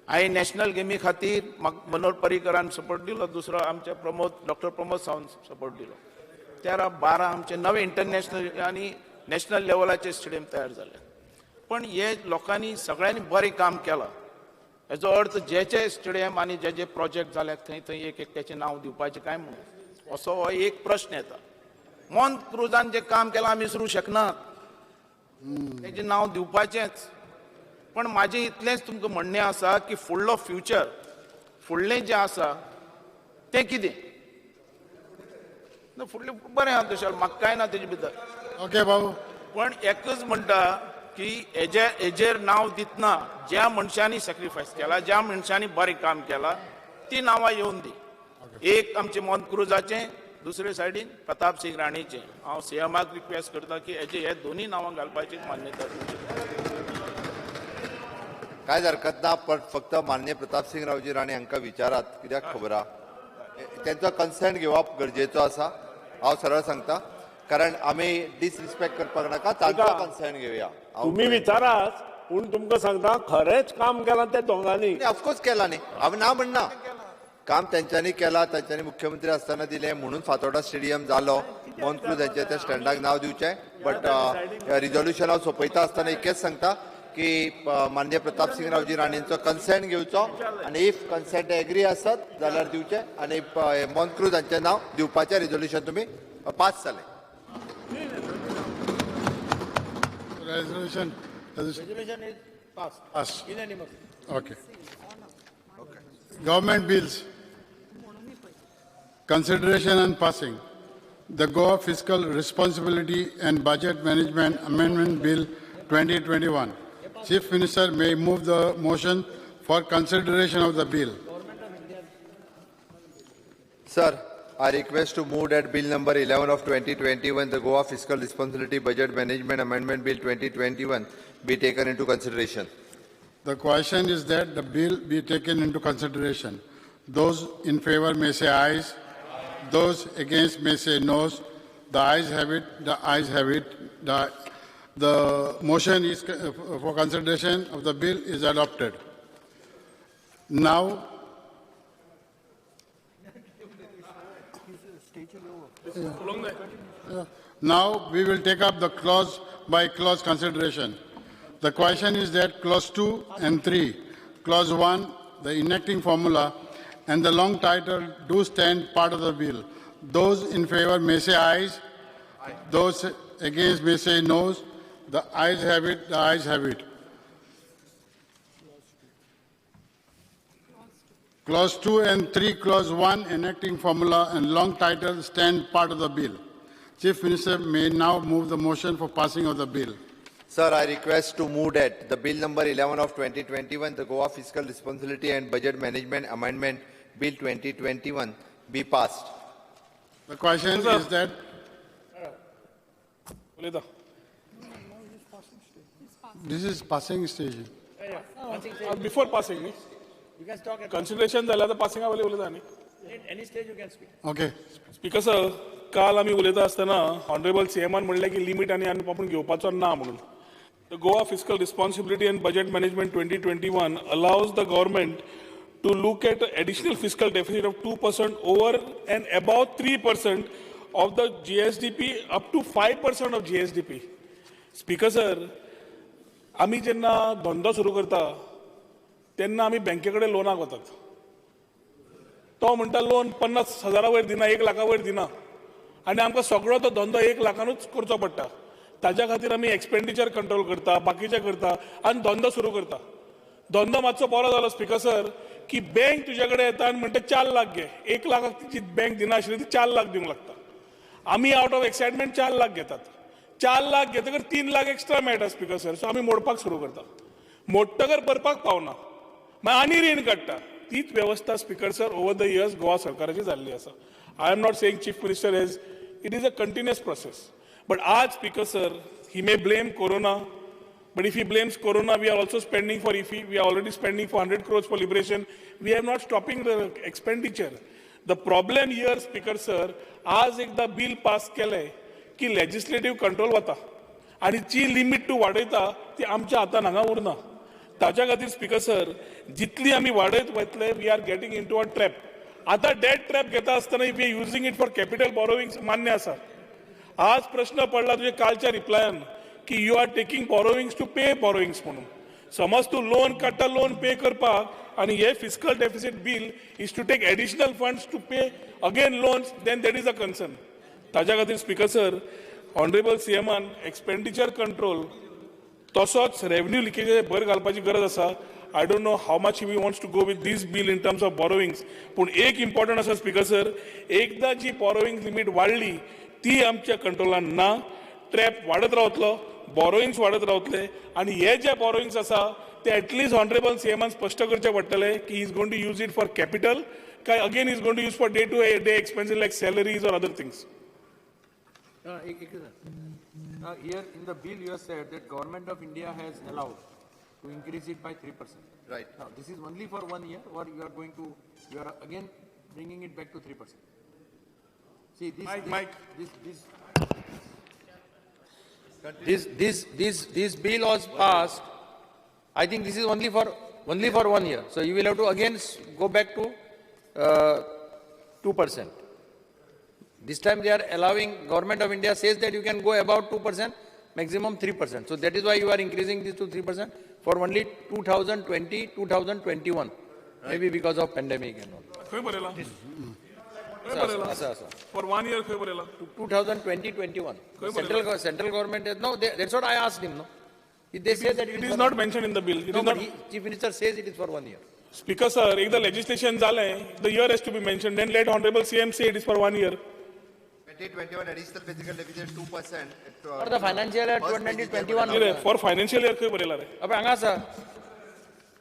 S20: हांवें नॅशनल गेमी खातीर म्हाका मनोहर पर्रीकरान सपोर्ट दिलो. दुसरो आमचे डॉक्टर प्रमोद सावंत सपोर्ट दिलो. 13-12 आमचे नवे इंटरनॅशनल आनी नॅशनल लेवलाचे स्टेडियम तयार जाले. पण हे लोकांनी सगळ्यांनी बरें काम केलां. हेजो अर्थ जे स्टेडियम आनी जे प्रोजेक्ट जाल्यात थंय थंय एक एकट्याचें नांव दिवपाचें काय म्हणून असो हो एक प्रश्न येता. मोंतक्रुजान जें काम केलां आमी विसरूं शकनात. तेजें नांव दिवपाचेंच. पण म्हाजें इतलेंच तुमकां म्हणणें आसा की फुडलो फ्युचर फुडलें जें आसा तें कितें. फुडलें बरें आहा तशें म्हाका कांय ना तेजे भितर.
S1: ओके बाबू.
S20: पण एकच म्हणटा की हेजेर नांव दितना ज्या मनशांनी सॅक्रिफायस केला ज्या मनशांनी बरें काम केलां ती नांवां येवन दी. एक आमचें मोंतक्रुजाचें दुसरे सायडीन प्रताप सिंग राणेचें. हांव सीएमाक रिक्वेस्ट करता की हे दोनी नांवां घालपाची मान्यता दिवची.
S6: कांयच हरकत ना. पण फक्त माननीय प्रताप सिंग रावजी राणे हांकां विचारात कित्याक खबर आहा तेंचो कन्सेंट घेवप गरजेचो आसा. हांव सरळ सांगता कारण आमी डिसरिस्पेक्ट करपाक नाका. तांचो कन्सेंट घेवया.
S4: तुम्ही विचारात पूण तुमकां सांगता खरेंच काम केलां त्या दोगांनी.
S6: ऑफकोर्स केलां न्ही. हांव ना म्हणना. काम तेंच्यांनी केलां. तेंच्यांनी मुख्यमंत्री आसतना दिलें म्हणून फातोर्डा स्टेडियम जालो. मोंतक्रुजाचें त्या स्टँडाक नांव दिवचें. बट रिजोल्युशन हांव सोंपयता आसतना इतकेंच सांगता की माननीय प्रताप सिंग रावजी राणेंचो कन्सेंट घेवचो आनी इफ कन्सेंट एग्री आसत जाल्यार दिवचें आनी मोंतक्रुजांचें नांव दिवपाचें रिजोल्युशन तुमी पास जालें.
S1: Resolution
S18: is passed.
S1: Passed.
S18: Unanimous.
S1: Okay. Government bills. Consideration and passing. The Goa Fiscal Responsibility and Budget Management Amendment Bill 2021. Chief Minister may move the motion for consideration of the bill.
S6: Sir, I request to move that Bill number 11 of 2021, the Goa Fiscal Responsibility Budget Management Amendment Bill 2021, be taken into consideration.
S1: The question is that the bill be taken into consideration. Those in favor may say ayes. Those against may say noes. The ayes have it. The ayes have it. The motion is for consideration of the bill is adopted. Now, now we will take up the clause by clause consideration. The question is that clause 2 and 3, clause 1, the enacting formula, and the long title do stand part of the bill. Those in favor may say ayes. Those against may say noes. The ayes have it. The ayes have it. Clause 2 and 3, clause 1, enacting formula and long title stand part of the bill. Chief Minister may now move the motion for passing of the bill.
S6: Sir, I request to move that the Bill number 11 of 2021, the Goa Fiscal Responsibility and Budget Management Amendment Bill 2021, be passed.
S1: The question is that this is passing stage.
S3: Before passing,
S10: you can talk at
S3: consideration झालं passing
S10: any stage you can speak.
S1: Okay.
S3: Speaker sir, काल आम्ही उलयता असताना honorable CMan म्हणले की limit आणि आपण घेवपाचो ना म्हणून. The Goa Fiscal Responsibility and Budget Management 2021 allows the government to look at an additional fiscal deficit of 2% over and above 3% of the GSDP up to 5% of GSDP. Speaker sir, आम्ही जेन्ना धंदो सुरू करता तेन्ना आम्ही बँकेकडे लोनाक वतात. तो म्हणटा लोन 50,000 वयर दिना 1 लाखा वयर दिना आनी आमकां सगळो तो धंदो 1 लाखानूच करचो पडटा. ताज्या खातीर आमी एक्सपेंडिचर कंट्रोल करता, बाकीचे करता आनी धंदो सुरू करता. धंदो मातसो बरो जालो स्पीकर सर की बँक तुजे कडेन येता आनी म्हणटा 4 लाख घे. 1 लाखाक जी बँक दिना आशिल्ली ती 4 लाख दिवंक लागता. आमी आउट ऑफ एक्साइटमेंट 4 लाख घेतात. 4 लाख घेतकर 3 लाख एक्स्ट्रा मेळटा स्पीकर सर. सो आमी मोडपाक सुरू करता. मोडटकर भरपाक पावना मागीर आनी रीण काडटा. तीच व्यवस्था speaker sir over the years Goa सरकाराची जाल्ली आसा. I am not saying chief minister as it is a continuous process. But आज Speaker sir, he may blame Corona, but if he blames Corona, we are also spending for IFI. We are already spending for 100 crores for liberation. We are not stopping the expenditure. The problem here, Speaker sir, आज एकदा bill pass केले की legislative control वता आणि जी limit to वाडयता ती आमच्या हातान हांगा उरना. ताच्या खातीर Speaker sir, जितली आमी वाडयत वतले, we are getting into a trap. आता debt trap घेता आसतना if we are using it for capital borrowings मान्य आसा. आज प्रश्न पडला तुझे कालच्या रिप्लायन की you are taking borrowings to pay borrowings म्हणून. समज तू लोन काडटा लोन पे करपाक आणि हे fiscal deficit bill is to take additional funds to pay again loans then that is a concern. ताज्या खातीर स्पीकर सर ऑनरेबल सीएमान एक्सपेंडिचर कंट्रोल तसोच रेव्हन्यू लिकेज भर घालपाची गरज आसा. I don't know how much he wants to go with this bill in terms of borrowings. पण एक इम्पॉर्टंट आसा स्पीकर सर, एकदा जी बॉरोइंग लिमिट वाढली ती आमच्या कंट्रोलान ना. ट्रॅप वाढत रावतलो, बॉरोइंग्स वाढत रावतले आणि हे जे बॉरोइंग्स आसा ते एटलीस्ट ऑनरेबल सीएमान स्पष्ट करचे पडटले की he is going to use it for capital काय again is going to use for day to day expenses like salaries और other things.
S10: Here in the bill you have said that Government of India has allowed to increase it by 3%.
S6: Right.
S10: Now this is only for 1 year, or you are again bringing it back to 3%. See this bill was passed. I think this is only for 1 year. So you will have to again go back to 2%. This time they are allowing. Government of India says that you can go about 2%, maximum 3%. So that is why you are increasing this to 3% for only 2020, 2021. Right. Maybe because of pandemic and all.
S3: For 1 year,
S10: 2020, 21. Central government has, no, that's what I asked him. No, they say that
S3: it is not mentioned in the bill.
S10: No, but Chief Minister says it is for 1 year.
S3: Speaker sir, if the legislation zale, the year has to be mentioned. Then let Honorable CM say it is for 1 year.
S6: 2021 additional physical deficit 2%.
S10: For the financial year 2021.
S3: For financial year खंय बरेला रे?
S10: अबे हांगा आसा.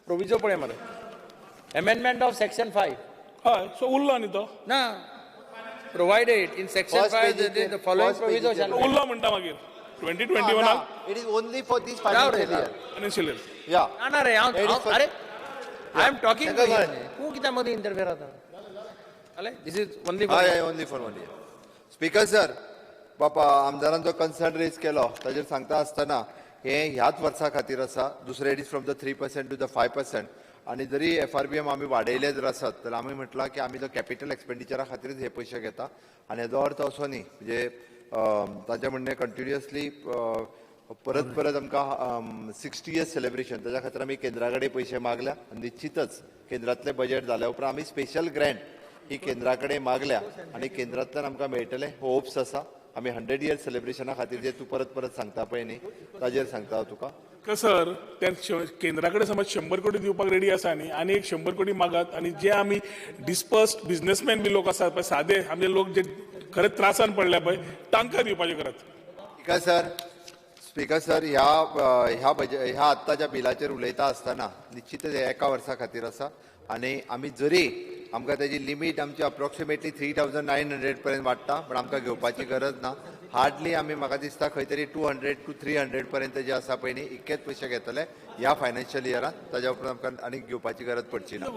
S10: Proviso पळय मरे. Amendment of Section 5.
S3: हय, so उरलो न्ही तो.
S10: ना. provided in section 5 the following proviso shall be.
S3: उरला म्हणटा मागीर 2021
S6: It is only for this financial year.
S3: Financial year.
S6: Yeah.
S10: ना रे अरे I am talking to
S6: Second
S10: you.
S6: one.
S10: Who कित्याक मध्ये interfere जाता? अले this is only for.
S6: only for 1 year. Speaker sir, बापा आमदारांचो कन्सर्न रेज केलो ताजेर सांगता आसतना हे ह्याच वर्सा खातीर आसा. दुसरे it is from the 3% to the 5%. आणि जरी FRBM आमी वाडयले जर आसत तर आमी म्हटलां की आमी तो कॅपिटल एक्सपेंडिचरा खातीरच हे पयशे घेता आनी हेजो अर्थ असो न्ही म्हणजे ताजें म्हणणें कंटिन्युअसली परत परत आमकां 60 इयर्स सेलिब्रेशन ताच्या खातीर आमी केंद्रा कडेन पयशे मागल्या आनी निश्चितच केंद्रांतले बजेट जाल्या उपरांत आमी स्पेशल ग्रँट ही केंद्रा कडेन मागल्या आनी केंद्रांतल्यान आमकां मेळटले होप्स आसा. आमी 100 इयर्स सेलिब्रेशना खातीर जे तूं परत परत सांगता पळय न्ही ताजेर सांगता हांव तुका.
S3: सर त्या केंद्रा कडेन समज 100 कोटी दिवपाक रेडी आसा न्ही आनी एक 100 कोटी मागात आनी जे आमी डिस्पर्स्ड बिझनेसमॅन बी लोक आसात पळय सादे आमचे लोक जे खरेंच त्रासान पडल्या पळय तांकां दिवपाचे खरंच.
S6: स्पीकर सर ह्या आत्ताच्या बिलाचेर उलयता आसतना निश्चितच हे एका वर्सा खातीर आसा आनी आमी जरी आमकां तेजी लिमीट आमची अप्रॉक्सिमेटली 3,900 पर्यंत वाडटा पण आमकां घेवपाची गरज ना. हार्डली आमी म्हाका दिसता खंय तरी 200 to 300 पर्यंत जे आसा पळय न्ही इतकेच पयशे घेतले ह्या फायनान्शियल इयरान. ताज्या उपरांत आमकां आनीक घेवपाची गरज पडची ना.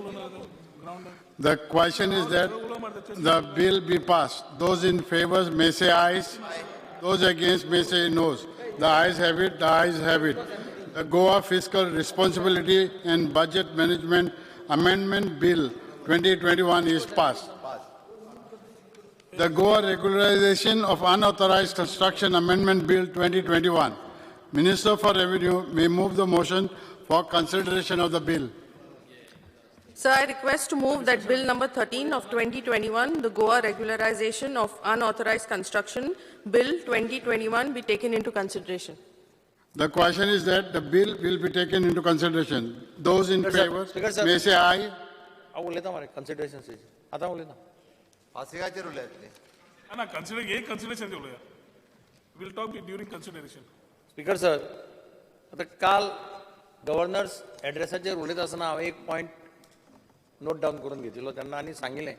S1: The question is that the bill be passed. Those in favor may say ayes. Those against may say noes. The ayes have it. The ayes have it. The Goa Fiscal Responsibility and Budget Management Amendment Bill 2021 is passed. The Goa Regularization of Unauthorized Construction Amendment Bill 2021. Minister for Revenue may move the motion for consideration of the bill.
S19: Sir, I request to move that Bill number 13 of 2021, the Goa Regularization of Unauthorized Construction Bill 2021, be taken into consideration.
S1: The question is that the bill will be taken into consideration. Those in favor may say aye.
S10: Consideration.
S6: पासिंगाचेर उलयतले.
S3: ना consideration उलया. We'll talk during consideration.
S10: Speaker sir आता काल governor's ॲड्रेसाचेर उलयत आसतना हांवें एक point note down करून घेतिल्लो तेन्ना आनी सांगिल्लें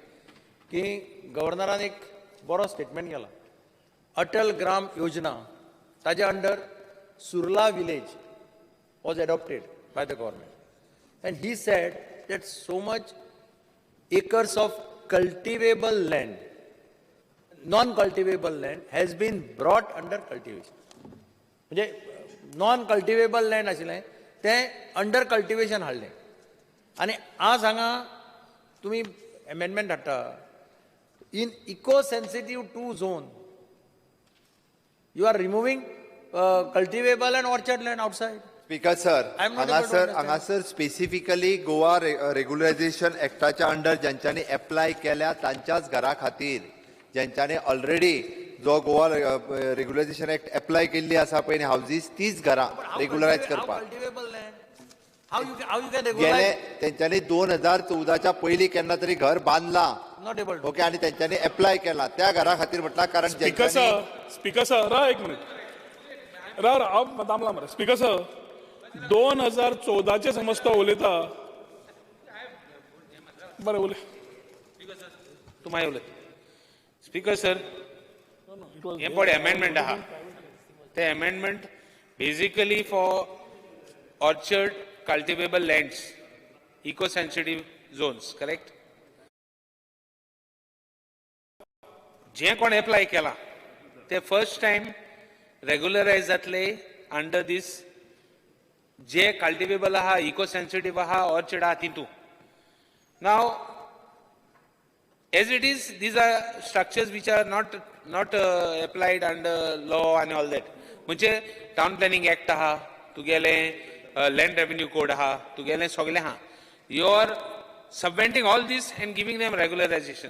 S10: की गव्हर्नरान एक बरो स्टेटमेंट केला. अटल ग्राम योजना ताजे under Surla village was adopted by the government and he said that so much acres of cultivable land, non-cultivable land has been brought under cultivation. म्हणजे नॉन कल्टिवेबल लँड आशिल्लें तें अंडर कल्टिवेशन हाडलें आनी आज हांगा तुमी एमेंडमेंट हाडटा in eco sensitive 2 zone you are removing cultivable and orchard land outside.
S6: Speaker sir हांगासर स्पेसिफिकली गोवा रेग्युलरायझेशन एक्टाच्या अंडर ज्यांच्यानी एप्लाय केल्या तांच्याच घरा खातीर ज्यांच्यानी ऑलरेडी जो गोवा रेग्युलरायझेशन एक्ट एप्लाय केल्ली आसा पळय न्ही हावजीस तीच घरां रेग्युलरायज करपाक गेले तेंच्यांनी 2014च्या पयलीं केन्ना तरी घर बांदलां ओके आनी तेंच्यांनी एप्लाय केला त्या घरा खातीर म्हटल्यार कारण
S3: स्पीकर सर राव एक मिनिट राव दामला मरे स्पीकर सर 2014चे समज तो उलयता बरें उलय
S14: तूं मागीर उलय. स्पीकर सर हे पळय अमेंडमेंट आहा ते amendment basically for orchard cultivable lands eco sensitive zones correct. जे कोण एप्लाय केला ते फर्स्ट टाइम रेग्युलरायज जातले अंडर दीस जे कल्टिवेबल आहा इको सेन्सिटीव आहा ऑर्चर्ड आहा तितू. नाव as it is these are structures which are not applied under law and all that. म्हणजे टाउन प्लॅनिंग एक्ट आहा तुगेले लँड रेव्हेन्यू कोड आहा तुगेले सगळे आहा you are subverting all these and giving them regularisation.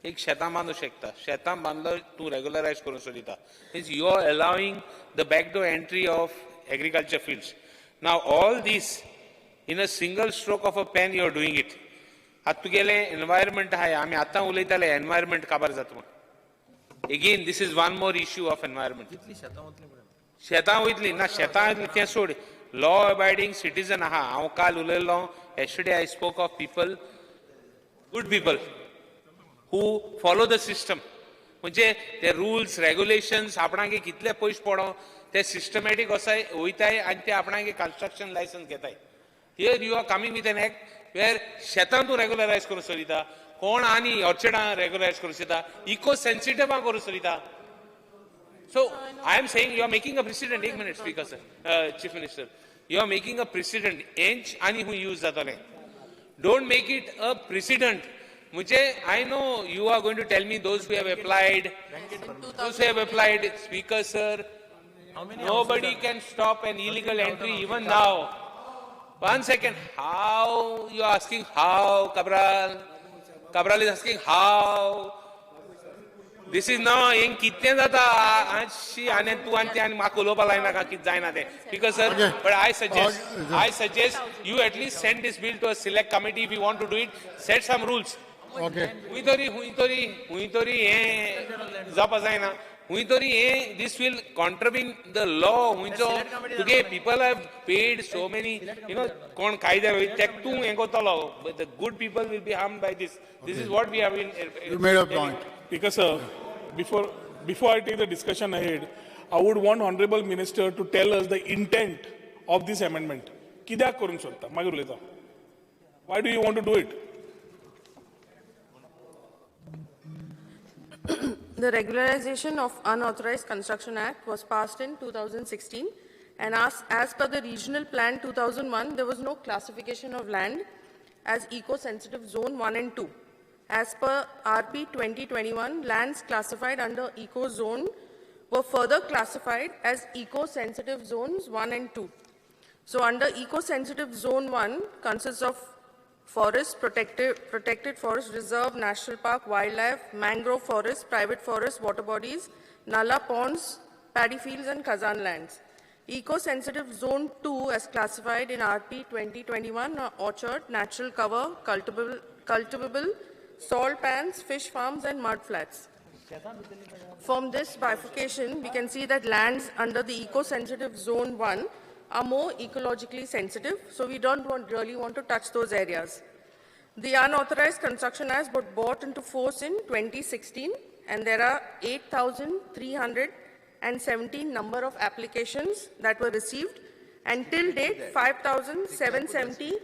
S14: एक शेतां बांदू शकता शेतां बांदलो तूं रेग्युलरायज करून सोदिता means you are allowing the backdoor entry of agriculture fields. Now all this in a single stroke of a pen you are doing it. आता तुगेले एनवायरमेंट आहाय आमी आतां उलयताले एनवायरमेंट काबार जाता म्हण again this is one more issue of environment. शेतां वयतली ना शेतां वयतली तें सोड लॉ अबायडिंग सिटीजन आहा हांव काल उलयलो yesterday I spoke of people good people who follow the system म्हणजे ते रुल्स रेग्युलेशन्स आपणागे कितले पयशे पडो ते सिस्टमॅटीक असाय वयताय आनी ते आपणागे कन्स्ट्रक्शन लायसन्स घेताय. Here you are coming with an act वेर शेतां तूं रेग्युलरायज करूं सोदिता, कोण आनी ऑर्चर्डां रेग्युलरायज करूं सोदिता, इको सेन्सिटिव्हां करूं सोदिता. So I am saying you are making a precedent. एक minute, Speaker sir, Chief Minister, you are making a precedent. Inch आणि who use जातले. Don't make it a precedent. I know you are going to tell me those who have applied, Speaker sir, nobody can stop an illegal entry even now. 1 second, how you are asking how, Cabral? Cabral is asking how. This is now in kitne jata anshi ane tu ante and makuloba line ka kit jaina de. Because sir, okay. But I suggest you at least send this bill to a select committee if you want to do it. Set some rules.
S1: Okay.
S14: Huitori zapa jaina. Huitori this will contravene the law. Today people have paid so many. Kon kaida check tu engo talo. But the good people will be harmed by this. This is what we have been.
S1: You made a point.
S3: Because before I take the discussion ahead, I would want Honorable Minister to tell us the intent of this amendment. Kidak korun solta? Magir uleta. Why do you want to do it?
S19: The Regularization of Unauthorized Construction Act was passed in 2016, and as per the Regional Plan 2001, there was no classification of land as eco-sensitive Zone 1 and 2. As per RP 2021, lands classified under Eco Zone were further classified as Eco-Sensitive Zones 1 and 2. So under Eco-Sensitive Zone 1 consists of forest, protected forest, reserve, national park, wildlife, mangrove forest, private forest, water bodies, nala ponds, paddy fields and khazan lands. Eco-Sensitive Zone 2 as classified in RP 2021 are orchard, natural cover, cultivable, salt pans, fish farms and mud flats. From this bifurcation, we can see that lands under the eco-sensitive zone 1 are more ecologically sensitive, so we don't really want to touch those areas. The Unauthorized Construction Act was brought into force in 2016, and there are 8,317 number of applications that were received, and till date, 5,770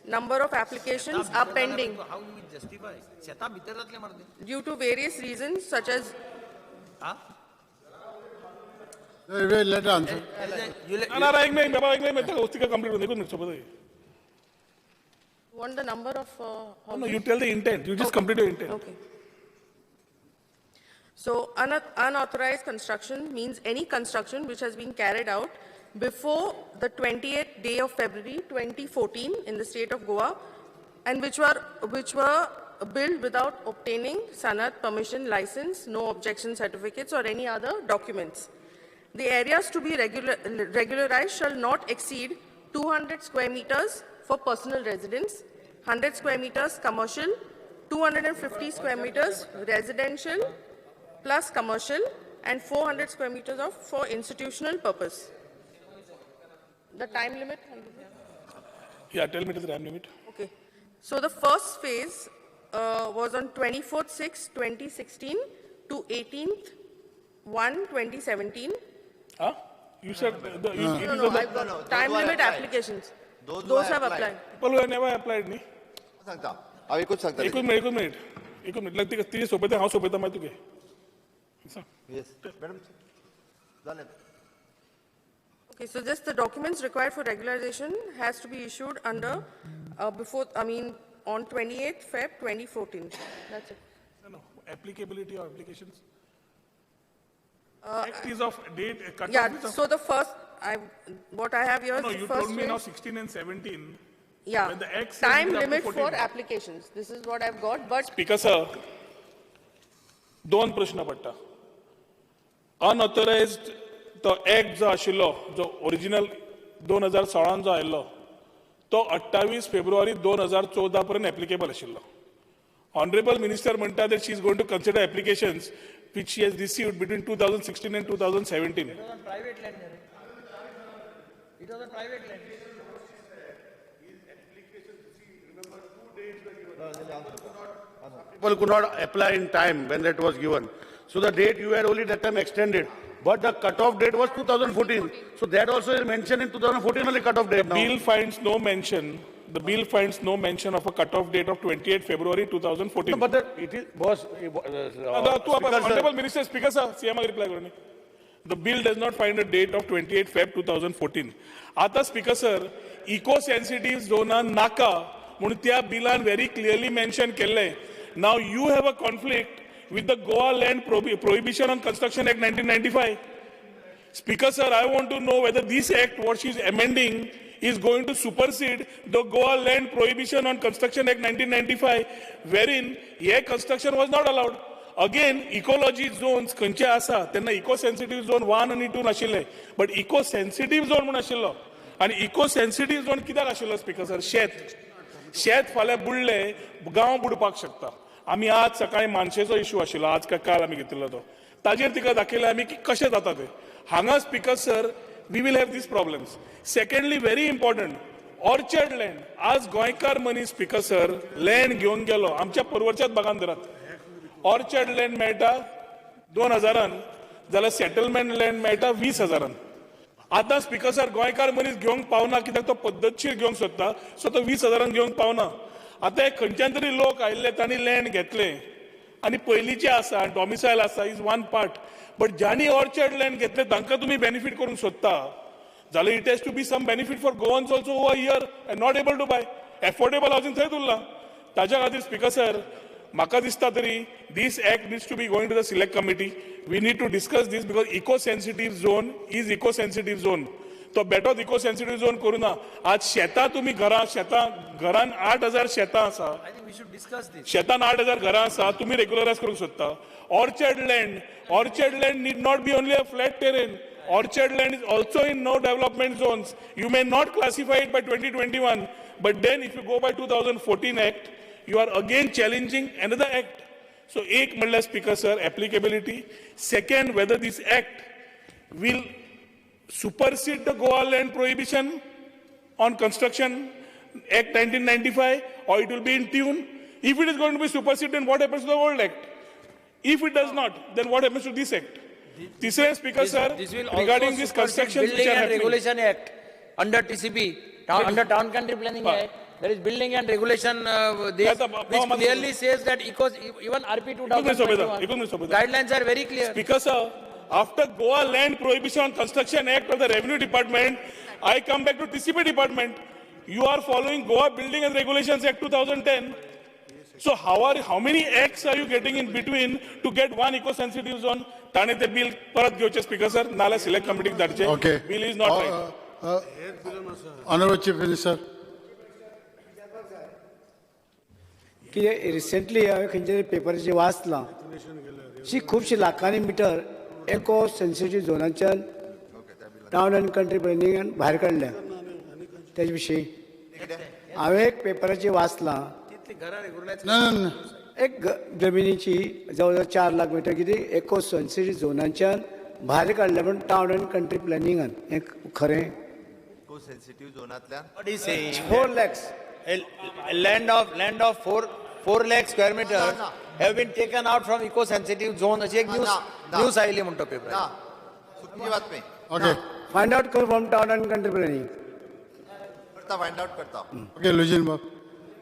S19: number of applications are pending due to various reasons such as
S1: let answer.
S19: Want the number of
S3: no, you tell the intent. You just complete your intent.
S19: Okay. So unauthorized construction means any construction which has been carried out before the 28th day of February 2014 in the state of Goa, and which were built without obtaining sanat, permission, license, no objection certificates or any other documents. The areas to be regularized shall not exceed 200 square meters for personal residence, 100 square meters commercial, 250 square meters residential plus commercial, and 400 square meters for institutional purpose. The time limit?
S3: Yeah, tell me the time limit.
S19: Okay. So the first phase was on 24/6/2016 to 18/1/2017.
S3: Huh? You said
S19: No, I've got time limit applications. Those have applied.
S3: People who have never applied, ni? एक minute. Like तिथे सोबत आहे, हा सोबत आहे माहिती आहे.
S6: Yes, madam.
S19: Okay, so just the documents required for regularization has to be issued under on 28th Feb 2014. That's it.
S3: No, applicability of applications. Act is of date.
S19: Yeah. So the first, what I have here.
S3: No, you told me now 16 and 17.
S19: Yeah.
S3: When the Act
S19: time limit for applications. This is what I've got. But
S3: Speaker sir, दोन प्रश्न पडटा. Unauthorized तो act जो आशिल्लो, जो original 2016 जो आयिल्लो, तो 28 फेब्रुवारी 2014 पर्यंत एप्लिकेबल आशिल्लो. Honorable Minister म्हणटा that she is going to consider applications which she has received between 2016 and 2017.
S10: It was on private land. It was on private land.
S2: People could not apply in time when that was given.
S9: So the date you had only that time extended. But the cutoff date was 2014. So that also is mentioned in 2014 only cutoff date now.
S3: Bill finds no mention. The bill finds no mention of a cutoff date of 28 February 2014.
S9: No, but it is, boss,
S3: Honorable Minister, Speaker, sir, CM reply करणे. The bill does not find a date of 28 Feb 2014. आता Speaker sir, eco-sensitive zone naka म्हणून त्या बिलान very clearly mention केले. Now you have a conflict with the Goa Land Prohibition on Construction Act 1995. Speaker sir, I want to know whether this act, what she is amending, is going to supersede the Goa Land Prohibition on Construction Act 1995, wherein here construction was not allowed. Again, ecology zones खंयचे आसा तेन्ना eco-sensitive zone 1 and 2 नाशिल्ले, but eco-sensitive zone म्हणून आशिल्लो. आणि eco-sensitive zone कित्याक आशिल्लो speaker sir? शेत फाल्यां बुडले, गांव बुडपाक शकता. आमी आज सकाळी मानशेचो इश्यू आशिल्लो, आज काय काल आमी घेतिल्लो तो. ताजेर तिका दाखयलें आमी की कशें जाता तें. हांगा speaker sir, we will have these problems. Secondly, very important, orchard land. आज गोंयकार मनीस स्पीकर सर लँड घेवन गेलो आमच्या परवरच्याच भागांत धरात. ऑर्चर्ड लँड मेळटा 2000 जाल्यार सेटलमेंट लँड मेळटा 20,000. आतां स्पीकर सर गोंयकार मनीस घेवंक पावना कित्याक तो पद्दतशीर घेवंक सोदता, सो तो 20,000 घेवंक पावना. आतां एक खंयच्यान तरी लोक आयिल्ले तांणी लँड घेतले आनी पयलींचे आसा डॉमिसायल आसा इज वन पार्ट, बट ज्यांनी ऑर्चर्ड लँड घेतले तांकां तुमी बेनिफीट करूंक सोदता जाल्यार it has to be some benefit for Goans also who are here and not able to buy. Affordable housing थंयच उरलां. ताच्या खातीर स्पीकर सर म्हाका दिसता तरी this act needs to be going to the select committee. We need to discuss this because eco-sensitive zone is eco-sensitive zone. तो बेटो eco-sensitive zone करू ना. आज शेतां तुमी घरान 8,000 शेतां आसा. शेतान 8,000 घरां आसा, तुमी रेग्युलरायज करूंक सोदता. Orchard land need not be only a flat terrain. Orchard land is also in no development zones. You may not classify it by 2021, but then if you go by 2014 Act, you are again challenging another act. So, एक म्हणल्यार Speaker sir, applicability. Second, whether this act will supersede the Goa Land Prohibition on Construction Act 1995, or it will be in tune. If it is going to be superseded, then what happens to the old act? If it does not, then what happens to this act? Tisra Speaker sir, regarding this construction
S10: Building and Regulation Act under TCP, under Town Country Planning Act, there is Building and Regulation which clearly says that even RP 2021 guidelines are very clear.
S3: Speaker sir, after Goa Land Prohibition on Construction Act of the Revenue Department, I come back to TCP Department. You are following Goa Building and Regulations Act 2010. So how many acts are you getting in between to get one eco-sensitive zone? Tane te bill parat gyoche Speaker sir, nala select committee darche.
S1: Okay.
S3: Bill is not right.
S1: Honorable Chief Minister.
S8: की recently हांवें खंयच्या पेपराचेर वाचलां की खुबशे लाखांनी metre एको sensitive झोनाच्यान town आनी country प्लॅनिंगान भायर काडल्या. तेजे विशीं हांवें एक पेपराचेर वाचलां एक जमिनीची जवळ जवळ 4 लाख मिटर कितें एको सेन्सिटीव झोनाच्यान भायर काडल्या म्हणून टावन आनी कंट्री प्लॅनिंगान. हें खरें?
S6: एको sensitive झोनांतल्यान
S10: 4 lakhs. Land of 4 lakh square meters have been taken out from eco-sensitive zone. अशी एक न्यूज आयली म्हणतो पेपर.
S6: चुकीची बातमी.
S1: Okay.
S8: Find out from Town and Country Planning.
S6: Find out करता.
S1: Okay, Lujin Bob.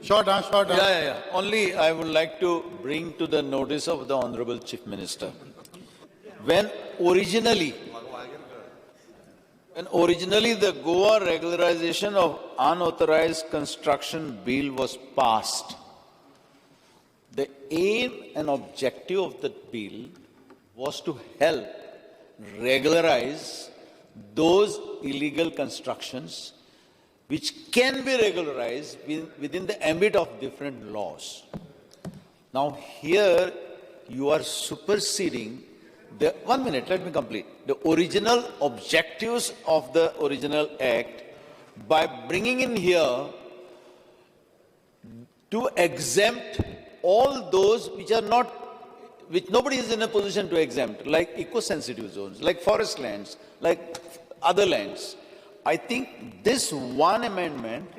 S1: Short.
S16: Yeah. Only I would like to bring to the notice of the Honorable Chief Minister. When originally the Goa regularization of unauthorized construction bill was passed, the aim and objective of the bill was to help regularize those illegal constructions which can be regularized within the ambit of different laws. Now here you are superseding one minute, let me complete. The original objectives of the original act by bringing in here to exempt all those which nobody is in a position to exempt, like eco-sensitive zones, like forest lands, like other lands. I think this one amendment,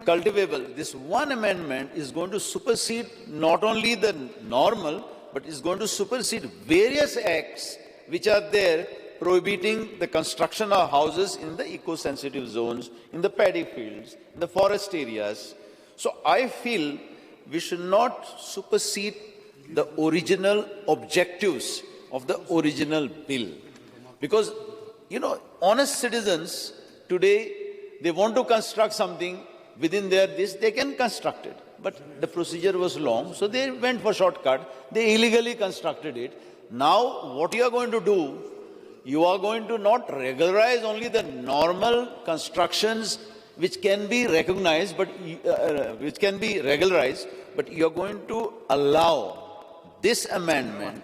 S16: cultivable, this one amendment is going to supersede not only the normal, but it's going to supersede various acts which are there prohibiting the construction of houses in the eco-sensitive zones, in the paddy fields, in the forest areas. So I feel we should not supersede the original objectives of the original bill. Because, you know, honest citizens today, they want to construct something within they can construct it. But the procedure was long, so they went for shortcut. They illegally constructed it. Now, what you are going to do, you are going to not regularize only the normal constructions which can be recognized, but which can be regularized, but you are going to allow this amendment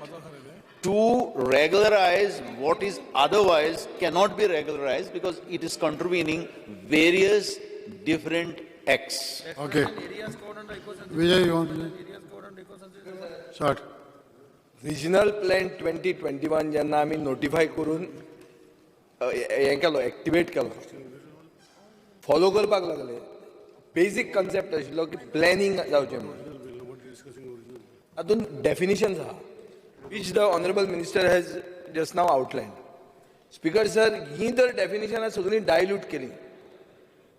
S16: to regularize what is otherwise cannot be regularized because it is contravening various different acts.
S1: Okay. Vijay, you want to say? Short.
S17: Regional Plan 2021 जेन्ना आमी notify करून हें केलो activate केलो follow करपाक लागले basic concept आशिल्लो की प्लॅनिंग जावचें म्हणून हातूंत डेफिनिशन्स आहा which the honorable minister has just now outlined. Speaker sir, ही जर डेफिनिशनां सगळीं डायल्यूट केली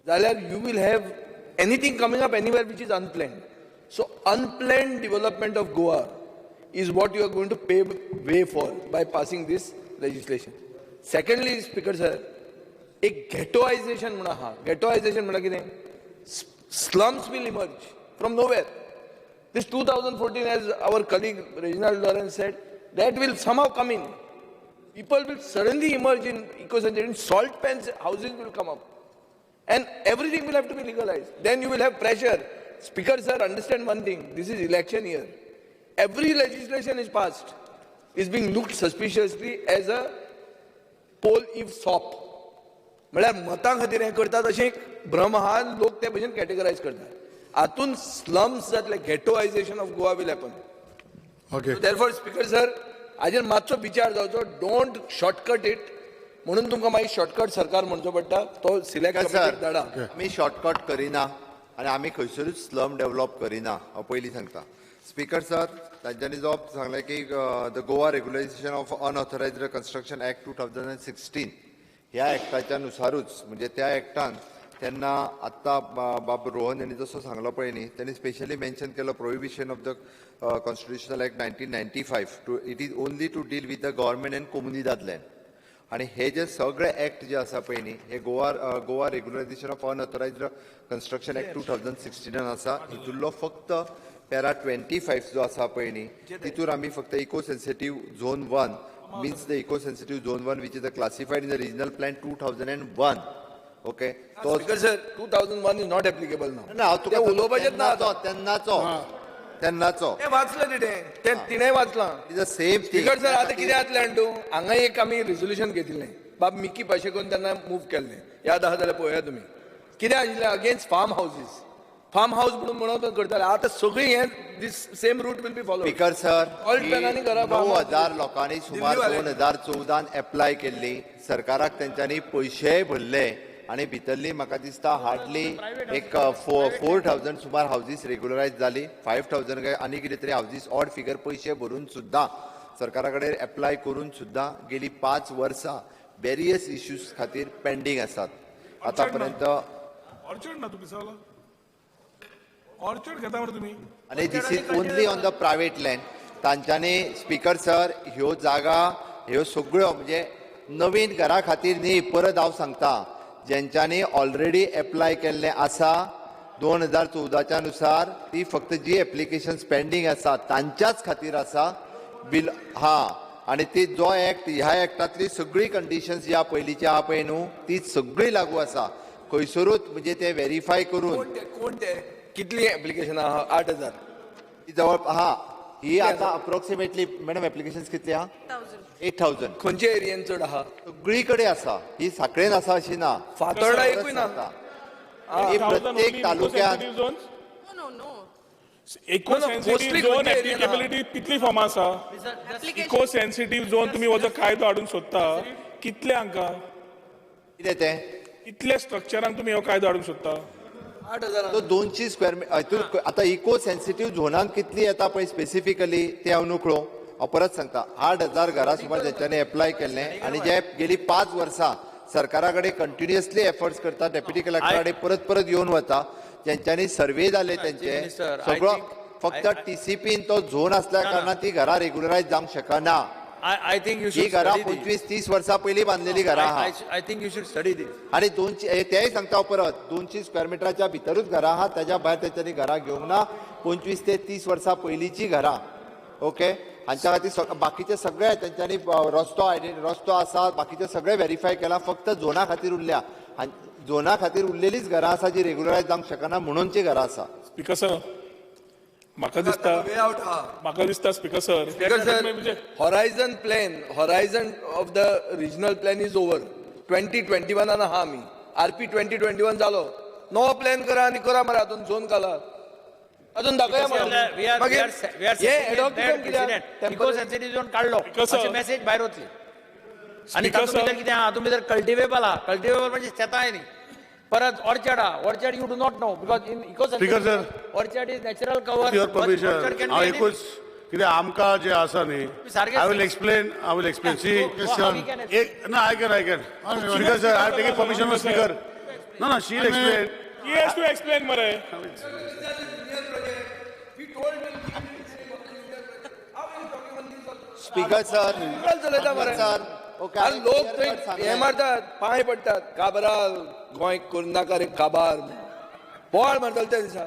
S17: जाल्यार you will have anything coming up anywhere which is unplanned. So unplanned development of Goa is what you are going to pave way for by passing this legislation. Secondly, Speaker sir, एक ghettoization म्हणा हा ghettoization म्हणा कितें slums will emerge from nowhere. This 2014, as our colleague Reginald Lawrence said, that will somehow come in. People will suddenly emerge in eco-sensitive, salt pans houses will come up. And everything will have to be legalized. Then you will have pressure. Speaker sir, understand one thing, this is election year. Every legislation is passed is being looked suspiciously as a poll if sop. म्हळ्यार मतां खातीर हें करतात अशें एक भ्रम आहा लोक ते भशेन कॅटेगरायज करतात. हातून स्लम्स जातले ghettoisation of Goa will happen.
S1: Okay.
S17: Therefore speaker sir हाजेर मातसो विचार जावचो. डोंट शॉर्टकट इट म्हणून तुमकां मागीर शॉर्टकट सरकार म्हणचो पडटा. तो सिलेक्ट कमिटीक धाडा.
S6: आमी शॉर्टकट करिना आनी आमी खंयसरूच स्लम डेव्हलप करिना हांव पयलीं सांगता. स्पीकर सर तांच्यांनी जो सांगलें की the Goa regulation of unauthorised construction act 2016 ह्या ऍक्टाच्या नुसारूच म्हणजे त्या ऍक्टान तेन्ना आत्ता बाब रोहन यांनी जसो सांगलो पळय न्ही त्यांनी स्पेशली मेन्शन केलो prohibition of the constitutional act 1995 to it is only to deal with the government and कोमुनिदाद लँड. आणि हे जे सगळे ऍक्ट जे आसा पळय न्ही हे Goa regulation of unauthorised construction act 2016 आसा. हितूंतलो फक्त पॅरा 25 जो आसा पळय न्ही तितून आमी फक्त eco sensitive zone 1 means the eco-sensitive zone 1 which is classified in the regional plan 2001. Okay. So,
S17: Speaker sir, 2001 is not applicable now.
S6: No, ते उलोवपाचेच ना तेन्नाचो. ते
S17: वाचलं तिणें वाचलां.
S6: Is the same thing.
S17: Speaker sir आतां कितें जातलें तूं हांगा एक आमी रिझोल्युशन घेतिल्लें बाब मिकी पाशेकोन तेन्ना मूव केल्लें याद आहा जाल्यार पळया तुमी कितें आशिल्लें against farm houses. Farm house म्हणून करताले आतां सगळीं हें this same route will be follow.
S6: Speaker sir
S17: all प्लॅनांनी घरा
S6: 9000 लोकांनी सुमार 2014 एप्लाय केल्ली. सरकाराक तेंच्यांनी पयशेय भरले आनी भितरली म्हाका दिसता हार्डली एक 4000 सुमार हावजीस रेग्युलरायज जाली. 5000 काय आनी कितें तरी हावजीस ऑड फिगर पयशे भरून सुद्दां सरकारा कडेन एप्लाय करून सुद्दां गेली 5 वर्सां वेरियस इश्यूज खातीर पेंडींग आसात. आतां पर्यंत
S3: ऑर्चर्ड ना तुम्ही सांगला ऑर्चर्ड घेता मरे तुम्ही.
S6: आणि this is only on the private land. तांच्यांनी स्पीकर सर ह्यो जागा ह्यो सगळ्यो म्हणजे नवीन घरा खातीर न्ही. परत हांव सांगता ज्यांच्यांनी ऑलरेडी एप्लाय केल्लें आसा 2014च्या नुसार ती फक्त जी एप्लिकेशन पेंडींग आसा तांच्याच खातीर आसा. बिल आणि ती जो ऍक्ट ह्या ऍक्टातली सगळी कंडिशन्स ज्या पयलींची आहा पळय न्हू ती सगळी लागू आसा. खंयसरूच म्हणजे ते व्हेरीफाय करून
S17: कोण ते कितली एप्लिकेशन आहा 8000
S6: जवळ ही आता अप्रॉक्सिमेटली मॅडम एप्लिकेशन्स कितली आहा 8000.
S17: खंयच्या एरियेन चड आहा
S6: सगळीकडे आसा. ही साखळेन आसा अशी ना.
S17: फातोर्डा एकूय ना.
S6: ही प्रत्येक तालुक्यात
S3: इको सेन्सिटिव्ह झोन ऍप्लिकेबिलिटी कितली फॉर्म आसा. इको सेन्सिटिव्ह झोन तुम्ही वचो कायदो हाडूंक सोदता कितले हांकां
S6: कितें ते
S3: कितले स्ट्रक्चरांक तुम्ही हो कायदो हाडूंक सोदता.
S6: तो 200 स्क्वेअर मीटर आता इको सेन्सिटिव्ह झोनाक कितली येता पळय स्पेसिफिकली ते हांव नकळो हांव परत सांगता 8,000 घरां सुमार तेंच्यांनी एप्लाय केल्ले आणि जे गेली 5 वर्सां सरकारा कडेन कंटिन्युअसली एफर्ट्स करता डेप्युटी कलेक्टरा कडेन परत परत येवन वता तेंच्यांनी सर्वे जाले तेंचे सगळो फक्त टीसीपीन तो झोन असल्या कारणान ती घरां रेग्युलरायज जावंक शकना
S10: I think you
S6: he
S10: should
S6: घरां
S10: study this.
S6: 25-30 वर्सां पयलीं बांदलेली घरां आहा
S10: I think you should study this.
S6: आणि 200 तेय सांगता परत 200 स्क्वेअर मिटराच्या भितरूच घरां आहा त्याच्या भायर तेंच्यांनी घरां घेवंक ना 25 ते 30 वर्सां पयलींची घरां ओके हांच्या खातीर बाकीचे सगळे तेंच्यांनी रस्तो आसा बाकीचे सगळे व्हेरीफाय केला फक्त झोना खातीर उरल्या झोना खातीर उरलेलीच घरां आसा जी रेग्युलरायज जावंक शकना म्हणूनची घरां आसा
S3: स्पीकर सर म्हाका दिसता speaker sir
S17: horizon of the regional plan is over 2021 आहा आमी RP 2021 जालो नवो प्लॅन करा आनी करा मरे हातून झोन घाला अजून दाखया
S10: इको सेन्सिटिव्ह झोन काढलो अशी मेसेज भायर वतली आणि तातूंत भितर कितें आहा हातूंत भितर कल्टिवेबल आहा कल्टिवेबल म्हणजे शेतां न्ही परत orchard you do not know because in eco sensitive orchard is natural cover
S2: your permission हांव एकूच कितें आमकां जे आसा न्ही I will explain see no I can speaker sir I have taken permission from speaker no she'll explain
S3: he has to explain mare
S6: speaker sir
S17: आणि लोक थंय हे मारतात पांय पडटात काबार गोंय करून नाका रे काबार बोवाळ मारताले त्या दिसा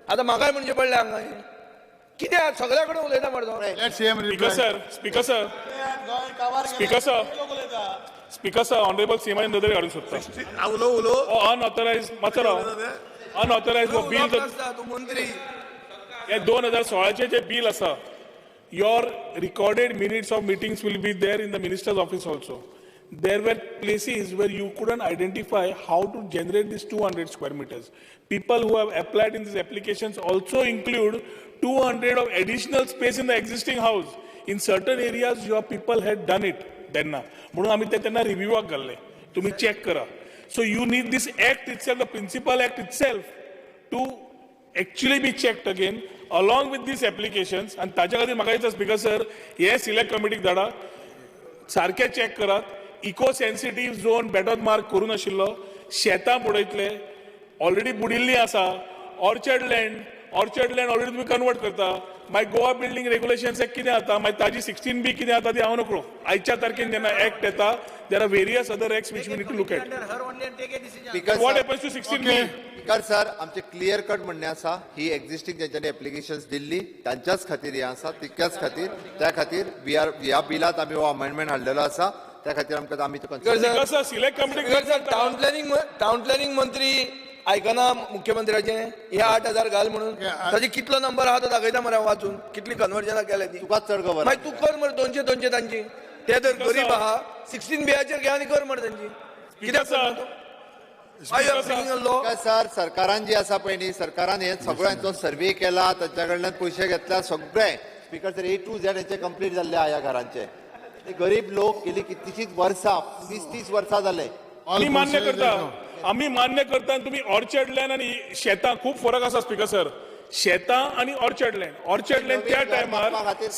S17: आतां म्हाकाय म्हणजे पडले हांगा कित्याक सगळ्या कडेन उलयता मरे
S3: स्पीकर सर ऑनरेबल सीमा नदर काडूंक सोदता अनऑथरायज मातसो अनऑथरायज बील
S17: मंत्री
S3: हे 2016 जे बील आसा your recorded minutes of meetings will be there in the minister's office also. There were places where you couldn't identify how to generate these 200 square meters. People who have applied in these applications also include 200 of additional space in the existing house. In certain areas, your people had done it. म्हणून आम्ही ते त्यांना रिव्ह्यूक घाल्ले तुम्ही check करा. So you need this act itself, the principal act itself, to actually be checked again along with these applications. And ताच्या खातीर म्हाका दिसता स्पीकर सर हे सिलेक्ट कमिटीक धाडा सारखे चेक करात इको सेन्सिटिव्ह झोन बेटोत मार्क करू नाशिल्लो शेतां बुडयतले ऑलरेडी बुडिल्ली आसा ऑर्चर्ड लँड ऑलरेडी तुम्ही कन्वर्ट करता मागीर गोवा बिल्डिंग रेग्युलेशन्स कितें जाता मागीर ताजी 16B कितें जाता ती हांव नकळो आयच्या तारखेन जेन्ना एक्ट येता there are various other acts which we need to look at. What happens to 16B?
S6: Speaker sir आमचे क्लियर कट म्हणणे आसा ही एक्झिस्टिंग जेंच्यांनी एप्लिकेशन्स दिल्ली तांच्याच खातीर हे आसा तितक्याच खातीर त्या खातीर ह्या बिलात आमी हो अमेंडमेंट हाडलेलो आसा त्या खातीर आमकां आमी तो
S3: सिलेक्ट कमिटी
S17: टाउन प्लॅनिंग मंत्री आयकना मुख्यमंत्र्याचे हे 8,000 घाल म्हणून ताजे कितलो नंबर आहा तो दाखयता मरे वाचून कितली कन्वर्जनां केल्या ती
S6: तुकाच चड खबर
S17: मागीर तूं कर मरे 200 तांची ते तर गरीब आहा 16B घे आनी कर मरे तांची कित्याक
S6: सर सरकारान जी आसा पळय न्ही सरकारान हे सगळ्यांचो सर्वे केला तांच्या कडल्यान पयशे घेतला सगळे speaker sir A to Z हेचे कंप्लीट जाल्ले आहा ह्या घरांचे गरीब लोक गेली कितलीशीच वर्सां 20-30 वर्सां जाले
S3: आम्ही मान्य करता तुम्ही ऑर्चर्ड लँड आणि शेतां खूप फरक आसा स्पीकर सर शेतां आणि ऑर्चर्ड लँड त्या टायमार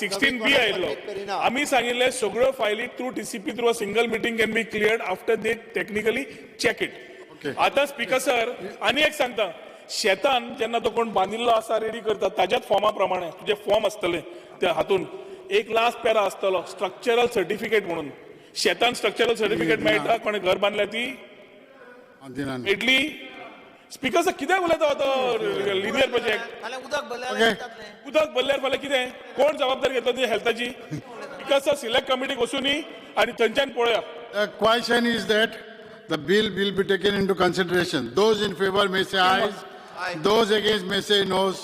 S3: 16B आयिल्लो आम्ही सांगिल्ले सगळ्यो फायली through TCP through a single meeting can be cleared after they technically check it. आता स्पीकर सर आणि एक सांगता शेतान जेन्ना तो कोण बांदिल्लो आसा रेडी करता ताच्याच फॉर्मा प्रमाणे तुझे फॉर्म आसतले त्या हातून एक लास्ट पॅरा आसतलो स्ट्रक्चरल सर्टिफिकेट म्हणून शेतान स्ट्रक्चरल सर्टिफिकेट मेळटा कोणे घर बांदल्या ती इटली स्पीकर सर कित्याक उलयता तो लिनियर प्रोजेक्ट उदक भरल्यार फाल्यां कितें कोण जबाबदारी घेतलो ती हेल्थाची स्पीकर सर सिलेक्ट कमिटीक वचूनी आणि थंयच्यान पळोवया.
S1: Question is that the bill will be taken into consideration. Those in favor may say ayes. Those against may say noes.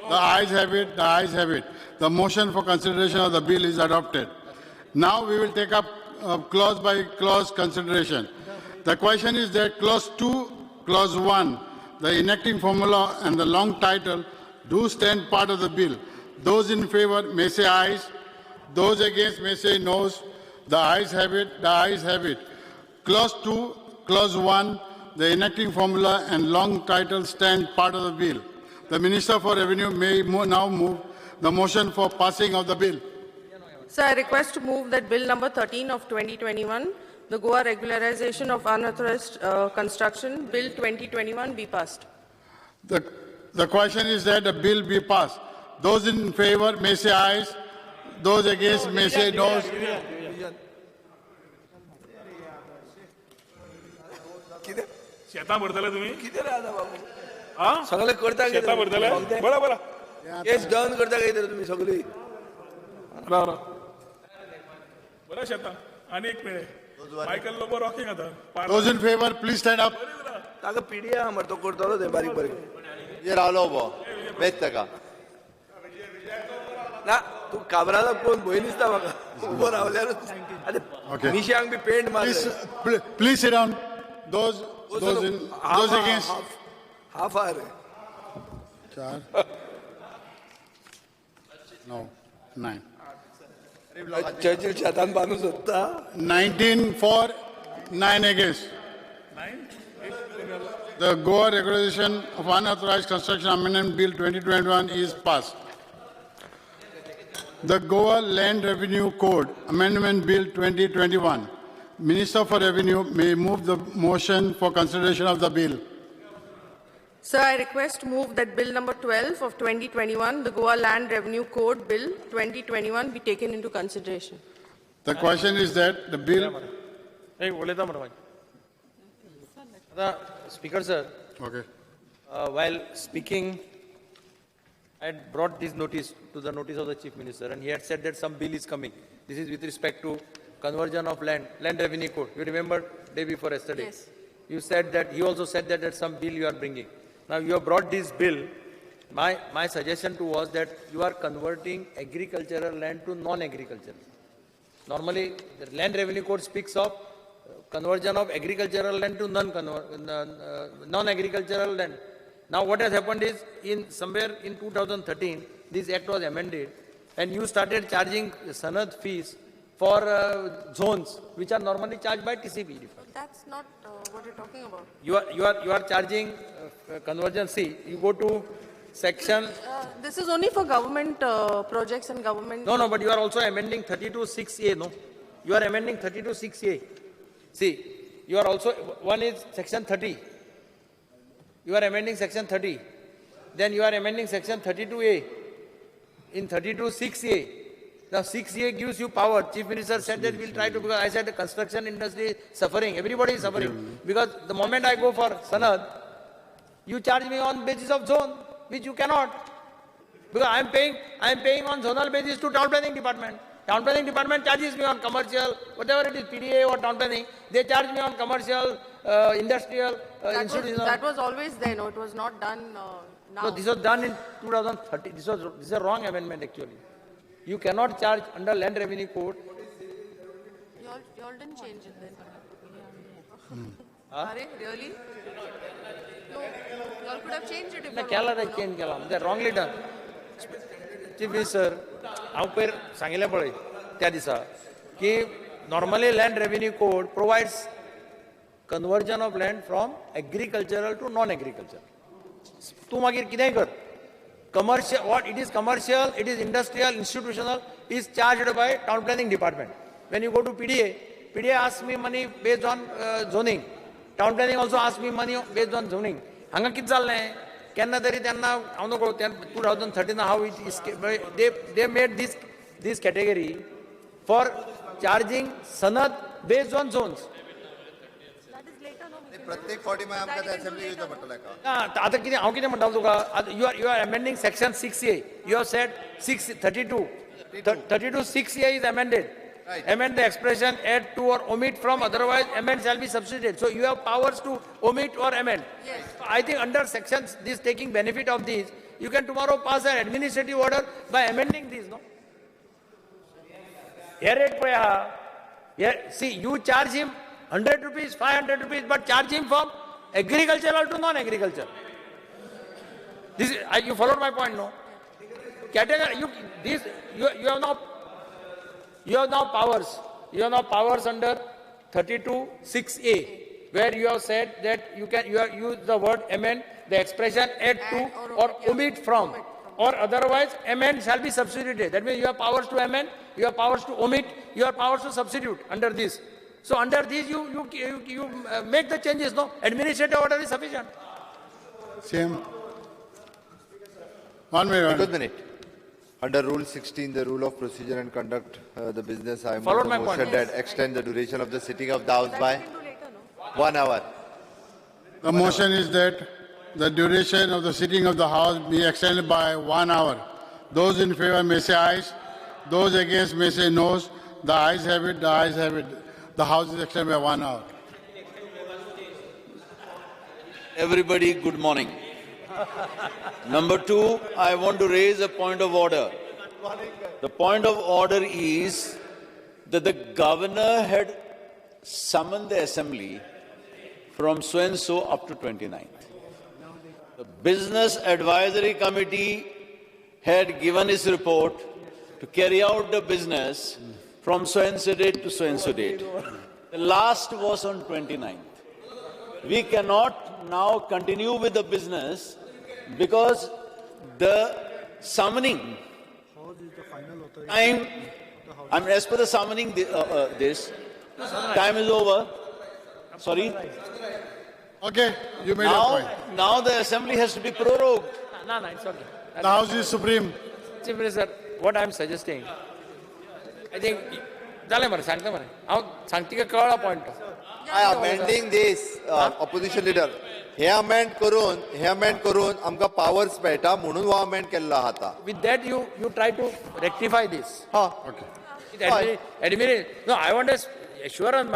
S1: The ayes have it. The ayes have it. The motion for consideration of the bill is adopted. Now we will take up clause by clause consideration. The question is that clause 2, clause 1, the enacting formula and the long title do stand part of the bill. Those in favor may say ayes. Those against may say noes. The ayes have it. The ayes have it. Clause 2, clause 1, the enacting formula and long title stand part of the bill. The Minister for Revenue may now move the motion for passing of the bill.
S19: Sir, I request to move that Bill number 13 of 2021, the Goa Regularization of Unauthorized Construction, Bill 2021, be passed.
S1: The question is that the bill be passed. Those in favor may say ayes. Those against may say no.
S3: शेता भरतले तुम्ही
S17: किती राहता बाबू
S3: हा
S17: सगळे करता
S3: शेता भरतले बरं बरं
S17: केस डन करता काय तुम्ही सगळी
S3: बरं बरं शेता आणि एक मिनिट मायकल लोबो रॉकिंग आता
S1: Those in favor, please stand up.
S17: ताका पीडीया मर तो करतलो ते बारीक बारीक
S6: ये रावलो बो वेच ताका
S17: ना तू काबराला कोण भय दिसता म्हाका उबो रावल्यार
S1: Okay.
S17: मिशांक बी पेंट मारले
S1: Please sit down. Those against.
S17: Half are
S1: No, 9.
S17: Churchill शेतान बांदू सोदता
S1: 19 for, 9 against. The Goa Regulation of Unauthorized Construction Amendment Bill 2021 is passed. The Goa Land Revenue Code Amendment Bill 2021. Minister for Revenue may move the motion for consideration of the bill.
S19: Sir, I request to move that Bill number 12 of 2021, the Goa Land Revenue Code Bill 2021, be taken into consideration.
S1: The question is that the bill.
S10: Speaker sir,
S1: Okay.
S10: while speaking, I had brought this notice to the notice of the Chief Minister, and he had said that some bill is coming. This is with respect to conversion of land revenue code. You remember day before yesterday?
S19: Yes.
S10: You said that, he also said that some bill you are bringing. Now you have brought this bill. My suggestion to was that you are converting agricultural land to non-agricultural. Normally, the land revenue code speaks of conversion of agricultural land to non-agricultural land. Now what has happened is, somewhere in 2013, this act was amended, and you started charging sanad fees for zones which are normally charged by TCP.
S19: That's not what you're talking about.
S10: You are charging conversion. See, you go to section.
S19: This is only for government projects and government.
S10: No, but you are also amending 32(6)(a. No, you are amending 32(6)(a). See, you are also, one is section 30. You are amending section 30. Then you are amending section 32(a). In 32(6)(a). Now 6(a) gives you power. Chief Minister said that we'll try to, because I said the construction industry is suffering. Everybody is suffering. Because the moment I go for sanad, you charge me on basis of zone, which you cannot. Because I am paying on zonal basis to town planning department. Town planning department charges me on commercial, whatever it is, PDA or town planning, they charge me on commercial, industrial, institutional.
S19: That was always there, no, it was not done now.
S10: No, this was done in 2013. This is a wrong amendment actually. You cannot charge under land revenue code.
S19: You all didn't change it then. Are really? No, you all could have changed it if you
S10: change they are wrongly done. Chief Minister, I have सांगितले पळय त्या दिसा की normally land revenue code provides conversion of land from agricultural to non-agricultural. तू मागीर कितेंय कर. Commercial, what it is commercial, it is industrial, institutional, is charged by town planning department. When you go to PDA asks me money based on zoning. Town planning also asks me money based on zoning. Hanga कित जाल्लें? केन्ना तरी त्यांना हांव नको 2013 how it is, they made this category for charging sanad based on zones.
S6: प्रत्येक फावटी मागीर आमकां ते असेंब्ली घेवचो पडटलें का?
S10: आतां कितें हांव कितें म्हणटालो तुका, you are amending section 6A. You have said 32(6)(a) is amended. Right. Amend the expression, add to or omit from, otherwise amend shall be substituted. So you have powers to omit or amend. Yes. I think under sections, this taking benefit of these, you can tomorrow pass an administrative order by amending these, no? Here, see, you charge him 100 rupees, 500 rupees, but charge him from agricultural to non-agricultural. This is, you followed my point, no? Category, you have now powers. You have now powers under 32(6)(a). where you have said that you have used the word amend, the expression add to or omit from, or otherwise amend shall be substituted. That means you have powers to amend, you have powers to omit, you have powers to substitute under this. So under these you make the changes. No, administrative order is sufficient.
S1: Same. 1 minute.
S6: Good minute. Under Rule 16, the rule of procedure and conduct the business, I
S10: Followed
S6: move
S10: my
S6: the
S10: point.
S6: motion that extend the duration of the sitting of the House by 1 hour.
S1: The motion is that the duration of the sitting of the House be extended by 1 hour. Those in favor may say ayes. Those against may say noes. The ayes have it. The ayes have it. The House is extended by 1 hour.
S16: Everybody, good morning. Number two, I want to raise a point of order. The point of order is that the governor had summoned the assembly from so-and-so up to 29th. The Business Advisory Committee had given its report to carry out the business from so-and-so date to so-and-so date. The last was on 29th. We cannot now continue with the business because the summoning time, as per the summoning this, time is over. Sorry.
S1: Okay, you made your point.
S16: Now the assembly has to be prorogued.
S10: No, it's okay.
S1: The House is supreme.
S10: Chief Minister, what I am suggesting, I think, point.
S6: I amending this, opposition leader. हे amend करून आमकां powers मेळटा म्हणून हो amend केल्लो आहा.
S10: With that you try to rectify this.
S1: Okay.
S10: No, I want assurance.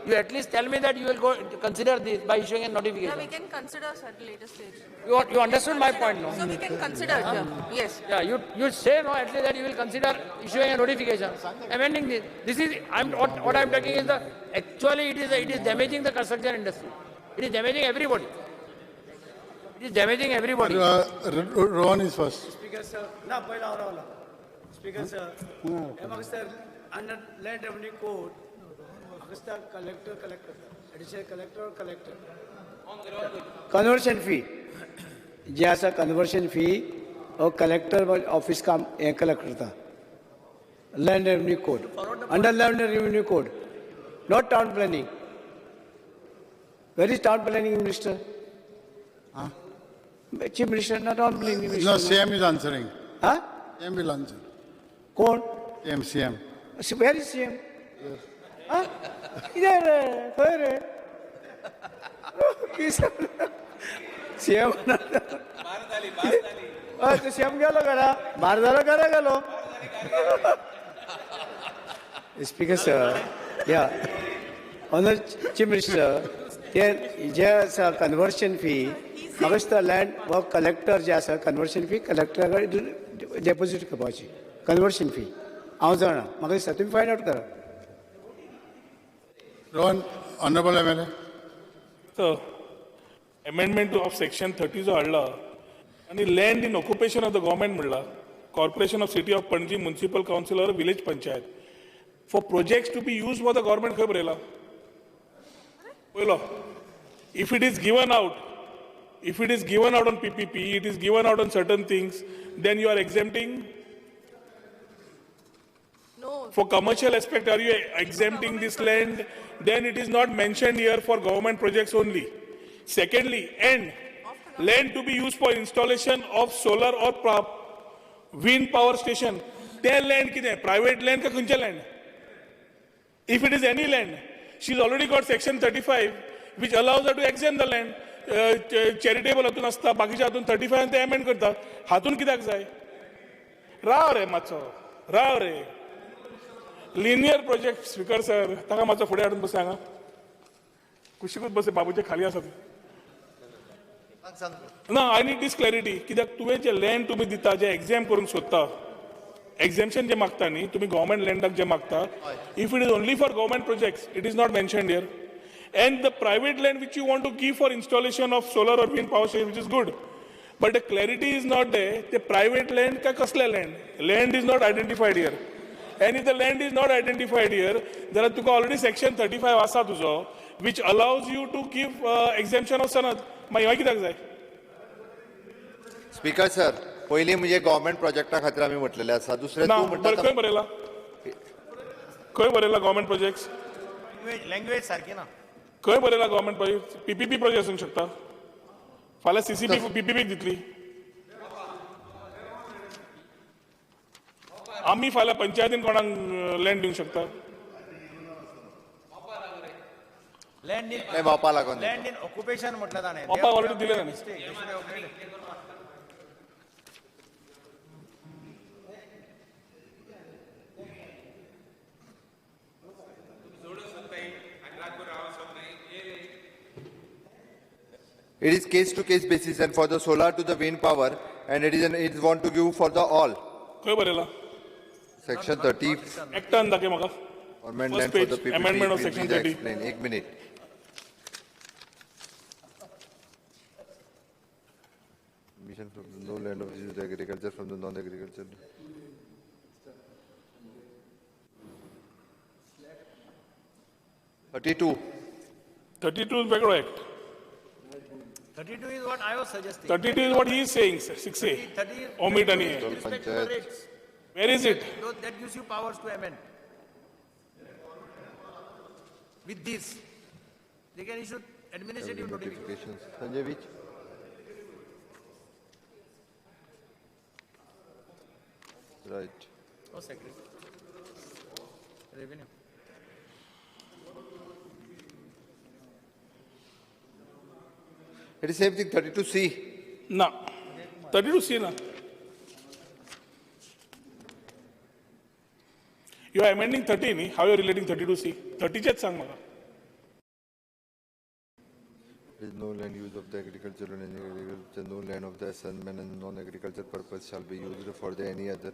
S10: You at least tell me that you will go consider this by issuing a notification.
S19: Yeah, we can consider at a later stage.
S10: You understood my point, no?
S19: So we can consider, yeah. Yes.
S10: Yeah, you say no, at least that you will consider issuing a notification, amending this. This is what I'm talking is actually it is damaging the construction industry. It is damaging everybody. It is damaging everybody.
S1: Rohan is first.
S8: Speaker sir, Speaker sir, under land revenue code, collector, additional collector. Conversion fee. जे आसा conversion fee or collector office काम collect करता. Land revenue code. Under land revenue code, not town planning. Where is town planning minister?
S1: Huh?
S8: Chief Minister, not town planning minister.
S1: No, CM is answering.
S8: Huh?
S1: CM will answer.
S8: Kon?
S1: CM.
S8: Where is CM? Huh? Idhar, where? CM. तो CM क्या लगा भारताला करा गेलो. Speaker sir, yeah. Honour Chief Minister, जे conversion fee, म्हाका land work collector जे आसा conversion fee collector deposit करपाची conversion fee. हांव जाणा म्हाका दिसता तुमी फायंड आउट करा.
S1: Rohan, honorable MLA.
S3: So, amendment of section 30 जो हाडला आणि land in occupation of the government म्हणला corporation of city of Panji municipal council or village panchayat for projects to be used for the government खबर येला. If it is given out on PPP, it is given out on certain things, then you are exempting.
S19: No.
S3: For commercial aspect, are you exempting this land? Then it is not mentioned here for government projects only. Secondly, land to be used for installation of solar or wind power station. Their land कितें? Private land का खंयचे land? If it is any land, she's already got section 35, which allows her to exempt the land. Charitable हातून आसता, बाकीच्या हातून 35 आणि ते amend करता. हातून कित्याक जाय? राव रे मातसो, राव रे. लिनियर प्रोजेक्ट स्पीकर सर, ताका मातसो फुडें हाडून बसय हांगा. कुशीकूच बसय, बाबूचे खाली आसा. ना, आय नीड दिस क्लॅरिटी. कित्याक तुवें जे लँड तुमी दिता, जे एक्झॅम करूंक सोदता, exemption जे मागता न्ही, तुम्ही गव्हर्मेंट लँडाक जे मागता, if it is only for government projects, it is not mentioned here. And the private land which you want to give for installation of solar or wind power station, which is good, but the clarity is not there. The private land का कसले land? Land is not identified here. And if the land is not identified here, there are Tuka already section 35 आसा तुजो, which allows you to give exemption of sanad. मागीर कित्याक जाय?
S6: Speaker sir, पयलीं म्हणजे government प्रोजेक्टा खातीर आमी म्हटलेले आसा. दुसरें
S3: ना,
S6: तूं म्हणटा
S3: खंय बरयला? खंय बरयला गव्हर्नमेंट प्रोजेक्ट्स?
S10: लँग्वेज सारकी ना.
S3: खंय बरयला गव्हर्नमेंट प्रोजेक्ट? पीपीपी प्रोजेक्ट आसूंक शकता. फाल्यां सीसीपी पीपीपी दितली. आमी फाल्यां पंचायतीन कोणाक लँड दिवंक शकता?
S10: लँड इन
S6: वापा लागून
S10: लँड इन ऑक्युपेशन म्हटलं ताणें.
S3: वापा ऑलरेडी दिले ताणें.
S6: It is case to case basis, and for the solar to the wind power, and it is want to give for the all.
S3: खंय बरयला?
S6: Section 30.
S3: Actan दाखय म्हाका.
S6: Amendment for the PPP.
S3: Amendment of section 30.
S6: Explain. 1 minute. Mission from the no land of use agriculture from the non-agriculture. (32)
S3: 32 is Bagro Act.
S10: 32 is what I was suggesting.
S3: 32 is what he is saying. 6A.
S10: 30
S3: Omit any.
S10: with respect to the rates.
S3: Where is it?
S10: That gives you powers to amend. With this, they can issue administrative notifications.
S6: Sanjay, which? Right.
S10: Oh, secretary. Revenue.
S6: It is same thing. 32C.
S3: No. 32C na. You are amending 30 ni. How are you relating 32C? 30 chat sang maka.
S6: There is no land use of the agricultural and agriculture, no land of the assignment and non-agriculture purpose shall be used for the any other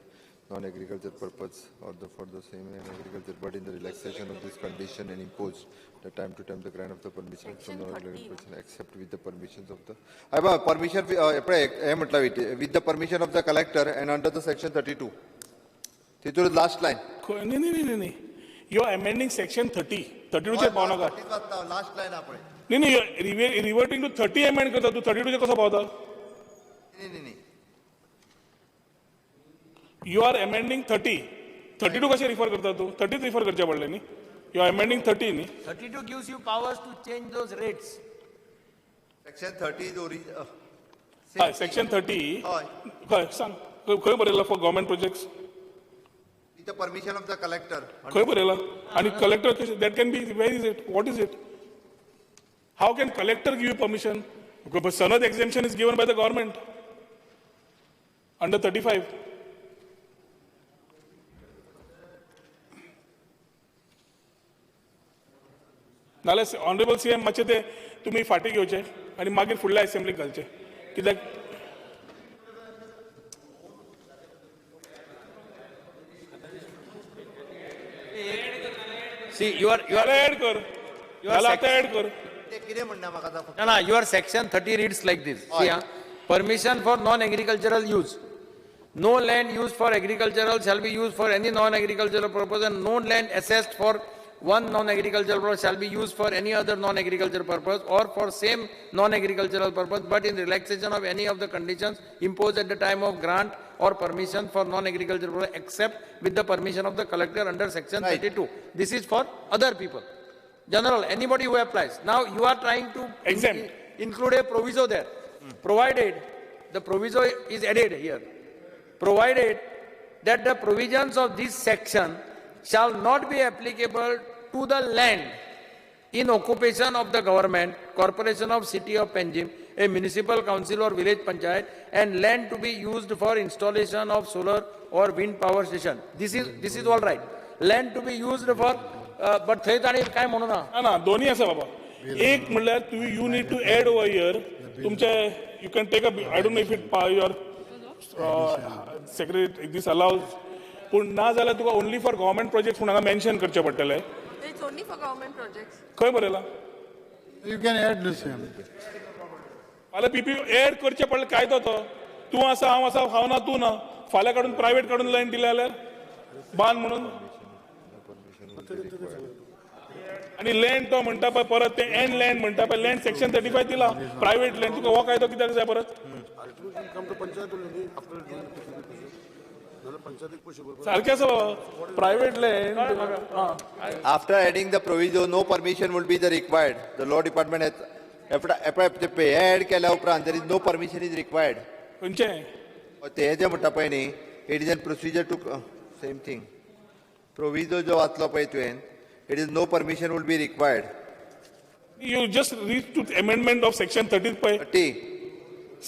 S6: non-agriculture purpose or for the same agriculture, but in the relaxation of this condition and imposed the time to time the grant of the permission from the non-agriculture except with the permissions of the permission with the permission of the collector and under the section 32. This is the last line.
S3: No. You are amending section 30. 32 चे पावना का.
S6: Last line आपण.
S3: No, you are reverting to 30 amend करता. तू 32 चे कसा पावता?
S6: No.
S3: You are amending 30. 32 कसे refer करता तू? 30 refer करच्या पडले नी. You are amending 30 नी.
S10: 32 gives you powers to change those rates.
S6: Section 30 is original.
S3: Section 30. काय सांग. खंय Barela for government projects?
S6: With the permission of the collector.
S3: खंय बरेला? आणि collector that can be, where is it? What is it? How can collector give you permission? Because sanad exemption is given by the government under 35. नाले honourable CM मातशें ते तुमी फाटी घेवचे आनी मागीर फुडल्या असेंब्लीक घालचे कित्याक
S10: See, you are
S3: add कर. add कर.
S10: No, your section 30 reads like this. See, permission for non-agricultural use. No land used for agricultural shall be used for any non-agricultural purpose, and no land assessed for one non-agricultural purpose shall be used for any other non-agricultural purpose or for same non-agricultural purpose, but in relaxation of any of the conditions imposed at the time of grant or permission for non-agricultural purpose, except with the permission of the collector under section 32. This is for other people. General, anybody who applies. Now you are trying to include a proviso there. Provided, the proviso is added here. Provided that the provisions of this section shall not be applicable to the land in occupation of the government, corporation of city of Panjim, a municipal council or village panchayat, and land to be used for installation of solar or wind power station. This is all right. Land to be used for, but थंय ताणी काय म्हणू ना.
S3: ना दोन्ही आसा बाबा. एक म्हणल्यार you need to add over here. तुमचे you can take a, I don't know if it your secretary this allows. पण ना जाल्यार तुका only for government projects म्हणून हांगा मेन्शन करचे पडटले.
S19: It's only for government projects.
S3: खंय बरयला?
S1: You can add this here.
S3: फाल्यां पीपी एड करचे पडले कायदो तो. तूं आसा हांव आसा हांव ना तूं ना. फाल्यां काडून प्रायवेट काडून लँड दिले जाल्यार बांद म्हणून. आणि लँड तो म्हणटा पळय परत ते एंड लँड म्हणटा पळय लँड सेक्शन 35 दिला प्रायव्हेट लँड तुका हो कायदो कित्याक जाय परत सारकें आसा private land
S6: After adding the proviso, no permission would be the required. The law department has add केल्या उपरांत there is no permission is required.
S3: खंयचे
S6: ते जे म्हणटा पळय न्ही it is a procedure to same thing. Proviso जो वाचलो पळय तुवें it is no permission would be required.
S3: You just read to amendment of section 30 पळय
S6: 30.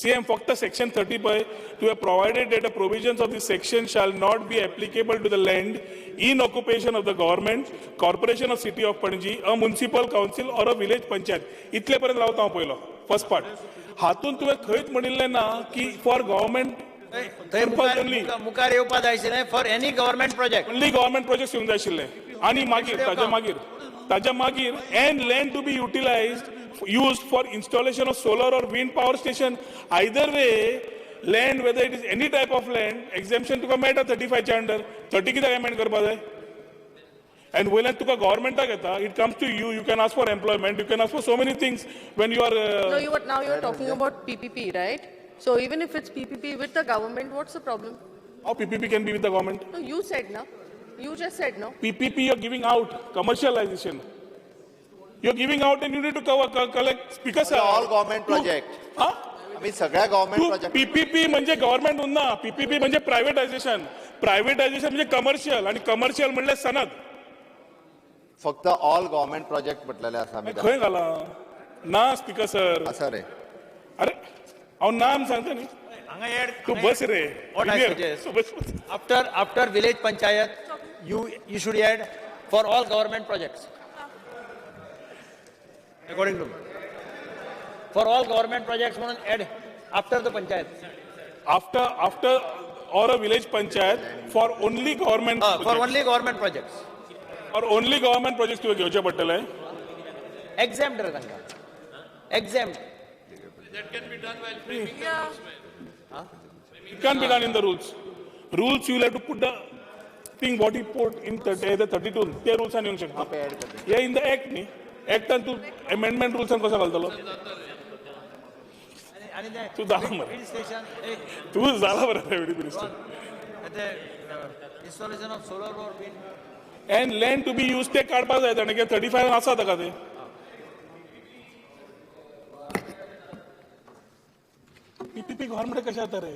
S3: CM फक्त section 30 पळय to have provided that the provisions of this section shall not be applicable to the land in occupation of the government, corporation of city of Panji, a municipal council or a village panchayat. इतले पर्यंत रावता हांव पयलो first part. हातून तुवें खंयच म्हणिल्लें ना की फॉर गव्हर्नमेंट
S10: मुखार येवपा जाय आशिल्लें for any government project
S3: only government project येवंक जाय आशिल्ले आणि मागीर ताच्या मागीर and land to be utilised used for installation of solar or wind power station. Either way, land, whether it is any type of land, exemption तुका मेळटा 35 च्या under 30 कित्याक अमेंड करपा जाय and when तुका गव्हर्नमेंटाक येता it comes to you, you can ask for employment, you can ask for so many things when you are
S19: no, now you are talking about PPP, right? So even if it's PPP with the government, what's the problem?
S3: How PPP can be with the government?
S19: No, you said no. You just said no.
S3: PPP you're giving out commercialization. You're giving out and you need to collect because
S6: all government project. I mean सगळ्या government project.
S3: PPP म्हणजे government उन्ना PPP म्हणजे privatisation म्हणजे commercial आणि commercial म्हणले सनद
S6: फक्त all government project म्हटलेले आसा आमी
S3: खंय घाला ना स्पीकर सर
S6: आसा रे
S3: अरे हांव नाम सांगता न्ही
S10: हांगा एड
S3: तू बस रे
S10: after village panchayat you should add for all government projects according to me. For all government projects म्हणून add after the panchayat
S3: after or a village panchayat for only government
S10: for only government projects
S3: or only government projects तुवें घेवचे पडटले
S10: exempt रे तांकां exempt
S11: that can be done while framing the rules.
S3: It can't be done in the rules you will have to put the thing what he put in the 32 ते rules आणि येऊ शकता हे in the act न्ही एक्टान तू amendment रुल्सान कसो घालतलो तू जाला मरे तू जाला बरं
S10: installation of solar or wind
S3: and land to be used ते काढपाक जाय ताणें 35 आसा ताका ते PPP गव्हर्नमेंट कशें जाता रे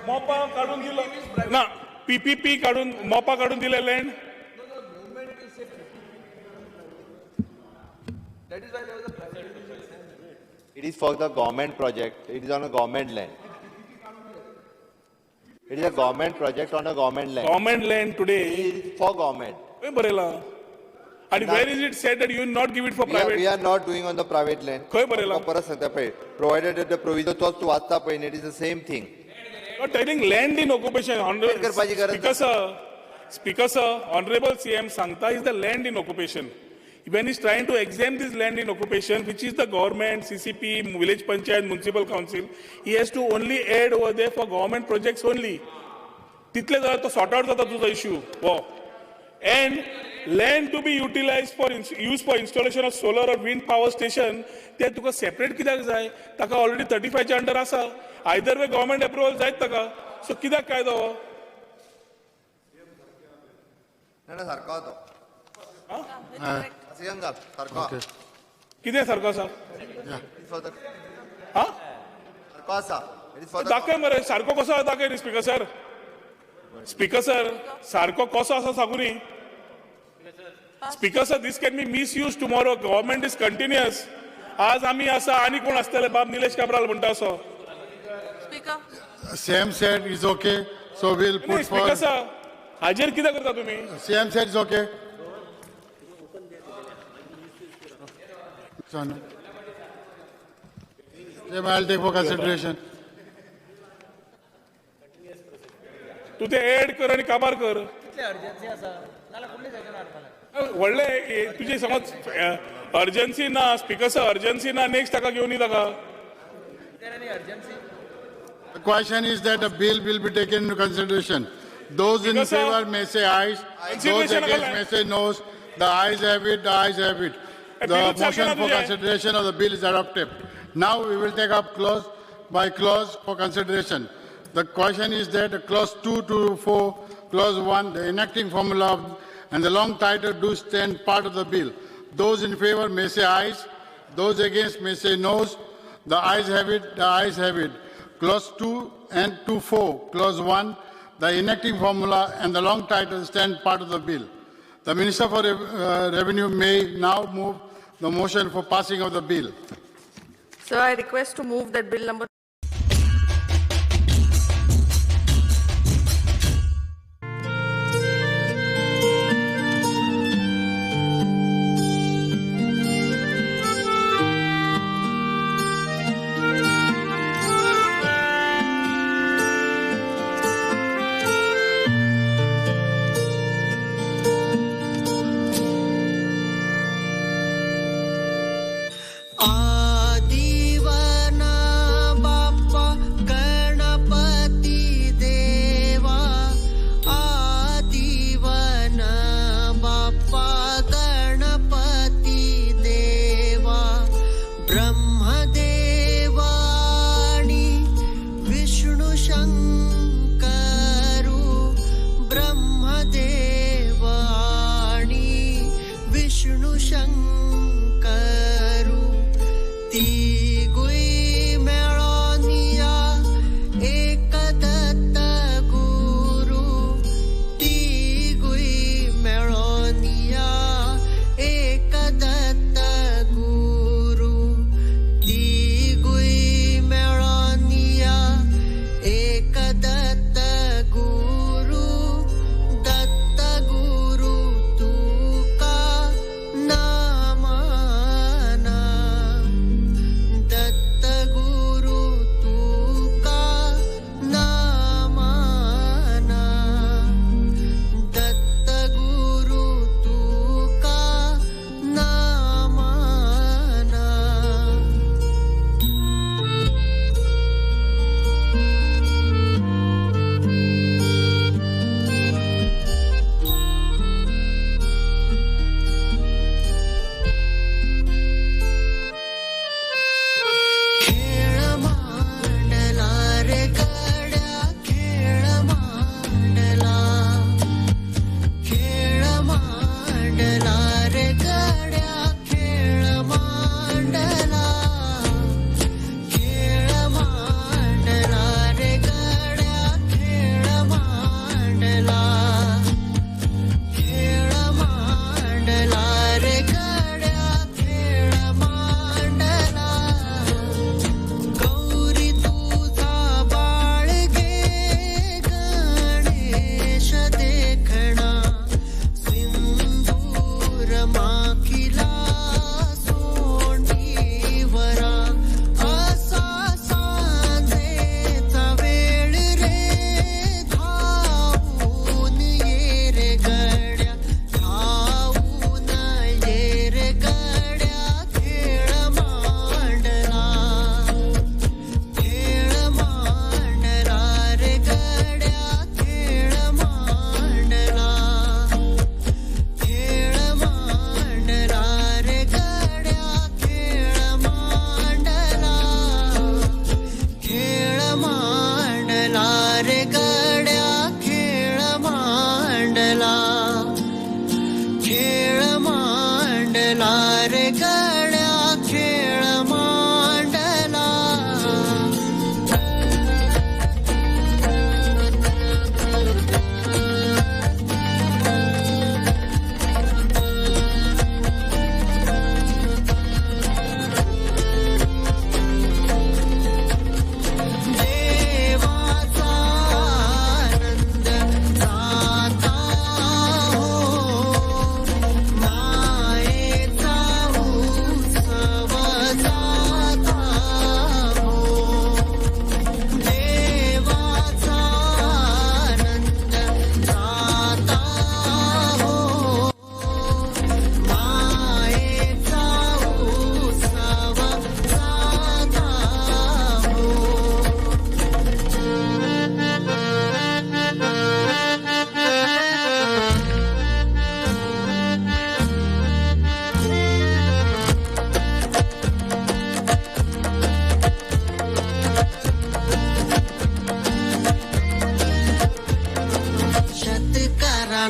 S3: मोपा काढून दिलो ना PPP काढून मोपा काढून दिले land
S6: That is why there was a privatization. It is for the government project. It is on a government land. It is a government project on a government land.
S3: Government land today
S6: it is for government.
S3: And where is it said that you will not give it for private?
S6: We are not doing on the private land. Provided that the proviso was to Vasta, it is the same thing.
S3: You are telling land in occupation. Speaker sir, Honorable CM Sangta is the land in occupation. When he is trying to exempt this land in occupation, which is the government, CCP, village panchayat, municipal council, he has to only add over there for government projects only. Title to sort out the issue. Wow. And land to be utilized for use for installation of solar or wind power station, they took a separate kidak zai, taka already 35 under asa. Either way government approval zai taka. So kidak kai do? किती सारखं असा दाखय मरे सारखं कसं दाखय speaker sir सारखं कसं असं सांगू नी speaker sir this can be misuse tomorrow government is continuous आज आम्ही असं आणि कोण असतले बाब निलेश काब्राल म्हणता असं
S1: same set is okay so will put
S3: speaker sir हाजेर किती करता तुम्ही
S1: same set is okay I'll take for consideration.
S3: तू ते ऍड कर आणि काबार कर व्हडले तुझे समज अर्जन्सी ना स्पीकर अर्जन्सी ना नेक्स्ट ताका घेऊन ताका
S1: The question is that a bill will be taken into consideration. Those in
S3: Because,
S1: favor may say ayes. Those against may say noes. The ayes have it. The ayes have it. The motion for consideration of the bill is adopted. Now we will take up clause by clause for consideration. The question is that clause 2 to 4, clause 1, the enacting formula and the long title do stand part of the bill. Those in favor may say ayes. Those against may say noes. The ayes have it. The ayes have it. Clause 2 and 2.4, clause 1, the enacting formula and the long title stand part of the bill. The Minister for Revenue may now move the motion for passing of the bill.
S19: So I request to move that bill number
S12: आदिवन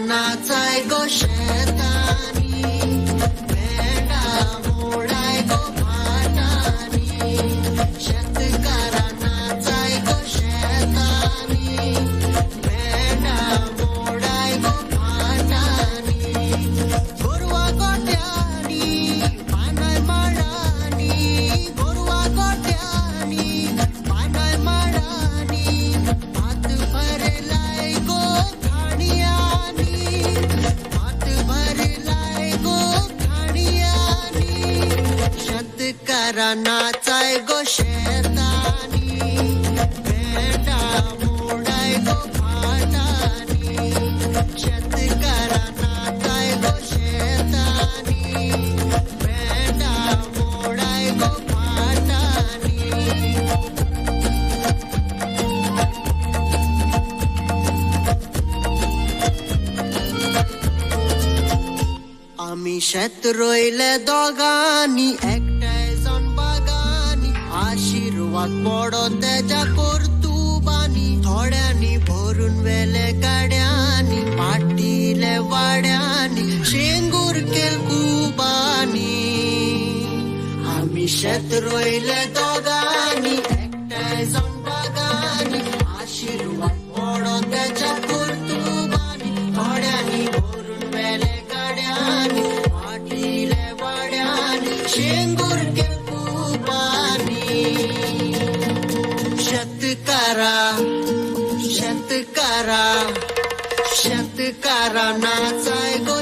S12: नाचाय गो शेतानी भेंडा मोडाय गो भाटानी शेतकारा नाचाय गो शेतानी भेंडा मोडाय गो भाटानी गोरवा गोट्यानी पानाय माडानी गोरवा गोट्यानी पानाय माडानी हात भरलाय गो खाणियानी हात भरलाय गो खाणियानी शेतकारा नाचाय गो शेतानी भेंडा मोडाय गो भाटानी शेतकारा नाचाय गो शेतानी भेंडा मोडाय गो भाटानी आम्ही शेत रोयले दोगांनी एकठांय जावन बागांनी आशीर्वाद पडो तेच्या कर्तुबांनी थोड्यांनी भरून वेले गाड्यांनी पाटिले वाड्यांनी शेंगूर केल कुबांनी आम्ही शेत रोयले दोगांनी एकठांय जावन बागांनी आशीर्वाद पडो तेच्या कर्तुबांनी थोड्यांनी भरून वेले गाड्यांनी पाटिले वाड्यांनी शेंगूर केल कुबांनी शेतकारा शेतकारा शेतकारा नाचाय गो